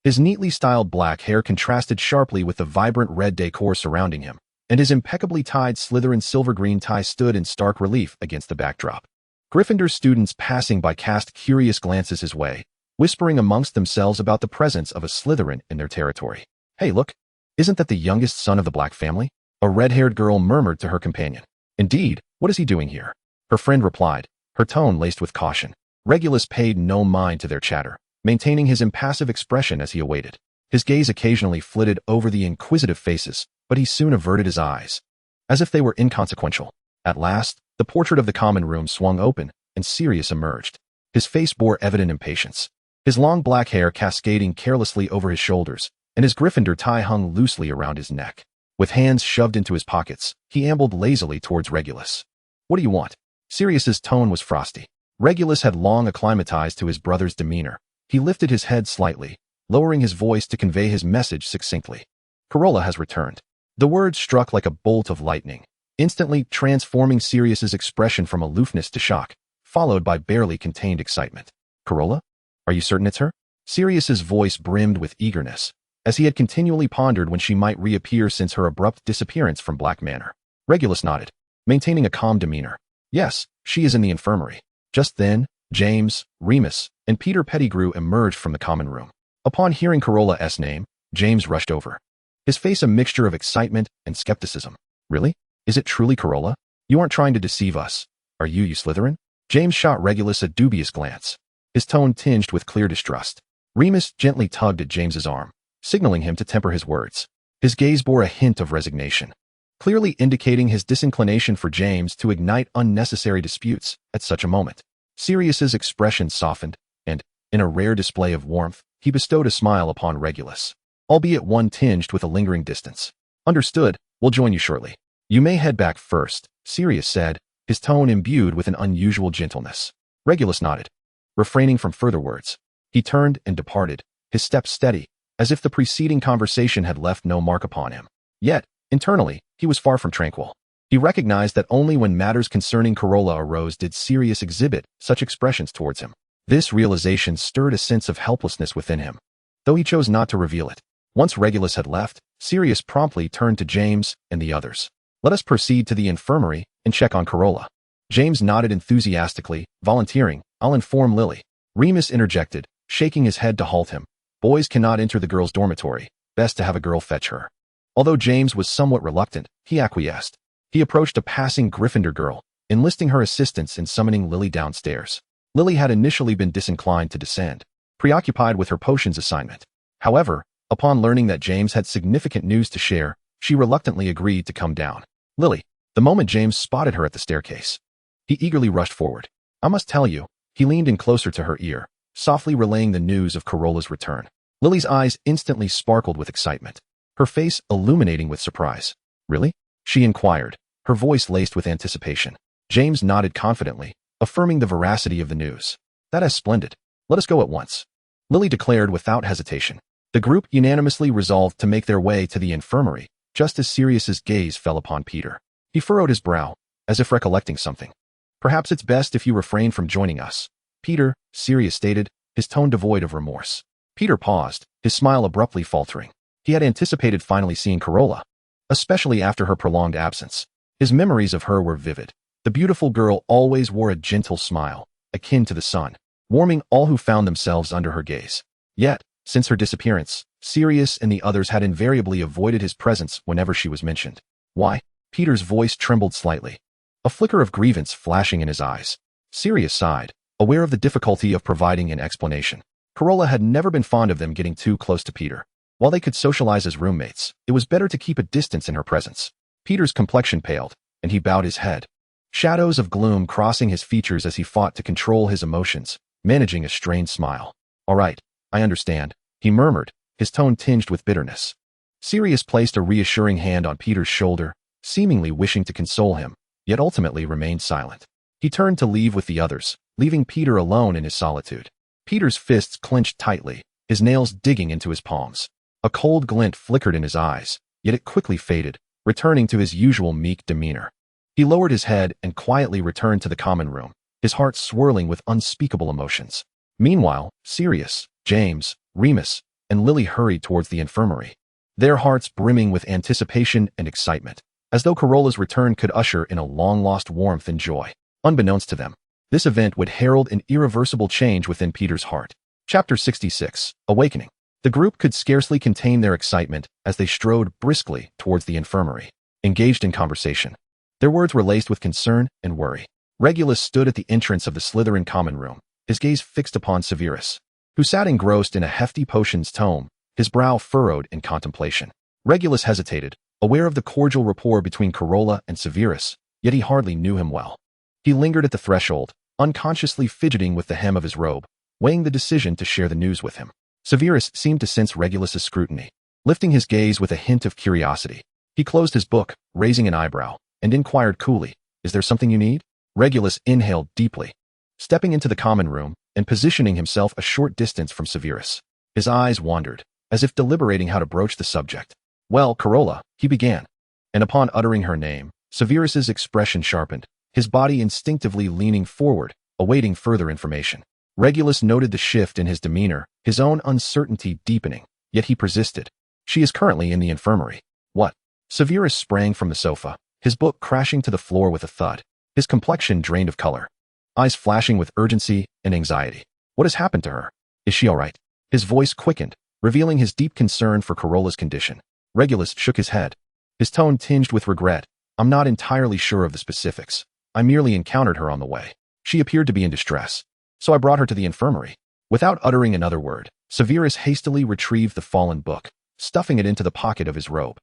His neatly styled black hair contrasted sharply with the vibrant red decor surrounding him, and his impeccably tied Slytherin silver-green tie stood in stark relief against the backdrop. Gryffindor students passing by cast curious glances his way, whispering amongst themselves about the presence of a Slytherin in their territory. "Hey, look, isn't that the youngest son of the Black family?" A red-haired girl murmured to her companion. "Indeed, what is he doing here?" Her friend replied, her tone laced with caution. Regulus paid no mind to their chatter, maintaining his impassive expression as he awaited. His gaze occasionally flitted over the inquisitive faces, but he soon averted his eyes, as if they were inconsequential. At last, the portrait of the common room swung open, and Sirius emerged. His face bore evident impatience, his long black hair cascading carelessly over his shoulders, and his Gryffindor tie hung loosely around his neck. With hands shoved into his pockets, he ambled lazily towards Regulus. "What do you want?" Sirius's tone was frosty. Regulus had long acclimatized to his brother's demeanor. He lifted his head slightly, lowering his voice to convey his message succinctly. "Carola has returned." The words struck like a bolt of lightning, instantly transforming Sirius's expression from aloofness to shock, followed by barely contained excitement. "Carola? Are you certain it's her?" Sirius's voice brimmed with eagerness, as he had continually pondered when she might reappear since her abrupt disappearance from Black Manor. Regulus nodded, maintaining a calm demeanor. "Yes, she is in the infirmary." Just then, James, Remus, and Peter Pettigrew emerged from the common room. Upon hearing Carola's name, James rushed over, his face a mixture of excitement and skepticism. "Really? Is it truly Carola? You aren't trying to deceive us, are you, you Slytherin?" James shot Regulus a dubious glance, his tone tinged with clear distrust. Remus gently tugged at James's arm, signaling him to temper his words. His gaze bore a hint of resignation, clearly indicating his disinclination for James to ignite unnecessary disputes at such a moment. Sirius's expression softened, and, in a rare display of warmth, he bestowed a smile upon Regulus, albeit one tinged with a lingering distance. "Understood, we'll join you shortly." "You may head back first," Sirius said, his tone imbued with an unusual gentleness. Regulus nodded, refraining from further words. He turned and departed, his steps steady, as if the preceding conversation had left no mark upon him. Yet, internally, he was far from tranquil. He recognized that only when matters concerning Carola arose did Sirius exhibit such expressions towards him. This realization stirred a sense of helplessness within him, though he chose not to reveal it. Once Regulus had left, Sirius promptly turned to James and the others. "Let us proceed to the infirmary and check on Carola." James nodded enthusiastically, volunteering, "I'll inform Lily." Remus interjected, shaking his head to halt him. "Boys cannot enter the girls' dormitory. Best to have a girl fetch her." Although James was somewhat reluctant, he acquiesced. He approached a passing Gryffindor girl, enlisting her assistance in summoning Lily downstairs. Lily had initially been disinclined to descend, preoccupied with her potions assignment. However, upon learning that James had significant news to share, she reluctantly agreed to come down. "Lily," the moment James spotted her at the staircase, he eagerly rushed forward. "I must tell you," he leaned in closer to her ear, softly relaying the news of Carola's return. Lily's eyes instantly sparkled with excitement, her face illuminating with surprise. "Really?" she inquired, her voice laced with anticipation. James nodded confidently, affirming the veracity of the news. "That is splendid. Let us go at once," Lily declared without hesitation. The group unanimously resolved to make their way to the infirmary, just as Sirius's gaze fell upon Peter. He furrowed his brow, as if recollecting something. "Perhaps it's best if you refrain from joining us, Peter," Sirius stated, his tone devoid of remorse. Peter paused, his smile abruptly faltering. He had anticipated finally seeing Carola, especially after her prolonged absence. His memories of her were vivid. The beautiful girl always wore a gentle smile, akin to the sun, warming all who found themselves under her gaze. Yet, since her disappearance, Sirius and the others had invariably avoided his presence whenever she was mentioned. "Why?" Peter's voice trembled slightly, a flicker of grievance flashing in his eyes. Sirius sighed, aware of the difficulty of providing an explanation. Carola had never been fond of them getting too close to Peter. While they could socialize as roommates, it was better to keep a distance in her presence. Peter's complexion paled, and he bowed his head, shadows of gloom crossing his features as he fought to control his emotions, managing a strained smile. "All right, I understand," he murmured, his tone tinged with bitterness. Sirius placed a reassuring hand on Peter's shoulder, seemingly wishing to console him, yet ultimately remained silent. He turned to leave with the others, leaving Peter alone in his solitude. Peter's fists clenched tightly, his nails digging into his palms. A cold glint flickered in his eyes, yet it quickly faded, returning to his usual meek demeanor. He lowered his head and quietly returned to the common room, his heart swirling with unspeakable emotions. Meanwhile, Sirius, James, Remus, and Lily hurried towards the infirmary, their hearts brimming with anticipation and excitement, as though Carola's return could usher in a long-lost warmth and joy. Unbeknownst to them, this event would herald an irreversible change within Peter's heart. Chapter 66, Awakening. The group could scarcely contain their excitement as they strode briskly towards the infirmary, engaged in conversation. Their words were laced with concern and worry. Regulus stood at the entrance of the Slytherin common room, his gaze fixed upon Severus, who sat engrossed in a hefty potions tome, his brow furrowed in contemplation. Regulus hesitated, aware of the cordial rapport between Carola and Severus, yet he hardly knew him well. He lingered at the threshold, unconsciously fidgeting with the hem of his robe, weighing the decision to share the news with him. Severus seemed to sense Regulus's scrutiny. Lifting his gaze with a hint of curiosity, he closed his book, raising an eyebrow, and inquired coolly, "Is there something you need?" Regulus inhaled deeply, stepping into the common room and positioning himself a short distance from Severus. His eyes wandered, as if deliberating how to broach the subject. "Well, Carola," he began, and upon uttering her name, Severus's expression sharpened, his body instinctively leaning forward, awaiting further information. Regulus noted the shift in his demeanor, his own uncertainty deepening, yet he persisted. "She is currently in the infirmary." "What?" Severus sprang from the sofa, his book crashing to the floor with a thud, his complexion drained of color, eyes flashing with urgency and anxiety. "What has happened to her? Is she all right?" His voice quickened, revealing his deep concern for Carola's condition. Regulus shook his head, his tone tinged with regret. "I'm not entirely sure of the specifics. I merely encountered her on the way. She appeared to be in distress, so I brought her to the infirmary." Without uttering another word, Severus hastily retrieved the fallen book, stuffing it into the pocket of his robe,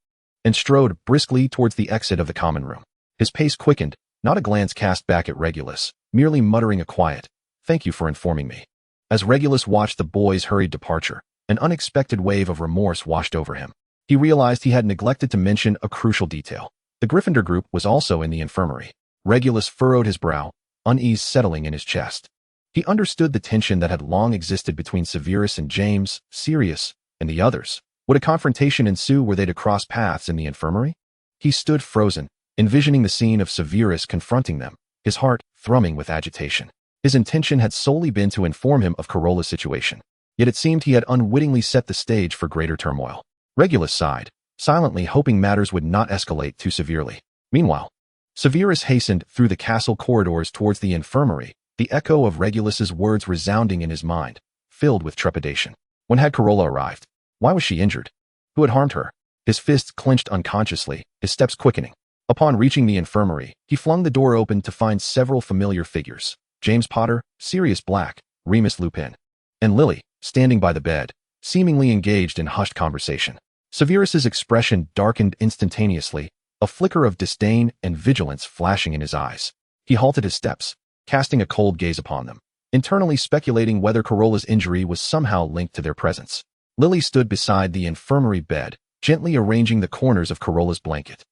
and strode briskly towards the exit of the common room. His pace quickened, not a glance cast back at Regulus, merely muttering a quiet, "Thank you for informing me." As Regulus watched the boy's hurried departure, an unexpected wave of remorse washed over him. He realized he had neglected to mention a crucial detail. The Gryffindor group was also in the infirmary. Regulus furrowed his brow, unease settling in his chest. He understood the tension that had long existed between Severus and James, Sirius, and the others. Would a confrontation ensue were they to cross paths in the infirmary? He stood frozen, envisioning the scene of Severus confronting them, his heart thrumming with agitation. His intention had solely been to inform him of Carola's situation, yet it seemed he had unwittingly set the stage for greater turmoil. Regulus sighed, silently hoping matters would not escalate too severely. Meanwhile, Severus hastened through the castle corridors towards the infirmary, the echo of Regulus's words resounding in his mind, filled with trepidation. When had Carola arrived? Why was she injured? Who had harmed her? His fists clenched unconsciously, his steps quickening. Upon reaching the infirmary, he flung the door open to find several familiar figures: James Potter, Sirius Black, Remus Lupin, and Lily, standing by the bed, seemingly engaged in hushed conversation. Severus's expression darkened instantaneously, a flicker of disdain and vigilance flashing in his eyes. He halted his steps, casting a cold gaze upon them, internally speculating whether Carola's injury was somehow linked to their presence. Lily stood beside the infirmary bed, gently arranging the corners of Carola's blanket.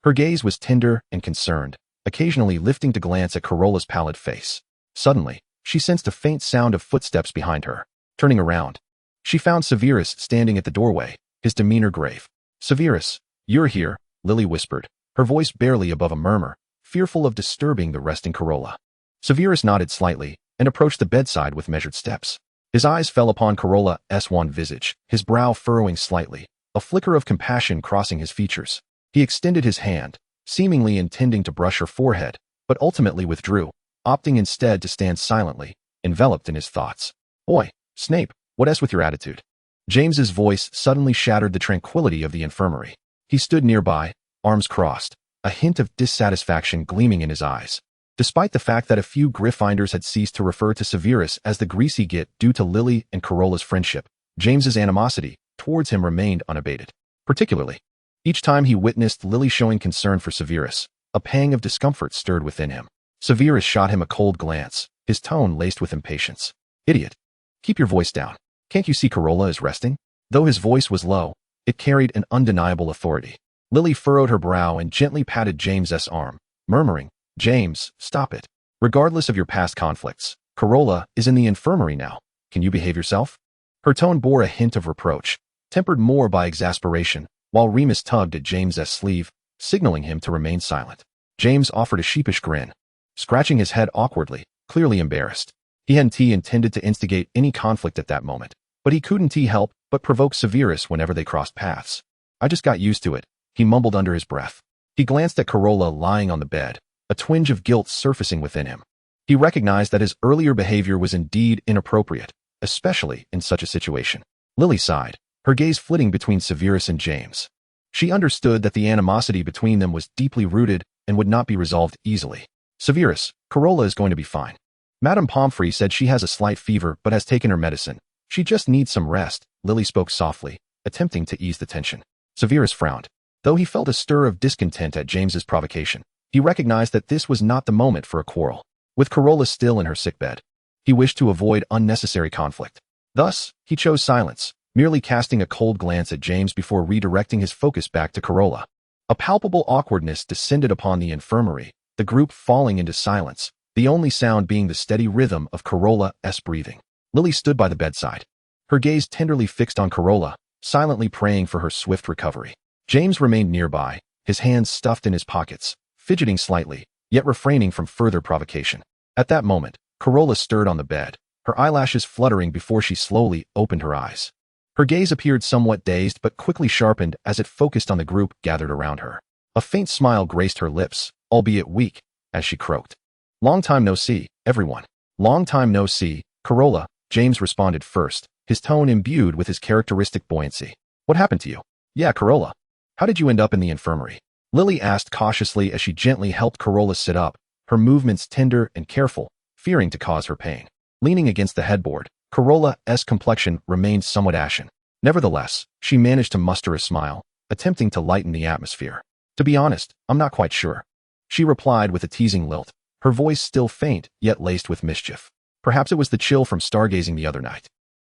Her gaze was tender and concerned, occasionally lifting to glance at Carola's pallid face. Suddenly, she sensed a faint sound of footsteps behind her. Turning around, she found Severus standing at the doorway, his demeanor grave. "Severus, you're here," Lily whispered, her voice barely above a murmur, fearful of disturbing the resting Carola. Severus nodded slightly and approached the bedside with measured steps. His eyes fell upon Carola's wan visage, his brow furrowing slightly, a flicker of compassion crossing his features. He extended his hand, seemingly intending to brush her forehead, but ultimately withdrew, opting instead to stand silently, enveloped in his thoughts. "Boy, Snape, what's with your attitude?" James's voice suddenly shattered the tranquility of the infirmary. He stood nearby, arms crossed, a hint of dissatisfaction gleaming in his eyes. Despite the fact that a few Gryffindors had ceased to refer to Severus as the greasy git due to Lily and Carola's friendship, James's animosity towards him remained unabated. Particularly, each time he witnessed Lily showing concern for Severus, a pang of discomfort stirred within him. Severus shot him a cold glance, his tone laced with impatience. "Idiot. Keep your voice down. Can't you see Carola is resting?" Though his voice was low, It carried an undeniable authority. Lily furrowed her brow and gently patted James's arm, murmuring, "James, stop it. Regardless of your past conflicts, Carola is in the infirmary now. Can you behave yourself?" Her tone bore a hint of reproach, tempered more by exasperation, while Remus tugged at James's sleeve, signaling him to remain silent. James offered a sheepish grin, scratching his head awkwardly, clearly embarrassed. He hadn't intended to instigate any conflict at that moment, but he couldn't help but provoke Severus whenever they crossed paths. "I just got used to it," he mumbled under his breath. He glanced at Carola lying on the bed, a twinge of guilt surfacing within him. He recognized that his earlier behavior was indeed inappropriate, especially in such a situation. Lily sighed, her gaze flitting between Severus and James. She understood that the animosity between them was deeply rooted and would not be resolved easily. "Severus, Carola is going to be fine. Madame Pomfrey said she has a slight fever but has taken her medicine. She just needs some rest," Lily spoke softly, attempting to ease the tension. Severus frowned. Though he felt a stir of discontent at James's provocation, he recognized that this was not the moment for a quarrel. With Carola still in her sickbed, he wished to avoid unnecessary conflict. Thus, he chose silence, merely casting a cold glance at James before redirecting his focus back to Carola. A palpable awkwardness descended upon the infirmary, the group falling into silence, the only sound being the steady rhythm of Carola's breathing. Lily stood by the bedside, her gaze tenderly fixed on Carola, silently praying for her swift recovery. James remained nearby, his hands stuffed in his pockets, fidgeting slightly, yet refraining from further provocation. At that moment, Carola stirred on the bed, her eyelashes fluttering before she slowly opened her eyes. Her gaze appeared somewhat dazed but quickly sharpened as it focused on the group gathered around her. A faint smile graced her lips, albeit weak, as she croaked. "Long time no see, everyone." "Long time no see, Carola," James responded first, his tone imbued with his characteristic buoyancy. "What happened to you?" "Yeah, Carola. How did you end up in the infirmary?" Lily asked cautiously as she gently helped Carola sit up, her movements tender and careful, fearing to cause her pain. Leaning against the headboard, Carola's complexion remained somewhat ashen. Nevertheless, she managed to muster a smile, attempting to lighten the atmosphere. "To be honest, I'm not quite sure," she replied with a teasing lilt, her voice still faint yet laced with mischief. Perhaps it was the chill from stargazing the other night.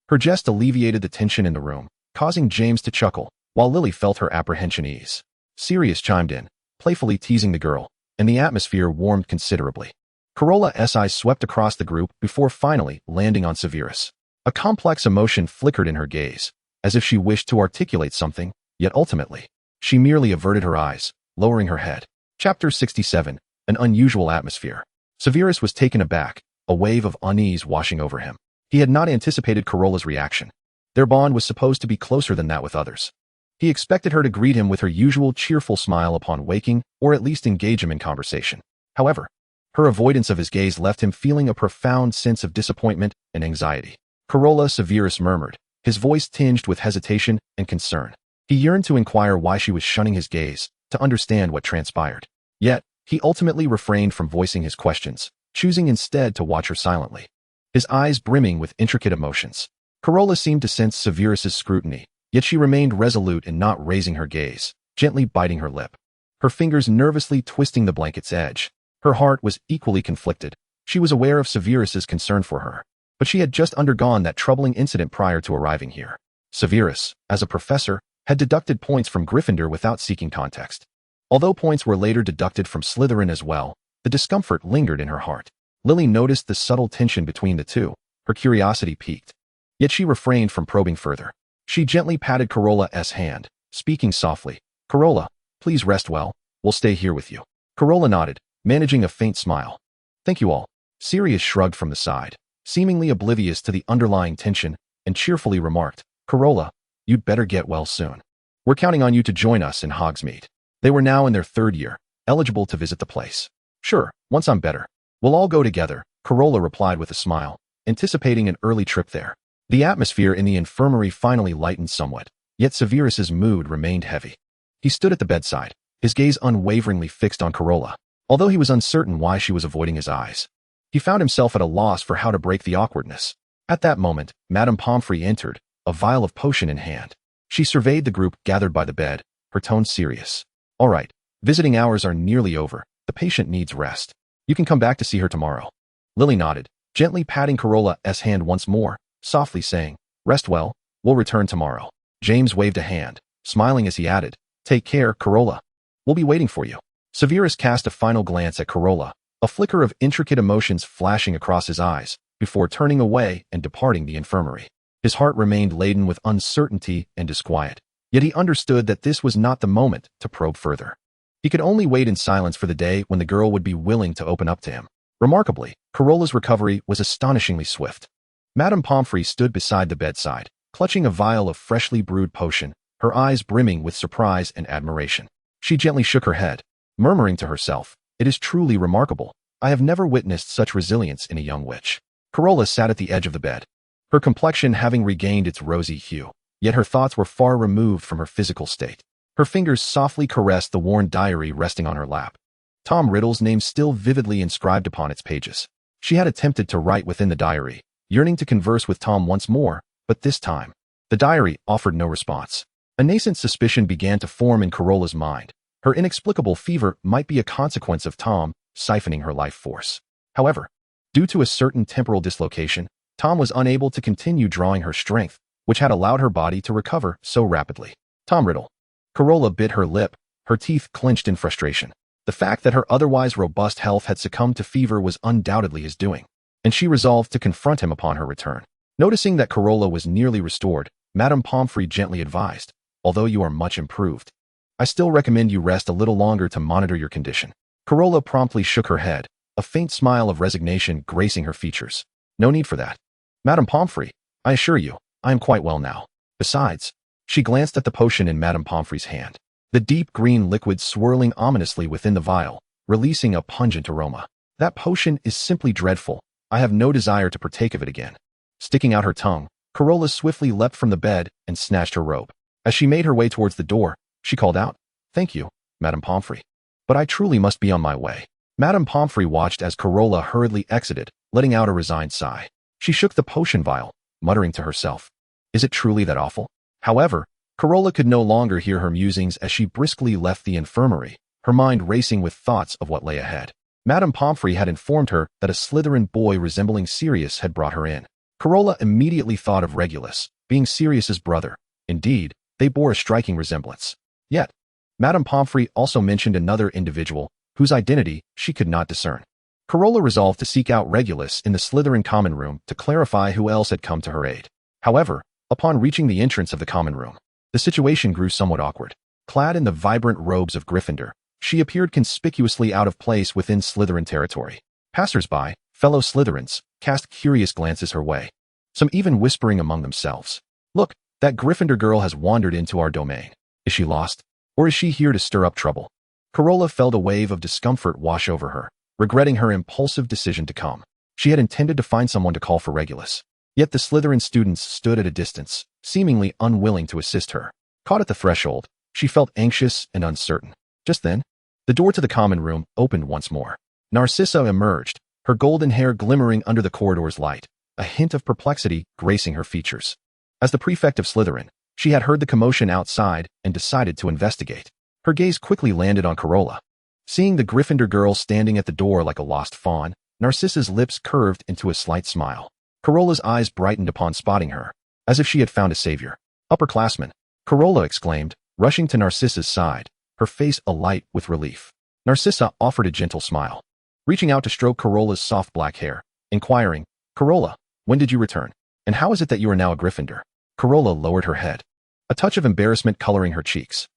Her jest alleviated the tension in the room, causing James to chuckle, while Lily felt her apprehension ease. Sirius chimed in, playfully teasing the girl, and the atmosphere warmed considerably. Carola's eyes swept across the group before finally landing on Severus. A complex emotion flickered in her gaze, as if she wished to articulate something, yet ultimately, she merely averted her eyes, lowering her head. Chapter 67, An Unusual Atmosphere. Severus was taken aback, a wave of unease washing over him. He had not anticipated Carola's reaction. Their bond was supposed to be closer than that with others. He expected her to greet him with her usual cheerful smile upon waking, or at least engage him in conversation. However, her avoidance of his gaze left him feeling a profound sense of disappointment and anxiety. "Carola," Severus murmured, his voice tinged with hesitation and concern. He yearned to inquire why she was shunning his gaze, to understand what transpired. Yet, he ultimately refrained from voicing his questions, choosing instead to watch her silently, his eyes brimming with intricate emotions. Carola seemed to sense Severus's scrutiny, yet she remained resolute in not raising her gaze, gently biting her lip, her fingers nervously twisting the blanket's edge. Her heart was equally conflicted. She was aware of Severus's concern for her, but she had just undergone that troubling incident prior to arriving here. Severus, as a professor, had deducted points from Gryffindor without seeking context. Although points were later deducted from Slytherin as well, the discomfort lingered in her heart. Lily noticed the subtle tension between the two, her curiosity piqued. Yet she refrained from probing further. She gently patted Carola's hand, speaking softly. "Carola, please rest well. We'll stay here with you." Carola nodded, managing a faint smile. "Thank you all." Sirius shrugged from the side, seemingly oblivious to the underlying tension, and cheerfully remarked, "Carola, you'd better get well soon. We're counting on you to join us in Hogsmeade." They were now in their third year, eligible to visit the place. "Sure, once I'm better. We'll all go together," Carola replied with a smile, anticipating an early trip there. The atmosphere in the infirmary finally lightened somewhat, yet Severus's mood remained heavy. He stood at the bedside, his gaze unwaveringly fixed on Carola, although he was uncertain why she was avoiding his eyes. He found himself at a loss for how to break the awkwardness. At that moment, Madame Pomfrey entered, a vial of potion in hand. She surveyed the group gathered by the bed, her tone serious. "All right, visiting hours are nearly over. The patient needs rest. You can come back to see her tomorrow." Lily nodded, gently patting Carola's hand once more, softly saying, "Rest well, we'll return tomorrow." James waved a hand, smiling as he added, "Take care, Carola. We'll be waiting for you." Severus cast a final glance at Carola, a flicker of intricate emotions flashing across his eyes, before turning away and departing the infirmary. His heart remained laden with uncertainty and disquiet, yet he understood that this was not the moment to probe further. He could only wait in silence for the day when the girl would be willing to open up to him. Remarkably, Carola's recovery was astonishingly swift. Madame Pomfrey stood beside the bedside, clutching a vial of freshly brewed potion, her eyes brimming with surprise and admiration. She gently shook her head, murmuring to herself, "It is truly remarkable. I have never witnessed such resilience in a young witch." Carola sat at the edge of the bed, her complexion having regained its rosy hue, yet her thoughts were far removed from her physical state. Her fingers softly caressed the worn diary resting on her lap, Tom Riddle's name still vividly inscribed upon its pages. She had attempted to write within the diary, yearning to converse with Tom once more, but this time, the diary offered no response. A nascent suspicion began to form in Carola's mind. Her inexplicable fever might be a consequence of Tom siphoning her life force. However, due to a certain temporal dislocation, Tom was unable to continue drawing her strength, which had allowed her body to recover so rapidly. Tom Riddle. Carola bit her lip, her teeth clenched in frustration. The fact that her otherwise robust health had succumbed to fever was undoubtedly his doing, and she resolved to confront him upon her return. Noticing that Carola was nearly restored, Madame Pomfrey gently advised, "Although you are much improved, I still recommend you rest a little longer to monitor your condition." Carola promptly shook her head, a faint smile of resignation gracing her features. "No need for that. Madame Pomfrey, I assure you, I am quite well now. Besides," she glanced at the potion in Madame Pomfrey's hand, the deep green liquid swirling ominously within the vial, releasing a pungent aroma. "That potion is simply dreadful. I have no desire to partake of it again." Sticking out her tongue, Carola swiftly leapt from the bed and snatched her robe. As she made her way towards the door, she called out, "Thank you, Madame Pomfrey. But I truly must be on my way." Madame Pomfrey watched as Carola hurriedly exited, letting out a resigned sigh. She shook the potion vial, muttering to herself, "Is it truly that awful?" However, Carola could no longer hear her musings as she briskly left the infirmary, her mind racing with thoughts of what lay ahead. Madame Pomfrey had informed her that a Slytherin boy resembling Sirius had brought her in. Carola immediately thought of Regulus, being Sirius's brother. Indeed, they bore a striking resemblance. Yet, Madame Pomfrey also mentioned another individual, whose identity she could not discern. Carola resolved to seek out Regulus in the Slytherin common room to clarify who else had come to her aid. However, upon reaching the entrance of the common room, the situation grew somewhat awkward. Clad in the vibrant robes of Gryffindor, she appeared conspicuously out of place within Slytherin territory. Passers-by, fellow Slytherins, cast curious glances her way, some even whispering among themselves, "Look, that Gryffindor girl has wandered into our domain. Is she lost? Or is she here to stir up trouble?" Carola felt a wave of discomfort wash over her, regretting her impulsive decision to come. She had intended to find someone to call for Regulus. Yet the Slytherin students stood at a distance, seemingly unwilling to assist her. Caught at the threshold, she felt anxious and uncertain. Just then, the door to the common room opened once more. Narcissa emerged, her golden hair glimmering under the corridor's light, a hint of perplexity gracing her features. As the prefect of Slytherin, she had heard the commotion outside and decided to investigate. Her gaze quickly landed on Carola. Seeing the Gryffindor girl standing at the door like a lost fawn, Narcissa's lips curved into a slight smile. Carola's eyes brightened upon spotting her, as if she had found a savior. "Upperclassman," Carola exclaimed, rushing to Narcissa's side, her face alight with relief. Narcissa offered a gentle smile, reaching out to stroke Carola's soft black hair, inquiring, "Carola, when did you return? And how is it that you are now a Gryffindor?" Carola lowered her head, a touch of embarrassment coloring her cheeks.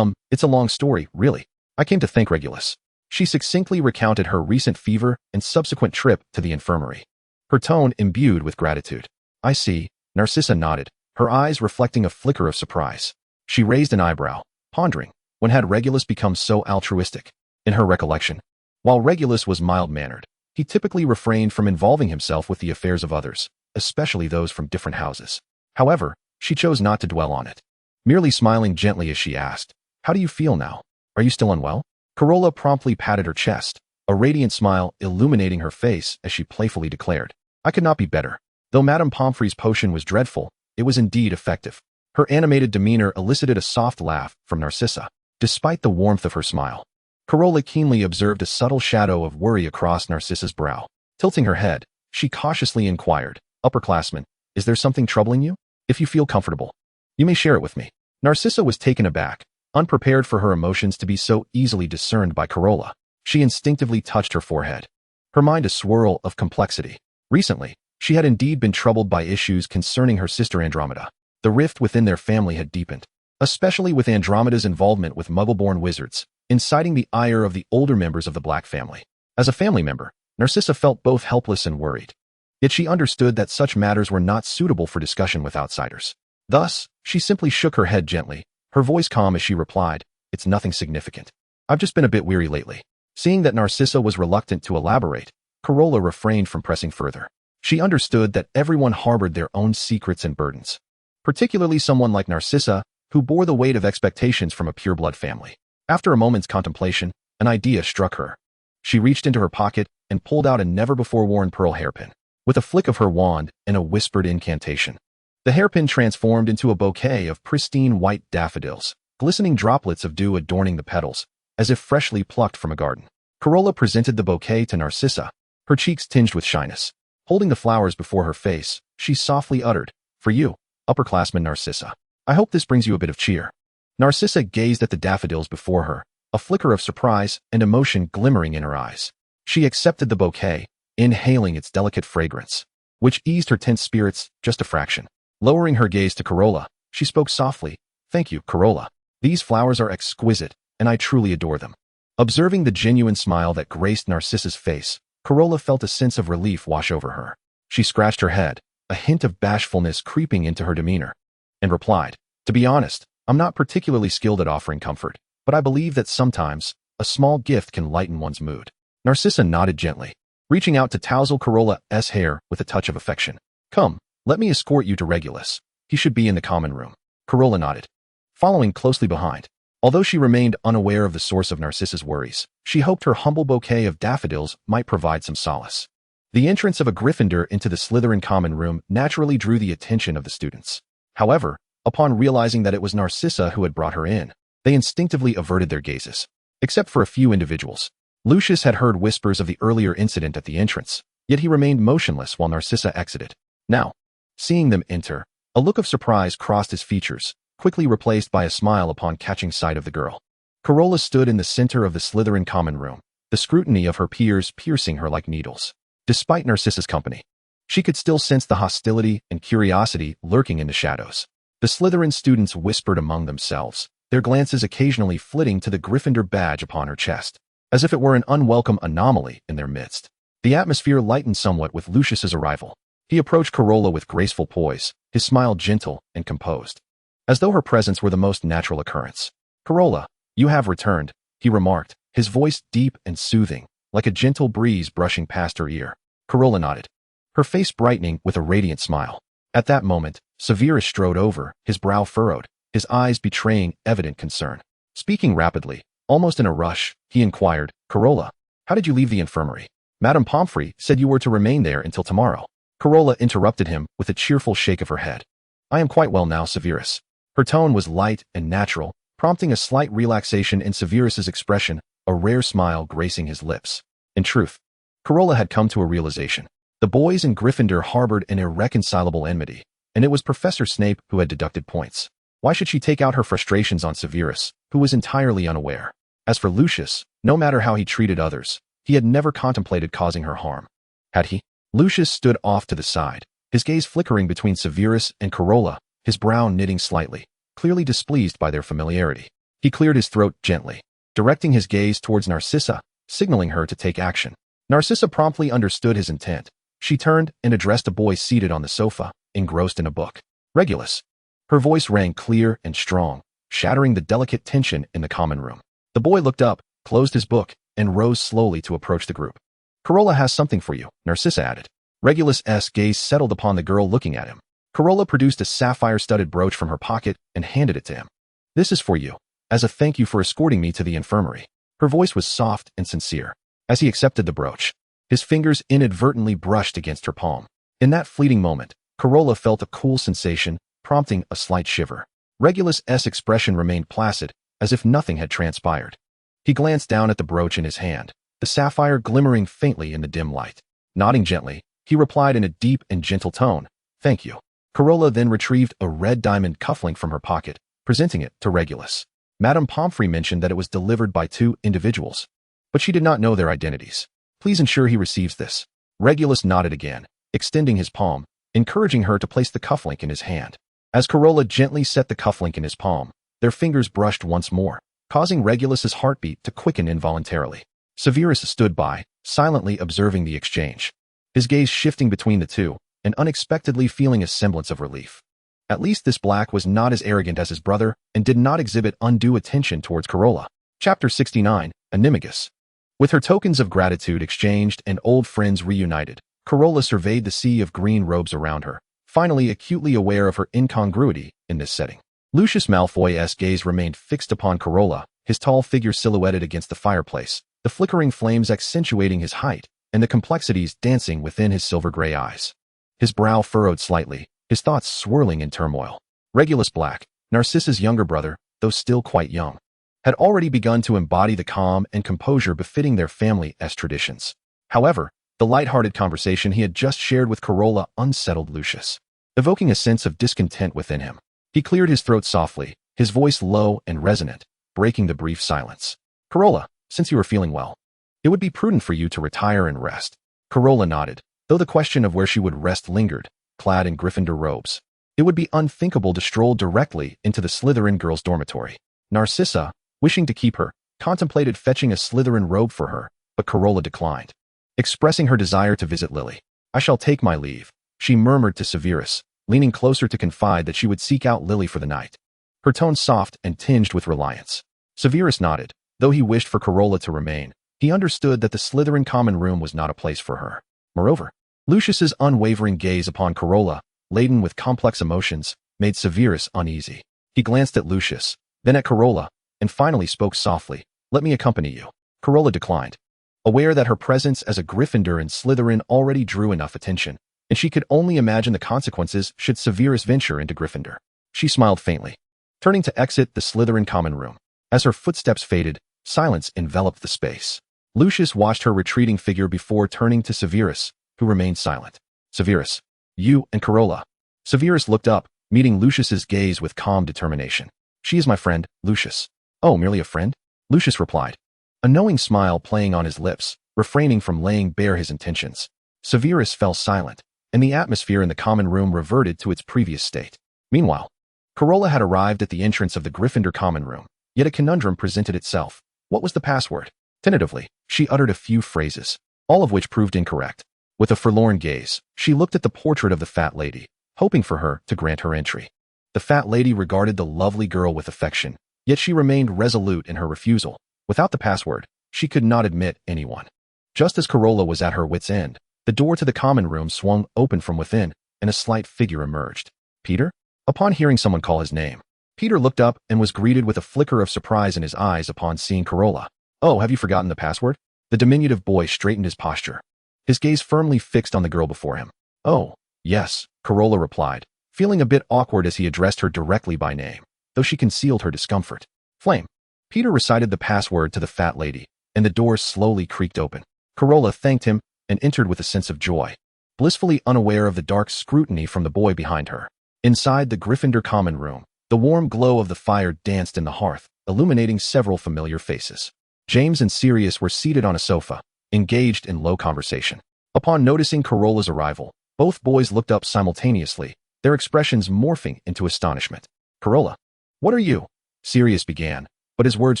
It's a long story, really. I came to thank Regulus." She succinctly recounted her recent fever and subsequent trip to the infirmary, her tone imbued with gratitude. "I see," Narcissa nodded, her eyes reflecting a flicker of surprise. She raised an eyebrow, pondering, when had Regulus become so altruistic? In her recollection, while Regulus was mild-mannered, he typically refrained from involving himself with the affairs of others, especially those from different houses. However, she chose not to dwell on it, merely smiling gently as she asked, "How do you feel now? Are you still unwell?" Carola promptly patted her chest, a radiant smile illuminating her face as she playfully declared, "I could not be better. Though Madame Pomfrey's potion was dreadful, it was indeed effective." Her animated demeanor elicited a soft laugh from Narcissa, despite the warmth of her smile. Carola keenly observed a subtle shadow of worry across Narcissa's brow. Tilting her head, she cautiously inquired, "Upperclassman, is there something troubling you? If you feel comfortable, you may share it with me." Narcissa was taken aback, unprepared for her emotions to be so easily discerned by Carola. She instinctively touched her forehead, her mind a swirl of complexity. Recently, she had indeed been troubled by issues concerning her sister Andromeda. The rift within their family had deepened, especially with Andromeda's involvement with Muggle-born wizards, inciting the ire of the older members of the Black family. As a family member, Narcissa felt both helpless and worried. Yet she understood that such matters were not suitable for discussion with outsiders. Thus, she simply shook her head gently, her voice calm as she replied, "It's nothing significant. I've just been a bit weary lately." Seeing that Narcissa was reluctant to elaborate, Carola refrained from pressing further. She understood that everyone harbored their own secrets and burdens, particularly someone like Narcissa, who bore the weight of expectations from a pureblood family. After a moment's contemplation, an idea struck her. She reached into her pocket and pulled out a never-before-worn pearl hairpin. With a flick of her wand and a whispered incantation, the hairpin transformed into a bouquet of pristine white daffodils, glistening droplets of dew adorning the petals, as if freshly plucked from a garden. Carola presented the bouquet to Narcissa, her cheeks tinged with shyness. Holding the flowers before her face, she softly uttered, "For you, upperclassman Narcissa. I hope this brings you a bit of cheer." Narcissa gazed at the daffodils before her, a flicker of surprise and emotion glimmering in her eyes. She accepted the bouquet, inhaling its delicate fragrance, which eased her tense spirits just a fraction. Lowering her gaze to Carola, she spoke softly, "Thank you, Carola. These flowers are exquisite, and I truly adore them." Observing the genuine smile that graced Narcissa's face, Carola felt a sense of relief wash over her. She scratched her head, a hint of bashfulness creeping into her demeanor, and replied, "To be honest, I'm not particularly skilled at offering comfort, but I believe that sometimes a small gift can lighten one's mood." Narcissa nodded gently, reaching out to tousle Carola's hair with a touch of affection. "Come, let me escort you to Regulus. He should be in the common room." Carola nodded, following closely behind. Although she remained unaware of the source of Narcissa's worries, she hoped her humble bouquet of daffodils might provide some solace. The entrance of a Gryffindor into the Slytherin common room naturally drew the attention of the students. However, upon realizing that it was Narcissa who had brought her in, they instinctively averted their gazes. Except for a few individuals. Lucius had heard whispers of the earlier incident at the entrance, yet he remained motionless while Narcissa exited. Now, seeing them enter, a look of surprise crossed his features, quickly replaced by a smile upon catching sight of the girl. Carola stood in the center of the Slytherin common room, the scrutiny of her peers piercing her like needles. Despite Narcissa's company, she could still sense the hostility and curiosity lurking in the shadows. The Slytherin students whispered among themselves, their glances occasionally flitting to the Gryffindor badge upon her chest, as if it were an unwelcome anomaly in their midst. The atmosphere lightened somewhat with Lucius's arrival. He approached Carola with graceful poise, his smile gentle and composed, as though her presence were the most natural occurrence. "Carola, you have returned," he remarked, his voice deep and soothing, like a gentle breeze brushing past her ear. Carola nodded, her face brightening with a radiant smile. At that moment, Severus strode over, his brow furrowed, his eyes betraying evident concern. Speaking rapidly, almost in a rush, he inquired, "Carola, how did you leave the infirmary? Madame Pomfrey said you were to remain there until tomorrow." Carola interrupted him with a cheerful shake of her head. "I am quite well now, Severus." Her tone was light and natural, prompting a slight relaxation in Severus's expression, a rare smile gracing his lips. In truth, Carola had come to a realization. The boys in Gryffindor harbored an irreconcilable enmity, and it was Professor Snape who had deducted points. Why should she take out her frustrations on Severus, who was entirely unaware? As for Lucius, no matter how he treated others, he had never contemplated causing her harm. Had he? Lucius stood off to the side, his gaze flickering between Severus and Carola, his brow knitting slightly, clearly displeased by their familiarity. He cleared his throat gently, directing his gaze towards Narcissa, signaling her to take action. Narcissa promptly understood his intent. She turned and addressed a boy seated on the sofa, engrossed in a book. "Regulus." Her voice rang clear and strong, shattering the delicate tension in the common room. The boy looked up, closed his book, and rose slowly to approach the group. "Carola has something for you," Narcissa added. Regulus's gaze settled upon the girl looking at him. Carola produced a sapphire-studded brooch from her pocket and handed it to him. "This is for you, as a thank you for escorting me to the infirmary." Her voice was soft and sincere. As he accepted the brooch, his fingers inadvertently brushed against her palm. In that fleeting moment, Carola felt a cool sensation, prompting a slight shiver. Regulus's expression remained placid, as if nothing had transpired. He glanced down at the brooch in his hand, the sapphire glimmering faintly in the dim light. Nodding gently, he replied in a deep and gentle tone, "Thank you." Carola then retrieved a red diamond cufflink from her pocket, presenting it to Regulus. Madame Pomfrey mentioned that it was delivered by 2 individuals, but she did not know their identities. Please ensure he receives this. Regulus nodded again, extending his palm, encouraging her to place the cufflink in his hand. As Carola gently set the cufflink in his palm, their fingers brushed once more, causing Regulus's heartbeat to quicken involuntarily. Severus stood by, silently observing the exchange, his gaze shifting between the two, and unexpectedly feeling a semblance of relief. At least this black was not as arrogant as his brother and did not exhibit undue attention towards Carola. Chapter 69, Animagus. With her tokens of gratitude exchanged and old friends reunited, Carola surveyed the sea of green robes around her, finally acutely aware of her incongruity in this setting. Lucius Malfoy's gaze remained fixed upon Carola, his tall figure silhouetted against the fireplace, the flickering flames accentuating his height, and the complexities dancing within his silver-gray eyes. His brow furrowed slightly, his thoughts swirling in turmoil. Regulus Black, Narcissa's younger brother, though still quite young, had already begun to embody the calm and composure befitting their family's traditions. However, the light-hearted conversation he had just shared with Carola unsettled Lucius, evoking a sense of discontent within him. He cleared his throat softly, his voice low and resonant, breaking the brief silence. Carola, since you are feeling well, it would be prudent for you to retire and rest. Carola nodded, though the question of where she would rest lingered, clad in Gryffindor robes. It would be unthinkable to stroll directly into the Slytherin girls' dormitory. Narcissa, wishing to keep her, contemplated fetching a Slytherin robe for her, but Carola declined, expressing her desire to visit Lily. I shall take my leave, she murmured to Severus, leaning closer to confide that she would seek out Lily for the night, her tone soft and tinged with reliance. Severus nodded, though he wished for Carola to remain. He understood that the Slytherin common room was not a place for her. Moreover, Lucius's unwavering gaze upon Carola, laden with complex emotions, made Severus uneasy. He glanced at Lucius, then at Carola, and finally spoke softly, "Let me accompany you." Carola declined, aware that her presence as a Gryffindor in Slytherin already drew enough attention, and she could only imagine the consequences should Severus venture into Gryffindor. She smiled faintly, turning to exit the Slytherin common room. As her footsteps faded, silence enveloped the space. Lucius watched her retreating figure before turning to Severus, who remained silent. Severus, you and Carola. Severus looked up, meeting Lucius's gaze with calm determination. She is my friend, Lucius. Oh, merely a friend? Lucius replied, a knowing smile playing on his lips, refraining from laying bare his intentions. Severus fell silent, and the atmosphere in the common room reverted to its previous state. Meanwhile, Carola had arrived at the entrance of the Gryffindor common room, yet a conundrum presented itself. What was the password? Tentatively, she uttered a few phrases, all of which proved incorrect. With a forlorn gaze, she looked at the portrait of the fat lady, hoping for her to grant her entry. The fat lady regarded the lovely girl with affection, yet she remained resolute in her refusal. Without the password, she could not admit anyone. Just as Carola was at her wit's end, the door to the common room swung open from within, and a slight figure emerged. Peter? Upon hearing someone call his name, Peter looked up and was greeted with a flicker of surprise in his eyes upon seeing Carola. Oh, have you forgotten the password? The diminutive boy straightened his posture, his gaze firmly fixed on the girl before him. Oh, yes, Carola replied, feeling a bit awkward as he addressed her directly by name, though she concealed her discomfort. Flame. Peter recited the password to the fat lady, and the door slowly creaked open. Carola thanked him and entered with a sense of joy, blissfully unaware of the dark scrutiny from the boy behind her. Inside the Gryffindor common room, the warm glow of the fire danced in the hearth, illuminating several familiar faces. James and Sirius were seated on a sofa, engaged in low conversation. Upon noticing Carola's arrival, both boys looked up simultaneously, their expressions morphing into astonishment. Carola, what are you? Sirius began, but his words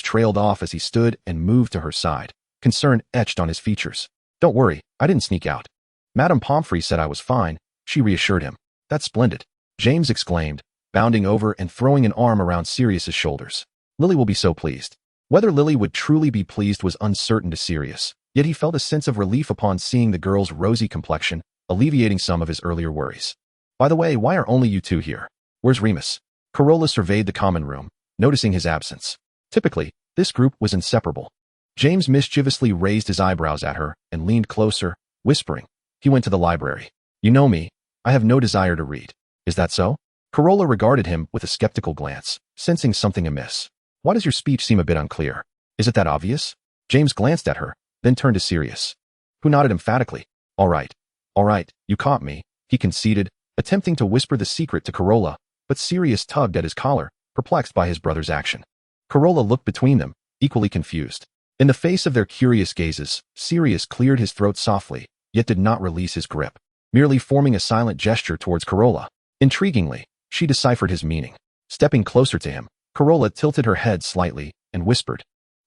trailed off as he stood and moved to her side, concern etched on his features. Don't worry, I didn't sneak out. Madame Pomfrey said I was fine, she reassured him. That's splendid, James exclaimed, bounding over and throwing an arm around Sirius's shoulders. Lily will be so pleased. Whether Lily would truly be pleased was uncertain to Sirius, yet he felt a sense of relief upon seeing the girl's rosy complexion, alleviating some of his earlier worries. By the way, why are only you two here? Where's Remus? Carola surveyed the common room, noticing his absence. Typically, this group was inseparable. James mischievously raised his eyebrows at her and leaned closer, whispering. He went to the library. You know me, I have no desire to read. Is that so? Carola regarded him with a skeptical glance, sensing something amiss. Why does your speech seem a bit unclear? Is it that obvious? James glanced at her, then turned to Sirius, who nodded emphatically. All right, you caught me, he conceded, attempting to whisper the secret to Carola, but Sirius tugged at his collar, perplexed by his brother's action. Carola looked between them, equally confused. In the face of their curious gazes, Sirius cleared his throat softly, yet did not release his grip, merely forming a silent gesture towards Carola. Intriguingly, she deciphered his meaning. Stepping closer to him, Carola tilted her head slightly and whispered,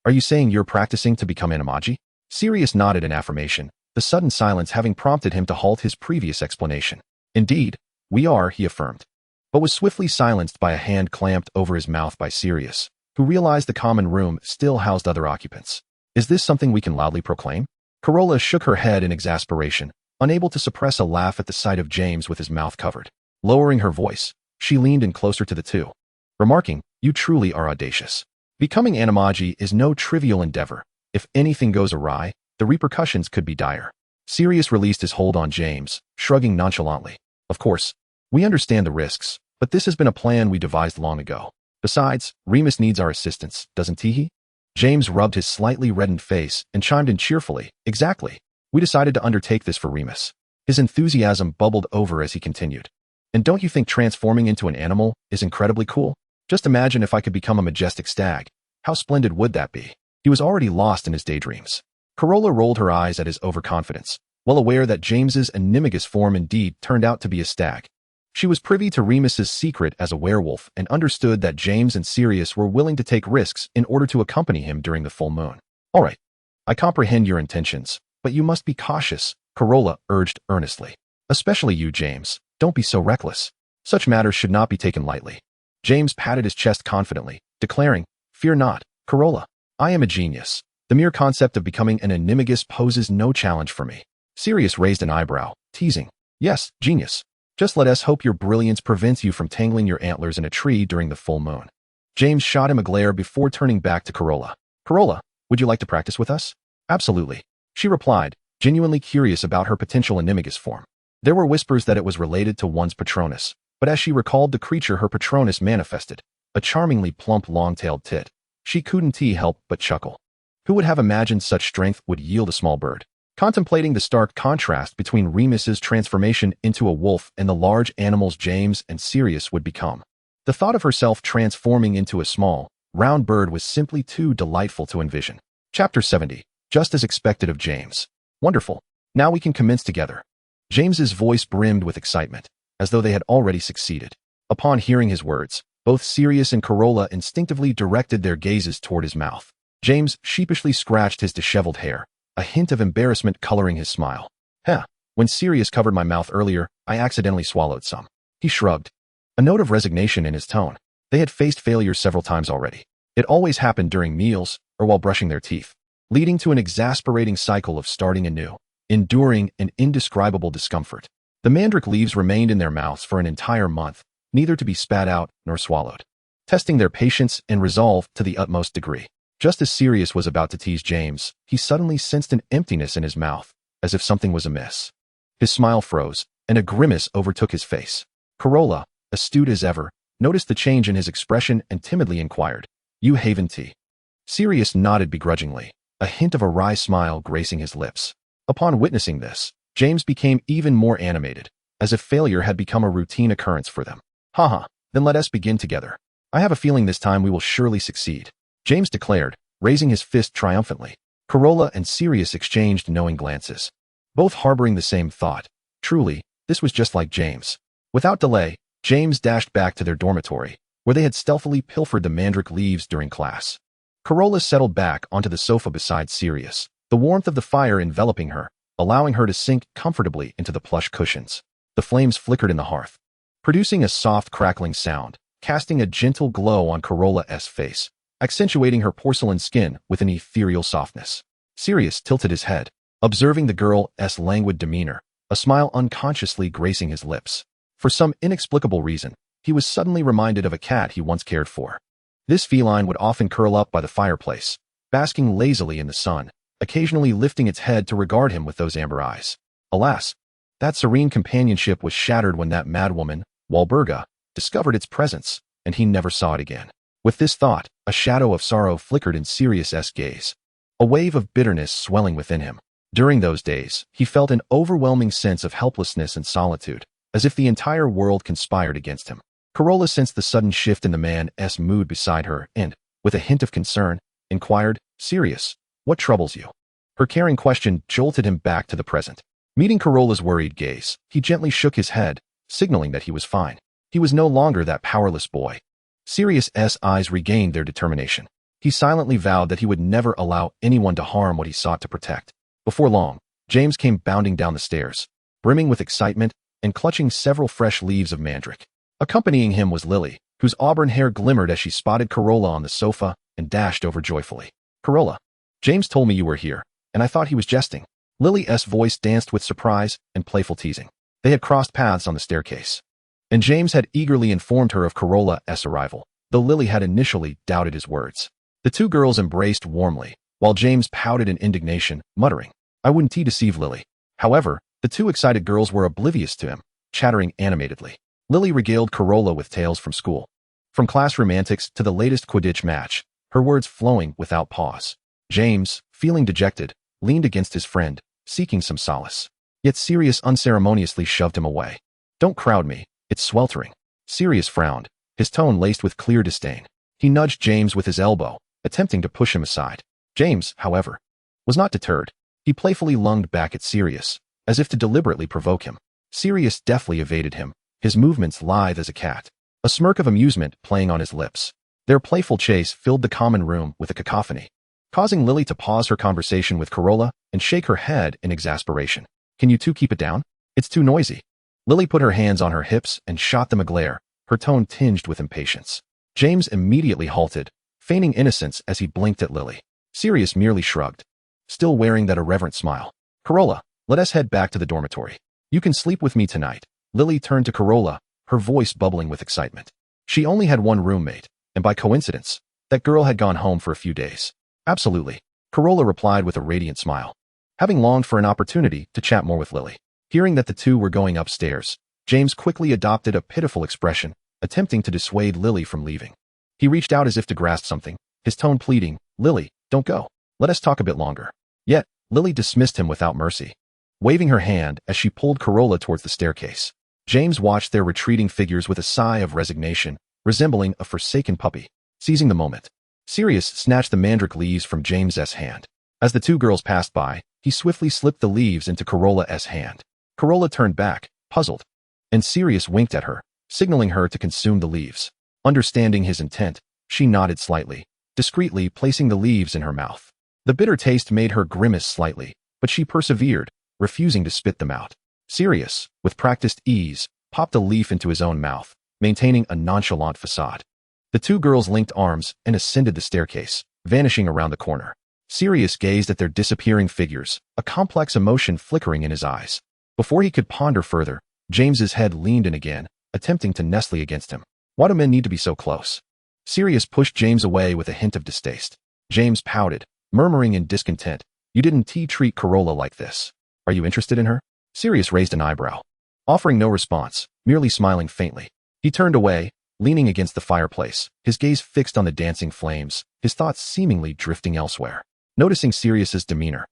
"Are you saying you're practicing to become animagi?" Sirius nodded in affirmation, the sudden silence having prompted him to halt his previous explanation. "Indeed, we are," he affirmed, but was swiftly silenced by a hand clamped over his mouth by Sirius, who realized the common room still housed other occupants. "Is this something we can loudly proclaim?" Carola shook her head in exasperation, unable to suppress a laugh at the sight of James with his mouth covered. Lowering her voice, she leaned in closer to the two, remarking, "You truly are audacious. Becoming animagi is no trivial endeavor. If anything goes awry, the repercussions could be dire." Sirius released his hold on James, shrugging nonchalantly. "Of course, we understand the risks, but this has been a plan we devised long ago. Besides, Remus needs our assistance, doesn't he?" James rubbed his slightly reddened face and chimed in cheerfully, "Exactly. We decided to undertake this for Remus." His enthusiasm bubbled over as he continued. "And don't you think transforming into an animal is incredibly cool? Just imagine if I could become a majestic stag. How splendid would that be?" He was already lost in his daydreams. Carola rolled her eyes at his overconfidence, well aware that James's animagus form indeed turned out to be a stag. She was privy to Remus's secret as a werewolf and understood that James and Sirius were willing to take risks in order to accompany him during the full moon. "All right, I comprehend your intentions, but you must be cautious," Carola urged earnestly. "Especially you, James. Don't be so reckless. Such matters should not be taken lightly." James patted his chest confidently, declaring, "Fear not, Carola. I am a genius. The mere concept of becoming an animagus poses no challenge for me." Sirius raised an eyebrow, teasing, "Yes, genius. Just let us hope your brilliance prevents you from tangling your antlers in a tree during the full moon." James shot him a glare before turning back to Carola. "Carola, would you like to practice with us?" "Absolutely," she replied, genuinely curious about her potential animagus form. There were whispers that it was related to one's Patronus, but as she recalled the creature her Patronus manifested, a charmingly plump long-tailed tit, she couldn't help but chuckle. Who would have imagined such strength would yield a small bird? Contemplating the stark contrast between Remus's transformation into a wolf and the large animals James and Sirius would become, the thought of herself transforming into a small, round bird was simply too delightful to envision. Chapter 70. Just as expected of James. "Wonderful. Now we can commence together." James's voice brimmed with excitement, as though they had already succeeded. Upon hearing his words, both Sirius and Carola instinctively directed their gazes toward his mouth. James sheepishly scratched his disheveled hair, a hint of embarrassment coloring his smile. When Sirius covered my mouth earlier, I accidentally swallowed some." He shrugged, a note of resignation in his tone. They had faced failure several times already. It always happened during meals or while brushing their teeth, leading to an exasperating cycle of starting anew, enduring an indescribable discomfort. The mandrake leaves remained in their mouths for an entire month, neither to be spat out nor swallowed, testing their patience and resolve to the utmost degree. Just as Sirius was about to tease James, he suddenly sensed an emptiness in his mouth, as if something was amiss. His smile froze, and a grimace overtook his face. Carola, astute as ever, noticed the change in his expression and timidly inquired, "You haven tea?" Sirius nodded begrudgingly, a hint of a wry smile gracing his lips. Upon witnessing this, James became even more animated, as if failure had become a routine occurrence for them. "Haha, then let us begin together. I have a feeling this time we will surely succeed," James declared, raising his fist triumphantly. Carola and Sirius exchanged knowing glances, both harboring the same thought. Truly, this was just like James. Without delay, James dashed back to their dormitory, where they had stealthily pilfered the mandrake leaves during class. Carola settled back onto the sofa beside Sirius, the warmth of the fire enveloping her, allowing her to sink comfortably into the plush cushions. The flames flickered in the hearth, producing a soft crackling sound, casting a gentle glow on Carola's face, accentuating her porcelain skin with an ethereal softness. Sirius tilted his head, observing the girl's languid demeanor, a smile unconsciously gracing his lips. For some inexplicable reason, he was suddenly reminded of a cat he once cared for. This feline would often curl up by the fireplace, basking lazily in the sun, occasionally lifting its head to regard him with those amber eyes. Alas, that serene companionship was shattered when that madwoman, Walburga, discovered its presence, and he never saw it again. With this thought, a shadow of sorrow flickered in Sirius's gaze, a wave of bitterness swelling within him. During those days, he felt an overwhelming sense of helplessness and solitude, as if the entire world conspired against him. Carola sensed the sudden shift in the man's mood beside her and, with a hint of concern, inquired, "Sirius, what troubles you?" Her caring question jolted him back to the present. Meeting Carola's worried gaze, he gently shook his head, signaling that he was fine. He was no longer that powerless boy. Sirius's eyes regained their determination. He silently vowed that he would never allow anyone to harm what he sought to protect. Before long, James came bounding down the stairs, brimming with excitement and clutching several fresh leaves of mandrake. Accompanying him was Lily, whose auburn hair glimmered as she spotted Carola on the sofa and dashed over joyfully. "Carola, James told me you were here, and I thought he was jesting." Lily's voice danced with surprise and playful teasing. They had crossed paths on the staircase, and James had eagerly informed her of Carola's arrival, though Lily had initially doubted his words. The two girls embraced warmly, while James pouted in indignation, muttering, "I wouldn't deceive Lily." However, the two excited girls were oblivious to him, chattering animatedly. Lily regaled Carola with tales from school, from classroom antics to the latest Quidditch match, her words flowing without pause. James, feeling dejected, leaned against his friend, seeking some solace. Yet Sirius unceremoniously shoved him away. "Don't crowd me, it's sweltering." Sirius frowned, his tone laced with clear disdain. He nudged James with his elbow, attempting to push him aside. James, however, was not deterred. He playfully lunged back at Sirius, as if to deliberately provoke him. Sirius deftly evaded him, his movements lithe as a cat, a smirk of amusement playing on his lips. Their playful chase filled the common room with a cacophony, causing Lily to pause her conversation with Carola and shake her head in exasperation. "Can you two keep it down? It's too noisy." Lily put her hands on her hips and shot them a glare, her tone tinged with impatience. James immediately halted, feigning innocence as he blinked at Lily. Sirius merely shrugged, still wearing that irreverent smile. "Carola, let us head back to the dormitory. You can sleep with me tonight." Lily turned to Carola, her voice bubbling with excitement. She only had one roommate, and by coincidence, that girl had gone home for a few days. "Absolutely," Carola replied with a radiant smile, having longed for an opportunity to chat more with Lily. Hearing that the two were going upstairs, James quickly adopted a pitiful expression, attempting to dissuade Lily from leaving. He reached out as if to grasp something, his tone pleading, "Lily, don't go. Let us talk a bit longer." Yet, Lily dismissed him without mercy, waving her hand as she pulled Carola towards the staircase. James watched their retreating figures with a sigh of resignation, resembling a forsaken puppy. Seizing the moment, Sirius snatched the mandrake leaves from James's hand. As the two girls passed by, he swiftly slipped the leaves into Carola's hand. Carola turned back, puzzled, and Sirius winked at her, signaling her to consume the leaves. Understanding his intent, she nodded slightly, discreetly placing the leaves in her mouth. The bitter taste made her grimace slightly, but she persevered, refusing to spit them out. Sirius, with practiced ease, popped a leaf into his own mouth, maintaining a nonchalant facade. The two girls linked arms and ascended the staircase, vanishing around the corner. Sirius gazed at their disappearing figures, a complex emotion flickering in his eyes. Before he could ponder further, James's head leaned in again, attempting to nestle against him. "Why do men need to be so close?" Sirius pushed James away with a hint of distaste. James pouted, murmuring in discontent, "You didn't treat Carola like this. Are you interested in her?" Sirius raised an eyebrow, offering no response, merely smiling faintly. He turned away, leaning against the fireplace, his gaze fixed on the dancing flames, his thoughts seemingly drifting elsewhere. Noticing Sirius's demeanor,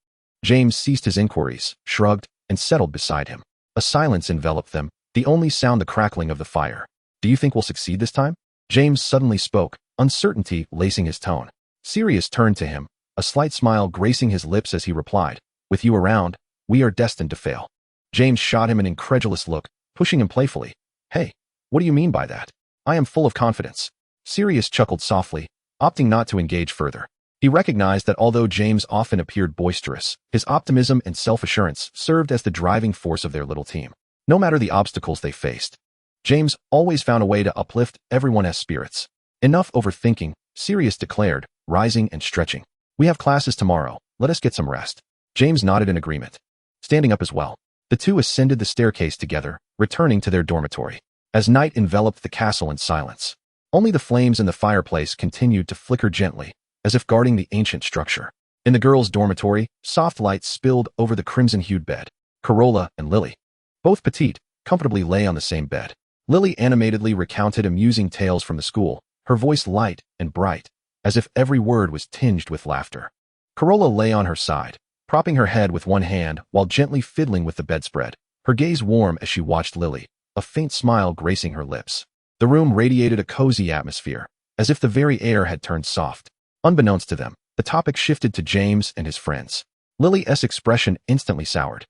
James ceased his inquiries, shrugged, and settled beside him. A silence enveloped them, the only sound the crackling of the fire. "Do you think we'll succeed this time?" James suddenly spoke, uncertainty lacing his tone. Sirius turned to him, a slight smile gracing his lips as he replied, "With you around, we are destined to fail." James shot him an incredulous look, pushing him playfully. "Hey, what do you mean by that? I am full of confidence." Sirius chuckled softly, opting not to engage further. He recognized that although James often appeared boisterous, his optimism and self-assurance served as the driving force of their little team. No matter the obstacles they faced, James always found a way to uplift everyone's spirits. "Enough overthinking," Sirius declared, rising and stretching. "We have classes tomorrow, let us get some rest." James nodded in agreement, standing up as well. The two ascended the staircase together, returning to their dormitory. As night enveloped the castle in silence, only the flames in the fireplace continued to flicker gently, as if guarding the ancient structure. In the girls' dormitory, soft light spilled over the crimson-hued bed. Carola and Lily, both petite, comfortably lay on the same bed. Lily animatedly recounted amusing tales from the school, her voice light and bright, as if every word was tinged with laughter. Carola lay on her side, propping her head with one hand while gently fiddling with the bedspread, her gaze warm as she watched Lily, a faint smile gracing her lips. The room radiated a cozy atmosphere, as if the very air had turned soft. Unbeknownst to them, the topic shifted to James and his friends. Lily's expression instantly soured,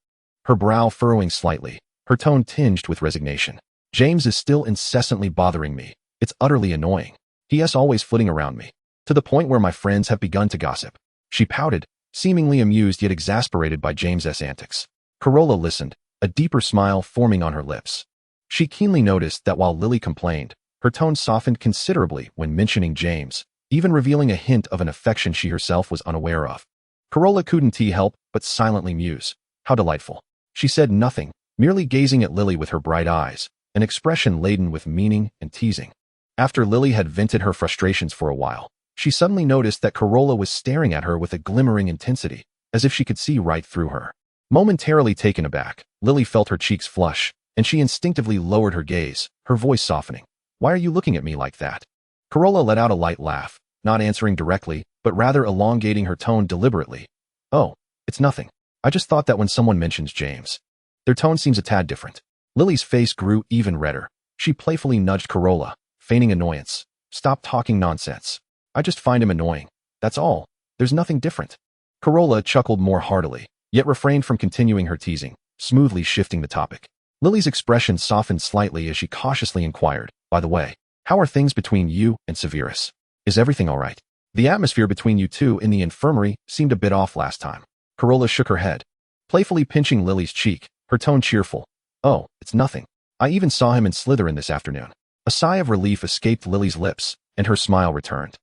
her brow furrowing slightly, her tone tinged with resignation. James is still incessantly bothering me. It's utterly annoying. He is always flitting around me, to the point where my friends have begun to gossip. She pouted, seemingly amused yet exasperated by James's antics. Carola listened, a deeper smile forming on her lips. She keenly noticed that while Lily complained, her tone softened considerably when mentioning James, even revealing a hint of an affection she herself was unaware of. Carola couldn't help but silently muse. How delightful. She said nothing, merely gazing at Lily with her bright eyes, an expression laden with meaning and teasing. After Lily had vented her frustrations for a while, she suddenly noticed that Carola was staring at her with a glimmering intensity, as if she could see right through her. Momentarily taken aback, Lily felt her cheeks flush, and she instinctively lowered her gaze, her voice softening. Why are you looking at me like that? Carola let out a light laugh, not answering directly, but rather elongating her tone deliberately. Oh, it's nothing. I just thought that when someone mentions James, their tone seems a tad different. Lily's face grew even redder. She playfully nudged Carola, feigning annoyance. Stop talking nonsense. I just find him annoying. That's all. There's nothing different. Carola chuckled more heartily, yet refrained from continuing her teasing, smoothly shifting the topic. Lily's expression softened slightly as she cautiously inquired, by the way, how are things between you and Severus? Is everything all right? The atmosphere between you two in the infirmary seemed a bit off last time. Carola shook her head, playfully pinching Lily's cheek, her tone cheerful. Oh, it's nothing. I even saw him in Slytherin this afternoon. A sigh of relief escaped Lily's lips, and her smile returned.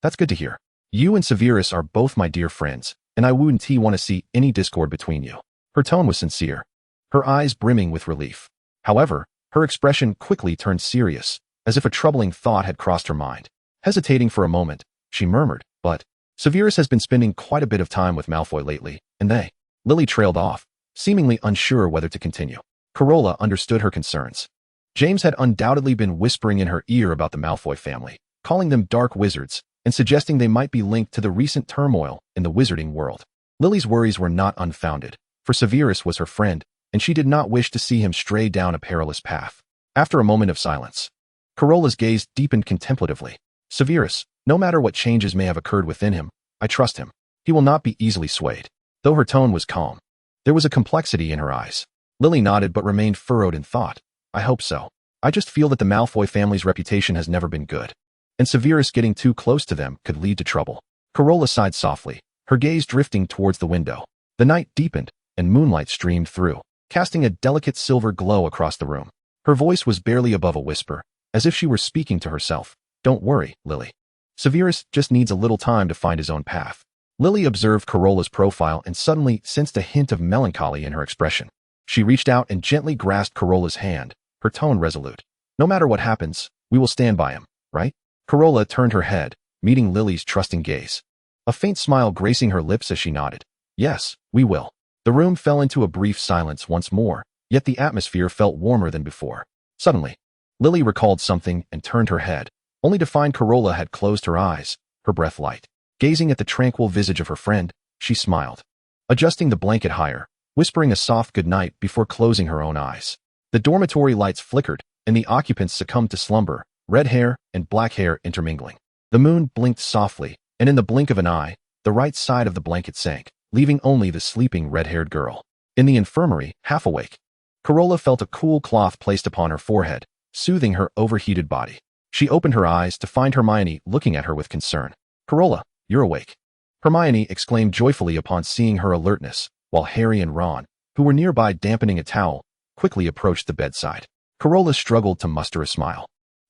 That's good to hear. You and Severus are both my dear friends, and I wouldn't want to see any discord between you. Her tone was sincere, her eyes brimming with relief. However, her expression quickly turned serious, as if a troubling thought had crossed her mind. Hesitating for a moment, she murmured, but Severus has been spending quite a bit of time with Malfoy lately, and they. Lily trailed off, seemingly unsure whether to continue. Carola understood her concerns. James had undoubtedly been whispering in her ear about the Malfoy family, calling them dark wizards, and suggesting they might be linked to the recent turmoil in the wizarding world. Lily's worries were not unfounded, for Severus was her friend, and she did not wish to see him stray down a perilous path. After a moment of silence, Carola's gaze deepened contemplatively. Severus, no matter what changes may have occurred within him, I trust him. He will not be easily swayed. Though her tone was calm, there was a complexity in her eyes. Lily nodded but remained furrowed in thought. I hope so. I just feel that the Malfoy family's reputation has never been good, and Severus getting too close to them could lead to trouble. Carola sighed softly, her gaze drifting towards the window. The night deepened, and moonlight streamed through, casting a delicate silver glow across the room. Her voice was barely above a whisper, as if she were speaking to herself. Don't worry, Lily. Severus just needs a little time to find his own path. Lily observed Carola's profile and suddenly sensed a hint of melancholy in her expression. She reached out and gently grasped Carola's hand, her tone resolute. No matter what happens, we will stand by him, right? Carola turned her head, meeting Lily's trusting gaze. A faint smile gracing her lips as she nodded. Yes, we will. The room fell into a brief silence once more, yet the atmosphere felt warmer than before. Suddenly, Lily recalled something and turned her head, only to find Carola had closed her eyes, her breath light. Gazing at the tranquil visage of her friend, she smiled, adjusting the blanket higher, whispering a soft goodnight before closing her own eyes. The dormitory lights flickered, and the occupants succumbed to slumber, red hair and black hair intermingling. The moon blinked softly, and in the blink of an eye, the right side of the blanket sank, leaving only the sleeping red-haired girl. In the infirmary, half awake, Carola felt a cool cloth placed upon her forehead, soothing her overheated body. She opened her eyes to find Hermione looking at her with concern. Carola, you're awake. Hermione exclaimed joyfully upon seeing her alertness, while Harry and Ron, who were nearby dampening a towel, quickly approached the bedside. Carola struggled to muster a smile,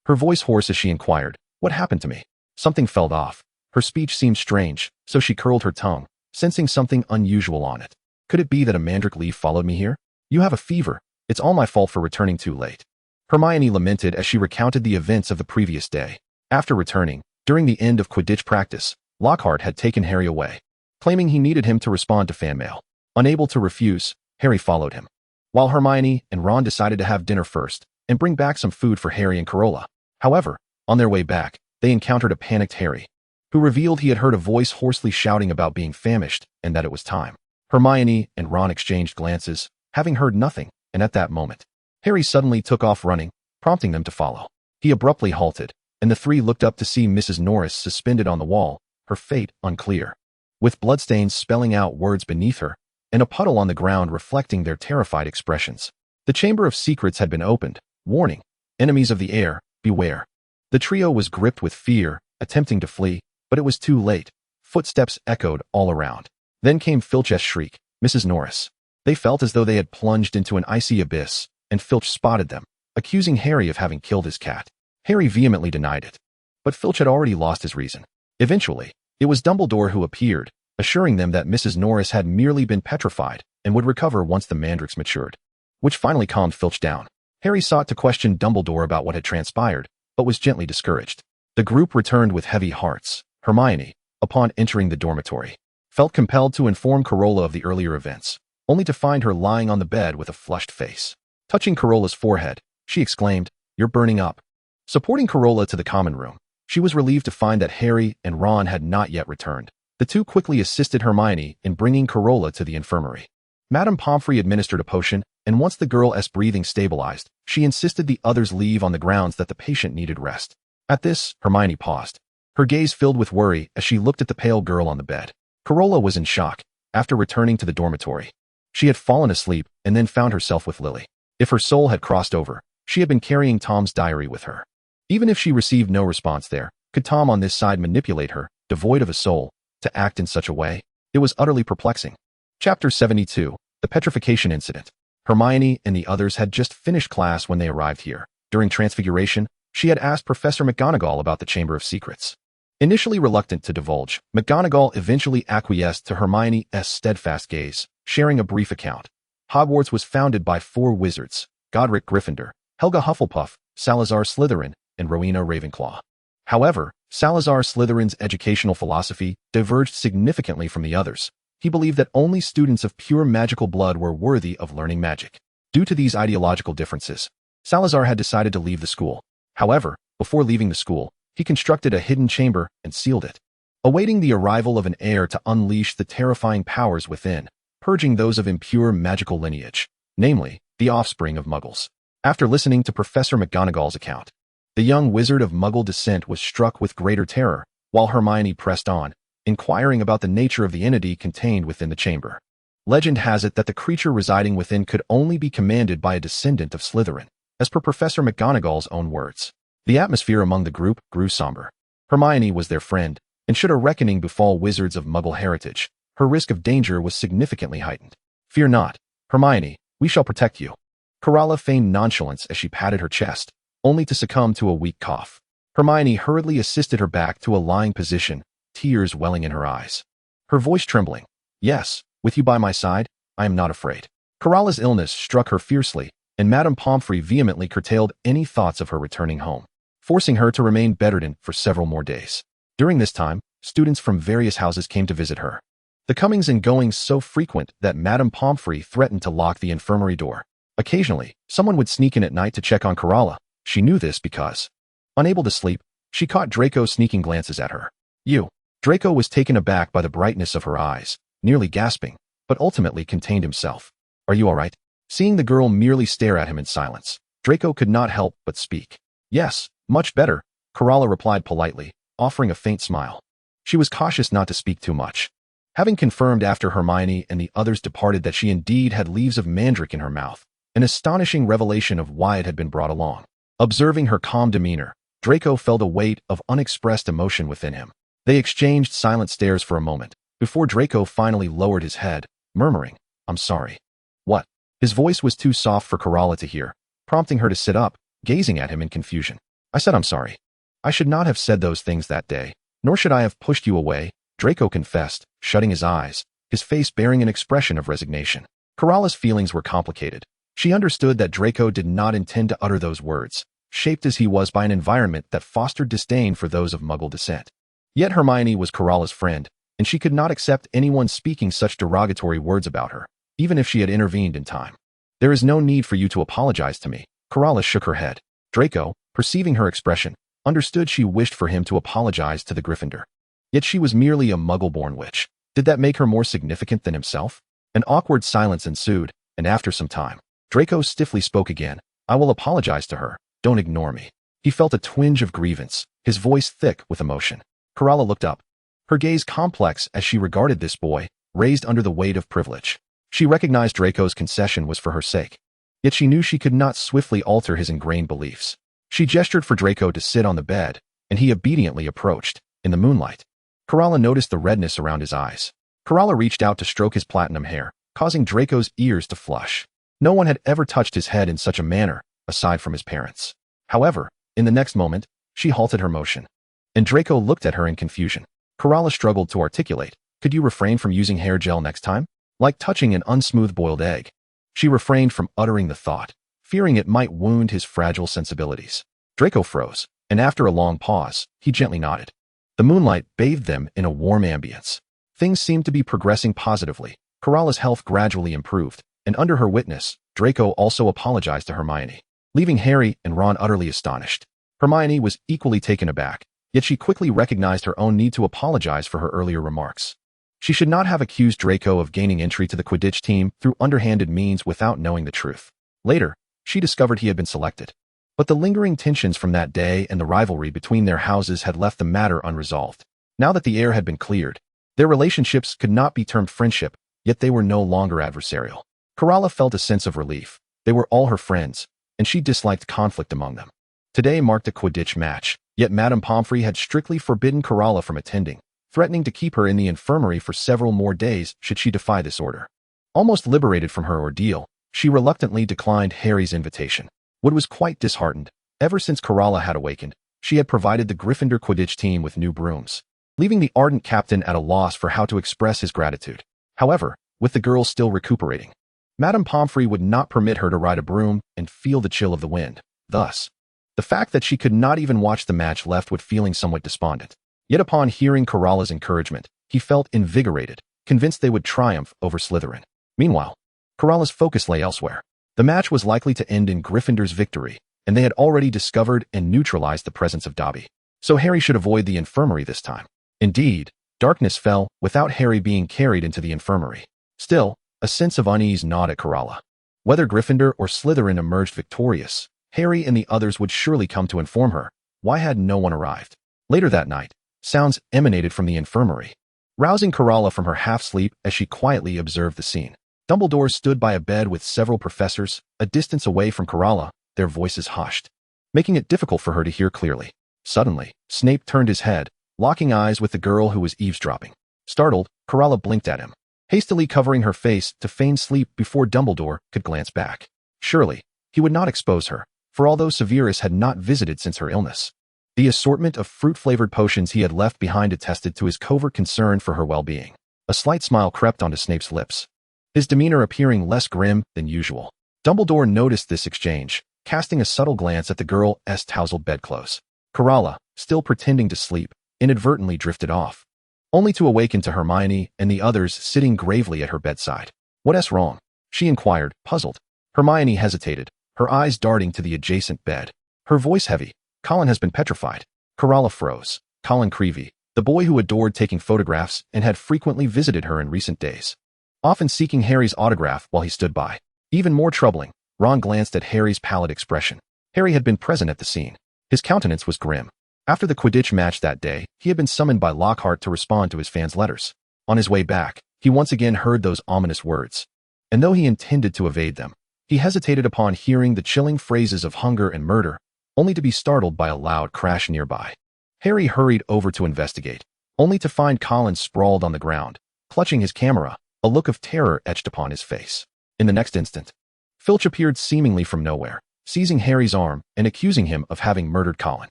her voice hoarse as she inquired, what happened to me? Something felt off. Her speech seemed strange, so she curled her tongue, sensing something unusual on it. Could it be that a mandrake leaf followed me here? You have a fever. It's all my fault for returning too late. Hermione lamented as she recounted the events of the previous day. After returning, during the end of Quidditch practice, Lockhart had taken Harry away, claiming he needed him to respond to fan mail. Unable to refuse, Harry followed him, while Hermione and Ron decided to have dinner first and bring back some food for Harry and Carola. However, on their way back, they encountered a panicked Harry, who revealed he had heard a voice hoarsely shouting about being famished and that it was time. Hermione and Ron exchanged glances, having heard nothing, and at that moment, Harry suddenly took off running, prompting them to follow. He abruptly halted, and the three looked up to see Mrs. Norris suspended on the wall, her fate unclear. With bloodstains spelling out words beneath her, and a puddle on the ground reflecting their terrified expressions. The Chamber of Secrets had been opened, warning, enemies of the heir, beware. The trio was gripped with fear, attempting to flee, but it was too late. Footsteps echoed all around. Then came Filch's shriek, Mrs. Norris. They felt as though they had plunged into an icy abyss, and Filch spotted them, accusing Harry of having killed his cat. Harry vehemently denied it. But Filch had already lost his reason. Eventually, it was Dumbledore who appeared, assuring them that Mrs. Norris had merely been petrified and would recover once the mandrakes matured, which finally calmed Filch down. Harry sought to question Dumbledore about what had transpired, but was gently discouraged. The group returned with heavy hearts. Hermione, upon entering the dormitory, felt compelled to inform Carola of the earlier events, only to find her lying on the bed with a flushed face. Touching Carola's forehead, she exclaimed, "You're burning up." Supporting Carola to the common room, she was relieved to find that Harry and Ron had not yet returned. The two quickly assisted Hermione in bringing Carola to the infirmary. Madame Pomfrey administered a potion, and once the girl's breathing stabilized, she insisted the others leave on the grounds that the patient needed rest. At this, Hermione paused. Her gaze filled with worry as she looked at the pale girl on the bed. Carola was in shock. After returning to the dormitory, she had fallen asleep and then found herself with Lily. If her soul had crossed over, she had been carrying Tom's diary with her. Even if she received no response there, could Tom on this side manipulate her, devoid of a soul, to act in such a way? It was utterly perplexing. Chapter 72, The Petrification Incident. Hermione and the others had just finished class when they arrived here. During Transfiguration, she had asked Professor McGonagall about the Chamber of Secrets. Initially reluctant to divulge, McGonagall eventually acquiesced to Hermione's steadfast gaze, sharing a brief account. Hogwarts was founded by 4 wizards: Godric Gryffindor, Helga Hufflepuff, Salazar Slytherin, and Rowena Ravenclaw. However, Salazar Slytherin's educational philosophy diverged significantly from the others. He believed that only students of pure magical blood were worthy of learning magic. Due to these ideological differences, Salazar had decided to leave the school. However, before leaving the school, he constructed a hidden chamber and sealed it, awaiting the arrival of an heir to unleash the terrifying powers within, purging those of impure magical lineage, namely, the offspring of Muggles. After listening to Professor McGonagall's account, the young wizard of Muggle descent was struck with greater terror, while Hermione pressed on, inquiring about the nature of the entity contained within the chamber. Legend has it that the creature residing within could only be commanded by a descendant of Slytherin, as per Professor McGonagall's own words. The atmosphere among the group grew somber. Hermione was their friend, and should a reckoning befall wizards of Muggle heritage, her risk of danger was significantly heightened. "Fear not, Hermione, we shall protect you." Carola feigned nonchalance as she patted her chest, only to succumb to a weak cough. Hermione hurriedly assisted her back to a lying position, tears welling in her eyes. Her voice trembling. "Yes, with you by my side, I am not afraid." Carola's illness struck her fiercely, and Madame Pomfrey vehemently curtailed any thoughts of her returning home, forcing her to remain bedridden for several more days. During this time, students from various houses came to visit her. The comings and goings so frequent that Madame Pomfrey threatened to lock the infirmary door. Occasionally, someone would sneak in at night to check on Carola. She knew this because, unable to sleep, she caught Draco sneaking glances at her. "You." Draco was taken aback by the brightness of her eyes, nearly gasping, but ultimately contained himself. "Are you all right?" Seeing the girl merely stare at him in silence, Draco could not help but speak. "Yes, much better," Carola replied politely, offering a faint smile. She was cautious not to speak too much. Having confirmed after Hermione and the others departed that she indeed had leaves of mandrake in her mouth, an astonishing revelation of why it had been brought along. Observing her calm demeanor, Draco felt a weight of unexpressed emotion within him. They exchanged silent stares for a moment, before Draco finally lowered his head, murmuring, "I'm sorry." "What?" His voice was too soft for Carola to hear, prompting her to sit up, gazing at him in confusion. "I said I'm sorry. I should not have said those things that day, nor should I have pushed you away," Draco confessed, shutting his eyes, his face bearing an expression of resignation. Carola's feelings were complicated. She understood that Draco did not intend to utter those words, shaped as he was by an environment that fostered disdain for those of Muggle descent. Yet Hermione was Carola's friend, and she could not accept anyone speaking such derogatory words about her, even if she had intervened in time. "There is no need for you to apologize to me." Carola shook her head. Draco, perceiving her expression, understood she wished for him to apologize to the Gryffindor. Yet she was merely a Muggle-born witch. Did that make her more significant than himself? An awkward silence ensued, and after some time, Draco stiffly spoke again. "I will apologize to her. Don't ignore me." He felt a twinge of grievance, his voice thick with emotion. Carola looked up, her gaze complex as she regarded this boy, raised under the weight of privilege. She recognized Draco's concession was for her sake, yet she knew she could not swiftly alter his ingrained beliefs. She gestured for Draco to sit on the bed, and he obediently approached. In the moonlight, Carola noticed the redness around his eyes. Carola reached out to stroke his platinum hair, causing Draco's ears to flush. No one had ever touched his head in such a manner, aside from his parents. However, in the next moment, she halted her motion, and Draco looked at her in confusion. Carola struggled to articulate. Could you refrain from using hair gel next time? Like touching an unsmooth boiled egg. She refrained from uttering the thought, fearing it might wound his fragile sensibilities. Draco froze, and after a long pause, he gently nodded. The moonlight bathed them in a warm ambience. Things seemed to be progressing positively. Carola's health gradually improved, and under her witness, Draco also apologized to Hermione, leaving Harry and Ron utterly astonished. Hermione was equally taken aback, yet she quickly recognized her own need to apologize for her earlier remarks. She should not have accused Draco of gaining entry to the Quidditch team through underhanded means without knowing the truth. Later, she discovered he had been selected. But the lingering tensions from that day and the rivalry between their houses had left the matter unresolved. Now that the air had been cleared, their relationships could not be termed friendship, yet they were no longer adversarial. Carola felt a sense of relief. They were all her friends, and she disliked conflict among them. Today marked a Quidditch match, yet Madame Pomfrey had strictly forbidden Carola from attending, threatening to keep her in the infirmary for several more days should she defy this order. Almost liberated from her ordeal, she reluctantly declined Harry's invitation. Wood was quite disheartened. Ever since Carola had awakened, she had provided the Gryffindor Quidditch team with new brooms, leaving the ardent captain at a loss for how to express his gratitude. However, with the girls still recuperating, Madame Pomfrey would not permit her to ride a broom and feel the chill of the wind. Thus, the fact that she could not even watch the match left Wood feeling somewhat despondent. Yet upon hearing Carola's encouragement, he felt invigorated, convinced they would triumph over Slytherin. Meanwhile, Carola's focus lay elsewhere. The match was likely to end in Gryffindor's victory, and they had already discovered and neutralized the presence of Dobby. So Harry should avoid the infirmary this time. Indeed, darkness fell without Harry being carried into the infirmary. Still, a sense of unease gnawed at Carola. Whether Gryffindor or Slytherin emerged victorious, Harry and the others would surely come to inform her. Why had no one arrived? Later that night, sounds emanated from the infirmary, rousing Carola from her half-sleep as she quietly observed the scene. Dumbledore stood by a bed with several professors, a distance away from Carola, their voices hushed, making it difficult for her to hear clearly. Suddenly, Snape turned his head, locking eyes with the girl who was eavesdropping. Startled, Carola blinked at him, hastily covering her face to feign sleep before Dumbledore could glance back. Surely, he would not expose her, for although Severus had not visited since her illness, the assortment of fruit-flavored potions he had left behind attested to his covert concern for her well-being. A slight smile crept onto Snape's lips, his demeanor appearing less grim than usual. Dumbledore noticed this exchange, casting a subtle glance at the girl's tousled bedclothes. Carola, still pretending to sleep, inadvertently drifted off, only to awaken to Hermione and the others sitting gravely at her bedside. "What's wrong?" she inquired, puzzled. Hermione hesitated, her eyes darting to the adjacent bed, her voice heavy. "Colin has been petrified." Carola froze. Colin Creevey, the boy who adored taking photographs and had frequently visited her in recent days, often seeking Harry's autograph while he stood by. Even more troubling, Ron glanced at Harry's pallid expression. Harry had been present at the scene. His countenance was grim. After the Quidditch match that day, he had been summoned by Lockhart to respond to his fans' letters. On his way back, he once again heard those ominous words. And though he intended to evade them, he hesitated upon hearing the chilling phrases of hunger and murder, only to be startled by a loud crash nearby. Harry hurried over to investigate, only to find Colin sprawled on the ground, clutching his camera, a look of terror etched upon his face. In the next instant, Filch appeared seemingly from nowhere, seizing Harry's arm and accusing him of having murdered Colin.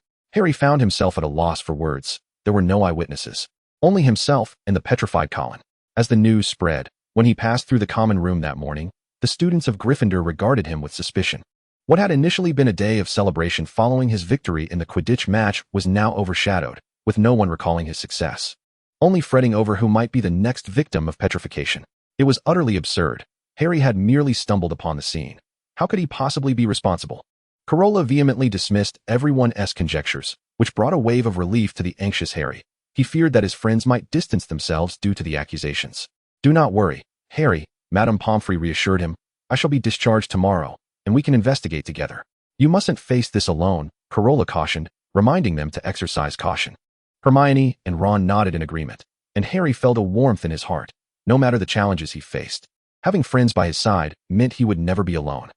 Harry found himself at a loss for words. There were no eyewitnesses, only himself and the petrified Colin. As the news spread, when he passed through the common room that morning, the students of Gryffindor regarded him with suspicion. What had initially been a day of celebration following his victory in the Quidditch match was now overshadowed, with no one recalling his success, only fretting over who might be the next victim of petrification. It was utterly absurd. Harry had merely stumbled upon the scene. How could he possibly be responsible? Carola vehemently dismissed everyone's conjectures, which brought a wave of relief to the anxious Harry. He feared that his friends might distance themselves due to the accusations. "Do not worry, Harry," Madame Pomfrey reassured him. "I shall be discharged tomorrow, and we can investigate together." "You mustn't face this alone," Carola cautioned, reminding them to exercise caution. Hermione and Ron nodded in agreement, and Harry felt a warmth in his heart, no matter the challenges he faced. Having friends by his side meant he would never be alone.